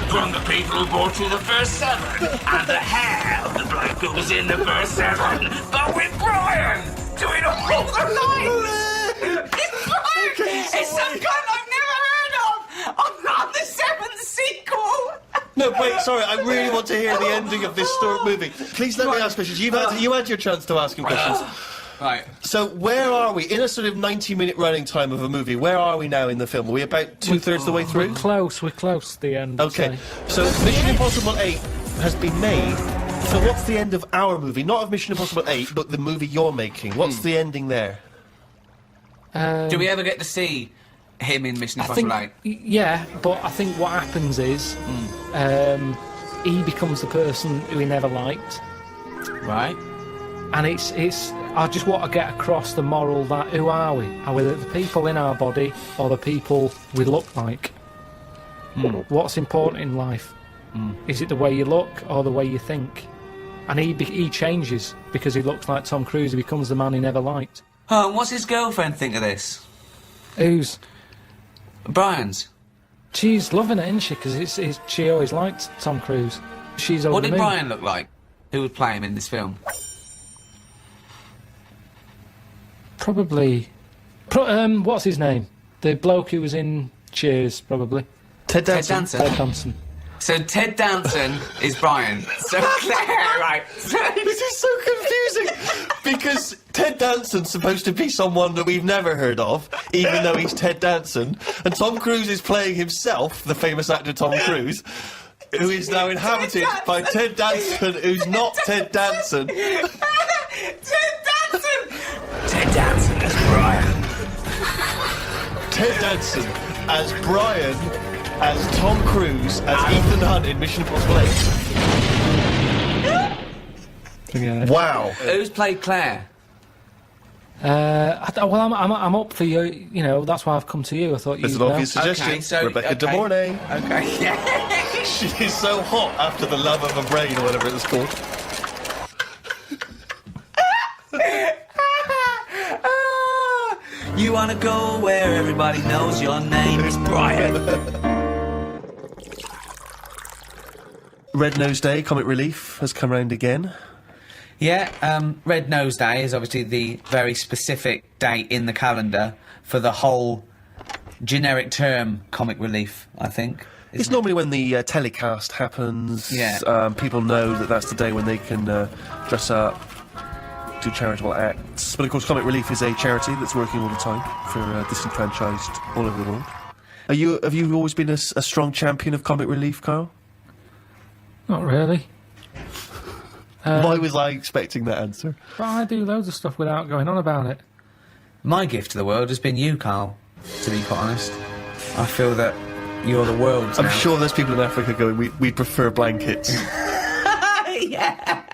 From the people who brought you the first 7, and the hair of the bloke who was in the first 7, but with Brian doing all the lines. It's Brian. It's some guy I've never heard of. I'm not the 7th sequel. No, wait, sorry, I really want to hear the ending of this movie. Please let me ask questions. You had your chance to ask him questions. Right. So where are we? In a sort of 90-minute running time of a movie, where are we now in the film? Are we about two-thirds the way through? We're close to the end. Okay, so Mission Impossible 8 has been made. So what's the end of our movie? Not of Mission Impossible 8, but the movie you're making. What's the ending there? Do we ever get to see him in Mission Impossible 8? Yeah, but I think what happens is he becomes the person who he never liked. Right. And it's. I just want to get across the moral that who are we? Are we the people in our body or the people we look like? What's important in life? Is it the way you look or the way you think? And he changes because he looks like Tom Cruise. He becomes the man he never liked. Oh, and what's his girlfriend think of this? Who's? Brian's. She's loving it, isn't she? Because she always liked Tom Cruise. She's over What did the moon. Brian look like? Who would play him in this film? Probably. What's his name? The bloke who was in Cheers, probably. Ted Danson. Danson. Ted Danson. So Ted Danson is Brian. So Claire, right? This is so confusing because Ted Danson's supposed to be someone that we've never heard of, even though he's Ted Danson, and Tom Cruise is playing himself, the famous actor Tom Cruise, who is now inhabited by Ted Danson, who's not Ted Danson. Ted Danson. Ted Danson as Brian. Ted Danson as Brian, as Tom Cruise, as Ethan Hunt in Mission Impossible 8. Wow. Who's played Claire? I'm up for you. You know, that's why I've come to you. I thought There's you'd an know. obvious suggestion. Rebecca De Mornay. Okay. Yeah. She is so hot after the love of a brain or whatever it was called. You wanna go where everybody knows your name is Brian. Red Nose Day, Comic Relief, has come round again. Yeah, Red Nose Day is obviously the very specific date in the calendar for the whole generic term Comic Relief, I think. It's normally when the telecast happens. Yeah. People know that that's the day when they can dress up, do charitable acts. But of course, Comic Relief is a charity that's working all the time for disenfranchised all over the world. Have you always been a strong champion of Comic Relief, Karl? Not really. Why was I expecting that answer? But I do loads of stuff without going on about it. My gift to the world has been you, Karl, to be quite honest. I feel that you're the world's I'm now. sure there's people in Africa going, we prefer blankets. Yeah.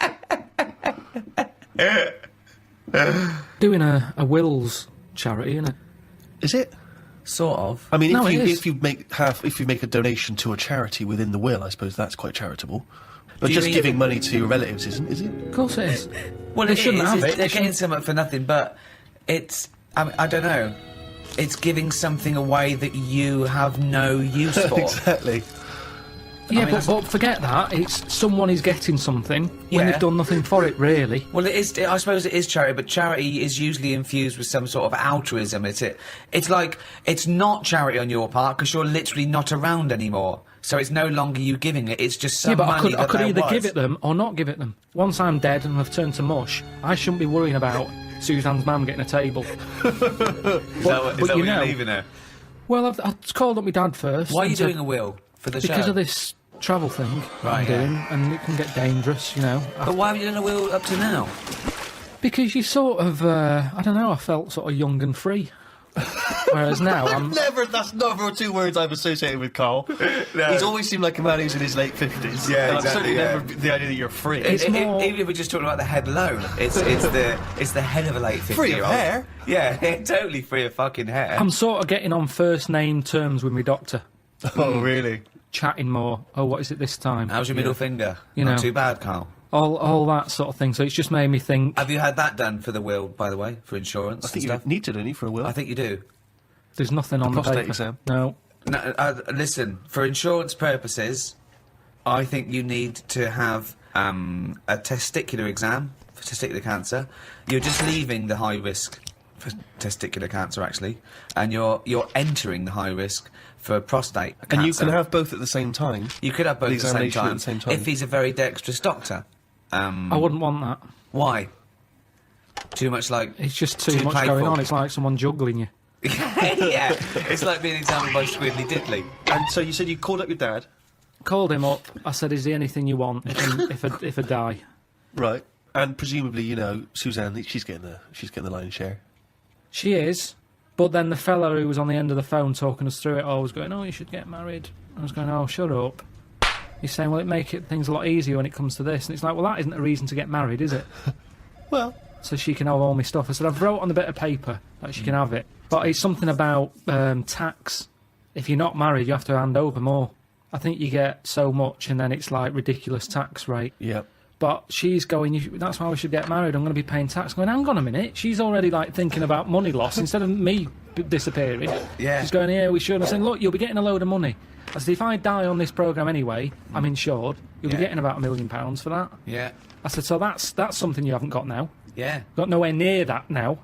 Doing a Wills charity, isn't it? Is it? Sort of. I mean, No, it is. if you make a donation to a charity within the will, I suppose that's quite charitable. But Do you just mean- giving money to your relatives isn't, is it? Of course it is. Well, They it shouldn't is. have it. They're They getting shouldn't- something for nothing, but it's... I don't know. It's giving something away that you have no use for. Exactly. Yeah, mean, but forget that. It's someone is getting something when Yeah. they've done nothing for it, really. Well, it is. I suppose it is charity, but charity is usually infused with some sort of altruism. It's like it's not charity on your part because you're literally not around anymore. So it's no longer you giving it. It's just some Yeah, but money I could that either there give was. it them or not give it them. Once I'm dead and I've turned to mush, I shouldn't be worrying about Suzanne's mum getting a table. Is that but what you you're know- leaving her? Well, I've called up my dad first. Why are you and said- doing a will for the show? Because of this travel thing Right, I'm doing, and it can get dangerous, you know. But why have you done a will up to now? Because you sort of, I don't know, I felt sort of young and free. Whereas now I'm... That's never 2 words I've associated with Karl. No. He's always seemed like a man who's in his late 50s. Yeah, and exactly, I've certainly yeah. never the idea that you're free. Even if we're just talking about the head alone, it's the head of a late 50-year-old. Free of hair? Yeah, totally free of fucking hair. I'm sort of getting on first name terms with my doctor. Oh, really? Chatting more. Oh, what is it this time? How's your middle finger? You Not know. too bad, Karl. All that sort of thing. So it's just made me think. Have you had that done for the will, by the way, for insurance I think and you stuff? need to, don't you, for a will? I think you do. There's nothing on the prostate paper. exam? No. No, listen, for insurance purposes, I think you need to have a testicular exam for testicular cancer. You're just leaving the high risk for testicular cancer, actually, and you're entering the high risk for prostate cancer. And you can have both at the same time? You could have both The at the same examination time, at the same time. if he's a very dexterous doctor. I wouldn't want that. Why? Too much like... It's just too much playful. going on. It's like someone juggling you. Yeah, it's like being examined by Squiddly Diddly. And so you said you called up your dad? Called him up. I said, "Is there anything you want if I die?" Right. And presumably, you know, Suzanne, she's getting the lion's share. She is. But then the fella who was on the end of the phone talking us through it all was going, "Oh, you should get married." I was going, "Oh, shut up." He's saying, "Well, it make things a lot easier when it comes to this." And it's like, well, that isn't a reason to get married, is it? Well... So she can have all my stuff. I said, I've wrote on a bit of paper that she can have it. But it's something about tax. If you're not married, you have to hand over more. I think you get so much and then it's like ridiculous tax rate. Yeah. But she's going, that's why we should get married, I'm going to be paying tax. Going, hang on a minute. She's already like thinking about money loss instead of me disappearing. Yeah. She's going, yeah, we should. I'm saying, look, you'll be getting a load of money. I said, if I die on this programme anyway, I'm insured. You'll be getting about £1 million for that. Yeah. I said, so that's something you haven't got now. Yeah. Got nowhere near that now.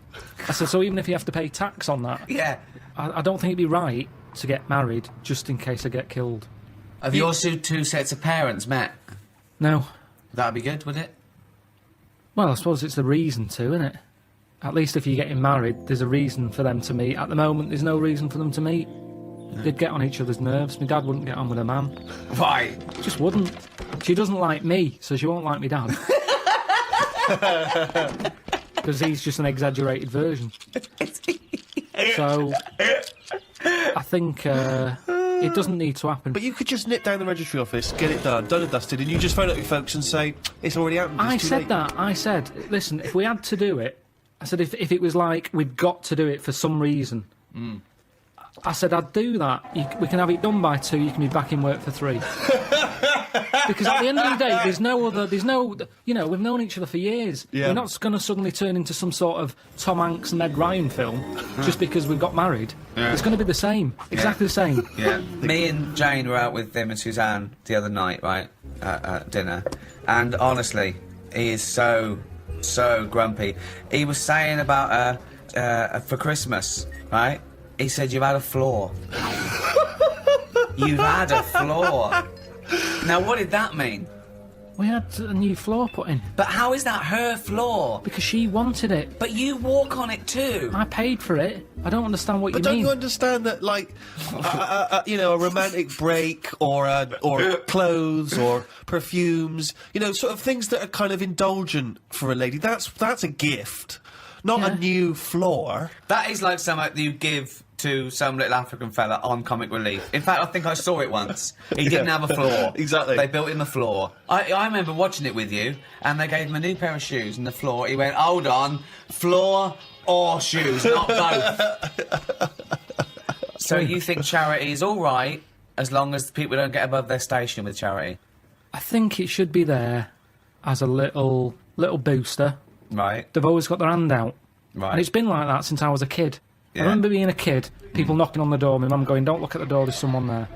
I said, so even if you have to pay tax on that, Yeah. I don't think it'd be right to get married just in case I get killed. Have your two sets of parents met? No. That'd be good, wouldn't it? Well, I suppose it's the reason to, isn't it? At least if you're getting married, there's a reason for them to meet. At the moment, there's no reason for them to meet. They'd get on each other's nerves. My dad wouldn't get on with a man. Why? Just wouldn't. She doesn't like me, so she won't like me dad. Because he's just an exaggerated version. So, I think it doesn't need to happen. But you could just nip down the registry office, get it done and dusted, and you just phone up your folks and say, it's already happened, I it's too said late. that. I said, listen, if we had to do it, I said, if it was like we've got to do it for some reason, I said, I'd do that. We can have it done by 2, you can be back in work for 3. Because at the end of the day, there's no, you know, we've known each other for years. Yeah. We're not going to suddenly turn into some sort of Tom Hanks, Meg Ryan film just because we've got married. Yeah. It's going to be the same, exactly the same. Yeah. Me and Jane were out with them and Suzanne the other night, right, at dinner, and honestly, he is so grumpy. He was saying about for Christmas, right? He said, you've had a flaw. You've had a flaw. Now, what did that mean? We had a new floor put in. But how is that her floor? Because she wanted it. But you walk on it too. I paid for it. I don't understand what But you don't mean. you understand that, like, you know, a romantic break or clothes or perfumes, you know, sort of things that are kind of indulgent for a lady, that's a gift, not a new floor. That is like something you give to some little African fella on Comic Relief. In fact, I think I saw it once. He didn't have a floor. Exactly. They built him a floor. I remember watching it with you, and they gave him a new pair of shoes and the floor. He went, hold on, floor or shoes, not both. So you think charity is all right as long as people don't get above their station with charity? I think it should be there as a little booster. Right. They've always got their hand out. Right. And it's been like that since I was a kid. Yeah. I remember being a kid, people knocking on the door, my mum going, don't look at the door, there's someone there.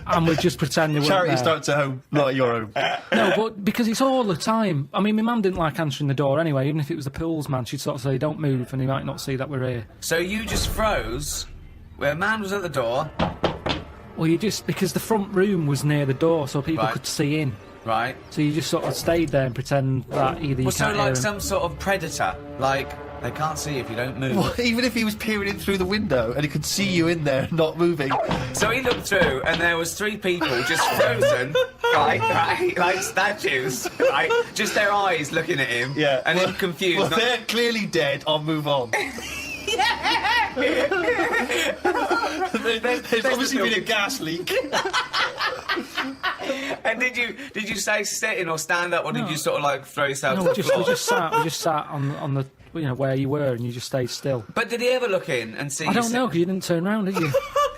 And we just pretend they weren't Charity there. starts at home, not at your home. No, but because it's all the time. I mean, my mum didn't like answering the door anyway, even if it was the pools man, she'd sort of say, don't move, and he might not see that we're here. So you just froze where a man was at the door. Well, you just, because the front room was near the door, so people Right. could see in. Right. So you just sort of stayed there and pretend that either you Well, can't so hear like him. some sort of predator. Like, they can't see if you don't move. Well, even if he was peering in through the window and he could see you in there not moving. So he looked through, and there was 3 people just frozen, right, like statues, right? Just their eyes looking at him, Yeah. and him confused. Well, not- they're clearly dead, I'll move on. There's obviously been a gas leak. And did you stay sitting or stand up, or did you sort of like throw yourself No, to we the floor? just sat on the where you were, and you just stayed still. But did he ever look in and see? I don't know, because you didn't turn around, did you?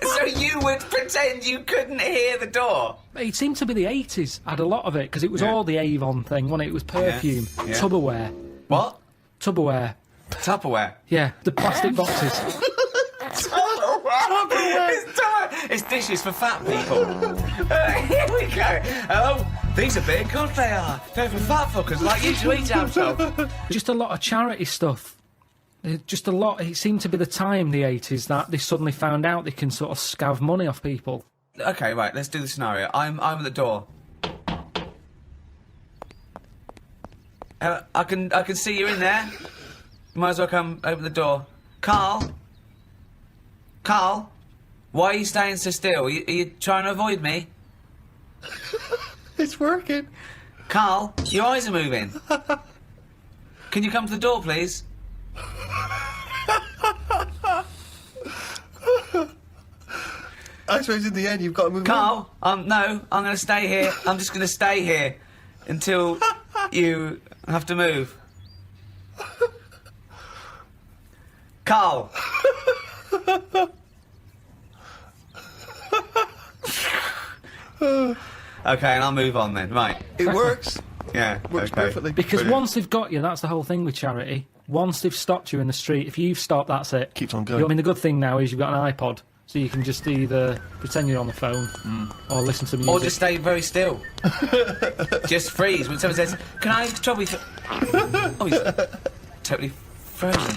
So you would pretend you couldn't hear the door? It seemed to be the 80s. Had a lot of it, because it was all the Avon thing, wasn't it? It was perfume, Yeah. Tupperware. What? Tupperware. Tupperware. Yeah, the plastic boxes. It's dishes for fat people. Here we go. Oh, these are big. Good they are. They're for fat fuckers like you to eat out of. Just a lot of charity stuff. Just a lot. It seemed to be the time, the 80s, that they suddenly found out they can sort of scav money off people. Okay, right. Let's do the scenario. I'm at the door. I can see you in there. You might as well come open the door. Karl, why are you staying so still? Are you trying to avoid me? It's working. Karl, your eyes are moving. Can you come to the door, please? I suppose in the end you've got to move Karl, no, I'm going to stay here. I'm just going to stay here until you have to move. Karl. Okay, and I'll move on then. Right. It works. Yeah. Works okay. perfectly. Because Brilliant. once they've got you, that's the whole thing with charity. Once they've stopped you in the street, if you've stopped, that's it. Keeps on going. I mean, the good thing now is you've got an iPod, so you can just either pretend you're on the phone or listen to music. Or just stay very still. Just freeze when someone says, "Can I trouble you?" Oh, he's totally frozen.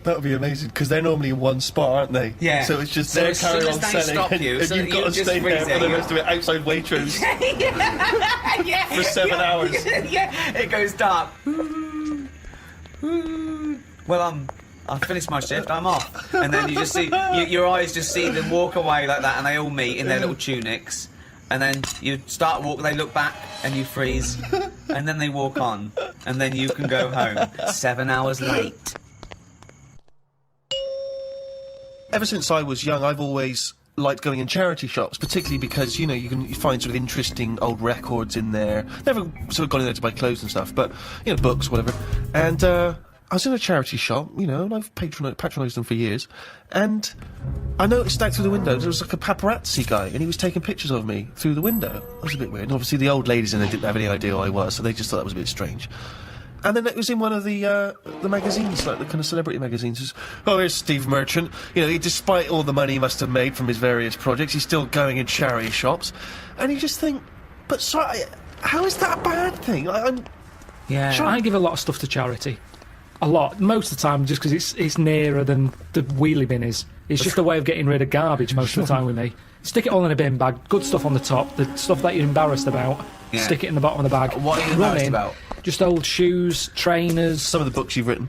That would be amazing, because they're normally in one spot, aren't they? Yeah. So it's just So they're as soon carrying as on they selling, stop and, you, and so you've got you're to just stay there for the freezing. rest of it, outside waitrose Yeah. for 7 hours. Yeah, it goes dark. Well, I've finished my shift, I'm off. And then you just see, your eyes just see them walk away like that, and they all meet in their little tunics. And then you start walking, they look back, and you freeze. And then they walk on, and then you can go home 7 hours late. Ever since I was young, I've always liked going in charity shops, particularly because, you know, you can find sort of interesting old records in there. Never sort of gone in there to buy clothes and stuff, but, you know, books, whatever. And, I was in a charity shop, you know, and I've patronised them for years, and I noticed out through the window there was like a paparazzi guy, and he was taking pictures of me through the window. That was a bit weird. And obviously the old ladies in there didn't have any idea who I was, so they just thought that was a bit strange. And then it was in one of the magazines, like the kind of celebrity magazines. It was, oh, here's Steve Merchant. You know, despite all the money he must have made from his various projects, he's still going in charity shops. And you just think, but sorry, how is that a bad thing? Yeah. I give a lot of stuff to charity. A lot. Most of the time, just because it's nearer than the wheelie bin is. It's just a way of getting rid of garbage most of the time with me. Stick it all in a bin bag, good stuff on the top, the stuff that you're embarrassed about, stick it in the bottom of the bag. What are you embarrassed about? Just old shoes, trainers. Some of the books you've written.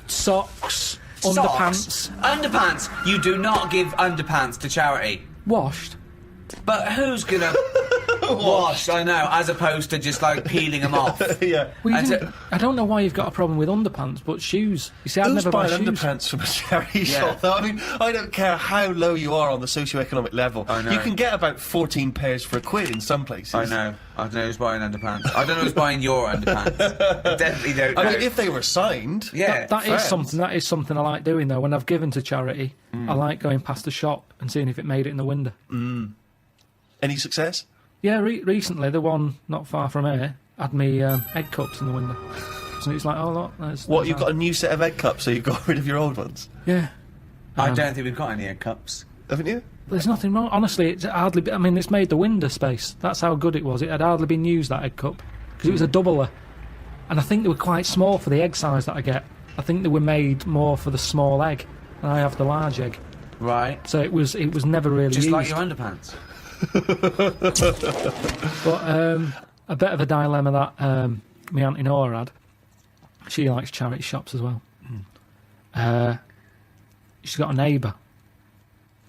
Socks, underpants. Underpants? You do not give underpants to charity. Washed. But who's gonna wash? I know, as opposed to just like peeling them off. Yeah. Well, And I don't know why you've got a problem with underpants, but shoes. You see, I'd Who's never buy buying shoes. underpants from a charity shop, though? I mean, I don't care how low you are on the socio-economic level. I know. You can get about 14 pairs for £1 in some places. I know who's buying underpants. I don't know who's buying your underpants. I definitely don't know. I mean, if they were signed... Yeah. That friends. is something I like doing though. When I've given to charity, I like going past the shop and seeing if it made it in the window. Any success? Yeah, recently the one not far from here had me egg cups in the window. So it's like, oh look, there's... What, you've got a new set of egg cups, so you've got rid of your old ones? Yeah. I don't think we've got any egg cups. Haven't you? There's nothing wrong. Honestly, it's hardly... I mean, it's made the window space. That's how good it was. It had hardly been used, that egg cup. Because it was a doubler. And I think they were quite small for the egg size that I get. I think they were made more for the small egg. And I have the large egg. Right. So it was never really Just used. like your underpants. But a bit of a dilemma that my Auntie Nora had. She likes charity shops as well. She's got a neighbour.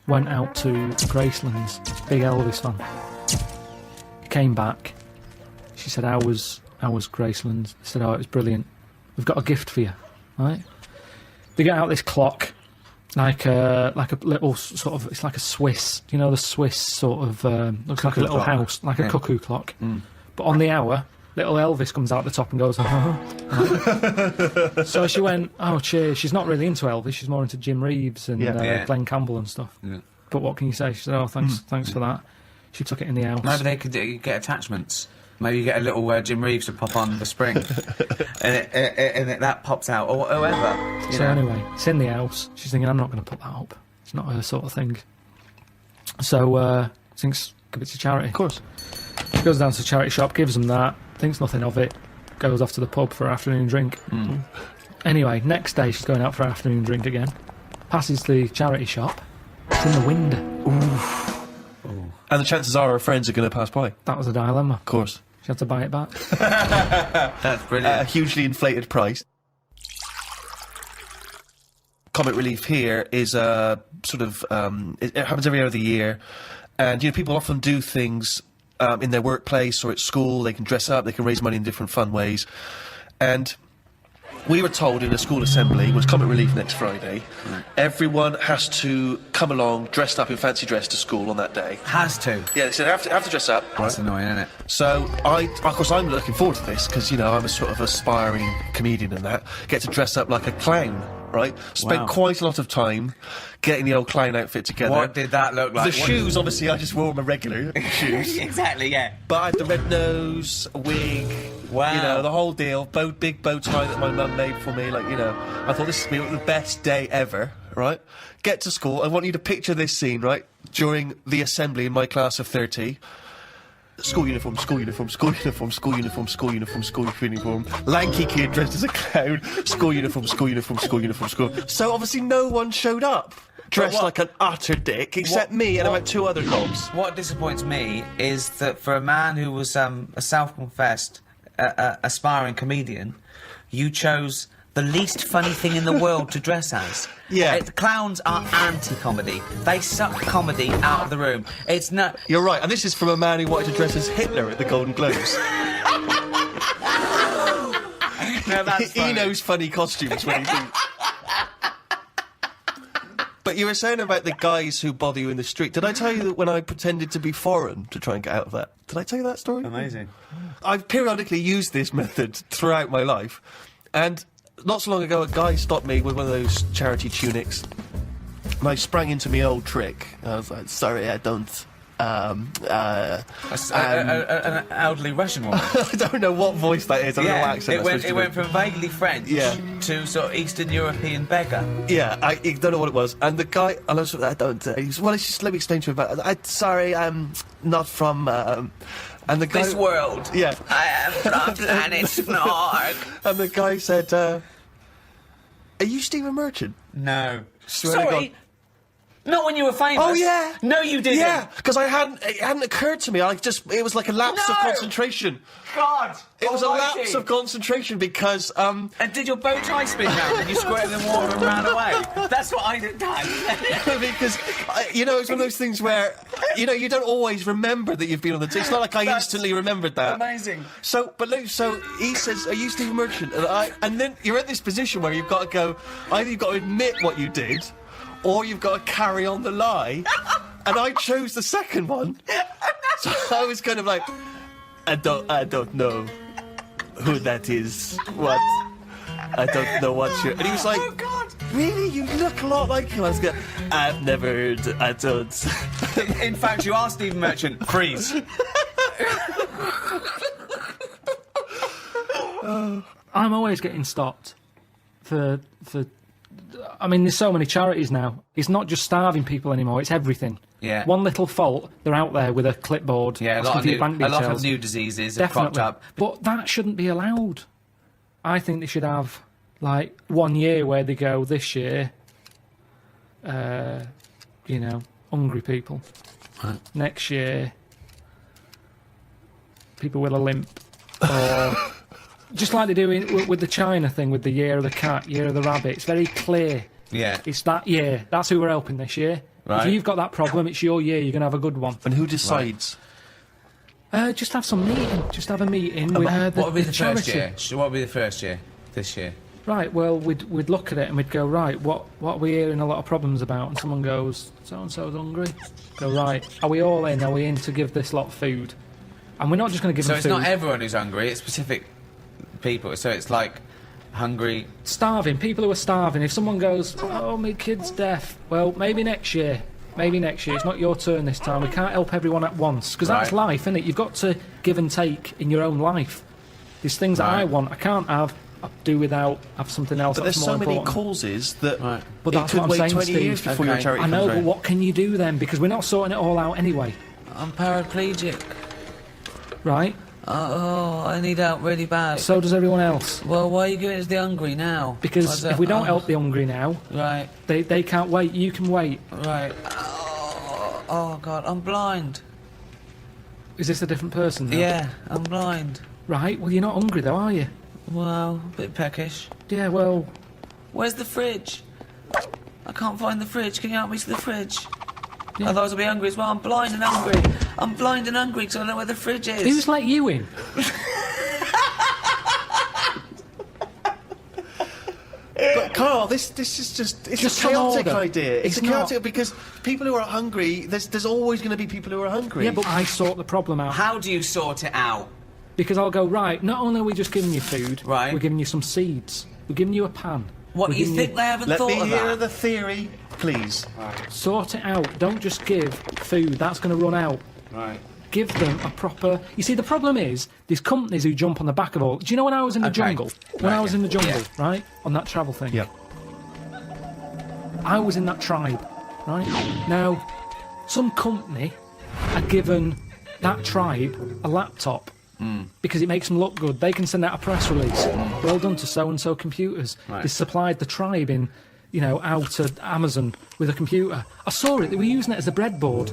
Went out to Graceland's, big Elvis fan. Came back. She said, "How was Graceland's?" I said, "Oh, it was brilliant. We've got a gift for you, right?" they get out this clock, like a little sort of, it's like a Swiss, you know, the Swiss sort of, looks like a little house, like a cuckoo clock. But on the hour, little Elvis comes out the top and goes, So she went, oh, cheers. She's not really into Elvis, she's more into Jim Reeves and Glenn Campbell and stuff. Yeah. But what can you say? She said, oh, thanks for that. She took it in the house. Maybe they could get attachments. Maybe you get a little Jim Reeves to pop on the spring, and that pops out, or whatever. So anyway, it's in the house. She's thinking, I'm not going to put that up. It's not her sort of thing. So thinks, give it to charity. Of course. She goes down to the charity shop, gives them that, thinks nothing of it, goes off to the pub for an afternoon drink. Anyway, next day she's going out for an afternoon drink again. Passes the charity shop. It's in the window. Ooh. And the chances are her friends are going to pass by. That was a dilemma. Of course. She had to buy it back. That's brilliant. A hugely inflated price. Comic relief here is sort of it happens every other year, and people often do things in their workplace or at school. They can dress up, they can raise money in different fun ways, and we were told in a school assembly, it was Comic Relief next Friday, everyone has to come along dressed up in fancy dress to school on that day. Has to? Yeah, they said have to dress up. That's annoying, isn't it? So, of course, I'm looking forward to this, because, I'm a sort of aspiring comedian and that. Get to dress up like a clown, right? Spent quite a lot of time getting the old clown outfit together. What did that look like? The shoes, obviously, I just wore my regular shoes. Exactly, yeah. But I had the red nose, a wig, the whole deal. Big bow tie that my mum made for me, I thought this would be the best day ever, right? Get to school, I want you to picture this scene, right? During the assembly in my class of 30. School uniform, school uniform, school uniform, school uniform, school uniform, school uniform. Lanky kid dressed as a clown. School uniform, school uniform, school uniform, school. So obviously no one showed up dressed like an utter dick, except me and about 2 other knobs. What disappoints me is that for a man who was a self-confessed aspiring comedian, you chose the least funny thing in the world to dress as. Yeah. Clowns are anti-comedy. They suck comedy out of the room. It's not... You're right, and this is from a man who wanted to dress as Hitler at the Golden Globes. No, that's He knows funny costumes when he thinks. But you were saying about the guys who bother you in the street. Did I tell you that when I pretended to be foreign to try and get out of that? Did I tell you that story? Amazing. I've periodically used this method throughout my life, and not so long ago a guy stopped me with one of those charity tunics, and I sprang into my old trick. I was like, sorry, I don't... an elderly Russian woman. I don't know what voice that is. I don't know what accent it went from vaguely French to sort of Eastern European beggar. Yeah, I don't know what it was. And the guy, I was like, I don't. He was, well, just let me explain to you about it. Sorry, I'm not from. And the guy, this world. Yeah. I am from planet Snork. And the guy said, "Are you Stephen Merchant?" No. Swear to God. Not when you were famous. Oh yeah. No, you didn't. Yeah, because it hadn't occurred to me. It was like a lapse of concentration. God. It was a lapse of concentration because And did your bow tie spin round and you squirted in water and ran away? That's what I did. Because it's one of those things where you don't always remember that you've been on the. It's not like I instantly remembered that. Amazing. So he says, "Are you Stephen Merchant?" And then you're at this position where you've got to go. Either you've got to admit what you did, or you've got to carry on the lie. And I chose the second one. So I was kind of like, I don't know who that is. What? I don't know what you're... And he was like, oh, God. Really? You look a lot like him. I was going, I've never heard... I don't... In fact, you are Stephen Merchant. Freeze. I'm always getting stopped for... I mean, there's so many charities now. It's not just starving people anymore, it's everything. Yeah. One little fault, they're out there with a clipboard. Yeah, a lot of new diseases have cropped up. But that shouldn't be allowed. I think they should have, 1 year where they go, this year, hungry people. Right. Next year, people with a limp. Or... Just like they do with the China thing, with the year of the cat, year of the rabbit. It's very clear. Yeah. It's that year. That's who we're helping this year. Right. If you've got that problem, it's your year. You're going to have a good one. And who decides? Right. Just have some meeting. Just have a meeting with what would be the charity. first year? What would be the first year? This year? Right, well, we'd look at it and we'd go, right, what are we hearing a lot of problems about? And someone goes, so-and-so's hungry. Go, right, are we all in? Are we in to give this lot food? And we're not just going to give them food. So it's not everyone who's hungry, it's specific people. So it's like hungry... Starving, people who are starving. If someone goes, oh, my kid's deaf, well, maybe next year. Maybe next year. It's not your turn this time. We can't help everyone at once. Because that's life, isn't it? You've got to give and take in your own life. There's things that I want, I can't have. I'll do without, have something else. But that's there's more so many important. causes that but it that's could what I'm wait saying, 20 Steve. years before your charity I know, comes but round. what can you do then? Because we're not sorting it all out anyway. I'm paraplegic. Right? Oh, I need help really bad. So does everyone else. Well, why are you giving us the hungry now? Because if we don't help the hungry now, right, they can't wait. You can wait. Right. Oh God, I'm blind. Is this a different person now? Yeah, I'm blind. Right, well, you're not hungry though, are you? Well, a bit peckish. Yeah, well... Where's the fridge? I can't find the fridge. Can you help me to the fridge? Yeah. Otherwise I'll be hungry as well. I'm blind and hungry. I'm blind and hungry because I don't know where the fridge is. Who's let you in? But Karl, this is just a chaotic idea. It's a chaotic because people who are hungry, there's always going to be people who are hungry. Yeah, but I sort the problem out. How do you sort it out? Because I'll go, right, not only are we just giving you food, right, we're giving you some seeds. We're giving you a pan. What, you think they haven't thought of that? Let me hear the theory, please. Right. Sort it out. Don't just give food. That's going to run out. Right. Give them a proper... You see, the problem is, there's companies who jump on the back of all... Do you know when I was in the jungle? When I was in the jungle, right? On that travel thing? Yeah. I was in that tribe, right? Now, some company had given that tribe a laptop because it makes them look good. They can send out a press release. Well done to so-and-so computers. Right. They supplied the tribe in, you know, out of Amazon with a computer. I saw it. They were using it as a breadboard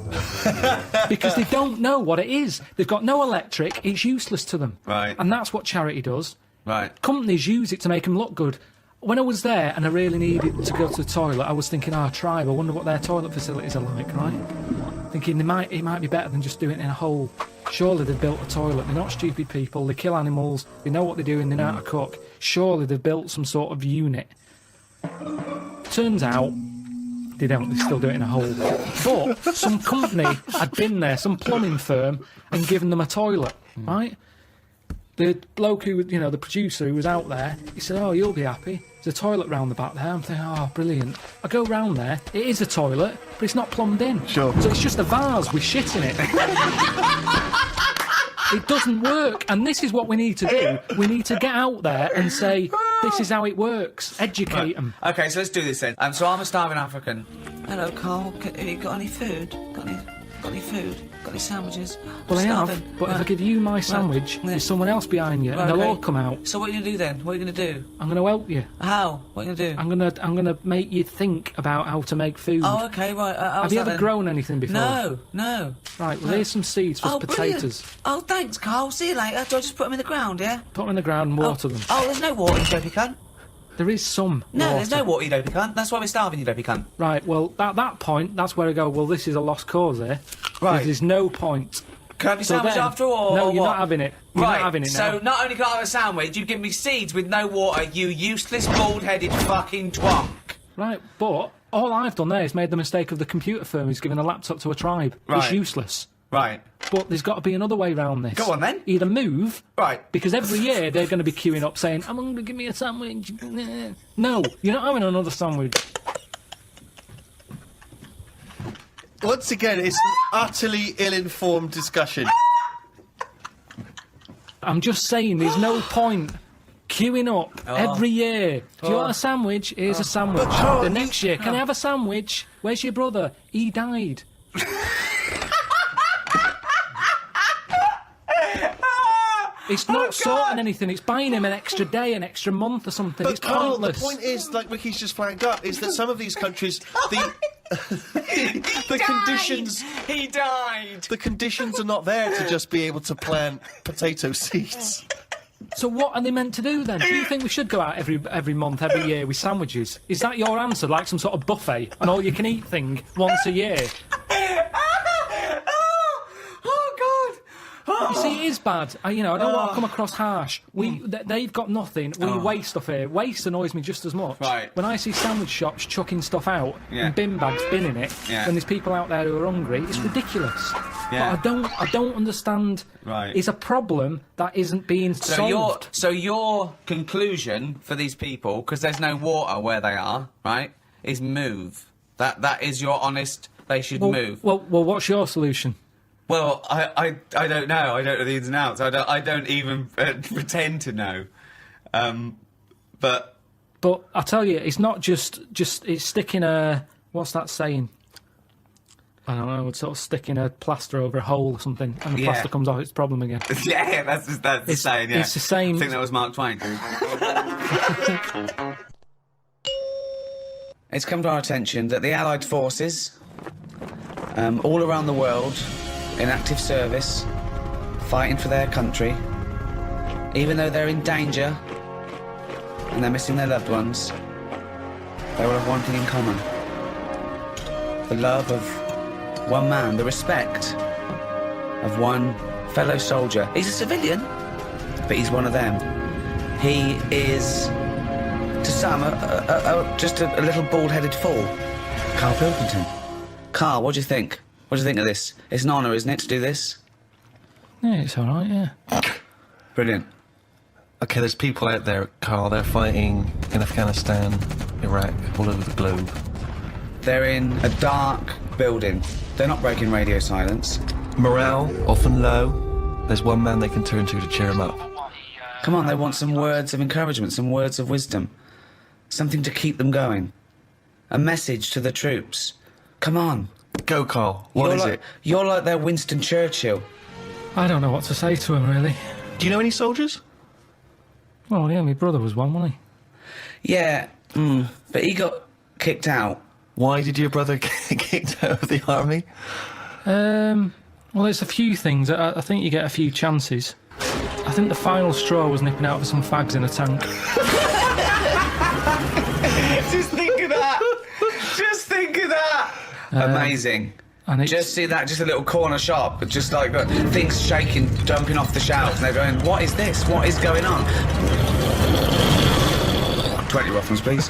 because they don't know what it is. They've got no electric. It's useless to them. Right. And that's what charity does. Right. Companies use it to make them look good. When I was there and I really needed to go to the toilet, I was thinking, tribe, I wonder what their toilet facilities are like, right? Thinking it might be better than just doing it in a hole. Surely they've built a toilet. They're not stupid people. They kill animals. They know what they're doing. They know how to cook. Surely they've built some sort of unit. Turns out they don't. They still do it in a hole. But some company had been there, some plumbing firm, and given them a toilet, right? The bloke who, you know, the producer who was out there, he said, oh, you'll be happy. There's a toilet round the back there. I'm thinking, oh, brilliant. I go round there. It is a toilet, but it's not plumbed in. Sure. So it's just a vase with shit in it. It doesn't work. And this is what we need to do. We need to get out there and say, this is how it works. Educate them. Okay, so let's do this then. So I'm a starving African. Hello, Karl. Have you got any food? Got any food? Got any sandwiches? Well, I Starving. have, but if I give you my sandwich, there's someone else behind you, and they'll all come out. So what are you going to do then? What are you going to do? I'm going to help you. How? What are you going to do? I'm gonna make you think about how to make food. Oh, okay, right. Have you ever grown anything before? No. Right, well, here's some seeds for potatoes. Brilliant. Oh, thanks, Karl. See you later. Do I just put them in the ground, yeah? Put them in the ground and water them. Oh, there's no water, you dopey cunt. There is some No, water. there's no water, you dopey cunt. That's why we're starving, you dopey cunt. Right, well, at that point, that's where I go, well, this is a lost cause here. Right. There's no point. Can I have your So sandwich then- after all? No, or you're what? not having it. You're Right, not having it now. So not only can I have a sandwich, you give me seeds with no water, you useless bald-headed fucking twonk. Right, but all I've done there is made the mistake of the computer firm who's given a laptop to a tribe. It's Right. useless. Right. But there's got to be another way around this. Go on, then. Either move... Right. Because every year they're going to be queuing up saying, I'm going to give me a sandwich. No, you're not having another sandwich. Once again, it's an utterly ill-informed discussion. I'm just saying, there's no point queuing up every year. Do you want a sandwich? Here's a sandwich. The next year, can I have a sandwich? Where's your brother? He died. It's not sorting anything. It's buying him an extra day, an extra month or something. But It's Karl, pointless. the point is, like Ricky's just flagged up, is that some of these countries, the conditions... He died! The conditions are not there to just be able to plant potato seeds. So what are they meant to do then? Do you think we should go out every month, every year with sandwiches? Is that your answer, like some sort of buffet, an all-you-can-eat thing once a year? Oh, God! You see, it is bad. I don't want to come across harsh. They've got nothing. We waste stuff here. Waste annoys me just as much. Right. When I see sandwich shops chucking stuff out Yeah. and bin bags binning it, Yeah. and there's people out there who are hungry, it's ridiculous. Yeah. But I don't understand. Right. It's a problem that isn't being solved. So your conclusion for these people, because there's no water where they are, right, is move. That is your honest. They should move. Well, what's your solution? Well, I don't know. I don't know the ins and outs. I don't even pretend to know. But I tell you, it's not just it's sticking a, what's that saying? I don't know. It's sort of sticking a plaster over a hole or something, and the plaster comes off. It's a problem again. yeah, that's the saying. Yeah, it's the same. I think that was Mark Twain. It's come to our attention that the Allied forces, all around the world, in active service, fighting for their country, even though they're in danger and they're missing their loved ones, they all have one thing in common: the love of one man, the respect of one fellow soldier. He's a civilian, but he's one of them. He is, to some, just a little bald-headed fool. Karl Pilkington. Karl, what do you think? What do you think of this? It's an honour, isn't it, to do this? Yeah, it's all right. Yeah. Brilliant. Okay, there's people out there, Karl. They're fighting in Afghanistan, Iraq, all over the globe. They're in a dark building. They're not breaking radio silence. Morale often low. There's one man they can turn to cheer them up. Come on, they want some words of encouragement, some words of wisdom. Something to keep them going. A message to the troops. Come on. Go, Karl. What is it? You're like their Winston Churchill. I don't know what to say to him, really. Do you know any soldiers? Well, yeah, my brother was one, wasn't he? Yeah, but he got kicked out. Why did your brother get kicked out of the army? Well, there's a few things. I think you get a few chances. I think the final straw was nipping out for some fags in a tank. Just think of that! Just think of that! Amazing. And just see that, just a little corner shop, just like things shaking, jumping off the shelves, and they're going, what is this? What is going on? 20 Ruffles, please.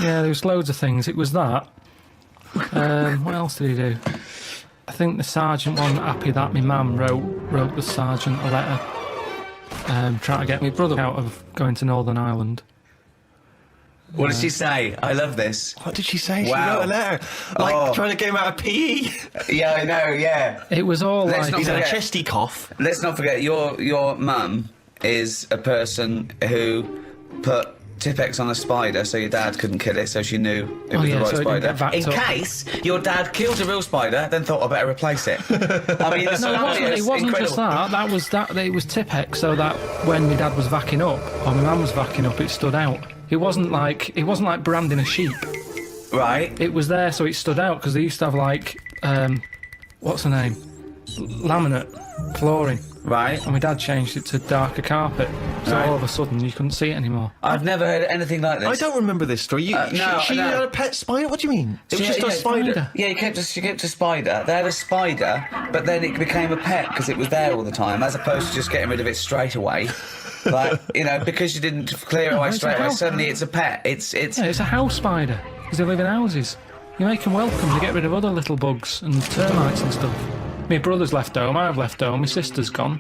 Yeah, there was loads of things. It was that. What else did he do? I think the sergeant wasn't happy that my mum wrote the sergeant a letter trying to get my brother out of going to Northern Ireland. What did she say? I love this. What did she say? Wow. She wrote a letter. Like, trying to get him out of PE. Yeah, I know, yeah. It was all Let's like... not He's had a forget- chesty cough. Let's not forget, your mum is a person who put Tipp-Ex on a spider so your dad couldn't kill it, so she knew it was the right so it didn't spider. get backed In up. case your dad killed a real spider, then thought I better replace it. I mean, No, it wasn't just that. It was Tipp-Ex, so that when my dad was vacking up, or my mum was vacking up, it stood out. It wasn't like branding a sheep. Right. It was there, so it stood out, because they used to have, like, what's the name? Laminate flooring. Right. And my dad changed it to darker carpet, so Right. all of a sudden you couldn't see it anymore. I've never heard anything like this. I don't remember this story. No, she no. had a pet spider? What do you mean? It was Yeah, just yeah, a spider. Yeah, she kept a spider. They had a spider, but then it became a pet because it was there all the time, as opposed to just getting rid of it straight away. Like, because you didn't clear it away it's straight a away, house. suddenly it's a pet. It's Yeah, it's a house spider, because they live in houses. You make them welcome to get rid of other little bugs and termites and stuff. My brother's left home, I've left home, my sister's gone.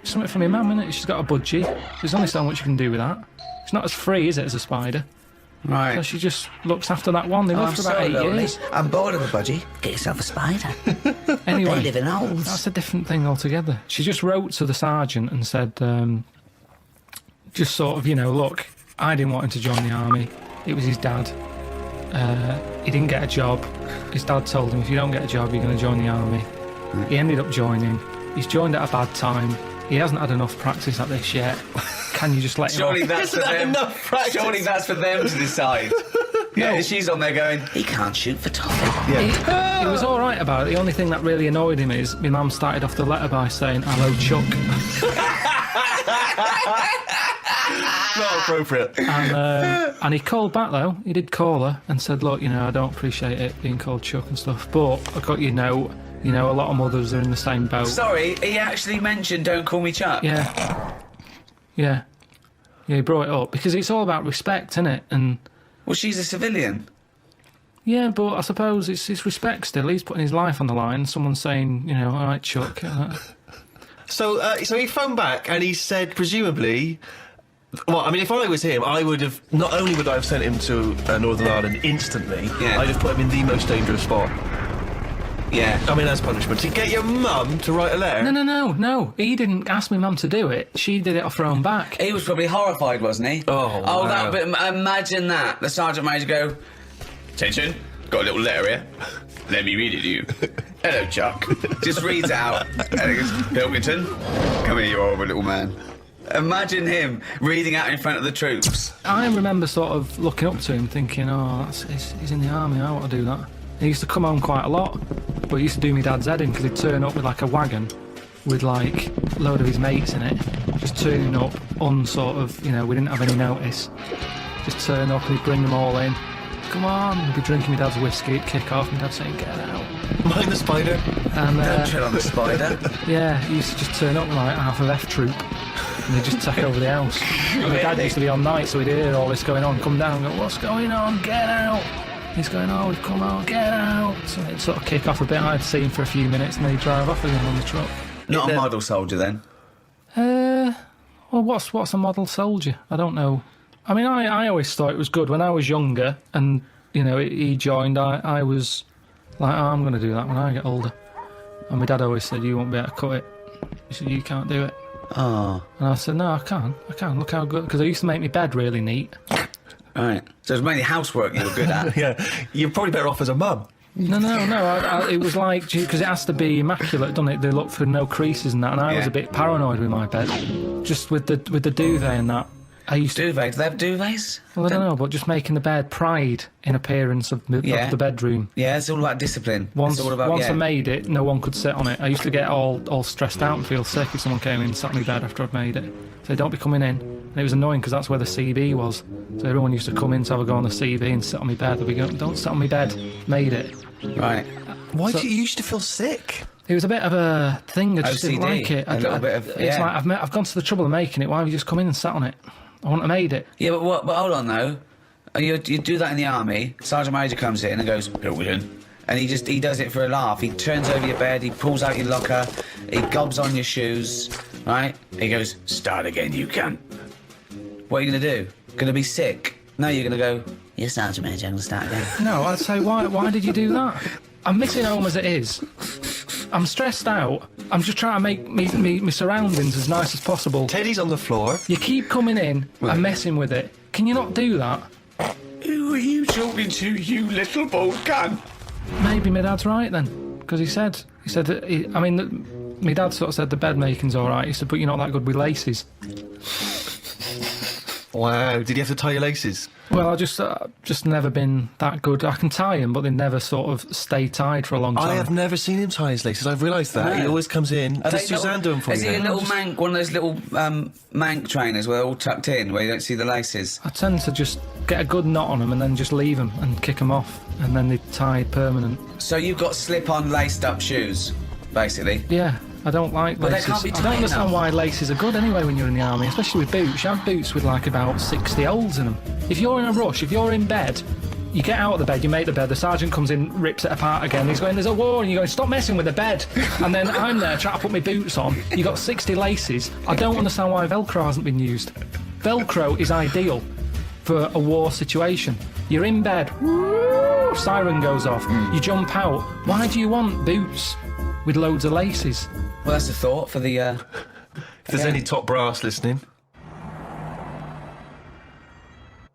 Something for my mum, innit? She's got a budgie. There's only so much you can do with that. It's not as free, is it, as a spider? right. So she just looks after that one. They live for about 8 years. I'm bored of the budgie. Get yourself a spider. Anyway, They live in holes. that's a different thing altogether. She just wrote to the sergeant and said, just sort of, look, I didn't want him to join the army. It was his dad. He didn't get a job. His dad told him, if you don't get a job, you're going to join the army. He ended up joining. He's joined at a bad time. He hasn't had enough practice at this yet. Can you just let him Surely off? that's for them. Surely that's for them to decide. Yeah, she's on there going, He can't shoot for toffee. He was all right about it. The only thing that really annoyed him is my mum started off the letter by saying, hello, Chuck. Not appropriate. And he called back though. He did call her and said, "Look, I don't appreciate it being called Chuck and stuff, but I got your note. A lot of mothers are in the same boat." Sorry, he actually mentioned "Don't call me Chuck." Yeah, he brought it up because it's all about respect, isn't it? And well, she's a civilian. yeah, but I suppose it's respect still. He's putting his life on the line. Someone's saying, "All right, Chuck." So he phoned back and he said, presumably. Well, I mean, if I was him, I would have. Not only would I have sent him to Northern Ireland instantly, I'd have put him in the most dangerous spot. Yeah. I mean, as punishment. To get your mum to write a letter? No. He didn't ask me mum to do it. She did it off her own back. He was probably horrified, wasn't he? Oh, wow. But imagine that. The sergeant major go, "Attention, got a little letter here. Let me read it to you. Hello, Chuck." Just reads it out. And he goes, "Pilkington, come here, you horrible little man." Imagine him reading out in front of the troops. I remember sort of looking up to him thinking, he's in the army, I want to do that. He used to come home quite a lot, but he used to do me dad's head in because he'd turn up with like a wagon with like a load of his mates in it, just turning up on sort of, we didn't have any notice. Just turn up and he'd bring them all in. "Come on," he'd be drinking my dad's whiskey, he'd kick off, and Dad saying, "Get out." Mind the spider. And, Don't tread on the spider. Yeah, he used to just turn up with like half of F Troop and they'd just take over the house. And my dad used to be on night, so he'd hear all this going on, come down and go, "What's going on? Get out." He's going, "Oh, we've come out, get out." So it'd sort of kick off a bit. I'd see him for a few minutes and then he'd drive off again on the truck. Not a model soldier then? Well, what's a model soldier? I don't know. I mean, I always thought it was good. When I was younger and, he joined, I was like, I'm going to do that when I get older. And my dad always said, "You won't be able to cut it." He said, "You can't do it." Oh. And I said, "No, I can. Look how good." Because I used to make my bed really neat. Right. So it was mainly housework you were good at. Yeah, you're probably better off as a mum. No. It was like, because it has to be immaculate, doesn't it? They look for no creases and that, and I was a bit paranoid with my bed. Just with the duvet and that. I used to... Duvets? Do they have duvets? Well, I don't know, but just making the bed pride in appearance of the bedroom. Yeah, it's all about discipline. Once I made it, no one could sit on it. I used to get all stressed out and feel sick if someone came in and sat on my bed after I'd made it. So don't be coming in. And it was annoying because that's where the CB was. So everyone used to come in to have a go on the CB and sit on my bed. They'd be going, "Don't sit on my bed." Made it. Right. Why do you used to feel sick? It was a bit of a thing. I just didn't like it. A little bit of... It's like, I've gone to the trouble of making it. Why have you just come in and sat on it? I wouldn't have made it. Yeah, but hold on though. You do that in the army. Sergeant Major comes in and goes, "Pilkington," and he does it for a laugh. He turns over your bed, he pulls out your locker, he gobs on your shoes, right? He goes, "Start again, you cunt." What are you gonna do? Gonna be sick? No, you're gonna go, "Yes, Sergeant Major, I'm gonna start again." No, I'd say, why did you do that? I'm missing home as it is. I'm stressed out. I'm just trying to make me surroundings as nice as possible. Teddy's on the floor. You keep coming in and messing with it. Can you not do that? Who are you talking to, you little bald cunt? Maybe my dad's right then, because he said that my dad sort of said the bed making's all right. He said, "But you're not that good with laces." Wow, did you have to tie your laces? Well, I just never been that good. I can tie them, but they never sort of stay tied for a long time. I have never seen him tie his laces. I've realised that. No. He always comes in. Does Suzanne do them for you? Is he a little mank, one of those little mank trainers where they're all tucked in, where you don't see the laces? I tend to just get a good knot on them and then just leave them and kick them off, and then they're tied permanent. So you've got slip-on laced-up shoes, basically? Yeah. I don't like laces. But they can't be I don't tight understand enough. why laces are good anyway when you're in the army, especially with boots. You have boots with like about 60 holes in them. If you're in a rush, if you're in bed, you get out of the bed, you make the bed, the sergeant comes in, rips it apart again, he's going, "There's a war," and you're going, "Stop messing with the bed." And then I'm there trying to put my boots on, you got 60 laces. I don't understand why Velcro hasn't been used. Velcro is ideal for a war situation. You're in bed, woo, siren goes off, you jump out. Why do you want boots with loads of laces? Well, that's a thought for the... If there's any top brass listening.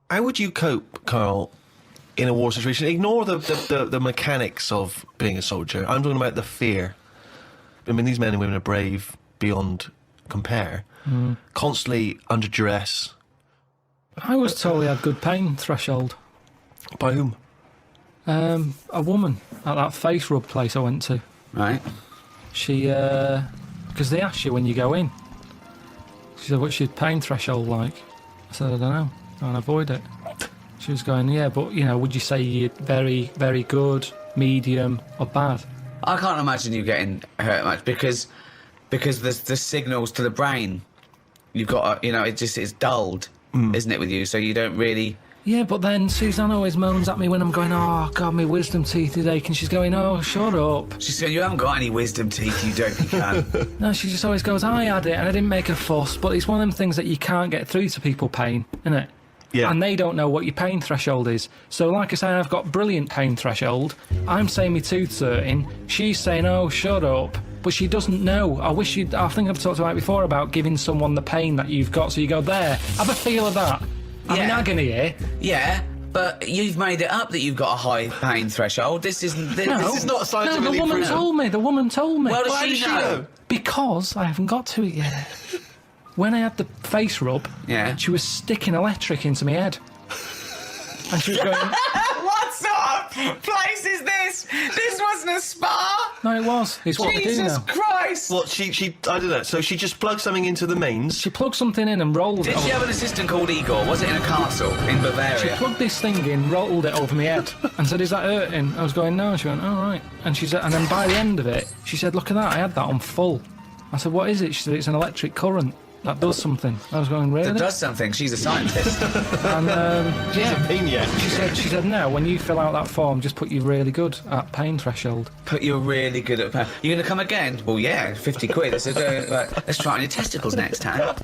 How would you cope, Karl, in a war situation? Ignore the mechanics of being a soldier. I'm talking about the fear. I mean, these men and women are brave beyond compare. Constantly under duress. I was told he had good pain threshold. By whom? A woman at that face rub place I went to. Right. She, because they ask you when you go in. She said, "What's your pain threshold like?" said, I don't know. I'll avoid it. She was going, yeah, but, you know, would you say you're very, very good, medium, or bad? I can't imagine you getting hurt much because the signals to the brain, you've got, you know, it's dulled, isn't it, with you? So you don't really... Yeah, but then Suzanne always moans at me when I'm going, oh, God, my wisdom teeth is aching. She's going, oh, shut up. She's saying, you haven't got any wisdom teeth, you dopey cunt. No, she just always goes, I had it, and I didn't make a fuss, but it's one of them things that you can't get through to people pain, isn't it? Yeah. And they don't know what your pain threshold is. So, like I say, I've got brilliant pain threshold. I'm saying my tooth's hurting. She's saying, oh, shut up. But she doesn't know. I think I've talked about it before about giving someone the pain that you've got. So you go, there, have a feel of that. I'm in agony here. Yeah, but you've made it up that you've got a high pain threshold. This isn't... This is not scientifically the woman told me. Well, does she know? Because I haven't got to it yet. When I had the face rub, she was sticking electric into my head. And she was going... What sort of place is this? This wasn't a spa? No, it was. It's what we do now. Jesus Christ! What, she I don't know, so she just plugged something into the mains? She plugged something in and rolled it. Did she have an assistant called Igor? Was it in a castle in Bavaria? She plugged this thing in, rolled it over my head, and said, is that hurting? I was going, no. She went, oh, right. And she said, and then by the end of it, she said, look at that, I had that on full. I said, what is it? She said, it's an electric current. That does something. I was going, really? That does something. She's a scientist. And, She's a maniac. She said, no, when you fill out that form, just put you really good at pain threshold. Put you really good at pain. You're going to come again? Well, yeah, 50 quid. Let's try it on your testicles next time.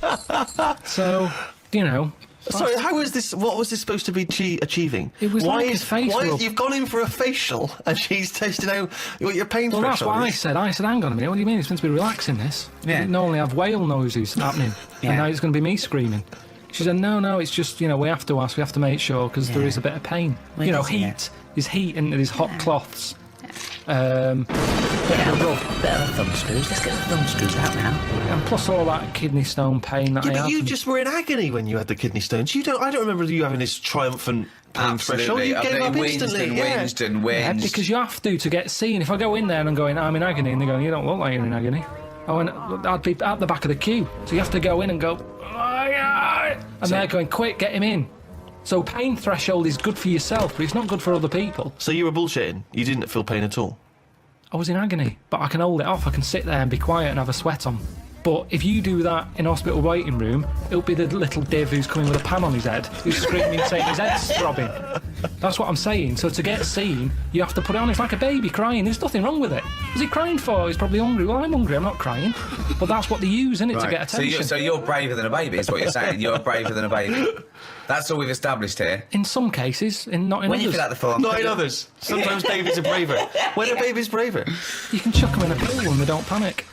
So, you know... Sorry, how was this? What was this supposed to be achieving? It was like a face rub. You've gone in for a facial and she's tested out what your pain threshold is? That's what I said. I said, hang on a minute, what do you mean? It's meant to be relaxing, this. Yeah. You didn't normally have whale noises happening. And now it's going to be me screaming. She said, no, it's just, you know, we have to ask, we have to make sure, because there is a bit of pain. Well, you know, heat. There's heat and there's hot cloths. Bit of a rub. Bit of the thumb screws. Let's get the thumb screws out now. And plus all that kidney stone pain that I had. But you just were in agony when you had the kidney stones. I don't remember you having this triumphant pain threshold. You gave up instantly. Whinged. Yeah, because you have to get seen. If I go in there and I'm going, I'm in agony, and they're going, you don't look like you're in agony. I'd be at the back of the queue. So you have to go in and go, and they're going, quick, get him in. So pain threshold is good for yourself, but it's not good for other people. So you were bullshitting? You didn't feel pain at all? I was in agony, but I can hold it off. I can sit there and be quiet and have a sweat on. But if you do that in a hospital waiting room, it'll be the little div who's coming with a pan on his head, who's screaming saying his head's throbbing. That's what I'm saying. So to get seen, you have to put it on. It's like a baby crying. There's nothing wrong with it. What's he crying for? He's probably hungry. Well, I'm hungry. I'm not crying. But that's what they use, isn't it, to get attention. So you're braver than a baby, is what you're saying. You're braver than a baby. That's all we've established here. In some cases, not in others. When you fill out the form. Not in others. Sometimes babies are braver. When are babies braver? You can chuck them in a pool and they don't panic.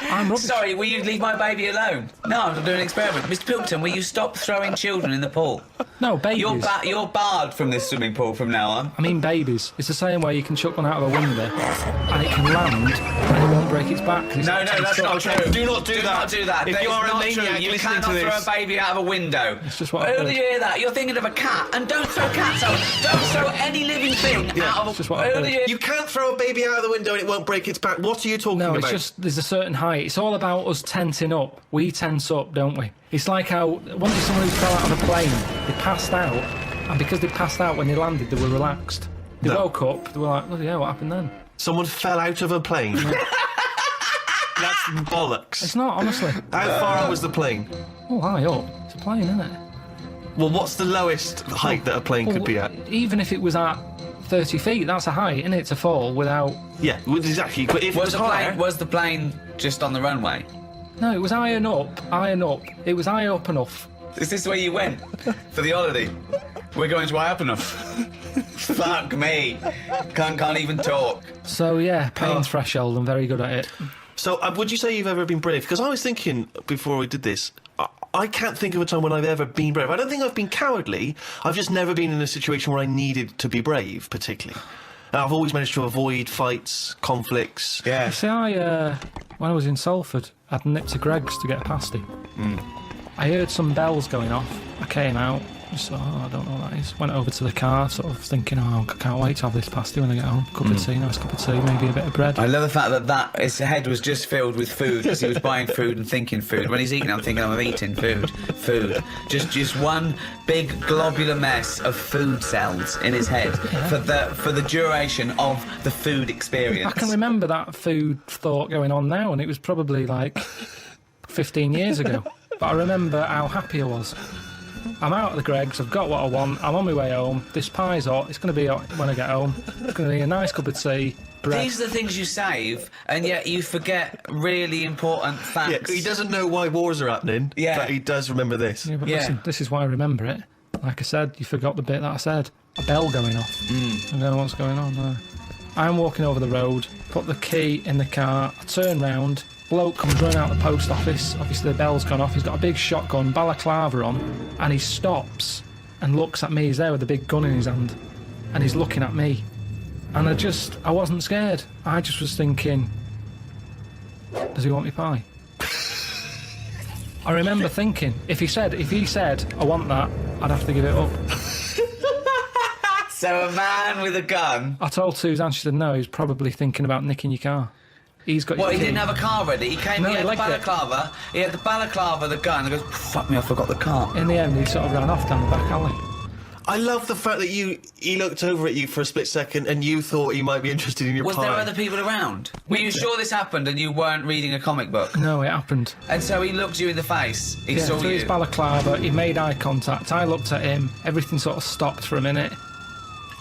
I'm rubbish. Sorry, will you leave my baby alone? No, I'm doing an experiment. Mr. Pilkington, will you stop throwing children in the pool? No, babies. You're barred from this swimming pool from now on. I mean babies. It's the same way you can chuck one out of a window and it can land and it won't break its back. No, that's not true. Do not do that. If you are a maniac, you listening cannot to this. throw a baby out of a window. It's just what I Who heard. do you hear that? You're thinking of a cat, and don't throw cats out. Don't throw any living thing out of a... It's just what I heard. You can't throw a baby out of the window and it won't break its back. What are you talking about? No, it's just there's a certain height. It's all about us tensing up. We tense up, don't we? It's like how once someone who fell out of a plane, they passed out, and because they passed out when they landed, they were relaxed. They woke up, they were like, bloody hell, what happened then? Someone fell out of a plane. That's bollocks. It's not, honestly. How far up was the plane? Oh, high up. It's a plane, isn't it? Well, what's the lowest height that a plane could be at? Even if it was at 30 feet, that's a height, isn't it, to fall without... Yeah, exactly. But if Was the plane just on the runway? No, it was iron up. It was high up enough. Is this where you went for the holiday? We're going to up enough. Fuck me. Can't even talk. So, yeah, pain threshold. I'm very good at it. So, would you say you've ever been brave? Because I was thinking, before we did this, I can't think of a time when I've ever been brave. I don't think I've been cowardly. I've just never been in a situation where I needed to be brave, particularly. And I've always managed to avoid fights, conflicts. Yeah. See, when I was in Salford, I'd nipped to Greg's to get a pasty. I heard some bells going off. I came out, Just thought, I don't know what that is. Went over to the car, sort of thinking, I can't wait to have this pasty when I get home. Cup of tea, nice cup of tea, maybe a bit of bread. I love the fact that his head was just filled with food as he was buying food and thinking food. When he's eating, I'm thinking I'm eating food. Just one big globular mess of food cells in his head for the duration of the food experience. I can remember that food thought going on now, and it was probably like 15 years ago. But I remember how happy I was. I'm out at the Greggs, I've got what I want, I'm on my way home, this pie's hot, it's going to be hot when I get home, it's going to be a nice cup of tea, bread. These are the things you save, and yet you forget really important facts. Yeah, he doesn't know why wars are happening, but he does remember this. Yeah, but listen, this is why I remember it. Like I said, you forgot the bit that I said. A bell going off. I don't know what's going on there. I'm walking over the road, put the key in the car, I turn round, bloke comes running out the post office, obviously the bell's gone off, he's got a big shotgun, balaclava on, and he stops and looks at me. He's there with a big gun in his hand, and he's looking at me. And I wasn't scared. I just was thinking, does he want me pie? I remember thinking, if he said, I want that, I'd have to give it up. So a man with a gun... I told Suzanne, she said, no, he's probably thinking about nicking your car. He's got. What, he didn't have a car ready? He came, No, he had he the legged it. balaclava, he had the balaclava, the gun, and goes, fuck me, I forgot the car. In the end, he sort of ran off down the back alley. I love the fact that he looked over at you for a split second and you thought he might be interested in your Was pie. there other people around? Were you sure this happened and you weren't reading a comic book? No, it happened. And so he looked you in the face. He saw through you. his balaclava, he made eye contact. I looked at him. Everything sort of stopped for a minute,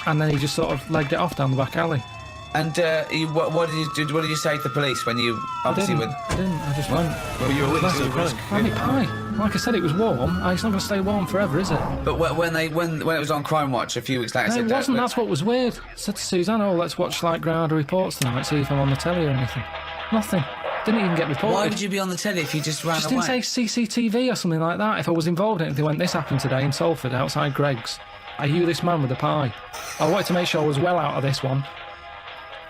and then he just sort of legged it off down the back alley. And what did you say to the police when you obviously were? I didn't. I just went. Well, you were a witness to the crime. Have me pie. Like I said, it was warm. It's not going to stay warm forever, is it? But when it was on Crime Watch a few weeks later, No, it wasn't. That's what was weird. I said to Suzanne, let's watch like Ground Reports tonight, see if I'm on the telly or anything. Nothing. Didn't even get reported. Why would you be on the telly if you just ran away? Just didn't say CCTV or something like that. If I was involved in it, if they went, this happened today in Salford, outside Greggs. Are you this man with the pie? I wanted to make sure I was well out of this one.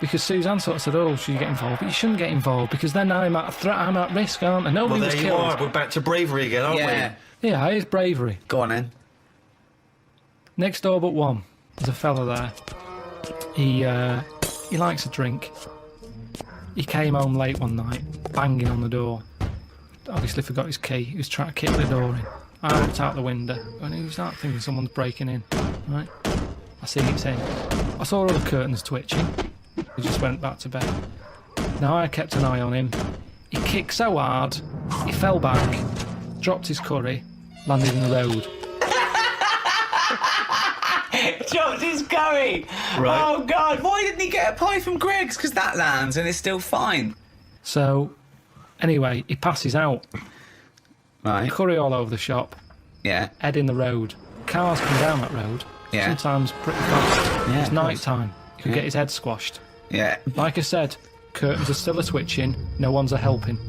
Because Suzanne sort of said, should you get involved? But you shouldn't get involved, because then I'm at threat, I'm at risk, aren't I? Nobody was killed. Well, there you are. We're back to bravery again, aren't we? Yeah, it is bravery. Go on, then. Next door but one, there's a fella there. He likes a drink. He came home late one night, banging on the door. Obviously forgot his key. He was trying to kick the door in. I looked out the window, and he was out thinking someone's breaking in. Right? I see it's in. I saw all the curtains twitching. He just went back to bed. Now I kept an eye on him. He kicked so hard, he fell back, dropped his curry, landed in the road. Dropped his curry! Right. Oh, God, why didn't he get a pie from Greggs? Because that lands and it's still fine. So, anyway, he passes out. Right. Curry all over the shop. Yeah. Head in the road. Cars come down that road. Yeah. Sometimes pretty fast. Yeah, It's of night course. time. You could get his head squashed. Yeah. Like I said, curtains are still a-twitching, no one's a-helping.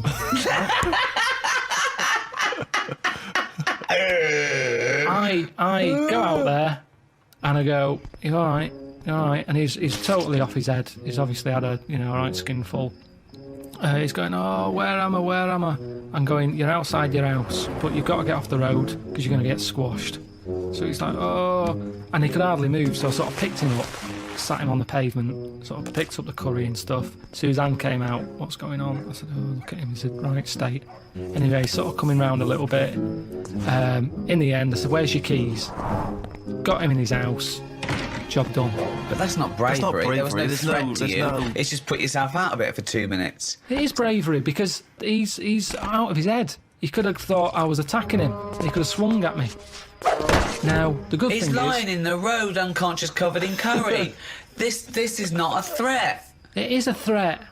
I go out there, and I go, you all right? You all right? And he's totally off his head. He's obviously had a, right skinful. He's going, where am I? I'm going, you're outside your house, but you've got to get off the road, because you're going to get squashed. So he's like, and he could hardly move, so I sort of picked him up, sat him on the pavement, sort of picked up the curry and stuff. Suzanne came out, what's going on? I said, look at him, he's in the right state. Anyway, he's sort of coming round a little bit. In the end, I said, where's your keys? Got him in his house, job done. But that's not bravery. That's not bravery. There was no There's threat no- to there's you. no- It's just put yourself out of it for 2 minutes. It is bravery, because he's out of his head. He could have thought I was attacking him. He could have swung at me. Now, the good He's thing lying is... in the road, unconscious, covered in curry. This is not a threat. It is a threat.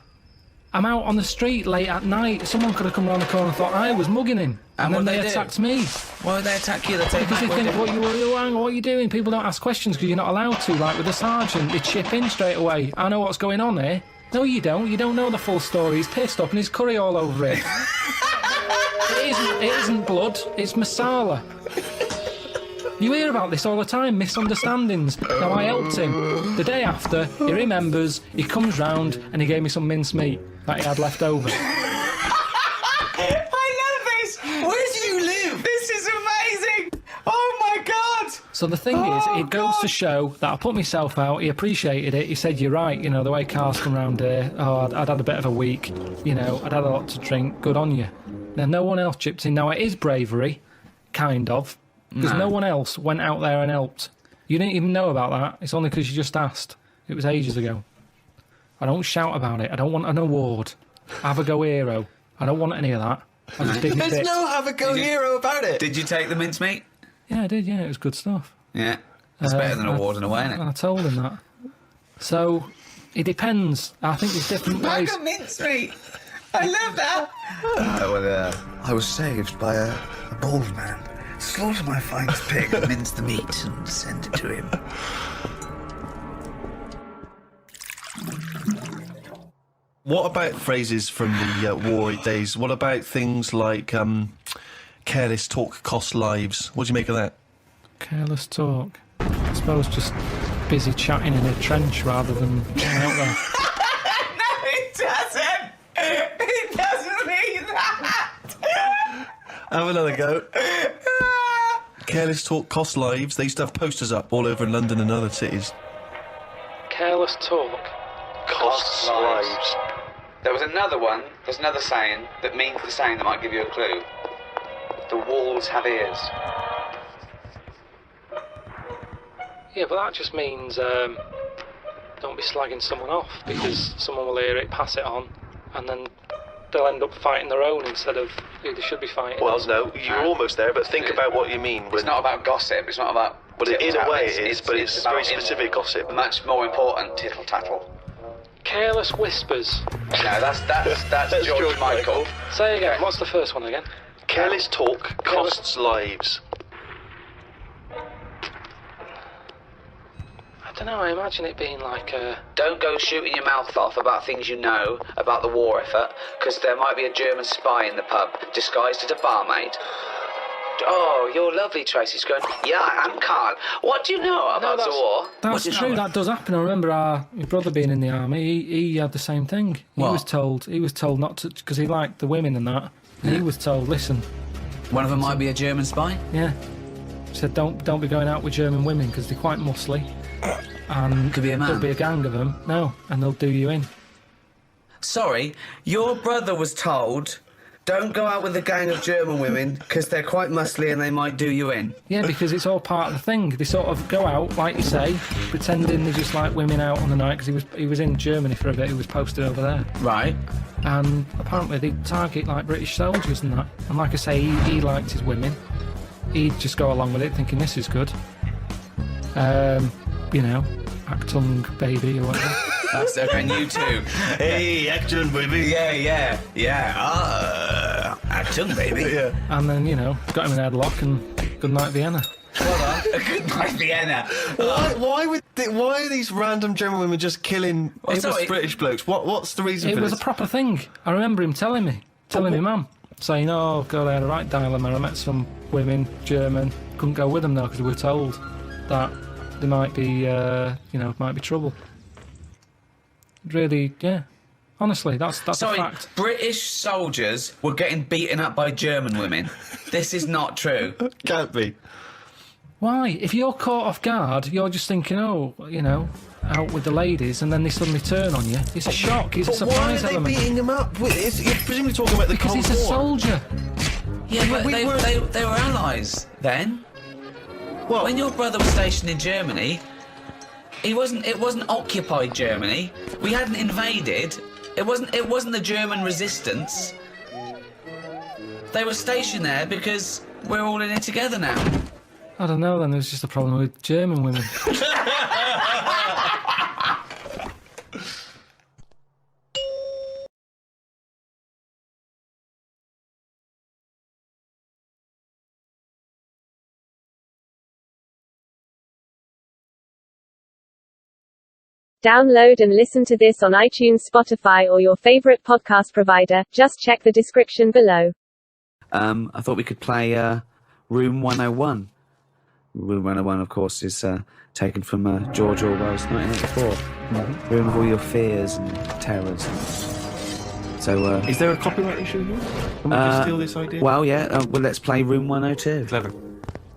I'm out on the street late at night. Someone could have come around the corner and thought I was mugging him. And then what'd they they do? attacked me. Why would they attack you? They take Because they back think, what are you doing? People don't ask questions because you're not allowed to. Like with the sergeant, they chip in straight away. I know what's going on here. No, you don't. You don't know the full story. He's pissed up and his curry all over it. It isn't blood. It's masala. You hear about this all the time, misunderstandings. Now, I helped him. The day after, he remembers, he comes round and he gave me some mincemeat that he had left over. I love this! Where do you live? This is amazing! Oh my God! So the thing is, it goes to show that I put myself out, he appreciated it, he said, you're right, you know, the way Karl's come round here, I'd had a bit of a week, you know, I'd had a lot to drink, good on you. Now, no one else chipped in. Now, it is bravery, kind of, because no one else went out there and helped. You didn't even know about that, it's only because you just asked. It was ages ago. I don't shout about it, I don't want an award. Have a go hero. I don't want any of that. I just did my There's bit. no have a go hero about it. Did you take the mincemeat? Yeah, I did, yeah, it was good stuff. Yeah. It's better than a award in a way, isn't it? I told him that. So, it depends. I think there's different ways. Like a mincemeat! I love that! I was saved by a bald man. Slaughter my finest pig, mince the meat, and send it to him. What about phrases from the war days? What about things like careless talk costs lives? What do you make of that? Careless talk. I suppose just busy chatting in a trench rather than going out there. No, it doesn't! It doesn't mean that! Have another go. Careless talk costs lives. They used to have posters up all over London and other cities. Careless talk Costs lives. There was another one, there's another saying that means the saying that might give you a clue. The walls have ears. Yeah, but that just means don't be slagging someone off, because someone will hear it, pass it on, and then they'll end up fighting their own instead of who they should be fighting. Well, no, you're almost there, but think about what you mean. It's not about gossip, it's not about... Well, in a way it is, but it's very specific gossip. Much more important, tittle-tattle. Careless whispers. No, that's George Michael. Say again, what's the first one again? Careless talk costs lives. I don't know, I imagine it being like a... Don't go shooting your mouth off about things you know about the war effort, because there might be a German spy in the pub, disguised as a barmaid. Oh, you're lovely, Tracy's going, yeah, I'm Karl. What do you know about the war? That's true, that does happen. I remember my brother being in the army, he had the same thing. He was told not to, because he liked the women and that, and he was told, listen... One of them might be a German spy? Yeah. He said, don't be going out with German women, because they're quite muscly. And could be a man. There'll be a gang of them. No, and they'll do you in. Sorry, your brother was told, don't go out with a gang of German women because they're quite muscly and they might do you in. Yeah, because it's all part of the thing. They sort of go out, like you say, pretending they're just like women out on the night, because he was in Germany for a bit. He was posted over there. Right. And apparently they target like British soldiers and that. And like I say, he liked his women. He'd just go along with it, thinking this is good. You know, Actung baby or whatever. That's okay, and you too. Hey, Actung baby. Yeah. Actung baby. Yeah. And then, you know, got him in a headlock and good night Vienna. Well done. Good night Vienna. Why are these random German women just killing British blokes? What's the reason for this? It was this? a proper thing. I remember him telling me mum, saying, oh, girl, they had a right dilemma. I met some women, German, couldn't go with them though because we were told that there might be, might be trouble. Really, yeah. Honestly, that's a fact. British soldiers were getting beaten up by German women. This is not true. Can't be. Why? If you're caught off guard, you're just thinking, oh, you know, out with the ladies, and then they suddenly turn on you. It's a shock. It's a surprise element. Why are they beating him up? You're presumably talking about the Cold War. Because he's a soldier. Yeah, but they were allies then. What? When your brother was stationed in Germany, it wasn't occupied Germany. We hadn't invaded. It wasn't the German resistance. They were stationed there because we're all in it together now. I don't know then, there's just a problem with German women. Download and listen to this on iTunes, Spotify, or your favorite podcast provider. Just check the description below. I thought we could play Room 101. Room 101, of course, is taken from George Orwell's 1984. Room of all your fears and terrors. So, is there a copyright issue here? Can we just steal this idea? Well, yeah. Let's play Room 102. Clever.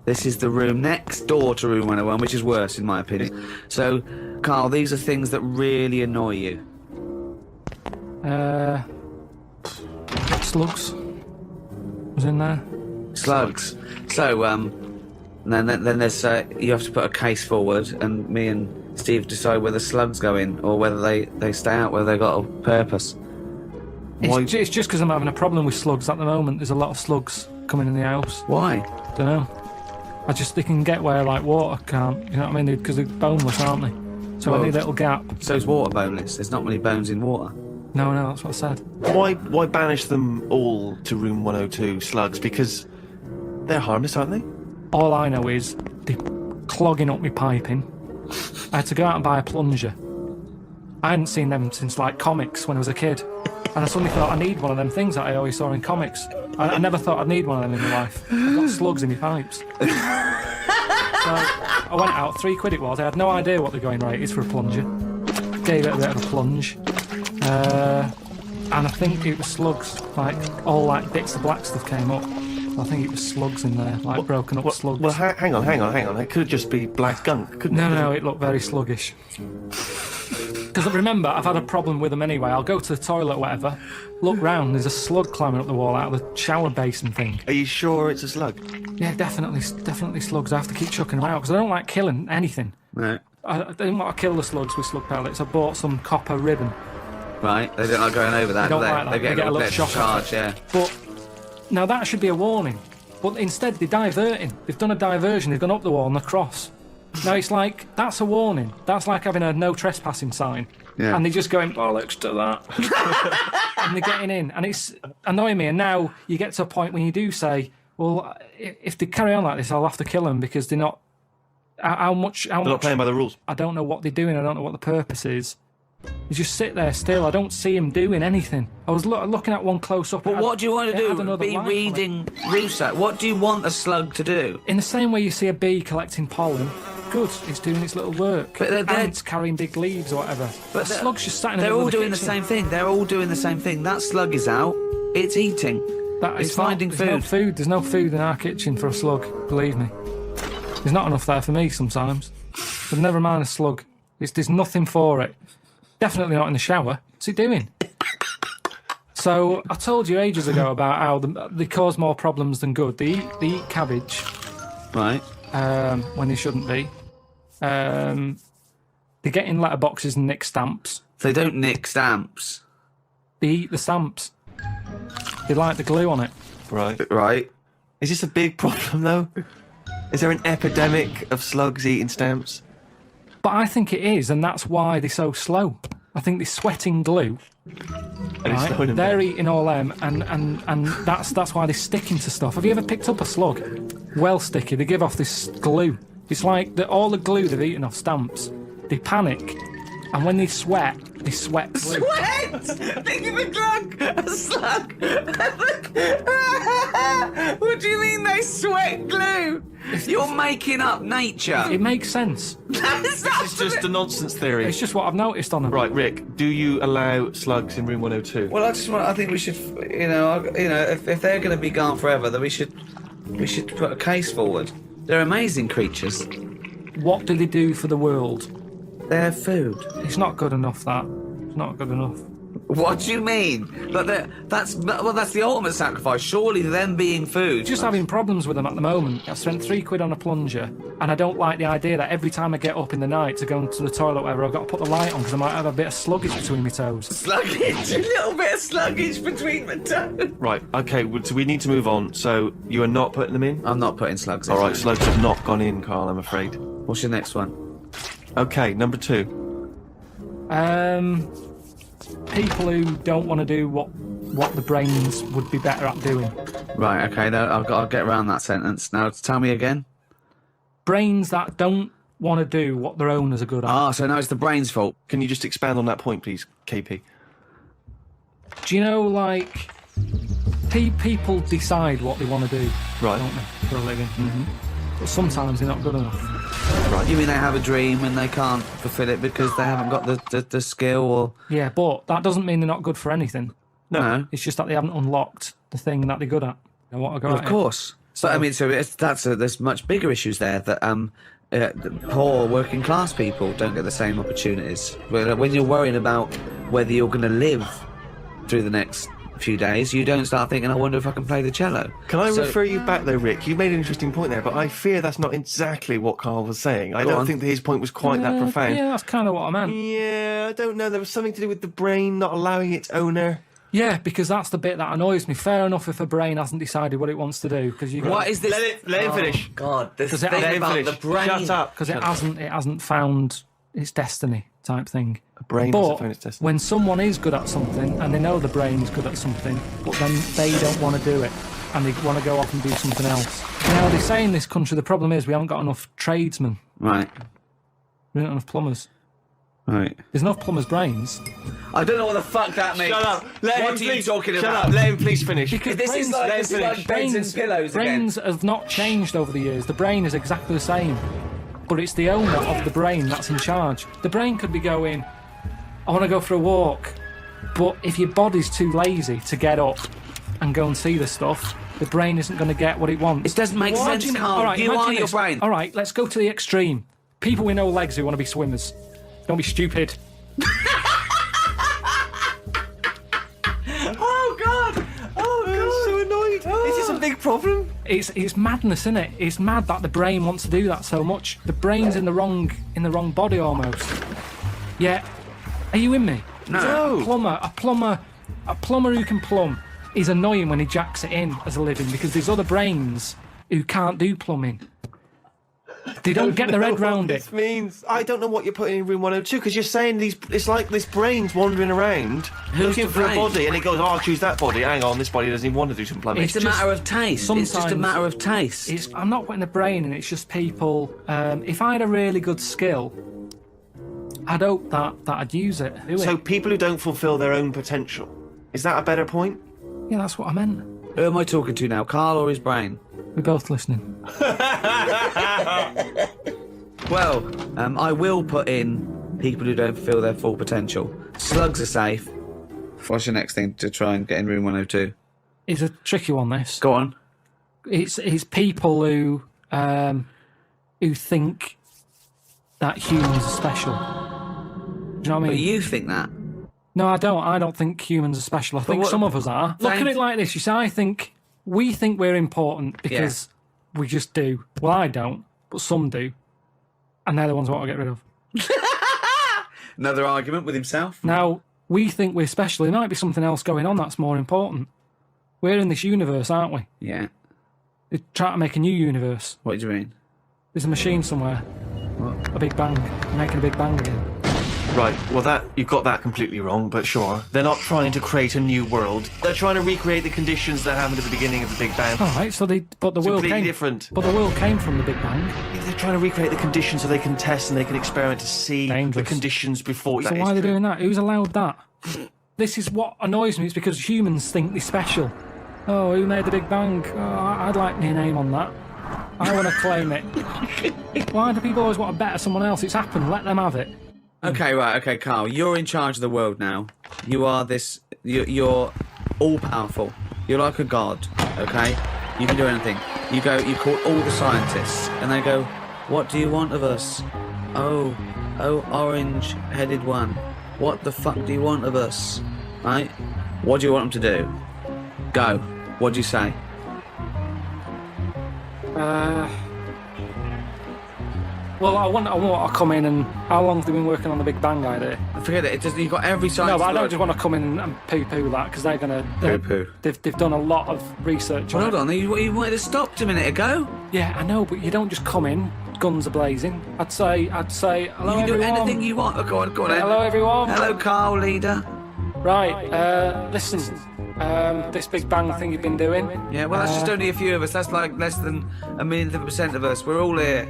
This is the room next door to room 101, which is worse, in my opinion. So, Karl, these are things that really annoy you. Slugs was in there. Slugs. So, then there's you have to put a case forward, and me and Steve decide whether slugs go in or whether they stay out, whether they got a purpose. It's just because I'm having a problem with slugs at the moment. There's a lot of slugs coming in the house. Why? Don't know. They can get where like water can't. You know what I mean? Because they're boneless, aren't they? So I need a little gap. So is water boneless? There's not many bones in water. No, that's what I said. Why banish them all to room 102, slugs? Because they're harmless, aren't they? All I know is they're clogging up my piping. I had to go out and buy a plunger. I hadn't seen them since like comics when I was a kid. And I suddenly thought I need one of them things that I always saw in comics. I never thought I'd need one of them in my life. I've got slugs in my pipes. So I went out, £3 it was. I had no idea what the going rate is for a plunger. Gave it a bit of a plunge. And I think it was slugs. Like, all like bits of black stuff came up. I think it was slugs in there, like broken up slugs. Well, hang on. It could just be black gunk, couldn't it? No, it looked very sluggish. Because remember, I've had a problem with them anyway. I'll go to the toilet or whatever, look round, there's a slug climbing up the wall out of the shower basin thing. Are you sure it's a slug? Yeah, definitely slugs. I have to keep chucking them out because I don't like killing anything. Right. I didn't want to kill the slugs with slug pellets. I bought some copper ribbon. Right. They don't like going over that, They don't do they? like that. They get a little shock charge, yeah. But now that should be a warning. But instead they're diverting. They've done a diversion. They've gone up the wall and across. Now it's like, that's a warning. That's like having a no trespassing sign. Yeah. And they're just going, bollocks to that. And they're getting in. And it's annoying me. And now you get to a point when you do say, well, if they carry on like this, I'll have to kill them because they're not... How much... They're not playing by the rules. I don't know what they're doing. I don't know what the purpose is. They just sit there still. I don't see him doing anything. I was looking at one close up. But what do you want to do? Be reading Rousseau. What do you want a slug to do? In the same way you see a bee collecting pollen, good, it's doing its little work. But they're ants carrying big leaves or whatever. But the slug's just sat in the They're middle all of the doing the kitchen. same thing. They're all doing the same thing. That slug is out. It's eating. It's finding food. There's no food in our kitchen for a slug, believe me. There's not enough there for me sometimes. But never mind a slug. There's nothing for it. Definitely not in the shower. What's it doing? So I told you ages ago about how they cause more problems than good. They eat cabbage, right? When they shouldn't be. They get in letterboxes and nick stamps. They don't nick stamps. They eat the stamps. They like the glue on it. Right. Is this a big problem though? Is there an epidemic of slugs eating stamps? But I think it is, and that's why they're so slow. I think they're sweating glue. Right? They're eating all them, and that's why they're sticking to stuff. Have you ever picked up a slug? Well sticky. They give off this glue. It's like all the glue they've eaten off stamps. They panic, and when they sweat glue. Sweat! Think of a slug! What do you mean they sweat glue? You're making up nature. It makes sense. This is just a nonsense theory. It's just what I've noticed on them. Right, Rick, do you allow slugs in room 102? Well, I think we should, if they're going to be gone forever, then we should put a case forward. They're amazing creatures. What do they do for the world? They're food. It's not good enough, that. It's not good enough. What do you mean? But that's the ultimate sacrifice. Surely them being food. Just having problems with them at the moment. I've spent £3 on a plunger, and I don't like the idea that every time I get up in the night to go into the toilet or whatever, I've got to put the light on because I might have a bit of sluggage between my toes. Sluggage? A little bit of sluggage between my toes. Right, okay, so we need to move on. So you are not putting them in? I'm not putting slugs in. All right, slugs have not gone in, Karl, I'm afraid. What's your next one? Okay, number 2. People who don't want to do what the brains would be better at doing. Right, okay, I'll get around that sentence. Now, tell me again. Brains that don't want to do what their owners are good at. So now it's the brain's fault. Can you just expand on that point, please, KP? Do you know, like, people decide what they want to do, right? Don't they, for a living? Mm-hmm. But sometimes they're not good enough. Right. You mean they have a dream and they can't fulfil it because they haven't got the skill or... Yeah, but that doesn't mean they're not good for anything. No. It's just that they haven't unlocked the thing that they're good at. They want to go Of course. So I mean, there's much bigger issues there that the poor working class people don't get the same opportunities. When you're worrying about whether you're going to live through the next few days, you don't start thinking, I wonder if I can play the cello. Can I refer you back though, Rick? You made an interesting point there, but I fear that's not exactly what Karl was saying. I don't think that his point was quite that profound. Yeah, that's kind of what I meant. Yeah, I don't know. There was something to do with the brain not allowing its owner. Yeah, because that's the bit that annoys me. Fair enough if a brain hasn't decided what it wants to do. What is this? Let him finish. God, this Does thing it about finish? the brain. Shut up. Because it hasn't found its destiny type thing. A brain hasn't found its destiny. When someone is good at something and they know the brain is good at something, but then they don't want to do it and they want to go off and do something else. Now they say in this country the problem is we haven't got enough tradesmen. Right. We don't have enough plumbers. Right. There's enough plumbers' brains. I don't know what the fuck that means. Shut up. What are you talking about? Shut up. Let him please finish. Because This is like beds and pillows brains again. have not changed over the years. The brain is exactly the same. But it's the owner of the brain that's in charge. The brain could be going, I want to go for a walk. But if your body's too lazy to get up and go and see the stuff, the brain isn't going to get what it wants. It doesn't make sense, Karl. You are your brain. All right, let's go to the extreme. People with no legs who want to be swimmers. Don't be stupid. Oh, God. I'm so annoyed. Is this a big problem? It's madness, isn't it? It's mad that the brain wants to do that so much. The brain's in the wrong body almost. Yeah. Are you with me? No. A plumber who can plumb is annoying when he jacks it in as a living because there's other brains who can't do plumbing. They don't get their head round it. This means I don't know what you're putting in room 102 because you're saying it's like this brain's wandering around looking for a body and it goes, I'll choose that body. Hang on, this body doesn't even want to do some plumbing. It's a matter of taste. It's just a matter of taste. I'm not putting the brain in. It's just people. If I had a really good skill, I'd hope that I'd use it. So people who don't fulfil their own potential. Is that a better point? Yeah, that's what I meant. Who am I talking to now, Karl or his brain? We're both listening. Well, I will put in people who don't fulfil their full potential. Slugs are safe. What's your next thing to try and get in room 102? It's a tricky one, this. Go on. It's people who think that humans are special. Do you know what I mean? But you think that? No, I don't. I don't think humans are special. I think some of us are. Look at it like this. You see, we think we're important because we just do. Well, I don't, but some do. And they're the ones I want to get rid of. Another argument with himself. Now, we think we're special. There might be something else going on that's more important. We're in this universe, aren't we? Yeah. They're trying to make a new universe. What do you mean? There's a machine somewhere. What? A big bang. They're making a big bang again. Right, well you've got that completely wrong, but sure. They're not trying to create a new world. They're trying to recreate the conditions that happened at the beginning of the Big Bang. All right, but the world completely came different. But the world came from the Big Bang. Yeah, they're trying to recreate the conditions so they can test and they can experiment to see Dangerous. the conditions before. So why are they doing that? Who's allowed that? This is what annoys me. It's because humans think they're special. Oh, who made the Big Bang? Oh, I'd like my name on that. I want to claim it. Why do people always want to better someone else? It's happened. Let them have it. Okay, right, okay, Karl, you're in charge of the world now. You are this, you're all-powerful. You're like a god, okay? You can do anything. You call all the scientists, and they go, what do you want of us? Oh, orange-headed one. What the fuck do you want of us? Right? What do you want them to do? Go. What do you say? Well, I want to come in and... How long have they been working on the Big Bang idea? Forget it. You've got every science... No, but I don't just want to come in and poo-poo that, because they're going to... Poo-poo? They've done a lot of research on Hold on, you wanted to stop a minute ago? Yeah, I know, but you don't just come in, guns are-blazing. I'd say, hello, You can do everyone. anything you want. Go on then. Hello, everyone. Hello, Karl, leader. Right, listen, this Big Bang thing you've been doing... Yeah, well, that's just only a few of us. That's like less than 1,000,000% of us. We're all here.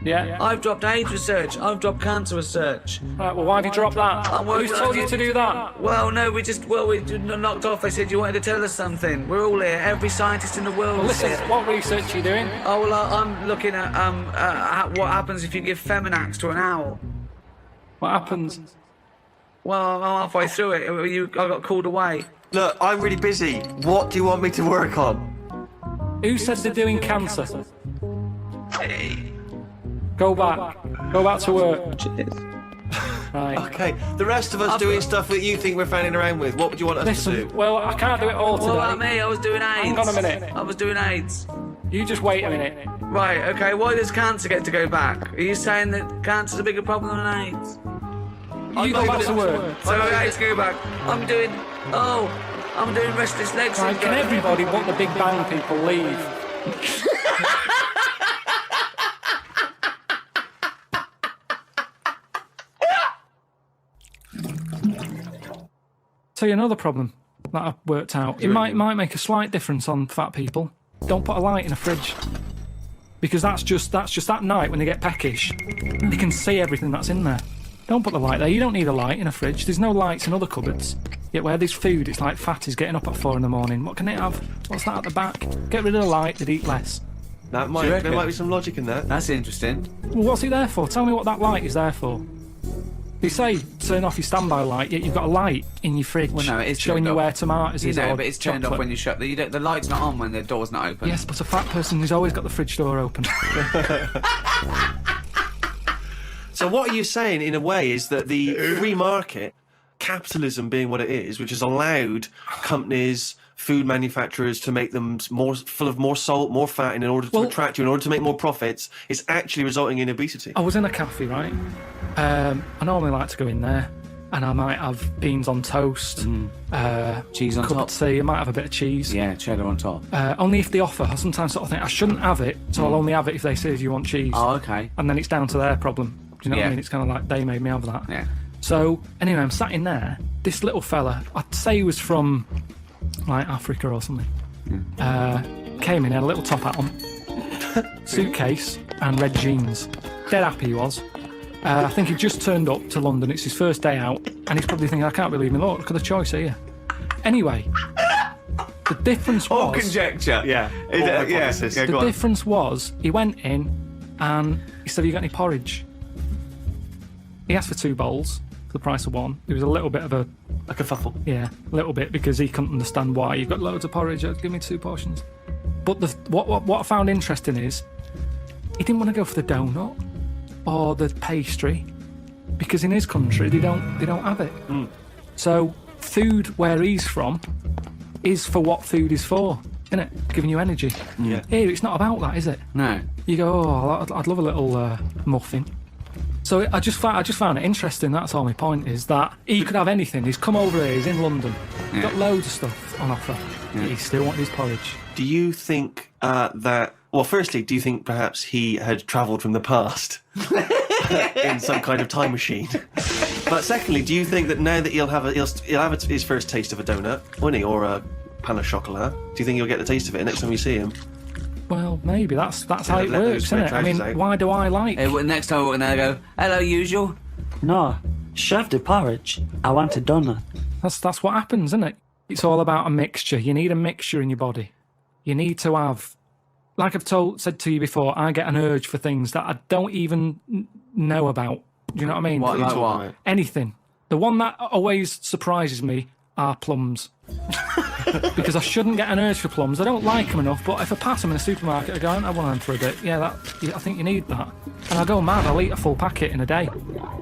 Yeah? I've dropped AIDS research. I've dropped cancer research. Right, well, why have you dropped that? Who's told you to do that? Well, no, we knocked off. They said you wanted to tell us something. We're all here. Every scientist in the world Well, is listen, here. what research are you doing? Oh, well, I'm looking at what happens if you give Feminax to an owl. What happens? Well, I'm halfway through it. I got called away. Look, I'm really busy. What do you want me to work on? Who said they're doing cancer? Go back. Go back to work. Cheers. Right. Okay, the rest of us doing stuff that you think we're fanning around with, what would you want us Listen, to do? well, I can't do it all today. What about me? I was doing AIDS. Hang on a minute. I was doing AIDS. You just wait a minute. Right, okay, why does cancer get to go back? Are you saying that cancer's a bigger problem than AIDS? You go back to work. So AIDS go back. I'm doing restless legs. Right, can everybody but the Big Bang people leave? Tell you another problem that I've worked out. It might make a slight difference on fat people. Don't put a light in a fridge. Because that's just that night when they get peckish. They can see everything that's in there. Don't put the light there. You don't need a light in a fridge. There's no lights in other cupboards. Yet where there's food, it's like fatties getting up at 4 in the morning. What can it have? What's that at the back? Get rid of the light, they'd eat less. There might be some logic in that. That's interesting. Well, what's it there for? Tell me what that light is there for. They say turn off your standby light, yet you've got a light in your fridge. Well, no, it is showing you turned where off. tomatoes is. You know, or but it's turned chocolate. off when you shut the light's not on when the door's not open. Yes, but a fat person who's always got the fridge door open. So what are you saying, in a way, is that the free market, capitalism being what it is, which has allowed companies, food manufacturers to make them more full of more salt, more fat in order to attract you, in order to make more profits, is actually resulting in obesity? I was in a cafe, right? I normally like to go in there, and I might have beans on toast, Cheese on cup top. of tea. I might have a bit of cheese. Yeah, cheddar on top. Only if they offer. I sometimes sort of think I shouldn't have it, so I'll only have it if they say, "Do you want cheese?" Oh, okay. And then it's down to their problem. Do you know what I Yeah. mean? It's kind of like they made me have that. Yeah. So anyway, I'm sat in there. This little fella, I'd say he was from like Africa or something. Came in, had a little top hat on, suitcase, and red jeans. Dead happy he was. I think he just turned up to London. It's his first day out, and he's probably thinking, "I can't believe me. Look at the choice here." Anyway, the difference was All conjecture. Yeah. the difference was he went in and he said, "Have you got any porridge?" He asked for 2 bowls for the price of 1. There was a little bit of a kerfuffle. Yeah, a little bit, because he couldn't understand why. You've got loads of porridge, give me 2 portions. But what I found interesting is he didn't want to go for the donut or the pastry, because in his country they don't have it. So food where he's from is for what food is for, isn't it? Giving you energy. Yeah. Here it's not about that, is it? No. You go, "Oh, I'd love a little muffin." So I just found it interesting. That's all my point is, that he could have anything. He's come over here. He's in London. He's got loads of stuff on offer. Yeah. He still wanted his porridge. Do you think that... Well, firstly, do you think perhaps he had travelled from the past in some kind of time machine? But secondly, do you think that now that he'll have his first taste of a donut, won't he, or a pain au chocolat, do you think he'll get the taste of it next time you see him? Well, maybe that's how it let those works, isn't it? I mean, trousers out. why do I like? Next time I walk in there, I go, "Hello, usual." No, shove the porridge. I want a donut. That's what happens, isn't it? It's all about a mixture. You need a mixture in your body. You need to have, like I've said to you before, I get an urge for things that I don't even know about. Do you know what I mean? What, like what? Anything. The one that always surprises me are plums. Because I shouldn't get an urge for plums. I don't like them enough, but if I pass them in a supermarket, I go, "I want them for a bit." Yeah, I think you need that. And I go mad. I'll eat a full packet in a day.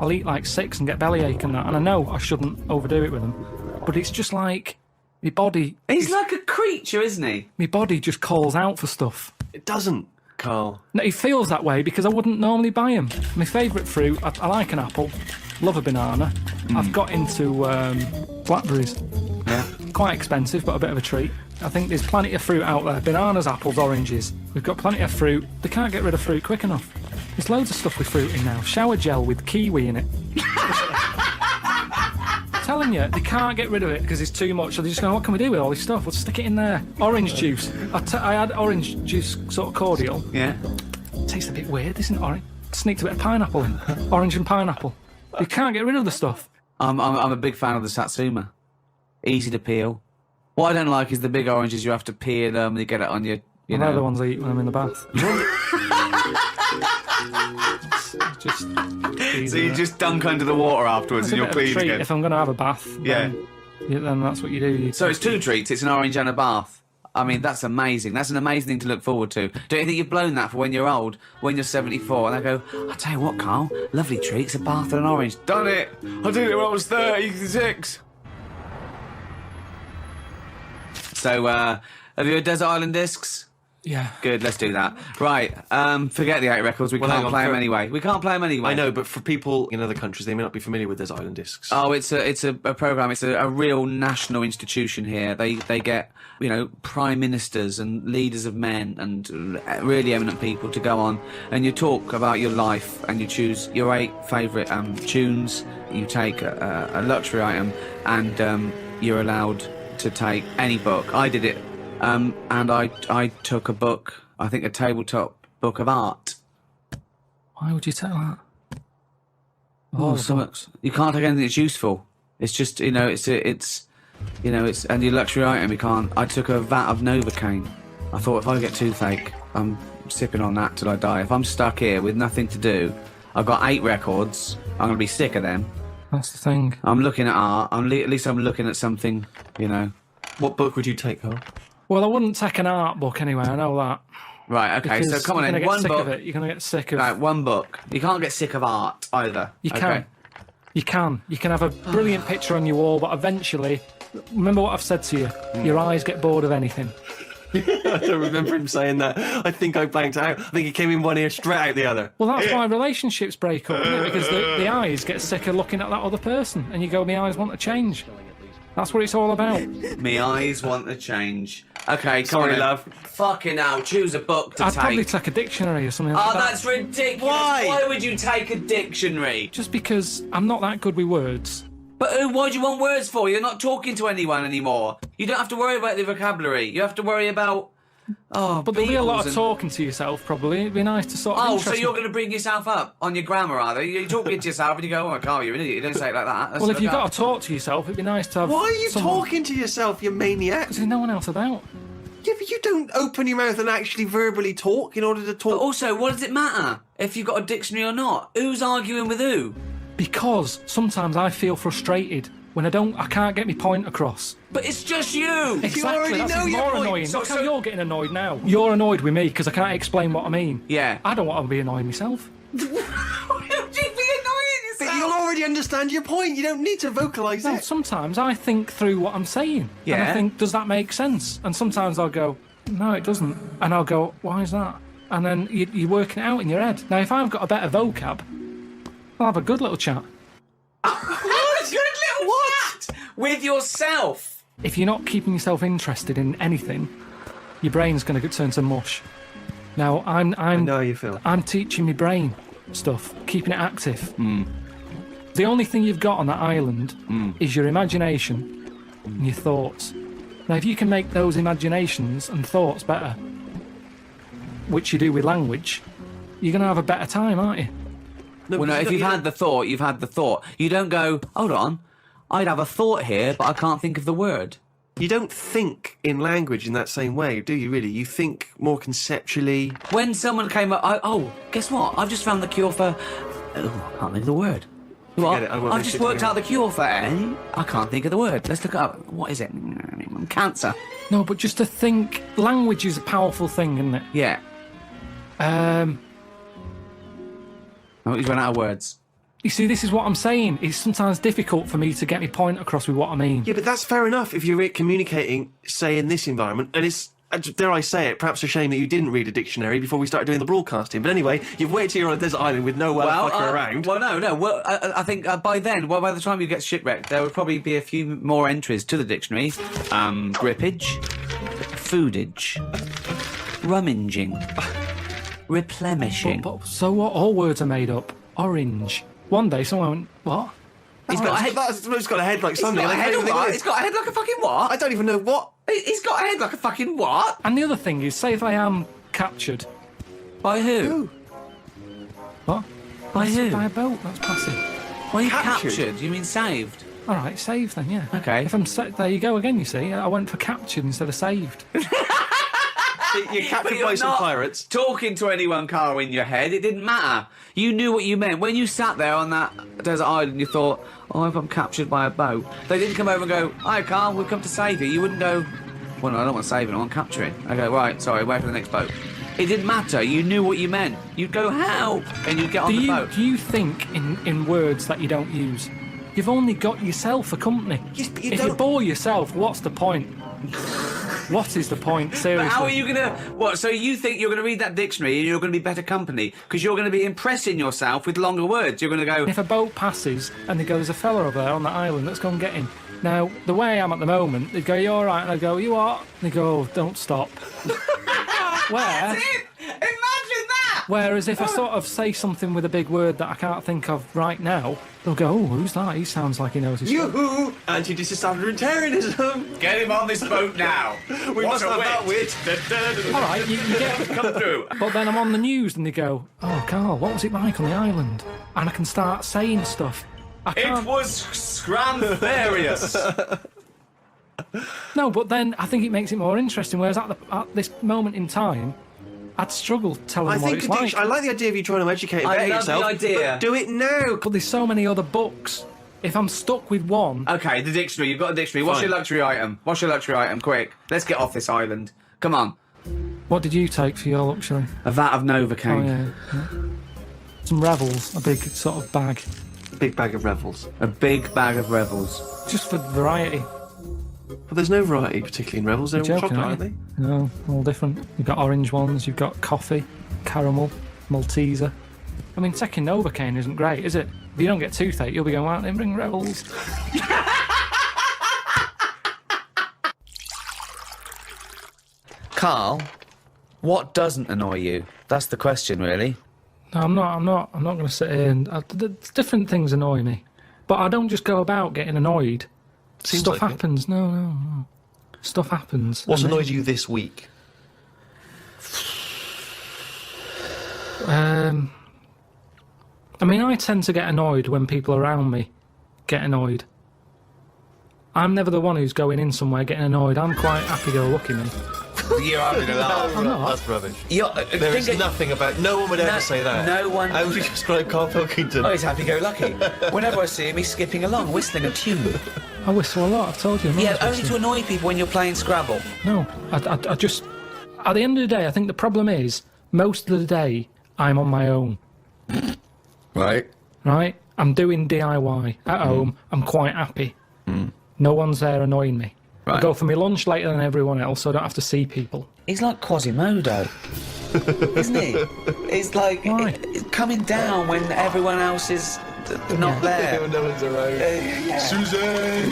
I'll eat like 6 and get bellyache and that. And I know I shouldn't overdo it with them, but it's just like my body. He's like a creature, isn't he? My body just calls out for stuff. It doesn't, Carl. No, it feels that way because I wouldn't normally buy them. My favourite fruit, I like an apple, love a banana. I've got into blackberries. Yeah. Quite expensive, but a bit of a treat. I think there's plenty of fruit out there. Bananas, apples, oranges. We've got plenty of fruit. They can't get rid of fruit quick enough. There's loads of stuff with fruit in now. Shower gel with kiwi in it. I'm telling you, they can't get rid of it because it's too much. So they're just going, "What can we do with all this stuff? We'll stick it in there." Orange juice. I had orange juice sort of cordial. Yeah. Tastes a bit weird, isn't it? Orange. Sneaked a bit of pineapple in. Orange and pineapple. You can't get rid of the stuff. I'm a big fan of the Satsuma. Easy to peel. What I don't like is the big oranges. You have to peel them. You get it on your. They're the ones I eat when I'm in the bath. Just So you just dunk under the water afterwards It's and a you're bit of a clean treat. again. If I'm going to have a bath, Yeah. then that's what you do. So it's 2 treats. It's an orange and a bath. I mean, that's amazing. That's an amazing thing to look forward to. Don't you think you've blown that for when you're old, when you're 74, and they go, I'll tell you what, Karl, lovely treat, it's a bath and an orange. Done it! I did it when I was 36. So, have you heard Desert Island Discs? Yeah. Good, let's do that. Right, forget the 8 records, we can't play them anyway. We can't play them anyway. I know, but for people in other countries, they may not be familiar with Desert Island Discs. Oh, it's a programme, it's a real national institution here. They get, prime ministers and leaders of men and really eminent people to go on, and you talk about your life, and you choose your 8 favourite tunes, you take a luxury item, and you're allowed to take any book. I did it. And I took a book, I think a tabletop book of art. Why would you take that? You can't take anything that's useful. It's just, it's and your luxury item, you can't. I took a vat of Novocaine. I thought if I get toothache, I'm sipping on that till I die. If I'm stuck here with nothing to do, I've got 8 records, I'm going to be sick of them. That's the thing. I'm looking at art, at least I'm looking at something, What book would you take, Karl? Well, I wouldn't take an art book anyway, I know that. Right, okay, so come on in, one book. You're going to get sick of it. Right, one book. You can't get sick of art either. You can. You can. You can have a brilliant picture on your wall, but eventually, remember what I've said to you, your eyes get bored of anything. I don't remember him saying that. I think I blanked out. I think he came in one ear straight out the other. Well, that's why relationships break up, isn't it? Because the eyes get sick of looking at that other person, and you go, my eyes want to change. That's what it's all about. Me eyes want to change. Okay, come Sorry, on, love. Fucking hell, choose a book to I'd take. probably take a dictionary or something like Oh, that. that's ridiculous. Why would you take a dictionary? Just because I'm not that good with words. But what do you want words for? You're not talking to anyone anymore. You don't have to worry about the vocabulary. You have to worry about... Oh, but there'll be a lot of talking to yourself, probably. It'd be nice to sort of Oh, interest so you're me. going to bring yourself up on your grammar, are they? You're talking to yourself and you go, oh, Karl, you're an idiot. You don't say it like that. Well, if you've got to talk to yourself, it'd be nice to have Why are you someone... talking to yourself, you maniac? Because there's no one else about. Yeah, but you don't open your mouth and actually verbally talk in order to talk. But also, what does it matter if you've got a dictionary or not? Who's arguing with who? Because sometimes I feel frustrated when I can't get my point across. But it's just you! Exactly, You already that's know your more point. annoying. Look how you're getting annoyed now. You're annoyed with me because I can't explain what I mean. Yeah. I don't want to be annoyed myself. Why would you be annoying yourself? But you'll already understand your point. You don't need to vocalise Well, it. sometimes I think through what I'm saying. Yeah. And I think, does that make sense? And sometimes I'll go, no, it doesn't. And I'll go, why is that? And then you're working it out in your head. Now, if I've got a better vocab, I'll have a good little chat. Good little chat with yourself. If you're not keeping yourself interested in anything, your brain's going to turn to mush. Now, I know how you feel. I'm teaching my brain stuff, keeping it active. The only thing you've got on that island is your imagination and your thoughts. Now, if you can make those imaginations and thoughts better, which you do with language, you're going to have a better time, aren't you? Well, no, if you've had the thought, you've had the thought. You don't go, hold on, I'd have a thought here, but I can't think of the word. You don't think in language in that same way, do you really? You think more conceptually. When someone came up, guess what? I've just found the cure for... Oh, I can't think of the word. What? I've just worked out the cure for... I can't think of the word. Let's look it up. What is it? Cancer. No, but just to think, language is a powerful thing, isn't it? Yeah. Oh, he's run out of words. You see, this is what I'm saying. It's sometimes difficult for me to get my point across with what I mean. Yeah, but that's fair enough if you're communicating, say, in this environment, and it's, dare I say it, perhaps a shame that you didn't read a dictionary before we started doing the broadcasting. But anyway, you've waited here on a desert island with no fucker around. Well, no. Well, I think by then, by the time you get shipwrecked, there would probably be a few more entries to the dictionary. Grippage, foodage, rummaging, replenishing. So what? All words are made up. Orange. One day someone went, what? He's got a head. It's got a head like something. He's got a head, all right. He's got a head like a fucking what? I don't even know what. He's got a head like a fucking what? And the other thing is, say if I am captured. By who? What? By who? By a boat. That's passive. Well, you captured? You mean saved? All right, saved then, yeah. Okay. If I'm there you go again, you see. I went for captured instead of saved. You're captured by some pirates. Talking to anyone, Karl, in your head, it didn't matter. You knew what you meant. When you sat there on that desert island, you thought, oh, if I'm captured by a boat. They didn't come over and go, hi, Karl, we've come to save you. You wouldn't go, Well, no, I don't want saving, I want capturing. I go, right, sorry, wait for the next boat. It didn't matter, you knew what you meant. You'd go, help! And you'd get on the boat. Do you think in words that you don't use? You've only got yourself a company. Yes, but you if don't... you bore yourself, what's the point? What is the point, seriously? But how are you going to... What, so you think you're going to read that dictionary and you're going to be better company? Because you're going to be impressing yourself with longer words. You're going to go... If a boat passes and they go, there's a fella over there on that island, let's go and get him. Now, the way I am at the moment, they'd go, you all right? And I'd go, you what? And they go, oh, don't stop. Where... That's it! Imagine that! Whereas if I sort of say something with a big word that I can't think of right now, they'll go, oh, who's that? He sounds like he knows his stuff. Yoo-hoo! Anti-disestablishmentarianism! Get him on this boat now! We must have that wit! All right, you get... Come through. But then I'm on the news and they go, oh, Karl, what was it like on the island? And I can start saying stuff. I can't... It was scramfarious. No, but then I think it makes it more interesting, whereas at this moment in time, I'd struggle telling them what it's like. I like the idea of you trying to educate and I better love yourself. the idea. Do it now! But there's so many other books. If I'm stuck with one... Okay, the dictionary. You've got a dictionary. What's Fine. your luxury item? What's your luxury item? Quick. Let's get off this island. Come on. What did you take for your luxury? A vat of Oh, Novocaine. yeah. Some Revels, a big sort of bag. Big bag of Revels. A big bag of Revels. Just for variety. But there's no variety particularly in Revels. They're all Joking, chocolate, aren't aren't you? they? No, all different. You've got orange ones, you've got coffee, caramel, Malteser. I mean, taking Novocaine isn't great, is it? If you don't get toothache, you'll be going, why don't they bring Revels? Karl, what doesn't annoy you? That's the question, really. No, I'm not going to sit here and... different things annoy me. But I don't just go about getting annoyed. Seems Stuff like it. happens. No. Stuff happens. What's And annoyed you this week? I mean, I tend to get annoyed when people around me get annoyed. I'm never the one who's going in somewhere getting annoyed. I'm quite happy-go-lucky, me. You're having a laugh. I'm not. That's rubbish. There is nothing about... No one would ever say that. No one... How would you describe Karl Pilkington? Oh, he's happy-go-lucky. Whenever I see him, he's skipping along, whistling a tune. I whistle a lot, I've told you. I'm Yeah, not only to whistling. annoy people when you're playing Scrabble. No, I just... At the end of the day, I think the problem is, most of the day, I'm on my own. Right. Right? I'm doing DIY at home. I'm quite happy. No one's there annoying me. I Right. go for my lunch later than everyone else, so I don't have to see people. He's like Quasimodo, isn't he? He's like Why? coming down when everyone else is not there. No one's around. Susan!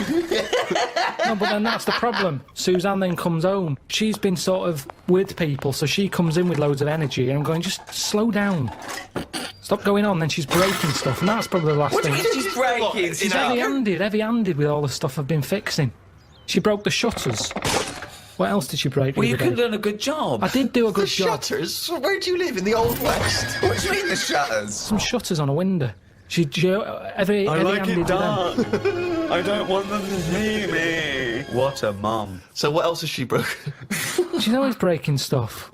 No, but then that's the problem. Suzanne then comes home. She's been sort of with people, so she comes in with loads of energy, and I'm going, just slow down. Stop going on. Then she's breaking stuff, and that's probably the last What do thing. you mean she's breaking? She's heavy-handed with all the stuff I've been fixing. She broke the shutters. What else did she break? Well, the you other could have day? done a good job. I did do a good job. Shutters? Where do you live? In the Old West? What do you mean the shutters? Some shutters on a window. She heavy-handed dark. I don't want them to see me. What a mum. So what else has she broken? She's always breaking stuff.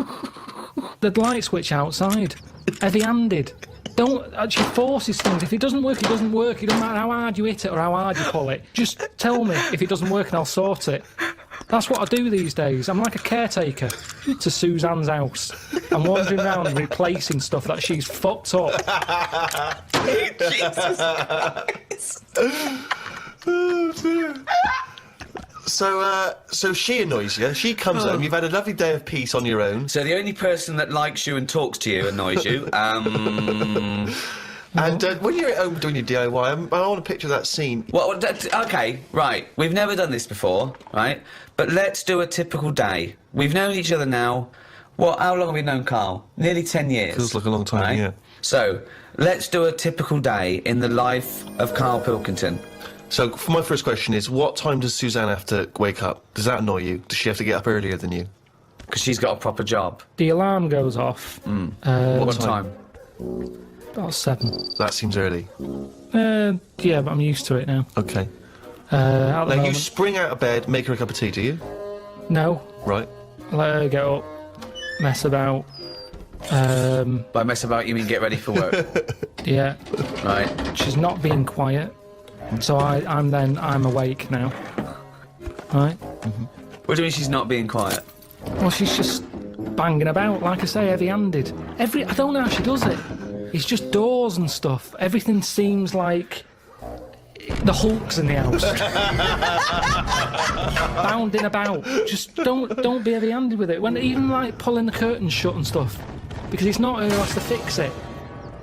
The light switch outside. Heavy-handed. She forces things. If it doesn't work, it doesn't work. It doesn't matter how hard you hit it or how hard you pull it. Just tell me if it doesn't work and I'll sort it. That's what I do these days. I'm like a caretaker to Suzanne's house. I'm wandering around replacing stuff that she's fucked up. Jesus Christ. So she annoys you. She comes home. You've had a lovely day of peace on your own. So the only person that likes you and talks to you annoys you. And when you're at home doing your DIY, I want to picture that scene. Well, okay, right. We've never done this before, right? But let's do a typical day. We've known each other now. How long have we known Karl? Nearly 10 years. Feels like a long time, right? yeah. So, let's do a typical day in the life of Karl Pilkington. So for my first question is, what time does Suzanne have to wake up? Does that annoy you? Does she have to get up earlier than you? Because she's got a proper job. The alarm goes off. What time? About 7. That seems early. Yeah, but I'm used to it now. Okay. At the Now you moment, spring out of bed, make her a cup of tea, do you? no. Right. I let her get up, mess about. By mess about, you mean get ready for work? Yeah. Right. She's not being quiet. So I'm awake now. Right? What do you mean she's not being quiet? Well, she's just banging about, like I say, heavy-handed. I don't know how she does it. It's just doors and stuff. Everything seems like the Hulk's in the house. Bounding about. Just don't be heavy-handed with it. When even like pulling the curtains shut and stuff, because it's not her who has to fix it.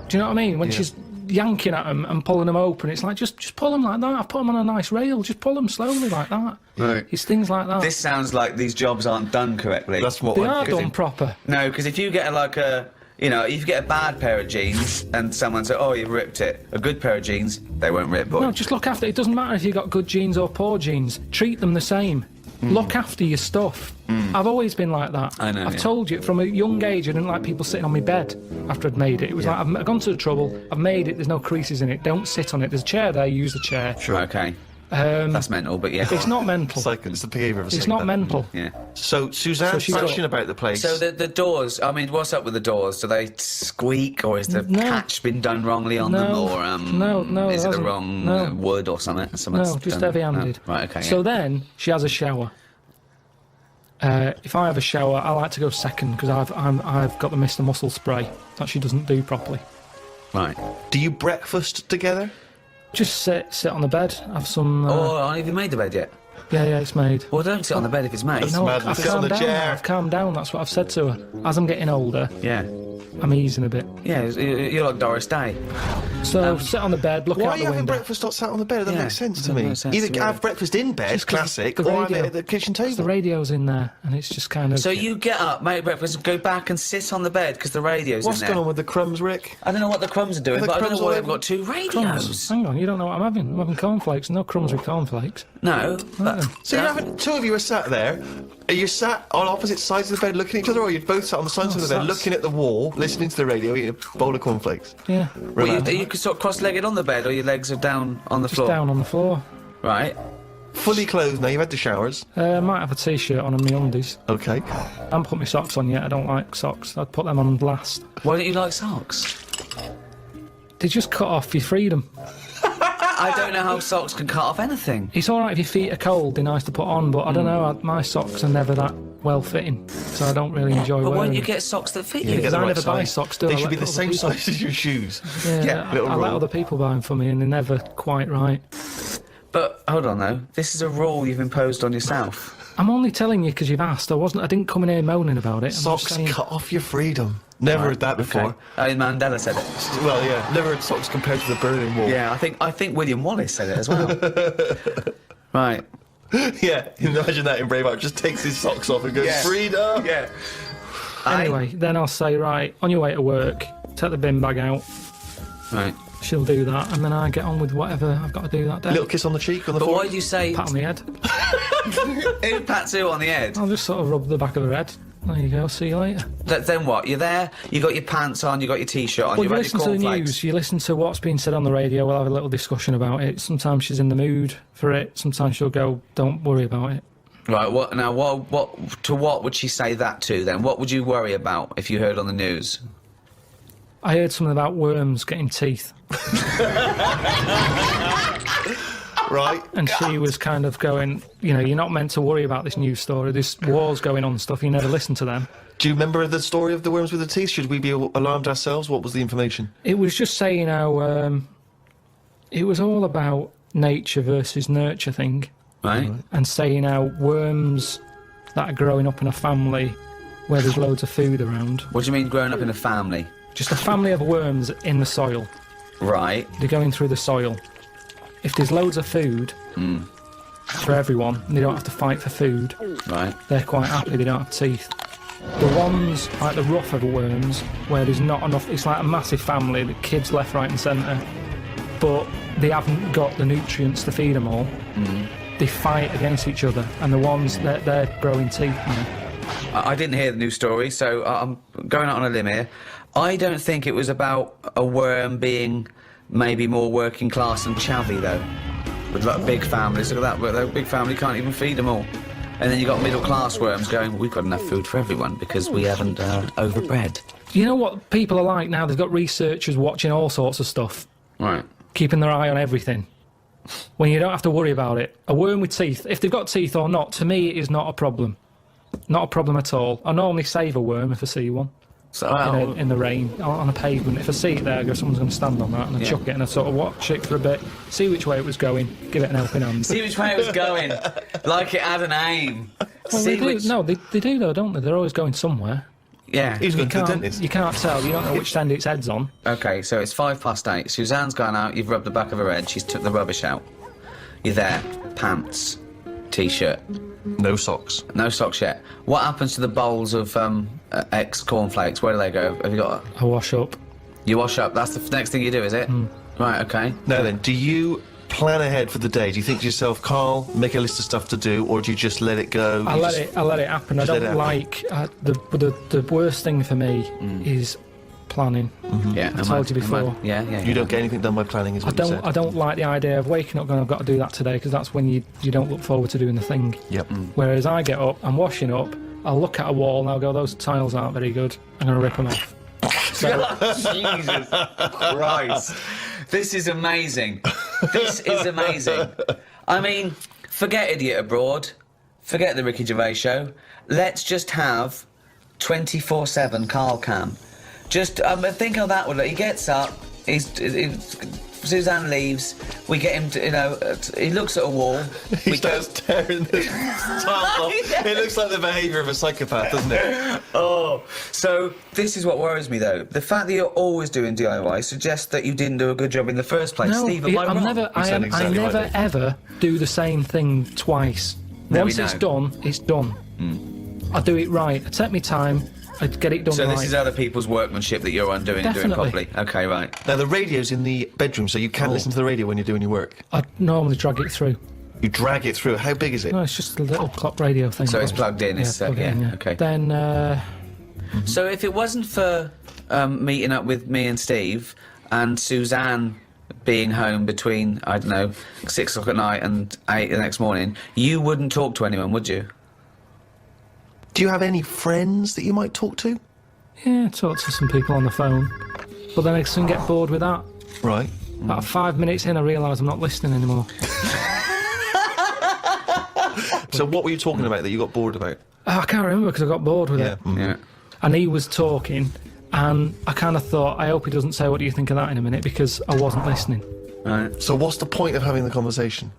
Do you know what I mean? When she's yanking at them and pulling them open, it's like just pull them like that. I've put them on a nice rail. Just pull them slowly like that. Right. It's things like that. This sounds like these jobs aren't done correctly. That's what They are done proper. No, because if you get if you get a bad pair of jeans and someone says, "Oh, you've ripped it," a good pair of jeans, they won't rip. But No, just look after it. It doesn't matter if you've got good jeans or poor jeans. Treat them the same. Look after your stuff. I've always been like that. I know, I've yeah. told you from a young age I didn't like people sitting on my bed after I'd made it. It was like, I've gone to the trouble, I've made it, there's no creases in it, don't sit on it. There's a chair there, use the chair. Sure. Okay. That's mental, but yeah. It's not mental. It's the behaviour of a It's not mental. Yeah. So, Suzanne's she's passionate got- about the place. So the doors, I mean, what's up with the doors? Do they squeak, or is the No. catch been done wrongly on them, No. or No, is it the hasn't. wrong No. wood or something? Someone's No, just done- heavy-handed. Oh, right, okay. So yeah. then she has a shower. If I have a shower, I like to go second because I've got the Mr. Muscle spray that she doesn't do properly. Right. Do you breakfast together? Just sit on the bed, have some. Oh, have you made the bed yet? Yeah, it's made. Well, don't sit on the bed if it's made. That's No, mad. I've Sit on calmed the down. chair. I've calmed down. That's what I've said to her. As I'm getting older, Yeah. I'm easing a bit. Yeah, you're like Doris Day. So sit on the bed, look Why out are you the having window. breakfast not sat on the bed? That doesn't Yeah, make sense to doesn't me. make sense Either to me. have breakfast in bed, Just 'cause classic, the or have it radio- at the kitchen The table. radio's in there, and it's just kind of. So you get up, make breakfast, go back and sit on the bed because the radio's What's in going there. on with the crumbs, Rick? I don't know what the crumbs are doing, Are the but I don't crumbs know why all they've over? got two crumbs. radios. Hang on, you don't know what I'm having. I'm having cornflakes. No crumbs with cornflakes. No, but So you're having, two of you are sat there. Are you sat on opposite sides of the bed looking at each other, or are you both sat on the sides of the bed that's- looking at the wall, listening to the radio, eating a bowl of cornflakes? Yeah. well, you sort of cross-legged on the bed, or your legs are down on the Just floor. down on the floor. Right. Fully clothed now, you've had the showers. I might have a t-shirt on and my undies. Okay. I haven't put my socks on yet. I don't like socks. I'd put them on last. Why don't you like socks? They just cut off your freedom. I don't know how socks can cut off anything. It's all right if your feet are cold. They're nice to put on, but I don't know. My socks are never that well fitting, so I don't really enjoy But why wearing don't you them. get socks that fit Yeah, you? get Because the I right never buy size. socks, do I? They I should let be the other same people- size as your shoes. Yeah, little I let rule. other people buy them for me, and they're never quite right. But hold on though, this is a rule you've imposed on yourself. I'm only telling you because you've asked. I didn't come in here moaning about it. I'm just Socks saying- cut off your freedom. Never heard that before. Okay. Oh, Mandela said it. Well, yeah, never heard socks compared to the Berlin Wall. Yeah, I think William Wallace said it as well. Right. Yeah, imagine that in Braveheart. Just takes his socks off and goes, Yeah. freedom! Yeah. Anyway, then I'll say, right, on your way to work, take the bin bag out. Right. She'll do that, and then I get on with whatever I've got to do that day. Little kiss on the cheek, on the But why forehead. do you say Pat on the head. who pats who on the head? I'll just sort of rub the back of her head. There you go. See you later. Then what? You're there. You got your pants on. You got your t-shirt on. Well, You've you had listen your to the cornflakes. news, you listen to what's being said on the radio, we'll have a little discussion about it. Sometimes she's in the mood for it, sometimes she'll go, don't worry about it. Right. What now? What would she say that to then? What would you worry about if you heard on the news? I heard something about worms getting teeth, Right. and she was kind of going, you know, you're not meant to worry about this news story, this war's going on and stuff, you never listen to them. Do you remember the story of the worms with the teeth? Should we be alarmed ourselves? What was the information? It was just saying how it was all about nature versus nurture thing, Right. and saying how worms that are growing up in a family where there's loads of food around, What do you mean growing up in a family? just a family of worms in the soil, Right. they're going through the soil. If there's loads of food for everyone, and they don't have to fight for food, Right. they're quite happy, they don't have teeth. The ones, like the rougher worms, where there's not enough, it's like a massive family, the kids left, right and centre, but they haven't got the nutrients to feed them all, they fight against each other, and the ones, they're growing teeth now. I didn't hear the news story, so I'm going out on a limb here. I don't think it was about a worm being maybe more working class and chavvy, though. With like big families, look at that, that big family can't even feed them all. And then you got middle class worms going, we've got enough food for everyone because we haven't overbred. You know what people are like now? They've got researchers watching all sorts of stuff, Right. keeping their eye on everything. when you don't have to worry about it. A worm with teeth, if they've got teeth or not, to me it is not a problem. Not a problem at all. I normally save a worm if I see one. So, In the rain, on a pavement. If I see it there, I go, someone's going to stand on that, and I chuck it, and I sort of watch it for a bit, see which way it was going, give it an helping hand. See which way it was going, like it had an aim. Well, they do. No, they do though, don't they? They're always going somewhere. Yeah. He's going to the dentist. You can't tell. You don't know which end its head's on. Okay, so it's 8:05. Suzanne's gone out, you've rubbed the back of her head, she's took the rubbish out. You're there, pants, T-shirt. No socks. No socks yet. What happens to the bowls of ex-cornflakes? Where do they go? Have you got... I wash up. You wash up, that's the next thing you do, is it? Right, okay. Now then, do you plan ahead for the day? Do you think to yourself, Carl, make a list of stuff to do, or do you just let it go? I let it happen. I don't like... the worst thing for me is planning. Yeah, I told you before. You don't get anything done by planning, is what you said. I don't like the idea of waking up going, I've got to do that today, because that's when you don't look forward to doing the thing. Yep. Whereas I get up, I'm washing up, I'll look at a wall and I'll go, those tiles aren't very good, I'm going to rip them off. Jesus Christ. This is amazing. This is amazing. I mean, forget Idiot Abroad, forget the Ricky Gervais show, let's just have 24/7 Karl Cam. Just think how that would look. He gets up, Suzanne leaves, we get him to, he looks at a wall. He starts tearing the tiles off. Yeah. It looks like the behaviour of a psychopath, doesn't it? Oh, so this is what worries me though. The fact that you're always doing DIY suggests that you didn't do a good job in the first place. No, Steve, am I wrong? I never ever do the same thing twice. There Once we it's know. done, it's done. I do it right. I take my time. I get it done So right. this is other people's workmanship that you're undoing and doing Definitely. properly. Okay, right. Now, the radio's in the bedroom, so you can't listen to the radio when you're doing your work. I normally drag it through. You drag it through. How big is it? No, it's just a little clock radio thing. So it's plugged in, it's, plug it in, yeah. okay. Then, So if it wasn't for meeting up with me and Steve and Suzanne being home between, I don't know, 6 o'clock at night and 8 the next morning, you wouldn't talk to anyone, would you? Do you have any friends that you might talk to? yeah, talk to some people on the phone. But then I soon get bored with that. Right. About 5 minutes in, I realise I'm not listening anymore. So what were you talking about that you got bored about? I can't remember because I got bored with it. Yeah. And he was talking, and I kind of thought, I hope he doesn't say, what do you think of that in a minute, because I wasn't listening. Right. So what's the point of having the conversation?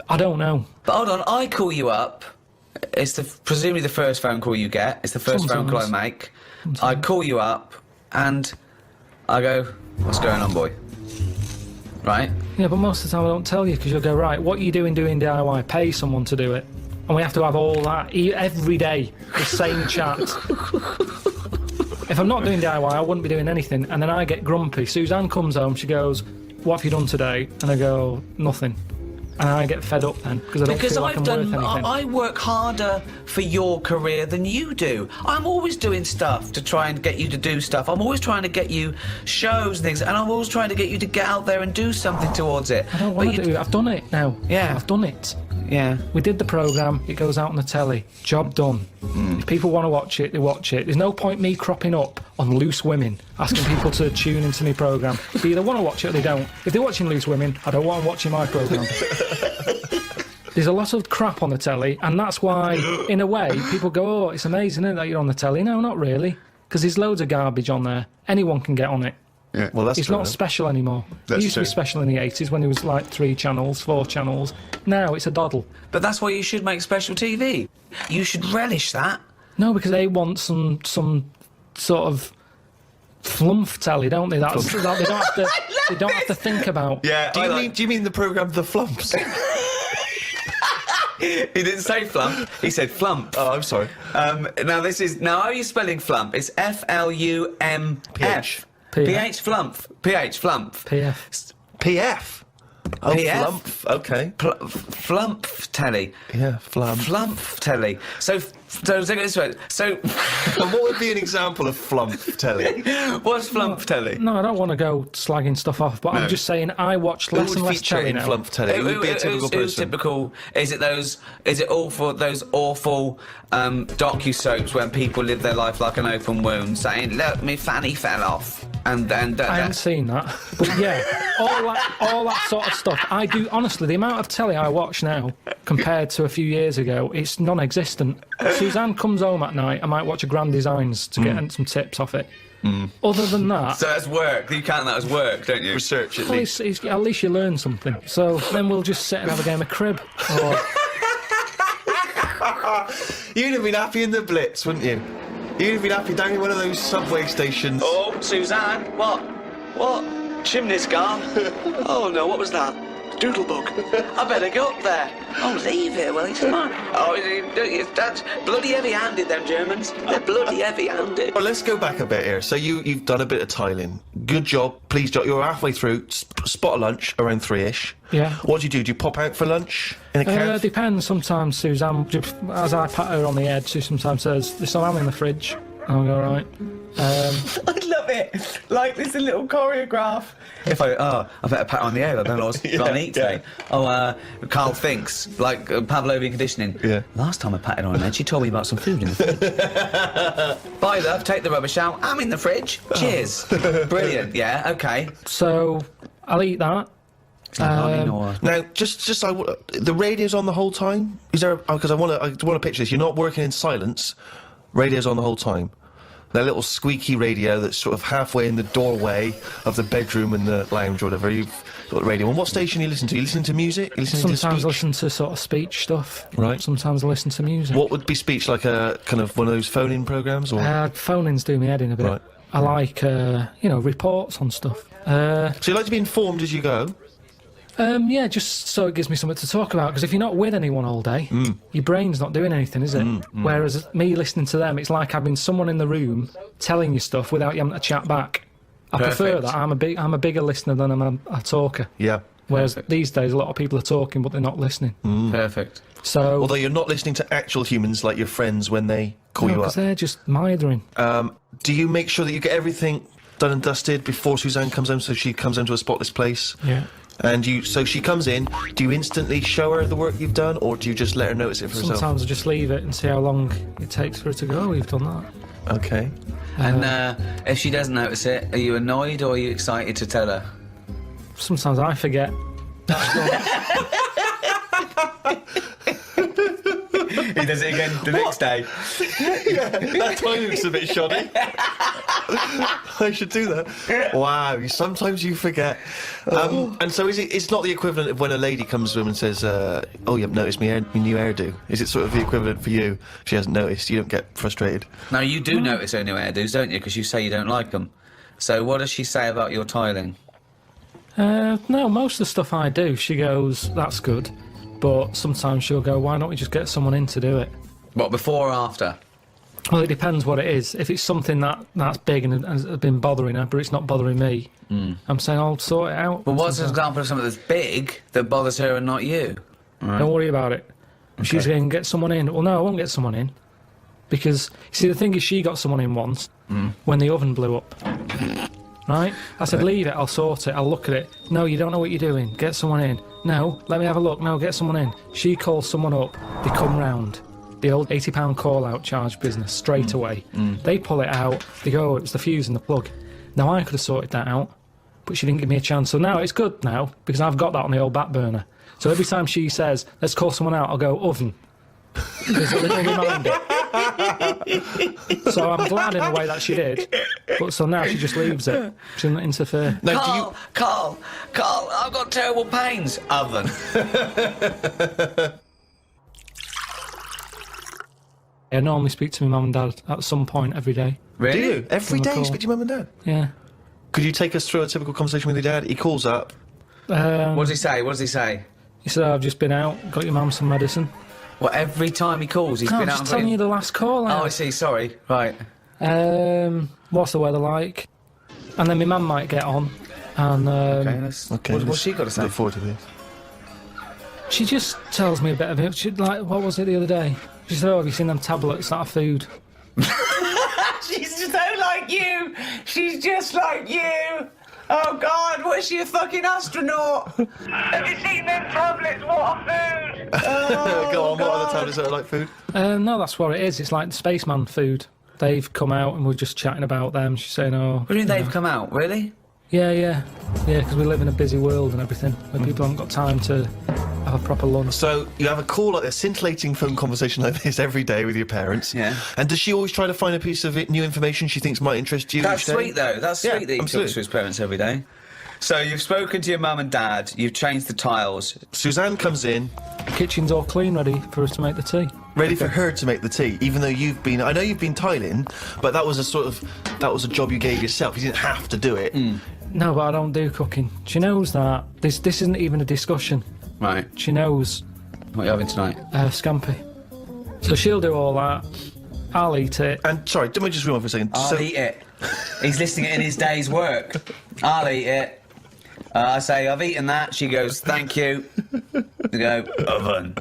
I don't know. But hold on, I call you up. It's presumably the first phone call you get. It's the first phone call I make. I call you up, and I go, what's going on, boy? Right? Yeah, but most of the time I don't tell you, because you'll go, right, what are you doing DIY? Pay someone to do it. And we have to have all that, every day, the same chat. If I'm not doing DIY, I wouldn't be doing anything. And then I get grumpy. Suzanne comes home, she goes, what have you done today? And I go, nothing. And I get fed up then, because I don't feel like I'm worth anything. I work harder for your career than you do. I'm always doing stuff to try and get you to do stuff. I'm always trying to get you shows and things, and I'm always trying to get you to get out there and do something towards it. I don't want to do it. I've done it now. Yeah. I've done it. Yeah. We did the programme, it goes out on the telly. Job done. If people want to watch it, they watch it. There's no point me cropping up on Loose Women, asking people to tune into my programme. They either want to watch it or they don't. If they're watching Loose Women, I don't want them watching my programme. There's a lot of crap on the telly, and that's why, in a way, people go, oh, it's amazing, isn't it, that you're on the telly? No, not really, because there's loads of garbage on there. Anyone can get on it. Yeah, well, that's It's true, not special anymore. That's It used to be true. special in the 80s when there was like 3 channels, 4 channels. Now it's a doddle. But that's why you should make special TV. You should relish that. No, because they want some sort of flumph telly, don't they? That's that they don't have to think about. Yeah. Do you mean the programme The Flumps? He didn't say flump, he said flump. Oh, I'm sorry. Now how are you spelling flump? It's F-L-U-M-F. PH flump. PH flump. PF. PF? Oh, PF? Flump. Okay. Flump telly. Yeah, flump. Flump telly. So So take it this way. So, And what would be an example of flump telly? what's flump telly? No, I don't want to go slagging stuff off, but I'm just saying I watch Who less would and less feature telly in now. flump telly? Who would be a typical Who's person? typical? Is it all for those awful docu-soaps when people live their life like an open wound, saying, "Look, me fanny fell off," and then I haven't seen that, but yeah, all that sort of stuff. I do honestly. The amount of telly I watch now compared to a few years ago, it's non-existent. Suzanne comes home at night. I might watch a Grand Designs to get some tips off it. Other than that, So that's work. You count that as work, don't you? Research at well, least. at least you learn something. So then we'll just sit and have a game of crib. Or, You'd have been happy in the Blitz, wouldn't you? You'd have been happy down in one of those subway stations. Oh, Suzanne, what? What? Chimney's gone. Oh no, what was that? Doodlebug. I better go up there. Oh, leave it, will you? Come on. Oh, that's bloody heavy-handed, them Germans. They're bloody heavy-handed. Well, let's go back a bit here. So you've done a bit of tiling. Good job. Please, you're halfway through. Spot a lunch around 3ish. Yeah. What do you do? Do you pop out for lunch in a cab? depends. Sometimes Suzanne, as I pat her on the head, she sometimes says, "There's some ham in the fridge." I'll go, right. I love it. Like, there's a little choreograph. If I better pat her on the head. I don't know what's got to eat today. Karl thinks, like Pavlovian conditioning. Yeah. Last time I patted her on the head, she told me about some food in the fridge. Bye, love. Take the rubbish out. I'm in the fridge. Cheers. Brilliant. Yeah. Okay. So I'll eat that. Now, the radio's on the whole time. Is there? Because I want to picture this. You're not working in silence. Radio's on the whole time. That little squeaky radio that's sort of halfway in the doorway of the bedroom and the lounge or whatever. You've got the radio. And what station you listen to? You listen to music? You listen to Sometimes I speech? listen to sort of speech stuff. Right. Sometimes I listen to music. What would be speech, like a kind of one of those phone-in programmes? Or? Phone-ins do me head in a bit. Right. I like, reports on stuff. So you like to be informed as you go? Yeah, just so it gives me something to talk about, because if you're not with anyone all day, your brain's not doing anything, is it? Whereas me listening to them, it's like having someone in the room telling you stuff without you having to chat back. I prefer that. I'm a bigger listener than I'm a talker. Yeah. Whereas these days, a lot of people are talking, but they're not listening. Perfect. So, Although you're not listening to actual humans like your friends when they call you up. because they're just mithering. Do you make sure that you get everything done and dusted before Suzanne comes home, so she comes home to a spotless place? Yeah. And so she comes in, do you instantly show her the work you've done, or do you just let her notice it for herself? Sometimes I just leave it and see how long it takes for her to go, "Oh, you've done that." Okay. And if she doesn't notice it, are you annoyed or are you excited to tell her? Sometimes I forget. He does it again the next day. Yeah, that time looks a bit shoddy. I should do that. Wow, sometimes you forget. And so it's not the equivalent of when a lady comes to him and says, "Oh, you haven't noticed my new hairdo." Is it sort of the equivalent for you? If she hasn't noticed, you don't get frustrated. Now, you do notice her new hairdos, don't you? Because you say you don't like them. So what does she say about your tiling? No, most of the stuff I do, she goes, "That's good." But sometimes she'll go, "Why don't we just get someone in to do it?" What, before or after? Well, it depends what it is. If it's something that's big and has been bothering her, but it's not bothering me, I'm saying I'll sort it out. Well, what's an example of something that's big that bothers her and not you? Don't worry about it. She's going to get someone in. Well, no, I won't get someone in. Because, see, the thing is, she got someone in once when the oven blew up. Right? I said, leave it, I'll sort it, I'll look at it. No, you don't know what you're doing. Get someone in. No, let me have a look. No, get someone in. She calls someone up. They come round. The old £80 call-out charge business, straight away. They pull it out. They go, "Oh, it's the fuse and the plug." Now, I could have sorted that out, but she didn't give me a chance. So now it's good now, because I've got that on the old back burner. So every time she says, "Let's call someone out," I'll go, "Oven." There's a little reminder. So I'm glad in a way that she did. But so now she just leaves it. She doesn't interfere. No, Karl, I've got terrible pains. Oven. I normally speak to my mum and dad at some point every day. Really? Do you? Every day you speak to your mum and dad? Yeah. Could you take us through a typical conversation with your dad? He calls up. What does he say? He said, "I've just been out, got your mum some medicine." Well, every time he calls, he's No, been I'm out just and telling you the last call out. Oh, I see, sorry. Right. What's the weather like? And then my mum might get on. And what's she got to say? Look forward to this. she just tells me a bit of it. She, like, what was it the other day? She said, oh, have you seen them tablets that are food? She's so like you. She's just like you. Oh, God, what is she, a fucking astronaut? Have you seen them tablets? What are food? Oh, Go on, what are the tablets that are like food? No, that's what it is. It's like the spaceman food. They've come out and we're just chatting about them. She's saying, oh... What do you mean they've come out? Really? Yeah, because we live in a busy world and everything, where people haven't got time to have a proper lunch. So you have a call, like a scintillating phone conversation like this every day with your parents. Yeah. And does she always try to find a piece of new information she thinks might interest you? That's each day? sweet, though. That's sweet that he absolutely. talks to his parents every day. So you've spoken to your mum and dad, you've changed the tiles. Suzanne comes in, The kitchen's all clean, ready for us to make the tea. ready for her to make the tea, even though I know you've been tiling, but that was a job you gave yourself. You didn't have to do it. No, but I don't do cooking. She knows that. This isn't even a discussion. Right. She knows. What are you having tonight? Scampi. So she'll do all that. I'll eat it. And sorry, let me just rewind for a second. I'll eat it. He's listing it in his day's work. I'll eat it. I say, I've eaten that. She goes, thank you. You go, oven.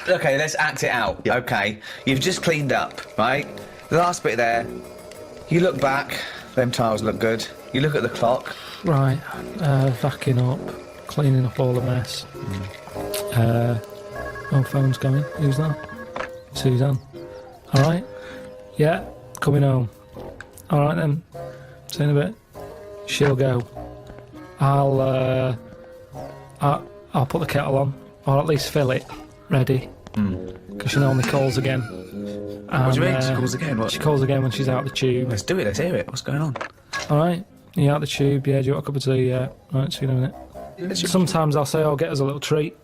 Okay, let's act it out. Yep. Okay, you've just cleaned up, right? The last bit there. You look back. Them tiles look good. You look at the clock. Right. Vacuuming up. Cleaning up all the mess. Phone's going. Who's that? Suzanne. Alright. Yeah, coming home. Alright then. See you in a bit. She'll go. I'll put the kettle on, or at least fill it, ready. Because she normally calls again. What do you mean? She calls again? What? She calls again when she's out the tube. Let's do it. Let's hear it. What's going on? Alright. You out the tube? Yeah. Do you want a cup of tea? Yeah. Right. See you in a minute. Sometimes I'll say, "Oh, get us a little treat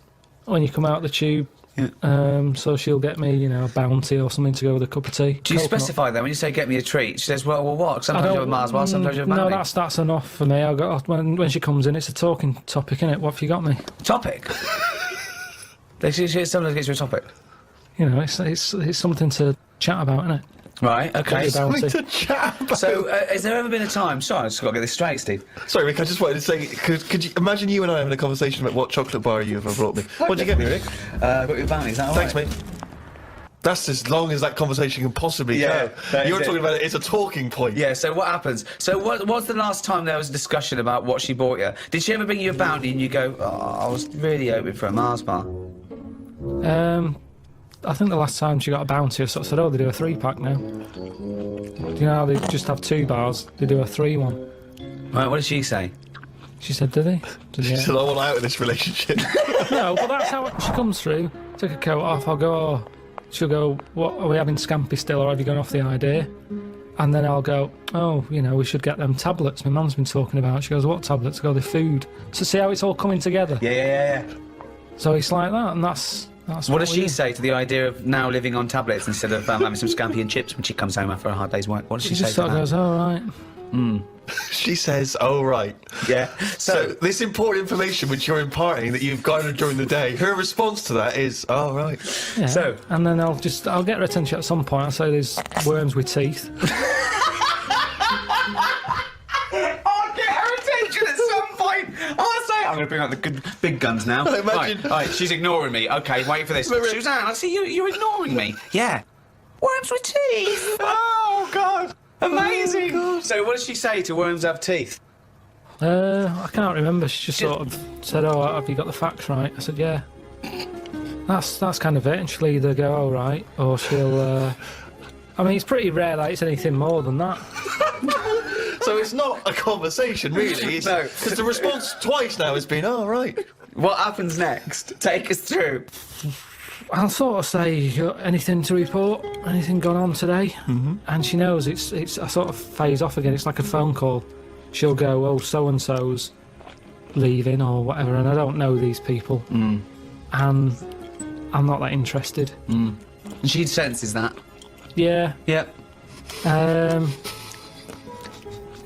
when you come out the tube." Yeah. So she'll get me, a bounty or something to go with a cup of tea. Do you specify that when you say get me a treat? She says, well, what? Sometimes you have a Mars bar, sometimes you have a bounty. No, that's enough for me. When she comes in, it's a talking topic, innit? What have you got me? Topic? She sometimes gets you a topic. It's something to chat about, innit? Right, okay. Something to chat about. So, has there ever been a time... Sorry, I just got to get this straight, Steve. Sorry, Rick, I just wanted to say, could you imagine you and I having a conversation about what chocolate bar you ever brought me? What'd you get me, Rick? Got your bounty, is that all right? Thanks, mate. That's as long as that conversation can possibly go. You're talking about it's a talking point. Yeah, so what happens? So what's the last time there was a discussion about what she bought you? Did she ever bring you a bounty and you go, oh, I was really hoping for a Mars bar? I think the last time she got a bounty, I sort of said, oh, they do a 3-pack now. Do you know how they just have 2 bars? They do a 3 one. Right, what did she say? She said, did they? She said, I want out of this relationship. No, but that's how she comes through. Take her coat off, I'll go, oh. She'll go, what, are we having scampi still, or have you gone off the idea? And then I'll go, oh, we should get them tablets my mum's been talking about. She goes, what tablets? I go, the food. So see how it's all coming together? Yeah. So it's like that, and that's what does she say to the idea of now living on tablets instead of having some scampi and chips when she comes home after a hard day's work? What does she say just to sort of that? goes, oh, right. She says, oh, right. Yeah. So this important information which you're imparting that you've garnered during the day, her response to that is, oh, right. Yeah. So... And then I'll get her attention at some point. I'll say there's worms with teeth. I'll get her attention at some point. I'll say, I'm going to bring out the good big guns now. Imagine. Right, she's ignoring me. Okay, wait for this. Suzanne, I see you're ignoring me. Yeah. Worms with teeth. Oh, God. Amazing. Oh, God. So what does she say to worms have teeth? I can't remember. She just sort of said, oh, have you got the facts right? I said, yeah. That's kind of it. And she'll either go, oh, right, or she'll... I mean, it's pretty rare that it's anything more than that. So it's not a conversation, really. No. Because the response twice now has been, oh, right. What happens next? Take us through. I'll sort of say, anything to report? Anything gone on today? Mm-hmm. And she knows it's. I sort of phase off again. It's like a phone call. She'll go, oh, so-and-so's leaving or whatever, and I don't know these people. And I'm not that interested. And she senses that. Yeah. Yep.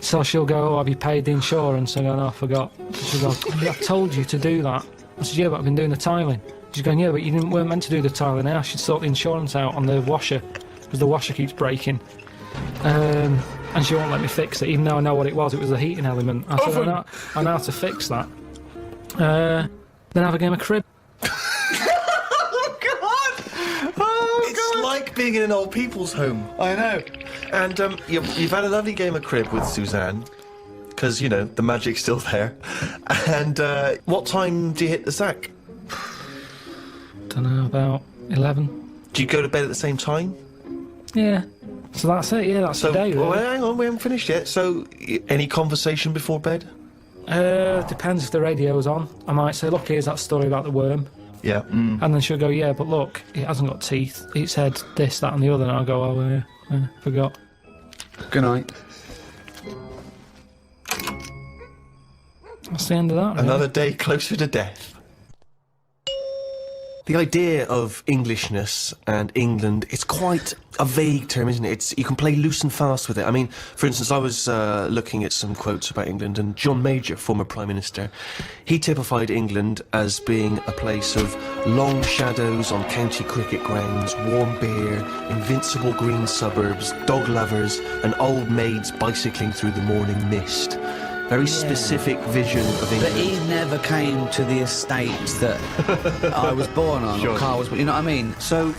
So she'll go, oh, have you paid the insurance? I go, no, I forgot. She'll go, I've told you to do that. I said, yeah, but I've been doing the tiling. She's going, yeah, but weren't meant to do the tiling. I should sort the insurance out on the washer, because the washer keeps breaking. And she won't let me fix it, even though I know what it was. It was the heating element. I said, I know how to fix that. Then have a game of crib. Oh, God! like being in an old people's home. I know. And you've had a lovely game of crib with Suzanne, because, you know, the magic's still there. And what time do you hit the sack? Don't know, about 11. Do you go to bed at the same time? Yeah. So that's it, yeah, that's the day, really. Well, hang on, we haven't finished yet. So, any conversation before bed? Depends if the radio's on. I might say, look, here's that story about the worm. Yeah. And then she'll go, yeah, but look, it hasn't got teeth. It said this, that and the other. And I'll go, oh, yeah, forgot. Good night. That's the end of that, really. Another day closer to death. The idea of Englishness and England, it's quite a vague term, isn't it? You can play loose and fast with it. I mean, for instance, I was looking at some quotes about England, and John Major, former Prime Minister, he typified England as being a place of long shadows on county cricket grounds, warm beer, invincible green suburbs, dog lovers, and old maids bicycling through the morning mist. Very specific vision of England. But he never came to the estate that I was born on, or Karl was, you know what I mean? So,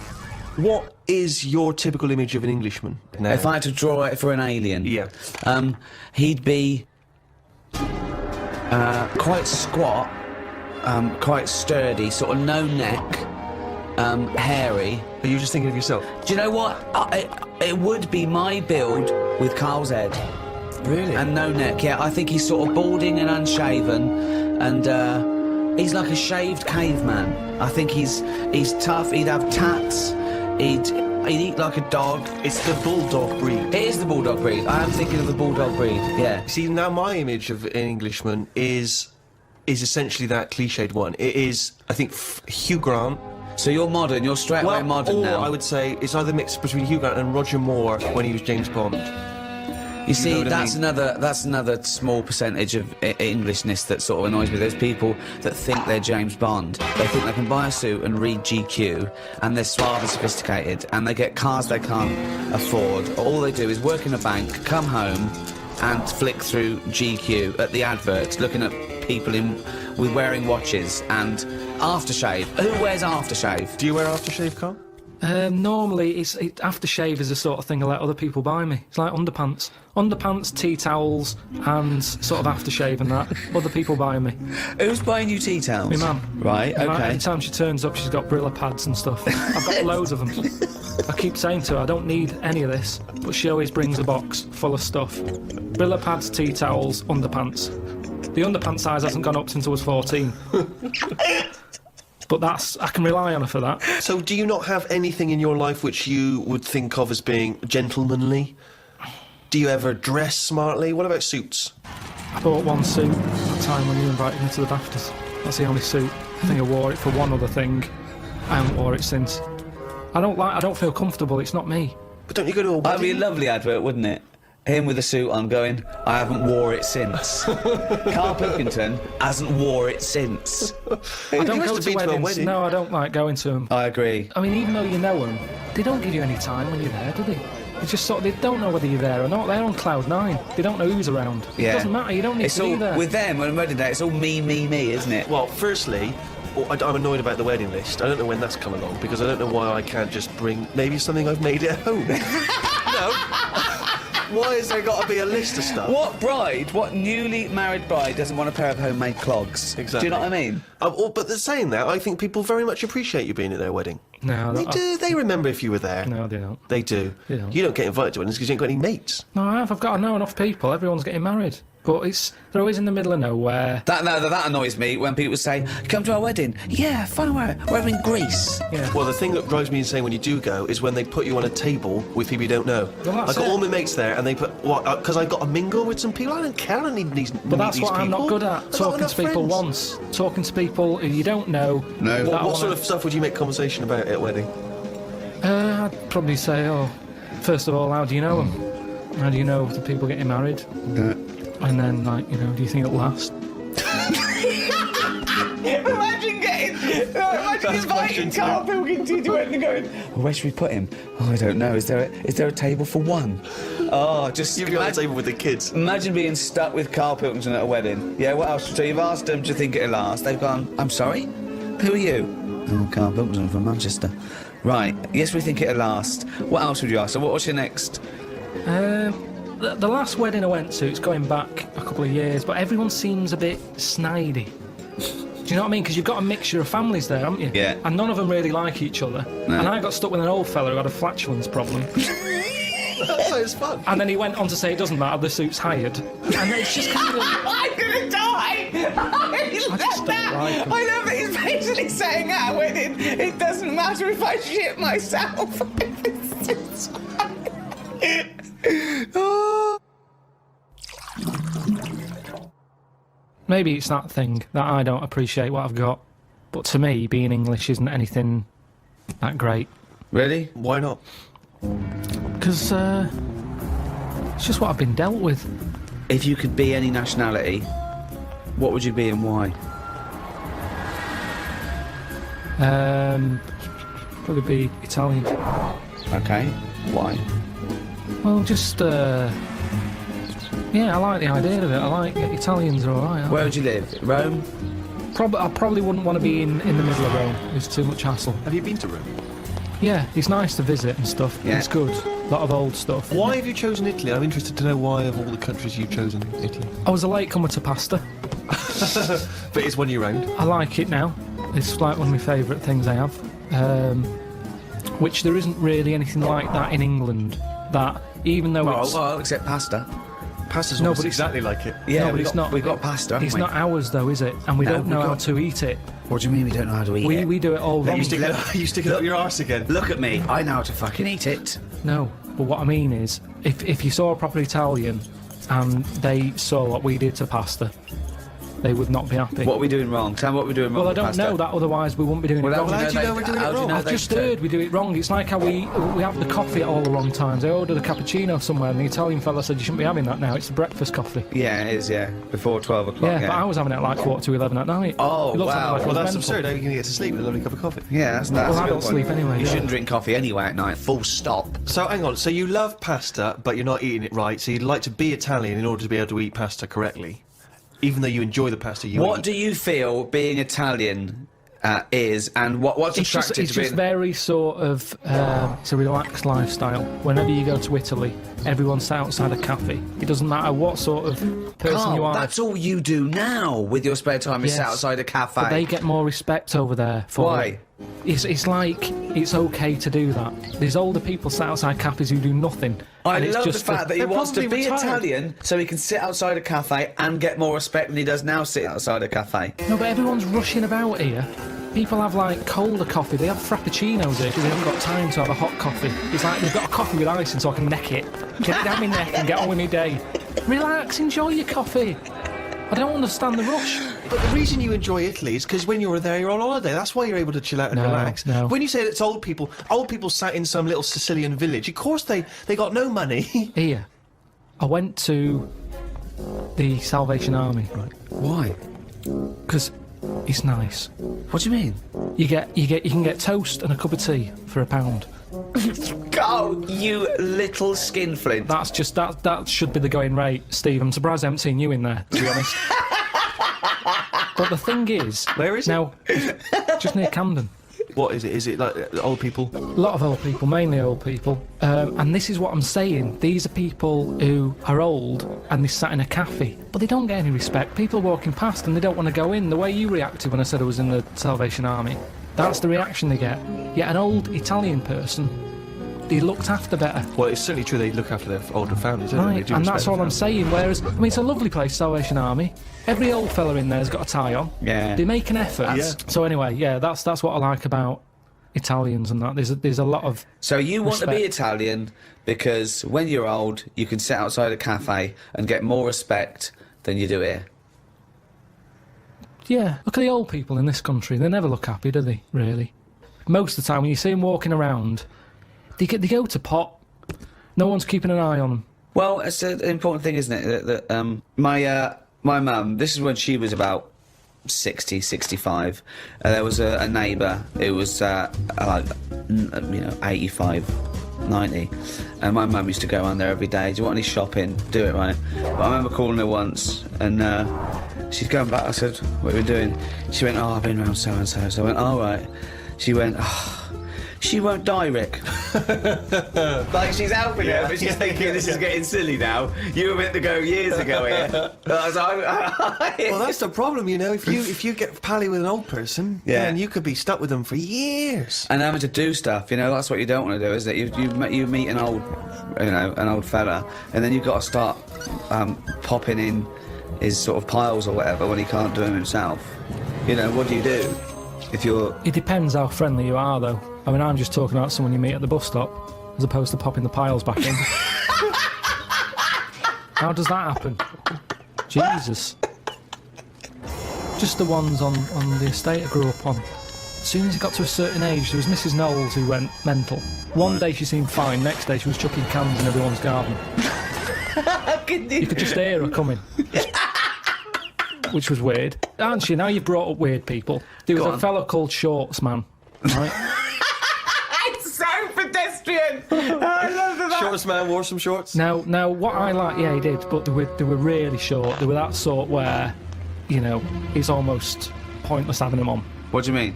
what is your typical image of an Englishman now? If I had to draw it for an alien, yeah, he'd be quite squat, quite sturdy, sort of no neck, hairy. Are you just thinking of yourself? Do you know what? It would be my build with Karl's head. Really? And no neck, yeah. I think he's sort of balding and unshaven, and he's like a shaved caveman. I think he's tough. He'd have tats. He'd eat like a dog. It's the bulldog breed. It is the bulldog breed. I am thinking of the bulldog breed. Yeah. See, now my image of an Englishman is essentially that cliched one. It is, I think, Hugh Grant. So you're modern. You're straight away modern now. I would say it's either mixed between Hugh Grant and Roger Moore when he was James Bond. You see, that's another small percentage of Englishness that sort of annoys me. There's people that think they're James Bond. They think they can buy a suit and read GQ, and they're suave and sophisticated, and they get cars they can't afford. All they do is work in a bank, come home, and flick through GQ at the adverts, looking at people with wearing watches and aftershave. Who wears aftershave? Do you wear aftershave, Karl? Normally, aftershave is the sort of thing I let other people buy me. It's like underpants. Underpants, tea towels, and sort of aftershave and that. Other people buy me. Who's buying you tea towels? My mum. Right, okay. Every time she turns up, she's got Brilla pads and stuff. I've got loads of them. I keep saying to her, I don't need any of this, but she always brings a box full of stuff. Brilla pads, tea towels, underpants. The underpants size hasn't gone up since I was 14. But I can rely on her for that. So do you not have anything in your life which you would think of as being gentlemanly? Do you ever dress smartly? What about suits? I bought one suit at the time when you invited me to the BAFTAs. That's the only suit. I think I wore it for one other thing. I haven't wore it since. I don't feel comfortable, it's not me. But don't you go to a wedding? That'd be a lovely advert, wouldn't it? Him with a suit on going, I haven't wore it since. Karl Pilkington hasn't wore it since. I don't go to weddings. No, I don't like going to them. I agree. I mean, even though you know them, they don't give you any time when you're there, do they? They just they don't know whether you're there or not. They're on cloud nine. They don't know who's around. Yeah. It doesn't matter, you don't need to be there. With them, on wedding day, it's all me, isn't it? Well, firstly, I'm annoyed about the wedding list. I don't know when that's come along, because I don't know why I can't just bring maybe something I've made at home. No. Why has there got to be a list of stuff? What newly married bride doesn't want a pair of homemade clogs? Exactly. Do you know what I mean? But saying that, I think people very much appreciate you being at their wedding. No, they do. They remember if you were there. No, they don't. They do. They don't. You don't get invited to weddings because you ain't got any mates. No, I have. I know enough people. Everyone's getting married. But they're always in the middle of nowhere. That annoys me when people say, come to our wedding. Yeah, fine, we're in Greece. Yeah. Well, the thing that drives me insane when you do go is when they put you on a table with people you don't know. Well, I've got all my mates there, and they put, because I've got to mingle with some people. I don't care, I don't need these But that's what I'm not good at, talking to people once. Talking to people who you don't know. No. What sort of stuff would you make conversation about at a wedding? I'd probably say, first of all, how do you know them? How do you know the people getting married? And then, do you think it'll last? Imagine inviting Karl Pilkington to it and going, where should we put him? Oh, I don't know. Is there a table for one? Oh, just... You'd be on the table with the kids. Imagine being stuck with Karl Pilkington at a wedding. Yeah, what else? So you've asked them, do you think it'll last? They've gone, I'm sorry? Who are you? Oh, Karl Pilkington from Manchester. Right. Yes, we think it'll last. What else would you ask? So what's your next? The last wedding I went to, it's going back a couple of years, but everyone seems a bit snidey. Do you know what I mean? Because you've got a mixture of families there, haven't you? Yeah. And none of them really like each other. No. And I got stuck with an old fella who had a flatulence problem. That sounds fun. And then he went on to say it doesn't matter, the suit's hired. And it's just kind of... I'm gonna die! I just don't like him. I love it. He's basically saying at a wedding, it doesn't matter if I shit myself. Maybe it's that thing that I don't appreciate what I've got. But to me, being English isn't anything that great. Really? Why not? Because it's just what I've been dealt with. If you could be any nationality, what would you be and why? Probably be Italian. Okay. Why? Well, just yeah, I like the idea of it. I like Italians are alright. Where would you live? Rome? I probably wouldn't want to be in the middle of Rome. It's too much hassle. Have you been to Rome? Yeah, it's nice to visit and stuff. Yeah. It's good. A lot of old stuff. Why have you chosen Italy? I'm interested to know why of all the countries you've chosen Italy. I was a late comer to pasta. But it's one year round. I like it now. It's like one of my favourite things I have. Which there isn't really anything like that in England. That even though it's Well, except pasta. Pasta's No, almost but it's- exactly like it. Yeah, no, but it's not. We've got pasta, haven't It's we? not ours though, is it? And we No, don't know we've how got- to eat it. What do you mean we don't know how to eat it? We do it all wrong. You stick it up your arse again. Look at me. I know how to fucking eat it. No, but what I mean is, if you saw a proper Italian and they saw what we did to pasta, they would not be happy. What are we doing wrong? Tell me what we're doing wrong Well, I with don't pasta. know that, otherwise we wouldn't be doing Well, it how wrong. do How do you know we're doing it how do you wrong? know I've they just don't? heard we do it wrong. It's like how we have the coffee at all the wrong times. I ordered a cappuccino somewhere and the Italian fella said you shouldn't be having that now, it's the breakfast coffee. Yeah, it is, yeah. Before 12 o'clock, Yeah, but I was having it at like 4:45 at night. Oh, It looks wow. like it Well, was that's mental. absurd. How are you going to get to sleep with a lovely cup of coffee? Yeah, that's Well, a I good don't point. sleep anyway, You yeah. shouldn't drink coffee anyway at night. Full stop. So, hang on. So you love pasta, but you're not eating it right. So you'd like to be Italian in order to be able to eat pasta correctly, even though you enjoy the pasta you What eat. do you feel being Italian is, and what's It's just, attractive it's to just being... very sort of, it's a relaxed lifestyle. Whenever you go to Italy, everyone's sat outside a cafe. It doesn't matter what sort of person Carl, you are. that's all you do now with your spare time is sit Yes, outside a cafe. But they get more respect over there for Why? it. It's like, it's okay to do that. There's older people sat outside cafes who do nothing. I and it's love the just fact that he they're wants to probably be retired. Italian so he can sit outside a cafe and get more respect than he does now sitting outside a cafe. No, but everyone's rushing about here. People have like colder coffee, they have frappuccinos here because they haven't got time to have a hot coffee. It's like they've got a coffee with ice in so I can neck it. Get it down my neck and get on with my day. Relax, enjoy your coffee. I don't understand the rush. But the reason you enjoy Italy is because when you're there, you're on holiday. That's why you're able to chill out and No, relax. no. When you say it's old people sat in some little Sicilian village. Of course they got no money. Here, I went to the Salvation Army, right? Why? Because it's nice. What do you mean? You can get toast and a cup of tea for £1. Go, you little skinflint. That should be the going rate, Steve. I'm surprised I haven't seen you in there, to be honest. But the thing is, Where is it? now, just near Camden. What is it? Is it like old people? A lot of old people, mainly old people. And this is what I'm saying. These are people who are old and they sat in a cafe, but they don't get any respect. People are walking past and they don't want to go in. The way you reacted when I said I was in the Salvation Army, that's the reaction they get. Yet an old Italian person, they looked after better. Well, it's certainly true they look after their older families, don't they? They Right, do and respect that's all their I'm saying. Whereas, I mean, it's a lovely place, Salvation Army. Every old fella in there's got a tie on. Yeah. They make an effort. Yeah. So anyway, yeah, that's what I like about Italians and that. There's a lot of So you want to be respect. Italian because when you're old, you can sit outside a cafe and get more respect than you do here. Yeah, look at the old people in this country. They never look happy, do they, really? Most of the time, when you see them walking around, they go to pot. No one's keeping an eye on them. Well, it's an important thing, isn't it? That my mum, this is when she was about 60, 65. There was a neighbour who was, 85, 90. And my mum used to go around there every day. Do you want any shopping? Do it, right? But I remember calling her once, and she's going back. I said, what are we doing? She went, oh, I've been around so-and-so. So I went, oh, right. She went, oh. She won't die, Rick. Like, she's helping her, but she's thinking, this is getting silly now. You were meant to go years ago here. Well, that's the problem, you know. If you get pally with an old person, then you could be stuck with them for years. And having to do stuff, you know, that's what you don't want to do, is that you meet an old fella, and then you've got to start popping in his sort of piles or whatever when he can't do them himself. You know, what do you do if you're... It depends how friendly you are, though. I mean, I'm just talking about someone you meet at the bus stop, as opposed to popping the piles back in. How does that happen? Jesus. Just the ones on the estate I grew up on. As soon as he got to a certain age, there was Mrs. Knowles who went mental. One day she seemed fine, next day she was chucking cans in everyone's garden. You could just hear her coming. Which was weird. Aren't you? Now you've brought up weird people. There was a fellow called Shorts Man, right? It's so pedestrian! I love that. Shorts man wore some shorts. Now, what I like, yeah, he did, but they were really short. They were that sort where, you know, it's almost pointless having them on. What do you mean?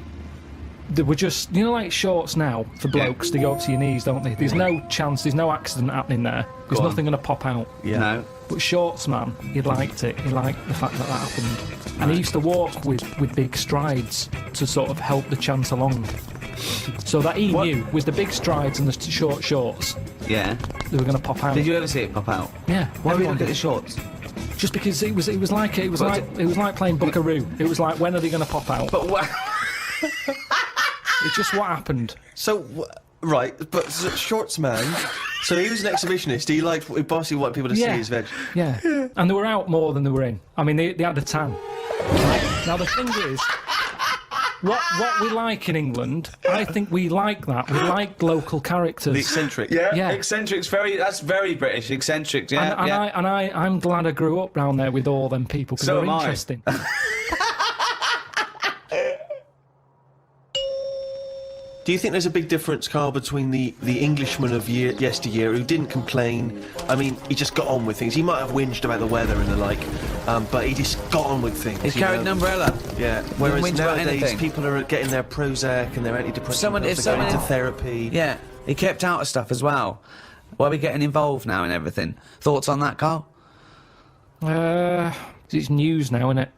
They were just, you know, like shorts now for blokes. They go up to your knees, don't they? There's no chance. There's no accident happening there. There's nothing going to pop out. Yeah. No. But Shorts Man, he liked it. He liked the fact that happened. And he used to walk with big strides to sort of help the chance along. So that he knew, with the big strides and the short shorts, they were going to pop out. Did you ever see it pop out? Yeah. Why did you look at the shorts? Just because it was like playing Buckaroo. It was like, when are they going to pop out? But what? It's just what happened. So, right, but Shorts Man, so he was an exhibitionist. He basically wanted people to see his veg. Yeah. And they were out more than they were in. I mean, they had a tan. Right? Now, the thing is, what we like in England, I think we like that. We like local characters. The eccentric. Yeah. Eccentric's that's very British. Eccentric, yeah. I'm glad I grew up round there with all them people, because they're interesting. Do you think there's a big difference, Karl, between the Englishman of yesteryear who didn't complain? I mean, he just got on with things. He might have whinged about the weather and the like, but he just got on with things. He carried an umbrella. Yeah. Whereas nowadays, people are getting their Prozac and their antidepressants. They're going to therapy. Yeah. He kept out of stuff as well. Why are we getting involved now in everything? Thoughts on that, Karl? It's news now, isn't it?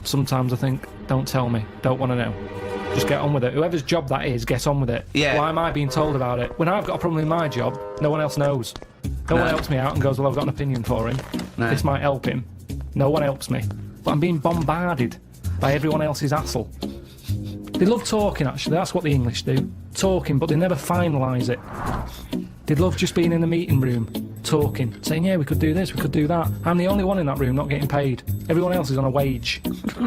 Sometimes I think, don't tell me, don't want to know. Just get on with it. Whoever's job that is, get on with it. Yeah. Why am I being told about it? When I've got a problem in my job, no one else knows. No one helps me out and goes, well, I've got an opinion for him. No. This might help him. No one helps me. But I'm being bombarded by everyone else's hassle. They love talking, actually. That's what the English do. Talking, but they never finalise it. They love just being in the meeting room, talking, saying, yeah, we could do this, we could do that. I'm the only one in that room not getting paid. Everyone else is on a wage.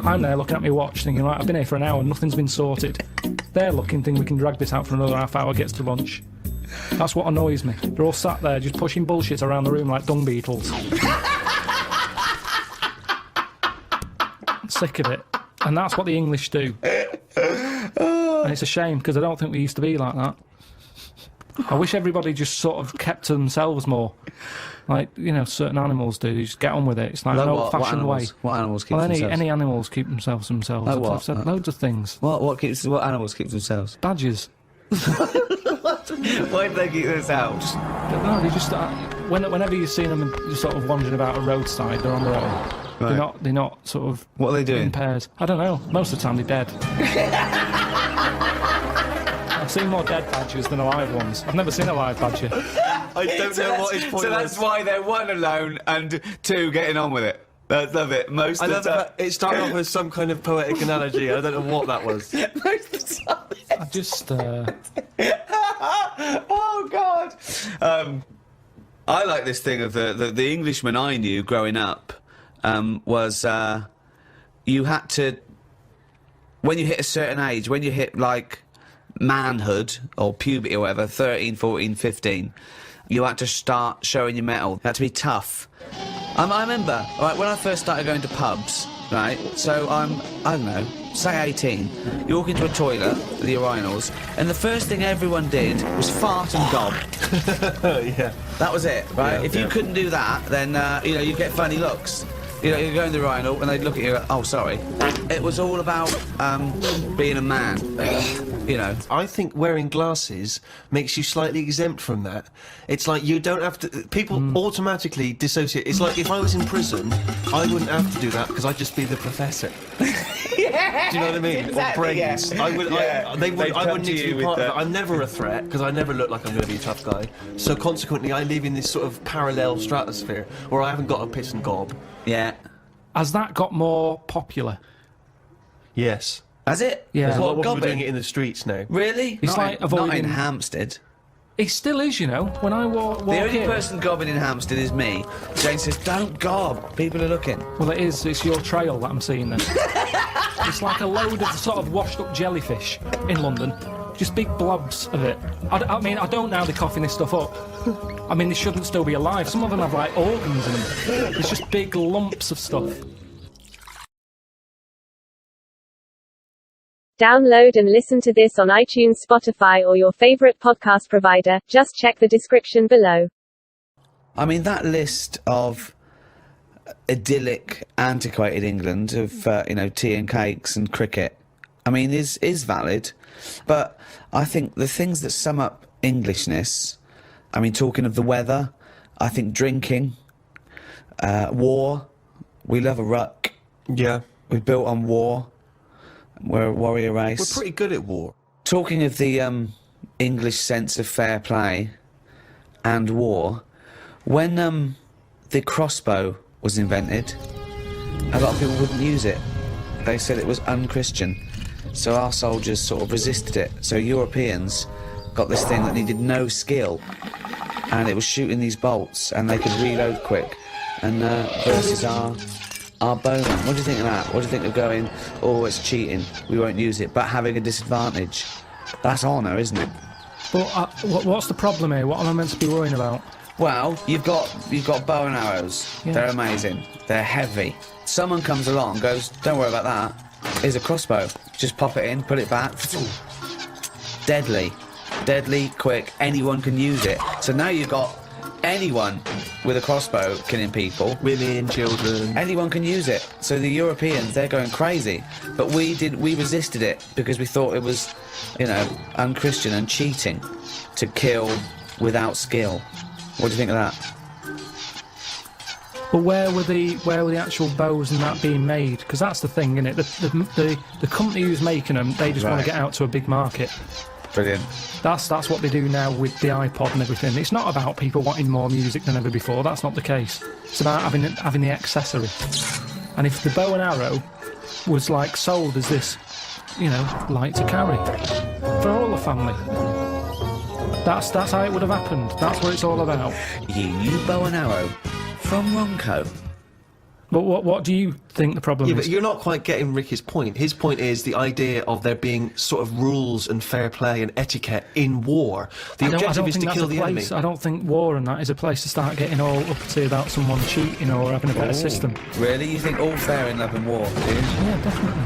I'm there looking at my watch thinking, right, I've been here for an hour and nothing's been sorted. They're looking, thinking we can drag this out for another half hour, gets to lunch. That's what annoys me. They're all sat there just pushing bullshit around the room like dung beetles. I'm sick of it. And that's what the English do. And it's a shame, because I don't think we used to be like that. I wish everybody just sort of kept to themselves more. Like, you know, certain animals do. You just get on with it. It's like an old-fashioned way. What animals keep themselves? Any animals keep themselves. Like what? I've said loads of things. What animals keep themselves? Badgers. Why do they keep themselves? No, they just... whenever you've seen them just sort of wandering about a roadside, they're on their own. Right. They're not sort of... What are they doing? In pairs. I don't know. Most of the time, they're dead. I've seen more dead badgers than alive ones. I've never seen a live badger. I don't know what his point was. So that's why they're one alone and two getting on with it. I love it. Most of the time. It started off with some kind of poetic analogy. I don't know what that was. Most of the time. I just... Oh, God. I like this thing of the Englishman I knew growing up was you had to... When you hit a certain age, when you hit, like... manhood or puberty or whatever, 13, 14, 15, you had to start showing your mettle. You had to be tough. I remember, right, when I first started going to pubs, right, so I don't know, say 18, you walk into a toilet with your urinals, and the first thing everyone did was fart and gob. Yeah. That was it, right? Yeah, if you couldn't do that, then, you know, you get funny looks. You know, you go in the urinal and they'd look at you. Oh, sorry. It was all about being a man. You know. I think wearing glasses makes you slightly exempt from that. It's like you don't have to... People automatically dissociate. It's like if I was in prison, I wouldn't have to do that because I'd just be the professor. Yeah, do you know what I mean? Exactly, or brains. Yeah. I would. Yeah. I wouldn't need to be part of it. I'm never a threat because I never look like I'm going to be a tough guy. So consequently, I live in this sort of parallel stratosphere where I haven't got a piss and gob. Yeah. Has that got more popular? Yes. Has it? Yeah. There's a lot of What, people gobbing? doing it in the streets now. Really? It's like not avoiding... in Hampstead. It still is, you know. When I walk The only in... person gobbing in Hampstead is me. Jane says, don't gob. People are looking. Well, it is. It's your trail that I'm seeing then. It's like a load of sort of washed-up jellyfish in London. Just big blobs of it. I mean, I don't know how they're coughing this stuff up. I mean, they shouldn't still be alive. Some of them have, like, organs in them. It's just big lumps of stuff. Download and listen to this on iTunes, Spotify, or your favorite podcast provider. Just check the description below. I mean, that list of idyllic, antiquated England of, you know, tea and cakes and cricket, I mean, is valid. But I think the things that sum up Englishness, I mean, talking of the weather, I think drinking, war, we love a ruck. Yeah. We're built on war. We're a warrior race. We're pretty good at war. Talking of the English sense of fair play and war, when the crossbow was invented, a lot of people wouldn't use it. They said it was unchristian. So our soldiers sort of resisted it. So Europeans got this thing that needed no skill, and it was shooting these bolts, and they could reload quick. And versus our bowman. What do you think of that? What do you think of going, oh, it's cheating, we won't use it, but having a disadvantage? That's honour, isn't it? But what's the problem here? What am I meant to be worrying about? Well, you've got bow and arrows. Yeah. They're amazing. They're heavy. Someone comes along and goes, don't worry about that. Here's a crossbow. Just pop it in, put it back. Deadly. Deadly, quick. Anyone can use it. So now you've got anyone with a crossbow killing people. Women, children. Anyone can use it. So the Europeans, they're going crazy. But we resisted it because we thought it was, you know, unchristian and cheating to kill without skill. What do you think of that? But where were the actual bows and that being made? Because that's the thing, isn't it? The company who's making them, they just want to get out to a big market. Brilliant. That's what they do now with the iPod and everything. It's not about people wanting more music than ever before. That's not the case. It's about having the accessory. And if the bow and arrow was like sold as this, you know, light to carry for all the family, that's how it would have happened. That's what it's all about. You knew bow and arrow from Ronco. But what do you think the problem is? But you're not quite getting Ricky's point. His point is the idea of there being sort of rules and fair play and etiquette in war. The objective is to kill the enemy. I don't think war and that is a place to start getting all uppity about someone cheating or having a better system. Really? You think all fair in love and war, do you? Yeah, definitely.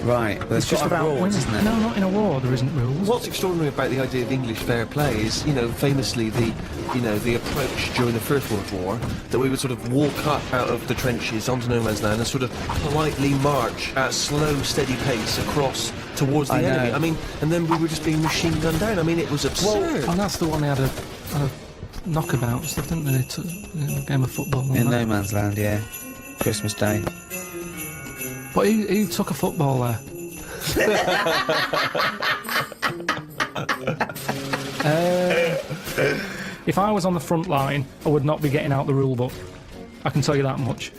Right, but It's just about rules, winning. isn't it? No, not in a war. There isn't rules. What's extraordinary about the idea of English fair play is, you know, famously the approach during the First World War, that we would sort of walk up out of the trenches onto no man's land and sort of politely march at a slow, steady pace across towards the enemy. I mean, and then we were just being machine gunned down. I mean, it was absurd. And that's the one they had a knockabout stuff, didn't they? A game of football. In no man's land, yeah. Christmas Day. But who took a football there? If I was on the front line, I would not be getting out the rule book. I can tell you that much.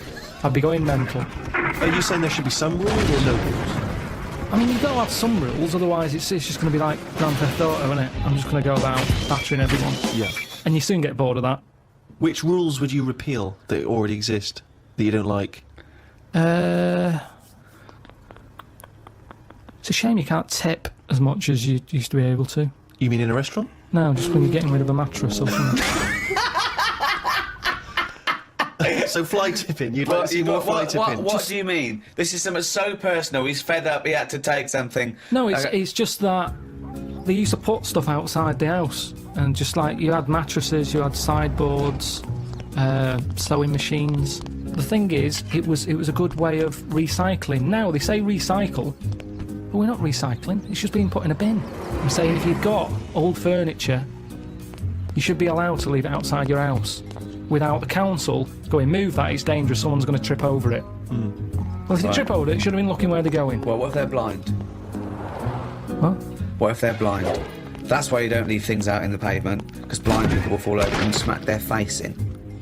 I'd be going mental. Are you saying there should be some rules or no rules? I mean, you've got to have some rules, otherwise it's just going to be like Grand Theft Auto, isn't it? I'm just going to go about battering everyone. Yeah. And you soon get bored of that. Which rules would you repeal that already exist, that you don't like? It's a shame you can't tip as much as you used to be able to. You mean in a restaurant? No, just when you're getting rid of a mattress or something. So fly tipping, you'd like to see more fly tipping. What do you mean? This is something so personal, he's fed up, he had to take something. No, it's just that they used to put stuff outside the house, and just like you had mattresses, you had sideboards, sewing machines. the thing is, it was a good way of recycling. Now, they say recycle, but we're not recycling. It's just being put in a bin. I'm saying if you've got old furniture, you should be allowed to leave it outside your house without the council going, move that, it's dangerous, someone's going to trip over it. Well, if they trip over it, it should have been looking where they're going. Well, what if they're blind? What? What if they're blind? That's why you don't leave things out in the pavement, because blind people will fall over and smack their face in.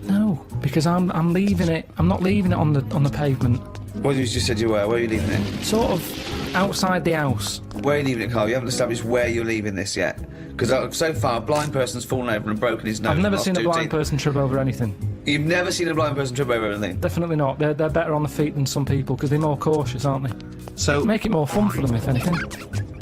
No, because I'm leaving it. I'm not leaving it on the pavement. Well, you just said you were. Where are you leaving it? Sort of outside the house. Where are you leaving it, Carl? You haven't established where you're leaving this yet. Because so far, a blind person's fallen over and broken his nose. I've never seen a blind person trip over anything. You've never seen a blind person trip over anything? Definitely not. They're better on the feet than some people because they're more cautious, aren't they? So make it more fun for them, if anything.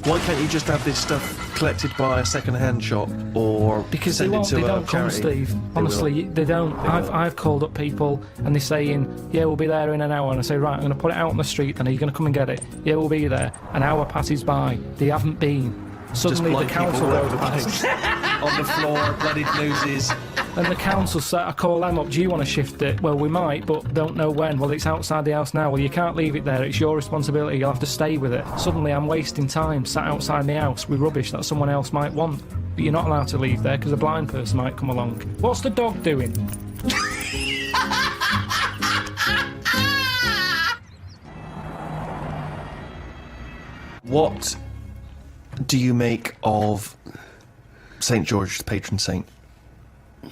Why can't you just have this stuff collected by a second-hand shop or because send they won't, it to they a don't come, charity? Steve. Honestly, they don't. I've called up people and they're saying, yeah, we'll be there in an hour. And I say, right, I'm going to put it out on the street. Then are you going to come and get it? Yeah, we'll be there. An hour passes by. They haven't been. Suddenly the council goes past. On the floor, bloodied noses. And the council said, I call them up, do you want to shift it? Well, we might, but don't know when. Well, it's outside the house now. Well, you can't leave it there. It's your responsibility. You'll have to stay with it. Suddenly I'm wasting time sat outside the house with rubbish that someone else might want. But you're not allowed to leave there because a blind person might come along. What's the dog doing? What do you make of St. George, the patron saint?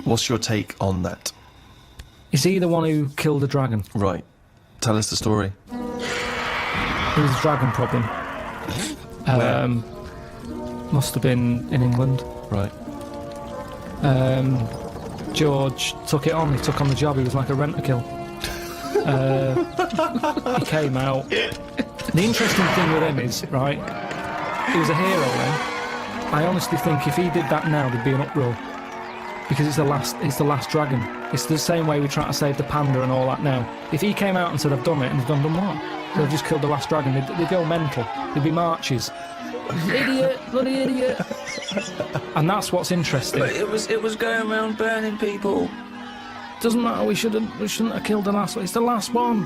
What's your take on that? Is he the one who killed the dragon? Right. Tell us the story. It was a dragon problem. Must have been in England. Right. George took it on. He took on the job. He was like a rent-a-kill. He came out. The interesting thing with him is, right, he was a hero then. I honestly think if he did that now, there'd be an uproar. Because it's the last dragon. It's the same way we try to save the panda and all that now. If he came out and said, I've done it, and he's done what? They've just killed the last dragon. They'd go mental. There'd be marches. Idiot, bloody idiot. And that's what's interesting. But it was going around burning people. Doesn't matter, we shouldn't have killed the last one. It's the last one.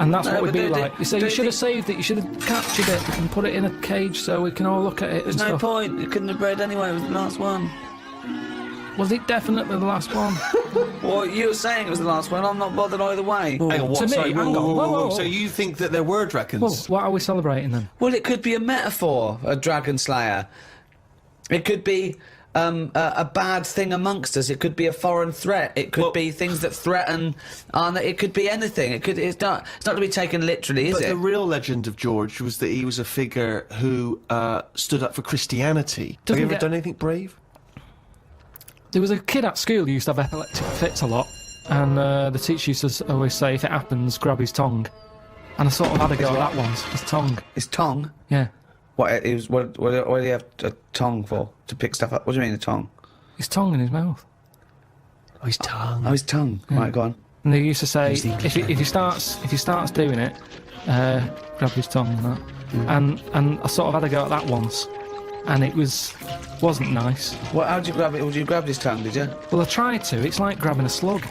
And that's what we'd be like. You say you should have saved it, you should have captured it and put it in a cage so we can all look at it. There's no point. It couldn't have bred anyway. It was the last one. Was it definitely the last one? Well, you were saying it was the last one. I'm not bothered either way. Hang on, what? To me, Sorry, hang on. Whoa. So you think that there were dragons? Well, what are we celebrating then? Well, it could be a metaphor, a dragon slayer. It could be a bad thing amongst us. It could be a foreign threat. It could be things that threaten. It could be anything. It's not to be taken literally, is it? But the real legend of George was that he was a figure who stood up for Christianity. Have you ever done anything brave? There was a kid at school who used to have epileptic fits a lot, and the teacher used to always say, if it happens, grab his tongue. And I sort of had a go at that once. His tongue. His tongue? Yeah. What do you have a tongue for? To pick stuff up? What do you mean, a tongue? His tongue in his mouth. Oh, his tongue. Oh, his tongue. Yeah. Right, go on. And they used to say, if he starts doing it, grab his tongue and that. And I sort of had a go at that once, and it wasn't nice. Well, how did you grab it? Would you grab his tongue, did you? Well, I tried to. It's like grabbing a slug.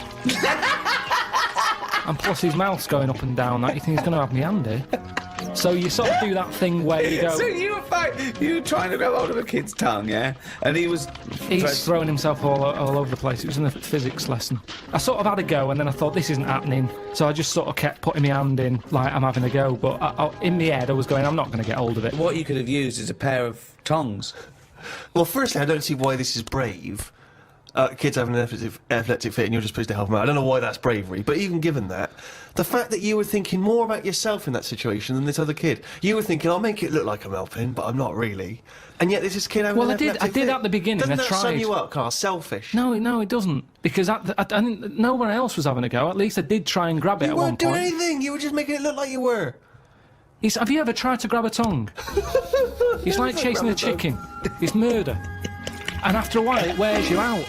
And plus his mouth's going up and down, like you think he's going to have me hand here. So you sort of do that thing where you go... So you were trying to grab hold of a kid's tongue, yeah? And he's throwing himself all over the place. It was in a physics lesson. I sort of had a go, and then I thought, this isn't happening. So I just sort of kept putting my hand in, like I'm having a go. But in the head, I was going, I'm not going to get hold of it. What you could have used is a pair of tongs. Well, firstly, I don't see why this is brave. Kids having an epileptic fit and you're just supposed to help them out. I don't know why that's bravery, but even given that, the fact that you were thinking more about yourself in that situation than this other kid. You were thinking, I'll make it look like I'm helping, but I'm not really. And yet this is kid having an epileptic fit. I did at the beginning. Doesn't I that tried. sum you up, Karl? Selfish. No, it doesn't. Because no one else was having a go. At least I did try and grab it at one point. You weren't doing anything. You were just making it look like you were. Have you ever tried to grab a tongue? It's like chasing a chicken. It's murder. And after a while, it wears you out.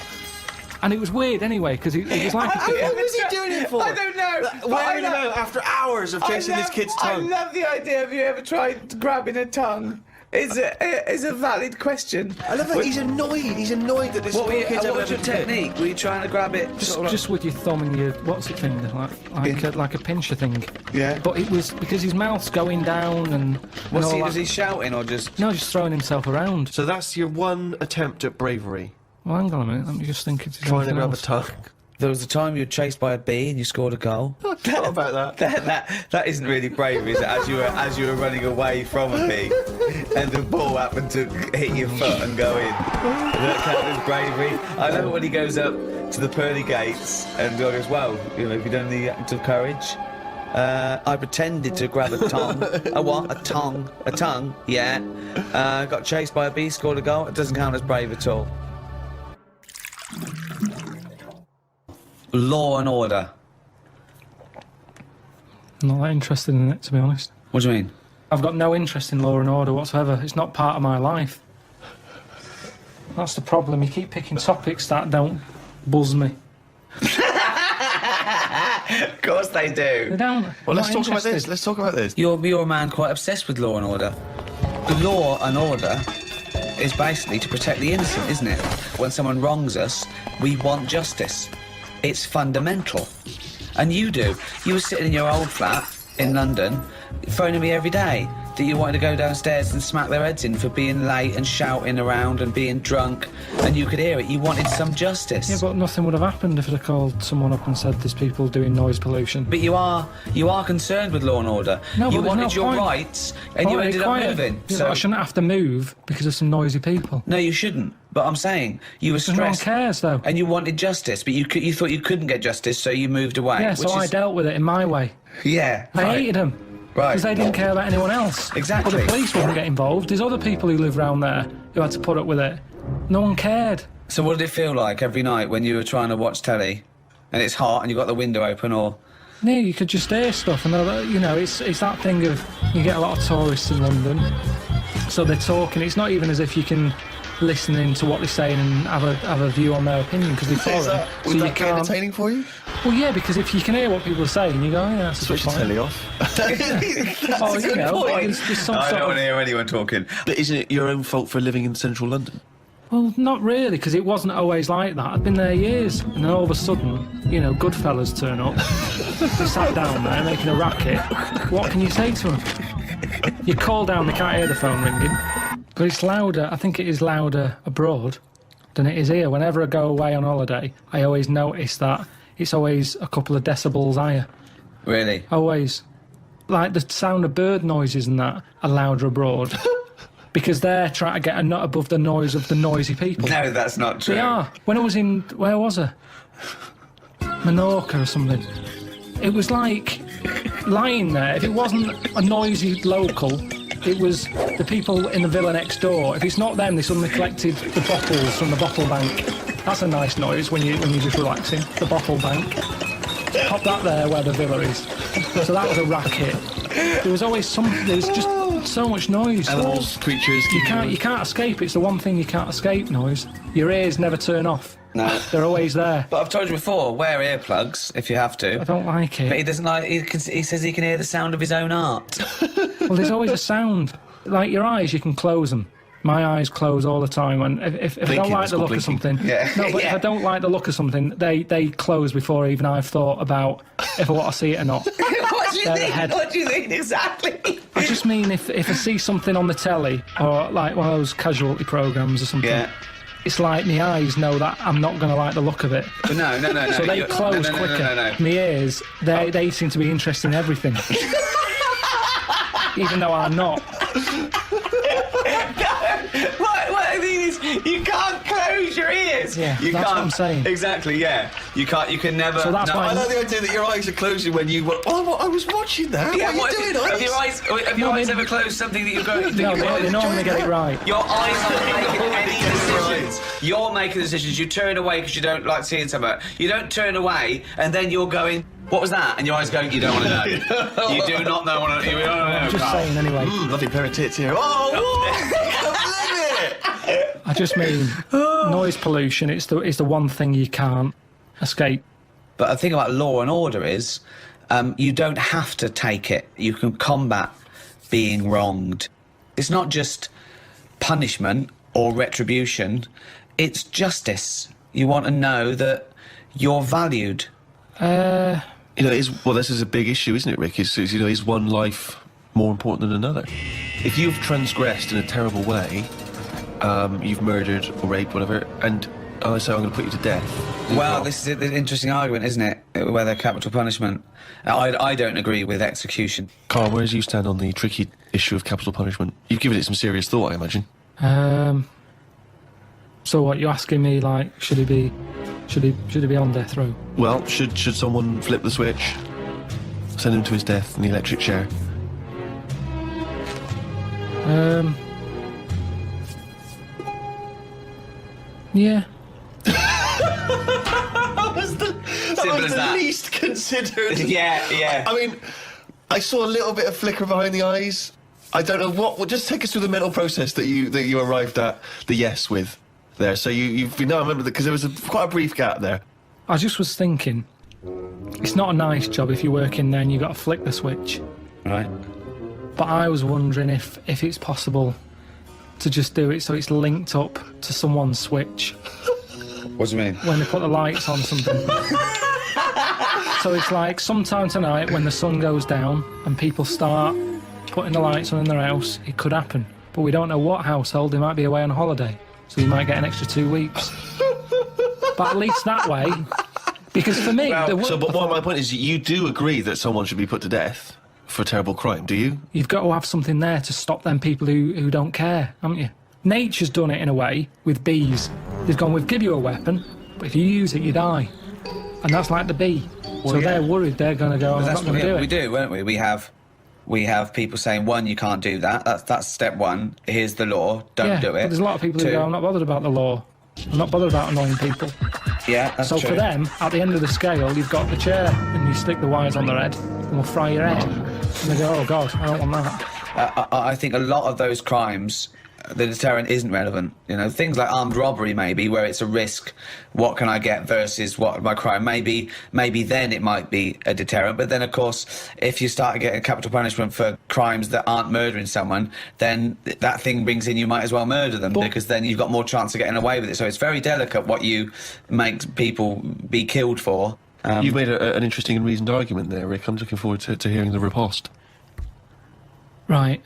And it was weird anyway, because it was like... How long was he doing it for? I don't know. Wearing him out after hours of chasing this kid's tongue. I love the idea of you ever tried grabbing a tongue. It's a valid question. I love that he's annoyed. He's annoyed that this What poor kid's was your having to- technique? Were you trying to grab it? Just with your thumb and your what's it finger, like a pincher thing. Yeah. But it was because his mouth's going down and. Was he shouting or just? No, just throwing himself around. So that's your one attempt at bravery. Well, hang on a minute. Let me just think. It's Trying to grab a else. tongue. There was a time you were chased by a bee and you scored a goal. I forgot about that. That isn't really bravery, is it? As you were running away from a bee, and the ball happened to hit your foot and go in. That count as bravery. I love it when he goes up to the pearly gates and goes, "Well, have you done the act of courage?" I pretended to grab a tongue. A what? A tongue. A tongue. Yeah. Got chased by a bee, scored a goal. It doesn't count as brave at all. Law and order. Not that interested in it, to be honest. What do you mean? I've got no interest in law and order whatsoever. It's not part of my life. That's the problem. You keep picking topics that don't buzz me. Of course they do. They don't. Well, let's Not talk about this. interested. Let's talk about this. You're a man quite obsessed with law and order. Law and order is basically to protect the innocent, isn't it? When someone wrongs us, we want justice. It's fundamental. And you do. You were sitting in your old flat in London, phoning me every day that you wanted to go downstairs and smack their heads in for being late and shouting around and being drunk, and you could hear it. You wanted some justice. Yeah, but nothing would have happened if I'd have called someone up and said there's people doing noise pollution. But you are concerned with law and order. No, you but wanted there's your no point. rights, and you Quiet, ended quiet. up moving. Yeah, So but I shouldn't have to move because of some noisy people. no, you shouldn't. But I'm saying you were No one stressed, cares, though. and you wanted justice, but you thought you couldn't get justice, so you moved away. Yeah, so which I is- dealt with it in my way. Yeah, I right. hated them. Right. Because they didn't care about anyone else. Exactly. But the police wouldn't get involved. There's other people who live around there who had to put up with it. No one cared. So what did it feel like every night when you were trying to watch telly, and it's hot and you got the window open, or? Yeah, you could just hear stuff, and it's that thing of you get a lot of tourists in London, so they're talking. It's not even as if you can listen in to what they're saying and have a view on their opinion because they're foreign. Was so that you can't. entertaining for you? Well, yeah, because if you can hear what people are saying, you go, oh, yeah, that's a Switch the good point. telly off. Oh, you know, there's some I sort don't of... want to hear anyone talking. But isn't it your own fault for living in central London? Well, not really, because it wasn't always like that. I'd been there years, and then all of a sudden, good fellas turn up. They sat down there making a racket. What can you say to them? You call down, they can't hear the phone ringing. But it's louder, I think it is louder abroad than it is here. Whenever I go away on holiday, I always notice that it's always a couple of decibels higher. Really? Always. Like the sound of bird noises and that are louder abroad. Because they're trying to get a nut above the noise of the noisy people. No, that's not true. They are. When I was in, where was I? Menorca or something. It was like lying there. If it wasn't a noisy local, it was the people in the villa next door. If it's not them, they suddenly collected the bottles from the bottle bank. That's a nice noise when you're just relaxing. The bottle bank. Pop that there where the villa is. So that was a racket. There was always there was just so much noise. Animals, creatures. You can't escape. It's the one thing you can't escape, noise. Your ears never turn off. No. They're always there. But I've told you before, wear earplugs if you have to. I don't like it. But he doesn't like. He says he can hear the sound of his own art. Well, there's always a sound. Like your eyes, you can close them. My eyes close all the time, and if I don't like the look of something, Yeah. no, but if I don't like the look of something, they close before even I've thought about if I want to see it or not. What do you They're mean? ahead. What do you mean exactly? I just mean if I see something on the telly or like one of those casualty programs or something. Yeah. It's like my eyes know that I'm not going to like the look of it. No. So they close quicker. No. My ears, they seem to be interested in everything. Even though I'm not. What I mean is, you can't close your ears. Yeah, you that's can't. what I'm saying. Exactly, yeah. You can't. You can never. So that's no, why I like the idea that your eyes are closing when you... Oh, I was watching that. Yeah, what are you doing, have your eyes? Have your eyes ever closed something that you're going? No, they normally get it right. Your eyes aren't making any decisions. You're making decisions. You turn away because you don't like seeing something. You don't turn away and then you're going, what was that? And your eyes going, you don't want to know. You do not know what to know. I'm just saying anyway. Lovely pair of tits here. Oh, I believe it! I just mean noise pollution. It's the one thing you can't escape. But the thing about law and order is you don't have to take it. You can combat being wronged. It's not just punishment or retribution. It's justice. You want to know that you're valued. You know, this is a big issue, isn't it, Rick? Is one life more important than another? If you've transgressed in a terrible way, you've murdered or raped, whatever, and I say I'm going to put you to death. Well, this is an interesting argument, isn't it? Whether capital punishment. I don't agree with execution. Karl, where do you stand on the tricky issue of capital punishment? You've given it some serious thought, I imagine. So what, you're asking me, like, should he be on death row? Well, should someone flip the switch, send him to his death in the electric chair? Yeah. That was the least considered. Yeah. I mean, I saw a little bit of flicker behind the eyes. I don't know what. Well, just take us through the mental process that you arrived at the yes with there. So you've been. No, I remember that because there was quite a brief gap there. I just was thinking, it's not a nice job if you work in there and you've got to flick the switch. Right. But I was wondering if it's possible to just do it so it's linked up to someone's switch. What do you mean? When they put the lights on something. So it's like sometime tonight when the sun goes down and people start putting the lights on in their house, it could happen. But we don't know what household. They might be away on holiday, so you might get an extra 2 weeks. But at least that way, because for me... But my point is, you do agree that someone should be put to death for a terrible crime, do you? You've got to have something there to stop them people who don't care, haven't you? Nature's done it in a way with bees. They've gone, we'll give you a weapon, but if you use it, you die. And that's like the bee. Well, so they're worried they're going to go, I'm not going to do it. We do, won't we? We have people saying, one, you can't do that. That's step one. Here's the law. Don't do it. But there's a lot of people who go, I'm not bothered about the law. I'm not bothered about annoying people. Yeah, that's true. So for them, at the end of the scale, you've got the chair, and you stick the wires on their head, and we'll fry your head. And they go, oh, God, I don't want that. I think a lot of those crimes, the deterrent isn't relevant. You know, things like armed robbery, maybe, where it's a risk. What can I get versus what my crime? Maybe then it might be a deterrent. But then, of course, if you start getting capital punishment for crimes that aren't murdering someone, then that thing brings in you might as well murder them, because then you've got more chance of getting away with it. So it's very delicate what you make people be killed for. You've made an interesting and reasoned argument there, Rick. I'm looking forward to hearing the riposte. Right.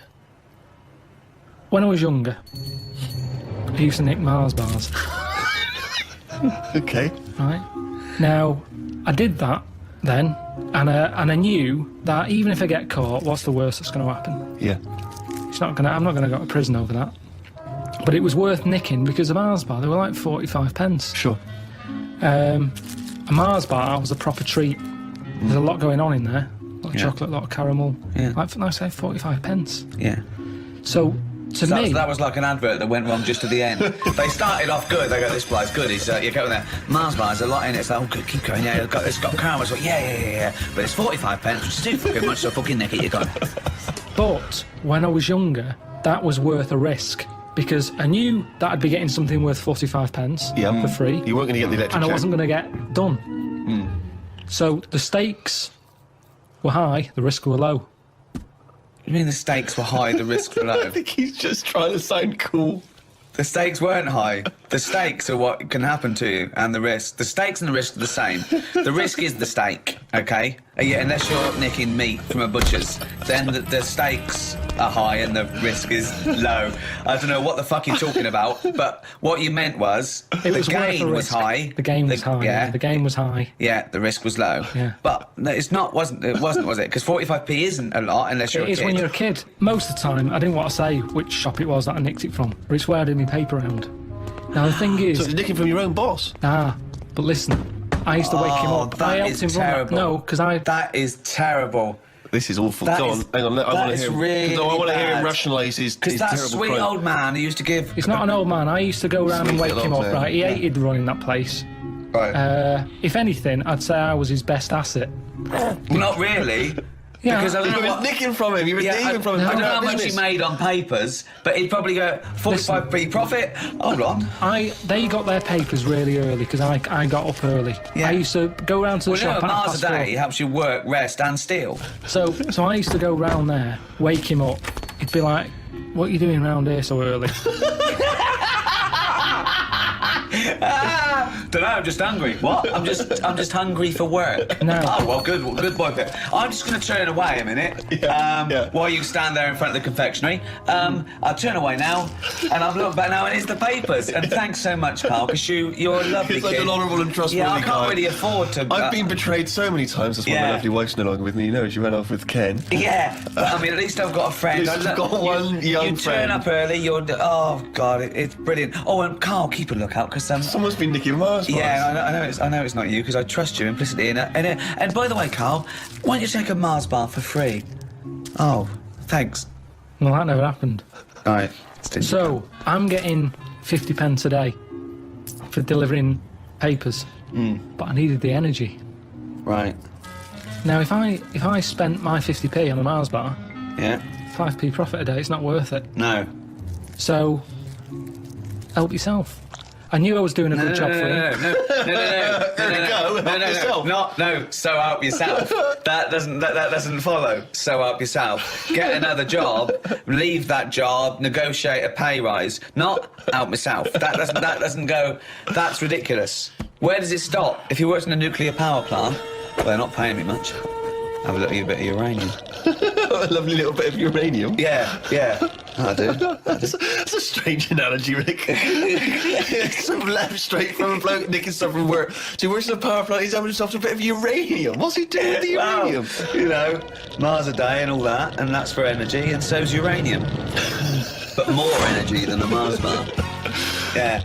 When I was younger, I used to nick Mars bars. Okay. Right. Now, I did that then, and I knew that even if I get caught, what's the worst that's going to happen? Yeah. I'm not going to go to prison over that. But it was worth nicking because a Mars bar, they were like 45 pence. Sure. A Mars bar was a proper treat. There's a lot going on in there. A lot of chocolate, a lot of caramel. Yeah. Like, I say 45 pence. Yeah. So... So that was like an advert that went wrong just at the end. They started off good. They go, this guy's good. He's you go there. Mars bars, a lot in it. It's like, oh, good, keep going. Yeah, it's got caramel. It's like, yeah. But it's 45 pence, which is too fucking much. So fucking nick it, you got. But when I was younger, that was worth a risk because I knew that I'd be getting something worth 45 pence for free. You weren't going to get the electric and I chair. wasn't going to get done. So the stakes were high, the risk were low. You mean the stakes were high, the risks were low? I think he's just trying to sound cool. The stakes weren't high. The stakes are what can happen to you, and the risk. The stakes and the risk are the same. The risk is the stake, okay? Yeah, unless you're nicking meat from a butcher's, then the stakes are high and the risk is low. I don't know what the fuck you're talking about, but what you meant was the gain was high. The game was high. Yeah, the game was high. Yeah, the risk was low. Yeah, but it wasn't, was it? Because 45p isn't a lot unless you're a kid. It is when you're a kid. Most of the time, I didn't want to say which shop it was that I nicked it from, but it's where I did my paper round. Now the thing is, so you're nicking from your own boss. But listen. I used to wake him up. That is terrible. No, because That is terrible. This is awful. Go on, hang on. I want to hear. Really I want to hear him rationalise his terrible crime. Because that sweet old man who used to give. It's not an old man. I used to go round and wake him up. Man. Right, he hated running that place. Right. If anything, I'd say I was his best asset. Not really. Yeah, because you were nicking from him. You were thieving from him. I don't know how much he made on papers, but he'd probably go 45p profit. Hold on. They got their papers really early because I got up early. Yeah. I used to go round to the shop. Mars a day helps you work, rest, and steal. So I used to go round there, wake him up. He'd be like what are you doing round here so early? Don't know, I'm just hungry. What? I'm just hungry for work. No. Oh, well, good boy. I'm just going to turn away a minute. While you stand there in front of the confectionery. I'll turn away now, and I've looked back now, and it's the papers. And thanks so much, Karl, because you're a lovely He's like kid. an honourable and trustworthy Yeah, I guy. can't really afford to... I've been betrayed so many times. That's why my lovely wife's no longer with me. You know, she went off with Ken. Yeah, but I mean, at least I've got a friend. At least I've got one young You turn friend. up early, oh, God, it's brilliant. Oh, and Karl, keep a lookout, because... Someone's been nicking Mars bars. Yeah, I know it's not you, because I trust you implicitly. And by the way, Karl, why don't you take a Mars bar for free? Oh, thanks. Well, that never happened. All right. So, I'm getting 50 pence a day for delivering papers, but I needed the energy. Right. Now, if I spent my 50p on a Mars bar, 5p profit a day, it's not worth it. No. So, help yourself. I knew I was doing a good job for him. No, so help yourself. That doesn't follow. So help yourself. Get another job, leave that job, negotiate a pay rise. Not help myself. That doesn't go. That's ridiculous. Where does it stop? If you worked in a nuclear power plant, well, they're not paying me much. Have a little bit of uranium. A lovely little bit of uranium. Yeah. I do. That's a strange analogy, Rick. Some left straight from a bloke nicking stuff from work. So he works in a power plant, he's having himself a bit of uranium. What's he doing with the uranium? Well, you know, Mars a day and all that, and that's for energy, and so's uranium. But more energy than a Mars bar. Yeah.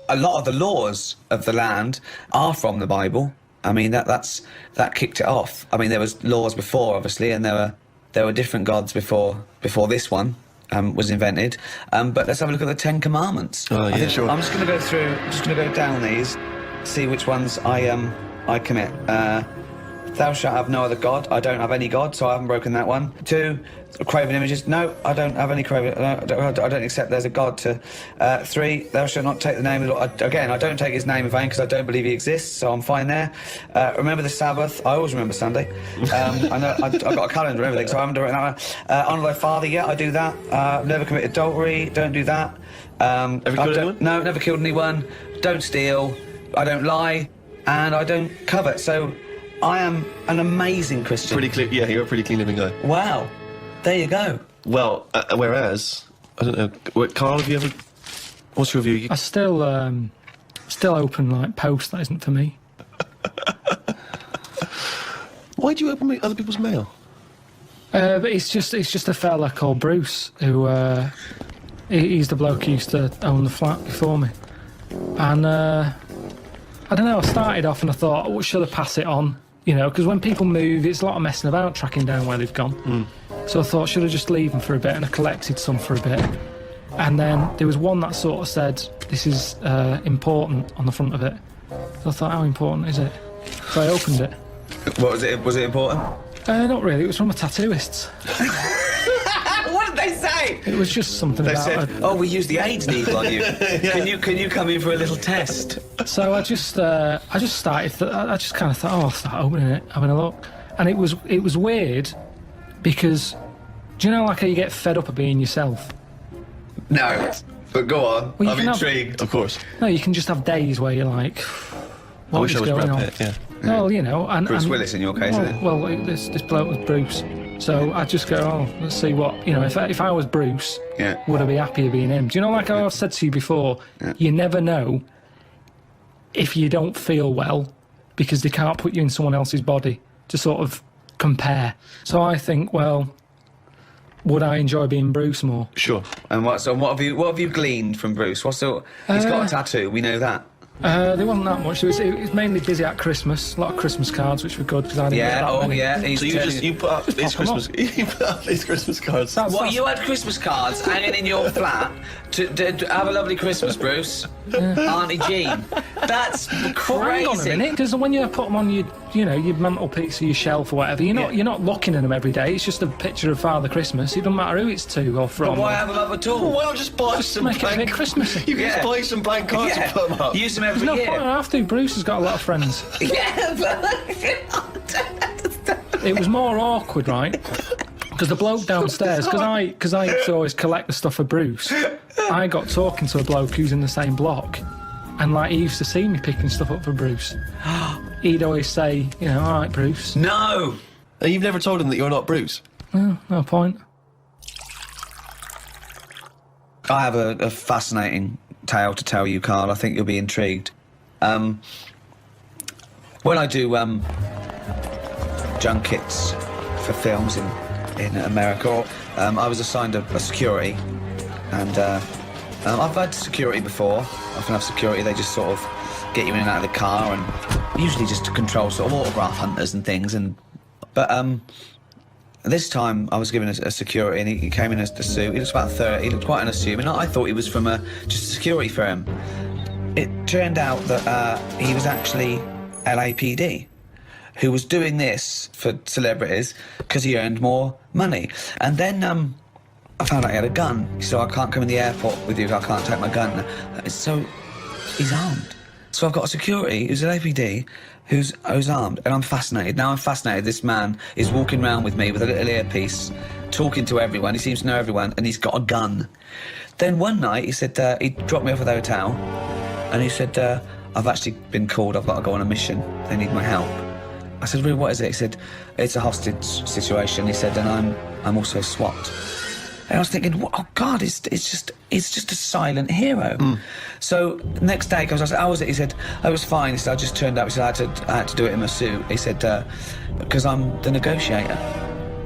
A lot of the laws of the land are from the Bible. I mean, that kicked it off. I mean, there was laws before, obviously, and there were different gods before this one was invented. But let's have a look at the 10 Commandments. Oh, yeah, sure. I'm just going to go through. Just going to go down these, see which ones I commit. Thou shalt have no other god. I don't have any god, so I haven't broken that one. 2, craven images. No, I don't have any craven. I don't accept there's a god to. 3, thou shalt not take the name of the Lord. Again, I don't take his name in vain because I don't believe he exists, so I'm fine there. Remember the Sabbath. I always remember Sunday. I know I've got a calendar and everything, so I haven't done that. Honour thy father. Yeah, I do that. Never commit adultery. Don't do that. Have you killed anyone? No, never killed anyone. Don't steal. I don't lie, and I don't covet. So. I am an amazing Christian. Pretty clean. Yeah, you're a pretty clean living guy. Wow. There you go. Well, whereas, I don't know, Karl, have you ever... What's your view? I still open, like, posts that isn't for me. Why do you open other people's mail? But it's just a fella called Bruce, who, he's the bloke who used to own the flat before me. And, I don't know, I started off and I thought, oh, should I pass it on? You know, because when people move, it's a lot of messing about, tracking down where they've gone. So I thought, should I just leave them for a bit? And I collected some for a bit. And then there was one that sort of said, this is important on the front of it. So I thought, how important is it? So I opened it. What was it? Was it important? Not really, it was from a tattooist. What did they say? It was just something They about... said, oh, we used the AIDS needle on you. Can you come in for a little test? So I just kind of thought, oh, I'll start opening it, having a look. And it was weird because, do you know like how you get fed up of being yourself? No, but go on. Well, I'm intrigued. Of course. No, you can just have days where you're like, I wish I was going Brad on? Pitt, yeah. Well, you know, and Bruce Willis in your case, isn't it? Well, this bloke was Bruce. So I just go, oh, let's see what, you know, if I was Bruce, would I be happier being him? Do you know, like I've said to you before, you never know if you don't feel well because they can't put you in someone else's body to sort of compare. So I think, well, would I enjoy being Bruce more? Sure. And what have you gleaned from Bruce? He's got a tattoo, we know that. There wasn't that much. It was mainly busy at Christmas. A lot of Christmas cards, which were good because I didn't get that many. So you put up these Christmas... You put up these Christmas cards. You had Christmas cards hanging in your flat to have a lovely Christmas, Bruce. Auntie Jean. That's crazy. Hang on a minute, because when you put them on your mantelpiece or your shelf or whatever, you're not looking at them every day. It's just a picture of Father Christmas. It doesn't matter who it's to or from. But why have them up at all? Well, why not just buy some make blank... it a bit Christmassy. You can just buy some blank cards and put them up. Use them every There's no year. point I have to. Bruce has got a lot of friends. Yeah, but... It was more awkward, right? Because the bloke downstairs, because I used to always collect the stuff for Bruce, I got talking to a bloke who's in the same block, and like he used to see me picking stuff up for Bruce. He'd always say, you know, all right, Bruce. No! You've never told him that you're not Bruce? Well, no point. I have a fascinating tale to tell you, Karl. I think you'll be intrigued. When I do junkets for films in America, I was assigned a security, and I've had security before. I often have security, they just sort of get you in and out of the car, and usually just to control sort of autograph hunters and things. But this time I was given a security, and he came in a suit. He looks about 30, he looked quite unassuming. I thought he was from just a security firm. It turned out that he was actually LAPD, who was doing this for celebrities because he earned more money. And then I found out he had a gun. He said, I can't come in the airport with you, I can't take my gun. So he's armed. So I've got a security who's an LAPD who's armed, and I'm fascinated. Now I'm fascinated. This man is walking around with me with a little earpiece, talking to everyone. He seems to know everyone, and he's got a gun. Then one night he said, he dropped me off at the hotel, and he said, I've actually been called, I've got to go on a mission, they need my help. I said, really, what is it? He said, it's a hostage situation. He said, and I'm also SWAT. And I was thinking, oh God, it's just a silent hero. So next day, I said, how was it? He said, I was fine. He said, I just turned up. He said, I had to do it in my suit. He said, because I'm the negotiator.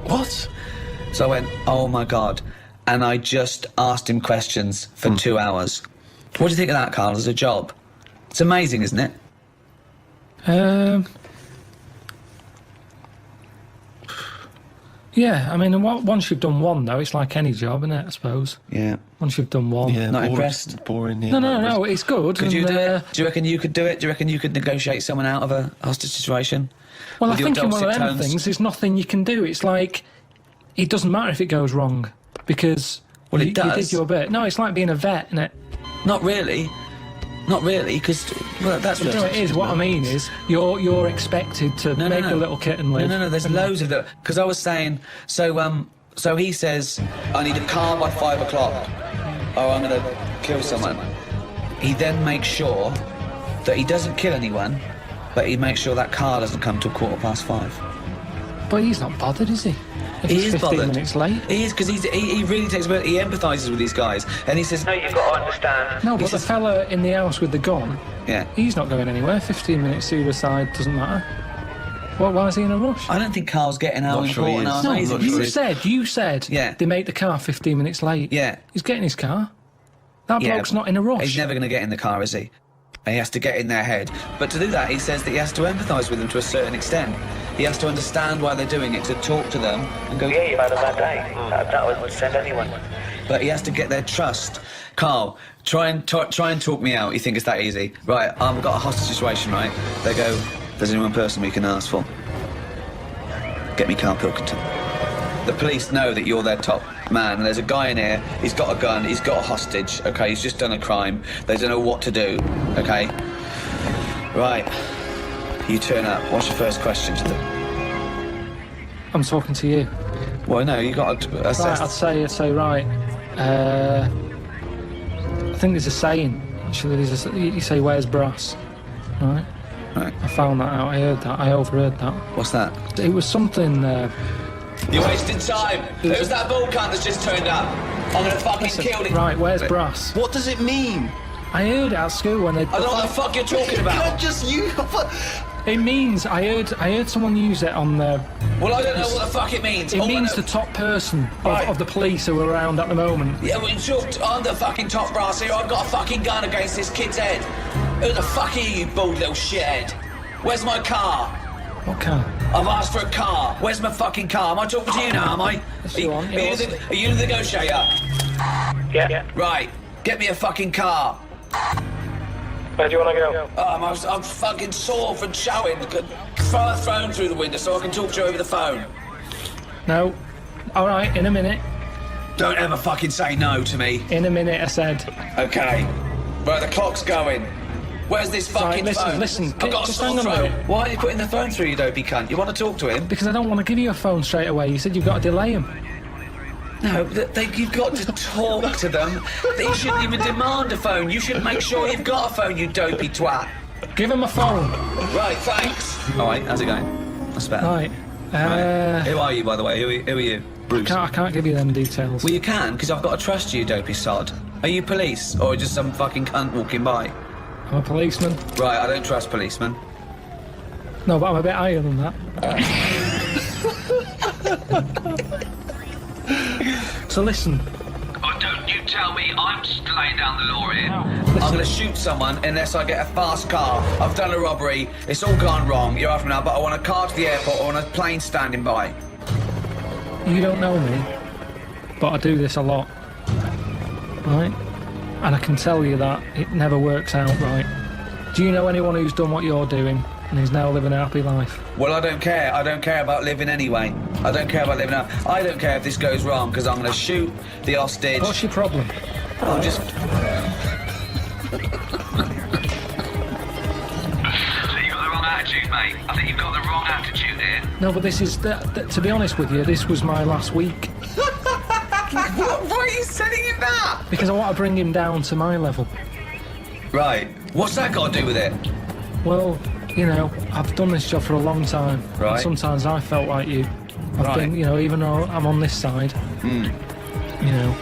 What? So I went, oh my God. And I just asked him questions for 2 hours. What do you think of that, Karl, as a job? It's amazing, isn't it? Yeah, I mean, once you've done one, though, it's like any job, isn't it, I suppose? Yeah. Once you've done one. Yeah, Not boring, impressed? Boring, yeah. No, it's good. Could you do it? Do you reckon you could do it? Do you reckon you could negotiate someone out of a hostage situation? Well, I With your think in one of dulcet them tones? things, there's nothing you can do. It's like, it doesn't matter if it goes wrong, because Well, it you does. did your bit. No, it's like being a vet, isn't it? Not really. Not really, because well, that's You know what it is. What I mean is, you're expected to make the little kitten live. No, there's loads of them. Because I was saying, so he says, I need a car by 5 o'clock, or I'm going to kill someone. He then makes sure that he doesn't kill anyone, but he makes sure that car doesn't come till 5:15. But he's not bothered, is he? If He it's is 15 bothered. minutes late. He is, because he really takes a bit, he empathises with these guys, and he says, no, you've got to understand. No, He but the says- fella in the house with the gun, Yeah. he's not going anywhere. 15 minutes either side doesn't matter. Well, why is he in a rush? I don't think Karl's getting how Not sure he important is. how No, amazing not he sure is. you said Yeah. they make the car 15 minutes late. Yeah. He's getting his car. That Yeah, bloke's not in a rush. He's never going to get in the car, is he? And he has to get in their head. But to do that, he says that he has to empathise with them to a certain extent. He has to understand why they're doing it, to talk to them and go, yeah, you've had a bad day. That would send anyone. But he has to get their trust. Karl, try and talk me out. You think it's that easy? Right, I've got a hostage situation, right? They go, there's only one person we can ask for. Get me Karl Pilkington. The police know that you're their top man, and there's a guy in here, he's got a gun, he's got a hostage, okay? He's just done a crime. They don't know what to do, okay? Right. You turn up. What's your first question to them? I'm talking to you. Well, no, you got to Right, assess. I'd say right. I think there's a saying, actually. You say, where's brass? Right? Right. I found that out. I heard that. I overheard that. What's that? It was something... You're wasting time. Who's that bull cunt that's just turned up? I'm gonna fucking kill him. Right, where's brass? What does it mean? I heard it at school when they... I don't know what the fuck you're talking about. It means, I heard someone use it on the... Well, I don't know what the fuck it means. It All I means know- the top person Right. of the police who are around at the moment. Yeah, well, sure, I'm the fucking top brass here. I've got a fucking gun against this kid's head. Who the fuck are you, bald little shithead? Where's my car? What car? I've asked for a car. Where's my fucking car? Am I talking to you now, am I? Yes, you are. Are you the negotiator? Yeah. Right, get me a fucking car. Where do you want to go? Oh, I'm fucking sore from shouting. Throw a phone through the window so I can talk to you over the phone. No. All right, in a minute. Don't ever fucking say no to me. In a minute, I said. Okay. Right, the clock's going. Where's this fucking phone? Listen, I've got a just sore hang on a throat. minute. Why are you putting the phone through, you dopey cunt? You want to talk to him? Because I don't want to give you a phone straight away. You said you've got to delay him. No, you've got to talk to them. You shouldn't even demand a phone. You should make sure you've got a phone, you dopey twat. Give him a phone. Right, thanks. All right, how's it going? That's better. Right. Right. Who are you, by the way? Who are you? Bruce. I can't give you them details. Well, you can, because I've got to trust you, dopey sod. Are you police, or just some fucking cunt walking by? I'm a policeman. Right, I don't trust policemen. No, but I'm a bit higher than that. So listen. Oh, don't you tell me I'm laying down the law here. I'm going to shoot someone unless I get a fast car. I've done a robbery. It's all gone wrong. You're after me now, but I want a car to the airport or on a plane standing by. You don't know me, but I do this a lot. Right? And I can tell you that it never works out right. Do you know anyone who's done what you're doing and is now living a happy life? Well, I don't care. I don't care about living anyway. I don't care about living out. I don't care if this goes wrong, because I'm going to shoot the hostage. What's your problem? I'm just... So you've got the wrong attitude, mate. I think you've got the wrong attitude here. No, but this is... to be honest with you, this was my last week. Why are you telling him that? Because I want to bring him down to my level. Right. What's that got to do with it? Well, you know, I've done this job for a long time. Right. And sometimes I felt like you. I've been, you know, even though I'm on this side, you know,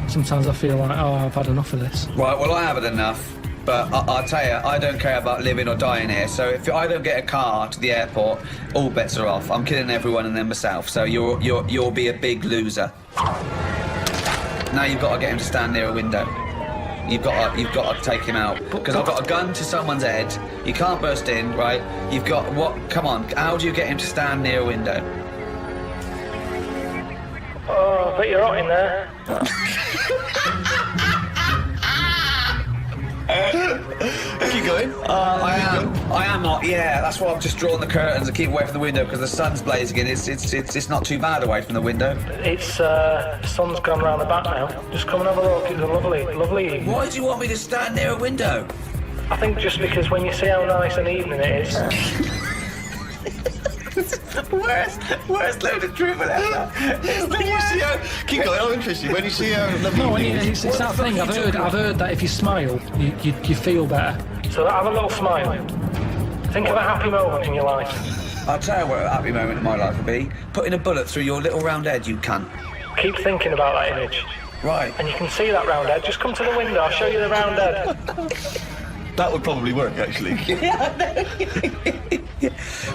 sometimes I feel like, oh, I've had enough of this. Right, well, I haven't enough. But I'll tell you, I don't care about living or dying here. So if I don't get a car to the airport, all bets are off. I'm killing everyone and then myself. So you'll be a big loser. Now you've got to get him to stand near a window. You've got to take him out, because I've got a gun to someone's head. You can't burst in, right? You've got what? Come on, how do you get him to stand near a window? Oh, I bet you're hot in there. Keep going. I am not. Yeah, that's why I've just drawn the curtains and keep away from the window, because the sun's blazing in. It's not too bad away from the window. It's the sun's gone round the back now. Just come and have a look. It's a lovely evening. Why do you want me to stand near a window? I think just because when you see how nice an evening it is. Worst load of drivel ever. When you see how... Keep going, I'm interested. When you see how lovely... No, it's that thing. I've heard that if you smile, you feel better. So have a little smile. Think of a happy moment in your life. I'll tell you what a happy moment in my life would be. Putting a bullet through your little round head, you cunt. Keep thinking about that image. Right. And you can see that round head. Just come to the window, I'll show you the round head. That would probably work, actually.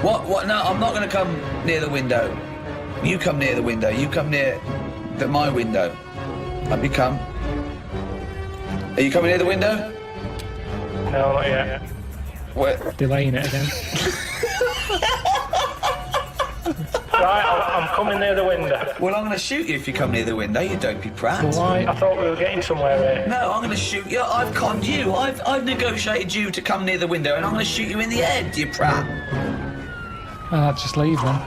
What? No, I'm not going to come near the window. You come near the window. You come near my window. Let me come. Are you coming near the window? No, not yet. Where? Delaying it again. Right, I'm coming near the window. Well, I'm going to shoot you if you come near the window, you dopey prat. Well, why? I thought we were getting somewhere here. No, I'm going to shoot you. I've conned you. I've negotiated you to come near the window, and I'm going to shoot you in the head, you prat. I'll just leave then.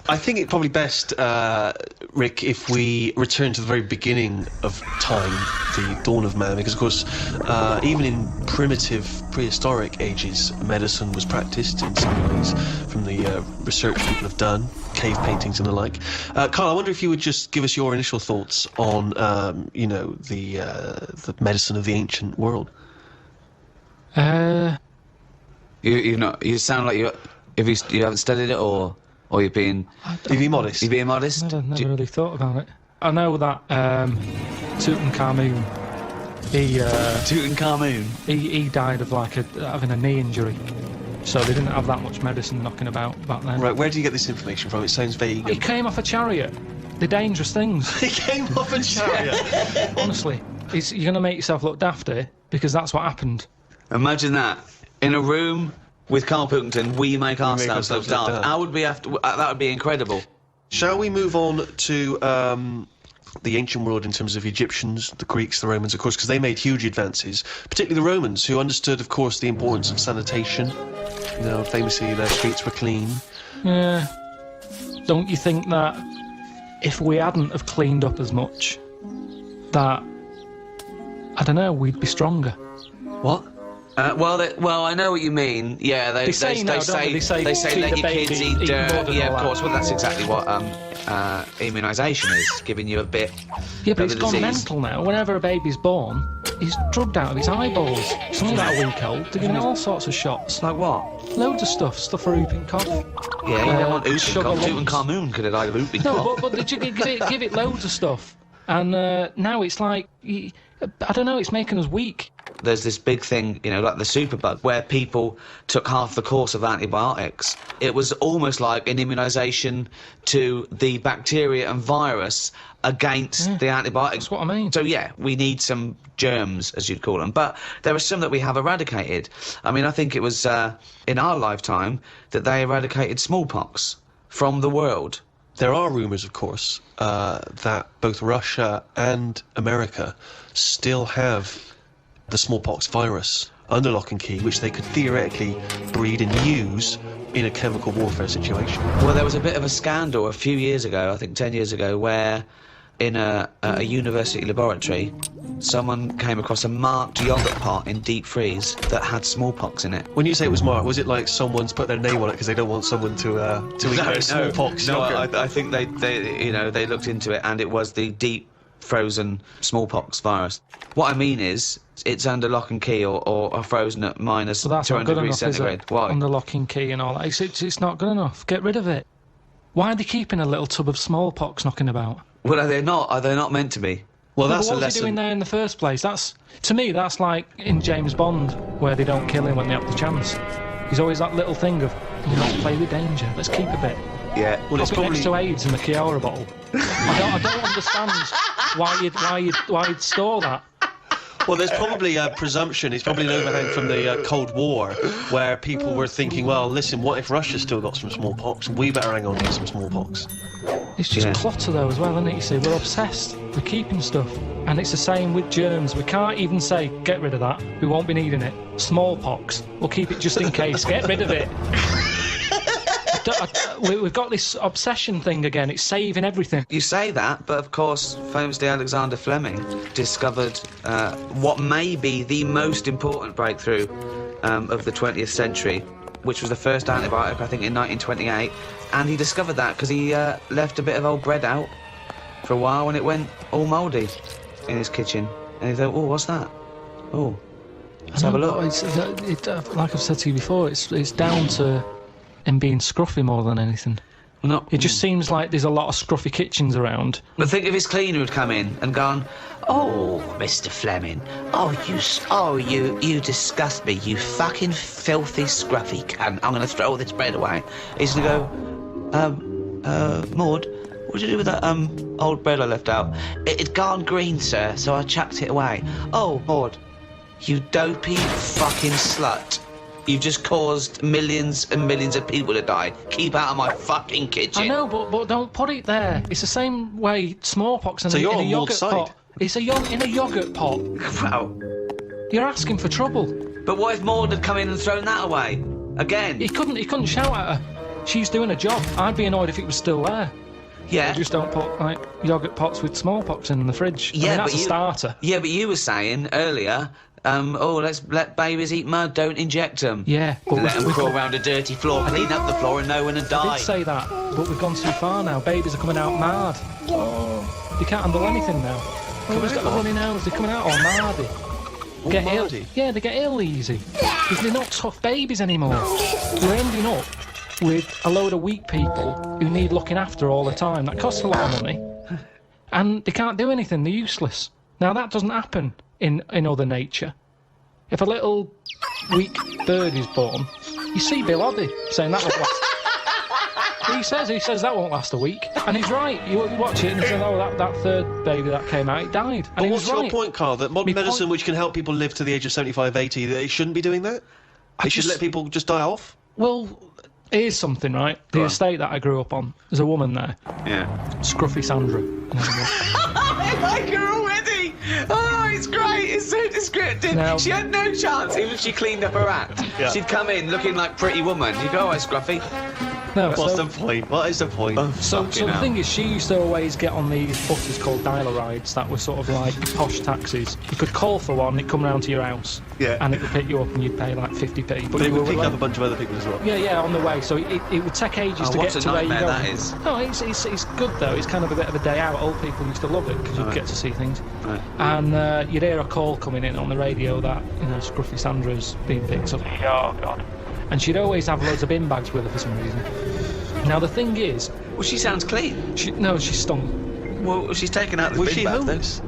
I think it's probably best, Rick, if we return to the very beginning of time, the dawn of man, because, of course, even in primitive, prehistoric ages, medicine was practiced in some ways from the research people have done, cave paintings and the like. Karl, I wonder if you would just give us your initial thoughts on, you know, the medicine of the ancient world. You've not. You sound like you haven't studied it, or you're being... You're being modest? You're being modest? I never really thought about it. I know that Tutankhamun, he died of having a knee injury. So they didn't have that much medicine knocking about back then. Right, where do you get this information from? It sounds vague. He came off a chariot. They're dangerous things. He came off a chariot? Honestly. You're going to make yourself look daft here, because that's what happened. Imagine that. In a room... with Karl Pilkington, we make ourselves look daft. How would we have to... that would be incredible. Shall we move on to the ancient world in terms of Egyptians, the Greeks, the Romans, of course, because they made huge advances, particularly the Romans, who understood, of course, the importance of sanitation. You know, famously, their streets were clean. Yeah. don't you think that if we hadn't have cleaned up as much, that, I don't know, we'd be stronger? What? Well, I know what you mean. Yeah, they say feed let the your baby, kids eat eat dirt. mud and Yeah, all of course. that. Well, that's exactly what immunisation is, giving you a bit. Yeah, but of it's the gone disease. mental now. Whenever a baby's born, he's drugged out of his eyeballs. It's only about a week old. They're giving all sorts of shots. Like what? Loads of stuff for whooping cough. Yeah, you don't want sugar whooping cough. lumps. Tutankhamun could have died of whooping No, cough. but did you give it loads of stuff? And now it's like, I don't know, it's making us weak. There's this big thing, like the superbug, where people took half the course of antibiotics. It was almost like an immunisation to the bacteria and virus against the antibiotics. That's what I mean. So, yeah, we need some germs, as you'd call them. But there are some that we have eradicated. I mean, I think it was in our lifetime that they eradicated smallpox from the world. There are rumours, of course, that both Russia and America still have the smallpox virus under lock and key, which they could theoretically breed and use in a chemical warfare situation. Well, there was a bit of a scandal a few years ago, I think 10 years ago, where in a university laboratory, someone came across a marked yoghurt pot in deep freeze that had smallpox in it. When you say it was marked, was it like someone's put their name on it because they don't want someone to eat smallpox yogurt? No, I think they looked into it, and it was the deep frozen smallpox virus. What I mean is, it's under lock and key or frozen at minus 200 degrees centigrade. Why? Under lock and key and all that. It's not good enough. Get rid of it. Why are they keeping a little tub of smallpox knocking about? Well, are they not? Are they not meant to be? Well, No, that's but a what was he lesson. doing there in the first place? To me, that's like in James Bond, where they don't kill him when they have the chance. He's always that little thing of, play with danger. Let's keep a bit. Yeah. Well, it's Pop it probably next to AIDS in the Chiara bottle. I don't understand why you'd store that. Well, there's probably a presumption, it's probably an overhang from the Cold War, where people were thinking, well, listen, what if Russia's still got some smallpox? We better hang on to some smallpox. It's just clutter, though, as well, isn't it? You see, we're obsessed. We're keeping stuff. And it's the same with germs. We can't even say, get rid of that. We won't be needing it. Smallpox. We'll keep it just in case. Get rid of it. We've got this obsession thing again. It's saving everything. You say that, but of course, famously Alexander Fleming discovered what may be the most important breakthrough of the 20th century, which was the first antibiotic, I think, in 1928. And he discovered that because he left a bit of old bread out for a while and it went all mouldy in his kitchen. And he thought, oh, what's that? Oh, let's have a look. Like I've said to you before, it's down to him being scruffy more than anything. No. It just seems like there's a lot of scruffy kitchens around. But think if his cleaner had come in and gone, oh, Mr. Fleming, you disgust me, you fucking filthy scruffy cunt. I'm going to throw all this bread away. He's going to go, Maud, what did you do with that old bread I left out? It'd gone green, sir, so I chucked it away. Oh, Maud, you dopey fucking slut. You've just caused millions and millions of people to die. Keep out of my fucking kitchen. I know, but don't put it there. It's the same way smallpox in a yogurt pot. It's in a yogurt pot. Wow. You're asking for trouble. But what if Maud had come in and thrown that away? Again? He couldn't shout at her. She's doing a job. I'd be annoyed if it was still there. Yeah. They just don't put, yogurt pots with smallpox in the fridge. Yeah, that's a starter. Yeah, but you were saying earlier, let's let babies eat mud, don't inject them. Yeah. Let them crawl around a dirty floor, clean up the floor and no one will die. I did say that, but we've gone too far now. Babies are coming out mad. They can't handle anything now. Who's got the runny nose? They're coming out all mardy. Get ill. Yeah, they get ill easy. Because they're not tough babies anymore. We're ending up with a load of weak people who need looking after all the time. That costs a lot of money. And they can't do anything. They're useless. Now, that doesn't happen in other nature. If a little weak bird is born, you see Bill Oddie saying that won't last. He says that won't last a week. And he's right. You watch it and he says, that third baby that came out, it died. And but what's your point, Karl, that modern medicine, which can help people live to the age of 75, 80, that it shouldn't be doing that? They should let people just die off? Well, here's something, right? The estate that I grew up on, there's a woman there. Yeah. Scruffy Sandra. I like her already. Oh, it's great. It's so descriptive. Now, she had no chance, even if she cleaned up her act. Yeah. She'd come in looking like Pretty Woman. You'd go, oh, Scruffy. No, What's the point? What is the point? So the thing is, she used to always get on these buses called dialer rides that were sort of like posh taxis. You could call for one, it'd come round to your house, and it would pick you up and you'd pay like 50p. But it would pick up a bunch of other people as well. Yeah, on the way. So it would take ages to get to where you go. That is. No, it's good though. It's kind of a bit of a day out. Old people used to love it because you'd get to see things. Right. And you'd hear a call coming in on the radio that Scruffy Sandra's being picked up. Oh God. And she'd always have loads of bin bags with her for some reason. Now the thing is, well, she sounds clean. She stunk. Well, she's taken out the bin bag. Homeless?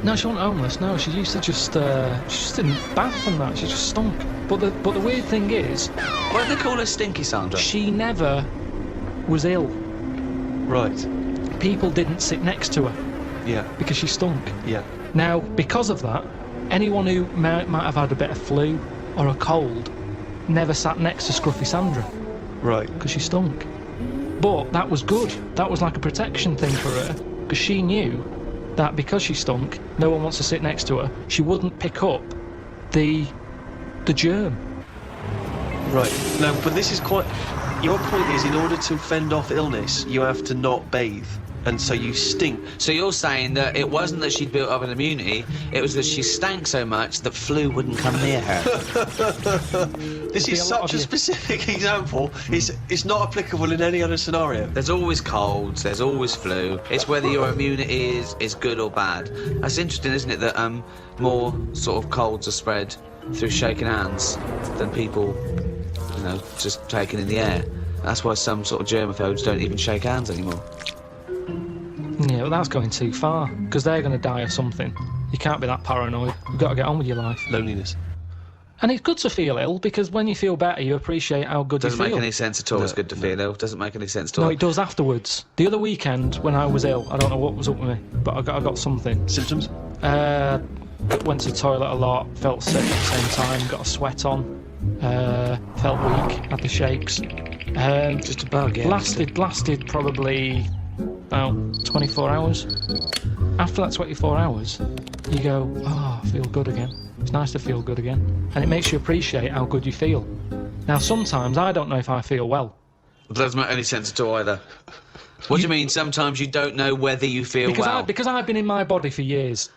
No, she wasn't homeless. No, she used to just didn't bath and that. She just stunk. But the weird thing is, why do they call her Stinky Sandra? She never was ill. Right. People didn't sit next to her. Yeah. Because she stunk. Yeah. Now, because of that, anyone who might have had a bit of flu or a cold never sat next to Scruffy Sandra. Right. Because she stunk. But that was good. That was like a protection thing for her, because she knew that because she stunk, no one wants to sit next to her, she wouldn't pick up the germ. Right. Now, but this is quite... Your point is, in order to fend off illness, you have to not bathe. And so you stink. So you're saying that it wasn't that she'd built up an immunity, it was that she stank so much that flu wouldn't come near her. This is such a specific example. It's not applicable in any other scenario. There's always colds, there's always flu. It's whether your immunity is good or bad. That's interesting, isn't it, that more sort of colds are spread through shaking hands than people, just taking in the air. That's why some sort of germaphobes don't even shake hands anymore. Yeah, but that's going too far, because they're going to die of something. You can't be that paranoid. You've got to get on with your life. Loneliness. And it's good to feel ill, because when you feel better, you appreciate how good you feel. Doesn't make any sense at all. No, it's good to feel ill. Doesn't make any sense at all. No, it does afterwards. The other weekend, when I was ill, I don't know what was up with me, but I got something. Symptoms? Went to the toilet a lot, felt sick at the same time, got a sweat on, felt weak, had the shakes. Just a bug, yeah. Lasted probably about 24 hours. After that 24 hours, you go, I feel good again. It's nice to feel good again. And it makes you appreciate how good you feel. Now, sometimes I don't know if I feel well. It doesn't make any sense at all either. What do you mean, sometimes you don't know whether you feel well? Because I've been in my body for years.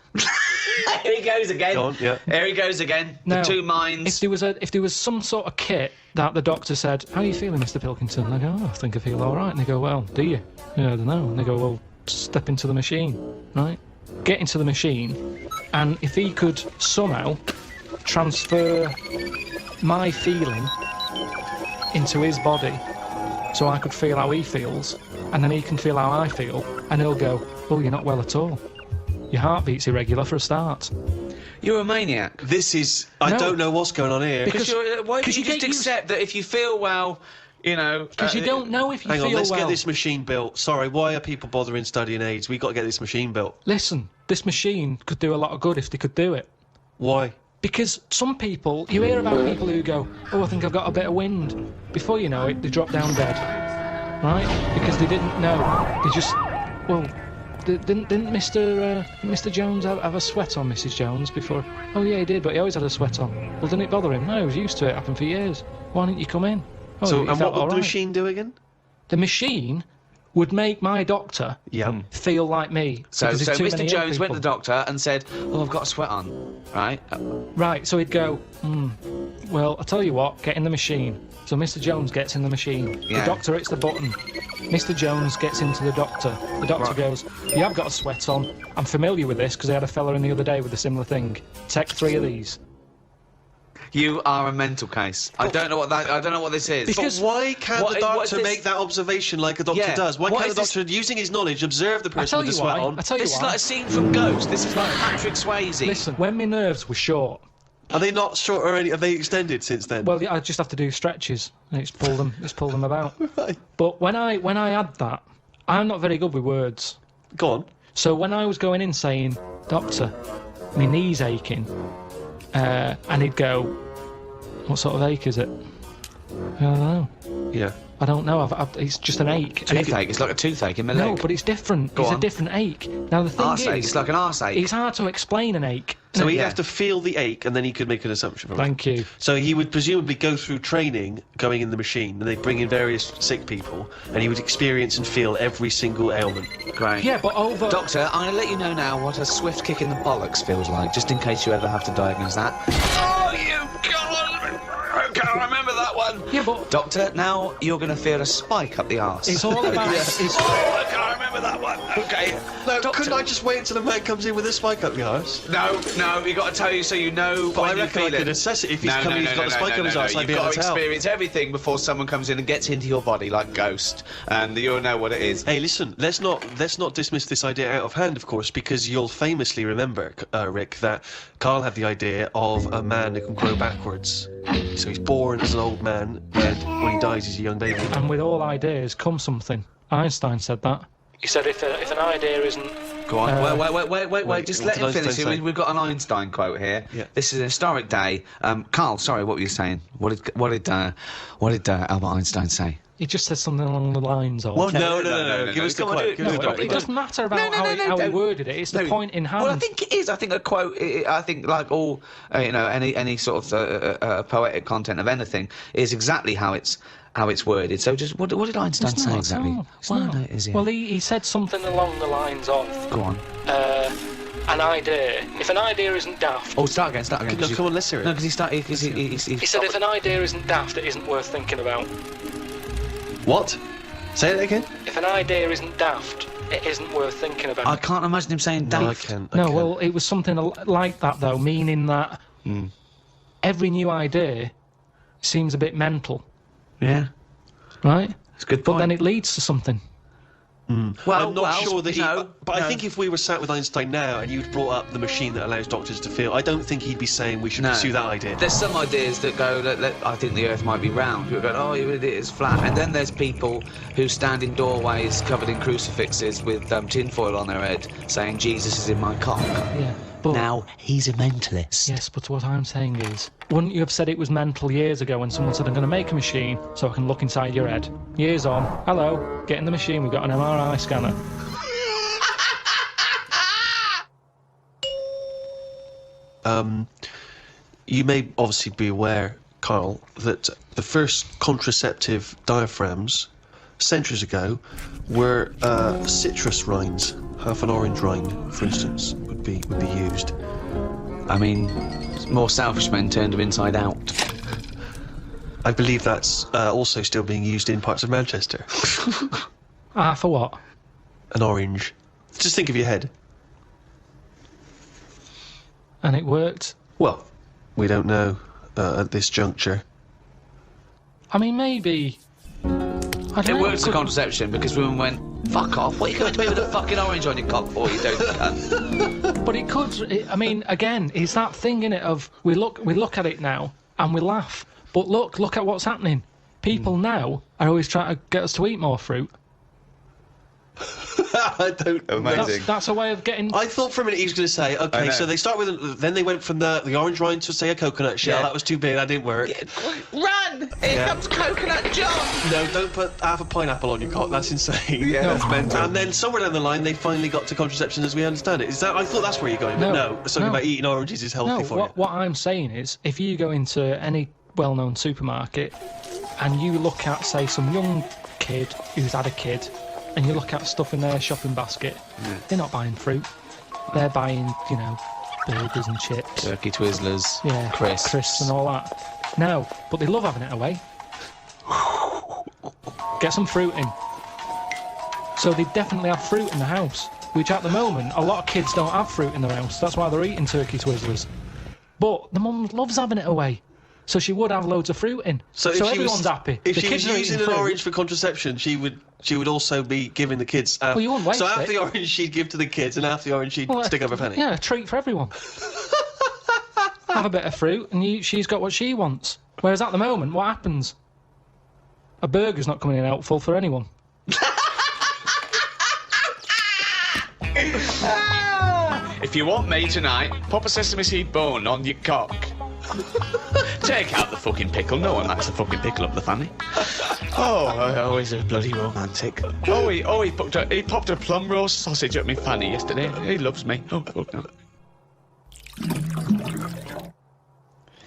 Here he goes again. Go on, yeah. Here he goes again. Now, the two minds. If there was some sort of kit that the doctor said, "How are you feeling, Mr. Pilkington?" I go, I think I feel all right. And they go, "Well, do you?" Yeah, I don't know. And they go, "Well, step into the machine, right? Get into the machine, and if he could somehow transfer my feeling into his body, so I could feel how he feels, and then he can feel how I feel, and he'll go, oh, you're not well at all. Your heartbeat's irregular for a start." You're a maniac. This is... I don't know what's going on here. Because why don't you just accept that if you feel well, Because you don't know if you feel well. Hang on, let's get this machine built. Sorry, why are people bothering studying AIDS? We've got to get this machine built. Listen, this machine could do a lot of good if they could do it. Why? Because some people... You hear about people who go, oh, I think I've got a bit of wind. Before you know it, they drop down dead. Right? Because they didn't know. They just... Well... Didn't Mr. Jones have a sweat on Mrs. Jones before? Oh yeah, he did, but he always had a sweat on. Well, didn't it bother him? No, he was used to it. Happened for years. Why didn't you come in? Oh, so, and what would the machine do again? The machine would make my doctor feel like me. So Mr. Jones went to the doctor and said, "Oh, I've got a sweat on." Right? Right. So he'd go, well, I'll tell you what. Get in the machine. So Mr. Jones gets in the machine. Yeah. The doctor hits the button. Mr. Jones gets into the doctor. The doctor goes, you have got a sweat on. I'm familiar with this because I had a fella in the other day with a similar thing. Take 3 of these. You are a mental case. I don't know what this is. Because why can't the doctor make that observation like a doctor does? Why can't the doctor, using his knowledge, observe the person with the sweat on? This is like a scene from Ghost. This is like Patrick Swayze. Listen, when my nerves were short... Are they not short already? Have they extended since then? Well, I just have to do stretches and it's pull them about. Right. But when I had that, I'm not very good with words. Go on. So when I was going in saying, "Doctor, my knee's aching," and he'd go, "What sort of ache is it?" I don't know. Yeah. I don't know. It's just an ache. Toothache. It's like a toothache in my leg. No, but it's different. It's a different ache. Now the thing Arse ache. It's like an arse ache. It's hard to explain an ache. So he'd have to feel the ache, and then he could make an assumption from it. Thank you. So he would presumably go through training, going in the machine, and they'd bring in various sick people, and he would experience and feel every single ailment. Great. Yeah, but over... Doctor, I'm going to let you know now what a swift kick in the bollocks feels like, just in case you ever have to diagnose that. Oh, you God! I can't remember that one. Yeah, but... Doctor, now you're going to feel a spike up the arse. It's all about... I can't remember that one. Okay. No, Doctor... couldn't I just wait until a man comes in with a spike up the arse? No, you got to tell you so you know but when I you reckon feel I could it. assess it if he's coming, he's got a spike up his arse. I'd be You've able got to to tell. experience everything before someone comes in and gets into your body like Ghost, and you'll know what it is. Hey, listen, let's not dismiss this idea out of hand, of course, because you'll famously remember, Rick, that Karl had the idea of a man who can grow backwards. So he's born as an old man, and when he dies, he's a young baby. And with all ideas comes something. Einstein said that. He said if an idea isn't... Go on. Wait. Just let him finish. We've got an Einstein quote here. Yeah. This is a historic day. Karl, sorry, what were you saying? What did Albert Einstein say? He just said something along the lines of... Well, no. Give us the quote. It doesn't matter about how he worded it. It's the point in hand. Well, I think it is. I think a quote. I think like all, any sort of poetic content of anything is exactly how it's worded. So just what did Einstein say exactly? Well, he said something along the lines of... Go on. An idea. If an idea isn't daft... Oh, start again. No, come on, let's hear it. No, because he started... He said if an idea isn't daft, it isn't worth thinking about. What? Say it again? If an idea isn't daft, it isn't worth thinking about. I can't imagine him saying daft. No, I can. Well, it was something like that, though, meaning that every new idea seems a bit mental. Yeah. Right? It's a good point. But then it leads to something. Well, I'm not sure that he... But I think if we were sat with Einstein now and you'd brought up the machine that allows doctors to feel, I don't think he'd be saying we should pursue that idea. There's some ideas that go, I think the Earth might be round. People go, oh, it is flat. And then there's people who stand in doorways covered in crucifixes with tinfoil on their head saying, Jesus is in my cock. Yeah. But now, he's a mentalist. Yes, but what I'm saying is, wouldn't you have said it was mental years ago when someone said, I'm going to make a machine so I can look inside your head? Years on, hello, get in the machine, we've got an MRI scanner. You may obviously be aware, Karl, that the first contraceptive diaphragms, centuries ago, were citrus rinds. Half an orange rind, for instance, would be used. I mean, more selfish men turned them inside out. I believe that's also still being used in parts of Manchester. For what? An orange. Just think of your head. And it worked? Well, we don't know at this juncture. I mean, maybe... It works for contraception because women went, fuck off, what are you going to me with a fucking orange on your cock for, you don't cunt? But it could, I mean, again, it's that thing, innit, of we look at it now and we laugh, but look at what's happening. People now are always trying to get us to eat more fruit. I don't know. Amazing. That's a way of getting... I thought for a minute he was going to say, okay, so they start with... Then they went from the orange rind to, say, a coconut shell. Yeah. That was too big, that didn't work. Run! Here comes Coconut John! No, don't put half a pineapple on your cock. That's insane. Yeah, that's mental. And then somewhere down the line, they finally got to contraception as we understand it. Is that? I thought that's where you're going. But no, something about eating oranges is healthy for you. What I'm saying is, if you go into any well-known supermarket and you look at, say, some young kid who's had a kid, and you look at stuff in their shopping basket, they're not buying fruit. They're buying, burgers and chips. Turkey Twizzlers, crisps and all that. No, but they love having it away. Get some fruit in. So they definitely have fruit in the house, which at the moment, a lot of kids don't have fruit in their house. That's why they're eating Turkey Twizzlers. But the mum loves having it away. So she would have loads of fruit in. So everyone's happy. If she was using an orange for contraception, she would also be giving the kids... well, you wouldn't waste So half the orange she'd give to the kids and half the orange she'd stick up her fanny. Yeah, a treat for everyone. Have a bit of fruit and she's got what she wants. Whereas at the moment, what happens? A burger's not coming in helpful for anyone. If you want me tonight, pop a sesame seed bone on your cock. Take out the fucking pickle. No one likes the fucking pickle up the fanny. Oh, he's a bloody romantic. He popped a plum roast sausage at me fanny yesterday. He loves me. Oh, no.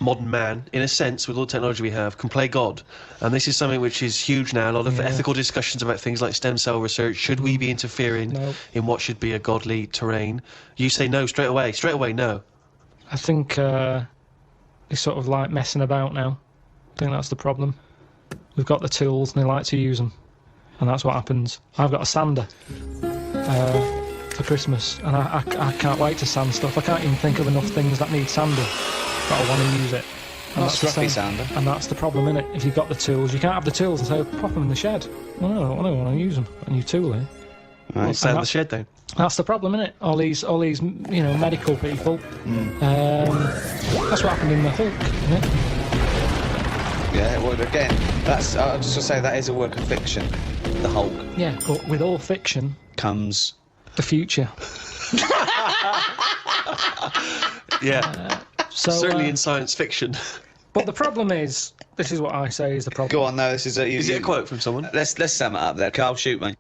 Modern man, in a sense, with all the technology we have, can play God. And this is something which is huge now. A lot of ethical discussions about things like stem cell research. Should we be interfering in what should be a godly terrain? You say no straight away. Straight away, no. I think it's sort of like messing about now. I think that's the problem. We've got the tools and they like to use them. And that's what happens. I've got a sander for Christmas. And I can't wait to sand stuff. I can't even think of enough things that need sanding. But I want to use it. And that's scruffy sander. And that's the problem, innit? If you've got the tools, you can't have the tools and say, pop them in the shed. Well, no, I don't want to use them. A new tool here. Right, sand the shed then. That's the problem, innit? All these, medical people. That's what happened in the Hulk, innit? Yeah, well, again, that's. I was just gonna say that is a work of fiction, the Hulk. Yeah, but with all fiction comes the future. Yeah. Certainly in science fiction. But the problem is, this is what I say is the problem. Go on, no, this is a... Is it a quote from someone? Let's sum it up there. Karl, shoot me.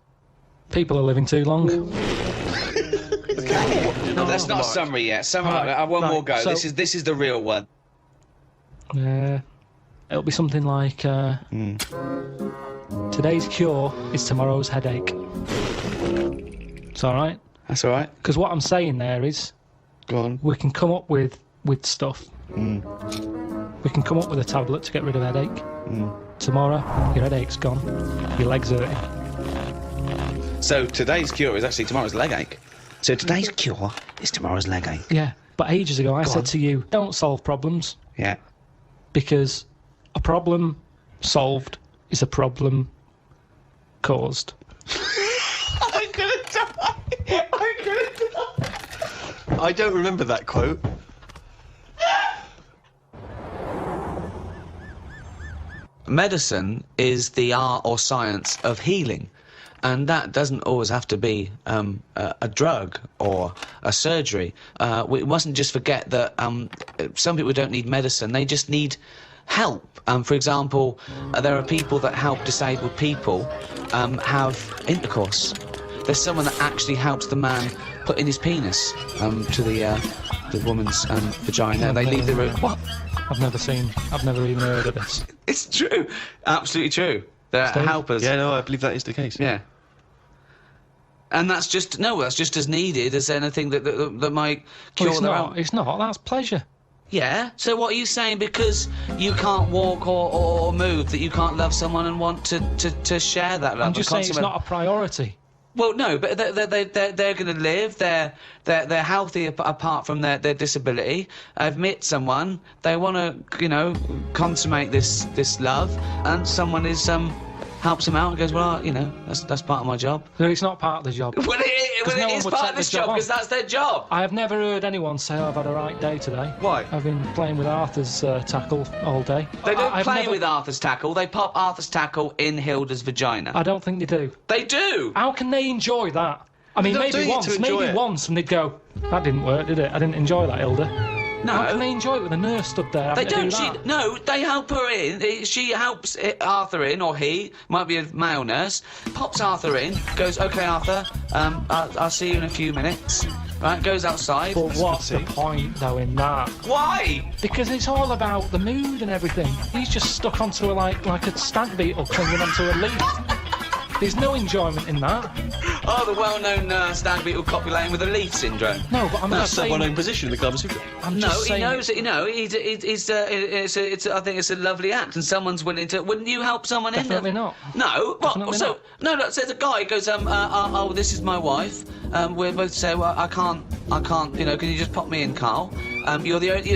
People are living too long. No, that's not a summary yet. One more go. So, this is the real one. It'll be something like, today's cure is tomorrow's headache. It's alright? That's alright. Because what I'm saying there is... Go on. We can come up with stuff. We can come up with a tablet to get rid of headache. Tomorrow, your headache's gone. Your leg's hurting. So today's cure is actually tomorrow's leg ache. So today's cure is tomorrow's leg ache. Yeah, but ages ago I said to you, don't solve problems. Yeah. Because a problem solved is a problem caused. I'm gonna die. I'm gonna die. I don't remember that quote. Medicine is the art or science of healing, and that doesn't always have to be a drug or a surgery. We mustn't just forget that some people don't need medicine, they just need help. For example, there are people that help disabled people have intercourse. There's someone that actually helps the man put in his penis to the woman's vagina. They leave the room. What? I've never even heard of this. It's true. Absolutely true. They're helpers. Yeah, no, I believe that is the case. Yeah. And that's just as needed as anything that might cure It's not. That's pleasure. Yeah. So what are you saying? Because you can't walk or move, that you can't love someone and want to share that love? I'm just saying it's not a priority. Well, no, but they're going to live. They're healthy apart from their disability. I've met someone. They want to, consummate this love, and someone helps them out and goes, well, that's part of my job. No, it's not part of the job. Well, it is part of this job because that's their job. I have never heard anyone say, I've had a right day today. Why? I've been playing with Arthur's tackle all day. They don't play with Arthur's tackle. They pop Arthur's tackle in Hilda's vagina. I don't think they do. They do. How can they enjoy that? I mean, maybe once, and they'd go, that didn't work, did it? I didn't enjoy that, Hilda. No. How can they enjoy it with a nurse stood there? They don't. They help her in. She helps Arthur in, or he might be a male nurse. Pops Arthur in. Goes, okay, Arthur. I'll see you in a few minutes. Right. Goes outside. But what's the point, though, in that? Why? Because it's all about the mood and everything. He's just stuck onto like a stag beetle clinging onto a leaf. There's no enjoyment in that. Oh, the well-known stag beetle copulating with a leaf syndrome. No, but I'm just saying... That's the well-known position in the Kama Sutra. He knows it, I think it's a lovely act, and someone's willing to... Wouldn't you help someone in? Definitely not. No? Definitely not. No, look, says a guy goes, this is my wife. We're both say, well, I can't, can you just pop me in, Karl? You're the only,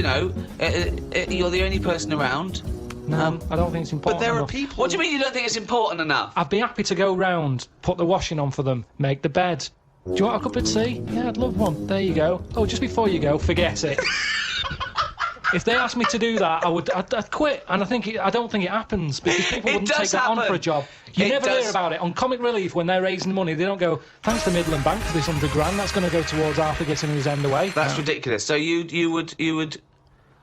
you're the only person around. No, I don't think it's important. But there enough. are people... What do you mean you don't think it's important enough? I'd be happy to go round, put the washing on for them, make the bed. Do you want a cup of tea? Yeah, I'd love one. There you go. Oh, just before you go, forget it. If they asked me to do that, I'd quit. And I don't think it happens, because people wouldn't take that on for a job. You never hear about it. On Comic Relief, when they're raising money, they don't go, thanks to Midland Bank for this £100 grand, that's going to go towards Arthur getting his end away. That's ridiculous. So you would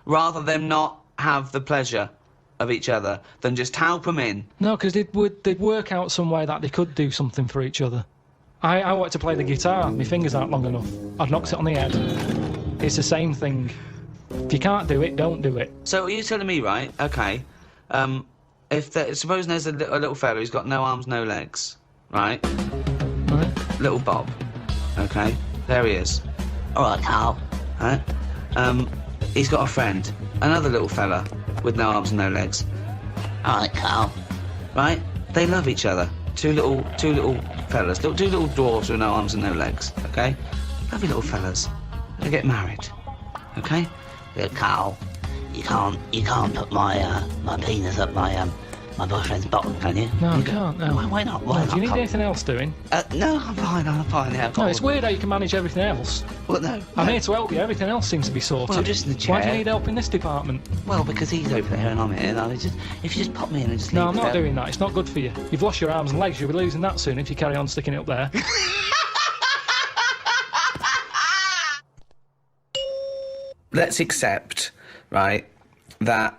rather them not have the pleasure of each other than just help them in. No, because they'd work out some way that they could do something for each other. I wanted to play the guitar. My fingers aren't long enough. I'd knocked it on the head. It's the same thing. If you can't do it, don't do it. So are you telling me, right? Okay. Supposing there's a little fella who's got no arms, no legs, right? Right. Little Bob. Okay. There he is. All right, Karl. Right? He's got a friend, another little fella with no arms and no legs. All right, Karl. Right? They love each other. Two little fellas, two little dwarves with no arms and no legs. Okay? Lovely little fellas. They get married. Okay? Yeah, Karl, you can't put my penis up my boyfriend's bottom, can you? No, I can't. No. Why not? Why not? Do you need anything else doing? No, I'm fine. Yeah, no, it's weird how you can manage everything else. Well, no. I'm here to help you. Everything else seems to be sorted. Well, just in the chair. Why do you need help in this department? Well, because he's over there and I'm here. If you just pop me in and just No, leave I'm me not there. doing that. It's not good for you. You've lost your arms and legs. You'll be losing that soon if you carry on sticking it up there. Let's accept, right, that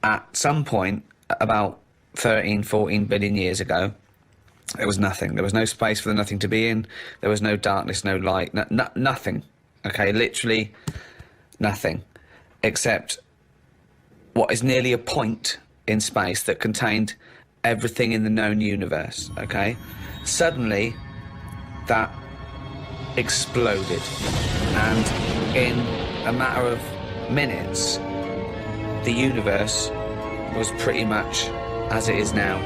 at some point, about 13, 14 billion years ago, there was nothing. There was no space for the nothing to be in. There was no darkness, no light, nothing. Okay, literally nothing. Except what is nearly a point in space that contained everything in the known universe, okay? Suddenly, that exploded. And in a matter of minutes, the universe was pretty much as it is now.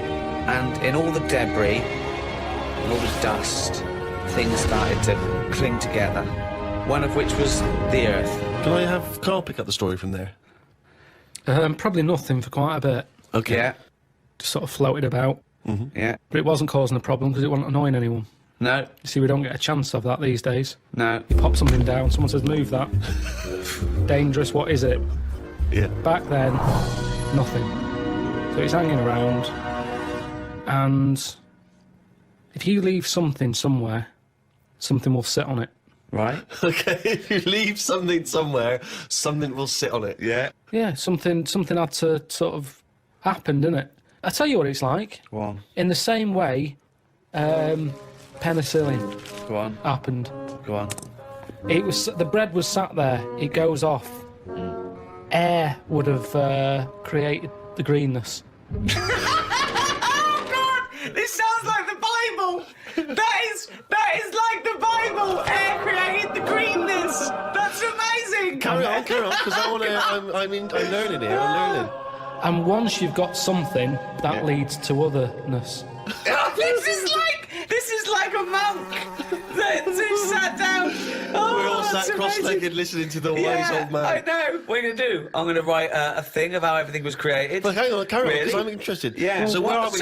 And in all the debris, and all the dust, things started to cling together, one of which was the Earth. Can I have Karl pick up the story from there? Probably nothing for quite a bit. Okay. Yeah. Just sort of floated about. Mm-hmm. Yeah. But it wasn't causing a problem because it wasn't annoying anyone. No. You see, we don't get a chance of that these days. No. You pop something down, someone says, move that. Dangerous, what is it? Yeah. Back then, nothing. So it's hanging around, and if you leave something somewhere, something will sit on it. Right. Okay, if you leave something somewhere, something will sit on it. Yeah. Yeah, something had to sort of happen, didn't it? I tell you what it's like. Go on. In the same way, penicillin Go on. happened. Go on. It was the bread was sat there. It goes off. Air would have created the greenness. Oh God! This sounds like the Bible. That is like the Bible. Air created the greenness. That's amazing. Carry on, because I want to. I'm learning here. I'm learning. And once you've got something, that leads to otherness. This is like a monk that sat down. Oh, We're all sat that's cross-legged amazing. listening to the wise Yeah, old man. I know. What are you going to do? I'm going to write a thing of how everything was created. But hang on, carry on, because Really? I'm interested. Yeah. So where are we?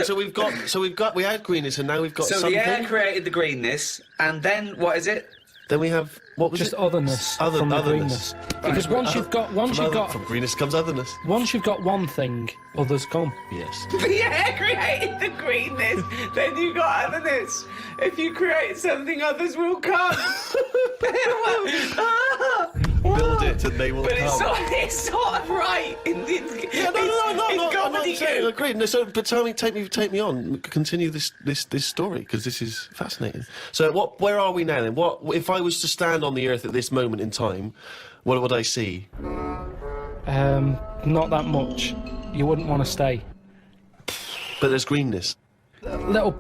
So- We had greenness, and now we've got So something. the air created the greenness, and then, what is it? Then we have what was Just it? otherness from the greenness. Because once you've got from greenness comes otherness. once you've got one thing, others come. Yes. The air created the greenness, then you got otherness. If you create something, others will come. Build it and they will But come. it's sort of right. No, I'm not saying I agree. No, so, but tell me, take me on. Continue this story, because this is fascinating. So, where are we now then? What if I was to stand on the Earth at this moment in time? What would I see? Not that much. You wouldn't want to stay. But there's greenness. Little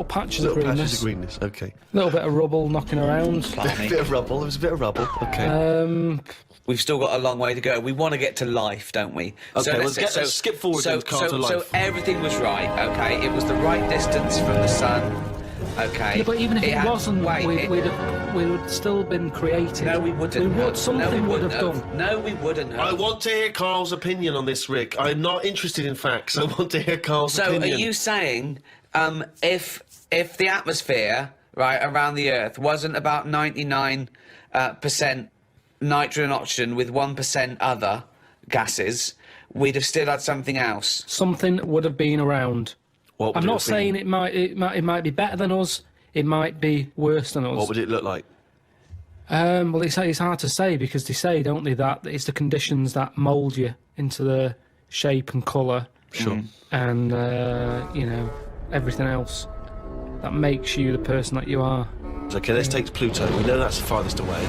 patches of Little greenness. patches of greenness. Okay. Little bit of rubble knocking around. A bit of rubble. There was a bit of rubble. Okay. We've still got a long way to go. We want to get to life, don't we? Okay, let's skip forward then, Karl, to life. So everything was right, okay? It was the right distance from the sun, okay? Yeah, but even if it had- wasn't, wait, we would still been created. No, we wouldn't. We would. Something would have done. No, we wouldn't have. I want to hear Karl's opinion on this, Rick. I'm not interested in facts. I want to hear Karl's So opinion. are you saying if the atmosphere right around the Earth wasn't about 99% nitrogen and oxygen with 1% other gases, we'd have still had something else? Something would have been around. What would I'm it not have been? saying it might be better than us. It might be worse than us. What would it look like? Well, it's hard to say because they say, don't they, that it's the conditions that mould you into the shape and colour Sure. And, you know, everything else that makes you the person that you are. Okay, let's take Pluto. We know that's the farthest away.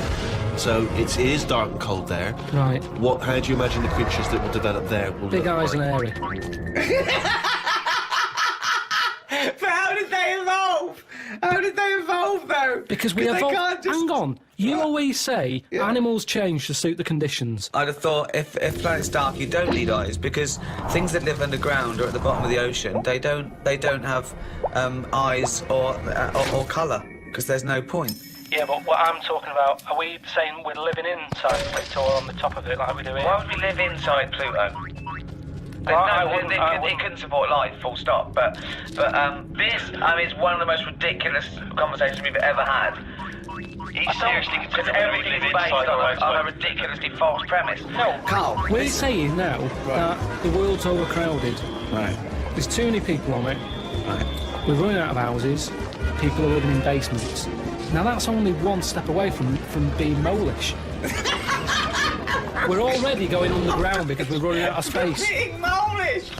So it is dark and cold there. Right. How do you imagine the creatures that will develop there will Big look eyes like? and hairy. But how did they evolve? How did they evolve, though? Because we evolved... Hang on. You always say animals change to suit the conditions. I'd have thought if planet's dark, you don't need eyes, because things that live underground or at the bottom of the ocean, they don't have eyes or colour, because there's no point. Yeah, but what I'm talking about, are we saying we're living inside Pluto or on the top of it like we do here? Why would we live inside Pluto? It couldn't support life, full stop. But this, it's one of the most ridiculous conversations we've ever had. You seriously consider everything's based on a ridiculously false premise. No, Karl, we're saying now that the world's overcrowded. Right. There's too many people on it. Right. We're running out of houses. People are living in basements. Now that's only one step away from being molish. We're already going underground because we're running out of space. Being molish!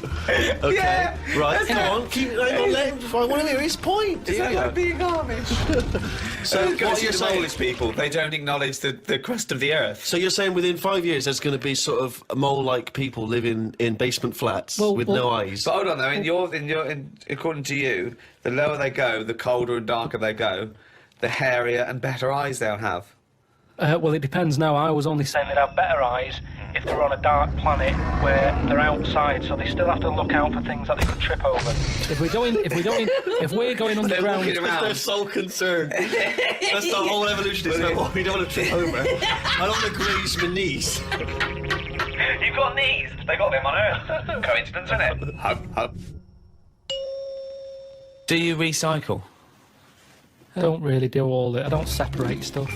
Okay. Yeah. Right, come on. I want to hear his point. Is that like being Amish? So what you're the saying... Polish people, they don't acknowledge the crust of the earth. So you're saying within 5 years there's going to be sort of mole-like people living in basement flats with no eyes? But hold on though, according to you, the lower they go, the colder and darker they go, the hairier and better eyes they'll have. Well, it depends now. I was only saying they'd have better eyes if they're on a dark planet where they're outside, so they still have to look out for things that they could trip over. If we're going underground, Their sole concern. That's the whole evolution. Is about, we don't want to trip over. I don't want to graze my knees. You've got knees. They got them on Earth. Coincidence, isn't it? Hub. Do you recycle? I don't really do all it. I don't separate stuff.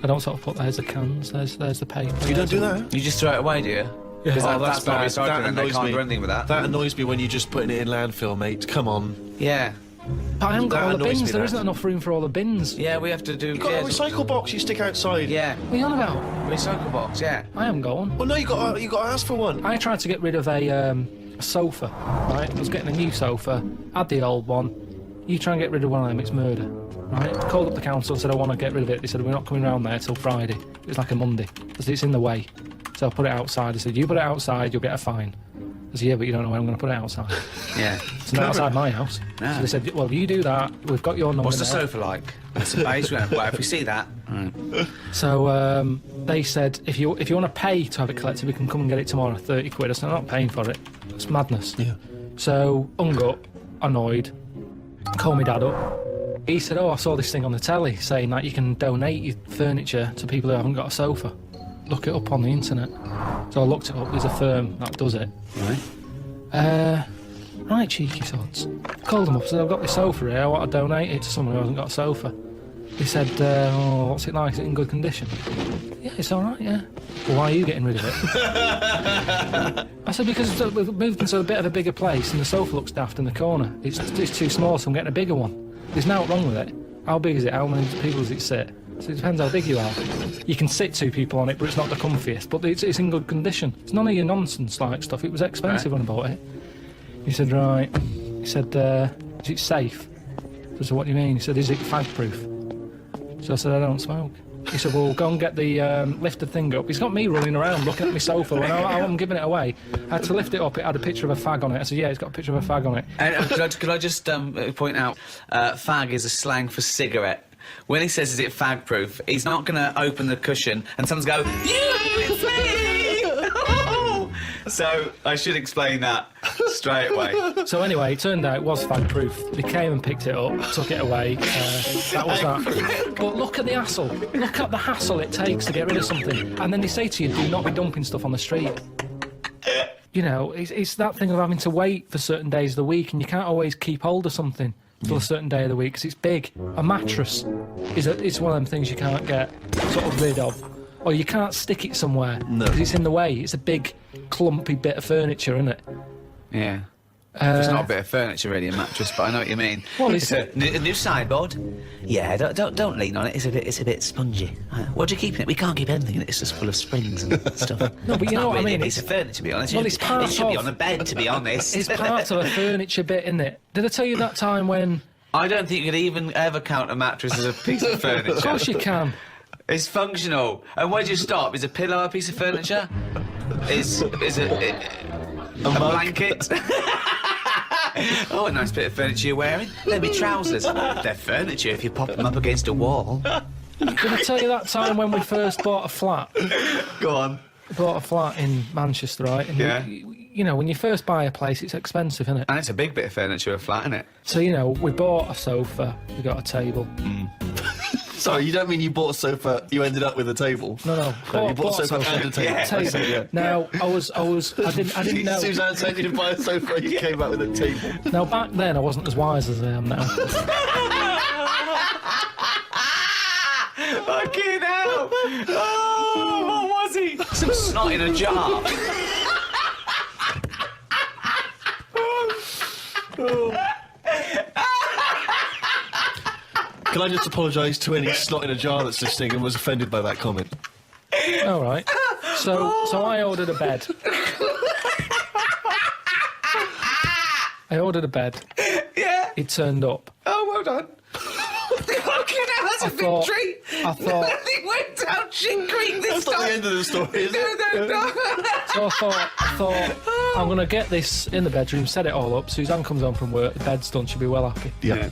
I don't sort of put there's the cans, there's the paper. You don't do that? You just throw it away, do you? Yeah. That's bad. not recycling, That and they annoys can't me. do anything with that. That annoys me when you're just putting it in landfill, mate. Come on. Yeah. But I haven't got That all the annoys bins. me, There that. isn't enough room for all the bins. Yeah, we have to do... You've got a recycle box you stick outside. Yeah. What are you on about? Recycle box, yeah. I haven't got one. Well, no, you got to ask for one. I tried to get rid of a sofa, right? I was getting a new sofa, had the old one. You try and get rid of one of them, it's murder, right? Called up the council, said I want to get rid of it. They said we're not coming round there till Friday. It was like a Monday, because it's in the way. So I put it outside. I said, you put it outside, you'll get a fine. I said, yeah, but you don't know when I'm going to put it outside. Yeah. It's not outside my house. No. So they said, well, you do that, we've got your number What's the now. sofa like? It's a beige one. Well, if we see that... Right. So they said, if you want to pay to have it collected, we can come and get it tomorrow, 30 quid. I said, I'm not paying for it. It's madness. Yeah. So, hung up, annoyed, called my dad up. He said, I saw this thing on the telly saying that you can donate your furniture to people who haven't got a sofa. Look it up on the internet. So I looked it up, there's a firm that does it. Right. Right, cheeky sods. Called them up, said, I've got this sofa here, I want to donate it to someone who hasn't got a sofa. He said, what's it like? Is it in good condition? Yeah, it's alright, yeah. Well, why are you getting rid of it? I said, because we've moved into a bit of a bigger place and the sofa looks daft in the corner. It's too small, so I'm getting a bigger one. There's nothing wrong with it. How big is it? How many people does it sit? So it depends how big you are. You can sit two people on it, but it's not the comfiest. But it's in good condition. It's none of your nonsense-like stuff. It was expensive when I bought it. He said, right. He said, is it safe? I said, what do you mean? He said, is it fag-proof? So I said, I don't smoke. He said, well, go and get the lifted thing up. He's got me running around looking at my sofa when I'm giving it away. I had to lift it up. It had a picture of a fag on it. I said, yeah, it's got a picture of a fag on it. And could I just point out, fag is a slang for cigarette. When he says, is it fag-proof, he's not going to open the cushion and someone's go, it's me! So I should explain that straight away. So anyway, it turned out it was fag-proof. They came and picked it up, took it away. That was that. But look at the hassle. Look at the hassle it takes to get rid of something. And then they say to you, do not be dumping stuff on the street. You know, it's that thing of having to wait for certain days of the week, and you can't always keep hold of something till a certain day of the week because it's big. A mattress is one of them things you can't get sort of rid of. Or you can't stick it somewhere because it's in the way. It's a big, clumpy bit of furniture, isn't it? Yeah. It's not a bit of furniture, really, a mattress, but I know what you mean. Well, it's a new sideboard. Yeah, don't lean on it. It's a bit spongy. What do you keep in it? We can't keep anything in it. It's just full of springs and stuff. No, but you know what I mean. It's a furniture, to be honest. Well, it's part it should be of- on a bed, to be honest. It's part of a furniture bit, isn't it? Did I tell you that time when... I don't think you could even ever count a mattress as a piece of furniture. Of course you can. It's functional. And where do you stop? Is a pillow a piece of furniture? Is a blanket? Oh, a nice bit of furniture you're wearing. They're my trousers. They're furniture if you pop them up against a wall. Did I tell you that time when we first bought a flat? Go on. We bought a flat in Manchester, right? And Yeah. you know, when you first buy a place, it's expensive, isn't it? And it's a big bit of furniture, a flat, isn't it? So, you know, we bought a sofa, we got a table. Sorry, you don't mean you bought a sofa, you ended up with a table? No. You bought a sofa and a table. Yeah. Table. Yeah. Now, I didn't know. Suzanne said you to buy a sofa and you came back with a table. Now, back then, I wasn't as wise as I am now. Fucking hell! Oh, what was he? Some snot in a jar. Can I just apologise to any snot in a jar that's listening and was offended by that comment? All right. So I ordered a bed. Yeah. It turned up. Oh, well done. Fucking hell, that's a big treat. I thought... They went down shit creek this That's not time. the end of the story, is it? No. So I thought, I'm going to get this in the bedroom, set it all up. Suzanne comes home from work, the bed's done, she'll be well happy. Yeah.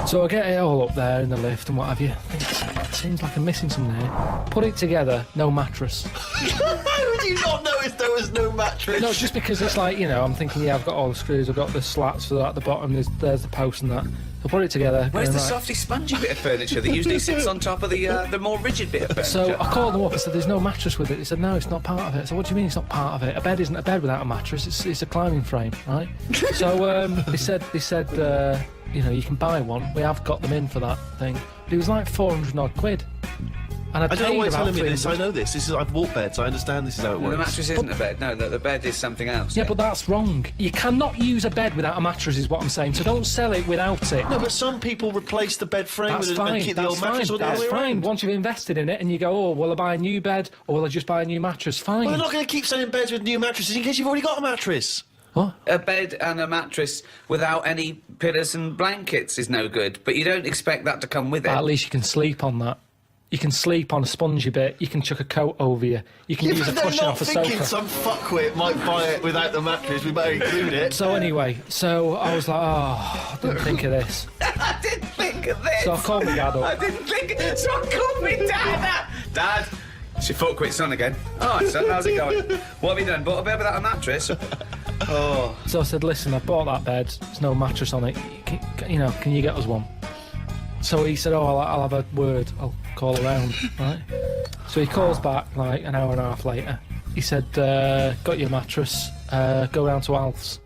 So I get it all up there in the lift and what have you. It seems like I'm missing something here. Put it together, no mattress. How would you not notice there was no mattress? No, just because it's like, you know, I'm thinking, yeah, I've got all the screws, I've got the slats for that at the bottom, there's the post and that. So put it together. Where's the right. softy, spongy bit of furniture that usually sits on top of the more rigid bit of furniture? So I called them up and said, there's no mattress with it. They said, no, it's not part of it. So what do you mean it's not part of it? A bed isn't a bed without a mattress. It's a climbing frame, right? So they said, you know, you can buy one. We have got them in for that thing. But it was like 400 odd quid. And I don't know paid why you're about telling me this. 300. I know this. I've walked beds. I understand this is how it the works. mattress isn't a bed. No, the bed is something else. Yeah, but that's wrong. You cannot use a bed without a mattress, is what I'm saying. So don't sell it without it. No, but some people replace the bed frame That's and fine. keep the That's old mattress fine. or the other That's way fine. around. Once you've invested in it and you go, oh, will I buy a new bed or will I just buy a new mattress? Fine. Well, they're not going to keep selling beds with new mattresses in case you've already got a mattress. What? A bed and a mattress without any pillows and blankets is no good, but you don't expect that to come with it. But at least you can sleep on that. You can sleep on a spongy bit. You can chuck a coat over you. You can use a but they're cushion not off a thinking sofa. some fuckwit might buy it without the mattress. We better include it. So anyway, so I was like, oh, I didn't think of this. I didn't think of this. So I called my dad I up. didn't think. So I called me dad. Dad, it's your foot quit son again. All right, son, how's it going? What have you done? Bought a bed without a mattress? Oh. So I said, listen, I bought that bed. There's no mattress on it. Can you get us one? So he said, oh, I'll have a word. I'll call around, right? So he calls back like an hour and a half later. He said, got your mattress, go round to Alf's.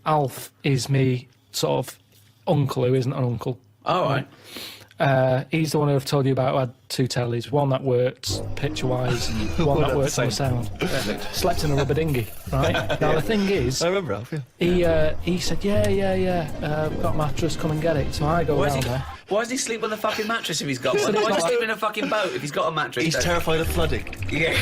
Alf is me sort of uncle who isn't an uncle. All right. He's the one who I've told you about who had two tellies, one that worked picture-wise, one that worked on the sound. Slept in a rubber dinghy, right? Now the thing is, I remember Alf, yeah. he said, yeah, we've got a mattress, come and get it. So I go round there. Why does he sleep on the fucking mattress if he's got one? So Why it's does he not sleep in a fucking boat if he's got a mattress? He's terrified of flooding. Yeah.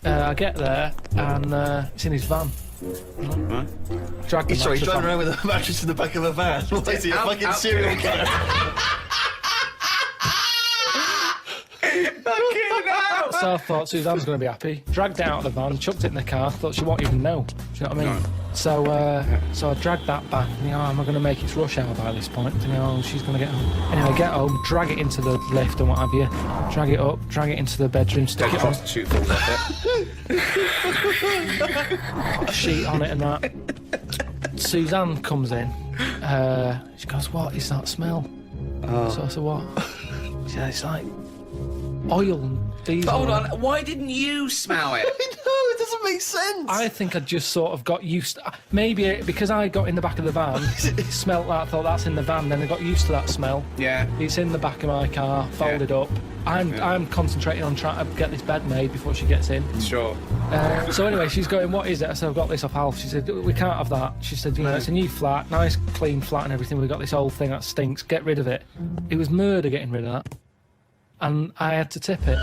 I get there and it's in his van. Right. Drag the Sorry, he's mattress driving on. around with a mattress in the back of a van. What is he, a fucking serial killer? So I thought Suzanne's going to be happy. Dragged it out of the van, chucked it in the car. Thought she won't even know. Do you know what I mean? No. So I dragged that back. Am I going to make it rush hour by this point? She's going to get home. Anyway, get home, drag it into the lift and what have you. Drag it up, drag it into the bedroom, stick it on. Prostitute falls off it. A sheet on it and that. Suzanne comes in. She goes, what is that smell? So I said, what? She said, it's like oil and diesel. But hold on, why didn't you smell it? No, it doesn't doesn't make sense. I think I just sort of got used to, maybe because I got in the back of the van, smelt that, thought that's in the van, then I got used to that smell. Yeah. It's in the back of my car, folded up. I'm concentrating on trying to get this bed made before she gets in. Sure. So anyway, she's going, what is it? I said, I've got this off Alf. She said, we can't have that. She said, you know, it's a new flat, nice clean flat and everything. We've got this old thing that stinks. Get rid of it. It was murder getting rid of that. And I had to tip it.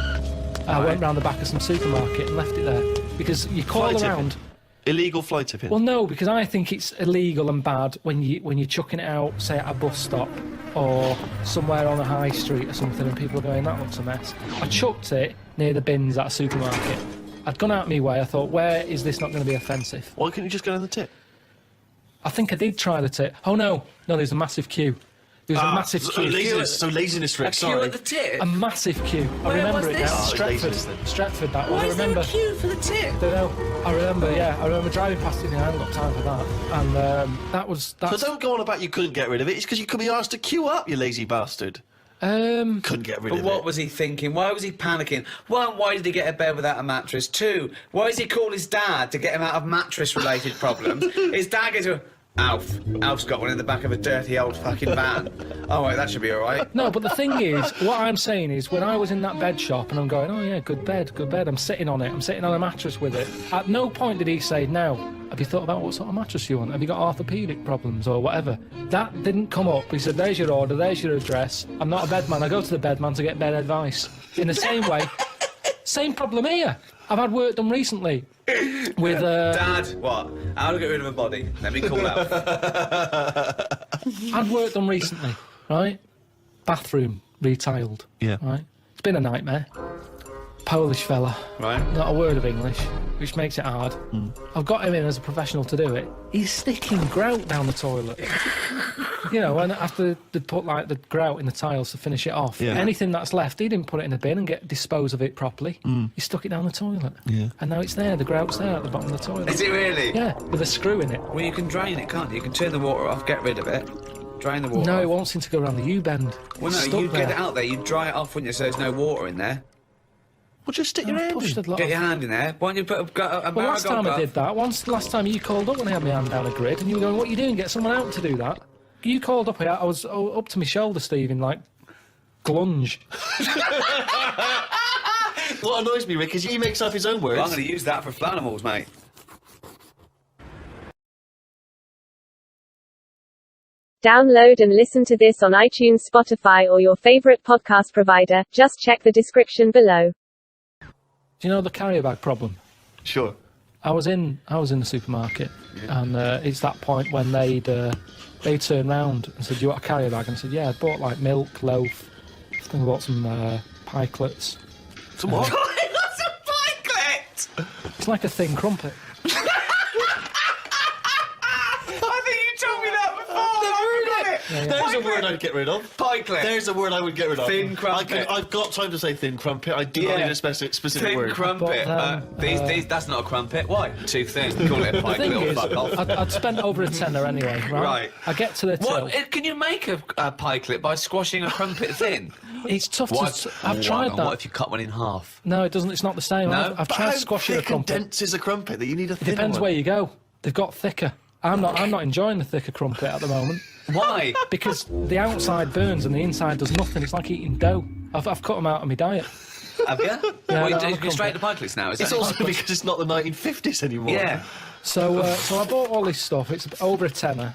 I went round the back of some supermarket and left it there. Because you call Fly around... tipping. Illegal fly tipping? Well, no, because I think it's illegal and bad when you're chucking it out, say, at a bus stop or somewhere on a high street or something, and people are going, that looks a mess. I chucked it near the bins at a supermarket. I'd gone out my way. I thought, where is this not going to be offensive? Why couldn't you just go down the tip? I think I did try the tip. Oh, no, there's a massive queue. There's a massive queue. Laziness, Rick, sorry. A queue at the tip? A massive queue. I remember it now. Stretford, that Why one. I is there remember. a queue for the tip? Don't know. I remember driving past it and I hadn't got time for that. And So don't go on about you couldn't get rid of it. It's because you could be asked to queue up, you lazy bastard. Couldn't get rid of it. What was he thinking? Why was he panicking? One, why did he get a bed without a mattress? Two, why does he call his dad to get him out of mattress-related problems? His dad goes to Alf's got one in the back of a dirty old fucking van. Oh, wait, that should be all right. No, but the thing is, what I'm saying is, when I was in that bed shop and I'm going, oh yeah, good bed, I'm sitting on it, I'm sitting on a mattress with it. At no point did he say, now, have you thought about what sort of mattress you want? Have you got orthopaedic problems or whatever? That didn't come up. He said, there's your order, there's your address. I'm not a bedman, I go to the bedman to get bed advice. In the same way, same problem here. I've had work done recently with... Dad, what? How to get rid of a body? Let me call out. I've work done recently, right? Bathroom retiled. Yeah. Right? It's been a nightmare. Polish fella. Right. Not a word of English, which makes it hard. I've got him in as a professional to do it. He's sticking grout down the toilet. You know, and after they put like the grout in the tiles to finish it off, anything that's left, he didn't put it in a bin and dispose of it properly. He stuck it down the toilet. Yeah. And now it's there, the grout's there at the bottom of the toilet. Is it really? Yeah, with a screw in it. Well, you can drain it, can't you? You can turn the water off, get rid of it, drain the water No, off. it won't seem to go around the U-bend. Well, no, you get it out there, you dry it off, wouldn't you, so there's no water in there. Well, just stick your hand in. Get your hand in there. Why don't you put a Well, last time I did that, last time you called up when I had my hand down a grid and you were going, what are you doing? Get someone out to do that. You called up here, I was up to my shoulder, Steve, in like glunge. What annoys me, Rick, is he makes up his own words. Well, I'm going to use that for Flanimals, mate. Download and listen to this on iTunes, Spotify, or your favorite podcast provider. Just check the description below. Do you know the carrier bag problem? Sure. I was in the supermarket, and it's that point when they turned round and said, "Do you want a carrier bag?" And I said, "Yeah." I bought like milk, loaf. I think I bought some pikelets. Some what? That's a pikelet! It's like a thin crumpet. I think you told me that before. There's a word I'd get rid of. Pikelet. There's a word I would get rid of. Thin crumpet. I've got time to say thin crumpet. I do not need a specific thin word. Crumpet. These, that's not a crumpet. Why? Too thin. Call it a The pikelet thing or is, fuck off. I'd spent over a tenner anyway, right? Right. I get to the till. What? Can you make a pikelet by squashing a crumpet thin? It's tough to... I've tried that. What if you cut one in half? No, it doesn't. It's not the same. No? I've tried squashing a How thick and crumpet. dense is a crumpet that you need a It thin depends one? where you go. They've got thicker. I'm not enjoying the thicker crumpet at the moment. Why? Because the outside burns and the inside does nothing. It's like eating dough. I've cut them out of my diet. Have you? Yeah, Well, no, you I'm go straight to pikelets now, is It's that also because it's not the 1950s anymore. Yeah. So I bought all this stuff. It's over a tenner.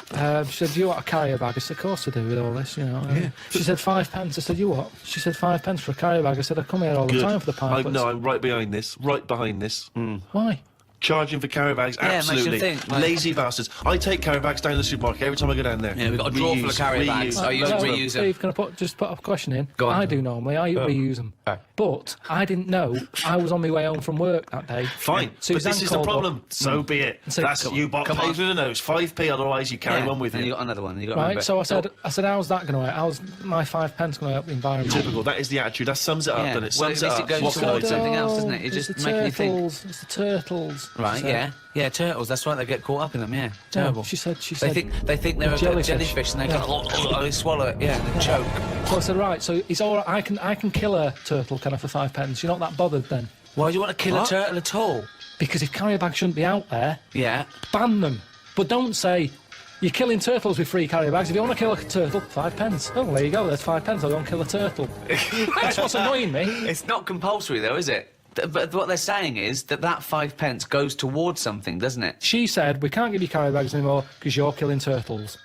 She said, "Do you want a carrier bag?" I said, "Of course I do with all this, you know." She said, 5 pence. I said, "You what?" She said, 5 pence for a carrier bag. I said, "I come here all the time for the pilots." No, I'm right behind this. Right behind this. Why? Charging for carrier bags, Yeah, it makes you absolutely. think, like- Lazy bastards. I take carrier bags down to the supermarket every time I go down there. Yeah, we've got a drawer full of carrier bags. I use them, reuse them. Steve, can I just put a question in? Go on. I do normally. I reuse them. But I didn't know I was on my way home from work that day. Fine, Suzanne but this is the called problem. up. So be it. So That's you bought pay through the nose. 5p, otherwise you carry one with and you. you got another one. You got Right, so I said, how's that going to help? How's my 5 pence going to help the environment? Typical. That is the attitude. That sums it up, doesn't it? Well, at Sums least it it up. goes What can I towards do? something else, doesn't it? It's It's just the making you think. turtles. It's the turtles. Right, So- yeah, turtles. That's right. They get caught up in them. Yeah, terrible. She said. They think they're a jellyfish, and they Yeah. kind of swallow it. Yeah, and choke. So I said, right. So it's all right. I can kill a turtle, kind of for 5 pence. You're not that bothered then? Why do you want to kill What? a turtle at all? Because if carrier bags shouldn't be out there, Yeah. ban them. But don't say, you're killing turtles with free carrier bags. If you want to kill a turtle, 5 pence. Oh, there you go, there's 5 pence, I'll go and kill a turtle. That's what's annoying me. It's not compulsory, though, is it? But what they're saying is that 5 pence goes towards something, doesn't it? She said, we can't give you carrier bags anymore because you're killing turtles.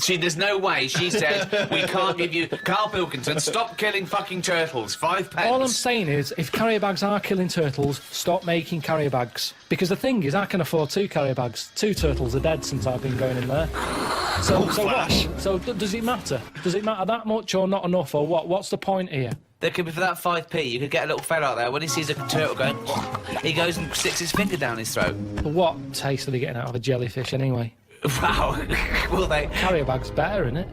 There's no way. She said, we can't give you... Karl Pilkington, stop killing fucking turtles. 5 pence. All I'm saying is, if carrier bags are killing turtles, stop making carrier bags. Because the thing is, I can afford 2 carrier bags. 2 turtles are dead since I've been going in there. So what? So does it matter? Does it matter that much or not enough, or what? What's the point here? There could be, for that 5p, you could get a little fella out there, when he sees a turtle going, he goes and sticks his finger down his throat. But what taste are they getting out of a jellyfish anyway? Wow. Will they? Carrier bag's better, innit?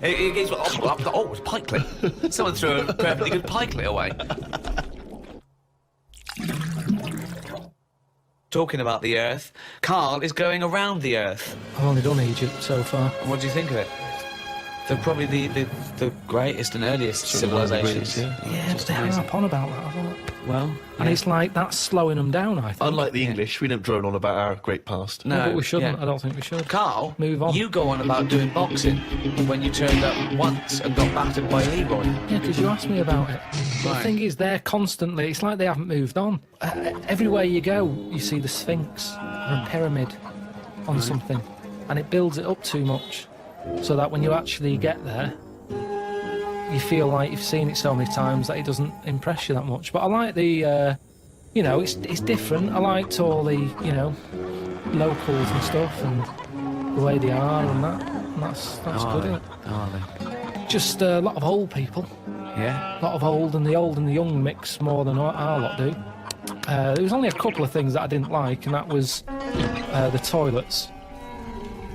It gives... Oh, it's pikelet. Someone threw a perfectly good pikelet away. Talking about the Earth, Karl is going around the Earth. I've only done Egypt so far. What do you think of it? They're probably the greatest and earliest civilizations. Yeah, but they harp on about that, I thought. Well, and it's like, that's slowing them down, I think. Unlike the English, we don't drone on about our great past. No, but we shouldn't. I don't think we should. Karl, move on. You go on about doing boxing when you turned up once and got battered by Leroy. Yeah, because you asked me about it. But the thing is, they're constantly... It's like they haven't moved on. Everywhere you go, you see the Sphinx or a pyramid on something, and it builds it up too much, so that when you actually get there, you feel like you've seen it so many times that it doesn't impress you that much. But I like the, you know, it's different. I liked all the, you know, locals and stuff and the way they are and that. And that's good, isn't it? Are they? Just a lot of old people. Yeah. A lot of old and the young mix more than our lot do. There was only a couple of things that I didn't like, and that was the toilets.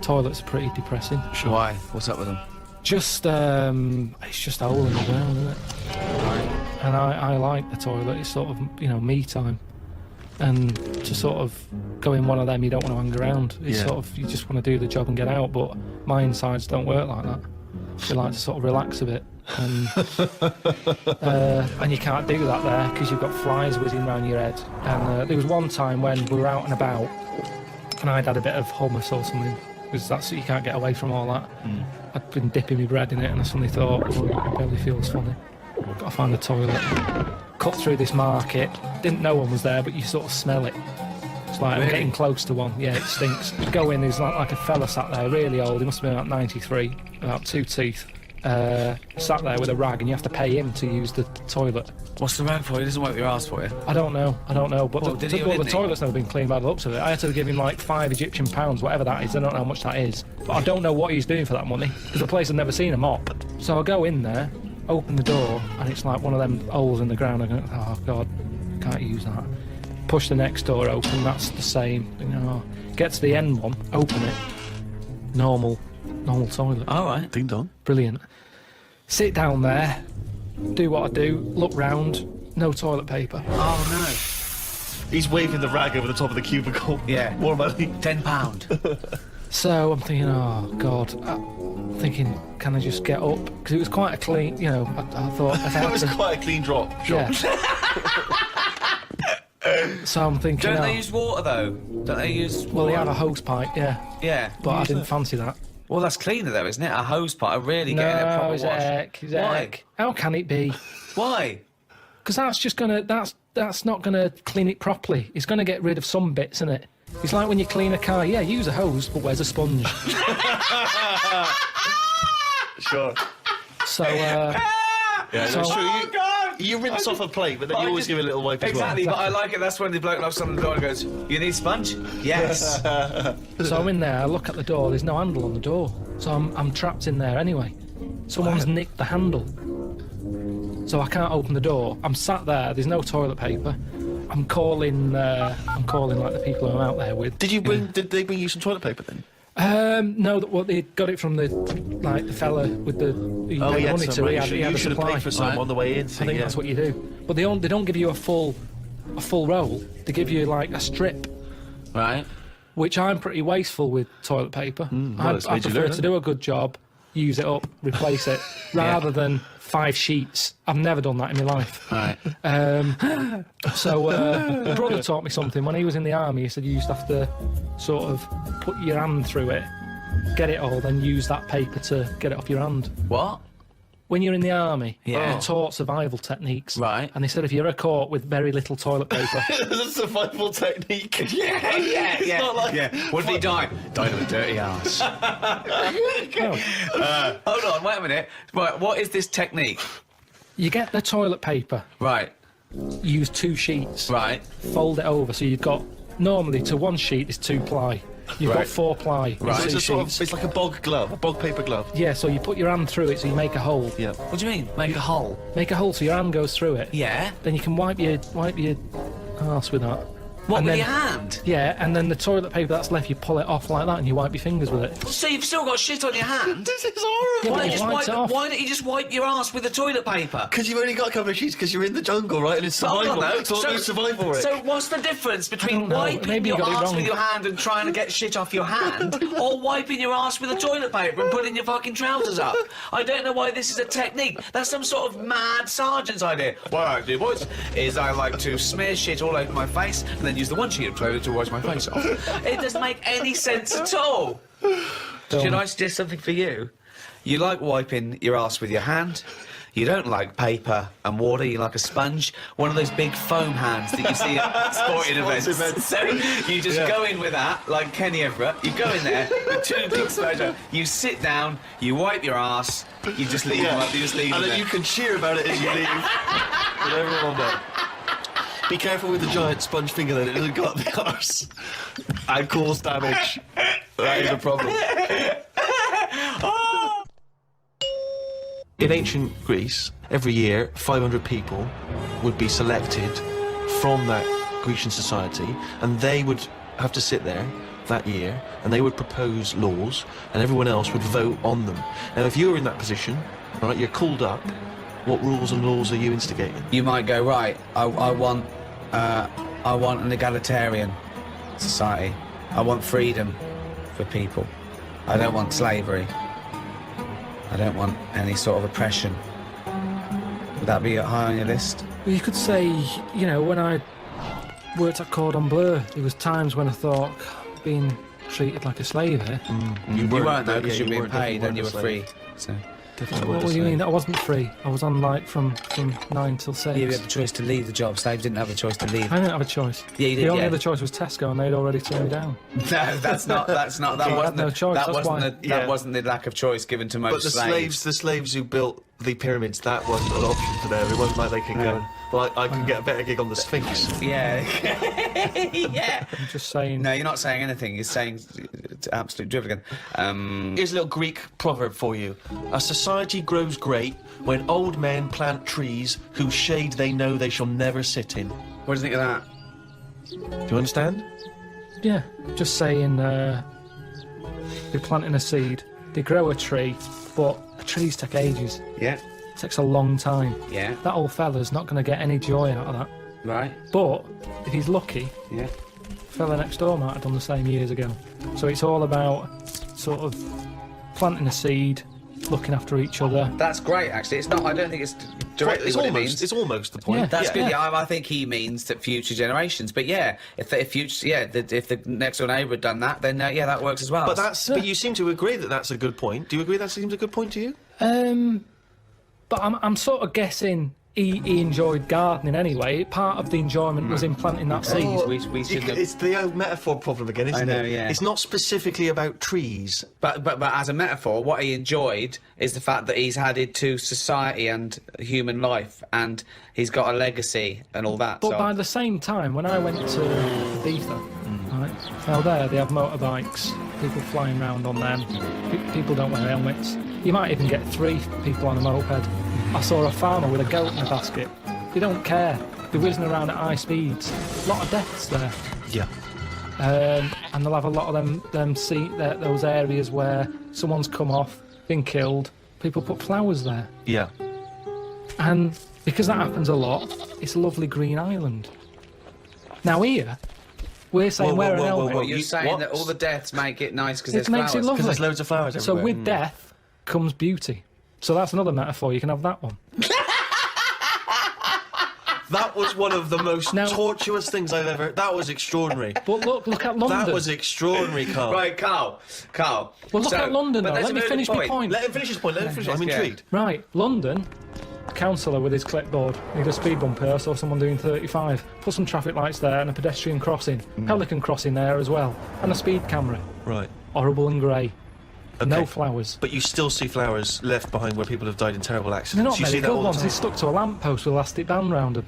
Toilets are pretty depressing. Sure. Why? What's up with them? Just, it's just a hole in the ground, isn't it? Right. And I like the toilet. It's sort of, you know, me time. And to sort of go in one of them, you don't want to hang around. It's sort of, you just want to do the job and get out. But my insides don't work like that. You like to sort of relax a bit. And you can't do that there because you've got flies whizzing around your head. And there was one time when we were out and about and I'd had a bit of hummus or something, because that's, you can't get away from all that. I'd been dipping my bread in it and I suddenly thought, oh, my belly feels funny. Got to find the toilet. Cut through this market, didn't know one was there, but you sort of smell it. It's like, I'm getting close to one. Yeah, it stinks. Go in, there's like a fella sat there, really old, he must have been about 93, about 2 teeth. Sat there with a rag, and you have to pay him to use the toilet. What's the rag for? He doesn't wipe your ass for you? I don't know, but Well, the toilet's never been cleaned by the looks of it. I had to give him like 5 Egyptian pounds, whatever that is. I don't know how much that is, but I don't know what he's doing for that money, because the place had never seen a mop. So I go in there, open the door, and it's like one of them holes in the ground. I go, oh god, can't use that. Push the next door open, that's the same. You know, get to the end one, open it, normal toilet. All right, ding dong, brilliant. Sit down there, do what I do, look round, no toilet paper. Oh no. He's waving the rag over the top of the cubicle. Yeah. More money. £10. So I'm thinking, oh god. I'm thinking, can I just get up? Because it was quite a clean, you know, I thought... It was quite a clean drop. Yeah. So I'm thinking... Don't they use water though? Don't they use water? Well, they have a hose pipe, yeah. Yeah. But I didn't fancy that. Well, that's cleaner though, isn't it? A hose pipe, really getting a proper wash. Why? How can it be? Why? Because that's just gonna... That's not gonna clean it properly. It's gonna get rid of some bits, isn't it? It's like when you clean a car. Yeah, use a hose, but where's a sponge? Sure. So, yeah, so, that's true. You rinse off a plate, but then you always give it a little wipe as well. Exactly, but I like it. That's when the bloke knocks on the door and goes, "You need sponge?" Yes. So I'm in there, I look at the door, there's no handle on the door. So I'm trapped in there anyway. Someone's nicked the handle. So I can't open the door. I'm sat there, there's no toilet paper. I'm calling like the people who I'm out there with. Did they bring you some toilet paper then? No, they got it from the fella with the money to. He had you a should have supply. paid for some on the way in. I think that's what you do. But they don't give you a full roll. They give you like a strip. Right. Which I'm pretty wasteful with toilet paper. Well, I prefer to do a good job use it up, replace it, rather than 5 sheets. I've never done that in my life. Right. So my brother taught me something. When he was in the army, he said you used to have to sort of put your hand through it, get it all, then use that paper to get it off your hand. What? When you're in the army, Yeah. you're taught survival techniques. Right. And they said if you're ever caught with very little toilet paper... It's a survival technique. Yeah. not like- What did he die? Died of a dirty arse. Hold on, wait a minute. Right, what is this technique? You get the toilet paper, Right, use 2 sheets, right. fold it over, so you've got... Normally, to 1 sheet is 2 ply. You've got Right. 4 ply. Right. So Two it's, sheets. it's like a bog glove, a bog paper glove. Yeah, so you put your hand through it, so you make a hole. Yeah. What do you mean? Make a hole? Make a hole so your hand goes through it. Yeah. Then you can wipe your arse with that. What, And with then- your hand? Yeah, and then the toilet paper that's left, you pull it off like that, and you wipe your fingers with it. So you've still got shit on your hand? This is horrible. Yeah, Why but don't, you wiped it off. why don't you just wipe your ass with the toilet paper? Because you've only got a couple of sheets because you're in the jungle, right? And it's Hold survival. on, though. It's all about survival, Rick. So what's the difference between don't know. wiping Maybe you your got it ass wrong. with your hand and trying to get shit off your hand, or wiping your ass with a toilet paper and putting your fucking trousers up? I don't know why this is a technique. That's some sort of mad sergeant's idea. What I do, boys, is I like to smear shit all over my face and then use the one sheet of toilet to wash my face off. It doesn't make any sense at all. Should I suggest something for you? You like wiping your ass with your hand. You don't like paper and water, you like a sponge. One of those big foam hands that you see at sporting events. So you just go in with that, like Kenny Everett. You go in there with 2 big sponges. You sit down, you wipe your ass, you just leave them up, you just leave And them then there. you can cheer about it as you leave. With everyone there. Be careful with the giant sponge finger then, it'll go up the arse and cause damage. That is a problem. In ancient Greece, every year 500 people would be selected from that Grecian society, and they would have to sit there that year and they would propose laws and everyone else would vote on them. Now if you're in that position, right, you're called up, what rules and laws are you instigating? You might go, right, I want an egalitarian society. I want freedom for people. I don't want slavery. I don't want any sort of oppression. Would that be high on your list? Well, you could say, you know, when I worked at Cordon Bleu, there was times when I thought being treated like a slave here. You weren't though, because yeah, you were being weren't- paid and you were definitely free. So. Definitely What do you mean? I wasn't free. I was on like from 9 till 6. You had the choice to leave the job. Slaves didn't have a choice to leave. I didn't have a choice. Yeah, you did, The only yeah. other choice was Tesco, and they'd already turned me down. No, that I wasn't had no choice, that that's wasn't why. that wasn't the lack of choice given to most But the slaves who built the pyramids, that wasn't an option for them. It wasn't like they could go, well, I can get a better gig on the Sphinx. Yeah. Yeah. I'm just saying. No, you're not saying anything. You're saying it's absolute drivel again. Here's a little Greek proverb for you. A society grows great when old men plant trees whose shade they know they shall never sit in. What do you think of that? Do you understand? Yeah, just saying. You're planting a seed. They grow a tree, but trees take ages. Yeah. It takes a long time. Yeah. That old fella's not going to get any joy out of that. Right. But if he's lucky, Yeah. fella next door might have done the same years ago. So it's all about sort of planting a seed, looking after each other. That's great, actually. It's not. I don't think it's directly It's what almost, it means. it's almost the point. Yeah. That's good. Yeah. Yeah, I think he means that future generations. But yeah, if the next door neighbour had done that, then yeah, that works as well. But but you seem to agree that that's a good point. Do you agree that seems a good point to you? But I'm sort of guessing he enjoyed gardening anyway. Part of the enjoyment was in planting that seed. we should have. It's the old metaphor problem again, isn't I know, it? yeah. It's not specifically about trees. But as a metaphor, what he enjoyed is the fact that he's added to society and human life, and he's got a legacy and all that. But so. by the same time, when I went to Ibiza, right, out there they have motorbikes, people flying around on them, people don't wear helmets. You might even get 3 people on a moped. I saw a farmer with a goat in a basket. They don't care. They're whizzing around at high speeds. A lot of deaths there. Yeah. And they'll have a lot of those areas where someone's come off, been killed. People put flowers there. Yeah. And because that happens a lot, it's a lovely green island. Now here, we're saying wear an helmet. You're saying that all the deaths make it nice because It there's makes flowers. it lovely. Because there's loads of flowers So everywhere. with death, comes beauty. So that's another metaphor. You can have that one. That was one of the most tortuous things I've ever... That was extraordinary. But look at London. That was extraordinary, Carl. Right, Carl. Well, look at London, though. Let me finish my point. Let him finish his point. I'm intrigued. Right, London, councillor with his clipboard. Need a speed bump here. I saw someone doing 35. Put some traffic lights there and a pedestrian crossing. Pelican crossing there as well. And a speed camera. Right. Horrible and grey. Okay. No flowers. But you still see flowers left behind where people have died in terrible accidents. They're not many good ones. They stuck to a lamppost with elastic band round them.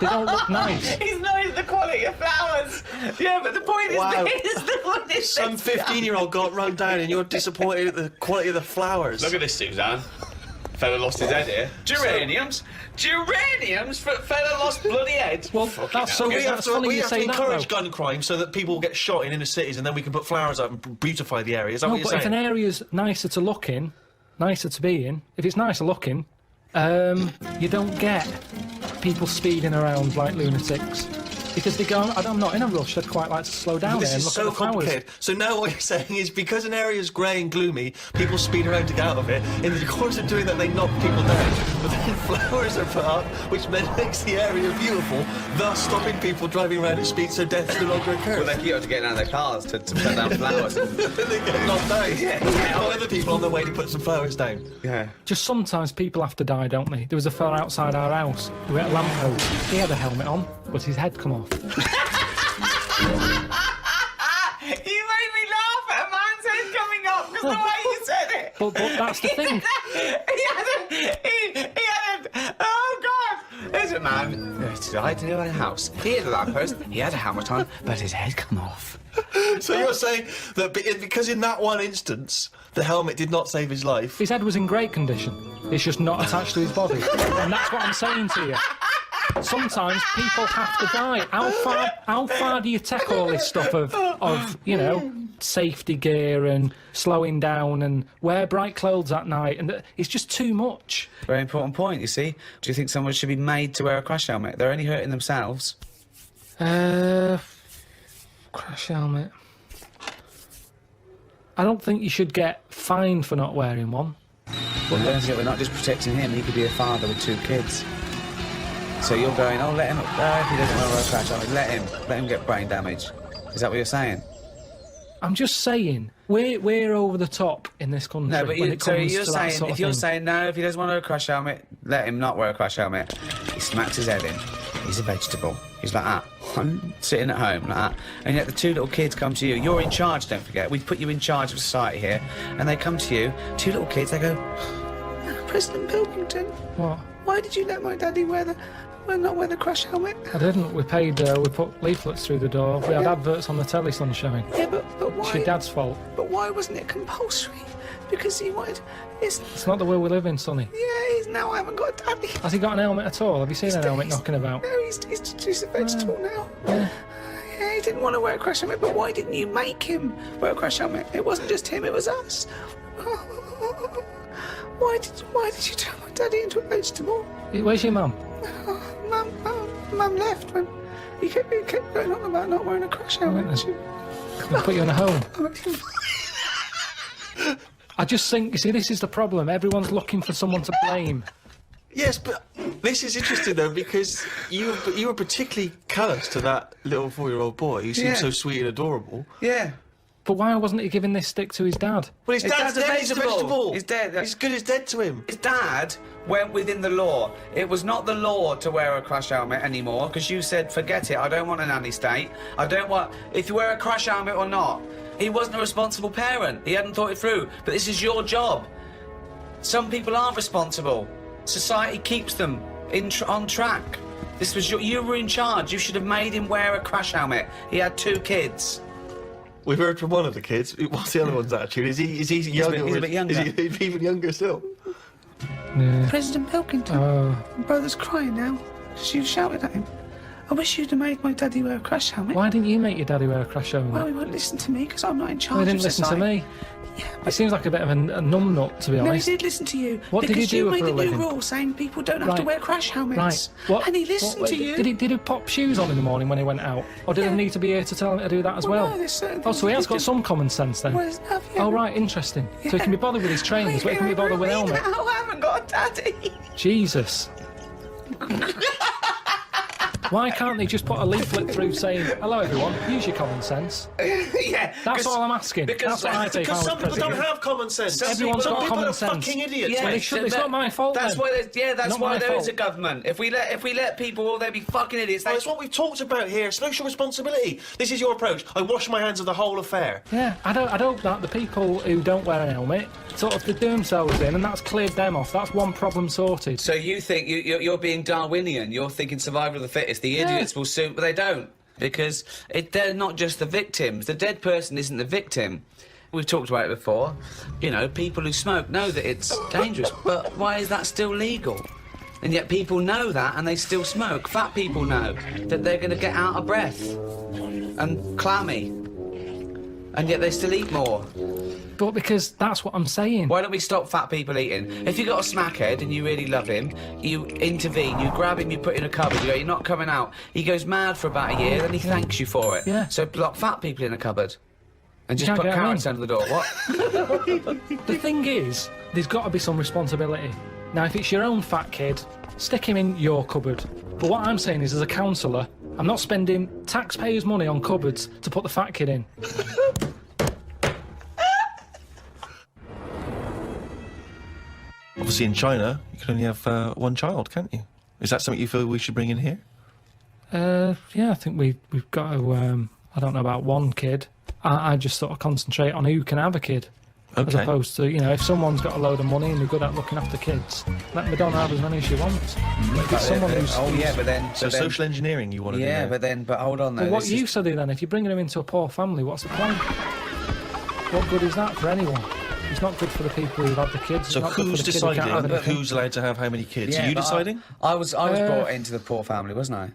They don't look nice. He's noticed the quality of flowers. Yeah, but the point is Some 15-year-old got run down and you're disappointed at the quality of the flowers. Look at this, Suzanne. Fella lost his head here. Geraniums? Fella lost bloody head. Well, that's so we have to encourage that, gun crime so that people get shot in inner cities and then we can put flowers up and beautify the area. Is that what you're saying? If an area's nicer to look in, nicer to be in, if it's nicer looking, you don't get people speeding around like lunatics. Because they go, I'm not in a rush, I'd quite like to slow down This and is look so at the flowers. complicated. So now what you're saying is because an area is grey and gloomy, people speed around to get out of it. In the course of doing that, they knock people down. But then flowers are put up, which then makes the area beautiful, thus stopping people driving around at speed so death no longer occurs. Well, they keep on getting out of their cars to put down flowers. Then they get knocked down. Yeah. Other people on their way to put some flowers down. Yeah. Just sometimes people have to die, don't they? There was a fella outside our house who had a lamppost. He had a helmet on, but his head come off. You made me laugh at a man's head coming up because the way you said it. But that's the thing. He had a... Oh, God. There's a man died in a house. He had a lamppost, he had a helmet on, but his head come off. So you're saying that because in that one instance, the helmet did not save his life... His head was in great condition. It's just not attached to his body. And that's what I'm saying to you. Sometimes people have to die. How far do you take all this stuff of you know, safety gear and slowing down and wear bright clothes at night? And it's just too much. Very important point, you see. Do you think someone should be made to wear a crash helmet? They're only hurting themselves. Crash helmet. I don't think you should get fined for not wearing one. Well, we're not just protecting him, he could be a father with 2 kids. So you're going, oh, let him, if he doesn't want to wear a crash helmet, let him get brain damage. Is that what you're saying? I'm just saying, we're over the top in this country. No, but you're saying, if you're saying, no, if he doesn't want to wear a crash helmet, let him not wear a crash helmet. He smacks his head in. He's a vegetable. He's like that. I'm sitting at home like that. And yet the 2 little kids come to you. You're in charge, don't forget. We've put you in charge of society here. And they come to you, 2 little kids, they go, President Pilkington. What? Why did you let my daddy not wear the crash helmet? I didn't. We paid, we put leaflets through the door. We had adverts on the telly, sunshine. Yeah, but why? It's your dad's fault. But why wasn't it compulsory? Because he wanted... It's not the world we live in, Sonny. Yeah, now I haven't got a daddy. Has he got an helmet at all? Have you seen an helmet knocking about? No, he's a vegetable now. Yeah. Yeah, he didn't want to wear a crash helmet, but why didn't you make him wear a crash helmet? It wasn't just him, it was us. Why did you turn my daddy into a vegetable? Where's your mum? Mum left when he kept going on about not wearing a crash helmet. We'll put you in a home. I just think, you see, this is the problem. Everyone's looking for someone to blame. Yes, but this is interesting though because you were particularly callous to that little 4-year-old boy who seemed so sweet and adorable. Yeah. But why wasn't he giving this stick to his dad? Well, his dad's dead. He's a vegetable. He's dead. He's good as dead to him. His dad went within the law. It was not the law to wear a crash helmet anymore because you said, forget it, I don't want a nanny state. I don't want... If you wear a crash helmet or not. He wasn't a responsible parent. He hadn't thought it through. But this is your job. Some people aren't responsible. Society keeps them on track. This was you were in charge. You should have made him wear a crash helmet. He had 2 kids. We've heard from one of the kids. What's the other one's attitude? Is he younger? He's a bit younger. Is he even younger still? Yeah. President Pilkington. My brother's crying now because you shouted at him. I wish you'd have made my daddy wear a crash helmet. Why didn't you make your daddy wear a crash helmet? Well, he wouldn't listen to me because I'm not in charge. Well, he didn't listen to me. Yeah, It seems like a bit of a numb nut, to be no, he honest. did listen to you. What did he do because you for a made a new living? rule saying people don't have to Right. wear crash helmets. Right. What? And he listened to you. Did he pop shoes on in the morning when he went out? Or did I need to be here to tell him to do that as well? No, there's certain Oh, so he things has got some common sense then? Well, there's nothing. Oh, right, interesting. So he can be bothered with his trainers, but he can be bothered with helmet. Now I haven't got a daddy. Jesus. Why can't they just put a leaflet through saying, hello everyone, use your common sense? Yeah. That's all I'm asking. That's what I take Because if I some was people don't president. have common sense. Everyone's Some got people common are sense. fucking idiots. Well, it's not my fault That's then. why. That's Not why my there is fault. a government. If we let people, all they be fucking idiots. Well, it's what we've talked about here. Social responsibility. This is your approach. I wash my hands of the whole affair. Yeah, I'd hope that the people who don't wear a helmet sort of they do themselves in, and that's cleared them off. That's one problem sorted. So you think you're being Darwinian? You're thinking survival of the fittest. The idiots will soon, but they don't, because they're not just the victims. The dead person isn't the victim. We've talked about it before. You know, people who smoke know that it's dangerous, but why is that still legal? And yet people know that and they still smoke. Fat people know that they're going to get out of breath and clammy, and yet they still eat more. But because that's what I'm saying. Why don't we stop fat people eating? If you got a smackhead and you really love him, you intervene, you grab him, you put him in a cupboard, you go, you're not coming out. He goes mad for about a year, then he thanks you for it. Yeah. So lock fat people in a cupboard. And just can't put get 'em carrots in. under the door. What? The thing is, there's got to be some responsibility. Now, if it's your own fat kid, stick him in your cupboard. But what I'm saying is, as a counsellor, I'm not spending taxpayers' money on cupboards to put the fat kid in. Obviously, in China, you can only have one child, can't you? Is that something you feel we should bring in here? Yeah, I think we've got to. I don't know about one kid. I just sort of concentrate on who can have a kid, as Okay. opposed to if someone's got a load of money and they're good at looking after kids, let Madonna have as many as she wants. But if it's someone who's but then... So social engineering you want to do Yeah, there? but hold on though. Well, what this you is- should do then, if you're bringing them into a poor family, what's the plan? What good is that for anyone? It's not good for the people who've had the kids. So it's not good for who's the kid who can't have deciding anything. who's allowed to have how many kids? Yeah, Are you but deciding? I was brought into the poor family, wasn't I?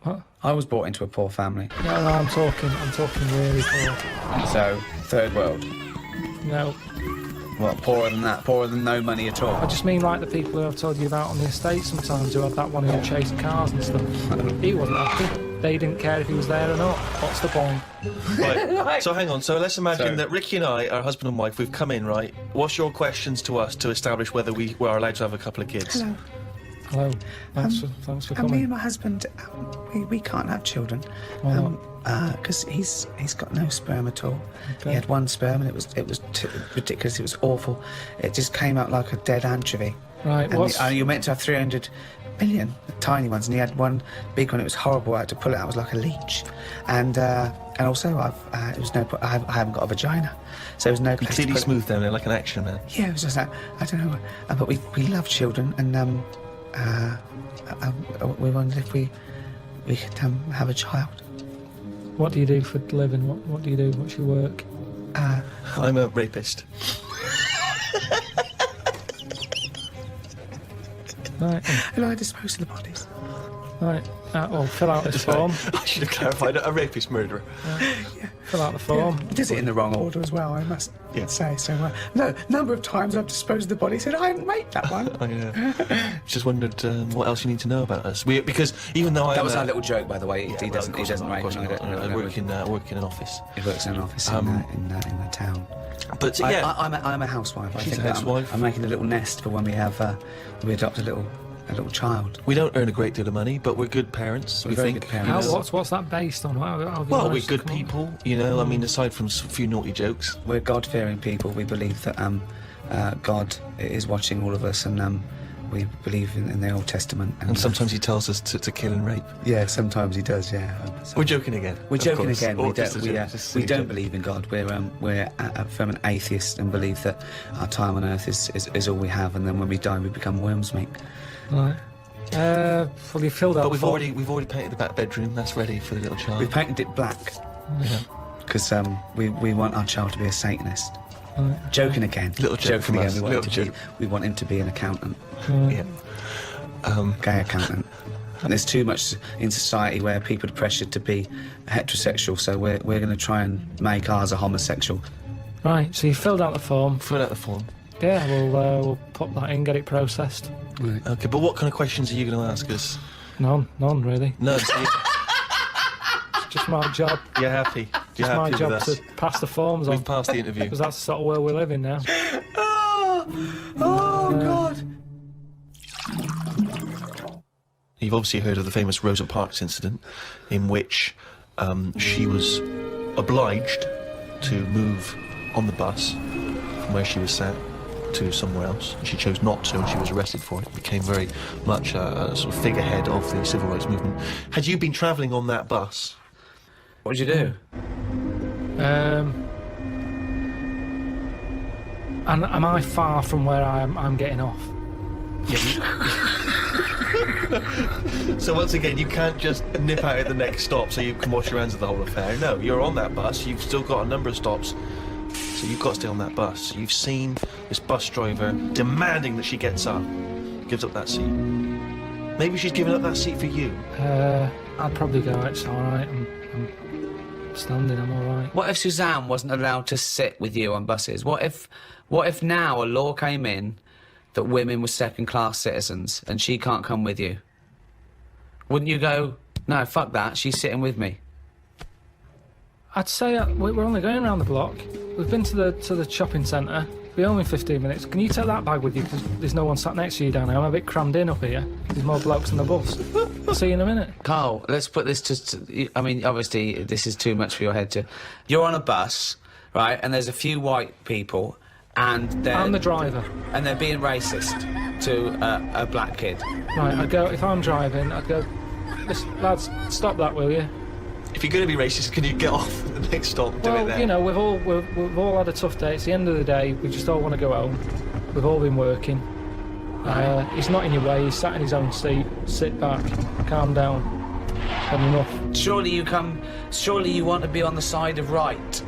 What? I was brought into a poor family. No, I'm talking really poor. So, third world. No, What, poorer than that? Poorer than no money at all? I just mean like the people who I've told you about on the estate sometimes, who had that one who chased cars and stuff. He wasn't happy. They didn't care if he was there or not. What's the point? Right. So hang on. So let's imagine So- that Ricky and I, our husband and wife, we've come in, right? What's your questions to us to establish whether we are allowed to have a couple of kids? Hello. Hello. Thanks for And me coming. and my husband, we can't have children. Why Because he's got no sperm at all. Okay. He had one sperm and it was ridiculous. It was awful. It just came out like a dead anchovy. Right, And you're meant to have 300 million tiny ones, and he had one big one. It was horrible. I had to pull it out. It was like a leech. And also, I haven't got a vagina, so there was no place to Completely put it. smooth down there, like an action man. Yeah, it was just like, I don't know, but we love children, and we wondered if we could have a child. What do you do for a living? What do you do? What's your work? I'm a rapist. Right. And I dispose of the bodies. Right. Well, fill out this form. I should have clarified. A rapist murderer. Fill out the form. He does it in the wrong order as well, I must say. So, no, number of times I've disposed of the body, said, I haven't made that one. I just wondered what else you need to know about us. Because even though That was our little joke, by the way. He doesn't rape. I work in an office. He works in an office in the town. But yeah, I'm a housewife. I She's think a housewife. I'm making a little nest for when we adopt a little child. we don't earn a great deal of money, but we're good parents. We're we very think. good parents. How, what's that based on? How have you Well, we're managed to good come up- people, you know. I mean, aside from a few naughty jokes. We're God-fearing people. We believe that God is watching all of us, and we believe in the Old Testament. And sometimes he tells us to kill and rape. yeah, sometimes he does. Yeah, We're joking again. We're of joking course. again. Or We just don't. a We, joke, just we a don't joke. believe in God. We're from an atheist and believe that our time on earth is all we have, and then when we die, we become worms, mate. Right. Well, you filled out. But we've form. already painted the back bedroom. That's ready for the little child. We've painted it black because we want our child to be a Satanist. Right. Joking again. Little joke Joking from again. us. We want, Little we want him to be an accountant, Yeah. gay accountant. And there's too much in society where people are pressured to be heterosexual, so we're going to try and make ours a homosexual. Right, so you filled out the form. Fill out the form. Yeah, we'll put that in, get it processed. Right. Okay, but what kind of questions are you going to ask us? None really. None. It's just my job. You're happy? Just my job to pass the forms on. We've passed the interview. Because that's the sort of world we live in now. Oh, God. You've obviously heard of the famous Rosa Parks incident, in which she was obliged to move on the bus from where she was sat to somewhere else, and she chose not to, and she was arrested for it. Became very much a sort of figurehead of the civil rights movement. Had you been travelling on that bus? What did you do? And am I far from where I'm getting off? So once again, you can't just nip out at the next stop so you can wash your hands of the whole affair. No, you're on that bus, you've still got a number of stops, so you've got to stay on that bus. So you've seen this bus driver demanding that she gets up, gives up that seat. Maybe she's given up that seat for you. I'd probably go, it's alright, I'm standing, I'm alright. What if Suzanne wasn't allowed to sit with you on buses? What if now a law came in that women were second-class citizens and she can't come with you? Wouldn't you go, no, fuck that, she's sitting with me? I'd say we're only going around the block. We've been to the shopping centre. We're only 15 minutes. Can you take that bag with you? Because there's no one sat next to you down here. I'm a bit crammed in up here. There's more blokes on the bus. I'll see you in a minute. Carl, let's put this to... I mean, obviously, this is too much for your head to... You're on a bus, right, and there's a few white people, and they're... I'm the driver. And they're being racist to a black kid. Right, I'd go... If I'm driving, I'd go... Listen, lads, stop that, will you? If you're going to be racist, can you get off at the next stop and do it there? You know, we've all had a tough day. It's the end of the day. We just all want to go home. We've all been working. He's not in your way. He's sat in his own seat. Sit back. Calm down. Had enough. Surely you want to be on the side of right.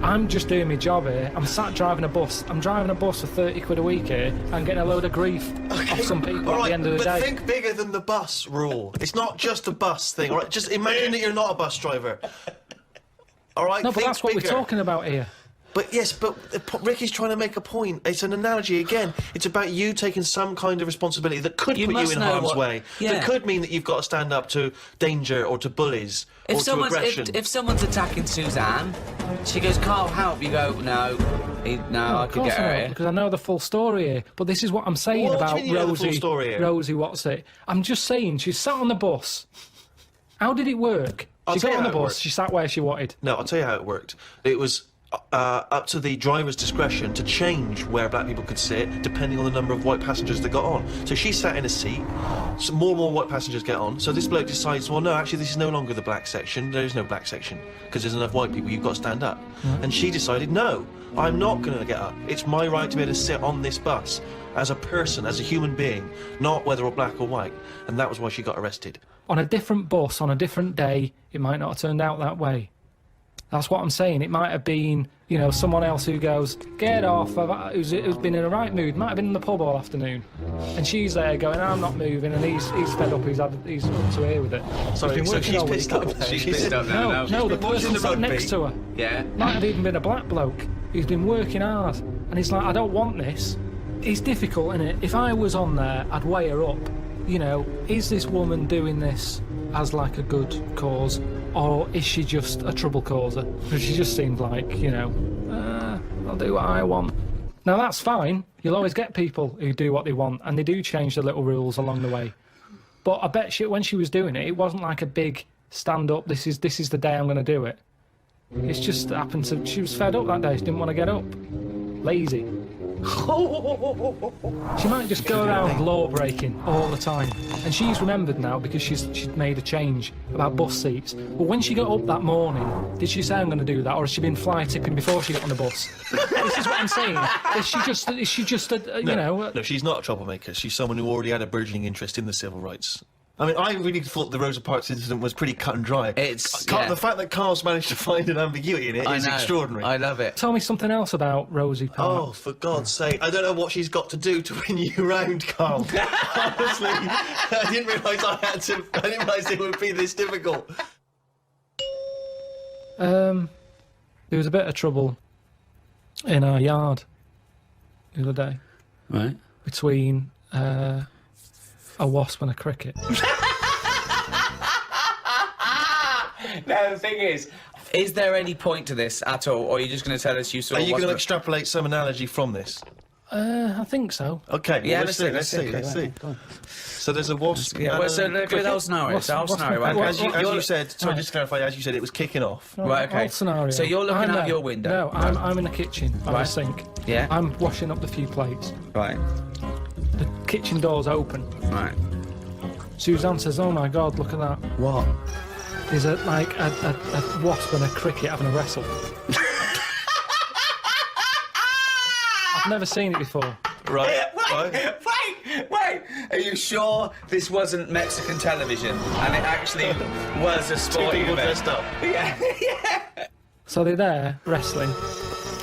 I'm just doing my job here. I'm sat driving a bus. I'm driving a bus for 30 quid a week here and getting a load of grief off some people at the end of the day. But think bigger than the bus rule. It's not just a bus thing, all right? Just imagine that you're not a bus driver. All right? No, but that's what we're talking about here. But yes, but Ricky's trying to make a point. It's an analogy again. It's about you taking some kind of responsibility that could put you in harm's way. Yeah. That could mean that you've got to stand up to danger or to bullies or to aggression. If someone's attacking Suzanne, she goes, Carl, help. You go, no, I could get her here. Because I know the full story here. But this is what I'm saying about Rosie, what's it? I'm just saying, she sat on the bus. How did it work? She got on the bus, she sat where she wanted. No, I'll tell you how it worked. It was up to the driver's discretion to change where black people could sit depending on the number of white passengers that got on. So she sat in a seat, so more and more white passengers get on, so this bloke decides, well, no, actually, this is no longer the black section. There is no black section, because there's enough white people, you've got to stand up. And she decided, no, I'm not going to get up. It's my right to be able to sit on this bus as a person, as a human being, not whether or black or white. And that was why she got arrested. On a different bus, on a different day, it might not have turned out that way. That's what I'm saying. It might have been, you know, someone else who goes, get off, who's been in a right mood, might have been in the pub all afternoon. And she's there going, I'm not moving, and he's fed up, he's up to here with it. Sorry, so she's pissed up now. She's pissed up now. No, the person sat next to her. Yeah. Might have even been a black bloke who's been working hard. And he's like, I don't want this. It's difficult, isn't it? If I was on there, I'd weigh her up. You know, is this woman doing this as like a good cause, or is she just a trouble causer? Because she just seemed like, you know, I'll do what I want. Now that's fine. You'll always get people who do what they want, and they do change the little rules along the way. But I bet when she was doing it, it wasn't like a big stand up. This is the day I'm going to do it. It's just happened to. She was fed up that day. She didn't want to get up. Lazy. She might just go around law breaking all the time, and she's remembered now because she'd made a change about bus seats. But when she got up that morning, did she say I'm going to do that, or has she been fly tipping before she got on the bus? This is what I'm saying. Is she just a, you know? No, she's not a troublemaker. She's someone who already had a burgeoning interest in the civil rights I mean, I really thought the Rosa Parks incident was pretty cut and dry. The fact that Carl's managed to find an ambiguity in it is extraordinary. I love it. Tell me something else about Rosie Parks. Oh, for God's sake. I don't know what she's got to do to win you round, Carl. Honestly, I didn't realise it would be this difficult. There was a bit of trouble in our yard the other day. Right. Between a wasp and a cricket. No, the thing is there any point to this at all, or are you just going to tell us you saw? Are you going to extrapolate some analogy from this? I think so. Okay. Yeah, well, let's see. So there's a wasp. Yeah. Well, so look at the whole scenario. As you said, sorry, just to clarify, as you said, it was kicking off. Right. Okay. Scenario. So you're looking out your window. No, I'm in the kitchen by the sink. Yeah. I'm washing up the few plates. Right. The kitchen door's open. Right. Suzanne says, "Oh my God, look at that! What? There's a wasp and a cricket having a wrestle." I've never seen it before. Right. Wait! Are you sure this wasn't Mexican television and it actually was a sporting event? Dressed up. Yeah. So they're there wrestling,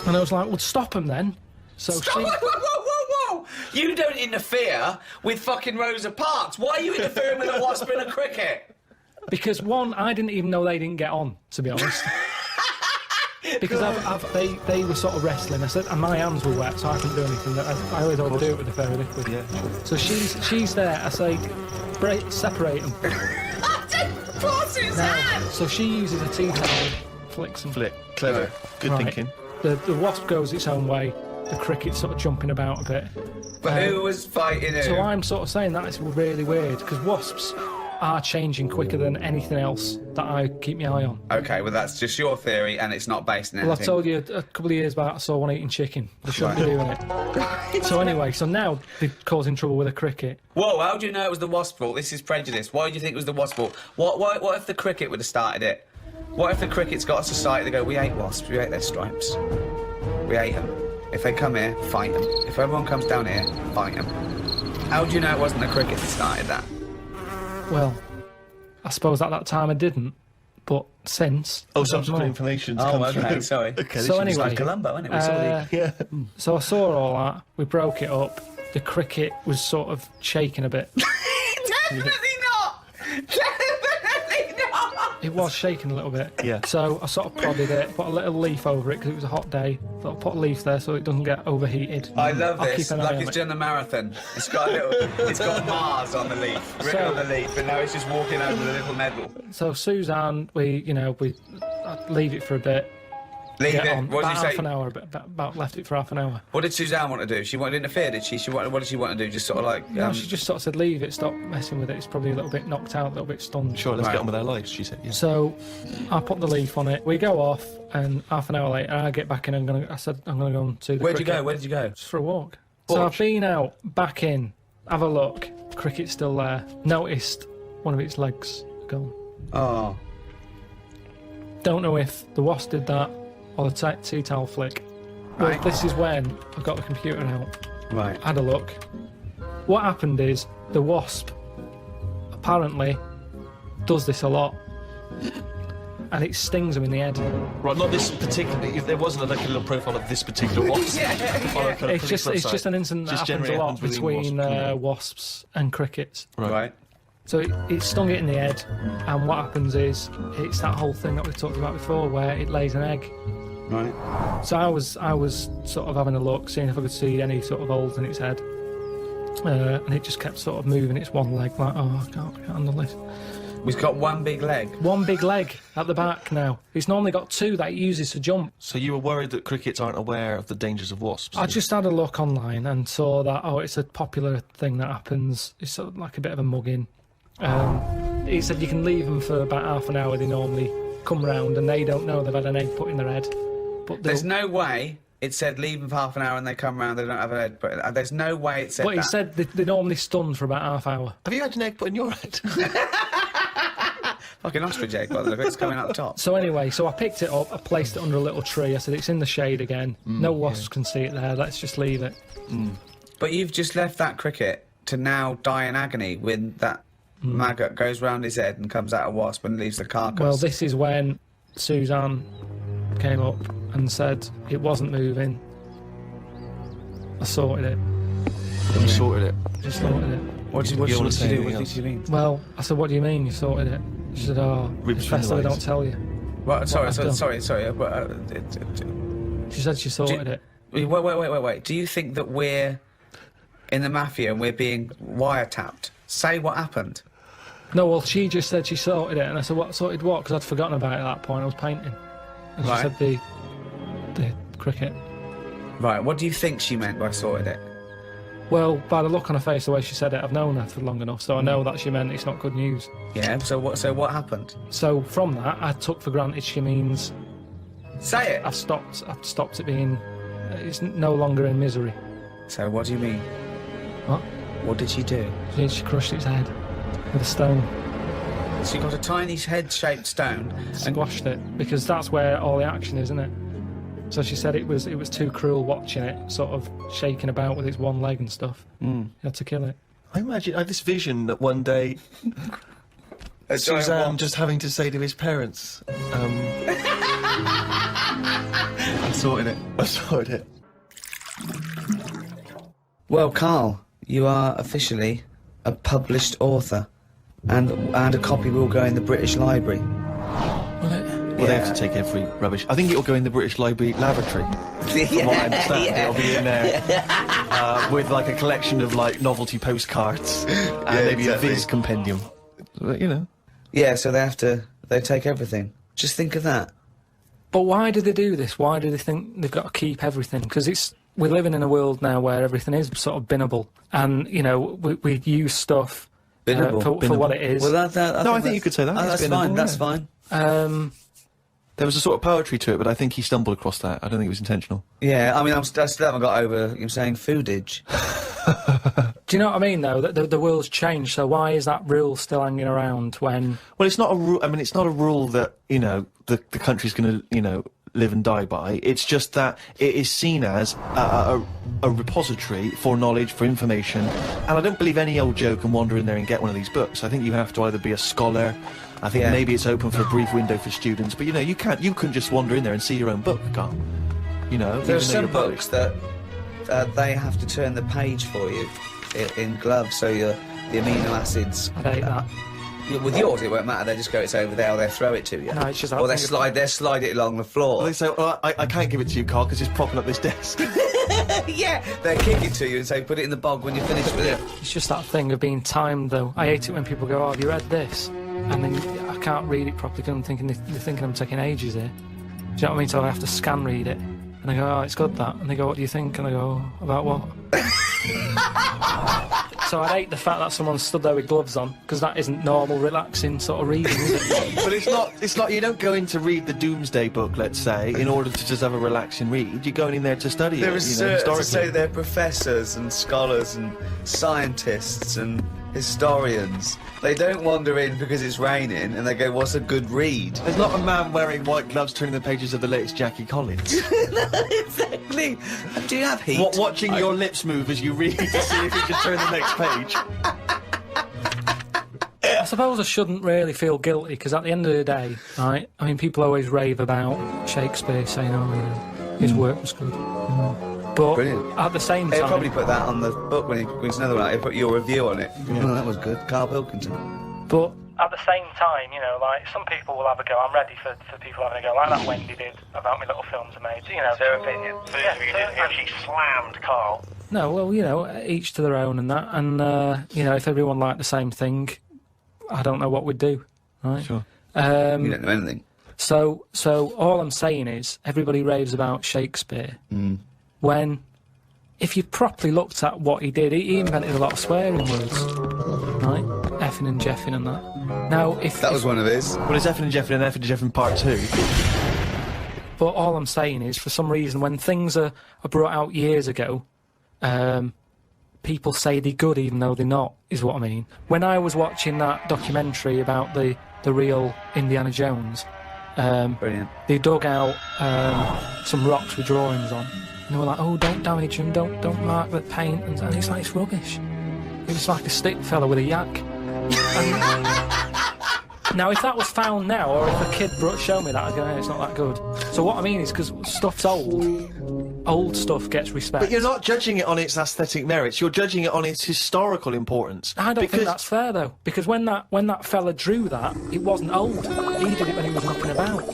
and I was like, "Well, stop them then." So Whoa! You don't interfere with fucking Rosa Parks. Why are you interfering with a wasp and a cricket? Because one, I didn't even know they didn't get on, to be honest. Because they were sort of wrestling. I said, and my hands were wet, so I couldn't do anything. I always overdo it with the fairy liquid. Yeah. So she's there. I say, separate them. So she uses a tea towel, flicks them. Clever. Good thinking. The wasp goes its own way. The cricket's sort of jumping about a bit. But who was fighting who? So I'm sort of saying that is really weird, because wasps are changing quicker than anything else that I keep my eye on. Okay, well that's just your theory and it's not based on anything. Well, I told you a couple of years back I saw one eating chicken. They shouldn't be doing it. So anyway, so now they're causing trouble with a cricket. Whoa, how do you know it was the wasp's fault? This is prejudice. Why do you think it was the wasp's fault? What if the cricket would have started it? What if the cricket's got a society that go, we hate wasps, we hate their stripes. We hate them. If they come here, fight them. If everyone comes down here, fight them. How do you know it wasn't the cricket that started that? Well, I suppose at that time I didn't, but since... Oh, subsequent information's come through. Sorry. Okay, so anyway... Like Columbo, isn't it? So I saw all that, we broke it up, the cricket was sort of shaking a bit. Definitely not! It was shaking a little bit. Yeah. So I sort of prodded it, put a little leaf over it because it was a hot day. Thought I'd put a leaf there so it doesn't get overheated. I love I'll this. keep an eye Like on it's it. done the marathon. It's got it's got Mars on the leaf, written on the leaf, and now it's just walking over the little medal. So Suzanne, I'd leave it for a bit. Leave get it. On. What did About you say? half an hour, about left it for half an hour. What did Suzanne want to do? She wanted to interfere, did she? What did she want to do? Just sort of like... No, she just sort of said, leave it, stop messing with it. It's probably a little bit knocked out, a little bit stunned. Sure, let's get on with our lives, she said. Yeah. So I put the leaf on it. We go off, and half an hour later, I get back in. I said, I'm going to go and see the Where'd you cricket. go? Where did you go? Just for a walk. So I've been out, back in, have a look. Cricket's still there. Noticed one of its legs gone. Oh. Don't know if the wasp did that or the tea towel flick. Well, Right. this is when I got the computer out. Right. Had a look. What happened is the wasp apparently does this a lot, and it stings them in the head. Right, not this particular. If there wasn't like a little profile of this particular wasp. It's just an incident that happens a lot between wasps and crickets. Right. So it stung it in the head, and what happens is it's that whole thing that we talked about before, where it lays an egg. Right. So I was sort of having a look, seeing if I could see any sort of holes in its head, and it just kept sort of moving its one leg, like, oh, I can't handle this. We've got one big leg. One big leg at the back now. It's normally got two that it uses to jump. So you were worried that crickets aren't aware of the dangers of wasps? I just had a look online and saw that, it's a popular thing that happens. It's sort of like a bit of a mugging. He said you can leave them for about half an hour. They normally come round and they don't know they've had an egg put in their head. But there's no way it said leave them for half an hour and they come round, they don't have an egg put in. There's no way it said that. But he said they're normally stunned for about half hour. Have you had an egg put in your head? Fucking ostrich egg, by the look, it's coming out the top. So anyway, I picked it up, I placed it under a little tree. I said it's in the shade again. No wasps can see it there. Let's just leave it. But you've just left that cricket to now die in agony with that maggot goes round his head and comes out a wasp and leaves the carcass. Well, this is when Suzanne came up and said it wasn't moving. I sorted it. You sorted it. Just sorted it. What did you do? What did you mean? Well, I said, what do you mean you sorted it? She said, oh, it's best that I don't tell you. Right, sorry. She said she sorted it. Wait. Do you think that we're in the mafia and we're being wiretapped? Say what happened. No, well, she just said she sorted it, and I said, what, sorted what? Because I'd forgotten about it at that point, I was painting. And she said the cricket. Right, what do you think she meant by sorted it? Well, by the look on her face, the way she said it, I've known her for long enough, so I know that she meant it's not good news. Yeah, so what happened? So from that, I took for granted she means... Say it! I've stopped it being... It's no longer in misery. So what do you mean? What? What did she do? She crushed its head with a stone. So you got a tiny head-shaped stone and squashed it, because that's where all the action is, isn't it? So she said it was too cruel watching it sort of shaking about with its one leg and stuff. You had to kill it. I had this vision that one day Suzanne just having to say to his parents, I sorted it. I sorted it. Well, Karl, you are officially a published author, and a copy will go in the British Library. Well, they have to take every rubbish. I think it'll go in the British Library lavatory. From what I understand, it'll be in there with like a collection of like novelty postcards and maybe a Viz compendium. But, you know. Yeah, so they take everything. Just think of that. But why do they do this? Why do they think they've got to keep everything? Because we're living in a world now where everything is sort of binnable, and you know we use stuff for what it is. Well, I think you could say that. That's fine. That's fine. There was a sort of poetry to it, but I think he stumbled across that. I don't think it was intentional. Yeah, I mean, I still haven't got over him saying foodage. Do you know what I mean, though? That the world's changed, so why is that rule still hanging around when... Well, it's not a rule... I mean, it's not a rule that, you know, the country's going to, you know, live and die by. It's just that it is seen as a repository for knowledge, for information, and I don't believe any old Joe can wander in there and get one of these books. I think you have to either be a scholar... I think maybe it's open for a brief window for students, but you know, you couldn't just wander in there and see your own book, Karl. You know, there are some books that they have to turn the page for you in gloves, so the amino acids. I hate that. With yours, it won't matter. They just go, it's over there, or they throw it to you. No, it's just. Or they slide it along the floor. Well, they say, I can't give it to you, Karl, because it's propping up this desk. Yeah, they kick it to you and say, put it in the bog when you're finished with it. It's just that thing of being timed, though. I hate it when people go, "Oh, have you read this?" And then I can't read it properly because I'm thinking they're thinking I'm taking ages here. Do you know what I mean? So I have to scan read it. And I go, "Oh, it's good, that." And they go, "What do you think?" And I go, "Oh, about what?" So I hate the fact that someone stood there with gloves on, because that isn't normal, relaxing sort of reading, is it? But it's not, you don't go in to read the Doomsday Book, let's say, in order to just have a relaxing read. You're going in there to study They're it, you know, historically. So they're professors and scholars and scientists and historians. They don't wander in because it's raining and they go, "What's a good read?" There's not a man wearing white gloves turning the pages of the latest Jackie Collins. Exactly. Do you have heat? Watching your lips move as you read to see if you can turn the next page. I suppose I shouldn't really feel guilty, because at the end of the day, right, I mean, people always rave about Shakespeare, saying, "Oh, you know, his work was good." But brilliant. At the same time... He'll probably put that on the book when he brings another one out. He'll put your review on it. Yeah. Oh, that was good. Karl Pilkington. But at the same time, you know, like, some people will have a go. I'm ready for people having a go, like that Wendy did about my little films I made, you know. Their opinion. So you didn't actually slammed Karl. No, well, you know, each to their own and that. And, you know, if everyone liked the same thing, I don't know what we'd do, right? Sure. You don't know anything. So all I'm saying is, everybody raves about Shakespeare. When, if you properly looked at what he did, he invented a lot of swearing words, right? Effing and jeffing and that. Now, that was one of his. Well, it's effing and jeffing part 2. But all I'm saying is, for some reason, when things are brought out years ago, people say they're good even though they're not, is what I mean. When I was watching that documentary about the real Indiana Jones, they dug out some rocks with drawings on. And they were like, "Oh, don't damage them, don't mark the paint," and it's like, it's rubbish. It was like a stick fella with a yak. Now, if that was found now, or if a kid showed me that, I'd go, it's not that good. So what I mean is, because stuff's old stuff gets respect. But you're not judging it on its aesthetic merits, you're judging it on its historical importance. I don't think that's fair, though, because when that fella drew that, it wasn't old. He did it when he was knocking about.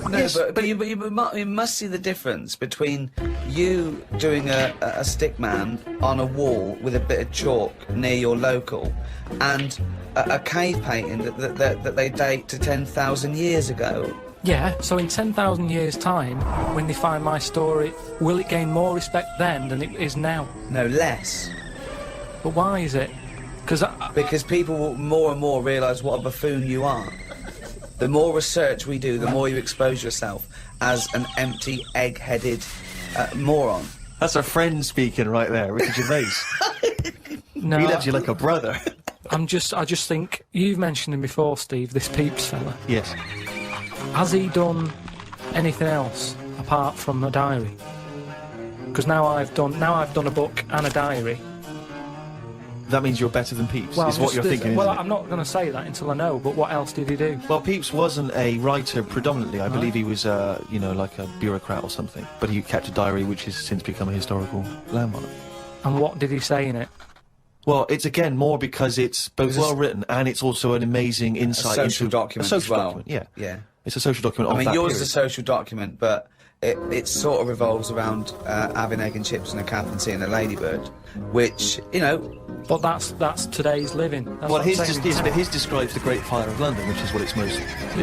No, yes, but you must see the difference between you doing a stick man on a wall with a bit of chalk near your local and a cave painting that they date to 10,000 years ago. Yeah, so in 10,000 years' time, when they find my story, will it gain more respect then than it is now? No, less. But why is it? Because people will more and more realise what a buffoon you are. The more research we do, the more you expose yourself as an empty, egg-headed moron. That's our friend speaking right there, Ricky Gervais. No, he loves you like a brother. I just think, you've mentioned him before, Steve, this Peeps fella. Yes. Has he done anything else apart from a diary? Because now I've done a book and a diary. That means you're better than Pepys, well, is what you're thinking, well, isn't it? I'm not going to say that until I know, but what else did he do? Well, Pepys wasn't a writer predominantly. I believe he was, you know, like a bureaucrat or something. But he kept a diary which has since become a historical landmark. And what did he say in it? Well, it's again more because it's both well written and it's also an amazing insight into... A social document a social as well. document, yeah. Yeah. It's a social document of that yours period. is a social document, but it sort of revolves around having egg and chips and a cap and seeing a ladybird, which, you know... But that's today's living. That's well, his describes the Great Fire of London, which is what it's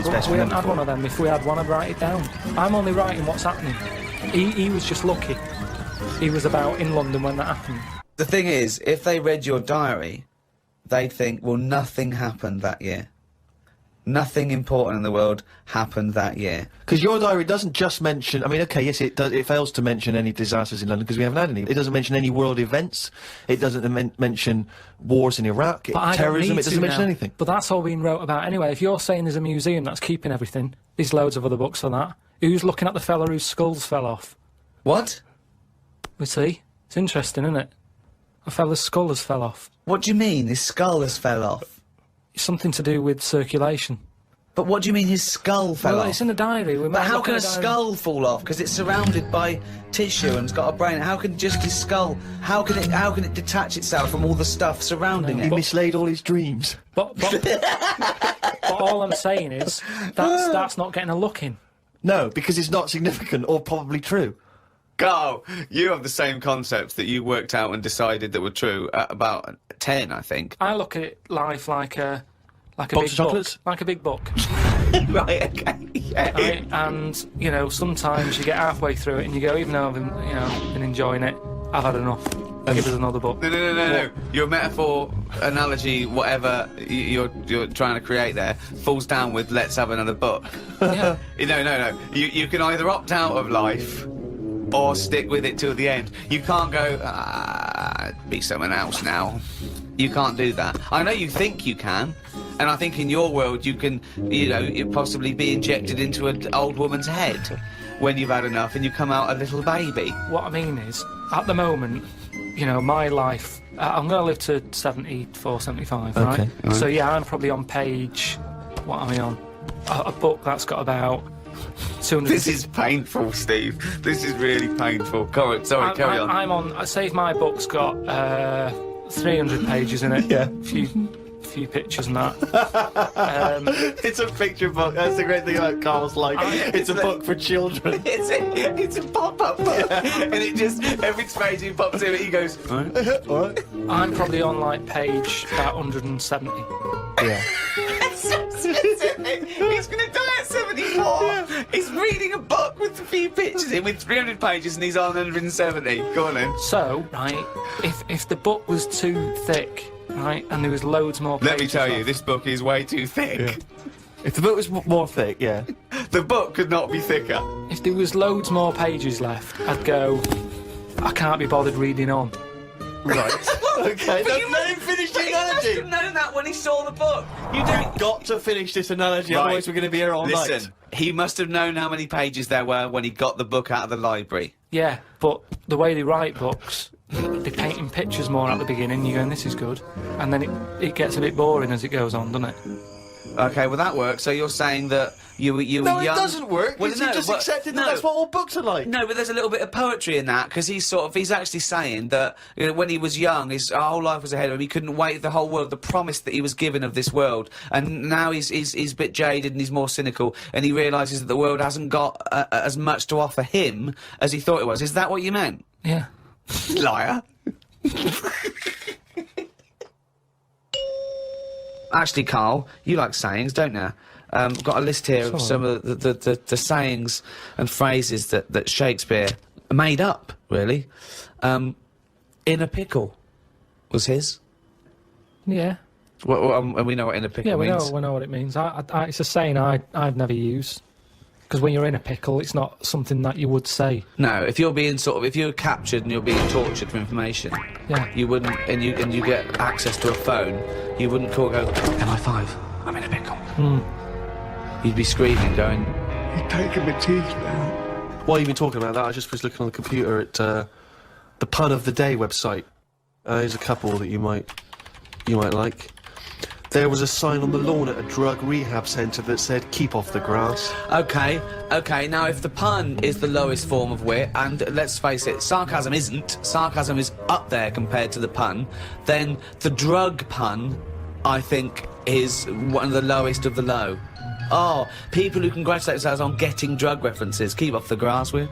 best we hadn't had one of them. If we had one, I'd write it down. I'm only writing what's happening. He was just lucky. He was about in London when that happened. The thing is, if they read your diary, they'd think, well, nothing happened that year. Nothing important in the world happened that year. Because your diary doesn't just mention... I mean, OK, yes, it does. It fails to mention any disasters in London because we haven't had any. It doesn't mention any world events. It doesn't mention wars in Iraq, terrorism. It doesn't mention anything. But that's all being wrote about anyway. If you're saying there's a museum that's keeping everything, there's loads of other books for that. Who's looking at the fella whose skulls fell off? What? We see. It's interesting, isn't it? A fella's skull has fell off. What do you mean, his skull has fell off? It's something to do with circulation. But what do you mean his skull fell off? Well, it's in a diary. But how can a skull fall off? Because it's surrounded by tissue and it's got a brain. How can just his skull... How can it detach itself from all the stuff surrounding it? He mislaid all his dreams. But all I'm saying is, that's not getting a look in. No, because it's not significant or probably true. Karl, you have the same concepts that you worked out and decided that were true at about 10, I think. I look at life like a Box big of chocolates? book. Like a big book. Right, okay, yeah. Right? And, you know, sometimes you get halfway through it and you go, even though I've been enjoying it, I've had enough. Give us another book. No. Your metaphor, analogy, whatever you're trying to create there, falls down with let's have another book. Yeah. No. You can either opt out of life or stick with it till the end. You can't go, be someone else now. You can't do that. I know you think you can, and I think in your world you can, you possibly be injected into an old woman's head when you've had enough and you come out a little baby. What I mean is, at the moment, my life, I'm going to live to 74, 75, right? Okay. Right? So yeah, I'm probably on page, what am I on? A book that's got about 200... This is painful, Steve. This is really painful. Carry on. I'm on, I say if my book's got 300 pages in it. Yeah. A few pictures and that. It's a picture book. That's the great thing about Karl's life. It's a book for children. It's a pop-up book. And it just, every page he pops in, he goes, all right. I'm probably on, like, page about 170. Yeah. He's going to die at 74. Yeah. He's reading a book with a few pictures in with 300 pages and he's on 170. Go on then. So, right, if the book was too thick, right, and there was loads more pages... Let me tell you, this book is way too thick. Yeah. If the book was more thick, yeah. The book could not be thicker. If there was loads more pages left, I'd go, I can't be bothered reading on. Right. Okay, let him finish the analogy. He must have known that when he saw the book. You've got to finish this analogy, otherwise we're going to be here all night. Listen, he must have known how many pages there were when he got the book out of the library. Yeah, but the way they write books, they're painting pictures more at the beginning, you're going, this is good. And then it gets a bit boring as it goes on, doesn't it? Okay, well that works. So you're saying that you were young... No, it doesn't work. Well, Well, you just accepted that that's what all books are like. No, but there's a little bit of poetry in that, because he's actually saying that when he was young, his whole life was ahead of him. He couldn't wait the whole world, the promise that he was given of this world. And now he's a bit jaded and he's more cynical, and he realises that the world hasn't got as much to offer him as he thought it was. Is that what you meant? Yeah. Liar. Actually, Karl, you like sayings, don't you? I've got a list here of some of the sayings and phrases that Shakespeare made up, really. In a pickle was his. Yeah. And we know what in a pickle means. Yeah, we know what it means. It's a saying I'd never use. Because when you're in a pickle, it's not something that you would say. No, if you're being if you're captured and you're being tortured for information, yeah, you wouldn't, and you get access to a phone, you wouldn't go, MI5, I'm in a pickle. You'd be screaming, going, You're taking my teeth now. While you've been talking about that, I just was looking on the computer at the Pun of the Day website. There's a couple that you might like. There was a sign on the lawn at a drug rehab centre that said, keep off the grass. Okay, now if the pun is the lowest form of wit, and let's face it, sarcasm isn't, sarcasm is up there compared to the pun, then the drug pun, I think, is one of the lowest of the low. Oh, people who congratulate themselves on getting drug references. Keep off the grass with.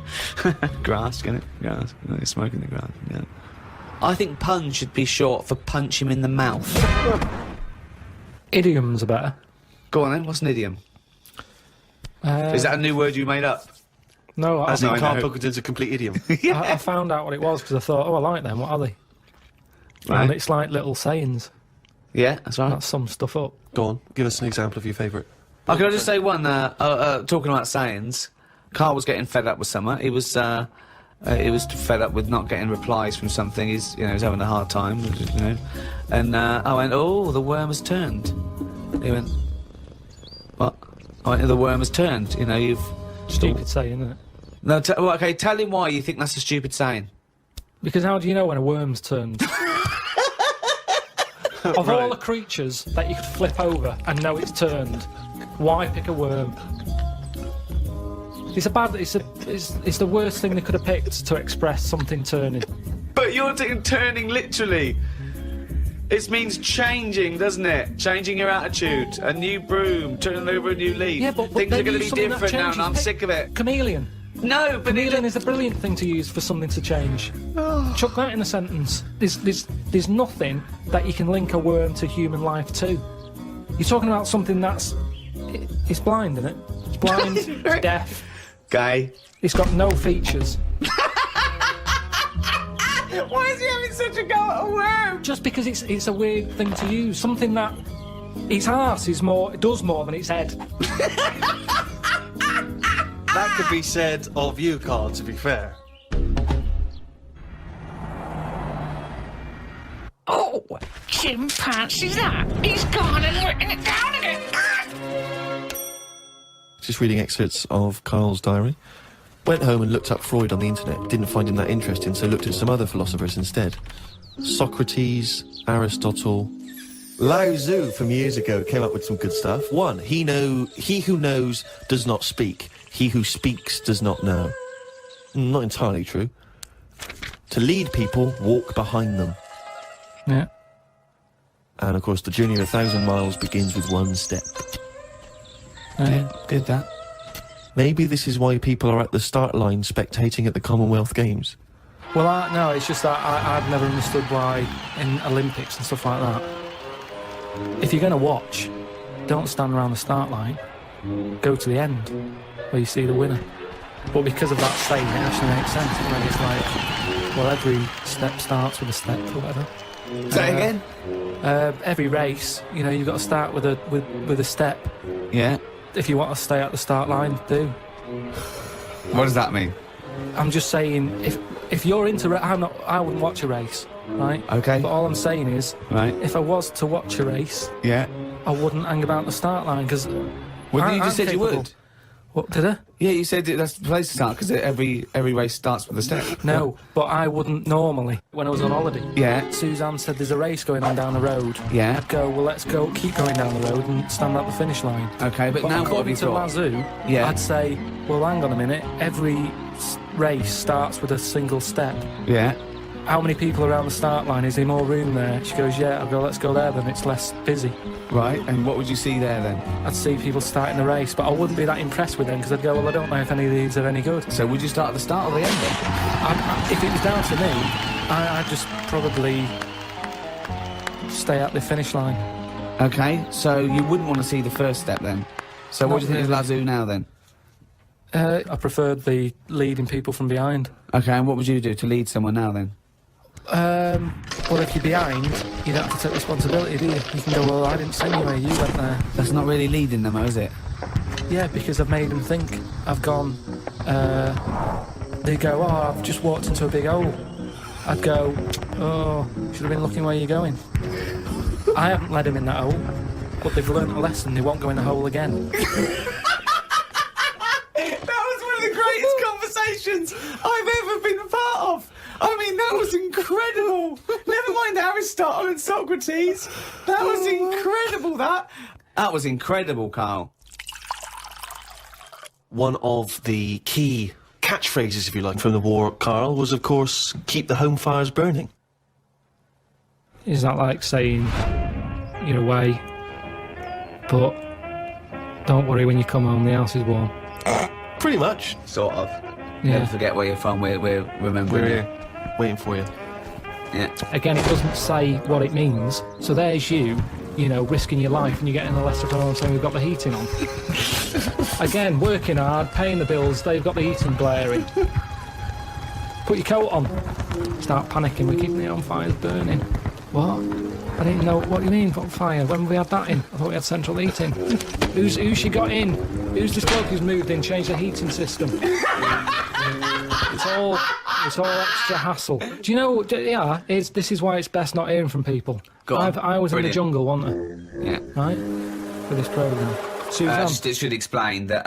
Grass, get it? Grass. You're smoking the grass, yeah. I think pun should be short for punch him in the mouth. Idioms are better. Go on then, what's an idiom? Is that a new word you made up? No, As in Karl Pilkington's a complete idiom. Yeah. I found out what it was because I thought, I like them, what are they? Right. And it's like little sayings. Yeah, that's right. That sum stuff up. Go on, give us an example of your favourite. Oh, can I just say one, talking about sayings, Karl was getting fed up with something. He was fed up with not getting replies from something. He's having a hard time, And I went, oh, the worm has turned. He went, what? I went, the worm has turned. You've... Stupid saying, isn't it? No, okay, tell him why you think that's a stupid saying. Because how do you know when a worm's turned? Of all the creatures that you could flip over and know it's turned, why pick a worm? It's the worst thing they could have picked to express something turning. But you're turning literally. It means changing, doesn't it? Changing your attitude. A new broom, turning over a new leaf. Yeah, but things are going to be something different now, and I'm sick of it. Chameleon. No, but chameleon is a brilliant thing to use for something to change. Chuck that in a sentence. There's nothing that you can link a worm to human life to. You're talking about something it's blind, isn't it? It's blind, it's deaf. Gay. It's got no features. Why is he having such a go at a worm? Just because it's a weird thing to use. Something that its arse does more than its head. That could be said of you, Karl, to be fair. Oh, chimpanzee's that? He's gone and written it down again. Just reading excerpts of Karl's diary. Went home and looked up Freud on the internet. Didn't find him that interesting, so looked at some other philosophers instead. Socrates, Aristotle. Lao Tzu from years ago came up with some good stuff. 1, he who knows does not speak. He who speaks does not know. Not entirely true. To lead people, walk behind them. Yeah. And of course, the journey of 1,000 miles begins with 1 step. Yeah, good that. Maybe this is why people are at the start line spectating at the Commonwealth Games. Well, no, it's just that I've never understood why in Olympics and stuff like that, if you're going to watch, don't stand around the start line, go to the end, where you see the winner. But because of that saying, it actually makes sense. It's like, well, every step starts with a step or whatever. Say again? Every race, you've got to start with a step. Yeah. If you want to stay at the start line, do. What does that mean? I'm just saying, if you're into I wouldn't watch a race, right? Okay. But all I'm saying is, right, if I was to watch a race, yeah, I wouldn't hang about the start line because. Well, you just said you would. What, did I? Yeah, you said that's the place to start, because every race starts with a step. No, but I wouldn't normally, when I was on holiday. Yeah. Suzanne said there's a race going on down the road. Yeah. I'd go, well, let's go, keep going down the road and stand at the finish line. Okay, but now what have you according to thought? Lazoo, Yeah. I'd say, well, hang on a minute, every race starts with a single step. Yeah. How many people around the start line? Is there more room there? She goes, yeah. I'll go, let's go there then, it's less busy. Right, and what would you see there then? I'd see people starting the race, but I wouldn't be that impressed with them because I'd go, well, I don't know if any of these are any good. So would you start at the start or the end then? If it was down to me, I'd just probably stay at the finish line. Okay, so you wouldn't want to see the first step then? So what do you think of Lazoo now then? I preferred the leading people from behind. Okay, and what would you do to lead someone now then? Well, if you're behind, you don't have to take responsibility, do you? You can go, well, I didn't send you where you went there. That's not really leading them, is it? Yeah, because I've made them think. I've gone, they go, oh, I've just walked into a big hole. I'd go, oh, should have been looking where you're going. I haven't led them in that hole, but they've learnt a lesson, they won't go in the hole again. Conversations I've ever been part of. I mean, that was incredible. Never mind Aristotle and Socrates. That was incredible, that was incredible, Karl. One of the key catchphrases, if you like, from the war, Karl, was, of course, keep the home fires burning. Is that like saying, you're away, but don't worry, when you come home, the house is warm? Pretty much. Sort of. Yeah. Never forget where you're from, we're remembering. We're here, waiting for you. Yeah. Again, it doesn't say what it means, so there's you know, risking your life, and you're getting a letter from home saying we've got the heating on. Again, working hard, paying the bills, they've got the heating blaring. Put your coat on. Start panicking, we're keeping the home fires burning. What? I didn't know, what do you mean, what fire? When have we had that in? I thought we had central heating. Who's she got in? Who's this bloke who's moved in, changed the heating system? It's all extra hassle. Do you know, yeah, this is why it's best not hearing from people. Go on. I was Brilliant. in the jungle, wasn't I? Yeah. Right? For this programme. Suzanne. It should explain that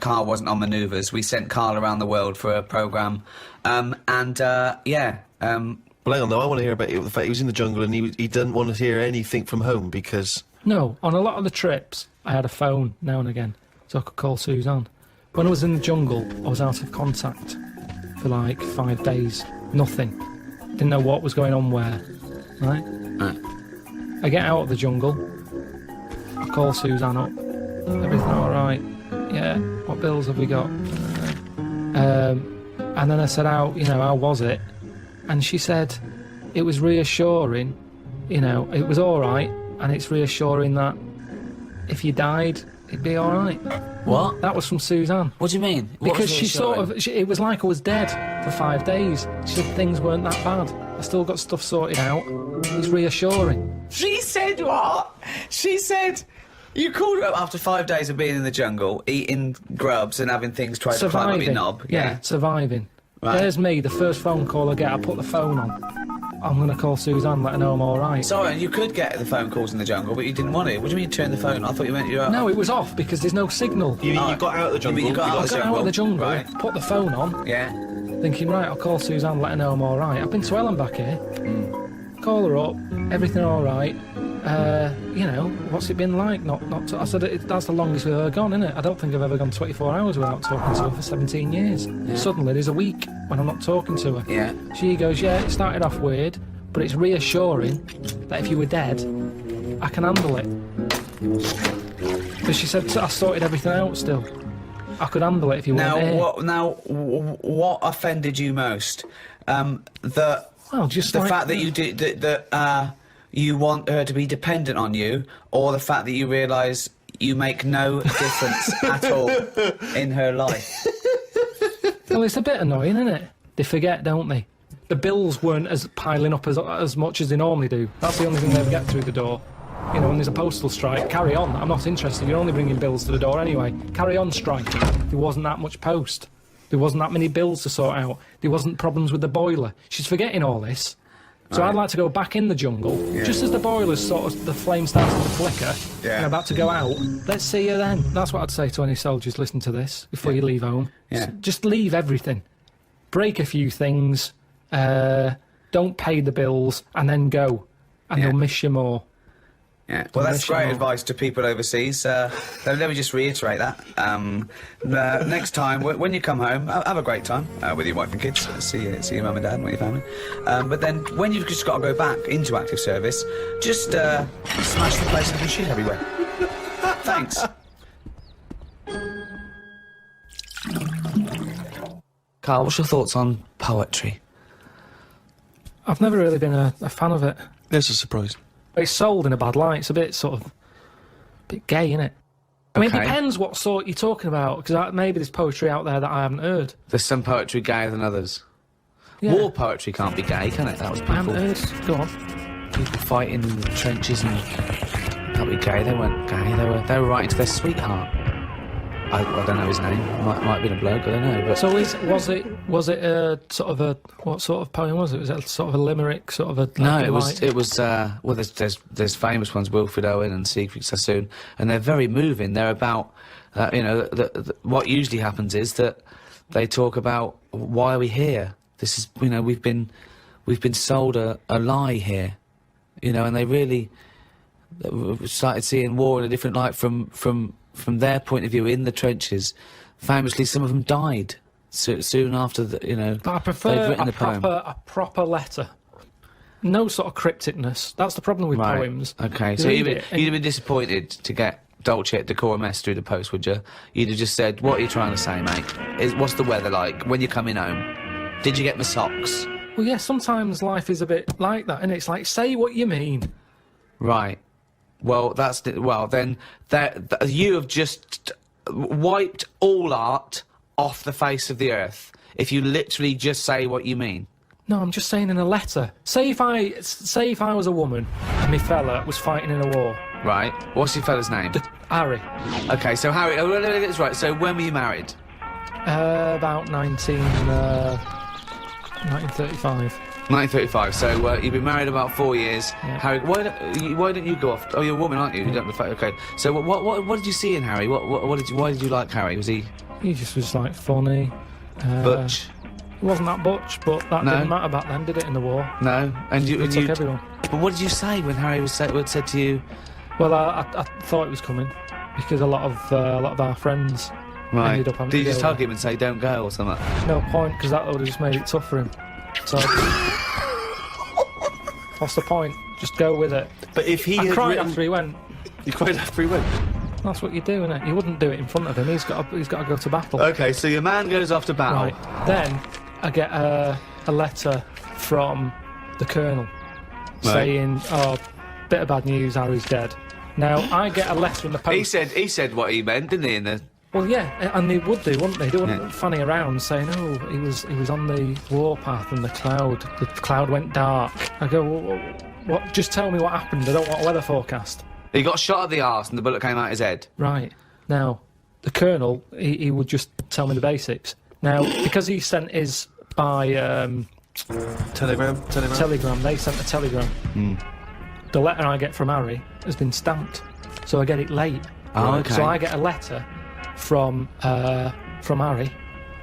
Karl wasn't on manoeuvres. We sent Karl around the world for a programme. Well, hang on, though, I want to hear about the fact he was in the jungle and he didn't want to hear anything from home because... No, on a lot of the trips, I had a phone now and again, so I could call Suzanne. When I was in the jungle, I was out of contact for like 5 days. Nothing. Didn't know what was going on where. Right? I get out of the jungle, I call Suzanne up. Everything alright? Yeah. What bills have we got? And then I said, how was it? And she said it was reassuring, it was alright, and it's reassuring that if you died, it'd be alright. What? That was from Suzanne. What do you mean? Because she it was like I was dead for 5 days. She said things weren't that bad. I still got stuff sorted out. It's reassuring. She said what? She said... You called her up after 5 days of being in the jungle, eating grubs and having things try to climb up your knob. Yeah, surviving. Right. There's me, the first phone call I get, I put the phone on. I'm going to call Suzanne, let her know I'm alright. Sorry, you could get the phone calls in the jungle, but you didn't want it. What do you mean turn the phone on? I thought you meant you were... No, it was off because there's no signal. You got out of the jungle? You got out of the jungle, right. Put the phone on. Yeah. Thinking, right, I'll call Suzanne, let her know I'm alright. I've been to Ellen back here. Call her up, everything alright. What's it been like? I said, that's the longest we've ever gone, isn't it? I don't think I've ever gone 24 hours without talking to her for 17 years. Yeah. Suddenly there's a week when I'm not talking to her. Yeah. She goes, yeah, it started off weird, but it's reassuring that if you were dead, I can handle it. Because she said, I sorted everything out still. I could handle it if you weren't here. What offended you most? The fact that you did that you want her to be dependent on you, or the fact that you realise you make no difference at all in her life? Well, it's a bit annoying, isn't it? They forget, don't they? The bills weren't as piling up as much as they normally do. That's the only thing they ever get through the door. When there's a postal strike, carry on. I'm not interested. You're only bringing bills to the door anyway. Carry on striking. There wasn't that much post. There wasn't that many bills to sort out. There wasn't problems with the boiler. She's forgetting all this. So I'd like to go back in the jungle, just as the boilers the flame starts to flicker and about to go out. Let's see you then. That's what I'd say to any soldiers listening to this before you leave home. Yeah. Just leave everything. Break a few things, don't pay the bills, and then go. And they'll miss you more. Yeah, well, that's great advice to people overseas. Let me just reiterate that. Next time, when you come home, have a great time with your wife and kids. See your mum and dad and your family. But then, when you've just got to go back into active service, just smash the place and shit everywhere. Thanks. Karl, what's your thoughts on poetry? I've never really been a fan of it. There's a surprise. It's sold in a bad light. It's a bit bit gay, isn't it? I mean, it depends what sort you're talking about, because maybe there's poetry out there that I haven't heard. There's some poetry gayer than others. Yeah. War poetry can't be gay, can it? That was people. I haven't heard. Go on. People fighting in the trenches and can't be gay. They weren't gay. They were writing to their sweetheart. I don't know his name. Might have been a bloke. I don't know. But so was it a sort of what sort of poem was it? Was it sort of a limerick, sort of a? No, it was. Well, there's famous ones, Wilfred Owen and Siegfried Sassoon, and they're very moving. They're about, what usually happens is that they talk about why are we here. This is, we've been sold a lie here, and they really started seeing war in a different light from their point of view in the trenches. Famously, some of them died soon after But I prefer a proper letter. No sort of crypticness. That's the problem with poems. Okay, so you'd have been disappointed to get Dulce et Decorum Est through the post, would you? You'd have just said, what are you trying to say, mate? What's the weather like? When you're coming home? Did you get my socks? Well, yeah, sometimes life is a bit like that, and it's like, say what you mean. Right. Well, then you have just wiped all art off the face of the earth if you literally just say what you mean. No, I'm just saying in a letter. Say if I was a woman and my fella was fighting in a war. Right. What's your fella's name? Harry. Okay, so Harry, let me get this right. So when were you married? About 1935. 1935. So you've been married about 4 years. Yeah. Harry, why don't you go off? Oh, you're a woman, aren't you? You don't have the okay. So what did you see in Harry? Why did you like Harry? Was he? He just was like funny. Butch. He wasn't that butch, but that didn't matter back then, did it? In the war. No, and you took everyone. But what did you say when Harry said to you? Well, I thought it was coming because a lot of our friends ended up having. Did you just hug him and say don't go or something? No point, because that would have just made it tough for him. So what's the point? Just go with it. But if he I cried after he went. You cried after he went? That's what you do, innit? You wouldn't do it in front of him. He's got to go to battle. Okay, so your man goes off to battle. Right. Then I get a letter from the Colonel saying, "Oh, bit of bad news. Harry's dead." Now I get a letter in the post. He said what he meant, didn't he? In the Well, yeah, and they would do, wouldn't they? They wouldn't fanny around saying, "Oh, he was on the warpath and the cloud went dark." I go, well, "What? Just tell me what happened. I don't want a weather forecast." He got shot at the arse and the bullet came out his head. Right. Now, the Colonel, he would just tell me the basics. Now, because he sent his by Telegram. They sent a telegram. The letter I get from Harry has been stamped, so I get it late. Oh, okay. So I get a letter from Harry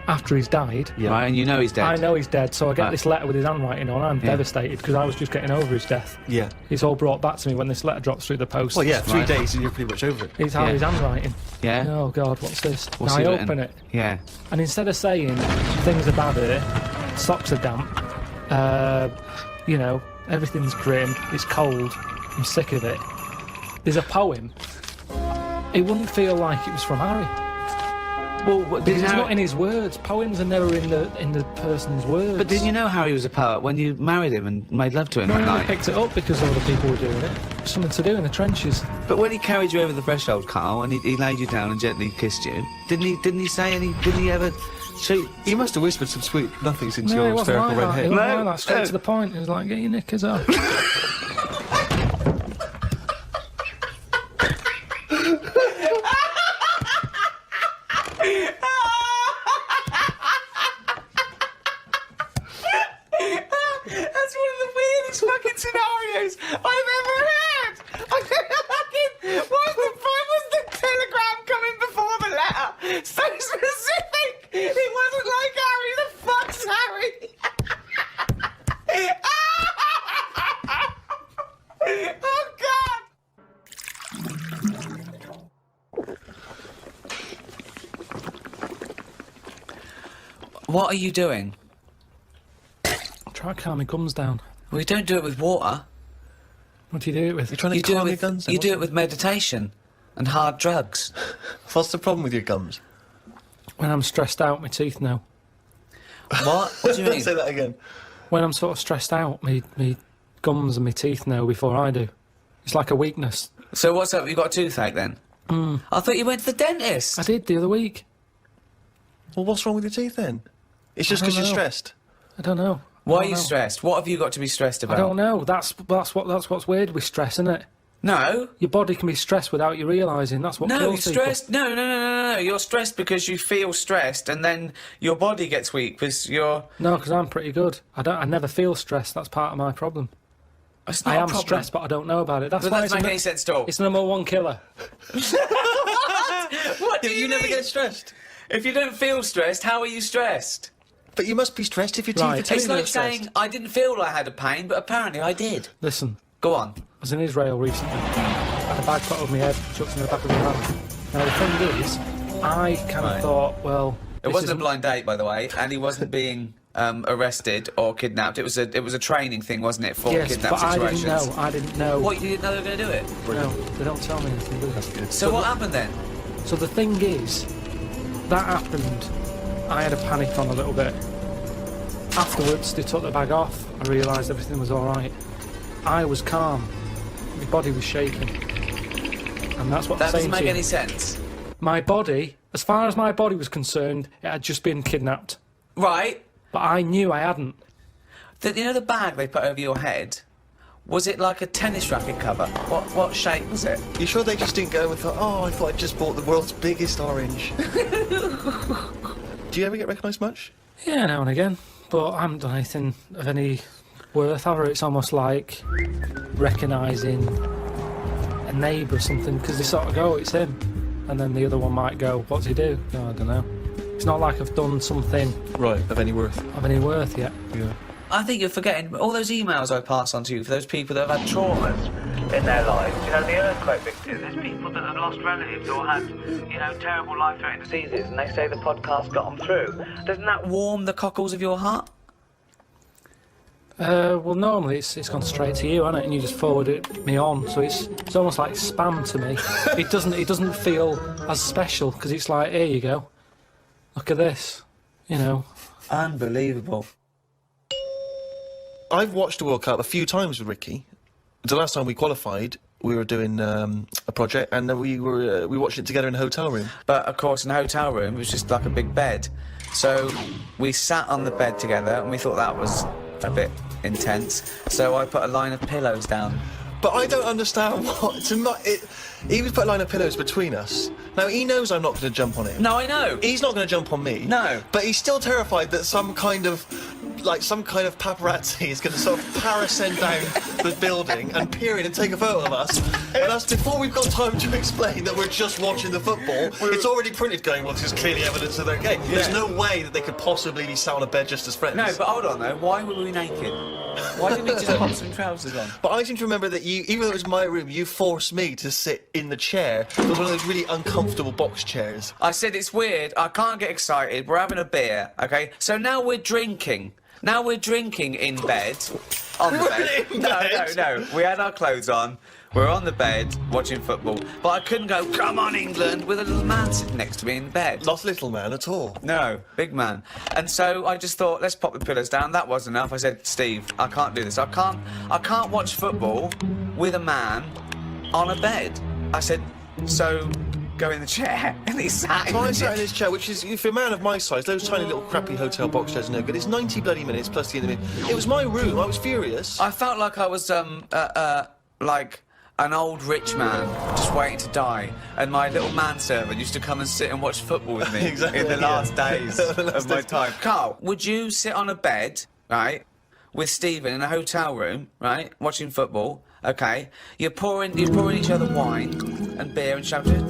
after he's died. Yeah. Right, and you know he's dead. I know he's dead, so I get this letter with his handwriting on. I'm devastated because I was just getting over his death. Yeah. It's all brought back to me when this letter drops through the post. Well, yeah, 3 days and you're pretty much over it. It's Harry's handwriting. Yeah. Oh, God, what's this? What's now he I written? open it. Yeah. And instead of saying, things are bad here, socks are damp, everything's grim, it's cold, I'm sick of it, there's a poem. It wouldn't feel like it was from Harry. Well, because it's not in his words. Poems are never in the person's words. But didn't you know Harry was a poet when you married him and made love to him No, that I night? picked it up because other people were doing it. Something to do in the trenches. But when he carried you over the threshold, Karl, and he laid you down and gently kissed you, didn't he say any? Didn't he ever? He must have whispered some sweet nothings into No, your it wasn't hysterical like red that. head. It wasn't like that. Straight to the point. It was like, get your knickers off. That's one of the weirdest I've ever heard. Why was the telegram coming before the letter? So specific. It wasn't like Harry. The fuck's Harry? Oh God. What are you doing? Try to calm my gums down. Well, you don't do it with water. What do you do it with? You're trying to You do it calm your with, guns down. you do it with meditation and hard drugs. What's the problem with your gums? When I'm stressed out, my teeth know. What? What do you mean? Say that again. When I'm sort of stressed out, me gums and my teeth know before I do. It's like a weakness. So what's up? You got a toothache then? I thought you went to the dentist. I did the other week. Well, what's wrong with your teeth then? It's just I don't because you're know. stressed. I don't know. Why I are don't you know. stressed? What have you got to be stressed about? I don't know. That's what's weird with stress, isn't it? No. Your body can be stressed without you realising. That's what No, kills you're people. stressed. No. You're stressed because you feel stressed, and then your body gets weak because you're. No, because I'm pretty good. I never feel stressed. That's part of my problem. It's not I a am problem. stressed, but I don't know about it. That's But why that it's doesn't make any sense at all. It's the number one killer. What do you never mean? get stressed. If you don't feel stressed, how are you stressed? But you must be stressed if your teeth Right. are telling It's you you're like saying stressed. I didn't feel I had a pain, but apparently I did. Listen, Go on. I was in Israel recently. I had a bag put over my head, chucked in the back of the van. Now the thing is, I kind of thought, well, It wasn't a blind date, by the way, and he wasn't being arrested or kidnapped. It was a training thing, wasn't it, for yes, kidnap but situations? I didn't know. What, you didn't know they were going to do it? No, they don't tell me anything, do they? So what happened then? So the thing is, that happened. I had a panic on a little bit. Afterwards, they took the bag off. I realised everything was all right. I was calm. My body was shaking, and that's what That I'm doesn't saying make to you. any sense. My body, as far as my body was concerned, it had just been kidnapped. Right. But I knew I hadn't. You know the bag they put over your head? Was it like a tennis racket cover? What shape was it? You sure they just didn't go and thought, oh, I thought I just bought the world's biggest orange? Do you ever get recognised much? Yeah, now and again. But I haven't done anything of any worth, have I? It's almost like recognising a neighbour or something, because they sort of go, it's him. And then the other one might go, what's he do? Oh, I don't know. It's not like I've done something Right, of any worth. yet. Yeah. I think you're forgetting all those emails I pass on to you for those people that have had traumas in their lives. You know, the earthquake victims. There's people that have lost relatives or had, you know, terrible life-threatening diseases, and they say the podcast got them through. Doesn't that warm the cockles of your heart? Well, normally it's gone straight to you, hasn't it? And you just forward it me on, so it's almost like spam to me. It doesn't feel as special because it's like, here you go, look at this, you know. Unbelievable. I've watched the World Cup a few times with Ricky. The last time we qualified, we were doing a project, and we watched it together in a hotel room. But of course, in a hotel room, it was just like a big bed. So we sat on the bed together, and we thought that was a bit intense. So I put a line of pillows down. But I don't understand what he was put a line of pillows between us. Now he knows I'm not going to jump on him. No, I know. He's not going to jump on me. No. But he's still terrified that some kind of paparazzi is going to sort of parascend down the building and peer in and take a photo of us. And that's before we've got time to explain that we're just watching the football. It's already printed going, well, this is clearly evidence of their game. Yeah. There's no way that they could possibly be sat on a bed just as friends. No, but hold on though. Why were we naked? Why didn't we just pop some trousers on? But I seem to remember that you, even though it was my room, you forced me to sit in the chair. It was one of those really uncomfortable box chairs. I said it's weird. I can't get excited. We're having a beer, okay? So now we're drinking. Now we're drinking in bed. On the bed. In bed? No. We had our clothes on. We're on the bed watching football. But I couldn't go, come on, England, with a little man sitting next to me in bed. Not little man at all. No, big man. And so I just thought, let's pop the pillows down. That wasn't enough. I said, Steve, I can't do this. I can't watch football with a man on a bed. I said, so go in the chair. And he sat in So the I sat chair. in this chair, which is, for a man of my size, those tiny little crappy hotel box chairs are no good. It's 90 bloody minutes plus the end of it. It was my room. I was furious. I felt like I was, like an old rich man just waiting to die, and my little manservant used to come and sit and watch football with me Exactly, in the yeah. last days The last of my days. time. Carl, would you sit on a bed, right, with Stephen in a hotel room, right, watching football, okay, you're pouring each other wine and beer and shouting...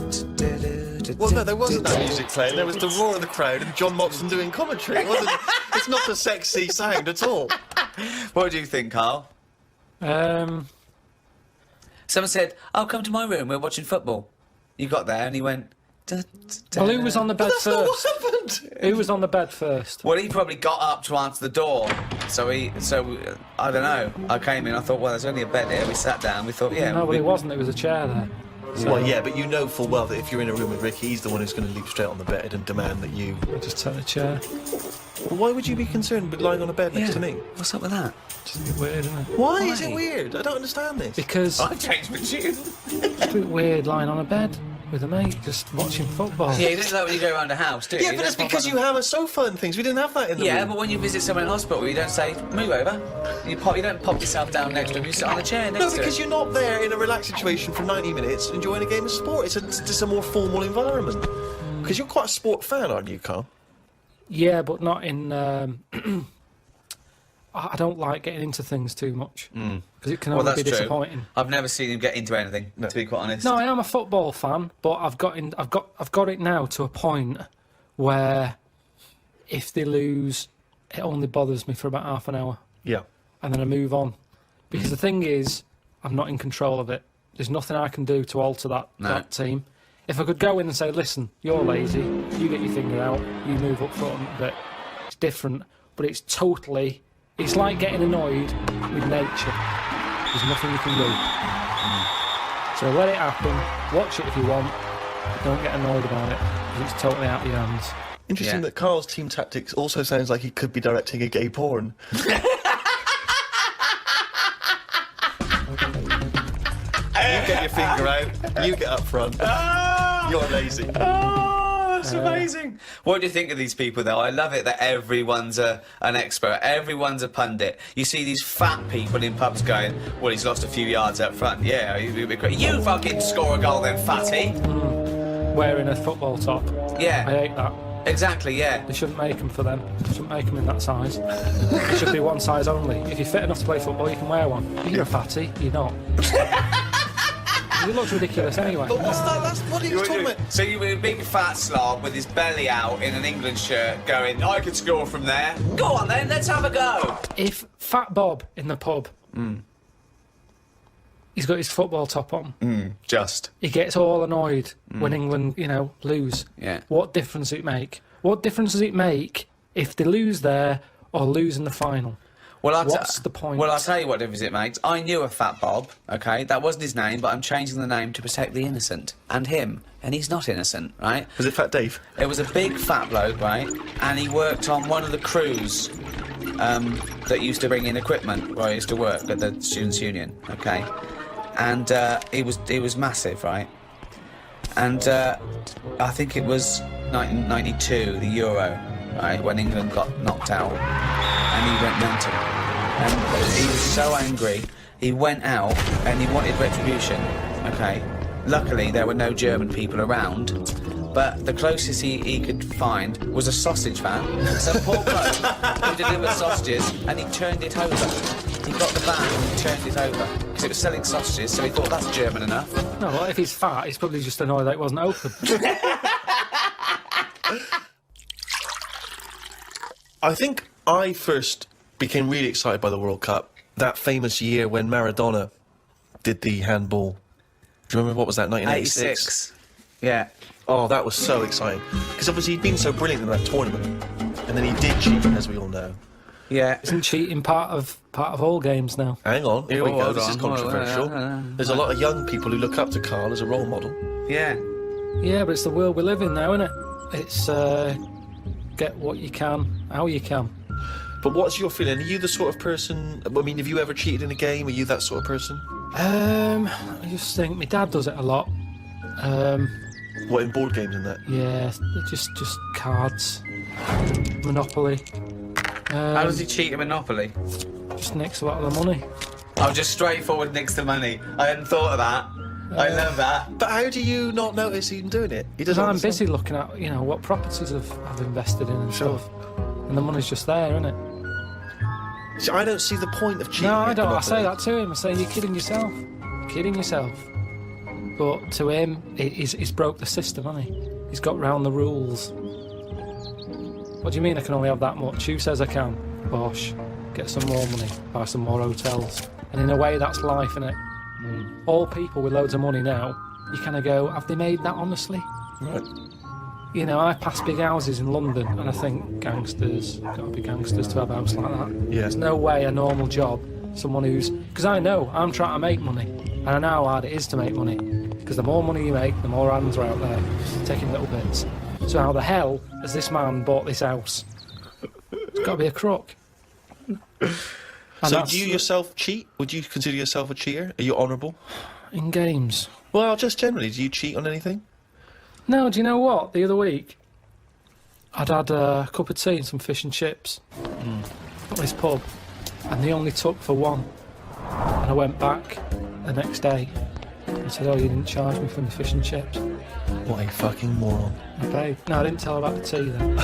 Well, no, there wasn't that music playing. There was the roar of the crowd and John Motson doing commentary. It's not a sexy sound at all. What do you think, Karl? Someone said, "Oh, come to my room. We're watching football." You got there and he went... Well, who was on the bed first? That's not what happened. Who was on the bed first? Well, he probably got up to answer the door. So I don't know. I came in, I thought, well, there's only a bed here. We sat down, we thought, yeah. No, well, it wasn't. It was a chair there. So. Well, yeah, but you know full well that if you're in a room with Ricky, he's the one who's going to leap straight on the bed and demand that you... Just turn a chair. Well, why would you be concerned with lying on a bed next to me? What's up with that? Just a bit weird, isn't it? Why is it weird? I don't understand this. Because... I've changed my tune. It's a bit weird lying on a bed with a mate, just watching football. Yeah, you don't like when you go around a house, do you? Yeah, but it's because you have a sofa and things. We didn't have that in the room. Yeah, but when you visit someone in hospital, you don't say, move over. You don't pop yourself down next to him, you sit on the chair next to him. No, because you're not there in a relaxed situation for 90 minutes enjoying a game of sport. It's just a more formal environment. Because you're quite a sport fan, aren't you, Karl? Yeah, but not in... I don't like getting into things too much because it can only be disappointing. I've never seen him get into anything, to be quite honest. No, I am a football fan, but I've got it now to a point where if they lose, it only bothers me for about half an hour. Yeah, and then I move on because the thing is, I'm not in control of it. There's nothing I can do to alter that team. If I could go in and say, listen, you're lazy, you get your finger out, you move up front, but it's different. But it's totally. It's like getting annoyed with nature. There's nothing you can do. So let it happen, watch it if you want, but don't get annoyed about it, because it's totally out of your hands. Interesting that Karl's team tactics also sounds like he could be directing a gay porn. You get your finger out, you get up front. You're lazy. That's amazing. What do you think of these people, though? I love it that everyone's an expert. Everyone's a pundit. You see these fat people in pubs going, well, he's lost a few yards up front. Yeah, you fucking score a goal then, fatty. Wearing a football top. Yeah. I hate that. Exactly, yeah. They shouldn't make them for them. They shouldn't make them in that size. It should be one size only. If you're fit enough to play football, you can wear one. You're a fatty, you're not. It looks ridiculous anyway. But what's that? What are you talking about? So you were a big fat slob with his belly out in an England shirt going, I could score from there. Go on then, let's have a go. If Fat Bob in the pub, he's got his football top on. He gets all annoyed when England, lose. Yeah. What difference does it make? What difference does it make if they lose there or lose in the final? Well, what's the point? Well, I'll tell you what difference it makes. I knew a Fat Bob, okay? That wasn't his name, but I'm changing the name to protect the innocent. And him. And he's not innocent, right? Was it Fat Dave? It was a big fat bloke, right? And he worked on one of the crews that used to bring in equipment where I used to work at the Students' Union, okay? And he was massive, right? And I think it was 1992, the Euro, right, when England got knocked out. And he went mental. And he was so angry, he went out and he wanted retribution, okay? Luckily, there were no German people around, but the closest he could find was a sausage van. Some poor bloke who delivered sausages, and he turned it over. He got the van and he turned it over, because it was selling sausages, so he thought, that's German enough. No, well, if he's fat, he's probably just annoyed that it wasn't open. I think I first became really excited by the World Cup that famous year when Maradona did the handball. Do you remember, what was that, 1986? 86. Yeah. Oh, that was so exciting. Because obviously he'd been so brilliant in that tournament. And then he did cheat, as we all know. Yeah. Isn't cheating part of all games now? Hang on, here we go, this is controversial. There's a lot of young people who look up to Karl as a role model. Yeah. Yeah, but it's the world we live in now, isn't it? It's, get what you can, how you can. But what's your feeling? Are you the sort of person... I mean, have you ever cheated in a game? Are you that sort of person? I just think my dad does it a lot. What, in board games and that? Yeah, just cards. Monopoly. How does he cheat at Monopoly? Just nicks a lot of the money. Oh, just straightforward nicks the money. I hadn't thought of that. I love that. But how do you not notice him doing it? He Because I'm busy looking at, what properties I've invested in and stuff. And the money's just there, isn't it? See, I don't see the point of cheating. No, I at don't. I Monopoly. say that to him. I say, you're kidding yourself. Kidding yourself. But to him, he's broke the system, hasn't he? He's got round the rules. What do you mean I can only have that much? Who says I can? Bosh. Get some more money. Buy some more hotels. And in a way, that's life, innit? All people with loads of money now, you kind of go, have they made that honestly? Right. You know, I pass big houses in London and I think gangsters, got to be gangsters to have a house like that. Yeah. There's no way a normal job, someone who's... Because I know, I'm trying to make money. And I know how hard it is to make money. Because the more money you make, the more hands are out there, taking little bits. So how the hell has this man bought this house? It's got to be a crook. So do you yourself cheat? Would you consider yourself a cheater? Are you honourable? In games? Well, just generally, do you cheat on anything? No, do you know what? The other week, I'd had a cup of tea and some fish and chips at this pub, and they only took for one. And I went back the next day and said, oh, you didn't charge me for the fish and chips. What a fucking moron. I paid. No, I didn't tell her about the tea then.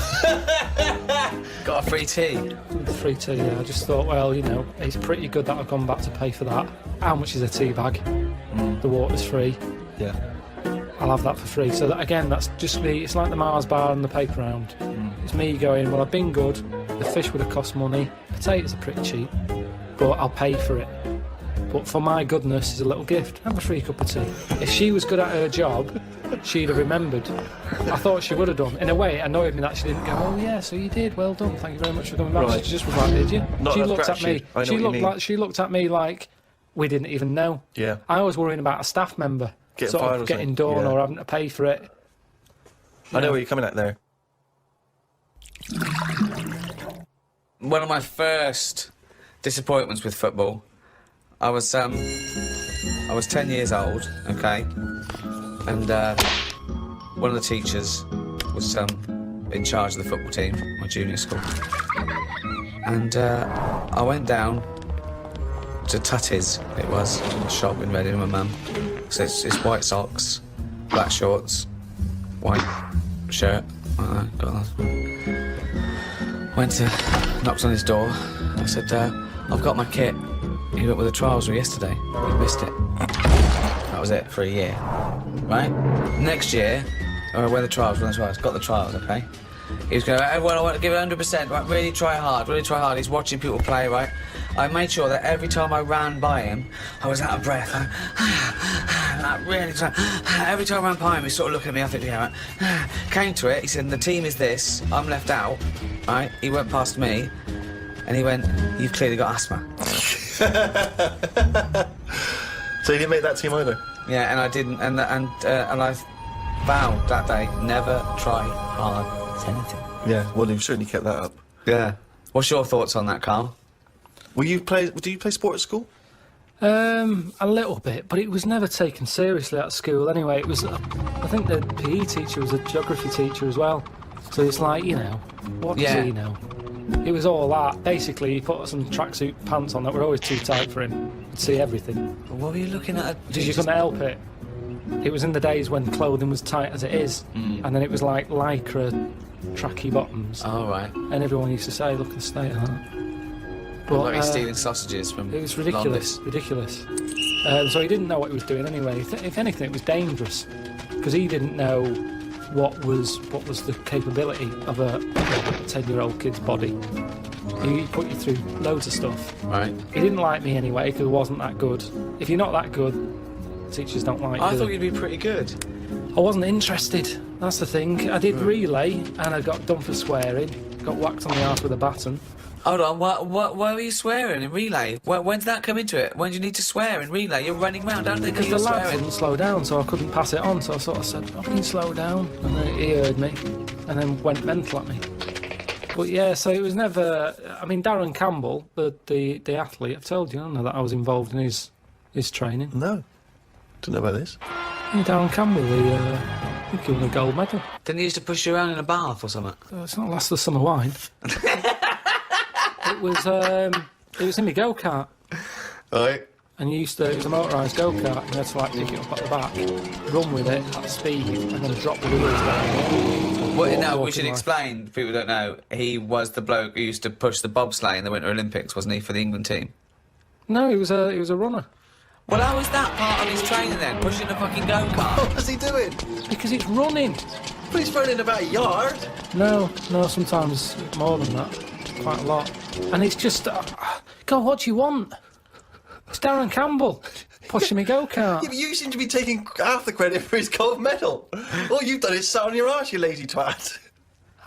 Got a free tea? Free tea, yeah. I just thought, well, you know, it's pretty good that I've gone back to pay for that. How much is a tea bag? The water's free. Yeah. I'll have that for free. So that, again, that's just me. It's like the Mars bar and the paper round. It's me going, well, I've been good. The fish would have cost money. Potatoes are pretty cheap, but I'll pay for it. But for my goodness, is a little gift. Have a free cup of tea. If she was good at her job, she'd have remembered. I thought she would have done. In a way, it annoyed me that she didn't go, oh yeah, so you did, well done, thank you very much for coming back. Right. She just was like, did you? Not She enough looked at me. gratitude. I know what you mean. She looked at me like we didn't even know. Yeah. I was worrying about a staff member Getting sort fired of or getting something. done Yeah. or having to pay for it. I know where you're coming at there. One of my first disappointments with football, I was 10 years old, okay, and one of the teachers was in charge of the football team, my junior school, and I went down to Tutty's, it was, a shop in Reading with my mum. So it's white socks, black shorts, white shirt. Got that. Went to, knocked on his door. I said, I've got my kit. He went with the trials yesterday. We missed it. That was it for a year. Right? Next year, where the trials, got the trials, okay? He was going, well, I want to give it 100%, right? Really try hard, really try hard. He's watching people play, right? I made sure that every time I ran by him, I was out of breath. Like, really trying. Every time I ran by him, he sort of looking at me, I think, yeah, right. Came to it, he said, the team is this, I'm left out, right? He went past me, and he went, you've clearly got asthma. So you didn't make that team either? Yeah, and I didn't, and I vowed that day, never try hard at anything. Yeah, well, you've certainly kept that up. Yeah. What's your thoughts on that, Karl? Do you play sport at school? A little bit, but it was never taken seriously at school anyway. It was, I think the PE teacher was a geography teacher as well. So it's like, you know, what does he know? It was all that. Basically, he put some tracksuit pants on that were always too tight for him. He'd see everything. What were you looking at? Because you couldn't help it. It was in the days when clothing was tight as it is, and then it was like lycra tracky bottoms. Oh, right. And everyone used to say, look at the state of that. But, like he's stealing sausages from it was ridiculous, ridiculous. So he didn't know what he was doing anyway. If anything, it was dangerous, because he didn't know what was the capability of a 10-year-old kid's body. He put you through loads of stuff. Right. He didn't like me anyway, because I wasn't that good. If you're not that good, teachers don't like you. I thought you'd be pretty good. I wasn't interested, that's the thing. I did relay, and I got done for swearing. Got whacked on the arse with a baton. Hold on, why were you swearing in relay? When did that come into it? When do you need to swear in relay? You're running around, aren't they? Because the lads wouldn't slow down, so I couldn't pass it on, so I sort of said, I can slow down, and then he heard me, and then went mental at me. But yeah, so it was never... I mean, Darren Campbell, the athlete, I've told you, I don't know that I was involved in his training. No. Don't know about this. Yeah, Darren Campbell, I think he won a gold medal. Didn't he used to push you around in a bath or something? It's not last of the summer wine. It was in my go-kart. Right. And it was a motorised go-kart, and you had to like pick it up at the back, run with it at speed, and then drop the wheels down. Well, no, we should explain, if people don't know, he was the bloke who used to push the bobsleigh in the Winter Olympics, wasn't he, for the England team? No, he was a runner. Well, how was that part of his training then, pushing a fucking go-kart? What was he doing? Because it's running. But he's running about a yard. No, sometimes more than that. Quite a lot. And it's just... God, what do you want? It's Darren Campbell pushing me go-kart. Yeah, but you seem to be taking half the credit for his gold medal. All you've done is sat on your arse, you lazy twat.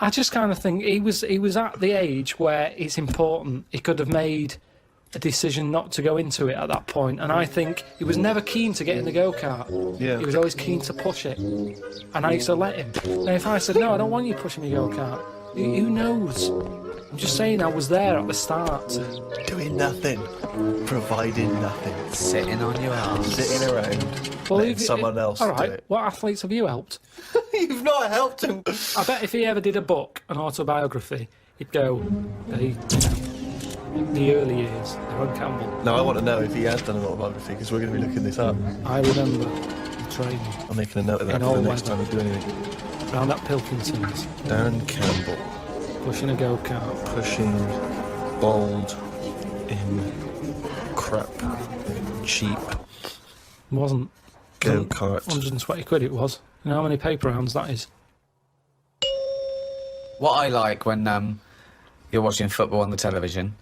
I just kind of think he was at the age where it's important. He could have made a decision not to go into it at that point, and I think he was never keen to get in the go-kart. Yeah. He was always keen to push it, and I used to let him. And if I said, no, I don't want you pushing me go-kart, who knows? I'm just saying I was there at the start. Doing nothing. Providing nothing. Sitting on your arse. Sitting around. Letting someone else all right, do it. what athletes have you helped? You've not helped him. I bet if he ever did a book, an autobiography, he'd go, the early years, Darren Campbell. No, I want to know if he has done an autobiography, because we're going to be looking this up. I remember the training. I'm making a note of that for the next time we do anything. Round at Pilkington's. Darren Campbell. Pushing a go-kart. Pushing bald in crap cheap Wasn't. go-kart. 120 quid it was. You know how many paper rounds that is? What I like when you're watching football on the television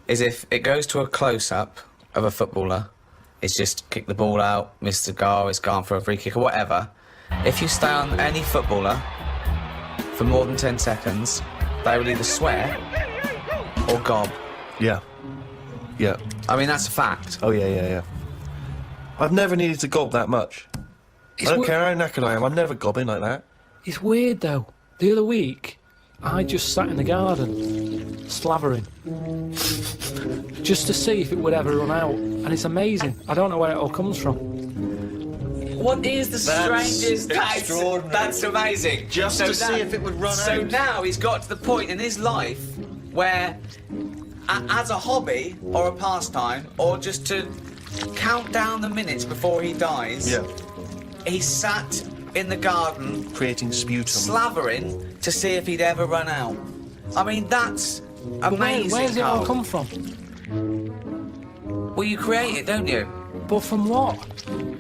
is if it goes to a close-up of a footballer, it's just kick the ball out, missed the goal, it's gone for a free kick or whatever. If you stay on any footballer for more than 10 seconds, they will either swear or gob. Yeah. Yeah. I mean, that's a fact. Oh, yeah. I've never needed to gob that much. I don't care how knackered I am, I'm never gobbing like that. It's weird, though. The other week, I just sat in the garden, slavering, just to see if it would ever run out. And it's amazing. I don't know where it all comes from. What is the strangest... extraordinary. That's amazing. Just to see if it would run out. So now he's got to the point in his life where, as a hobby or a pastime, or just to count down the minutes before he dies, he sat in the garden... creating sputum. Slavering to see if he'd ever run out. I mean, that's amazing, Where's it all Karl. come from? Well, you create it, don't you? But from what?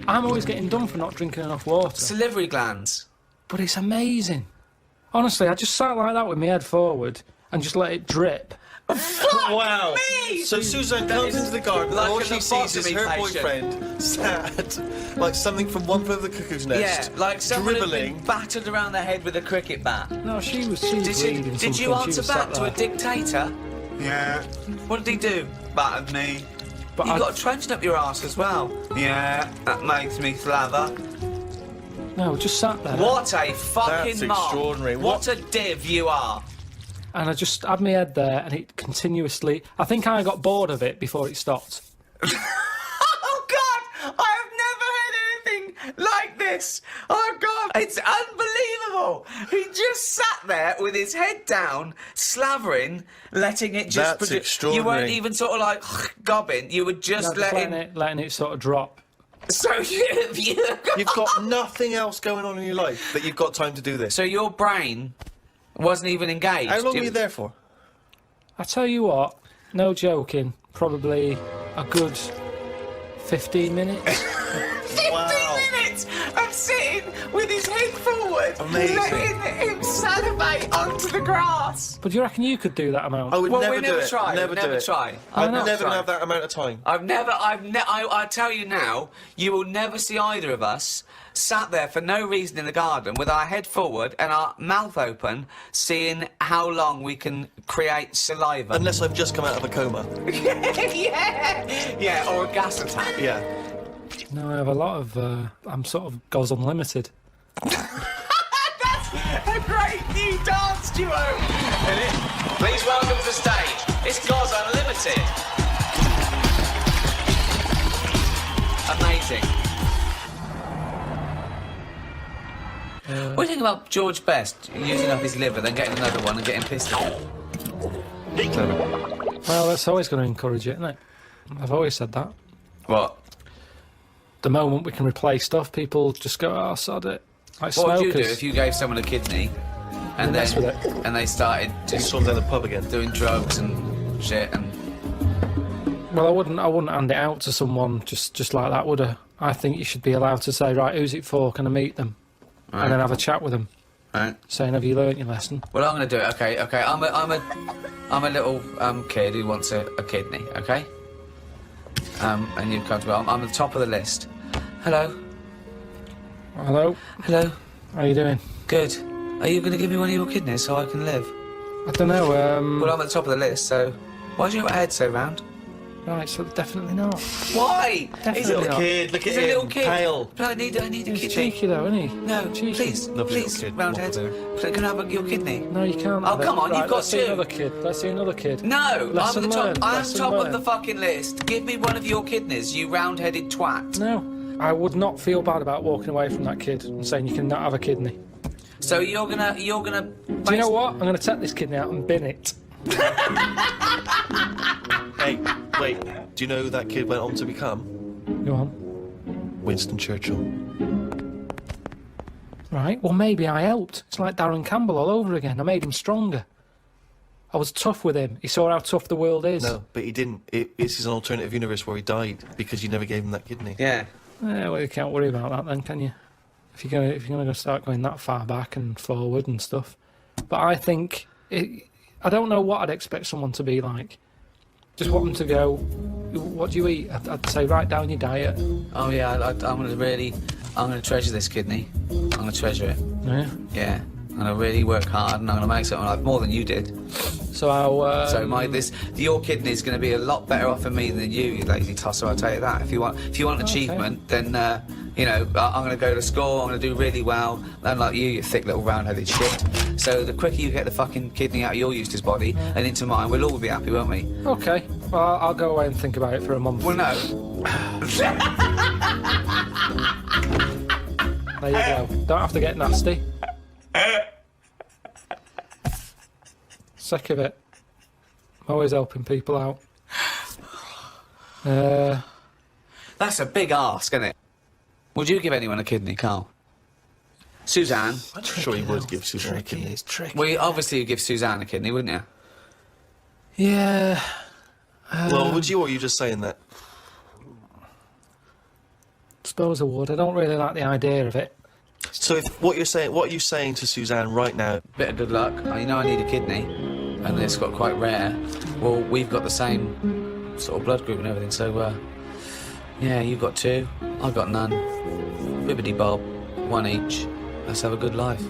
I'm always getting done for not drinking enough water. Salivary glands. But it's amazing. Honestly, I just sat like that with my head forward and just let it drip. Wow. Me! So Suzanne comes into the garden like and all an she sees is her lobotomy patient. boyfriend sat like something from One Flew Over the Cuckoo's Nest. Yeah, like someone had dribbling. been battered around the head with a cricket bat. No, she was reading Did you something. answer She was back sat to there. a dictator? Yeah. What did he do? Battered me. But You I- got a trench up your arse as well. Yeah, that makes me slaver. No, just sat there. What a fucking That's mark. extraordinary. What a div you are. And I just had my head there and it continuously... I think I got bored of it before it stopped. Oh, God! I have never heard anything like this! Oh, God! It's unbelievable! He just sat there with his head down, slavering, letting it just... That's You extraordinary. weren't even sort of like gobbing, you were just No, just letting... letting it sort of drop. So You've got nothing else going on in your life that you've got time to do this. So your brain wasn't even engaged? How long were you there for? I tell you what, no joking, probably a good 15 minutes. 15 minutes of sitting with his head forward, Amazing. letting him salivate onto the grass. But do you reckon you could do that amount? I would Well, never we do never it. try. Never we do never it. try. I'd not? never Try. have that amount of time. I tell you now, you will never see either of us sat there for no reason in the garden with our head forward and our mouth open, seeing how long we can create saliva. Unless I've just come out of a coma. yeah, or a gas attack. Yeah. No, I have a lot of... I'm sort of Goz Unlimited. That's a great new dance duo. Please welcome to the stage. It's Goz Unlimited. Amazing. What do you think about George Best using up his liver, then getting another one and getting pissed at it? Well, that's always going to encourage it, isn't it? I've always said that. What? The moment we can replace stuff, people just go, oh, sod it. Like What would you smokers. do if you gave someone a kidney and Mess with it. and they started Just swim down the pub again. doing drugs and shit and... Well, I wouldn't hand it out to someone just like that, would I? I think you should be allowed to say, right, who's it for? Can I meet them? Right. And then have a chat with them. Right. Saying, have you learnt your lesson? Well, I'm going to do it. Okay. I'm a little kid who wants a kidney. Okay. And you've come to. I'm at the top of the list. Hello. Hello. Hello. How you doing? Good. Are you going to give me one of your kidneys so I can live? I don't know. Well, I'm at the top of the list, so why is your head so round? Right, so definitely not. Why? Definitely He's a little not. Kid, look He's at a him. little kid. Pale. But I need a He's kidney. cheeky though, isn't he? No, Cheeky. please, Lovely please, little kid. roundhead. Can I have your kidney? No, you can't. Oh, have it. come on, Right, you've got let's see two. another kid. Let's see another kid. No, Lesson I'm at the top. learned, I'm lesson top of learned. the fucking list. Give me one of your kidneys, you round-headed twat. No, I would not feel bad about walking away from that kid and saying you cannot have a kidney. So you're gonna. Do you know what? I'm going to take this kidney out and bin it. Hey, wait. Do you know who that kid went on to become? Go on. Winston Churchill. Right, well, maybe I helped. It's like Darren Campbell all over again. I made him stronger. I was tough with him. He saw how tough the world is. No, but he didn't. It's an alternative universe where he died because you never gave him that kidney. Yeah. Well, you can't worry about that then, can you? If you're gonna start going that far back and forward and stuff. But I think I don't know what I'd expect someone to be like. Just want them to go, what do you eat? I'd say write down your diet. Oh yeah, I'm gonna treasure this kidney. I'm gonna treasure it. Yeah. Yeah. I'm gonna really work hard, and I'm gonna make something like more than you did. So I'll. Your kidney's gonna be a lot better off for me than you lazy tosser. I'll tell you that. If you want achievement, then I'm gonna go to school. I'm gonna do really well. Unlike you thick little round-headed shit. So the quicker you get the fucking kidney out of your Eustace body and into mine, we'll all be happy, won't we? Okay. Well, I'll go away and think about it for a month. Well, no. There you go. Don't have to get nasty. Sick of it. I'm always helping people out. That's a big ask, isn't it? Would you give anyone a kidney, Karl? Suzanne? I'm sure he would give Suzanne a kidney. It's tricky. Well, obviously you'd give Suzanne a kidney, wouldn't you? Yeah. Well, would you, or are you just saying that? Suppose I would. I don't really like the idea of it. So what are you saying to Suzanne right now? Bit of good luck. I need a kidney, and it's got quite rare. Well, we've got the same sort of blood group and everything, so yeah, you've got two, I've got none. Bibbidi bob, one each. Let's have a good life.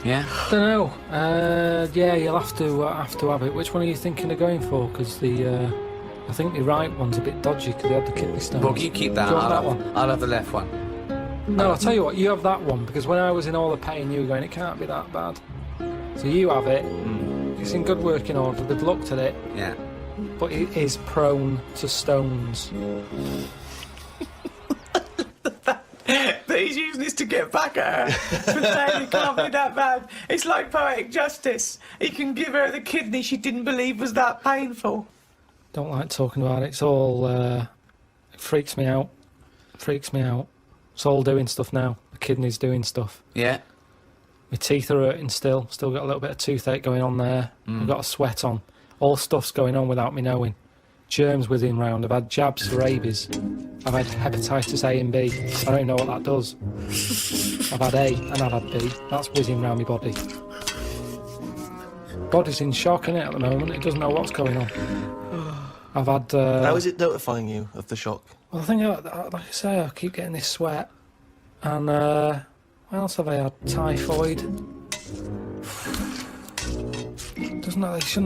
Yeah. Don't know. Yeah, you'll have to have it. Which one are you thinking of going for? Because I think the right one's a bit dodgy because they had the kidney stones. Well, you keep that. Do you want that one? I'll have the left one. No, I'll tell you what. You have that one because when I was in all the pain, you were going, it can't be that bad. So you have it. It's in good working order. They've looked at it. Yeah. But it is prone to stones. That he's using this to get back at her for saying it can't be that bad. It's like poetic justice. He can give her the kidney she didn't believe was that painful. Don't like talking about it. It's all it freaks me out. Freaks me out. It's all doing stuff now. The kidney's doing stuff. Yeah. My teeth are hurting still. Still got a little bit of toothache going on there. I've got a sweat on. All stuff's going on without me knowing. Germs whizzing round. I've had jabs for rabies. I've had hepatitis A and B. I don't even know what that does. I've had A and I've had B. That's whizzing round my body. Body's in shock, innit, at the moment. It doesn't know what's going on. I've had... How is it notifying you of the shock? Well, I think, like I say, I keep getting this sweat. And, what else have I had? Typhoid.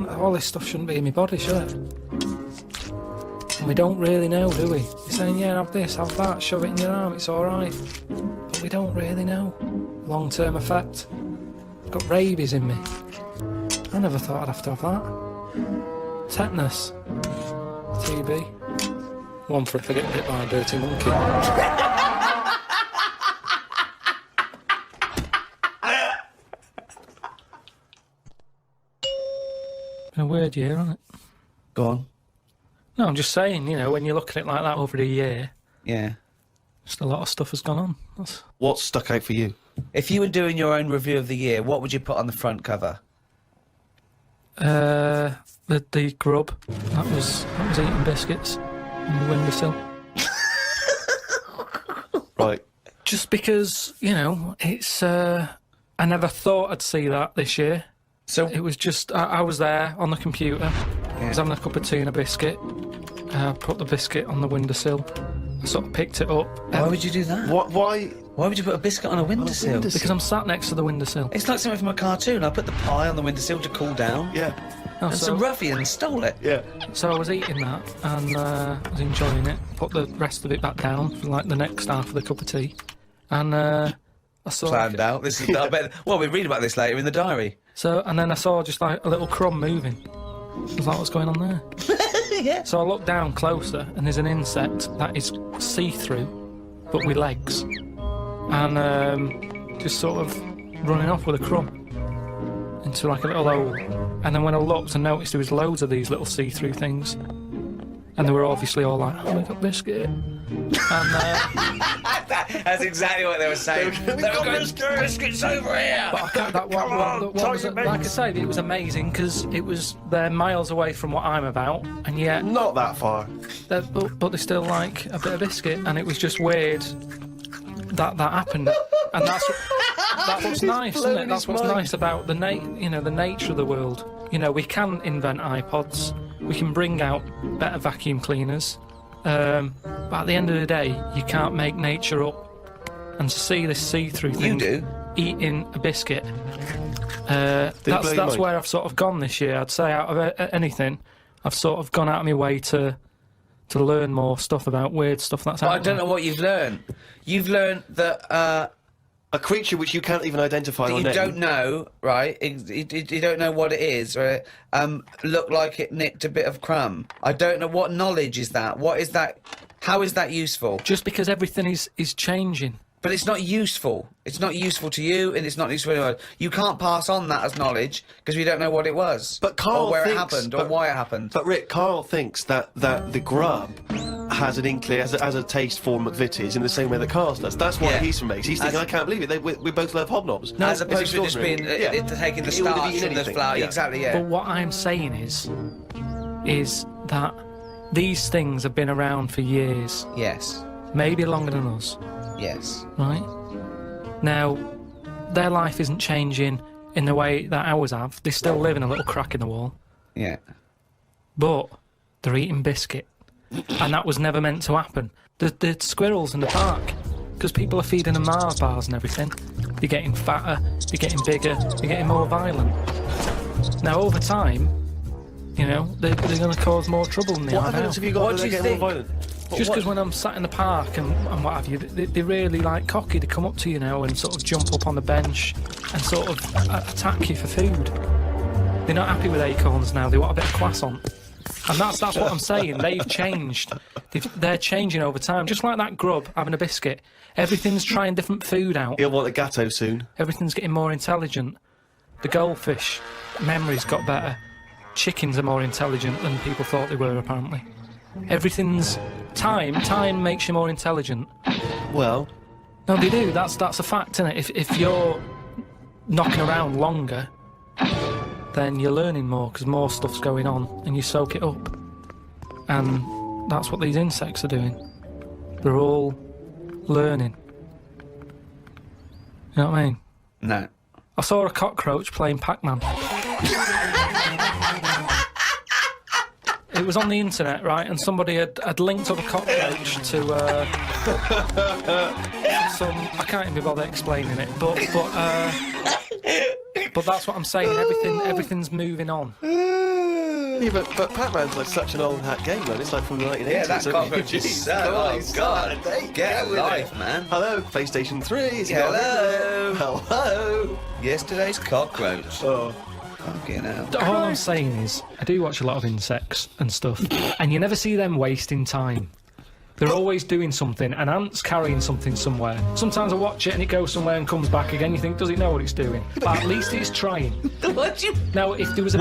All this stuff shouldn't be in my body, should it? And we don't really know, do we? You're saying, yeah, have this, have that, shove it in your arm, it's alright. But we don't really know. Long-term effect. I've got rabies in me. I never thought I'd have to have that. Tetanus. TB. One for if I get bit by a dirty monkey. Been a weird year, hasn't it? Go on. No, I'm just saying, you know, when you look at it like that over a year, Yeah. just a lot of stuff has gone on. That's... What's stuck out for you? If you were doing your own review of the year, what would you put on the front cover? The grub. That was eating biscuits on the windowsill. Right. Just because, you know, it's... I never thought I'd see that this year. So it was just... I was there on the computer. I was having a cup of tea and a biscuit. I put the biscuit on the windowsill. I sort of picked it up. Why would you do that? Why would you put a biscuit on a windowsill? Because I'm sat next to the windowsill. It's like something from a cartoon. I put the pie on the windowsill to cool down. Yeah. And some ruffian stole it. Yeah. So I was eating that and I was enjoying it. Put the rest of it back down for like the next half of the cup of tea. And I saw... Planned out. This is... I bet... Well, we read about this later in the diary. So, and then I saw just like a little crumb moving. I was like, what's going on there? Yeah. So I looked down closer and there's an insect that is see-through, but with legs. And just sort of running off with a crumb into like a little hole. And then when I looked, I noticed there was loads of these little see-through things. And they were obviously all like, oh, we got biscuit. And that's exactly what they were saying. They were going, biscuits over here. But I can't, like I say, it was amazing because it was they're miles away from what I'm about, and yet not that far. But they're still like a bit of biscuit, and it was just weird that happened. And that's what's nice, isn't it? That's what's nice about the the nature of the world. You know, we can invent iPods, we can bring out better vacuum cleaners. But at the end of the day, you can't make nature up. And to see this see-through thing eating a biscuit, that's where I've sort of gone this year. I'd say out of anything, I've sort of gone out of my way to learn more stuff about weird stuff that's out there. I don't know what you've learned. You've learned that... a creature which you can't even identify or name. You don't know, right? You don't know what it is, right? Looked like it nicked a bit of crumb. I don't know what knowledge is that. What is that? How is that useful? Just because everything is changing. But it's not useful. It's not useful to you, and it's not useful to anyone. You can't pass on that as knowledge because we don't know what it was, but Karl or where thinks, it happened, or why it happened. But Rick, Karl thinks that the grub has an inkling, has a taste for McVitie's in the same way that Karl does. That's what he's from makes. He's thinking, I can't believe it. We both love hobnobs. No, as opposed to just being taking the starch from the flour. Yeah. Exactly. Yeah. But what I'm saying is that these things have been around for years. Yes. Maybe longer than us. Yes. Right? Now, their life isn't changing in the way that ours have. They still live in a little crack in the wall. Yeah. But they're eating biscuit. And that was never meant to happen. The squirrels in the park, because people are feeding them Mars bars and everything, they're getting fatter, they're getting bigger, they're getting more violent. Now, over time, you know, they're going to cause more trouble than they are now. What evidence have you got that they get more violent? Just because when I'm sat in the park and what have you, they're really like cocky. They come up to you now and sort of jump up on the bench and sort of attack you for food. They're not happy with acorns now. They want a bit of croissant. And that's what I'm saying. They've changed. They're changing over time. Just like that grub having a biscuit. Everything's trying different food out. He'll want a gatto soon. Everything's getting more intelligent. The goldfish memory's got better. Chickens are more intelligent than people thought they were, apparently. Everything's... Time makes you more intelligent. Well... No, they do. That's a fact, isn't it? If you're knocking around longer, then you're learning more, because more stuff's going on, and you soak it up. And that's what these insects are doing. They're all learning. You know what I mean? No. I saw a cockroach playing Pac-Man. It was on the internet, right, and somebody had linked up a cockroach to some... I can't even bother explaining it, but that's what I'm saying. Everything's moving on. Yeah, but Pac-Man's like such an old hat game, man. It's like from the 1980s. Yeah, that cockroach is so... Oh, God. Get a life, man. Hello, PlayStation 3. Hello. Hello. Yesterday's cockroach. Oh. Fucking hell. All I'm saying is, I do watch a lot of insects and stuff, and you never see them wasting time. They're always doing something. An ant's carrying something somewhere. Sometimes I watch it and it goes somewhere and comes back again. You think, does it know what it's doing? But at least it's trying. What you... Now, if there was a...